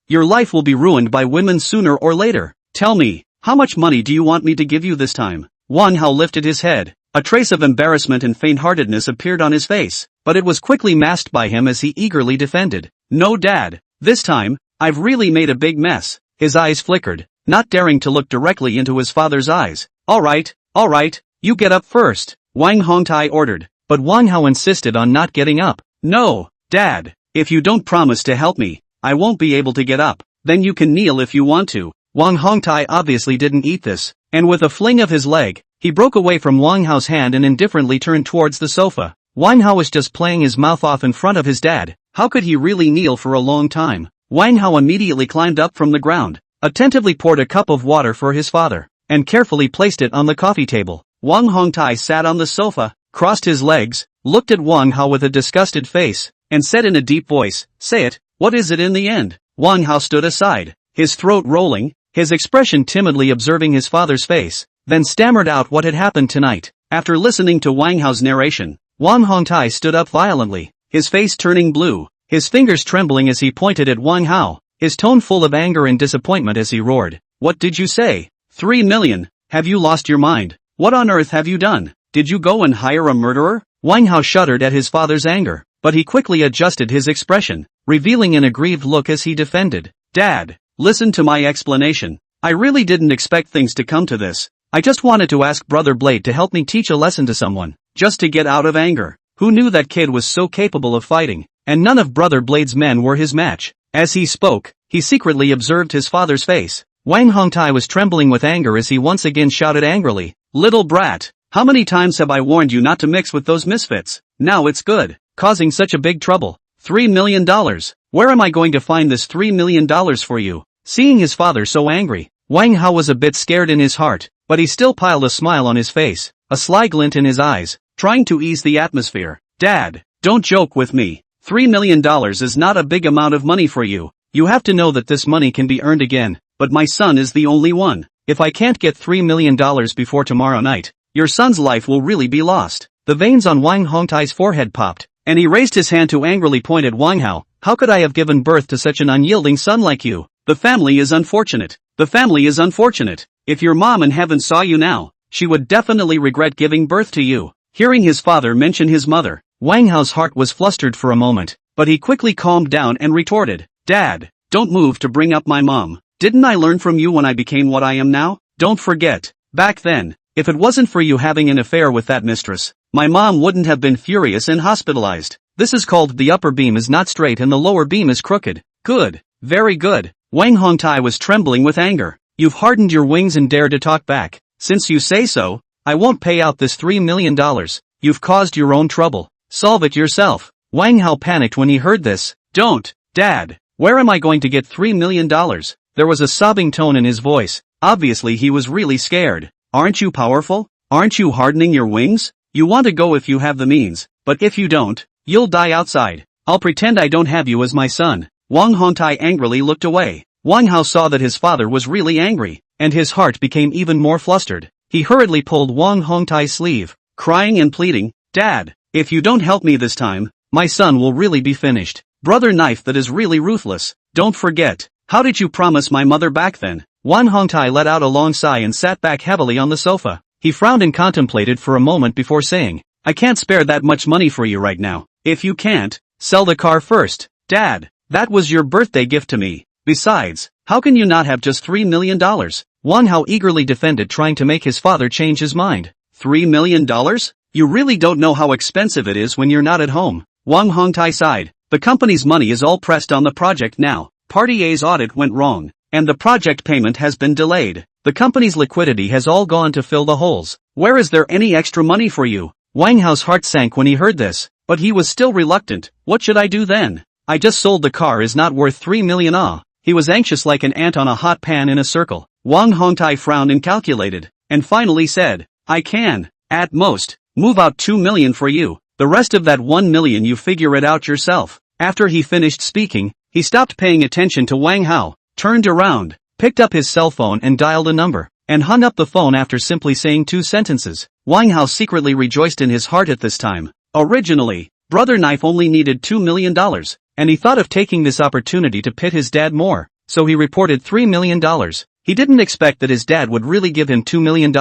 Your life will be ruined by women sooner or later. Tell me, how much money do you want me to give you this time? Wang Hao lifted his head. A trace of embarrassment and faint-heartedness appeared on his face, but it was quickly masked by him as he eagerly defended. No, Dad. This time, I've really made a big mess. His eyes flickered, not daring to look directly into his father's eyes. All right, you get up first, Wang Hongtai ordered, but Wang Hao insisted on not getting up. No, Dad, if you don't promise to help me, I won't be able to get up. Then you can kneel if you want to. Wang Hongtai obviously didn't eat this, and with a fling of his leg, he broke away from Wang Hao's hand and indifferently turned towards the sofa. Wang Hao was just playing his mouth off in front of his dad. How could he really kneel for a long time? Wang Hao immediately climbed up from the ground, attentively poured a cup of water for his father, and carefully placed it on the coffee table. Wang Hongtai sat on the sofa, crossed his legs, looked at Wang Hao with a disgusted face, and said in a deep voice, "Say it, what is it in the end?" Wang Hao stood aside, his throat rolling, his expression timidly observing his father's face, then stammered out what had happened tonight. After listening to Wang Hao's narration, Wang Hongtai stood up violently, his face turning blue, his fingers trembling as he pointed at Wang Hao, his tone full of anger and disappointment as he roared. "What did you say? 3 million? Have you lost your mind? What on earth have you done? Did you go and hire a murderer?" Wang Hao shuddered at his father's anger, but he quickly adjusted his expression, revealing an aggrieved look as he defended. "Dad, listen to my explanation. I really didn't expect things to come to this. I just wanted to ask Brother Blade to help me teach a lesson to someone, just to get out of anger. Who knew that kid was so capable of fighting, and none of Brother Blade's men were his match." As he spoke, he secretly observed his father's face. Wang Hongtai was trembling with anger as he once again shouted angrily, "Little brat, how many times have I warned you not to mix with those misfits? Now it's good, causing such a big trouble. $3 million. Where am I going to find this $3 million for you?" Seeing his father so angry, Wang Hao was a bit scared in his heart, but he still piled a smile on his face, a sly glint in his eyes, trying to ease the atmosphere. "Dad, don't joke with me. $3 million is not a big amount of money for you. You have to know that this money can be earned again, but my son is the only one. If I can't get $3 million before tomorrow night, your son's life will really be lost." The veins on Wang Hongtai's forehead popped, and he raised his hand to angrily point at Wang Hao. "How could I have given birth to such an unyielding son like you? The family is unfortunate. The family is unfortunate. If your mom in heaven saw you now, she would definitely regret giving birth to you." Hearing his father mention his mother, Wang Hao's heart was flustered for a moment, but he quickly calmed down and retorted, "Dad, don't move to bring up my mom. Didn't I learn from you when I became what I am now? Don't forget, back then, if it wasn't for you having an affair with that mistress, my mom wouldn't have been furious and hospitalized. This is called the upper beam is not straight and the lower beam is crooked." "Good, very good." Wang Hongtai was trembling with anger. "You've hardened your wings and dared to talk back. Since you say so, I won't pay out this $3 million. You've caused your own trouble. Solve it yourself." Wang Hao panicked when he heard this. "Don't, Dad. Where am I going to get $3 million? There was a sobbing tone in his voice. Obviously he was really scared. "Aren't you powerful? Aren't you hardening your wings? You want to go if you have the means, but if you don't, you'll die outside. I'll pretend I don't have you as my son." Wang Hongtai angrily looked away. Wang Hao saw that his father was really angry, and his heart became even more flustered. He hurriedly pulled Wang Hongtai's sleeve, crying and pleading, "Dad, if you don't help me this time, my son will really be finished. Brother knife that is really ruthless. Don't forget, how did you promise my mother back then?" Wang Hongtai let out a long sigh and sat back heavily on the sofa. He frowned and contemplated for a moment before saying, "I can't spare that much money for you right now. If you can't, sell the car first. Dad, that was your birthday gift to me. Besides, how can you not have just $3 million? Wang Hao eagerly defended, trying to make his father change his mind. $3 million? You really don't know how expensive it is when you're not at home." Wang Hongtai sighed. "The company's money is all pressed on the project now. Party A's audit went wrong, and the project payment has been delayed. The company's liquidity has all gone to fill the holes. Where is there any extra money for you?" Wang Hao's heart sank when he heard this, but he was still reluctant. "What should I do then? I just sold the car is not worth $3 million. He was anxious like an ant on a hot pan in a circle. Wang Hongtai frowned and calculated, and finally said, "I can, at most, move out $2 million for you. The rest of that $1 million you figure it out yourself." After he finished speaking, he stopped paying attention to Wang Hao, turned around, picked up his cell phone and dialed a number, and hung up the phone after simply saying 2 sentences. Wang Hao secretly rejoiced in his heart at this time. Originally, Brother Knife only needed $2 million, and he thought of taking this opportunity to pit his dad more. so he reported $3 million. He didn't expect that his dad would really give him $2 million,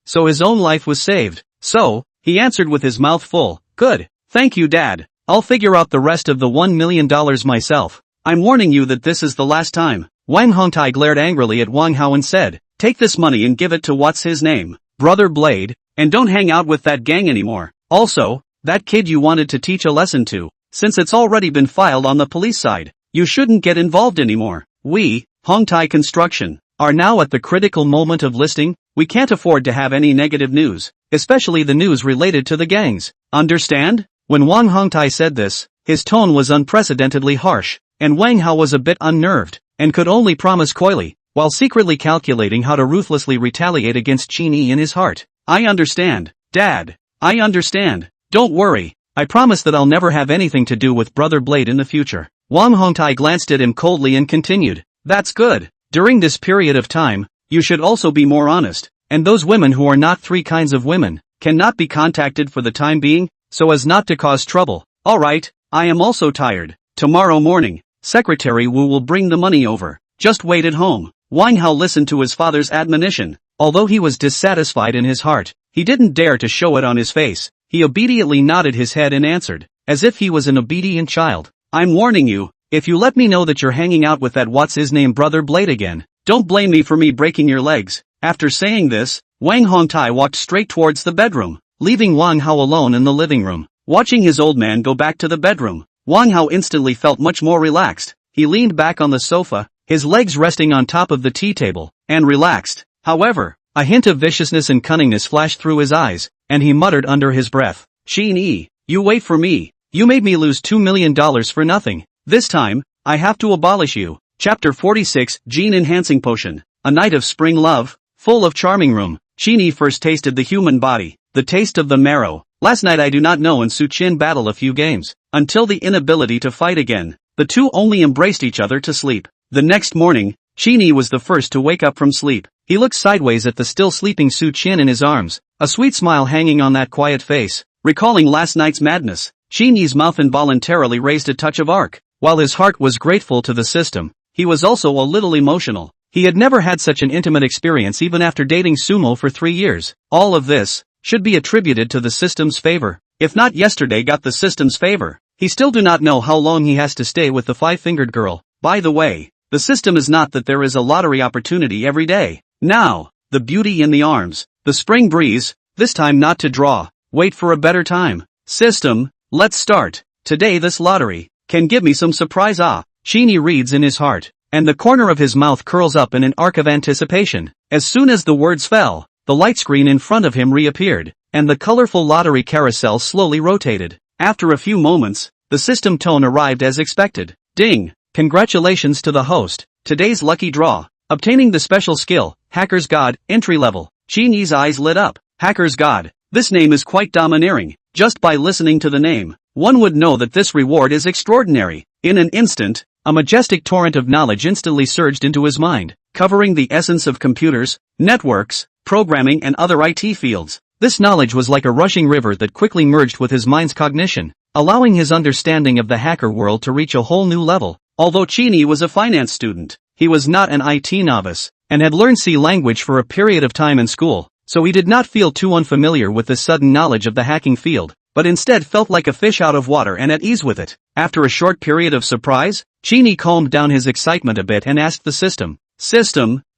so his own life was saved. So, he answered with his mouth full, "Good. Thank you, Dad. I'll figure out the rest of the $1 million myself. I'm warning you that this is the last time." Wang Hongtai glared angrily at Wang Hao and said, "Take this money and give it to what's his name, Brother Blade, and don't hang out with that gang anymore. Also, that kid you wanted to teach a lesson to, since it's already been filed on the police side, you shouldn't get involved anymore. We, Hongtai Construction, are now at the critical moment of listing. We can't afford to have any negative news, especially the news related to the gangs. Understand?" When Wang Hongtai said this, his tone was unprecedentedly harsh, and Wang Hao was a bit unnerved, and could only promise coyly, while secretly calculating how to ruthlessly retaliate against Qin Yi in his heart. "I understand, Dad. I understand. Don't worry. I promise that I'll never have anything to do with Brother Blade in the future." Wang Hongtai glanced at him coldly and continued, "That's good. During this period of time, you should also be more honest, and those women who are not three kinds of women, cannot be contacted for the time being, so as not to cause trouble. Alright, I am also tired. Tomorrow morning, Secretary Wu will bring the money over. Just wait at home." Wang Hao listened to his father's admonition. Although he was dissatisfied in his heart, he didn't dare to show it on his face. He obediently nodded his head and answered, as if he was an obedient child, "I'm warning you, if you let me know that you're hanging out with that what's-his-name Brother Blade again, don't blame me for me breaking your legs." After saying this, Wang Hongtai walked straight towards the bedroom, leaving Wang Hao alone in the living room. Watching his old man go back to the bedroom, Wang Hao instantly felt much more relaxed. He leaned back on the sofa, his legs resting on top of the tea table, and relaxed. However, a hint of viciousness and cunningness flashed through his eyes, and he muttered under his breath, "Qin Yi, you wait for me. You made me lose $2 million for nothing. This time, I have to abolish you." Chapter 46, Gene Enhancing Potion. A night of spring love, full of charming room. Qin Yi first tasted the human body, the taste of the marrow. "Last night I do not know and Su Qin battle a few games, until the inability to fight again. The two only embraced each other to sleep. The next morning, Qin Yi was the first to wake up from sleep. He looked sideways at the still sleeping Su Qin in his arms, a sweet smile hanging on that quiet face. Recalling last night's madness, Qin Yi's mouth involuntarily raised a touch of arc. While his heart was grateful to the system, he was also a little emotional. He had never had such an intimate experience even after dating Sumo for 3 years. All of this should be attributed to the system's favor. If not yesterday got the system's favor, he still do not know how long he has to stay with the five-fingered girl. By the way, the system is not that there is a lottery opportunity every day. Now, the beauty in the arms, the spring breeze, this time not to draw, wait for a better time. System, let's start. Today this lottery can give me some surprise. Qin Yi reads in his heart, and the corner of his mouth curls up in an arc of anticipation. As soon as the words fell, the light screen in front of him reappeared, and the colorful lottery carousel slowly rotated. After a few moments, the system tone arrived as expected. Ding! Congratulations to the host. Today's lucky draw. Obtaining the special skill, Hacker's God, entry level. Qin Yi's eyes lit up. Hacker's God. This name is quite domineering. Just by listening to the name, one would know that this reward is extraordinary. In an instant, a majestic torrent of knowledge instantly surged into his mind, covering the essence of computers, networks, programming and other IT fields. This knowledge was like a rushing river that quickly merged with his mind's cognition, allowing his understanding of the hacker world to reach a whole new level. Although Qin Yi was a finance student, he was not an IT novice, and had learned C language for a period of time in school, so he did not feel too unfamiliar with the sudden knowledge of the hacking field, but instead felt like a fish out of water and at ease with it. After a short period of surprise, Qin Yi calmed down his excitement a bit and asked the system,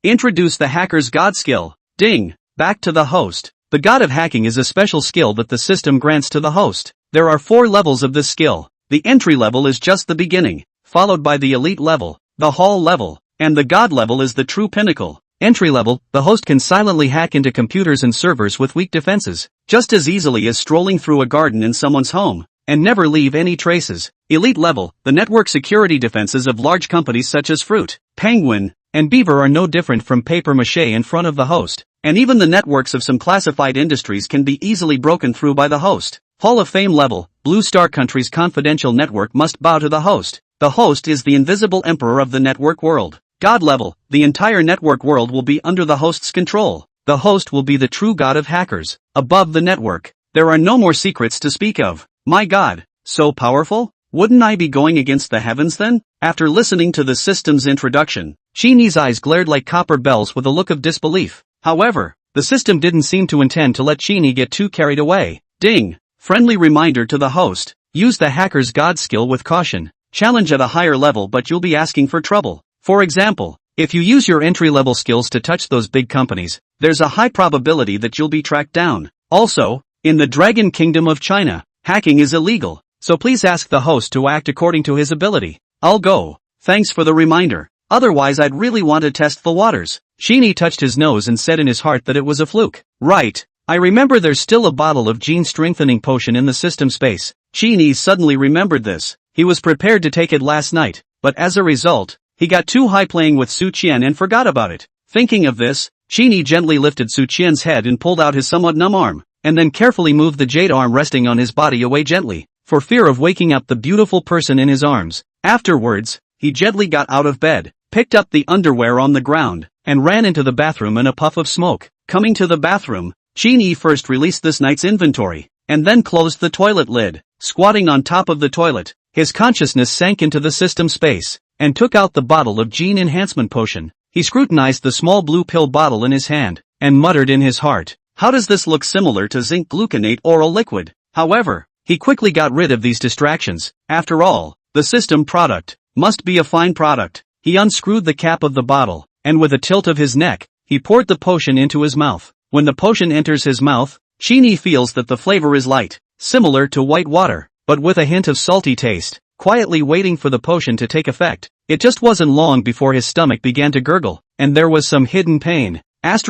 introduce the Hacker's God skill. Ding! Back to the host. The God of Hacking is a special skill that the system grants to the host. There are 4 levels of this skill. The entry level is just the beginning, followed by the elite level, the hall level, and the God level is the true pinnacle. Entry level, the host can silently hack into computers and servers with weak defenses, just as easily as strolling through a garden in someone's home, and never leave any traces. Elite level, the network security defenses of large companies such as Fruit, Penguin, and Beaver are no different from papier-mâché in front of the host, and even the networks of some classified industries can be easily broken through by the host. Hall of Fame level, Blue Star Country's confidential network must bow to the host. The host is the invisible emperor of the network world. God level, the entire network world will be under the host's control. The host will be the true god of hackers. Above the network, there are no more secrets to speak of. My God, so powerful? Wouldn't I be going against the heavens then? After listening to the system's introduction, Qin Yi's eyes glared like copper bells with a look of disbelief. However, the system didn't seem to intend to let Qin Yi get too carried away. Ding! Friendly reminder to the host. Use the hacker's god skill with caution. Challenge at a higher level, but you'll be asking for trouble. For example, if you use your entry-level skills to touch those big companies, there's a high probability that you'll be tracked down. Also, in the Dragon Kingdom of China, hacking is illegal, so please ask the host to act according to his ability. I'll go. Thanks for the reminder. Otherwise I'd really want to test the waters. Qin Yi touched his nose and said in his heart that it was a fluke. Right. I remember there's still a bottle of gene strengthening potion in the system space. Qin Yi suddenly remembered this. He was prepared to take it last night, but as a result, he got too high playing with Su Qian and forgot about it. Thinking of this, Qin Yi gently lifted Su Qian's head and pulled out his somewhat numb arm, and then carefully moved the jade arm resting on his body away gently, for fear of waking up the beautiful person in his arms. Afterwards, he gently got out of bed, picked up the underwear on the ground, and ran into the bathroom in a puff of smoke. Coming to the bathroom, Qin Yi first released this night's inventory, and then closed the toilet lid. Squatting on top of the toilet, his consciousness sank into the system space, and took out the bottle of gene enhancement potion. He scrutinized the small blue pill bottle in his hand, and muttered in his heart, how does this look similar to zinc gluconate oral liquid? However, he quickly got rid of these distractions. After all, the system product must be a fine product. He unscrewed the cap of the bottle, and with a tilt of his neck, he poured the potion into his mouth. When the potion enters his mouth, Qin Yi feels that the flavor is light, similar to white water, but with a hint of salty taste. Quietly waiting for the potion to take effect, it just wasn't long before his stomach began to gurgle, and there was some hidden pain. This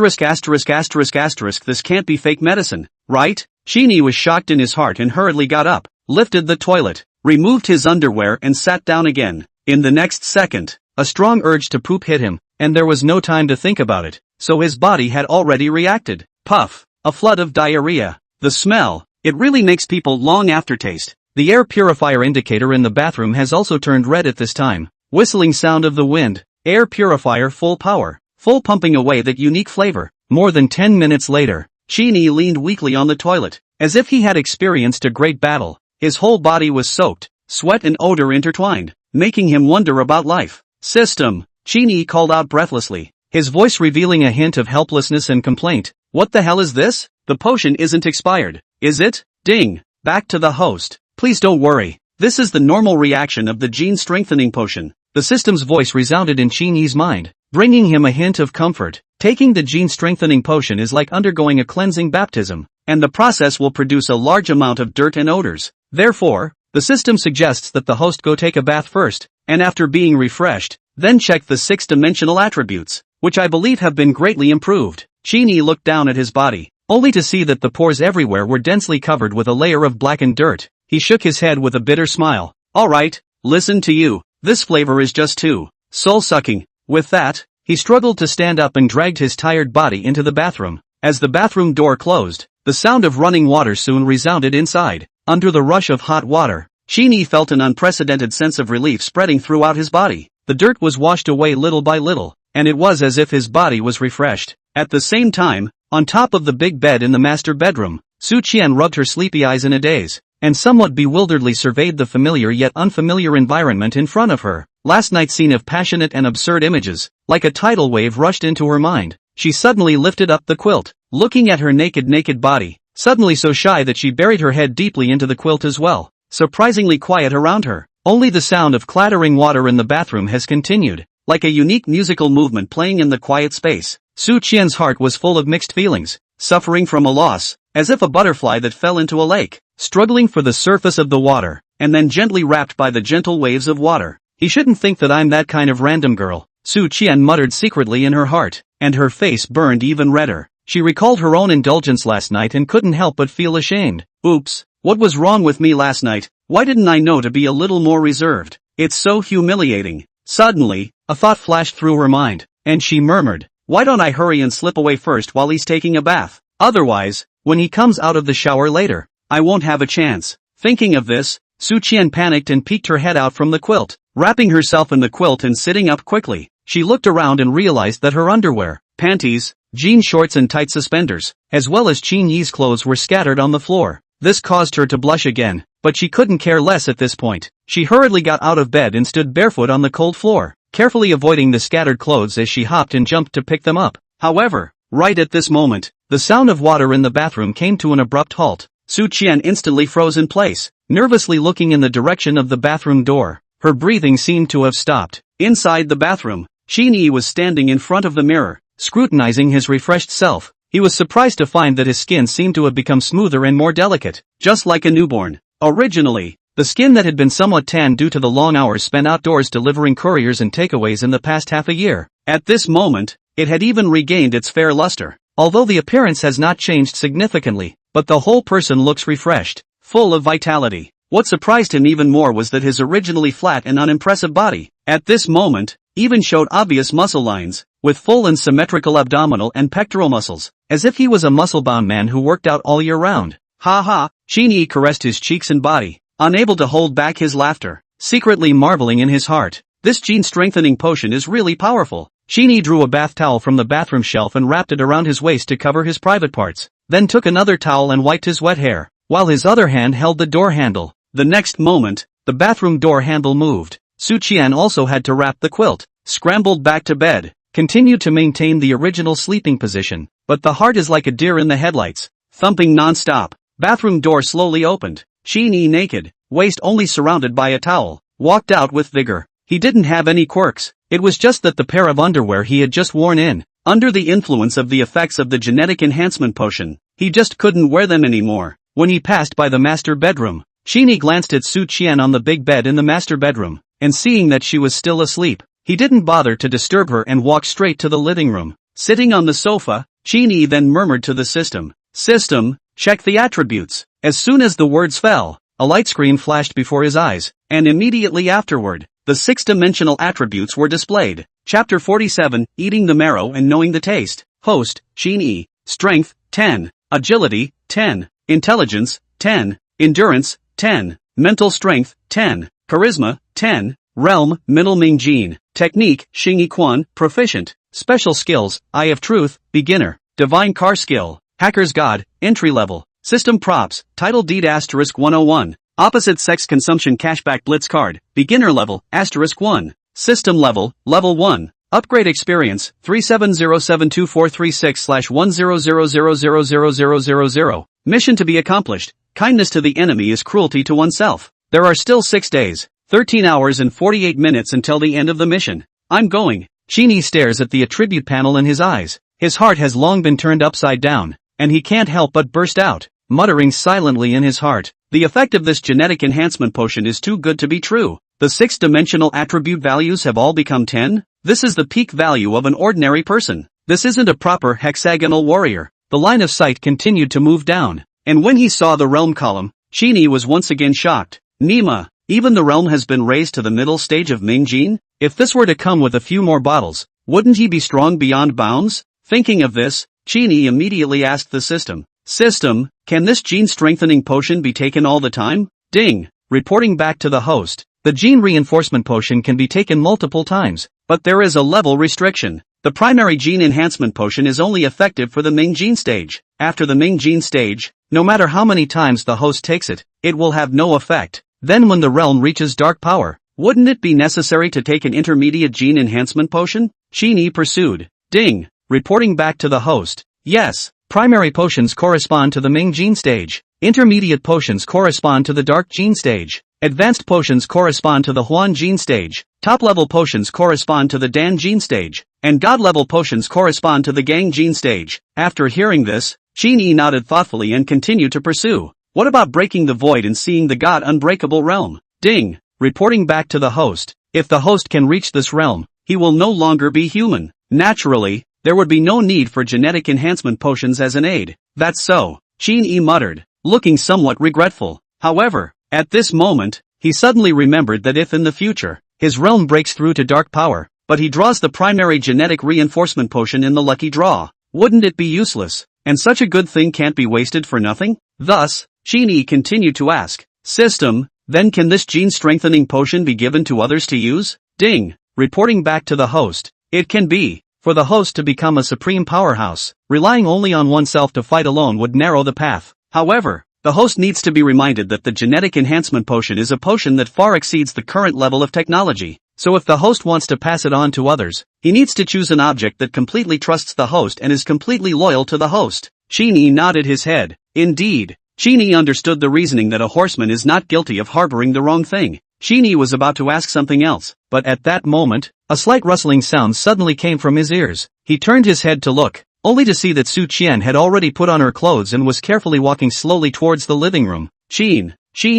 can't be fake medicine, right? Qin Yi was shocked in his heart and hurriedly got up, lifted the toilet, removed his underwear and sat down again. In the next second, a strong urge to poop hit him, and there was no time to think about it, so his body had already reacted. Puff! A flood of diarrhea. The smell, it really makes people long aftertaste. The air purifier indicator in the bathroom has also turned red at this time. Whistling sound of the wind. Air purifier full power. Full pumping away that unique flavor. More than 10 minutes later, Qin Yi leaned weakly on the toilet, as if he had experienced a great battle. His whole body was soaked, sweat and odor intertwined, making him wonder about life. System, Qin Yi called out breathlessly, his voice revealing a hint of helplessness and complaint. What the hell is this? The potion isn't expired, is it? Ding! Back to the host. Please don't worry. This is the normal reaction of the gene strengthening potion. The system's voice resounded in Qin Yi's mind, bringing him a hint of comfort. Taking the gene strengthening potion is like undergoing a cleansing baptism, and the process will produce a large amount of dirt and odors. Therefore, the system suggests that the host go take a bath first, and after being refreshed, then check the 6-dimensional attributes, which I believe have been greatly improved. Qin Yi looked down at his body, only to see that the pores everywhere were densely covered with a layer of blackened dirt. He shook his head with a bitter smile. Alright, listen to you. This flavor is just too soul-sucking. With that, he struggled to stand up and dragged his tired body into the bathroom. As the bathroom door closed, the sound of running water soon resounded inside. Under the rush of hot water, Qin Yi felt an unprecedented sense of relief spreading throughout his body. The dirt was washed away little by little, and it was as if his body was refreshed. At the same time, on top of the big bed in the master bedroom, Su Qian rubbed her sleepy eyes in a daze, and somewhat bewilderedly surveyed the familiar yet unfamiliar environment in front of her. Last night's scene of passionate and absurd images, like a tidal wave, rushed into her mind. She suddenly lifted up the quilt, looking at her naked body, suddenly so shy that she buried her head deeply into the quilt as well. Surprisingly quiet around her. Only the sound of clattering water in the bathroom has continued, like a unique musical movement playing in the quiet space. Su Qian's heart was full of mixed feelings, suffering from a loss, as if a butterfly that fell into a lake, struggling for the surface of the water, and then gently wrapped by the gentle waves of water. He shouldn't think that I'm that kind of random girl, Su Qian muttered secretly in her heart, and her face burned even redder. She recalled her own indulgence last night and couldn't help but feel ashamed. Oops, what was wrong with me last night? Why didn't I know to be a little more reserved? It's so humiliating. Suddenly, a thought flashed through her mind, and she murmured, why don't I hurry and slip away first while he's taking a bath? Otherwise, when he comes out of the shower later, I won't have a chance. Thinking of this, Su Qian panicked and peeked her head out from the quilt. Wrapping herself in the quilt and sitting up quickly, she looked around and realized that her underwear, panties, jean shorts and tight suspenders, as well as Qin Yi's clothes were scattered on the floor. This caused her to blush again, but she couldn't care less at this point. She hurriedly got out of bed and stood barefoot on the cold floor, carefully avoiding the scattered clothes as she hopped and jumped to pick them up. However, right at this moment, the sound of water in the bathroom came to an abrupt halt. Su Qian instantly froze in place, nervously looking in the direction of the bathroom door. Her breathing seemed to have stopped. Inside the bathroom, Qin Yi was standing in front of the mirror, scrutinizing his refreshed self. He was surprised to find that his skin seemed to have become smoother and more delicate, just like a newborn. Originally, the skin that had been somewhat tanned due to the long hours spent outdoors delivering couriers and takeaways in the past half a year. At this moment, it had even regained its fair luster. Although the appearance has not changed significantly, but the whole person looks refreshed, full of vitality. What surprised him even more was that his originally flat and unimpressive body, at this moment, even showed obvious muscle lines, with full and symmetrical abdominal and pectoral muscles, as if he was a muscle-bound man who worked out all year round. Ha ha, Qin Yi caressed his cheeks and body, unable to hold back his laughter, secretly marveling in his heart. This gene-strengthening potion is really powerful. Qin Yi drew a bath towel from the bathroom shelf and wrapped it around his waist to cover his private parts, then took another towel and wiped his wet hair, while his other hand held the door handle. The next moment, the bathroom door handle moved. Su Qian also had to wrap the quilt, scrambled back to bed, continued to maintain the original sleeping position, but the heart is like a deer in the headlights, thumping non-stop. Bathroom door slowly opened. Qin Yi, naked, waist only surrounded by a towel, walked out with vigor. He didn't have any quirks, it was just that the pair of underwear he had just worn in, under the influence of the effects of the genetic enhancement potion, he just couldn't wear them anymore. When he passed by the master bedroom, Qin Yi glanced at Su Qian on the big bed in the master bedroom, and seeing that she was still asleep, he didn't bother to disturb her and walked straight to the living room. Sitting on the sofa, Qin Yi then murmured to the system, "System, check the attributes." As soon as the words fell, a light screen flashed before his eyes, and immediately afterward, the six-dimensional attributes were displayed. Chapter 47, Eating the Marrow and Knowing the Taste. Host, Qin Yi. Strength, 10. Agility, 10. Intelligence, 10. Endurance, 10. Mental strength, 10. Charisma, 10. Realm, Middle Ming Gene. Technique, Xingyi Quan, Proficient. Special skills, Eye of Truth, Beginner. Divine Car Skill, Hacker's God, Entry Level. System props, Title Deed *101. Opposite sex consumption cashback blitz card, Beginner level, *1. System level, Level 1. Upgrade experience, 37072436/100000000. Mission to be accomplished. Kindness to the enemy is cruelty to oneself. There are still 6 days, 13 hours and 48 minutes until the end of the mission. I'm going. Qin Yi stares at the attribute panel in his eyes. His heart has long been turned upside down, and he can't help but burst out, muttering silently in his heart. The effect of this genetic enhancement potion is too good to be true. The 6-dimensional attribute values have all become 10? This is the peak value of an ordinary person. This isn't a proper hexagonal warrior. The line of sight continued to move down, and when he saw the realm column, Qin Yi was once again shocked. Nima, even the realm has been raised to the middle stage of Ming Gene? If this were to come with a few more bottles, wouldn't he be strong beyond bounds? Thinking of this, Qin Yi immediately asked the system, "System, can this gene-strengthening potion be taken all the time?" Ding! Reporting back to the host. The gene reinforcement potion can be taken multiple times, but there is a level restriction. The primary gene enhancement potion is only effective for the Ming Gene stage. After the Ming Gene stage, no matter how many times the host takes it, it will have no effect. Then when the realm reaches dark power, wouldn't it be necessary to take an intermediate gene enhancement potion? Qin Yi pursued. Ding! Reporting back to the host. Yes, primary potions correspond to the Ming Gene stage. Intermediate potions correspond to the Dark Gene stage. Advanced potions correspond to the Huan Gene stage. Top-level potions correspond to the Dan Gene stage. And God-level potions correspond to the Gang Gene stage. After hearing this, Qin Yi nodded thoughtfully and continued to pursue. What about breaking the void and seeing the God-unbreakable realm? Ding! Reporting back to the host. If the host can reach this realm, he will no longer be human. Naturally, there would be no need for genetic enhancement potions as an aid. That's so, Qin Yi muttered, looking somewhat regretful. However, at this moment, he suddenly remembered that if in the future, his realm breaks through to dark power, but he draws the primary genetic reinforcement potion in the lucky draw, wouldn't it be useless? And such a good thing can't be wasted for nothing? Thus, Qin Yi continued to ask, "System, then can this gene-strengthening potion be given to others to use?" Ding! Reporting back to the host. It can be. For the host to become a supreme powerhouse, relying only on oneself to fight alone would narrow the path. However, The host needs to be reminded that the genetic enhancement potion is a potion that far exceeds the current level of technology. So if the host wants to pass it on to others, he needs to choose an object that completely trusts the host and is completely loyal to the host. Qin Yi nodded his head. Indeed. Qin Yi understood the reasoning that a horseman is not guilty of harboring the wrong thing. Qin Yi was about to ask something else, but at that moment, a slight rustling sound suddenly came from his ears. He turned his head to look, only to see that Su Qian had already put on her clothes and was carefully walking slowly towards the living room. Qin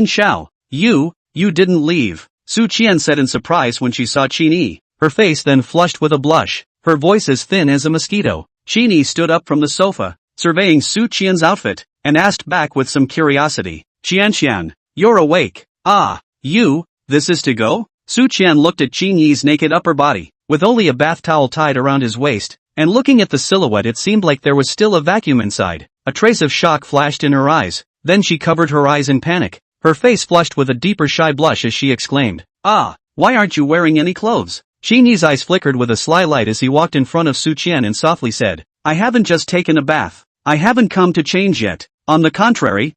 Shao, you didn't leave, Su Qian said in surprise when she saw Qin Yi. Her face then flushed with a blush, her voice as thin as a mosquito. Qin Yi stood up from the sofa, surveying Su Qian's outfit, and asked back with some curiosity. Qian, you're awake. Ah, this is to go? Su Qian looked at Qin Yi's naked upper body, with only a bath towel tied around his waist, and looking at the silhouette it seemed like there was still a vacuum inside. A trace of shock flashed in her eyes, then she covered her eyes in panic. Her face flushed with a deeper shy blush as she exclaimed, "Ah, why aren't you wearing any clothes?" Qin Yi's eyes flickered with a sly light as he walked in front of Su Qian and softly said, "I haven't just taken a bath. I haven't come to change yet. On the contrary,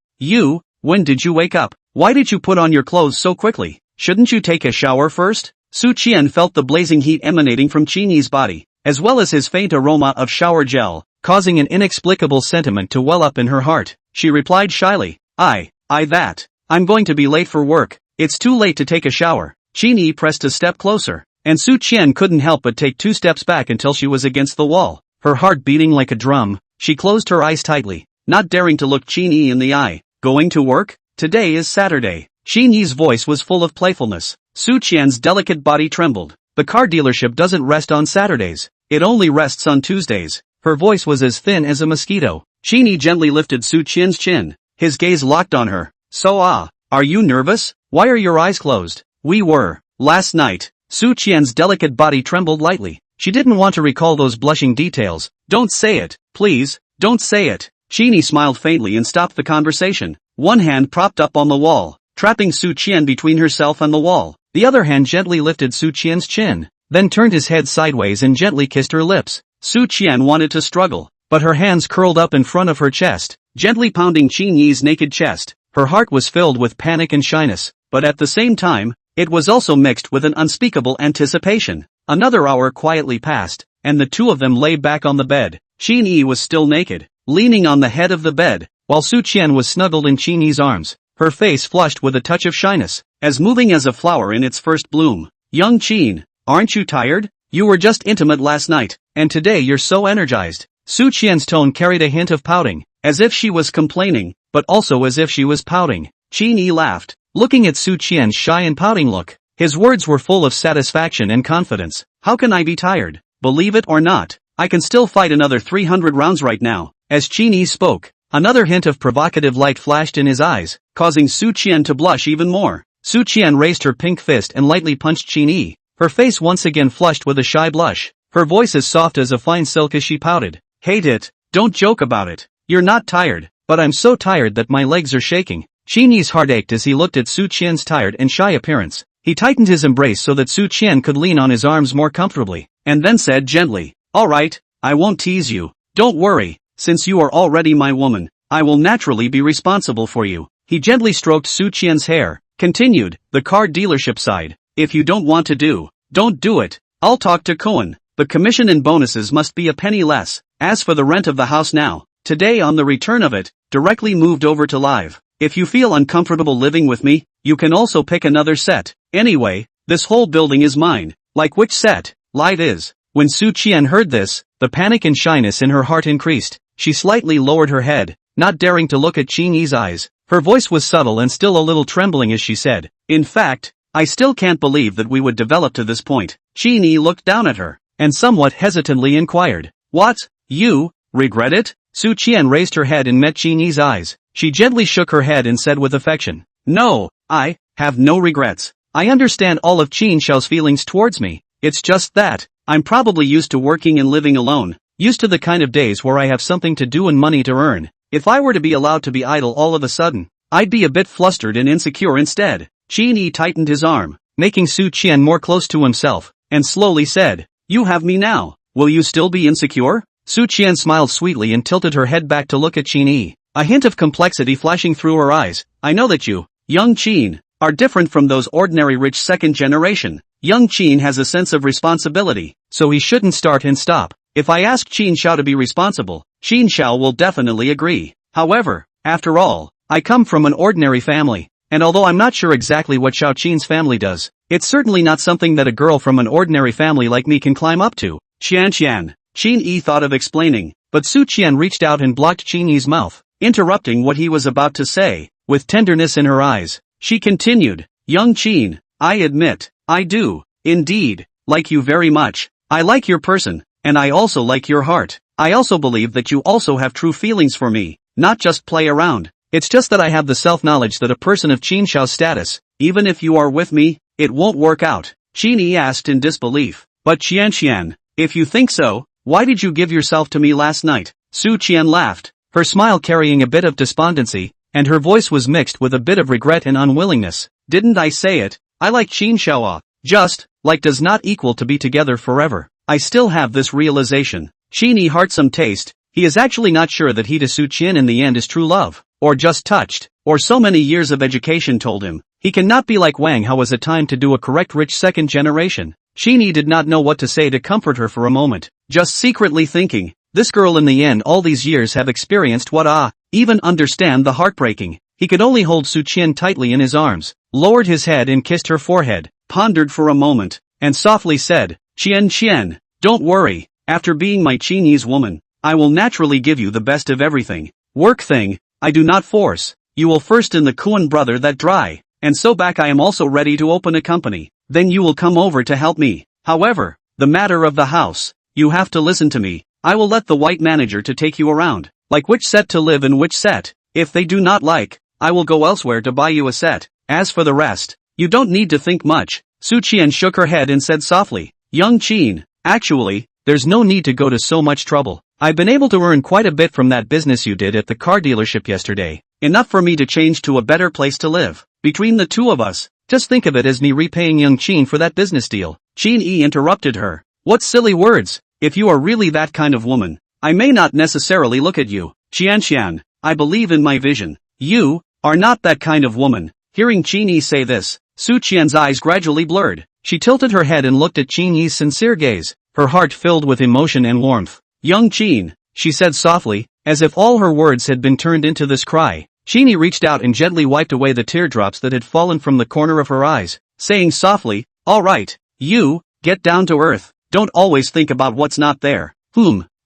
when did you wake up? Why did you put on your clothes so quickly? Shouldn't you take a shower first?" Su Qian felt the blazing heat emanating from Qin Yi's body, as well as his faint aroma of shower gel, causing an inexplicable sentiment to well up in her heart. She replied shyly, I'm going to be late for work. It's too late to take a shower." Qin Yi pressed a step closer, and Su Qian couldn't help but take 2 steps back until she was against the wall, her heart beating like a drum. She closed her eyes tightly, not daring to look Qin Yi in the eye. "Going to work? Today is Saturday." Qin Yi's voice was full of playfulness. Su Qian's delicate body trembled. "The car dealership doesn't rest on Saturdays. It only rests on Tuesdays." Her voice was as thin as a mosquito. Qin Yi gently lifted Su Qian's chin. His gaze locked on her. "So are you nervous? Why are your eyes closed?" "We were. Last night." Su Qian's delicate body trembled lightly. She didn't want to recall those blushing details. "Don't say it, please, don't say it." Qin Yi smiled faintly and stopped the conversation. One hand propped up on the wall, trapping Su Qian between herself and the wall. The other hand gently lifted Su Qian's chin, then turned his head sideways and gently kissed her lips. Su Qian wanted to struggle, but her hands curled up in front of her chest, gently pounding Qin Yi's naked chest. Her heart was filled with panic and shyness, but at the same time, it was also mixed with an unspeakable anticipation. Another hour quietly passed, and the two of them lay back on the bed. Qin Yi was still naked, leaning on the head of the bed, while Su Qian was snuggled in Qin Yi's arms, her face flushed with a touch of shyness, as moving as a flower in its first bloom. "Young Qin, aren't you tired? You were just intimate last night, and today you're so energized." Su Qian's tone carried a hint of pouting, as if she was complaining, but also as if she was pouting. Qin Yi laughed, looking at Su Qian's shy and pouting look. His words were full of satisfaction and confidence. "How can I be tired? Believe it or not, I can still fight another 300 rounds right now." As Qin Yi spoke, another hint of provocative light flashed in his eyes, causing Su Qian to blush even more. Su Qian raised her pink fist and lightly punched Qin Yi, her face once again flushed with a shy blush, her voice as soft as a fine silk as she pouted. "Hate it, don't joke about it. You're not tired, but I'm so tired that my legs are shaking." Qin Yi's heart ached as he looked at Su Qian's tired and shy appearance. He tightened his embrace so that Su Qian could lean on his arms more comfortably, and then said gently, "All right, I won't tease you. Don't worry, since you are already my woman, I will naturally be responsible for you." He gently stroked Su Qian's hair, continued, "The car dealership side, if you don't want to don't do it. I'll talk to Cohen. The commission and bonuses must be a penny less. As for the rent of the house now, today on the return of it, directly moved over to live. If you feel uncomfortable living with me, you can also pick another set. Anyway, this whole building is mine." "Like which set?" "Light is." When Su Qian heard this, the panic and shyness in her heart increased. She slightly lowered her head, not daring to look at Qin Yi's eyes. Her voice was subtle and still a little trembling as she said, "In fact, I still can't believe that we would develop to this point." Qin Yi looked down at her, and somewhat hesitantly inquired, "What? You regret it?" Su Qian raised her head and met Qin Yi's eyes. She gently shook her head and said with affection, "No, I have no regrets. I understand all of Qin Shao's feelings towards me. It's just that, I'm probably used to working and living alone, used to the kind of days where I have something to do and money to earn. If I were to be allowed to be idle all of a sudden, I'd be a bit flustered and insecure instead." Qin Yi tightened his arm, making Su Qian more close to himself, and slowly said, "You have me now. Will you still be insecure?" Su Qian smiled sweetly and tilted her head back to look at Qin Yi. a hint of complexity flashing through her eyes. I know that you, young Qin, are different from those ordinary rich second generation. Young Qin has a sense of responsibility, so he shouldn't start and stop. If I ask Qin Xiao to be responsible, Qin Xiao will definitely agree. However, after all, I come from an ordinary family, and although I'm not sure exactly what Xiao Qin's family does, it's certainly not something that a girl from an ordinary family like me can climb up to. Qian, Qin Yi thought of explaining, but Su Qian reached out and blocked Qin Yi's mouth, interrupting what he was about to say. With tenderness in her eyes, she continued, young Qin, I admit, I do, indeed, like you very much. I like your person, and I also like your heart. I also believe that you also have true feelings for me, not just play around. It's just that I have the self-knowledge that a person of Qin Xiao's status, even if you are with me, it won't work out. Qin Yi asked in disbelief. But Qian, if you think so, why did you give yourself to me last night? Su Qian laughed, her smile carrying a bit of despondency, and her voice was mixed with a bit of regret and unwillingness. Didn't I say it? I like Qin Xiao. Just, like does not equal to be together forever. I still have this realization. Qin Yi heart some taste. He is actually not sure that he to Su Qian in the end is true love, or just touched, or so many years of education told him. He cannot be like Wang Hao as a time to do a correct rich second generation. Qin Yi did not know what to say to comfort her for a moment, just secretly thinking, this girl in the end all these years have experienced what even understand the heartbreaking. He could only hold Su Qian tightly in his arms, lowered his head and kissed her forehead, pondered for a moment, and softly said, Qian, don't worry, after being my Qin Yi's woman, I will naturally give you the best of everything. Work thing, I do not force. You will first in the Kuan brother that dry, and so back I am also ready to open a company. Then you will come over to help me. However, the matter of the house, you have to listen to me. I will let the white manager to take you around, like which set to live in which set. If they do not like, I will go elsewhere to buy you a set. As for the rest, you don't need to think much. Su Qian shook her head and said softly, young Qin, actually, there's no need to go to so much trouble. I've been able to earn quite a bit from that business you did at the car dealership yesterday. Enough for me to change to a better place to live. Between the two of us, just think of it as me repaying young Qin for that business deal. Qin Yi interrupted her. What silly words. If you are really that kind of woman, I may not necessarily look at you. Qian, I believe in my vision. You are not that kind of woman. Hearing Qin Yi say this, Su Qian's eyes gradually blurred. She tilted her head and looked at Qin Yi's sincere gaze, her heart filled with emotion and warmth. Young Qin, she said softly, as if all her words had been turned into this cry. Qin Yi reached out and gently wiped away the teardrops that had fallen from the corner of her eyes, saying softly, all right, you, get down to earth, don't always think about what's not there.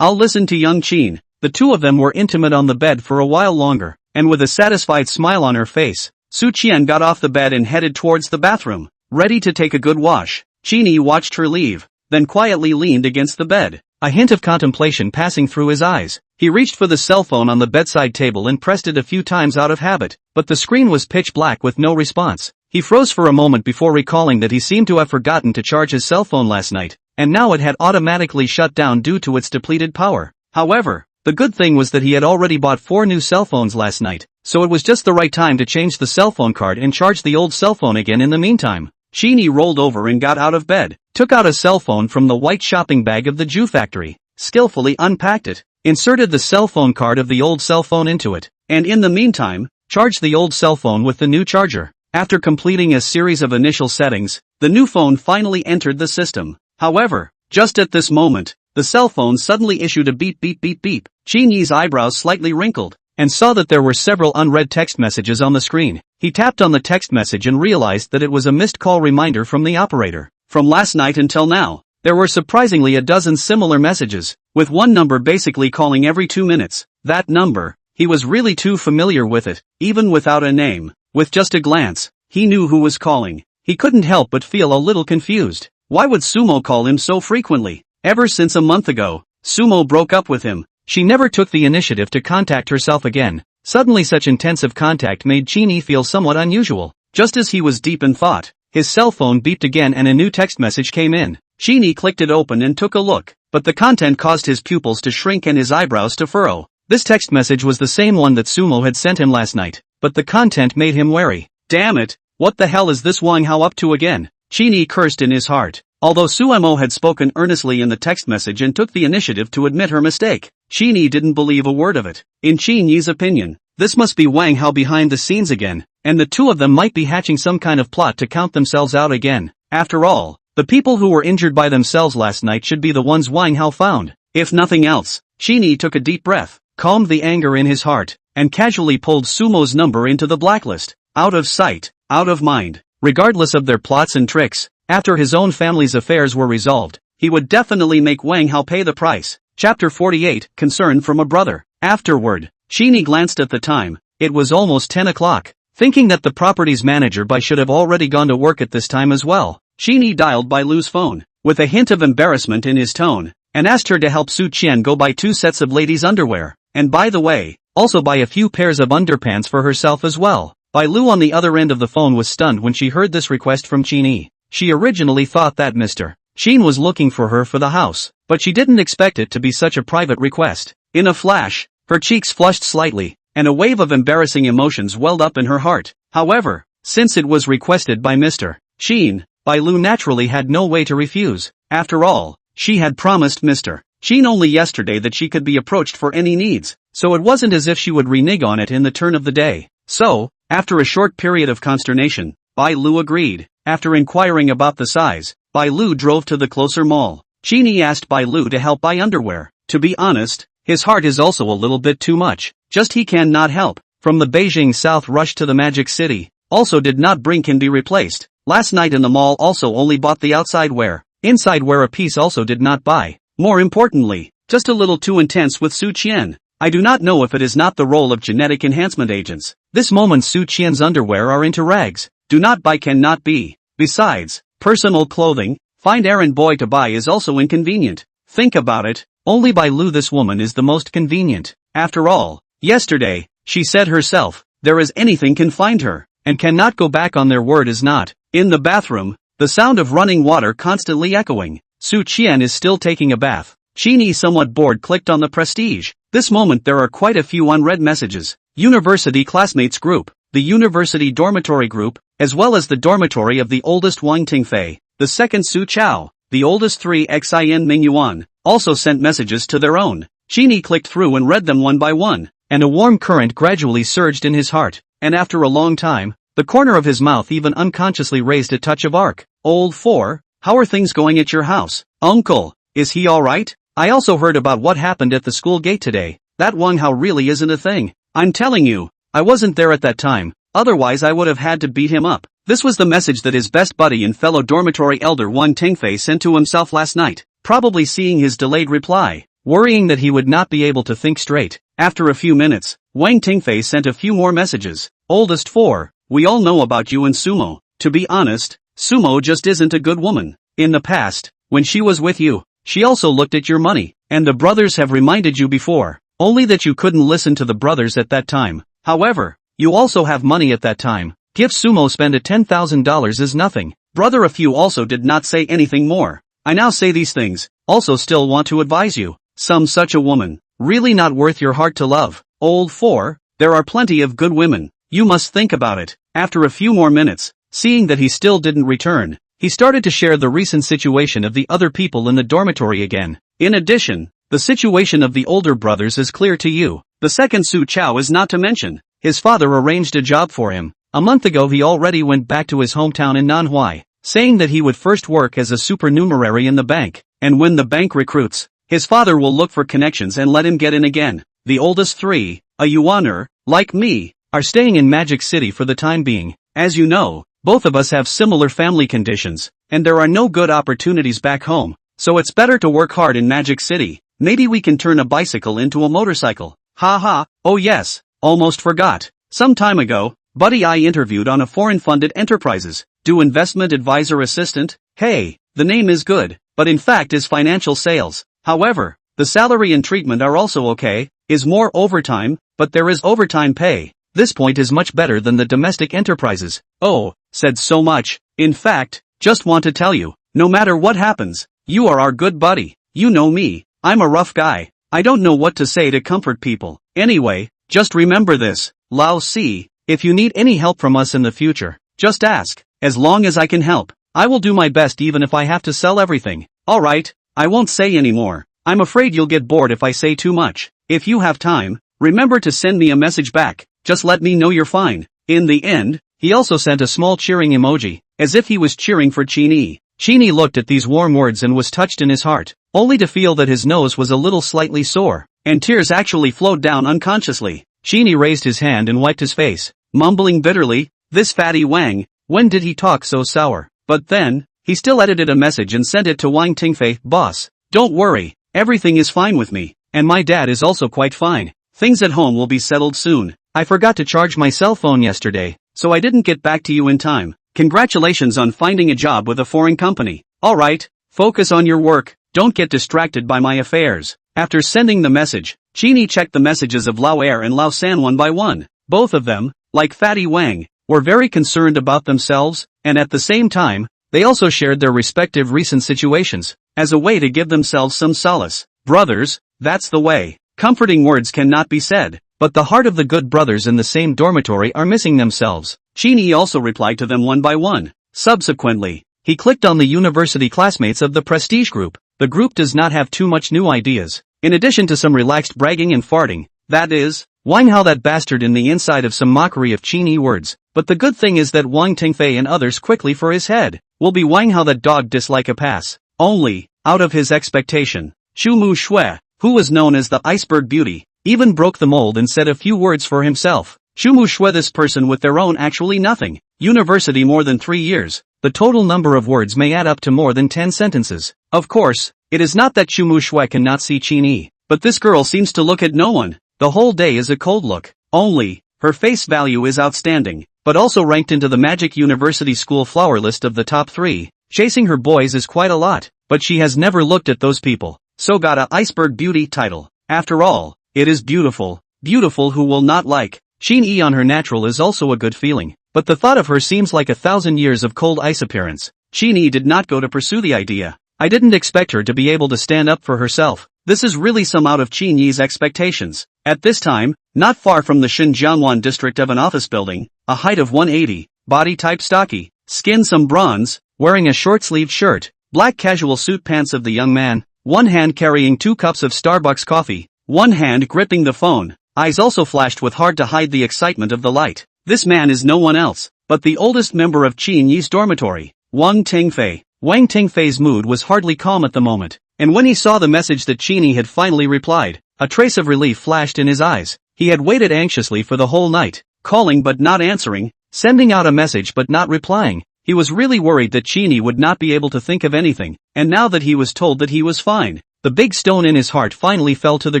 I'll listen to young Qin. The two of them were intimate on the bed for a while longer, and with a satisfied smile on her face, Su Qian got off the bed and headed towards the bathroom, ready to take a good wash. Qin Yi watched her leave, then quietly leaned against the bed, a hint of contemplation passing through his eyes. He reached for the cell phone on the bedside table and pressed it a few times out of habit, but the screen was pitch black with no response. He froze for a moment before recalling that he seemed to have forgotten to charge his cell phone last night, and now it had automatically shut down due to its depleted power. However, the good thing was that he had already bought 4 new cell phones last night, so it was just the right time to change the cell phone card and charge the old cell phone again in the meantime. Qin Yi rolled over and got out of bed, took out a cell phone from the white shopping bag of the Jew factory, skillfully unpacked it, inserted the cell phone card of the old cell phone into it, and in the meantime, charged the old cell phone with the new charger. After completing a series of initial settings, the new phone finally entered the system. However, just at this moment, the cell phone suddenly issued a beep beep beep beep. Qin Yi's eyebrows slightly wrinkled, and saw that there were several unread text messages on the screen. He tapped on the text message and realized that it was a missed call reminder from the operator. From last night until now, there were surprisingly a dozen similar messages, with one number basically calling every 2 minutes. That number, he was really too familiar with it, even without a name. With just a glance, he knew who was calling. He couldn't help but feel a little confused. Why would Sumo call him so frequently? Ever since a month ago, Sumo broke up with him. She never took the initiative to contact herself again. Suddenly such intensive contact made Qin Yi feel somewhat unusual. Just as he was deep in thought, his cell phone beeped again and a new text message came in. Qin Yi clicked it open and took a look, but the content caused his pupils to shrink and his eyebrows to furrow. This text message was the same one that Sumo had sent him last night, but the content made him wary. Damn it, what the hell is this Wang Hao up to again? Qin Yi cursed in his heart. Although Sumo had spoken earnestly in the text message and took the initiative to admit her mistake, Qin Yi didn't believe a word of it. In Qin Yi's opinion, this must be Wang Hao behind the scenes again, and the two of them might be hatching some kind of plot to count themselves out again. After all, the people who were injured by themselves last night should be the ones Wang Hao found. If nothing else, Qin Yi took a deep breath, calmed the anger in his heart, and casually pulled Sumo's number into the blacklist. Out of sight, out of mind. Regardless of their plots and tricks, after his own family's affairs were resolved, he would definitely make Wang Hao pay the price. Chapter 48, Concern from a Brother. Afterward, Qin Yi glanced at the time. It was almost 10 o'clock. Thinking that the property's manager should have already gone to work at this time as well, Qin Yi dialed Bai Lu's phone, with a hint of embarrassment in his tone, and asked her to help Su Qian go buy 2 sets of ladies' underwear, and by the way, also buy a few pairs of underpants for herself as well. Bai Lu on the other end of the phone was stunned when she heard this request from Qin Yi. She originally thought that Mr. Qin was looking for her for the house, but she didn't expect it to be such a private request. In a flash, her cheeks flushed slightly, and a wave of embarrassing emotions welled up in her heart. However, since it was requested by Mr. Qin, Bai Lu naturally had no way to refuse. After all, she had promised Mr. Qin only yesterday that she could be approached for any needs, so it wasn't as if she would renege on it in the turn of the day. So, after a short period of consternation, Bai Lu agreed. After inquiring about the size, Bai Lu drove to the closer mall. Qin Yi asked Bai Lu to help buy underwear. To be honest, his heart is also a little bit too much. Just he can not help. From the Beijing South rush to the Magic City, also did not bring can be replaced. Last night in the mall also only bought the outside wear. Inside wear a piece also did not buy. More importantly, just a little too intense with Su Qian. I do not know if it is not the role of genetic enhancement agents. This moment Su Qian's underwear are into rags. Do not buy cannot be. Besides, personal clothing, find errand boy to buy is also inconvenient. Think about it, only Bai Lu this woman is the most convenient. After all, yesterday, she said herself, there is anything can find her, and cannot go back on their word is not. In the bathroom, the sound of running water constantly echoing. Su Qian is still taking a bath. Qin Yi somewhat bored clicked on the Prestige. This moment there are quite a few unread messages. University classmates group, the university dormitory group, as well as the dormitory of the oldest Wang Tingfei, the second Su Chao, the oldest 3 Xin Mingyuan, also sent messages to their own. Qin Yi clicked through and read them one by one, and a warm current gradually surged in his heart, and after a long time, the corner of his mouth even unconsciously raised a touch of arc. Old 4, how are things going at your house? Uncle, is he alright? I also heard about what happened at the school gate today. That Wang Hao really isn't a thing. I'm telling you, I wasn't there at that time, otherwise I would have had to beat him up. This was the message that his best buddy and fellow dormitory elder Wang Tingfei sent to himself last night, probably seeing his delayed reply, worrying that he would not be able to think straight. After a few minutes, Wang Tingfei sent a few more messages. Oldest 4, we all know about you and Sumo. To be honest, Sumo just isn't a good woman. In the past, when she was with you, she also looked at your money, and the brothers have reminded you before, only that you couldn't listen to the brothers at that time. However, you also have money at that time. Give Sumo spend a $10,000 is nothing. Brother a few also did not say anything more. I now say these things, also still want to advise you. Some such a woman, really not worth your heart to love. Old 4, there are plenty of good women. You must think about it. After a few more minutes, seeing that he still didn't return, he started to share the recent situation of the other people in the dormitory again. In addition, the situation of the older brothers is clear to you. The second Su Chao is not to mention. His father arranged a job for him. A month ago he already went back to his hometown in Nanhua, saying that he would first work as a supernumerary in the bank, and when the bank recruits, his father will look for connections and let him get in again. The oldest 3, a yuaner, like me, are staying in Magic City for the time being. As you know, both of us have similar family conditions, and there are no good opportunities back home, so it's better to work hard in Magic City. Maybe we can turn a bicycle into a motorcycle. Ha, oh yes, almost forgot. Some time ago, Buddy I interviewed on a foreign-funded enterprises, do investment advisor assistant. Hey, the name is good, but in fact is financial sales. However, the salary and treatment are also okay, is more overtime, but there is overtime pay. This point is much better than the domestic enterprises. Oh, said so much. In fact, just want to tell you, no matter what happens, you are our good buddy. You know me, I'm a rough guy. I don't know what to say to comfort people. Anyway, just remember this, Lao Si, if you need any help from us in the future, just ask. As long as I can help, I will do my best even if I have to sell everything. Alright, I won't say any more. I'm afraid you'll get bored if I say too much. If you have time, remember to send me a message back, just let me know you're fine. In the end, he also sent a small cheering emoji, as if he was cheering for Qin Yi. Qin Yi looked at these warm words and was touched in his heart, only to feel that his nose was a little slightly sore, and tears actually flowed down unconsciously. Qin Yi raised his hand and wiped his face, mumbling bitterly, this fatty Wang, when did he talk so sour? But then, he still edited a message and sent it to Wang Tingfei, boss, don't worry, everything is fine with me, and my dad is also quite fine. Things at home will be settled soon. I forgot to charge my cell phone yesterday, so I didn't get back to you in time. Congratulations on finding a job with a foreign company. Alright, focus on your work, don't get distracted by my affairs. After sending the message, Qin Yi checked the messages of Lao Er and Lao San one by one. Both of them, like Fatty Wang, were very concerned about themselves, and at the same time, they also shared their respective recent situations, as a way to give themselves some solace. Brothers, that's the way. Comforting words cannot be said, but the heart of the good brothers in the same dormitory are missing themselves. Qin Yi also replied to them one by one. Subsequently, he clicked on the university classmates of the prestige group. The group does not have too much new ideas, in addition to some relaxed bragging and farting. That is, Wang Hao that bastard in the inside of some mockery of Qin Yi words. But the good thing is that Wang Tingfei and others quickly for his head will be Wang Hao that dog dislike a pass. Only, out of his expectation, Chu Mu Shui, who was known as the Iceberg Beauty, even broke the mold and said a few words for himself. Chu Mu Shui, this person with their own actually nothing. University more than 3 years. The total number of words may add up to more than 10 sentences. Of course, it is not that Chu Mu Shui cannot see Qin Yi, but this girl seems to look at no one. The whole day is a cold look. Only, her face value is outstanding, but also ranked into the Magic University School flower list of the top 3. Chasing her boys is quite a lot, but she has never looked at those people, so got a Iceberg Beauty title. After all, it is beautiful. Beautiful who will not like. Qin Yi on her natural is also a good feeling, but the thought of her seems like 1,000 years of cold ice appearance. Qin Yi did not go to pursue the idea. I didn't expect her to be able to stand up for herself. This is really some out of Qin Yi's expectations. At this time, not far from the Xinjiangwan district of an office building, a height of 180, body type stocky, skin some bronze, wearing a short-sleeved shirt, black casual suit pants of the young man, one hand carrying 2 cups of Starbucks coffee, one hand gripping the phone, eyes also flashed with hard to hide the excitement of the light. This man is no one else, but the oldest member of Qin Yi's dormitory, Wang Tingfei. Wang Tingfei's mood was hardly calm at the moment, and when he saw the message that Qin Yi had finally replied, a trace of relief flashed in his eyes. He had waited anxiously for the whole night, calling but not answering, sending out a message but not replying. He was really worried that Qin Yi would not be able to think of anything, and now that he was told that he was fine, the big stone in his heart finally fell to the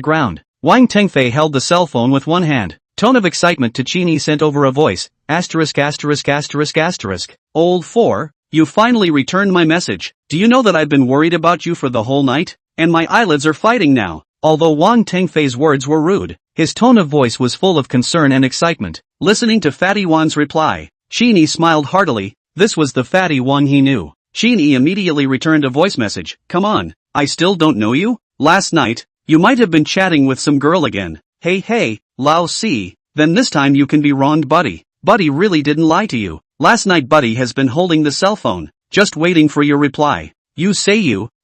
ground. Wang Tingfei held the cell phone with one hand. Tone of excitement to Qin Yi sent over a voice, asterisk asterisk asterisk asterisk. Old 4, you finally returned my message. Do you know that I've been worried about you for the whole night? And my eyelids are fighting now. Although Wang Tingfei's words were rude, his tone of voice was full of concern and excitement. Listening to Fatty Wang's reply, Qin Yi smiled heartily. This was the Fatty Wang he knew. Qin Yi immediately returned a voice message. Come on, I still don't know you? Last night, you might have been chatting with some girl again. Hey, Lao Si, then this time you can be wronged, buddy. Buddy really didn't lie to you. Last night Buddy has been holding the cell phone, just waiting for your reply. You say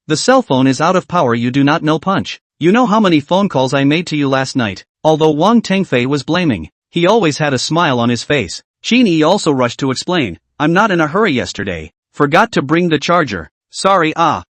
the cell phone is out of power, you do not know punch. You know how many phone calls I made to you last night? Although Wang Tingfei was blaming, he always had a smile on his face. Qin Yi also rushed to explain, I'm not in a hurry yesterday. Forgot to bring the charger. Sorry,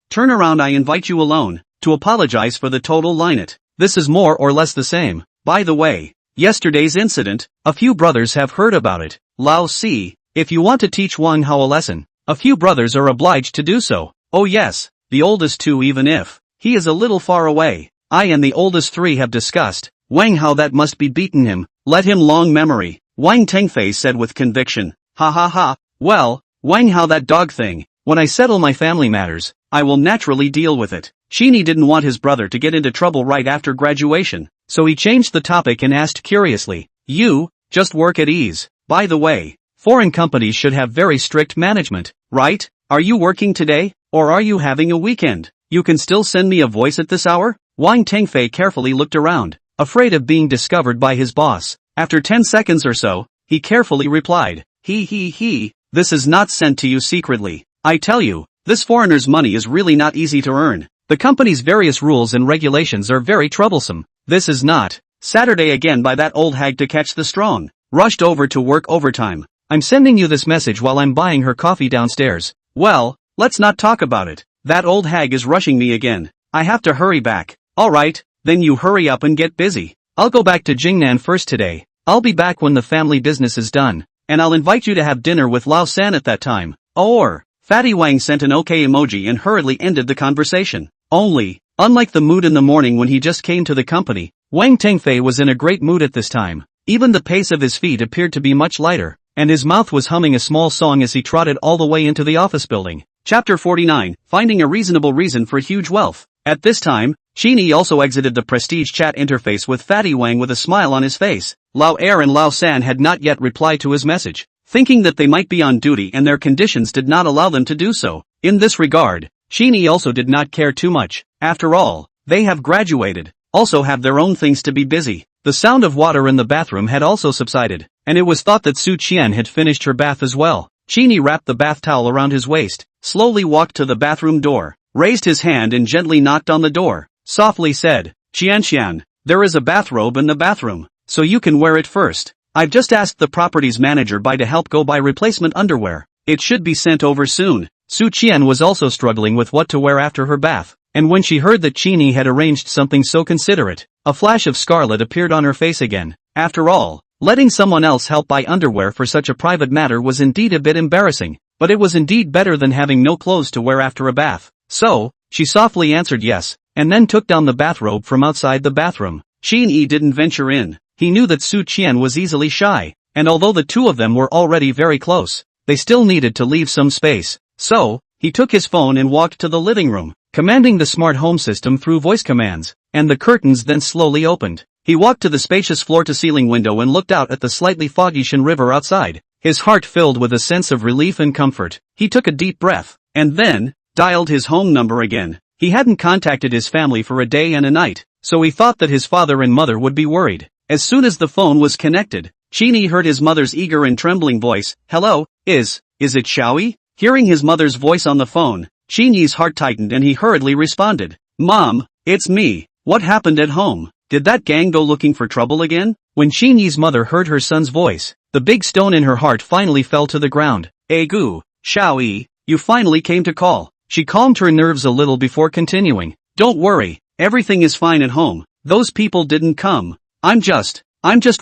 turn around, I invite you alone, to apologize for the total line-it. This is more or less the same. By the way, yesterday's incident, a few brothers have heard about it. Lao Si, if you want to teach Wang Hao a lesson, a few brothers are obliged to do so. Oh yes, the oldest 2 even if he is a little far away. I and the oldest 3 have discussed. Wang Hao that must be beaten him, let him long memory. Wang Tingfei said with conviction. Ha ha ha, well, Wang Hao that dog thing, when I settle my family matters, I will naturally deal with it. Qin Yi didn't want his brother to get into trouble right after graduation, so he changed the topic and asked curiously, you, just work at ease. By the way, foreign companies should have very strict management, right? Are you working today, or are you having a weekend? You can still send me a voice at this hour? Wang Tingfei carefully looked around, afraid of being discovered by his boss. After 10 seconds or so, he carefully replied, this is not sent to you secretly. I tell you, this foreigner's money is really not easy to earn. The company's various rules and regulations are very troublesome. This is not Saturday again by that old hag to catch the strong. Rushed over to work overtime. I'm sending you this message while I'm buying her coffee downstairs. Well, let's not talk about it. That old hag is rushing me again. I have to hurry back. Alright, then you hurry up and get busy. I'll go back to Jingnan first today. I'll be back when the family business is done. And I'll invite you to have dinner with Lao San at that time. Or, Fatty Wang sent an okay emoji and hurriedly ended the conversation. Only, unlike the mood in the morning when he just came to the company, Wang Tengfei was in a great mood at this time. Even the pace of his feet appeared to be much lighter, and his mouth was humming a small song as he trotted all the way into the office building. Chapter 49, Finding a Reasonable Reason for Huge Wealth. At this time, Qin Yi also exited the prestige chat interface with Fatty Wang with a smile on his face. Lao Er and Lao San had not yet replied to his message, thinking that they might be on duty and their conditions did not allow them to do so. In this regard, Qin Yi also did not care too much. After all, they have graduated, also have their own things to be busy. The sound of water in the bathroom had also subsided, and it was thought that Su Qian had finished her bath as well. Qin Yi wrapped the bath towel around his waist, slowly walked to the bathroom door, raised his hand and gently knocked on the door, softly said, Qian, there is a bathrobe in the bathroom, so you can wear it first. I've just asked the properties manager to help go buy replacement underwear. It should be sent over soon. Su Qian was also struggling with what to wear after her bath, and when she heard that Qin Yi had arranged something so considerate, a flash of scarlet appeared on her face again. After all, letting someone else help buy underwear for such a private matter was indeed a bit embarrassing, but it was indeed better than having no clothes to wear after a bath. So, she softly answered yes, and then took down the bathrobe from outside the bathroom. Qin Yi didn't venture in. He knew that Su Qian was easily shy, and although the two of them were already very close, they still needed to leave some space. So, he took his phone and walked to the living room, commanding the smart home system through voice commands, and the curtains then slowly opened. He walked to the spacious floor-to-ceiling window and looked out at the slightly foggy Shan River outside, his heart filled with a sense of relief and comfort. He took a deep breath, and then dialed his home number again. He hadn't contacted his family for a day and a night, so he thought that his father and mother would be worried. As soon as the phone was connected, Qin Yi heard his mother's eager and trembling voice. Hello, is it Xiaoyi? Hearing his mother's voice on the phone, Qin Yi's heart tightened and he hurriedly responded. Mom, it's me. What happened at home? Did that gang go looking for trouble again? When Qin Yi's mother heard her son's voice, the big stone in her heart finally fell to the ground. Gu, Xiaoyi, you finally came to call. She calmed her nerves a little before continuing. Don't worry, everything is fine at home. Those people didn't come. I'm just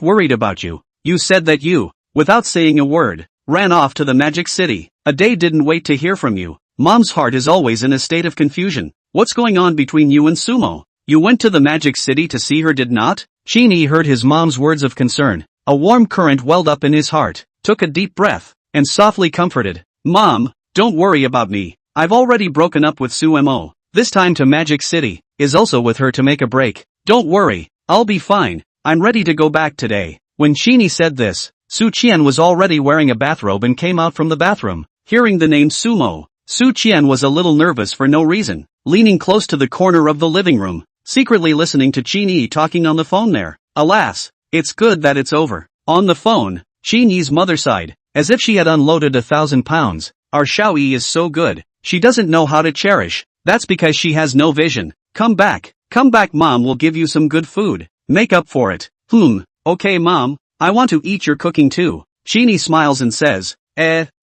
worried about you. You said that you, without saying a word, ran off to the Magic City. A day didn't wait to hear from you. Mom's heart is always in a state of confusion. What's going on between you and Sumo? You went to the Magic City to see her, did not? Qin Yi heard his mom's words of concern. A warm current welled up in his heart, took a deep breath, and softly comforted. Mom, don't worry about me. I've already broken up with Sumo. This time to Magic City, is also with her to make a break. Don't worry, I'll be fine. I'm ready to go back today. When Qin Yi said this, Su Qian was already wearing a bathrobe and came out from the bathroom. Hearing the name Sumo, Su Qian was a little nervous for no reason, leaning close to the corner of the living room, secretly listening to Qin Yi talking on the phone there. Alas, it's good that it's over. On the phone, Qin Yi's mother sighed, as if she had unloaded 1,000 pounds. Our Xiaoyi is so good, she doesn't know how to cherish. That's because she has no vision. Come back, mom will give you some good food. Make up for it. Okay mom, I want to eat your cooking too. Qin Yi smiles and says,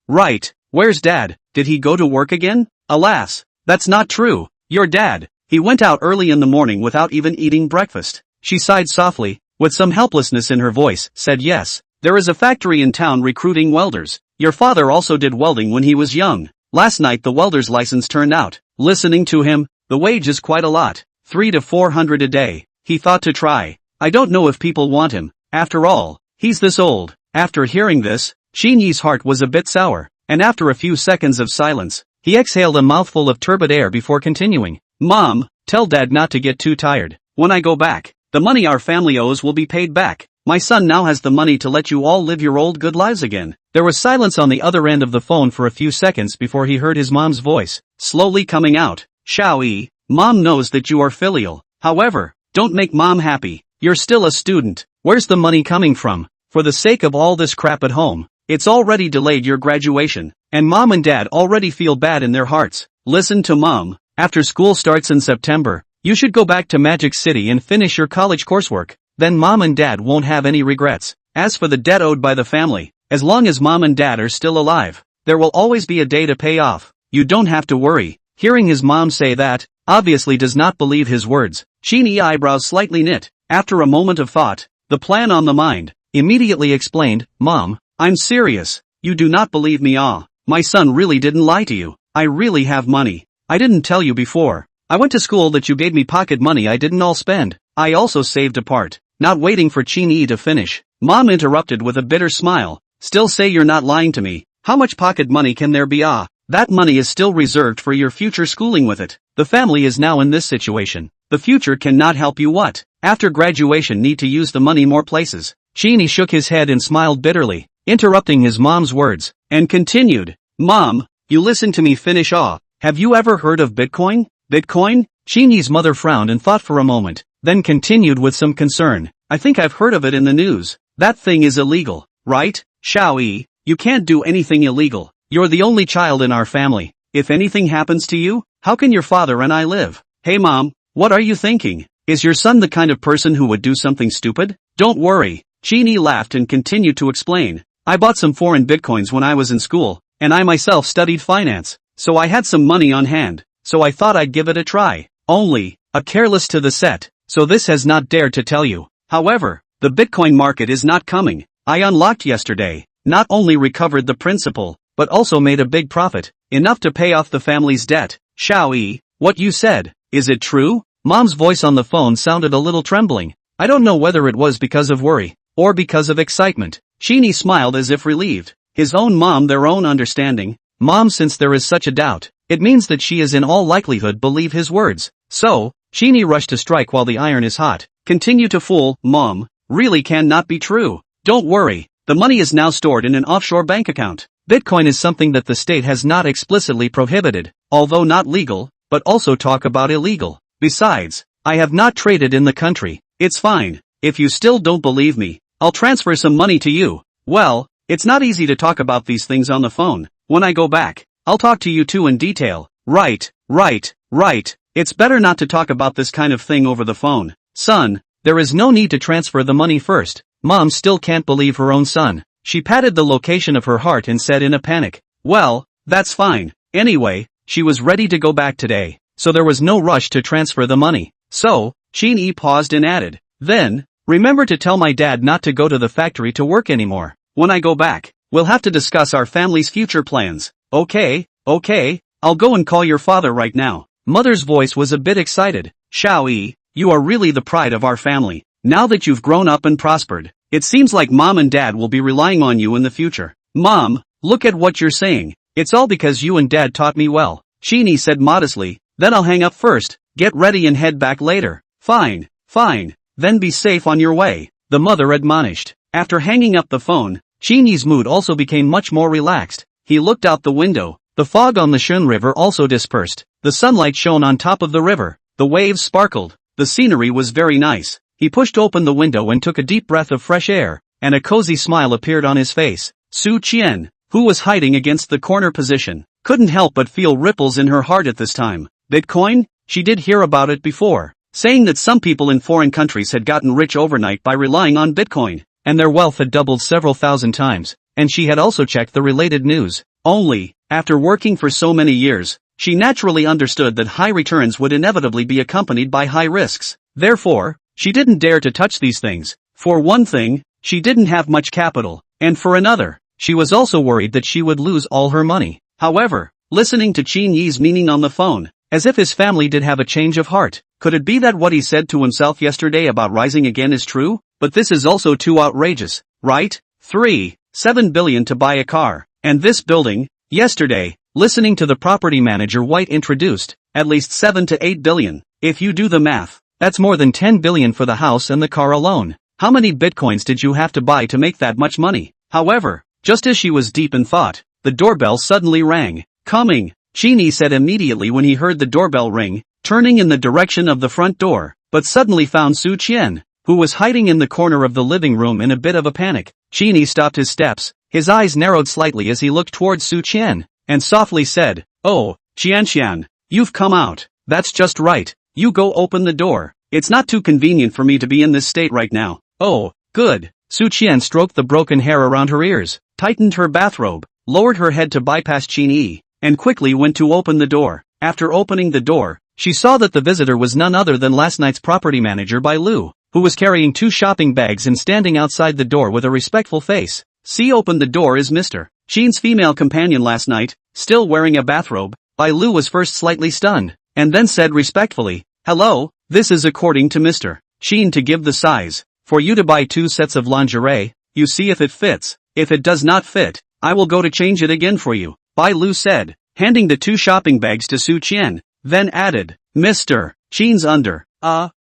right, where's dad? Did he go to work again? Alas, that's not true. Your dad, he went out early in the morning without even eating breakfast. She sighed softly, with some helplessness in her voice, said yes, there is a factory in town recruiting welders. Your father also did welding when he was young. Last night the welder's license turned out. Listening to him, the wage is quite a lot, 300 to 400 a day. He thought to try. I don't know if people want him. After all, he's this old. After hearing this, Qin Yi's heart was a bit sour, and after a few seconds of silence, he exhaled a mouthful of turbid air before continuing. Mom, tell dad not to get too tired. When I go back, the money our family owes will be paid back. My son now has the money to let you all live your old good lives again. There was silence on the other end of the phone for a few seconds before he heard his mom's voice, slowly coming out. Xiaoyi, mom knows that you are filial. However, don't make mom happy. You're still a student. Where's the money coming from? For the sake of all this crap at home, it's already delayed your graduation, and mom and dad already feel bad in their hearts. Listen to mom. After school starts in September, you should go back to Magic City and finish your college coursework. Then mom and dad won't have any regrets. As for the debt owed by the family, as long as mom and dad are still alive, there will always be a day to pay off. You don't have to worry. Hearing his mom say that, obviously does not believe his words. Qin Yi eyebrows slightly knit. After a moment of thought, the plan on the mind, immediately explained, Mom, I'm serious. You do not believe me. My son really didn't lie to you. I really have money. I didn't tell you before. I went to school that you gave me pocket money I didn't all spend. I also saved a part. Not waiting for Qin Yi to finish, Mom interrupted with a bitter smile. Still say you're not lying to me. How much pocket money can there be? That money is still reserved for your future schooling with it. The family is now in this situation. The future cannot help you. What? After graduation need to use the money more places. Qin Yi shook his head and smiled bitterly, interrupting his mom's words, and continued, Mom, you listen to me finish. Have you ever heard of Bitcoin? Bitcoin? Qin Yi's mother frowned and thought for a moment, then continued with some concern. I think I've heard of it in the news. That thing is illegal, right? Xiao Yi, you can't do anything illegal. You're the only child in our family. If anything happens to you, how can your father and I live? Hey Mom, what are you thinking? Is your son the kind of person who would do something stupid? Don't worry. Qin Yi laughed and continued to explain. I bought some foreign bitcoins when I was in school, and I myself studied finance, so I had some money on hand, so I thought I'd give it a try. Only, a careless to the set, so this has not dared to tell you. However, the Bitcoin market is not coming. I unlocked yesterday, not only recovered the principal, but also made a big profit, enough to pay off the family's debt. Xiao Yi, what you said, is it true? Mom's voice on the phone sounded a little trembling. I don't know whether it was because of worry, or because of excitement. Qin Yi smiled as if relieved. His own mom, their own understanding. Mom, since there is such a doubt, it means that she is in all likelihood believe his words. So, Qin Yi rushed to strike while the iron is hot. Continue to fool, Mom, really cannot be true. Don't worry, the money is now stored in an offshore bank account. Bitcoin is something that the state has not explicitly prohibited, although not legal, but also talk about illegal. Besides, I have not traded in the country. It's fine. If you still don't believe me, I'll transfer some money to you. Well, it's not easy to talk about these things on the phone. When I go back, I'll talk to you too in detail. Right. It's better not to talk about this kind of thing over the phone. Son, there is no need to transfer the money first. Mom still can't believe her own son. She patted the location of her heart and said in a panic, well, that's fine. Anyway, she was ready to go back today, so there was no rush to transfer the money. So, Qin Yi paused and added, then, remember to tell my dad not to go to the factory to work anymore. When I go back, we'll have to discuss our family's future plans. Okay, I'll go and call your father right now. Mother's voice was a bit excited. Xiao Yi, you are really the pride of our family. Now that you've grown up and prospered, it seems like Mom and Dad will be relying on you in the future. Mom, look at what you're saying. It's all because you and Dad taught me well. Qin Yi said modestly, then I'll hang up first, get ready and head back later. Fine, then be safe on your way, the mother admonished. After hanging up the phone, Qin Yi's mood also became much more relaxed. He looked out the window. The fog on the Shun River also dispersed. The sunlight shone on top of the river. The waves sparkled. The scenery was very nice. He pushed open the window and took a deep breath of fresh air, and a cozy smile appeared on his face. Su Qian, who was hiding against the corner position, couldn't help but feel ripples in her heart at this time. Bitcoin? She did hear about it before, saying that some people in foreign countries had gotten rich overnight by relying on Bitcoin, and their wealth had doubled several thousand times, and she had also checked the related news. Only, after working for so many years, she naturally understood that high returns would inevitably be accompanied by high risks. Therefore, she didn't dare to touch these things. For one thing, she didn't have much capital, and for another, she was also worried that she would lose all her money. However, listening to Qin Yi's meaning on the phone, as if his family did have a change of heart, could it be that what he said to himself yesterday about rising again is true? But this is also too outrageous, right? 7 billion to buy a car, and this building, yesterday, listening to the property manager White introduced, at least 7 to 8 billion. If you do the math, that's more than 10 billion for the house and the car alone. How many bitcoins did you have to buy to make that much money? However, just as she was deep in thought, the doorbell suddenly rang. Coming, Qin Yi said immediately when he heard the doorbell ring, turning in the direction of the front door, but suddenly found Su Qian, who was hiding in the corner of the living room in a bit of a panic. Qin Yi stopped his steps, his eyes narrowed slightly as he looked towards Su Qian, and softly said, oh, Qian, you've come out. That's just right. You go open the door. It's not too convenient for me to be in this state right now. Oh, good. Su Qian stroked the broken hair around her ears, tightened her bathrobe, lowered her head to bypass Qin Yi, and quickly went to open the door. After opening the door, she saw that the visitor was none other than last night's property manager Bai Lu, who was carrying 2 shopping bags and standing outside the door with a respectful face. See, opened the door is Mr. Qin's female companion last night, still wearing a bathrobe. Bai Lu was first slightly stunned, and then said respectfully, hello, this is according to Mr. Qin to give the size, for you to buy 2 sets of lingerie. You see if it fits. If it does not fit, I will go to change it again for you, Bai Lu said, handing the 2 shopping bags to Su Qian, then added, Mr. Qin's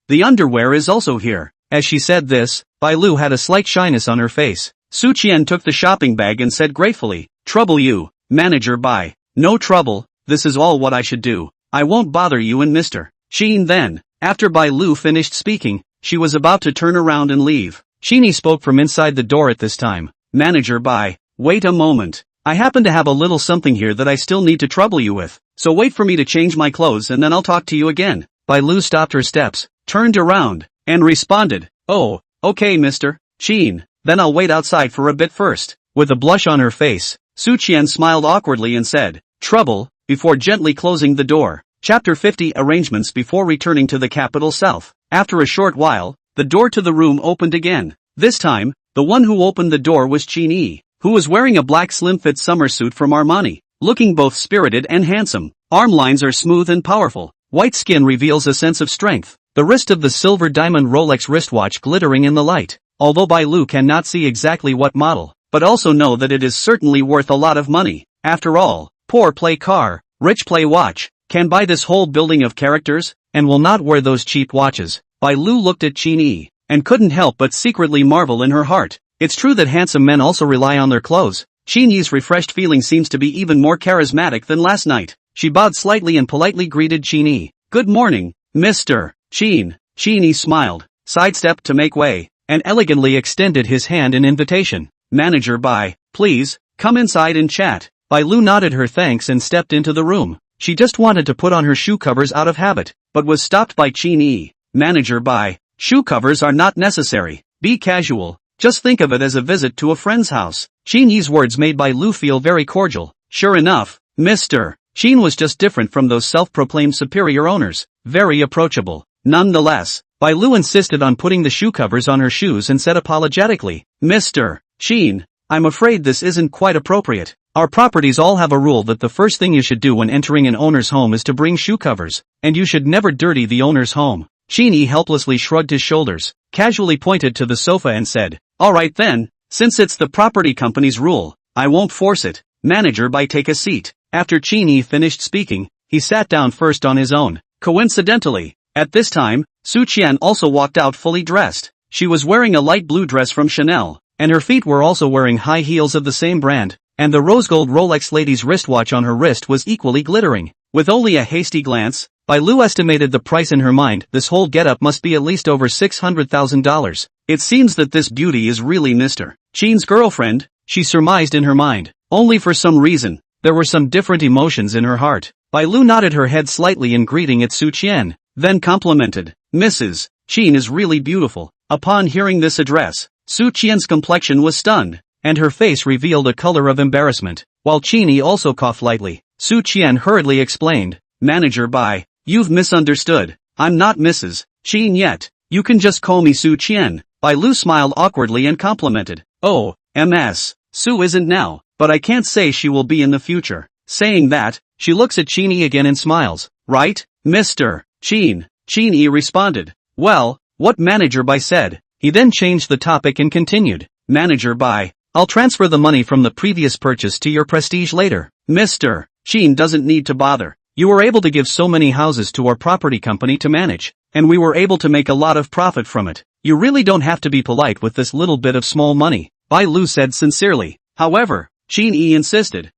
the underwear is also here. As she said this, Bai Lu had a slight shyness on her face. Su Qian took the shopping bag and said gratefully, trouble you, manager Bai. No trouble, this is all what I should do. I won't bother you and Mr. Qin then. After Bai Lu finished speaking, she was about to turn around and leave. Qin Yi spoke from inside the door at this time. Manager Bai, wait a moment. I happen to have a little something here that I still need to trouble you with, so wait for me to change my clothes and then I'll talk to you again. Bai Lu stopped her steps, turned around, and responded, oh, okay Mr. Qin, then I'll wait outside for a bit first. With a blush on her face, Su Qian smiled awkwardly and said, trouble, before gently closing the door. Chapter 50 Arrangements before returning to the capital south. After a short while, the door to the room opened again. This time, the one who opened the door was Qin Yi, who was wearing a black slim-fit summer suit from Armani, looking both spirited and handsome. Arm lines are smooth and powerful. White skin reveals a sense of strength. The wrist of the silver diamond Rolex wristwatch glittering in the light. Although Bai Lu cannot see exactly what model, but also know that it is certainly worth a lot of money. After all, poor play car, rich play watch, can buy this whole building of characters, and will not wear those cheap watches. Bai Lu looked at Qin Yi, and couldn't help but secretly marvel in her heart. It's true that handsome men also rely on their clothes. Qin Yi's refreshed feeling seems to be even more charismatic than last night. She bowed slightly and politely greeted Qin Yi. Good morning, Mr. Qin. Qin Yi smiled, sidestepped to make way, and elegantly extended his hand in invitation. Manager Bai, please, come inside and chat. Bai Lu nodded her thanks and stepped into the room. She just wanted to put on her shoe covers out of habit, but was stopped by Qin Yi. Manager Bai, shoe covers are not necessary. Be casual. Just think of it as a visit to a friend's house. Qin Yi's words made Bai Lu feel very cordial. Sure enough, Mr. Qin was just different from those self-proclaimed superior owners. Very approachable. Nonetheless, Bai Lu insisted on putting the shoe covers on her shoes and said apologetically, Mr. Qin, I'm afraid this isn't quite appropriate. Our properties all have a rule that the first thing you should do when entering an owner's home is to bring shoe covers, and you should never dirty the owner's home. Qin Yi helplessly shrugged his shoulders, casually pointed to the sofa and said, alright then, since it's the property company's rule, I won't force it. Manager Bai, take a seat. After Qin Yi finished speaking, he sat down first on his own. Coincidentally, at this time, Su Qian also walked out fully dressed. She was wearing a light blue dress from Chanel, and her feet were also wearing high heels of the same brand, and the rose gold Rolex lady's wristwatch on her wrist was equally glittering. With only a hasty glance, Bai Lu estimated the price in her mind. This whole getup must be at least over $600,000. It seems that this beauty is really Mr. Qin's girlfriend, she surmised in her mind. Only for some reason, there were some different emotions in her heart. Bai Lu nodded her head slightly in greeting at Su Qian, then complimented, Mrs. Qin is really beautiful. Upon hearing this address, Su Qian's complexion was stunned, and her face revealed a color of embarrassment. While Qin Yi also coughed lightly, Su Qian hurriedly explained, Manager Bai, you've misunderstood. I'm not Mrs. Qin yet. You can just call me Su Qian. Bai Lu smiled awkwardly and complimented, oh, Ms. Su isn't now, but I can't say she will be in the future. Saying that, she looks at Qin Yi again and smiles. Right, Mr. Qin? Qin Yi responded. Well, what Manager Bai said. He then changed the topic and continued. Manager Bai, I'll transfer the money from the previous purchase to your prestige later. Mr. Qin doesn't need to bother. You were able to give so many houses to our property company to manage, and we were able to make a lot of profit from it. You really don't have to be polite with this little bit of small money, Bai Lu said sincerely. However, Qin Yi insisted.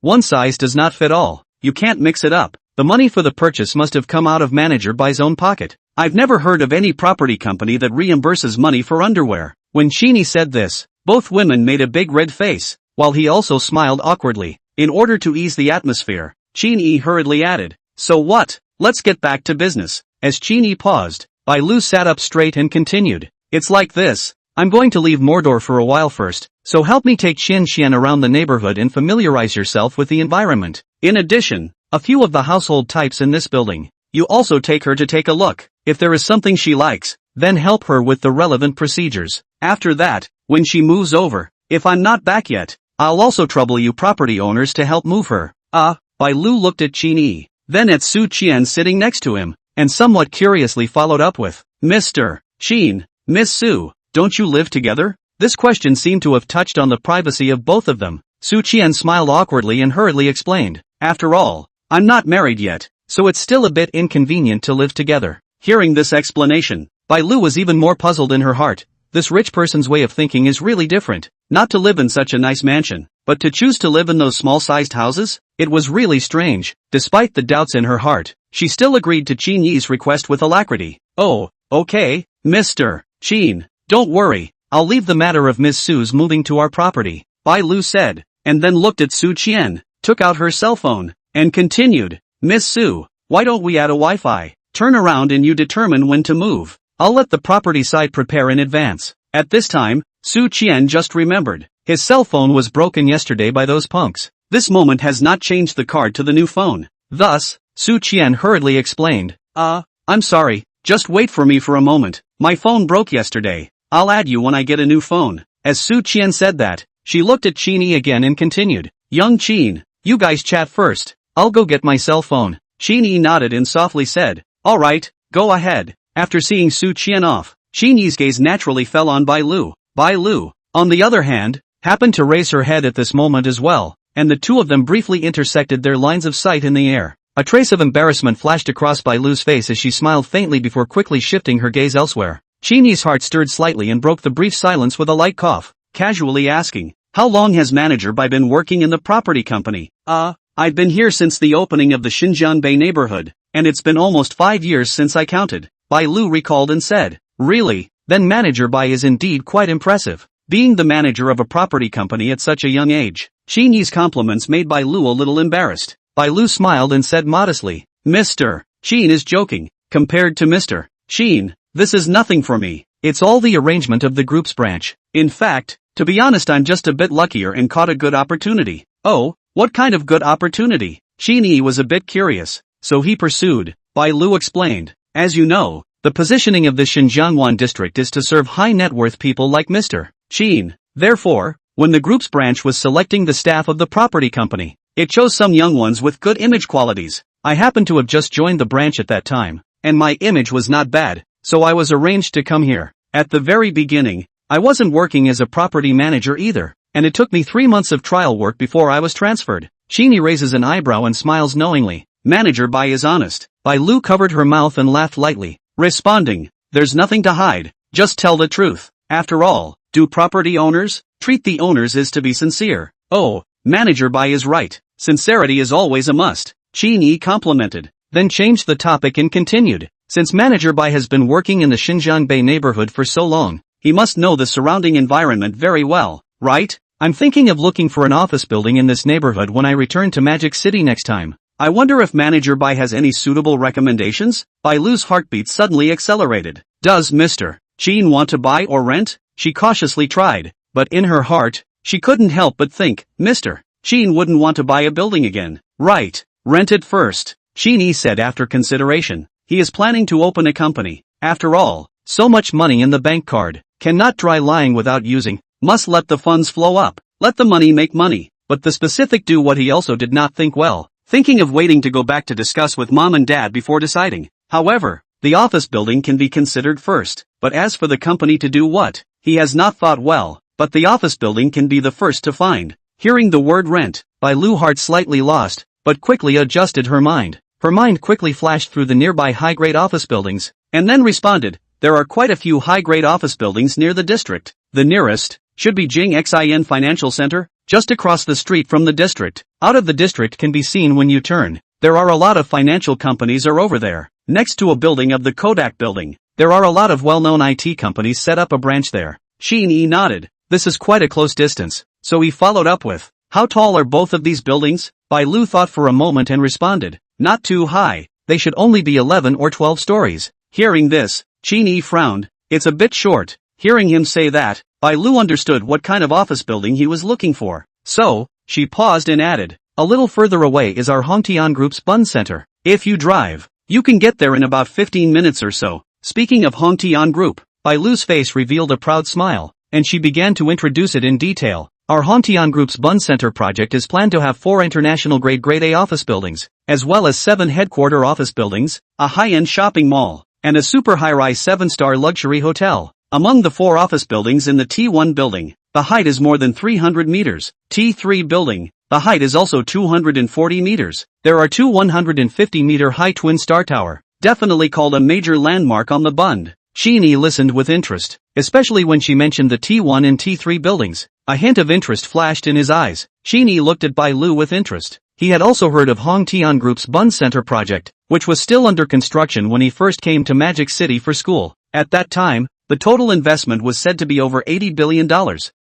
One size does not fit all. You can't mix it up. The money for the purchase must have come out of Manager Bai's own pocket. I've never heard of any property company that reimburses money for underwear. When Qin Yi said this, both women made a big red face, while he also smiled awkwardly. In order to ease the atmosphere, Qin Yi hurriedly added, So what? Let's get back to business. As Qin Yi paused, Bai Lu sat up straight and continued. It's like this. I'm going to leave Mordor for a while first, so help me take Qin Xian around the neighborhood and familiarize yourself with the environment. In addition, a few of the household types in this building. You also take her to take a look. If there is something she likes, then help her with the relevant procedures. After that, when she moves over, if I'm not back yet, I'll also trouble you property owners to help move her. Bai Lu looked at Qin Yi, then at Su Qian sitting next to him, and somewhat curiously followed up with, Mr. Qin, Miss Su, don't you live together? This question seemed to have touched on the privacy of both of them. Su Qian smiled awkwardly and hurriedly explained, after all, I'm not married yet, so it's still a bit inconvenient to live together. Hearing this explanation, Bai Lu was even more puzzled in her heart. This rich person's way of thinking is really different. Not to live in such a nice mansion, but to choose to live in those small-sized houses? It was really strange. Despite the doubts in her heart, she still agreed to Qin Yi's request with alacrity. Oh, okay, Mr. Qin, don't worry, I'll leave the matter of Miss Su's moving to our property, Bai Lu said, and then looked at Su Qian, took out her cell phone, and continued, Miss Su, why don't we add a Wi-Fi? Turn around and you determine when to move. I'll let the property side prepare in advance. At this time, Su Qian just remembered. His cell phone was broken yesterday by those punks. This moment has not changed the card to the new phone. Thus, Su Qian hurriedly explained. I'm sorry, just wait for me for a moment. My phone broke yesterday. I'll add you when I get a new phone. As Su Qian said that, she looked at Qin Yi again and continued. Young Qin, you guys chat first. I'll go get my cell phone. Qin Yi nodded and softly said, alright, go ahead. After seeing Su Qian off, Qin Yi's gaze naturally fell on Bai Lu. Bai Lu, on the other hand, happened to raise her head at this moment as well, and the two of them briefly intersected their lines of sight in the air. A trace of embarrassment flashed across Bai Lu's face as she smiled faintly before quickly shifting her gaze elsewhere. Qin Yi's heart stirred slightly and broke the brief silence with a light cough, casually asking, how long has Manager Bai been working in the property company? I've been here since the opening of the Xinjiang neighborhood, and it's been almost 5 years since I counted, Bai Lu recalled and said. Really? Then Manager Bai is indeed quite impressive. Being the manager of a property company at such a young age. Qin Yi's compliments made Bai Lu a little embarrassed. Bai Lu smiled and said modestly, Mr. Qin is joking. Compared to Mr. Qin, this is nothing for me. It's all the arrangement of the group's branch. In fact, to be honest, I'm just a bit luckier and caught a good opportunity. Oh, what kind of good opportunity? Qin Yi was a bit curious, so he pursued. Bai Lu explained, as you know, the positioning of the Xinjiang district is to serve high net worth people like Mr. Qin. Therefore, when the group's branch was selecting the staff of the property company, it chose some young ones with good image qualities. I happened to have just joined the branch at that time, and my image was not bad, so I was arranged to come here. At the very beginning, I wasn't working as a property manager either, and it took me 3 months of trial work before I was transferred. Qin Yi raises an eyebrow and smiles knowingly. Manager Bai is honest. Bai Lu covered her mouth and laughed lightly, responding, there's nothing to hide, just tell the truth. After all, do property owners treat the owners as to be sincere? Oh, Manager Bai is right. Sincerity is always a must. Qin Yi complimented, then changed the topic and continued. Since Manager Bai has been working in the Xinjiang neighborhood for so long, he must know the surrounding environment very well, right? I'm thinking of looking for an office building in this neighborhood when I return to Magic City next time. I wonder if Manager Bai has any suitable recommendations? Bai Lu's heartbeat suddenly accelerated. Does Mr. Qin want to buy or rent? She cautiously tried, but in her heart, she couldn't help but think, Mr. Qin wouldn't want to buy a building again. Right, rent it first, Qin Yi said after consideration. He is planning to open a company. After all, so much money in the bank card, cannot dry lying without using, must let the funds flow up, let the money make money. But the specific do what he also did not think well, thinking of waiting to go back to discuss with mom and dad before deciding. However, the office building can be considered first, but as for the company to do what, he has not thought well, but the office building can be the first to find. Hearing the word rent, Bai Lu heart slightly lost, but quickly adjusted her mind. Her mind quickly flashed through the nearby high-grade office buildings, and then responded, there are quite a few high-grade office buildings near the district. The nearest should be Jing Xin Financial Center, just across the street from the district. Out of the district can be seen when you turn. There are a lot of financial companies are over there. Next to a building of the Kodak building, there are a lot of well-known IT companies set up a branch there. Qin Yi nodded. This is quite a close distance, so he followed up with, how tall are both of these buildings? Bai Lu thought for a moment and responded, not too high, they should only be 11 or 12 stories. Hearing this, Qin Yi frowned. It's a bit short. Hearing him say that, Bai Lu understood what kind of office building he was looking for. So, she paused and added, a little further away is our Hongtian Group's Bund Center. If you drive, you can get there in about 15 minutes or so. Speaking of Hongtian Group, Bai Lu's face revealed a proud smile, and she began to introduce it in detail. Our Hongtian Group's Bund Center project is planned to have 4 international grade A office buildings, as well as 7 headquarter office buildings, a high-end shopping mall, and a super high-rise 7-star luxury hotel. Among the 4 office buildings in the T1 building, the height is more than 300 meters. T3 building, the height is also 240 meters. There are 2 150-meter high twin star tower, definitely called a major landmark on the Bund. Qin Yi listened with interest, especially when she mentioned the T1 and T3 buildings. A hint of interest flashed in his eyes. Qin Yi looked at Bai Lu with interest. He had also heard of Hongtian Group's Bund Center project, which was still under construction when he first came to Magic City for school. At that time, the total investment was said to be over $80 billion,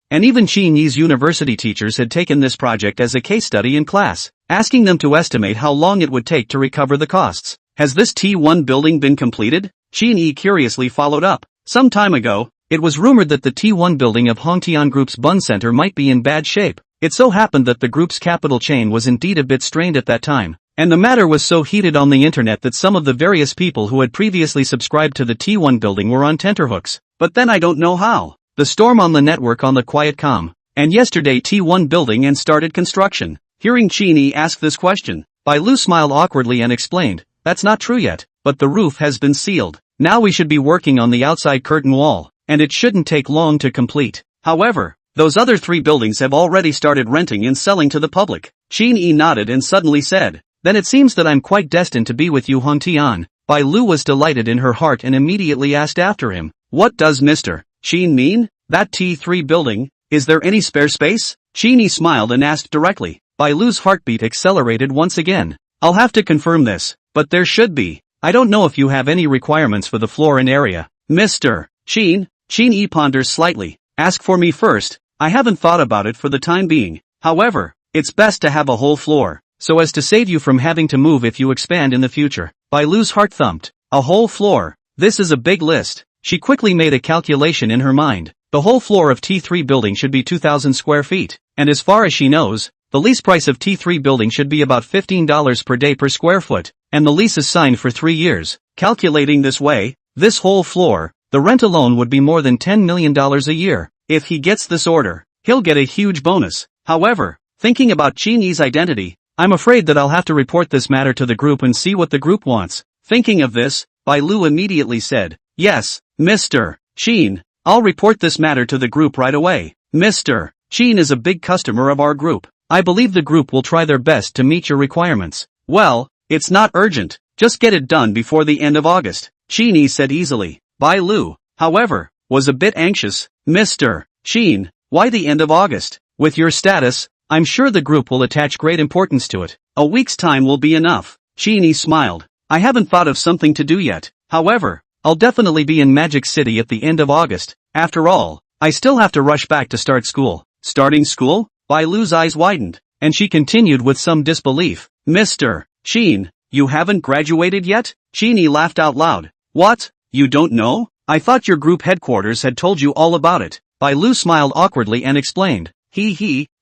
and even Qin Yi's university teachers had taken this project as a case study in class, asking them to estimate how long it would take to recover the costs. Has this T1 building been completed? Qin Yi curiously followed up. Some time ago, it was rumored that the T1 building of Hongtian Group's Bund Center might be in bad shape. It so happened that the group's capital chain was indeed a bit strained at that time, and the matter was so heated on the internet that some of the various people who had previously subscribed to the T1 building were on tenterhooks. But then I don't know how. The storm on the network on the quiet calm, and yesterday T1 building and started construction. Hearing Qin Yi ask this question, Bai Lu smiled awkwardly and explained, that's not true yet, but the roof has been sealed. Now we should be working on the outside curtain wall, and it shouldn't take long to complete. However, those other 3 buildings have already started renting and selling to the public. Qin Yi nodded and suddenly said, then it seems that I'm quite destined to be with you Hongtian. Bai Lu was delighted in her heart and immediately asked after him, what does Mr. Qin mean? That T3 building, is there any spare space? Qin Yi smiled and asked directly. Bai Lu's heartbeat accelerated once again. I'll have to confirm this, but there should be. I don't know if you have any requirements for the floor and area. Mr. Qin Yi ponders slightly. Ask for me first. I haven't thought about it for the time being. However, it's best to have a whole floor, so as to save you from having to move if you expand in the future. Bai Lu's heart thumped. A whole floor. This is a big list. She quickly made a calculation in her mind. The whole floor of T3 building should be 2,000 square feet, and as far as she knows, the lease price of T3 building should be about $15 per day per square foot, and the lease is signed for 3 years. Calculating this way, this whole floor, the rent alone would be more than $10 million a year. If he gets this order, he'll get a huge bonus. However, thinking about Qin Yi's identity, I'm afraid that I'll have to report this matter to the group and see what the group wants. Thinking of this, Bai Lu immediately said, yes, Mr. Qin, I'll report this matter to the group right away. Mr. Qin is a big customer of our group. I believe the group will try their best to meet your requirements. Well, it's not urgent, just get it done before the end of August, Qin Yi said easily. Bai Lu, however, was a bit anxious. Mr. Qin, why the end of August? With your status, I'm sure the group will attach great importance to it. A week's time will be enough. Qin Yi smiled. I haven't thought of something to do yet. However, I'll definitely be in Magic City at the end of August. After all, I still have to rush back to start school. Starting school? Bai Lu's eyes widened, and she continued with some disbelief. Mr. Qin, you haven't graduated yet? Qin Yi laughed out loud. What? You don't know? I thought your group headquarters had told you all about it. Bai Lu smiled awkwardly and explained.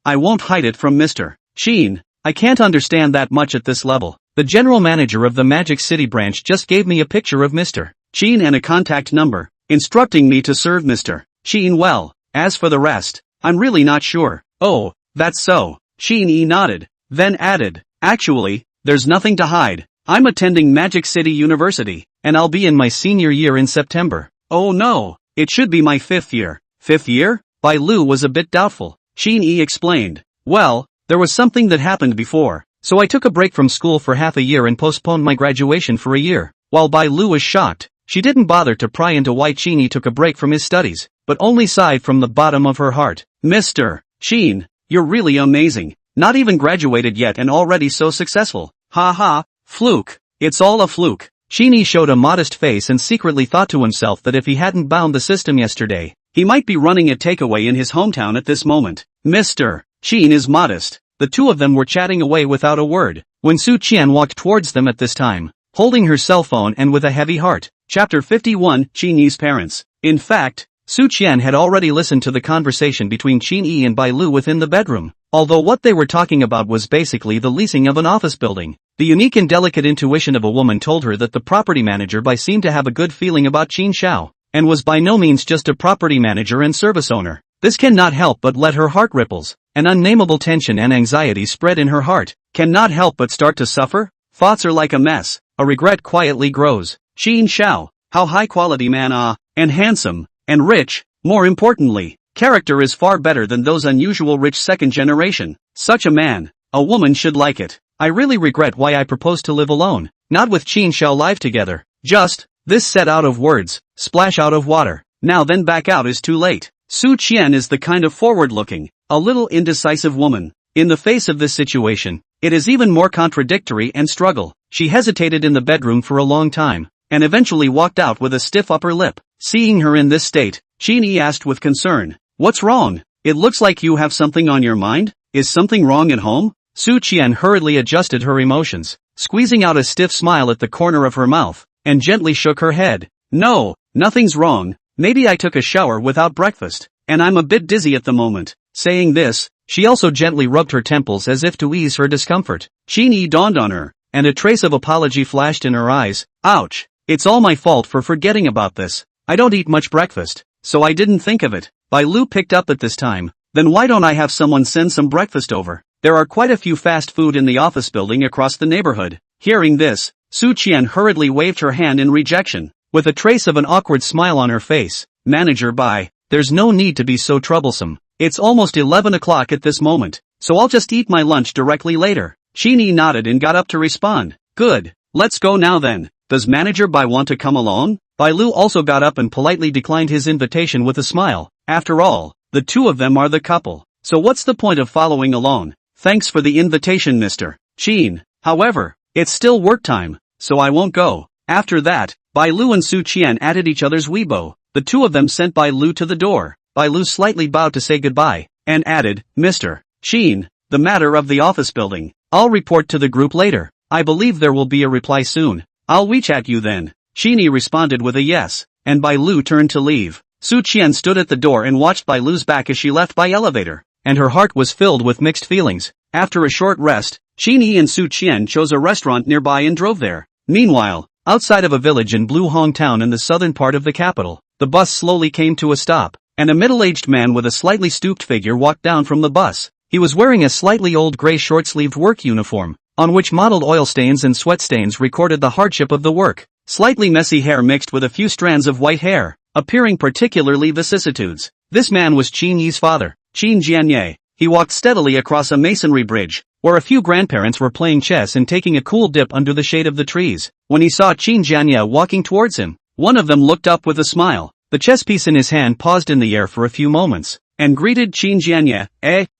I won't hide it from Mr. Qin. I can't understand that much at this level. The general manager of the Magic City branch just gave me a picture of Mr. Qin and a contact number, instructing me to serve Mr. Qin well. As for the rest, I'm really not sure. Oh, that's so. Qin Yi nodded, then added, actually, there's nothing to hide. I'm attending Magic City University, and I'll be in my senior year in September. Oh no, it should be my 5th year. 5th year? Bai Lu was a bit doubtful. Qin Yi explained. Well, there was something that happened before, so I took a break from school for half a year and postponed my graduation for a year. While Bai Lu was shocked, she didn't bother to pry into why Qin Yi took a break from his studies, but only sighed from the bottom of her heart. Mr. Qin, you're really amazing. Not even graduated yet and already so successful. Ha ha, fluke. It's all a fluke. Qin Yi showed a modest face and secretly thought to himself that if he hadn't bound the system yesterday, he might be running a takeaway in his hometown at this moment. Mr. Qin is modest. The two of them were chatting away without a word, when Su Qian walked towards them at this time, holding her cell phone and with a heavy heart. Chapter 51, Qin Yi's parents. In fact, Su Qian had already listened to the conversation between Qin Yi and Bai Lu within the bedroom, although what they were talking about was basically the leasing of an office building. The unique and delicate intuition of a woman told her that the property manager Bai seemed to have a good feeling about Qin Shao, and was by no means just a property manager and service owner. This cannot help but let her heart ripples. An unnameable tension and anxiety spread in her heart. Cannot help but start to suffer? Thoughts are like a mess. A regret quietly grows. Qin Shao, how high quality man and handsome, and rich, more importantly, character is far better than those unusual rich second generation. Such a man, a woman should like it. I really regret why I proposed to live alone, not with Qin Shao live together. Just, this set out of words, splash out of water. Now then back out is too late. Su Qian is the kind of forward-looking, a little indecisive woman. In the face of this situation, it is even more contradictory and struggle. She hesitated in the bedroom for a long time, and eventually walked out with a stiff upper lip. Seeing her in this state, Qin Yi asked with concern, "What's wrong? It looks like you have something on your mind. Is something wrong at home?" Su Qian hurriedly adjusted her emotions, squeezing out a stiff smile at the corner of her mouth, and gently shook her head. "No, nothing's wrong. Maybe I took a shower without breakfast, and I'm a bit dizzy at the moment." Saying this, she also gently rubbed her temples as if to ease her discomfort. Qin Yi dawned on her, and a trace of apology flashed in her eyes. "Ouch, it's all my fault for forgetting about this. I don't eat much breakfast, so I didn't think of it." Bai Lu picked up at this time. "Then why don't I have someone send some breakfast over? There are quite a few fast food in the office building across the neighborhood." Hearing this, Su Qian hurriedly waved her hand in rejection, with a trace of an awkward smile on her face. "Manager Bai, there's no need to be so troublesome. It's almost 11 o'clock at this moment, so I'll just eat my lunch directly later." Qin Yi nodded and got up to respond. "Good, let's go now then. Does Manager Bai want to come along?" Bai Lu also got up and politely declined his invitation with a smile. After all, the two of them are the couple, so what's the point of following along? "Thanks for the invitation, Mr. Qin. However, it's still work time, so I won't go." After that, Bai Lu and Su Qian added each other's weibo. The two of them sent Bai Lu to the door. Bai Lu slightly bowed to say goodbye, and added, "Mr. Qin, the matter of the office building, I'll report to the group later. I believe there will be a reply soon. I'll WeChat you then." Qin Yi responded with a yes, and Bai Lu turned to leave. Su Qian stood at the door and watched Bai Lu's back as she left by elevator, and her heart was filled with mixed feelings. After a short rest, Qin Yi and Su Qian chose a restaurant nearby and drove there. Meanwhile, outside of a village in Blue Hong Town in the southern part of the capital, the bus slowly came to a stop, and a middle-aged man with a slightly stooped figure walked down from the bus. He was wearing a slightly old gray short-sleeved work uniform, on which mottled oil stains and sweat stains recorded the hardship of the work. Slightly messy hair mixed with a few strands of white hair, appearing particularly vicissitudes. This man was Qin Yi's father, Qin Jianye. He walked steadily across a masonry bridge, where a few grandparents were playing chess and taking a cool dip under the shade of the trees. When he saw Qin Jianye walking towards him, one of them looked up with a smile. The chess piece in his hand paused in the air for a few moments, and greeted Qin Jianye.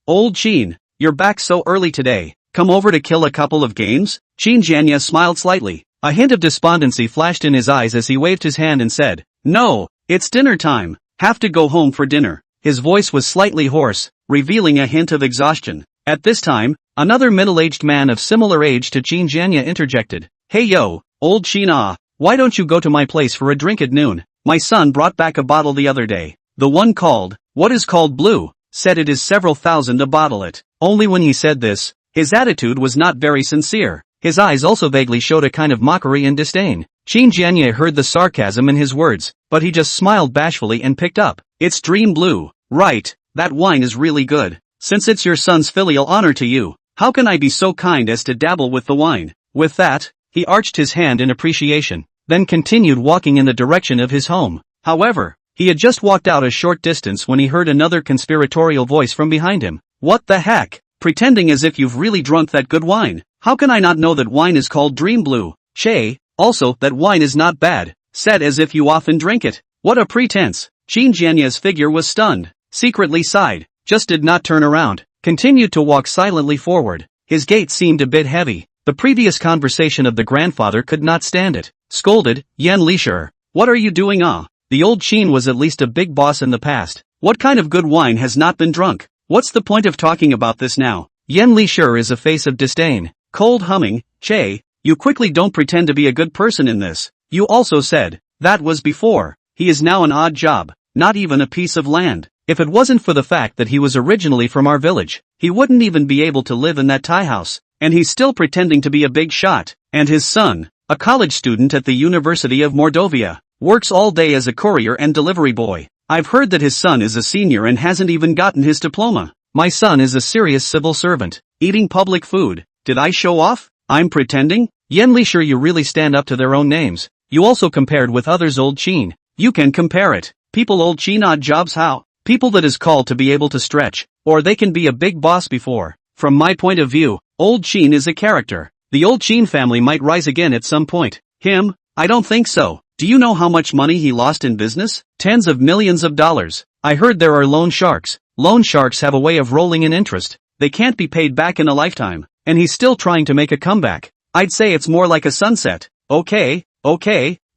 Old Qin, you're back so early today. Come over to kill a couple of games?" Qin Jianye smiled slightly. A hint of despondency flashed in his eyes as he waved his hand and said, "No, it's dinner time. Have to go home for dinner." His voice was slightly hoarse, revealing a hint of exhaustion. At this time, another middle-aged man of similar age to Qin Jianye interjected. "Hey yo, old Qin why don't you go to my place for a drink at noon? My son brought back a bottle the other day. The one called, what is called Blue, said it is several thousand a bottle it." Only when he said this, his attitude was not very sincere. His eyes also vaguely showed a kind of mockery and disdain. Qin Jianye heard the sarcasm in his words, but he just smiled bashfully and picked up. "It's Dream Blue, right? That wine is really good. Since it's your son's filial honor to you, how can I be so kind as to dabble with the wine?" With that, he arched his hand in appreciation, then continued walking in the direction of his home. However, he had just walked out a short distance when he heard another conspiratorial voice from behind him. "What the heck? Pretending as if you've really drunk that good wine. How can I not know that wine is called Dream Blue? Che, also that wine is not bad, said as if you often drink it. What a pretense." Qin Jianye's figure was stunned, secretly sighed, just did not turn around, continued to walk silently forward. His gait seemed a bit heavy. The previous conversation of the grandfather could not stand it. Scolded, "Yan Lisher, what are you doing The old Qin was at least a big boss in the past. What kind of good wine has not been drunk? What's the point of talking about this now? Yen Li sure is a face of disdain. Cold humming, Che, you quickly don't pretend to be a good person in this. You also said, that was before. He is now an odd job, not even a piece of land. If it wasn't for the fact that he was originally from our village, he wouldn't even be able to live in that Thai house. And he's still pretending to be a big shot. And his son, a college student at the University of Mordovia, works all day as a courier and delivery boy. I've heard that his son is a senior and hasn't even gotten his diploma. My son is a serious civil servant, eating public food. Did I show off? I'm pretending? Yen Li, sure you really stand up to their own names. You also compared with others. Old Qin. You can compare it. People old Qin odd jobs how? People that is called to be able to stretch, or they can be a big boss before. From my point of view, old Qin is a character. The old Qin family might rise again at some point. Him? I don't think so. Do you know how much money he lost in business? Tens of millions of dollars. I heard there are loan sharks. Loan sharks have a way of rolling in interest. They can't be paid back in a lifetime. And he's still trying to make a comeback. I'd say it's more like a sunset. Okay,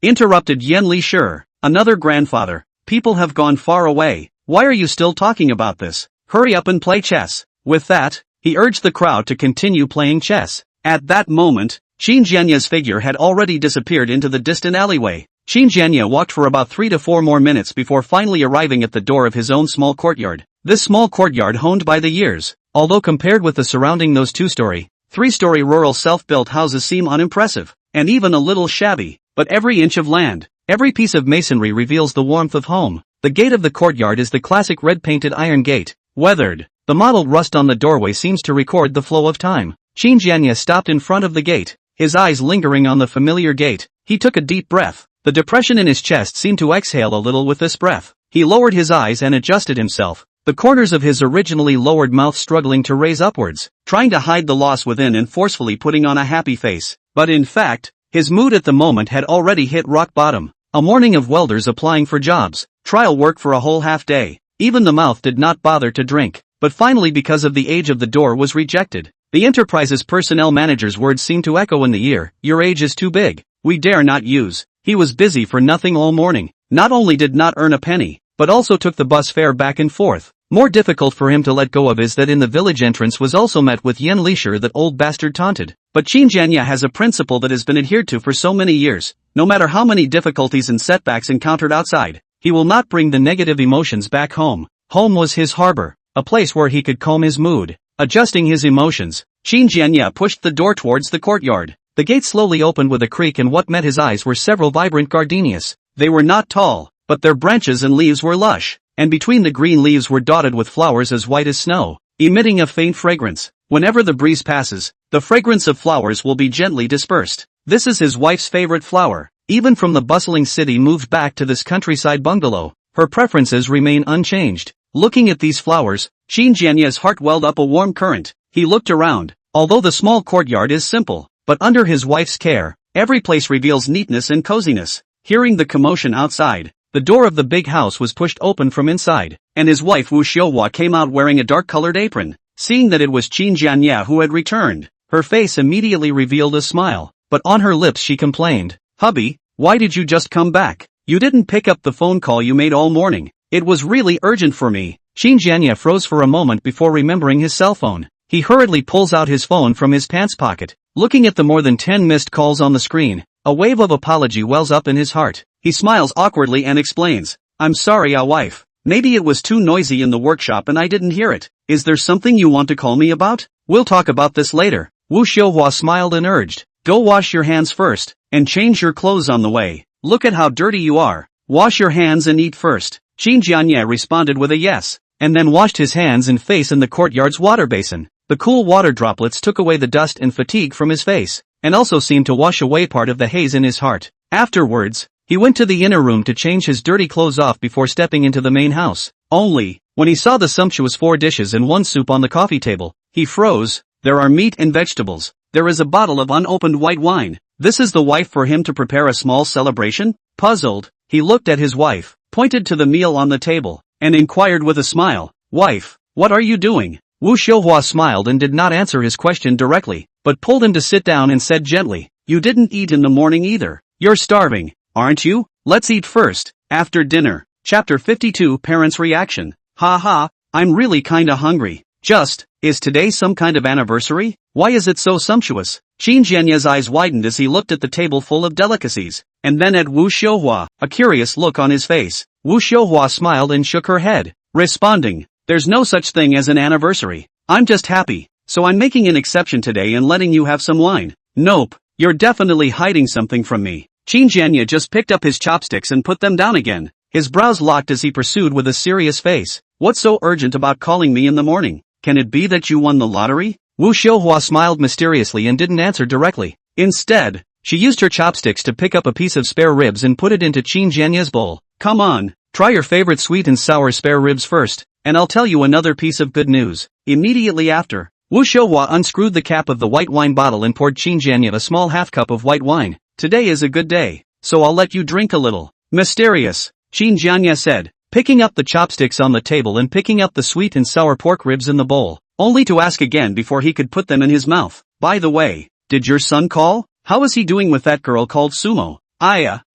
interrupted Yen Li. Sure. Another grandfather. People have gone far away. Why are you still talking about this? Hurry up and play chess. With that, he urged the crowd to continue playing chess. At that moment, Qin Jianya's figure had already disappeared into the distant alleyway. Qin Jianya walked for about 3 to 4 more minutes before finally arriving at the door of his own small courtyard. This small courtyard honed by the years, although compared with the surrounding those 2-story, 3-story rural self-built houses seem unimpressive, and even a little shabby, but every inch of land, every piece of masonry reveals the warmth of home. The gate of the courtyard is the classic red-painted iron gate, weathered. The mottled rust on the doorway seems to record the flow of time. Qin Jianya stopped in front of the gate, his eyes lingering on the familiar gate. He took a deep breath. The depression in his chest seemed to exhale a little with this breath. He lowered his eyes and adjusted himself, the corners of his originally lowered mouth struggling to raise upwards, trying to hide the loss within and forcefully putting on a happy face. But in fact, his mood at the moment had already hit rock bottom. A morning of welders applying for jobs, trial work for a whole half day. Even the mouth did not bother to drink, but finally because of the age of the door was rejected. The enterprise's personnel manager's words seemed to echo in the ear. Your age is too big. We dare not use. He was busy for nothing all morning. Not only did not earn a penny, but also took the bus fare back and forth. More difficult for him to let go of is that in the village entrance was also met with Yen Li Sure that old bastard taunted. But Qin Jianya has a principle that has been adhered to for so many years. No matter how many difficulties and setbacks encountered outside, he will not bring the negative emotions back home. Home was his harbor, a place where he could calm his mood. Adjusting his emotions, Qin Jianya pushed the door towards the courtyard. The gate slowly opened with a creak and what met his eyes were several vibrant gardenias. They were not tall, but their branches and leaves were lush, and between the green leaves were dotted with flowers as white as snow, emitting a faint fragrance. Whenever the breeze passes, the fragrance of flowers will be gently dispersed. This is his wife's favorite flower. Even from the bustling city moved back to this countryside bungalow, her preferences remain unchanged. Looking at these flowers, Qin Jianya's heart welled up a warm current. He looked around. Although the small courtyard is simple, but under his wife's care, every place reveals neatness and coziness. Hearing the commotion outside, the door of the big house was pushed open from inside, and his wife Wu Xiaohua came out wearing a dark-colored apron. Seeing that it was Qin Jianya who had returned, her face immediately revealed a smile, but on her lips she complained, "Hubby, why did you just come back? You didn't pick up the phone call you made all morning. It was really urgent for me." Qin Jianya froze for a moment before remembering his cell phone. He hurriedly pulls out his phone from his pants pocket. Looking at the more than 10 missed calls on the screen, a wave of apology wells up in his heart. He smiles awkwardly and explains, "I'm sorry, wife. Maybe it was too noisy in the workshop and I didn't hear it. Is there something you want to call me about? We'll talk about this later." Wu Xiaohua smiled and urged, "Go wash your hands first, and change your clothes on the way. Look at how dirty you are. Wash your hands and eat first." Qin Jianya responded with a yes, and then washed his hands and face in the courtyard's water basin. The cool water droplets took away the dust and fatigue from his face, and also seemed to wash away part of the haze in his heart. Afterwards, he went to the inner room to change his dirty clothes off before stepping into the main house. Only, when he saw the sumptuous 4 dishes and 1 soup on the coffee table, he froze. There are meat and vegetables. There is a bottle of unopened white wine. This is the wife for him to prepare a small celebration? Puzzled, he looked at his wife, pointed to the meal on the table, and inquired with a smile, "Wife, what are you doing?" Wu Xiaohua smiled and did not answer his question directly, but pulled him to sit down and said gently, "You didn't eat in the morning either. You're starving, aren't you? Let's eat first, after dinner." Chapter 52 Parents' Reaction. "Ha ha, I'm really kinda hungry. Just Is today some kind of anniversary? Why is it so sumptuous? Qin Jianya's eyes widened as he looked at the table full of delicacies, and then at Wu Xiuhua, a curious look on his face. Wu Xiuhua smiled and shook her head, responding, "There's no such thing as an anniversary. I'm just happy, so I'm making an exception today and letting you have some wine." "Nope, you're definitely hiding something from me." Qin Jianya just picked up his chopsticks and put them down again. His brows locked as he pursued with a serious face, "What's so urgent about calling me in the morning? Can it be that you won the lottery?" Wu Xiuhua smiled mysteriously and didn't answer directly. Instead, she used her chopsticks to pick up a piece of spare ribs and put it into Qin Jianya's bowl. "Come on, try your favorite sweet and sour spare ribs first, and I'll tell you another piece of good news." Immediately after, Wu Xiuhua unscrewed the cap of the white wine bottle and poured Qin Jianya a small half cup of white wine. "Today is a good day, so I'll let you drink a little." "Mysterious," Qin Jianya said, picking up the chopsticks on the table and picking up the sweet and sour pork ribs in the bowl, only to ask again before he could put them in his mouth. "By the way, did your son call? How is he doing with that girl called Sumo?"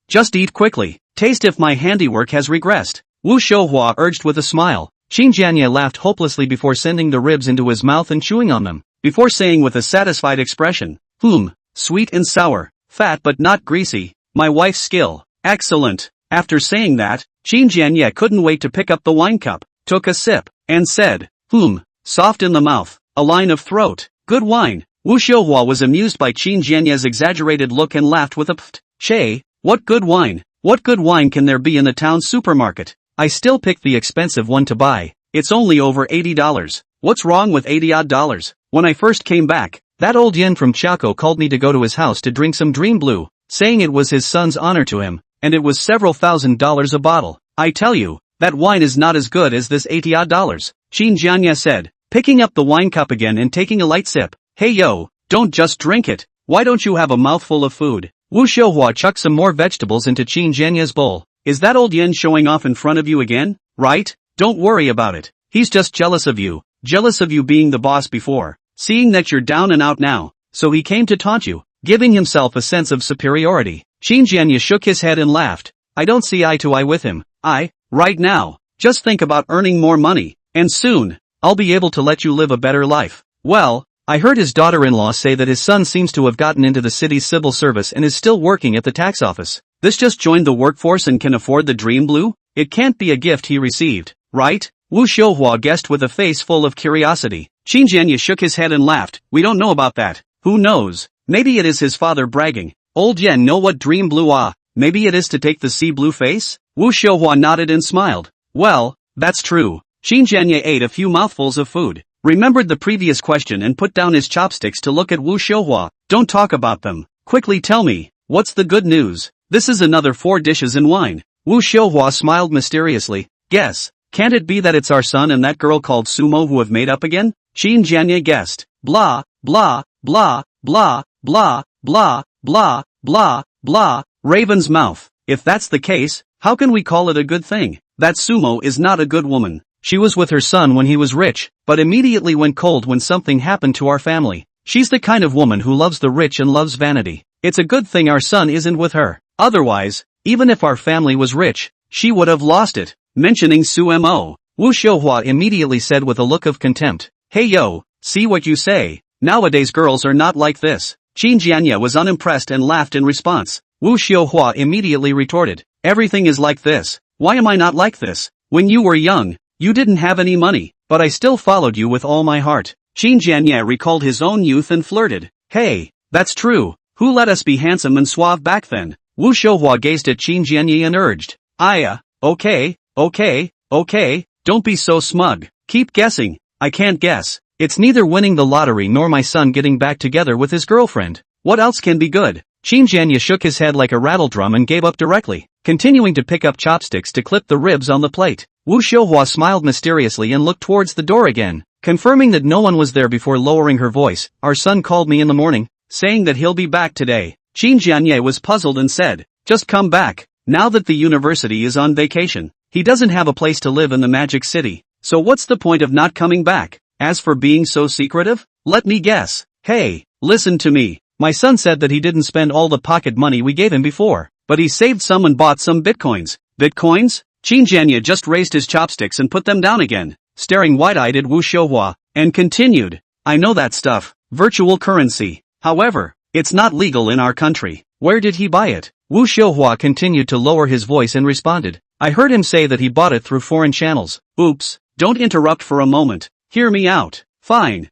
Just eat quickly. Taste if my handiwork has regressed," Wu Xiuhua urged with a smile. Qin Jianya laughed hopelessly before sending the ribs into his mouth and chewing on them, before saying with a satisfied expression, "Sweet and sour, fat but not greasy, my wife's skill, excellent." After saying that, Qin Jianya couldn't wait to pick up the wine cup, took a sip, and said, "Soft in the mouth, a line of throat, good wine." Wu Xiuhua was amused by Qin Jianya's exaggerated look and laughed with a pft. "Che, what good wine? What good wine can there be in the town supermarket? I still picked the expensive one to buy. It's only over $80. What's wrong with $80 odd? When I first came back, that old yen from Chaco called me to go to his house to drink some Dream Blue, saying it was his son's honor to him, and it was several $1,000s a bottle. I tell you, that wine is not as good as this $80 odd," Qin Jianya said, picking up the wine cup again and taking a light sip. "Hey yo, don't just drink it. Why don't you have a mouthful of food?" Wu Xiuhua chucked some more vegetables into Qin Jianya's bowl. "Is that old yen showing off in front of you again, right? Don't worry about it. He's just jealous of you being the boss before, seeing that you're down and out now, so he came to taunt you, giving himself a sense of superiority." Qin Jianya shook his head and laughed. "I don't see eye to eye with him. Right now, just think about earning more money, and soon, I'll be able to let you live a better life." "Well, I heard his daughter-in-law say that his son seems to have gotten into the city's civil service and is still working at the tax office. This just joined the workforce and can afford the Dream Blue? It can't be a gift he received, right?" Wu Xiuhua guessed with a face full of curiosity. Qin Jianya shook his head and laughed. "We don't know about that. Who knows? Maybe it is his father bragging. Old yen know what Dream Blue maybe it is to take the sea blue face?" Wu Xiuhua nodded and smiled. "Well, that's true." Qin Jianya ate a few mouthfuls of food, remembered the previous question and put down his chopsticks to look at Wu Xiuhua. "Don't talk about them. Quickly tell me, what's the good news?" "This is another 4 dishes in wine." Wu Xiuhua smiled mysteriously. "Guess, can't it be that it's our son and that girl called Sumo who have made up again?" Qin Jianya guessed. Blah, blah, blah, blah, blah, blah, blah, blah, blah, Raven's mouth. "If that's the case, how can we call it a good thing? That Sumo is not a good woman. She was with her son when he was rich, but immediately went cold when something happened to our family. She's the kind of woman who loves the rich and loves vanity. It's a good thing our son isn't with her. Otherwise, even if our family was rich, she would have lost it." Mentioning Sumo, Wu Xiuhua immediately said with a look of contempt, "Hey yo, see what you say. Nowadays girls are not like this." Qin Jianya was unimpressed and laughed in response. Wu Xiuhua immediately retorted, "Everything is like this. Why am I not like this? When you were young, you didn't have any money, but I still followed you with all my heart." Qin Jianya recalled his own youth and flirted. "Hey, that's true. Who let us be handsome and suave back then?" Wu Xiuhua gazed at Qin Jianya and urged, Okay, don't be so smug. Keep guessing." "I can't guess. It's neither winning the lottery nor my son getting back together with his girlfriend. What else can be good?" Qin Jianya shook his head like a rattledrum and gave up directly, continuing to pick up chopsticks to clip the ribs on the plate. Wu Xiuhua smiled mysteriously and looked towards the door again, confirming that no one was there before lowering her voice. "Our son called me in the morning, saying that he'll be back today." Qin Jianya was puzzled and said, "Just come back. Now that the university is on vacation, he doesn't have a place to live in the Magic City, so what's the point of not coming back? As for being so secretive, let me guess. Hey, listen to me. My son said that he didn't spend all the pocket money we gave him before, but he saved some and bought some bitcoins." "Bitcoins?" Qin Jianya just raised his chopsticks and put them down again, staring wide-eyed at Wu Xiuhua, and continued, I know that stuff, virtual currency. However, it's not legal in our country. Where did he buy it? Wu Xiuhua continued to lower his voice and responded, I heard him say that he bought it through foreign channels. Oops, don't interrupt for a moment. Hear me out. Fine.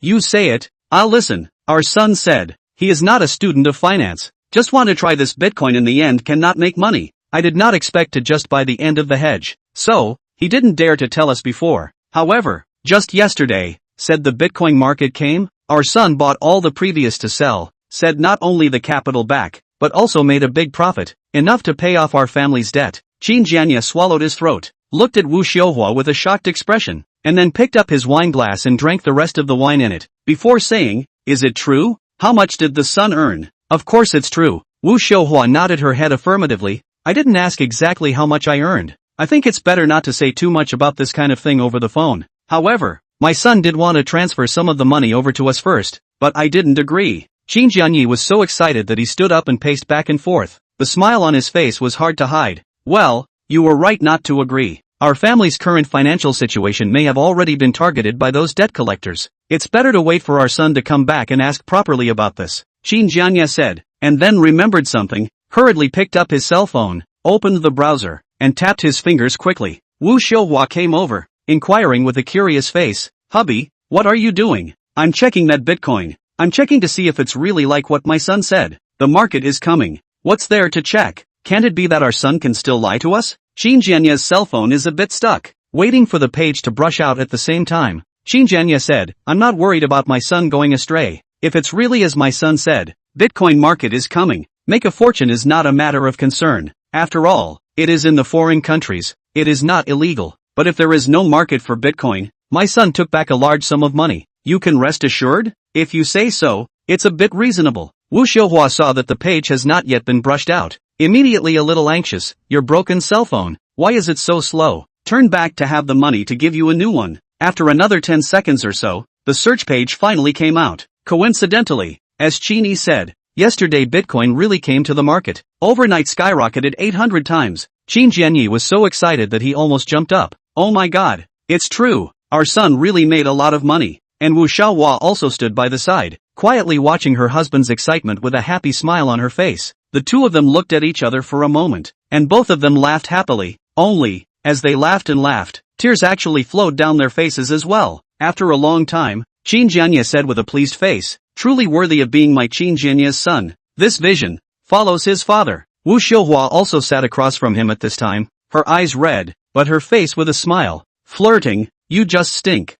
You say it, I'll listen. Our son said, he is not a student of finance. Just want to try this Bitcoin, in the end cannot make money. I did not expect to just buy the end of the hedge. So, he didn't dare to tell us before. However, just yesterday, said the Bitcoin market came, our son bought all the previous to sell, said not only the capital back, but also made a big profit, enough to pay off our family's debt. Qin Jianye swallowed his throat, looked at Wu Xiuhua with a shocked expression, and then picked up his wine glass and drank the rest of the wine in it, before saying, is it true? How much did the son earn? Of course it's true. Wu Xiuhua nodded her head affirmatively. I didn't ask exactly how much I earned. I think it's better not to say too much about this kind of thing over the phone. However, my son did want to transfer some of the money over to us first, but I didn't agree. Qin Jianye was so excited that he stood up and paced back and forth. The smile on his face was hard to hide. Well, you were right not to agree. Our family's current financial situation may have already been targeted by those debt collectors. It's better to wait for our son to come back and ask properly about this, Qin Jianye said, and then remembered something, hurriedly picked up his cell phone, opened the browser, and tapped his fingers quickly. Wu Xiuhua came over, inquiring with a curious face, Hubby, what are you doing? I'm checking that Bitcoin. I'm checking to see if it's really like what my son said. The market is coming. What's there to check? Can't it be that our son can still lie to us? Qin Jianye's cell phone is a bit stuck, waiting for the page to brush out at the same time. Qin Jianye said, I'm not worried about my son going astray. If it's really as my son said, Bitcoin market is coming. Make a fortune is not a matter of concern. After all, it is in the foreign countries. It is not illegal. But if there is no market for Bitcoin, my son took back a large sum of money. You can rest assured? If you say so, it's a bit reasonable. Wu Xiuhua saw that the page has not yet been brushed out. Immediately a little anxious, your broken cell phone, why is it so slow? Turn back to have the money to give you a new one. After another 10 seconds or so, the search page finally came out. Coincidentally, as Qin Yi said, yesterday Bitcoin really came to the market. Overnight skyrocketed 800 times. Qin Jianye was so excited that he almost jumped up. Oh my god, it's true. Our son really made a lot of money. And Wu Xiuhua also stood by the side, quietly watching her husband's excitement with a happy smile on her face. The two of them looked at each other for a moment, and both of them laughed happily. Only, as they laughed and laughed, tears actually flowed down their faces as well. After a long time, Qin Jianye said with a pleased face, truly worthy of being my Qin Jianye's son. This vision follows his father. Wu Xiuhua also sat across from him at this time, her eyes red, but her face with a smile. Flirting, you just stink.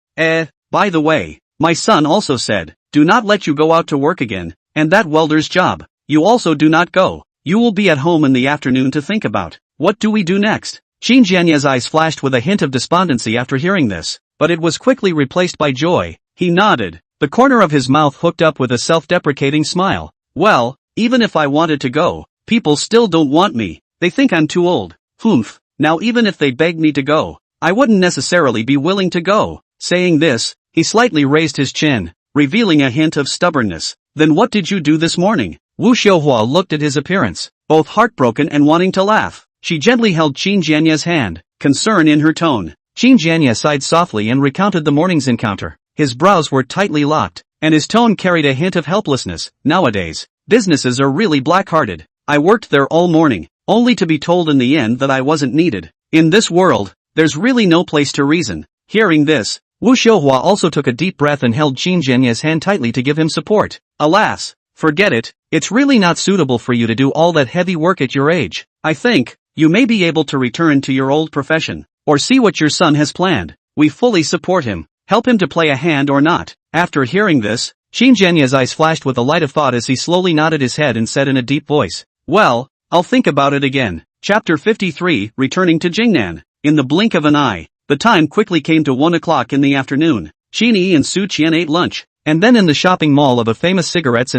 By the way, my son also said, do not let you go out to work again, and that welder's job, you also do not go. You will be at home in the afternoon to think about, what do we do next? Qin Jianye's eyes flashed with a hint of despondency after hearing this, but it was quickly replaced by joy. He nodded, the corner of his mouth hooked up with a self-deprecating smile. Well, even if I wanted to go, people still don't want me, they think I'm too old. Humph, now even if they begged me to go, I wouldn't necessarily be willing to go. Saying this, he slightly raised his chin, revealing a hint of stubbornness. Then what did you do this morning? Wu Xiuhua looked at his appearance, both heartbroken and wanting to laugh. She gently held Qin Jianye's hand, concern in her tone. Qin Jianye sighed softly and recounted the morning's encounter. His brows were tightly locked, and his tone carried a hint of helplessness. Nowadays, businesses are really black-hearted. I worked there all morning, only to be told in the end that I wasn't needed. In this world, there's really no place to reason. Hearing this, Wu Xiuhua also took a deep breath and held Qin Jianye's hand tightly to give him support. Alas, forget it, it's really not suitable for you to do all that heavy work at your age. I think, you may be able to return to your old profession, or see what your son has planned. We fully support him, help him to play a hand or not. After hearing this, Qin Jianye's eyes flashed with a light of thought as he slowly nodded his head and said in a deep voice, well, I'll think about it again. Chapter 53, Returning to Jingnan. In the blink of an eye, the time quickly came to 1 o'clock in the afternoon. Qin Yi and Su Qian ate lunch, and then in the shopping mall of a famous cigarettes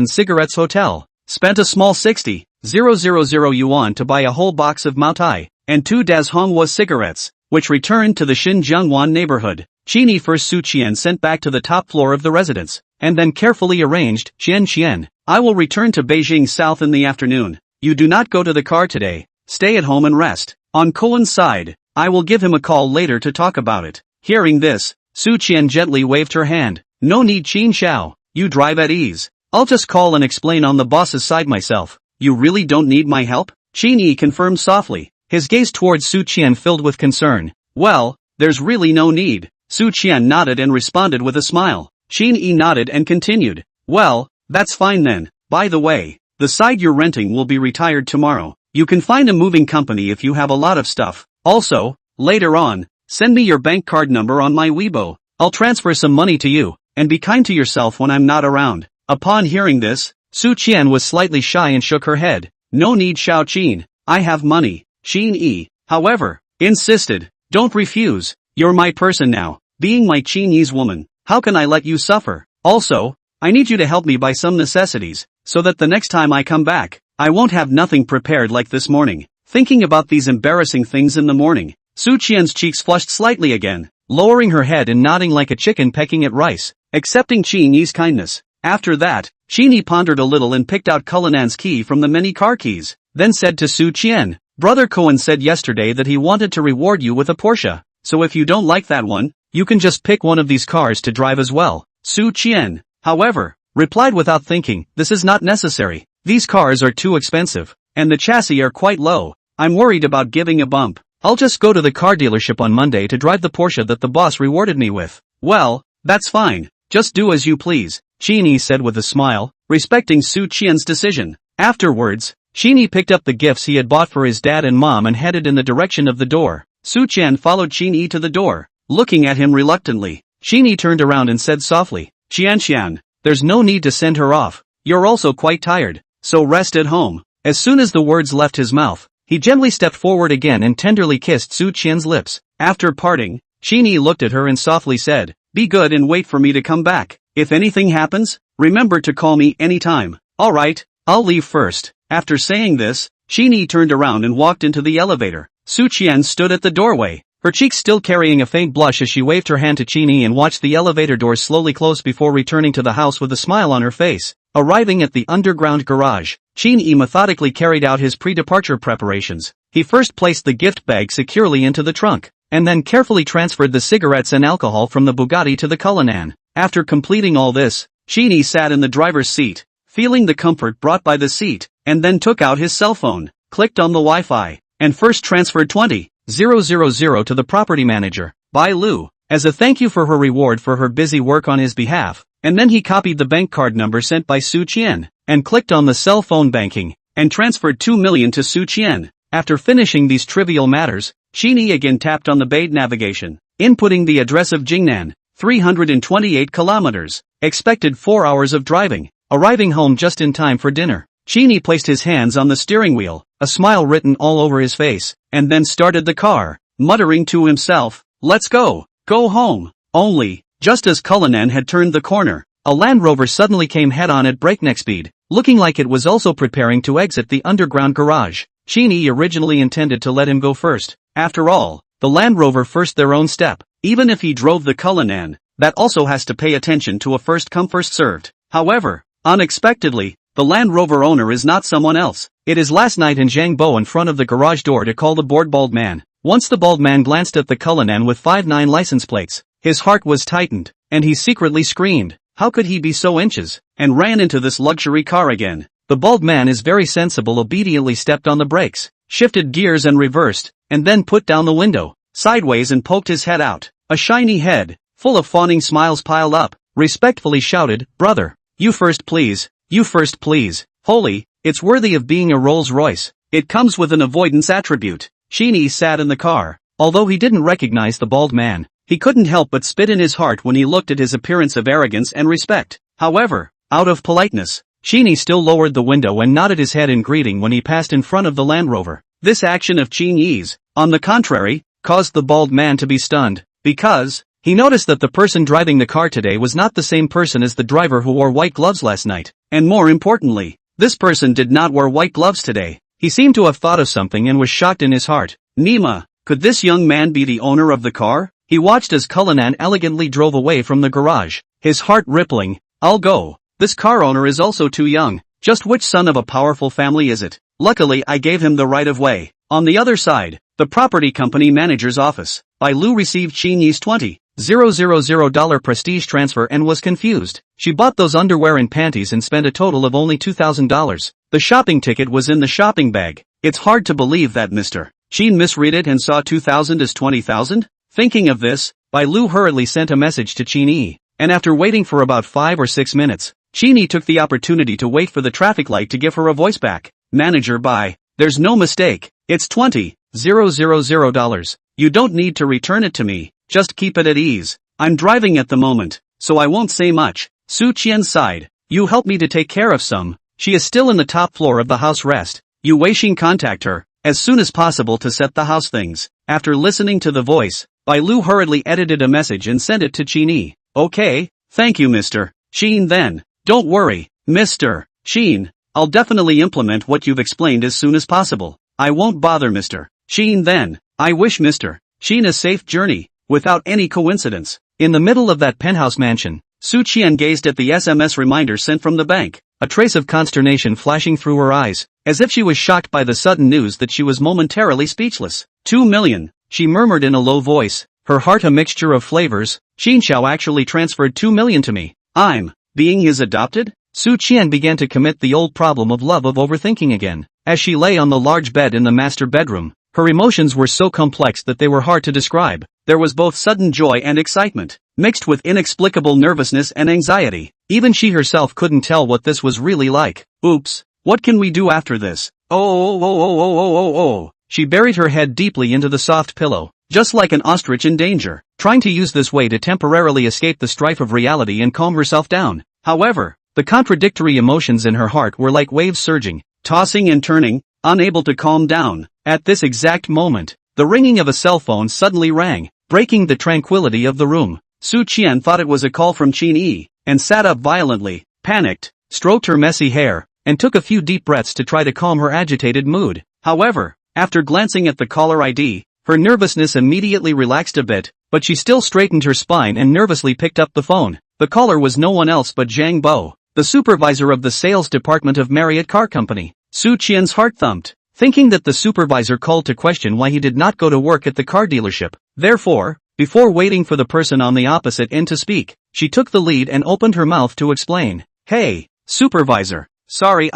hotel, spent a small 60,000 yuan to buy a whole box of Maotai, and 2 Das Honghua cigarettes, which returned to the Xinjiangwan neighborhood. Qin Yi first Su Qian sent back to the top floor of the residence, and then carefully arranged, Qian, I will return to Beijing South in the afternoon. You do not go to the car today, stay at home and rest. On Cohen's side, I will give him a call later to talk about it. Hearing this, Su Qian gently waved her hand. No need, Qin Xiao. You drive at ease. I'll just call and explain on the boss's side myself. You really don't need my help? Qin Yi confirmed softly, his gaze towards Su Qian filled with concern. Well, there's really no need. Su Qian nodded and responded with a smile. Qin Yi nodded and continued. Well, that's fine then. By the way, the side you're renting will be retired tomorrow. You can find a moving company if you have a lot of stuff. Also, later on, send me your bank card number on my Weibo. I'll transfer some money to you, and be kind to yourself when I'm not around. Upon hearing this, Su Qian was slightly shy and shook her head. No need, Xiao Qin. I have money. Qin Yi, however, insisted. Don't refuse. You're my person now. Being my Qin Yi's woman, how can I let you suffer? Also, I need you to help me buy some necessities, so that the next time I come back, I won't have nothing prepared like this morning. Thinking about these embarrassing things in the morning, Su Qian's cheeks flushed slightly again, lowering her head and nodding like a chicken pecking at rice, accepting Qin Yi's kindness. After that, Qin Yi pondered a little and picked out Cullinan's key from the many car keys, then said to Su Qian, Brother Cohen said yesterday that he wanted to reward you with a Porsche, so if you don't like that one, you can just pick one of these cars to drive as well. Su Qian, however, replied without thinking, this is not necessary. These cars are too expensive, and the chassis are quite low. I'm worried about giving a bump. I'll just go to the car dealership on Monday to drive the Porsche that the boss rewarded me with. Well, that's fine. Just do as you please, Qin Yi said with a smile, respecting Su Qian's decision. Afterwards, Qin Yi picked up the gifts he had bought for his dad and mom and headed in the direction of the door. Su Qian followed Qin Yi to the door, looking at him reluctantly. Qin Yi turned around and said softly, Qian, there's no need to send her off. You're also quite tired, so rest at home. As soon as the words left his mouth, he gently stepped forward again and tenderly kissed Su Qian's lips. After parting, Qin Yi looked at her and softly said, be good and wait for me to come back. If anything happens, remember to call me anytime. Alright, I'll leave first. After saying this, Qin Yi turned around and walked into the elevator. Su Qian stood at the doorway, her cheeks still carrying a faint blush as she waved her hand to Qin Yi and watched the elevator doors slowly close before returning to the house with a smile on her face. Arriving at the underground garage, Qin Yi methodically carried out his pre-departure preparations. He first placed the gift bag securely into the trunk, and then carefully transferred the cigarettes and alcohol from the Bugatti to the Cullinan. After completing all this, Qin Yi sat in the driver's seat, feeling the comfort brought by the seat, and then took out his cell phone, clicked on the Wi-Fi, and first transferred 20,000 to the property manager, Bai Lu, as a thank you for her reward for her busy work on his behalf, and then he copied the bank card number sent by Su Qian, and clicked on the cell phone banking, and transferred 2 million to Su Qian. After finishing these trivial matters, Qin Yi again tapped on the Bade navigation, inputting the address of Jingnan, 328 kilometers, expected 4 hours of driving, arriving home just in time for dinner. Qin Yi placed his hands on the steering wheel, a smile written all over his face, and then started the car, muttering to himself, let's go home. Only, just as Cullinan had turned the corner, a Land Rover suddenly came head-on at breakneck speed, looking like it was also preparing to exit the underground garage. Qin Yi originally intended to let him go first. After all, the Land Rover first their own step. Even if he drove the Cullinan, that also has to pay attention to a first-come first-served. However, unexpectedly, the Land Rover owner is not someone else. It is last night in Zhang Bo in front of the garage door to call the bored bald man. Once the bald man glanced at the Cullinan with 59 license plates, his heart was tightened, and he secretly screamed, how could he be so inches, and ran into this luxury car again. The bald man is very sensible, obediently stepped on the brakes, shifted gears and reversed, and then put down the window, sideways and poked his head out. A shiny head, full of fawning smiles piled up, respectfully shouted, brother, you first please, you first please. Holy, it's worthy of being a Rolls Royce. It comes with an avoidance attribute. Qin Yi sat in the car. Although he didn't recognize the bald man, he couldn't help but spit in his heart when he looked at his appearance of arrogance and respect. However, out of politeness, Qin Yi still lowered the window and nodded his head in greeting when he passed in front of the Land Rover. This action of Qin Yi's, on the contrary, caused the bald man to be stunned, because he noticed that the person driving the car today was not the same person as the driver who wore white gloves last night. And more importantly, this person did not wear white gloves today. He seemed to have thought of something and was shocked in his heart. Nima, could this young man be the owner of the car? He watched as Cullinan elegantly drove away from the garage, his heart rippling. I'll go. This car owner is also too young. Just which son of a powerful family is it? Luckily I gave him the right of way. On the other side, the property company manager's office, Bai Lu received Qin Yi's 20,000 $000 prestige transfer and was confused. She bought those underwear and panties and spent a total of only $2,000. The shopping ticket was in the shopping bag. It's hard to believe that Mr. Qin misread it and saw 2,000 as 20,000? Thinking of this, Bai Lu hurriedly sent a message to Qin Yi, and after waiting for about 5 or 6 minutes, Qin Yi took the opportunity to wait for the traffic light to give her a voice back. Manager Bai, there's no mistake, it's $20,000. You don't need to return it to me, just keep it at ease. I'm driving at the moment, so I won't say much. Su Qian sighed. You help me to take care of some. She is still in the top floor of the house rest. You Weixing contact her as soon as possible to set the house things. After listening to the voice, Bai Lu hurriedly edited a message and sent it to Qin Yi. Okay, thank you Mr. Qin then. Don't worry, Mr. Qin, I'll definitely implement what you've explained as soon as possible. I won't bother Mr. Qin then. I wish Mr. Qin a safe journey. Without any coincidence, in the middle of that penthouse mansion, Su Qian gazed at the SMS reminder sent from the bank, a trace of consternation flashing through her eyes, as if she was shocked by the sudden news that she was momentarily speechless. 2 million, she murmured in a low voice, her heart a mixture of flavors. Qin Xiao actually transferred 2 million to me. I'm being his adopted? Su Qian began to commit the old problem of love of overthinking again. As she lay on the large bed in the master bedroom, her emotions were so complex that they were hard to describe. There was both sudden joy and excitement, mixed with inexplicable nervousness and anxiety. Even she herself couldn't tell what this was really like. Oops, what can we do after this? Oh. She buried her head deeply into the soft pillow, just like an ostrich in danger, trying to use this way to temporarily escape the strife of reality and calm herself down. However, the contradictory emotions in her heart were like waves surging, tossing and turning, unable to calm down. At this exact moment, the ringing of a cell phone suddenly rang, breaking the tranquility of the room. Su Qian thought it was a call from Qin Yi, and sat up violently, panicked, stroked her messy hair, and took a few deep breaths to try to calm her agitated mood. However, after glancing at the caller ID, her nervousness immediately relaxed a bit, but she still straightened her spine and nervously picked up the phone. The caller was no one else but Zhang Bo, the supervisor of the sales department of Marriott Car Company. Su Qian's heart thumped, thinking that the supervisor called to question why he did not go to work at the car dealership. Therefore, before waiting for the person on the opposite end to speak, she took the lead and opened her mouth to explain. Hey, supervisor. Sorry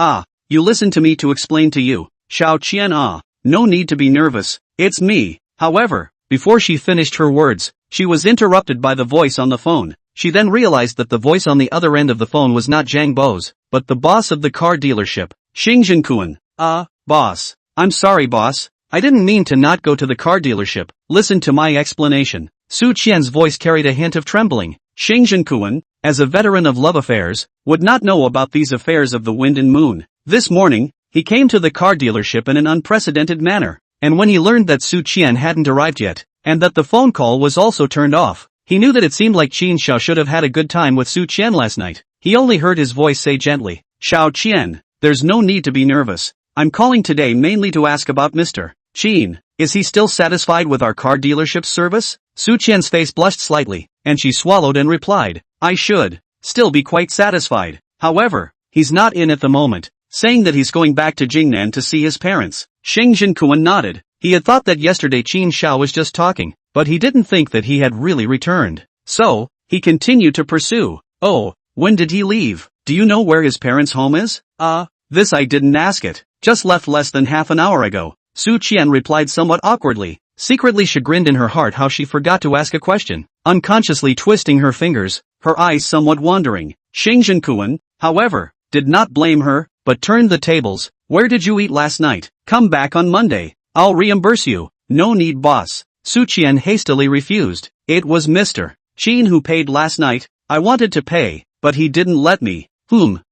you listened to me to explain to you. Xiao Qian no need to be nervous, it's me. However, before she finished her words, she was interrupted by the voice on the phone. She then realized that the voice on the other end of the phone was not Zhang Bo's, but the boss of the car dealership. Xingzhenkuan. Boss. I'm sorry boss, I didn't mean to not go to the car dealership. Listen to my explanation. Su Qian's voice carried a hint of trembling. Xingzhenkuan, as a veteran of love affairs, would not know about these affairs of the wind and moon. This morning, he came to the car dealership in an unprecedented manner, and when he learned that Su Qian hadn't arrived yet, and that the phone call was also turned off, he knew that it seemed like Qin Xiao should have had a good time with Su Qian last night. He only heard his voice say gently, Xiao Qian, there's no need to be nervous. I'm calling today mainly to ask about Mr. Qin. Is he still satisfied with our car dealership's service? Su Qian's face blushed slightly, and she swallowed and replied, I should still be quite satisfied. However, he's not in at the moment, saying that he's going back to Jingnan to see his parents. Xingzhenkuan nodded. He had thought that yesterday Qin Xiao was just talking, but he didn't think that he had really returned. So, he continued to pursue. Oh, when did he leave? Do you know where his parents' home is? This I didn't ask it. Just left less than half an hour ago. Su Qian replied somewhat awkwardly, secretly chagrined in her heart how she forgot to ask a question. Unconsciously twisting her fingers, her eyes somewhat wandering. Xingzhenkuan, however, did not blame her, but turned the tables. Where did you eat last night? Come back on Monday. I'll reimburse you. No need boss. Su Qian hastily refused. It was Mr. Qin who paid last night. I wanted to pay, but he didn't let me.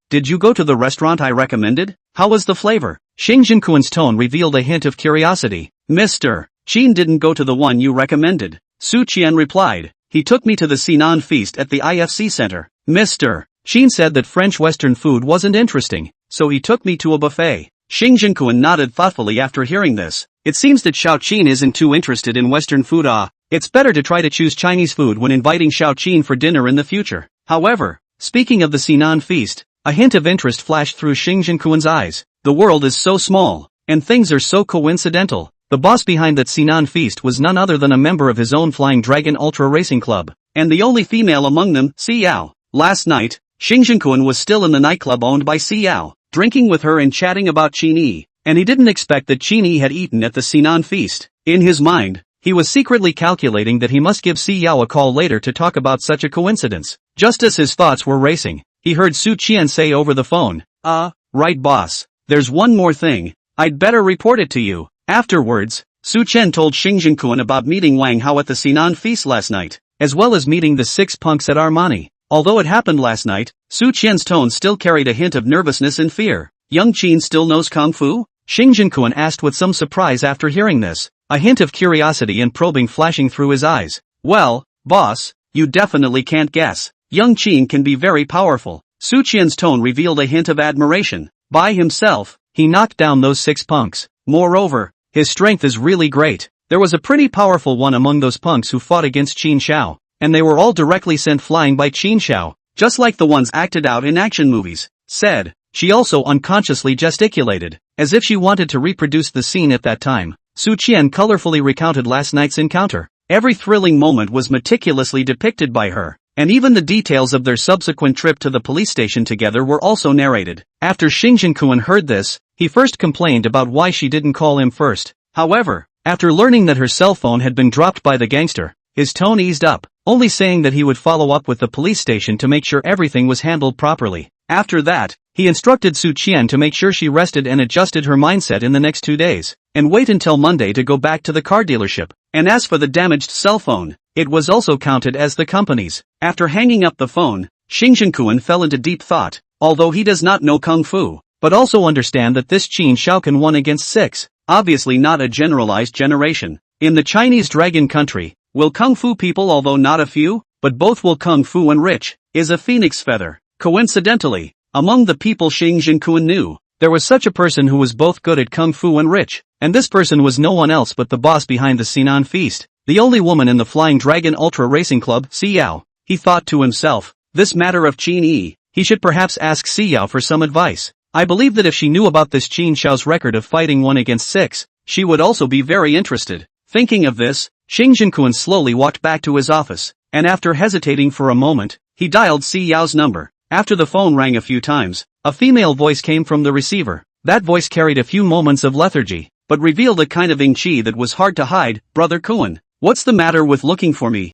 Did you go to the restaurant I recommended? How was the flavor? Xingzhenkuan's tone revealed a hint of curiosity. Mr. Qin didn't go to the one you recommended. Su Qian replied. He took me to the Sinan feast at the IFC Center. Mr. Qin said that French Western food wasn't interesting, so he took me to a buffet. Xingzhenkuan nodded thoughtfully after hearing this. It seems that Xiao Qin isn't too interested in Western food. It's better to try to choose Chinese food when inviting Xiao Qin for dinner in the future. However, speaking of the Sinan feast, a hint of interest flashed through Xingzhenkuan's eyes. The world is so small, and things are so coincidental. The boss behind that Sinan feast was none other than a member of his own Flying Dragon Ultra Racing Club, and the only female among them, Xiao. Last night, Xingjinkun was still in the nightclub owned by Xiao, drinking with her and chatting about Qin Yi, and he didn't expect that Qin Yi had eaten at the Sinan feast. In his mind, he was secretly calculating that he must give Xiao a call later to talk about such a coincidence. Just as his thoughts were racing, he heard Su Qian say over the phone, right boss, there's one more thing, I'd better report it to you. Afterwards, Su Chen told Xingjinkun about meeting Wang Hao at the Sinan feast last night, as well as meeting the 6 punks at Armani. Although it happened last night, Su Qian's tone still carried a hint of nervousness and fear. Young Qin still knows Kung Fu? Xingjinkun asked with some surprise after hearing this, a hint of curiosity and probing flashing through his eyes. Well, boss, you definitely can't guess. Young Qin can be very powerful. Su Qian's tone revealed a hint of admiration. By himself, he knocked down those 6 punks. Moreover, his strength is really great. There was a pretty powerful one among those punks who fought against Qin Shao, and they were all directly sent flying by Qin Shao, just like the ones acted out in action movies. Said, she also unconsciously gesticulated, as if she wanted to reproduce the scene at that time. Su Qian colorfully recounted last night's encounter. Every thrilling moment was meticulously depicted by her, and even the details of their subsequent trip to the police station together were also narrated. After Xingjinkun heard this, he first complained about why she didn't call him first. However, after learning that her cell phone had been dropped by the gangster, his tone eased up, only saying that he would follow up with the police station to make sure everything was handled properly. After that, he instructed Su Qian to make sure she rested and adjusted her mindset in the next 2 days, and wait until Monday to go back to the car dealership. And as for the damaged cell phone, it was also counted as the company's. After hanging up the phone, Xingjinkun fell into deep thought. Although he does not know Kung Fu, but also understand that this Qin Shao can 1 against 6, obviously not a generalized generation. In the Chinese dragon country, will Kung Fu people, although not a few, but both will Kung Fu and rich, is a phoenix feather. Coincidentally, among the people Xingjinkun knew, there was such a person who was both good at Kung Fu and rich, and this person was no one else but the boss behind the Sinan feast, the only woman in the Flying Dragon Ultra Racing Club, Xiao. He thought to himself, this matter of Qin Yi, he should perhaps ask Xiao for some advice. I believe that if she knew about this Qin Shao's record of fighting 1 against 6, she would also be very interested. Thinking of this, Xingjinkun slowly walked back to his office, and after hesitating for a moment, he dialed Xiao's number. After the phone rang a few times, a female voice came from the receiver. That voice carried a few moments of lethargy, but revealed a kind of ing-chi that was hard to hide. Brother Kuan, what's the matter with looking for me?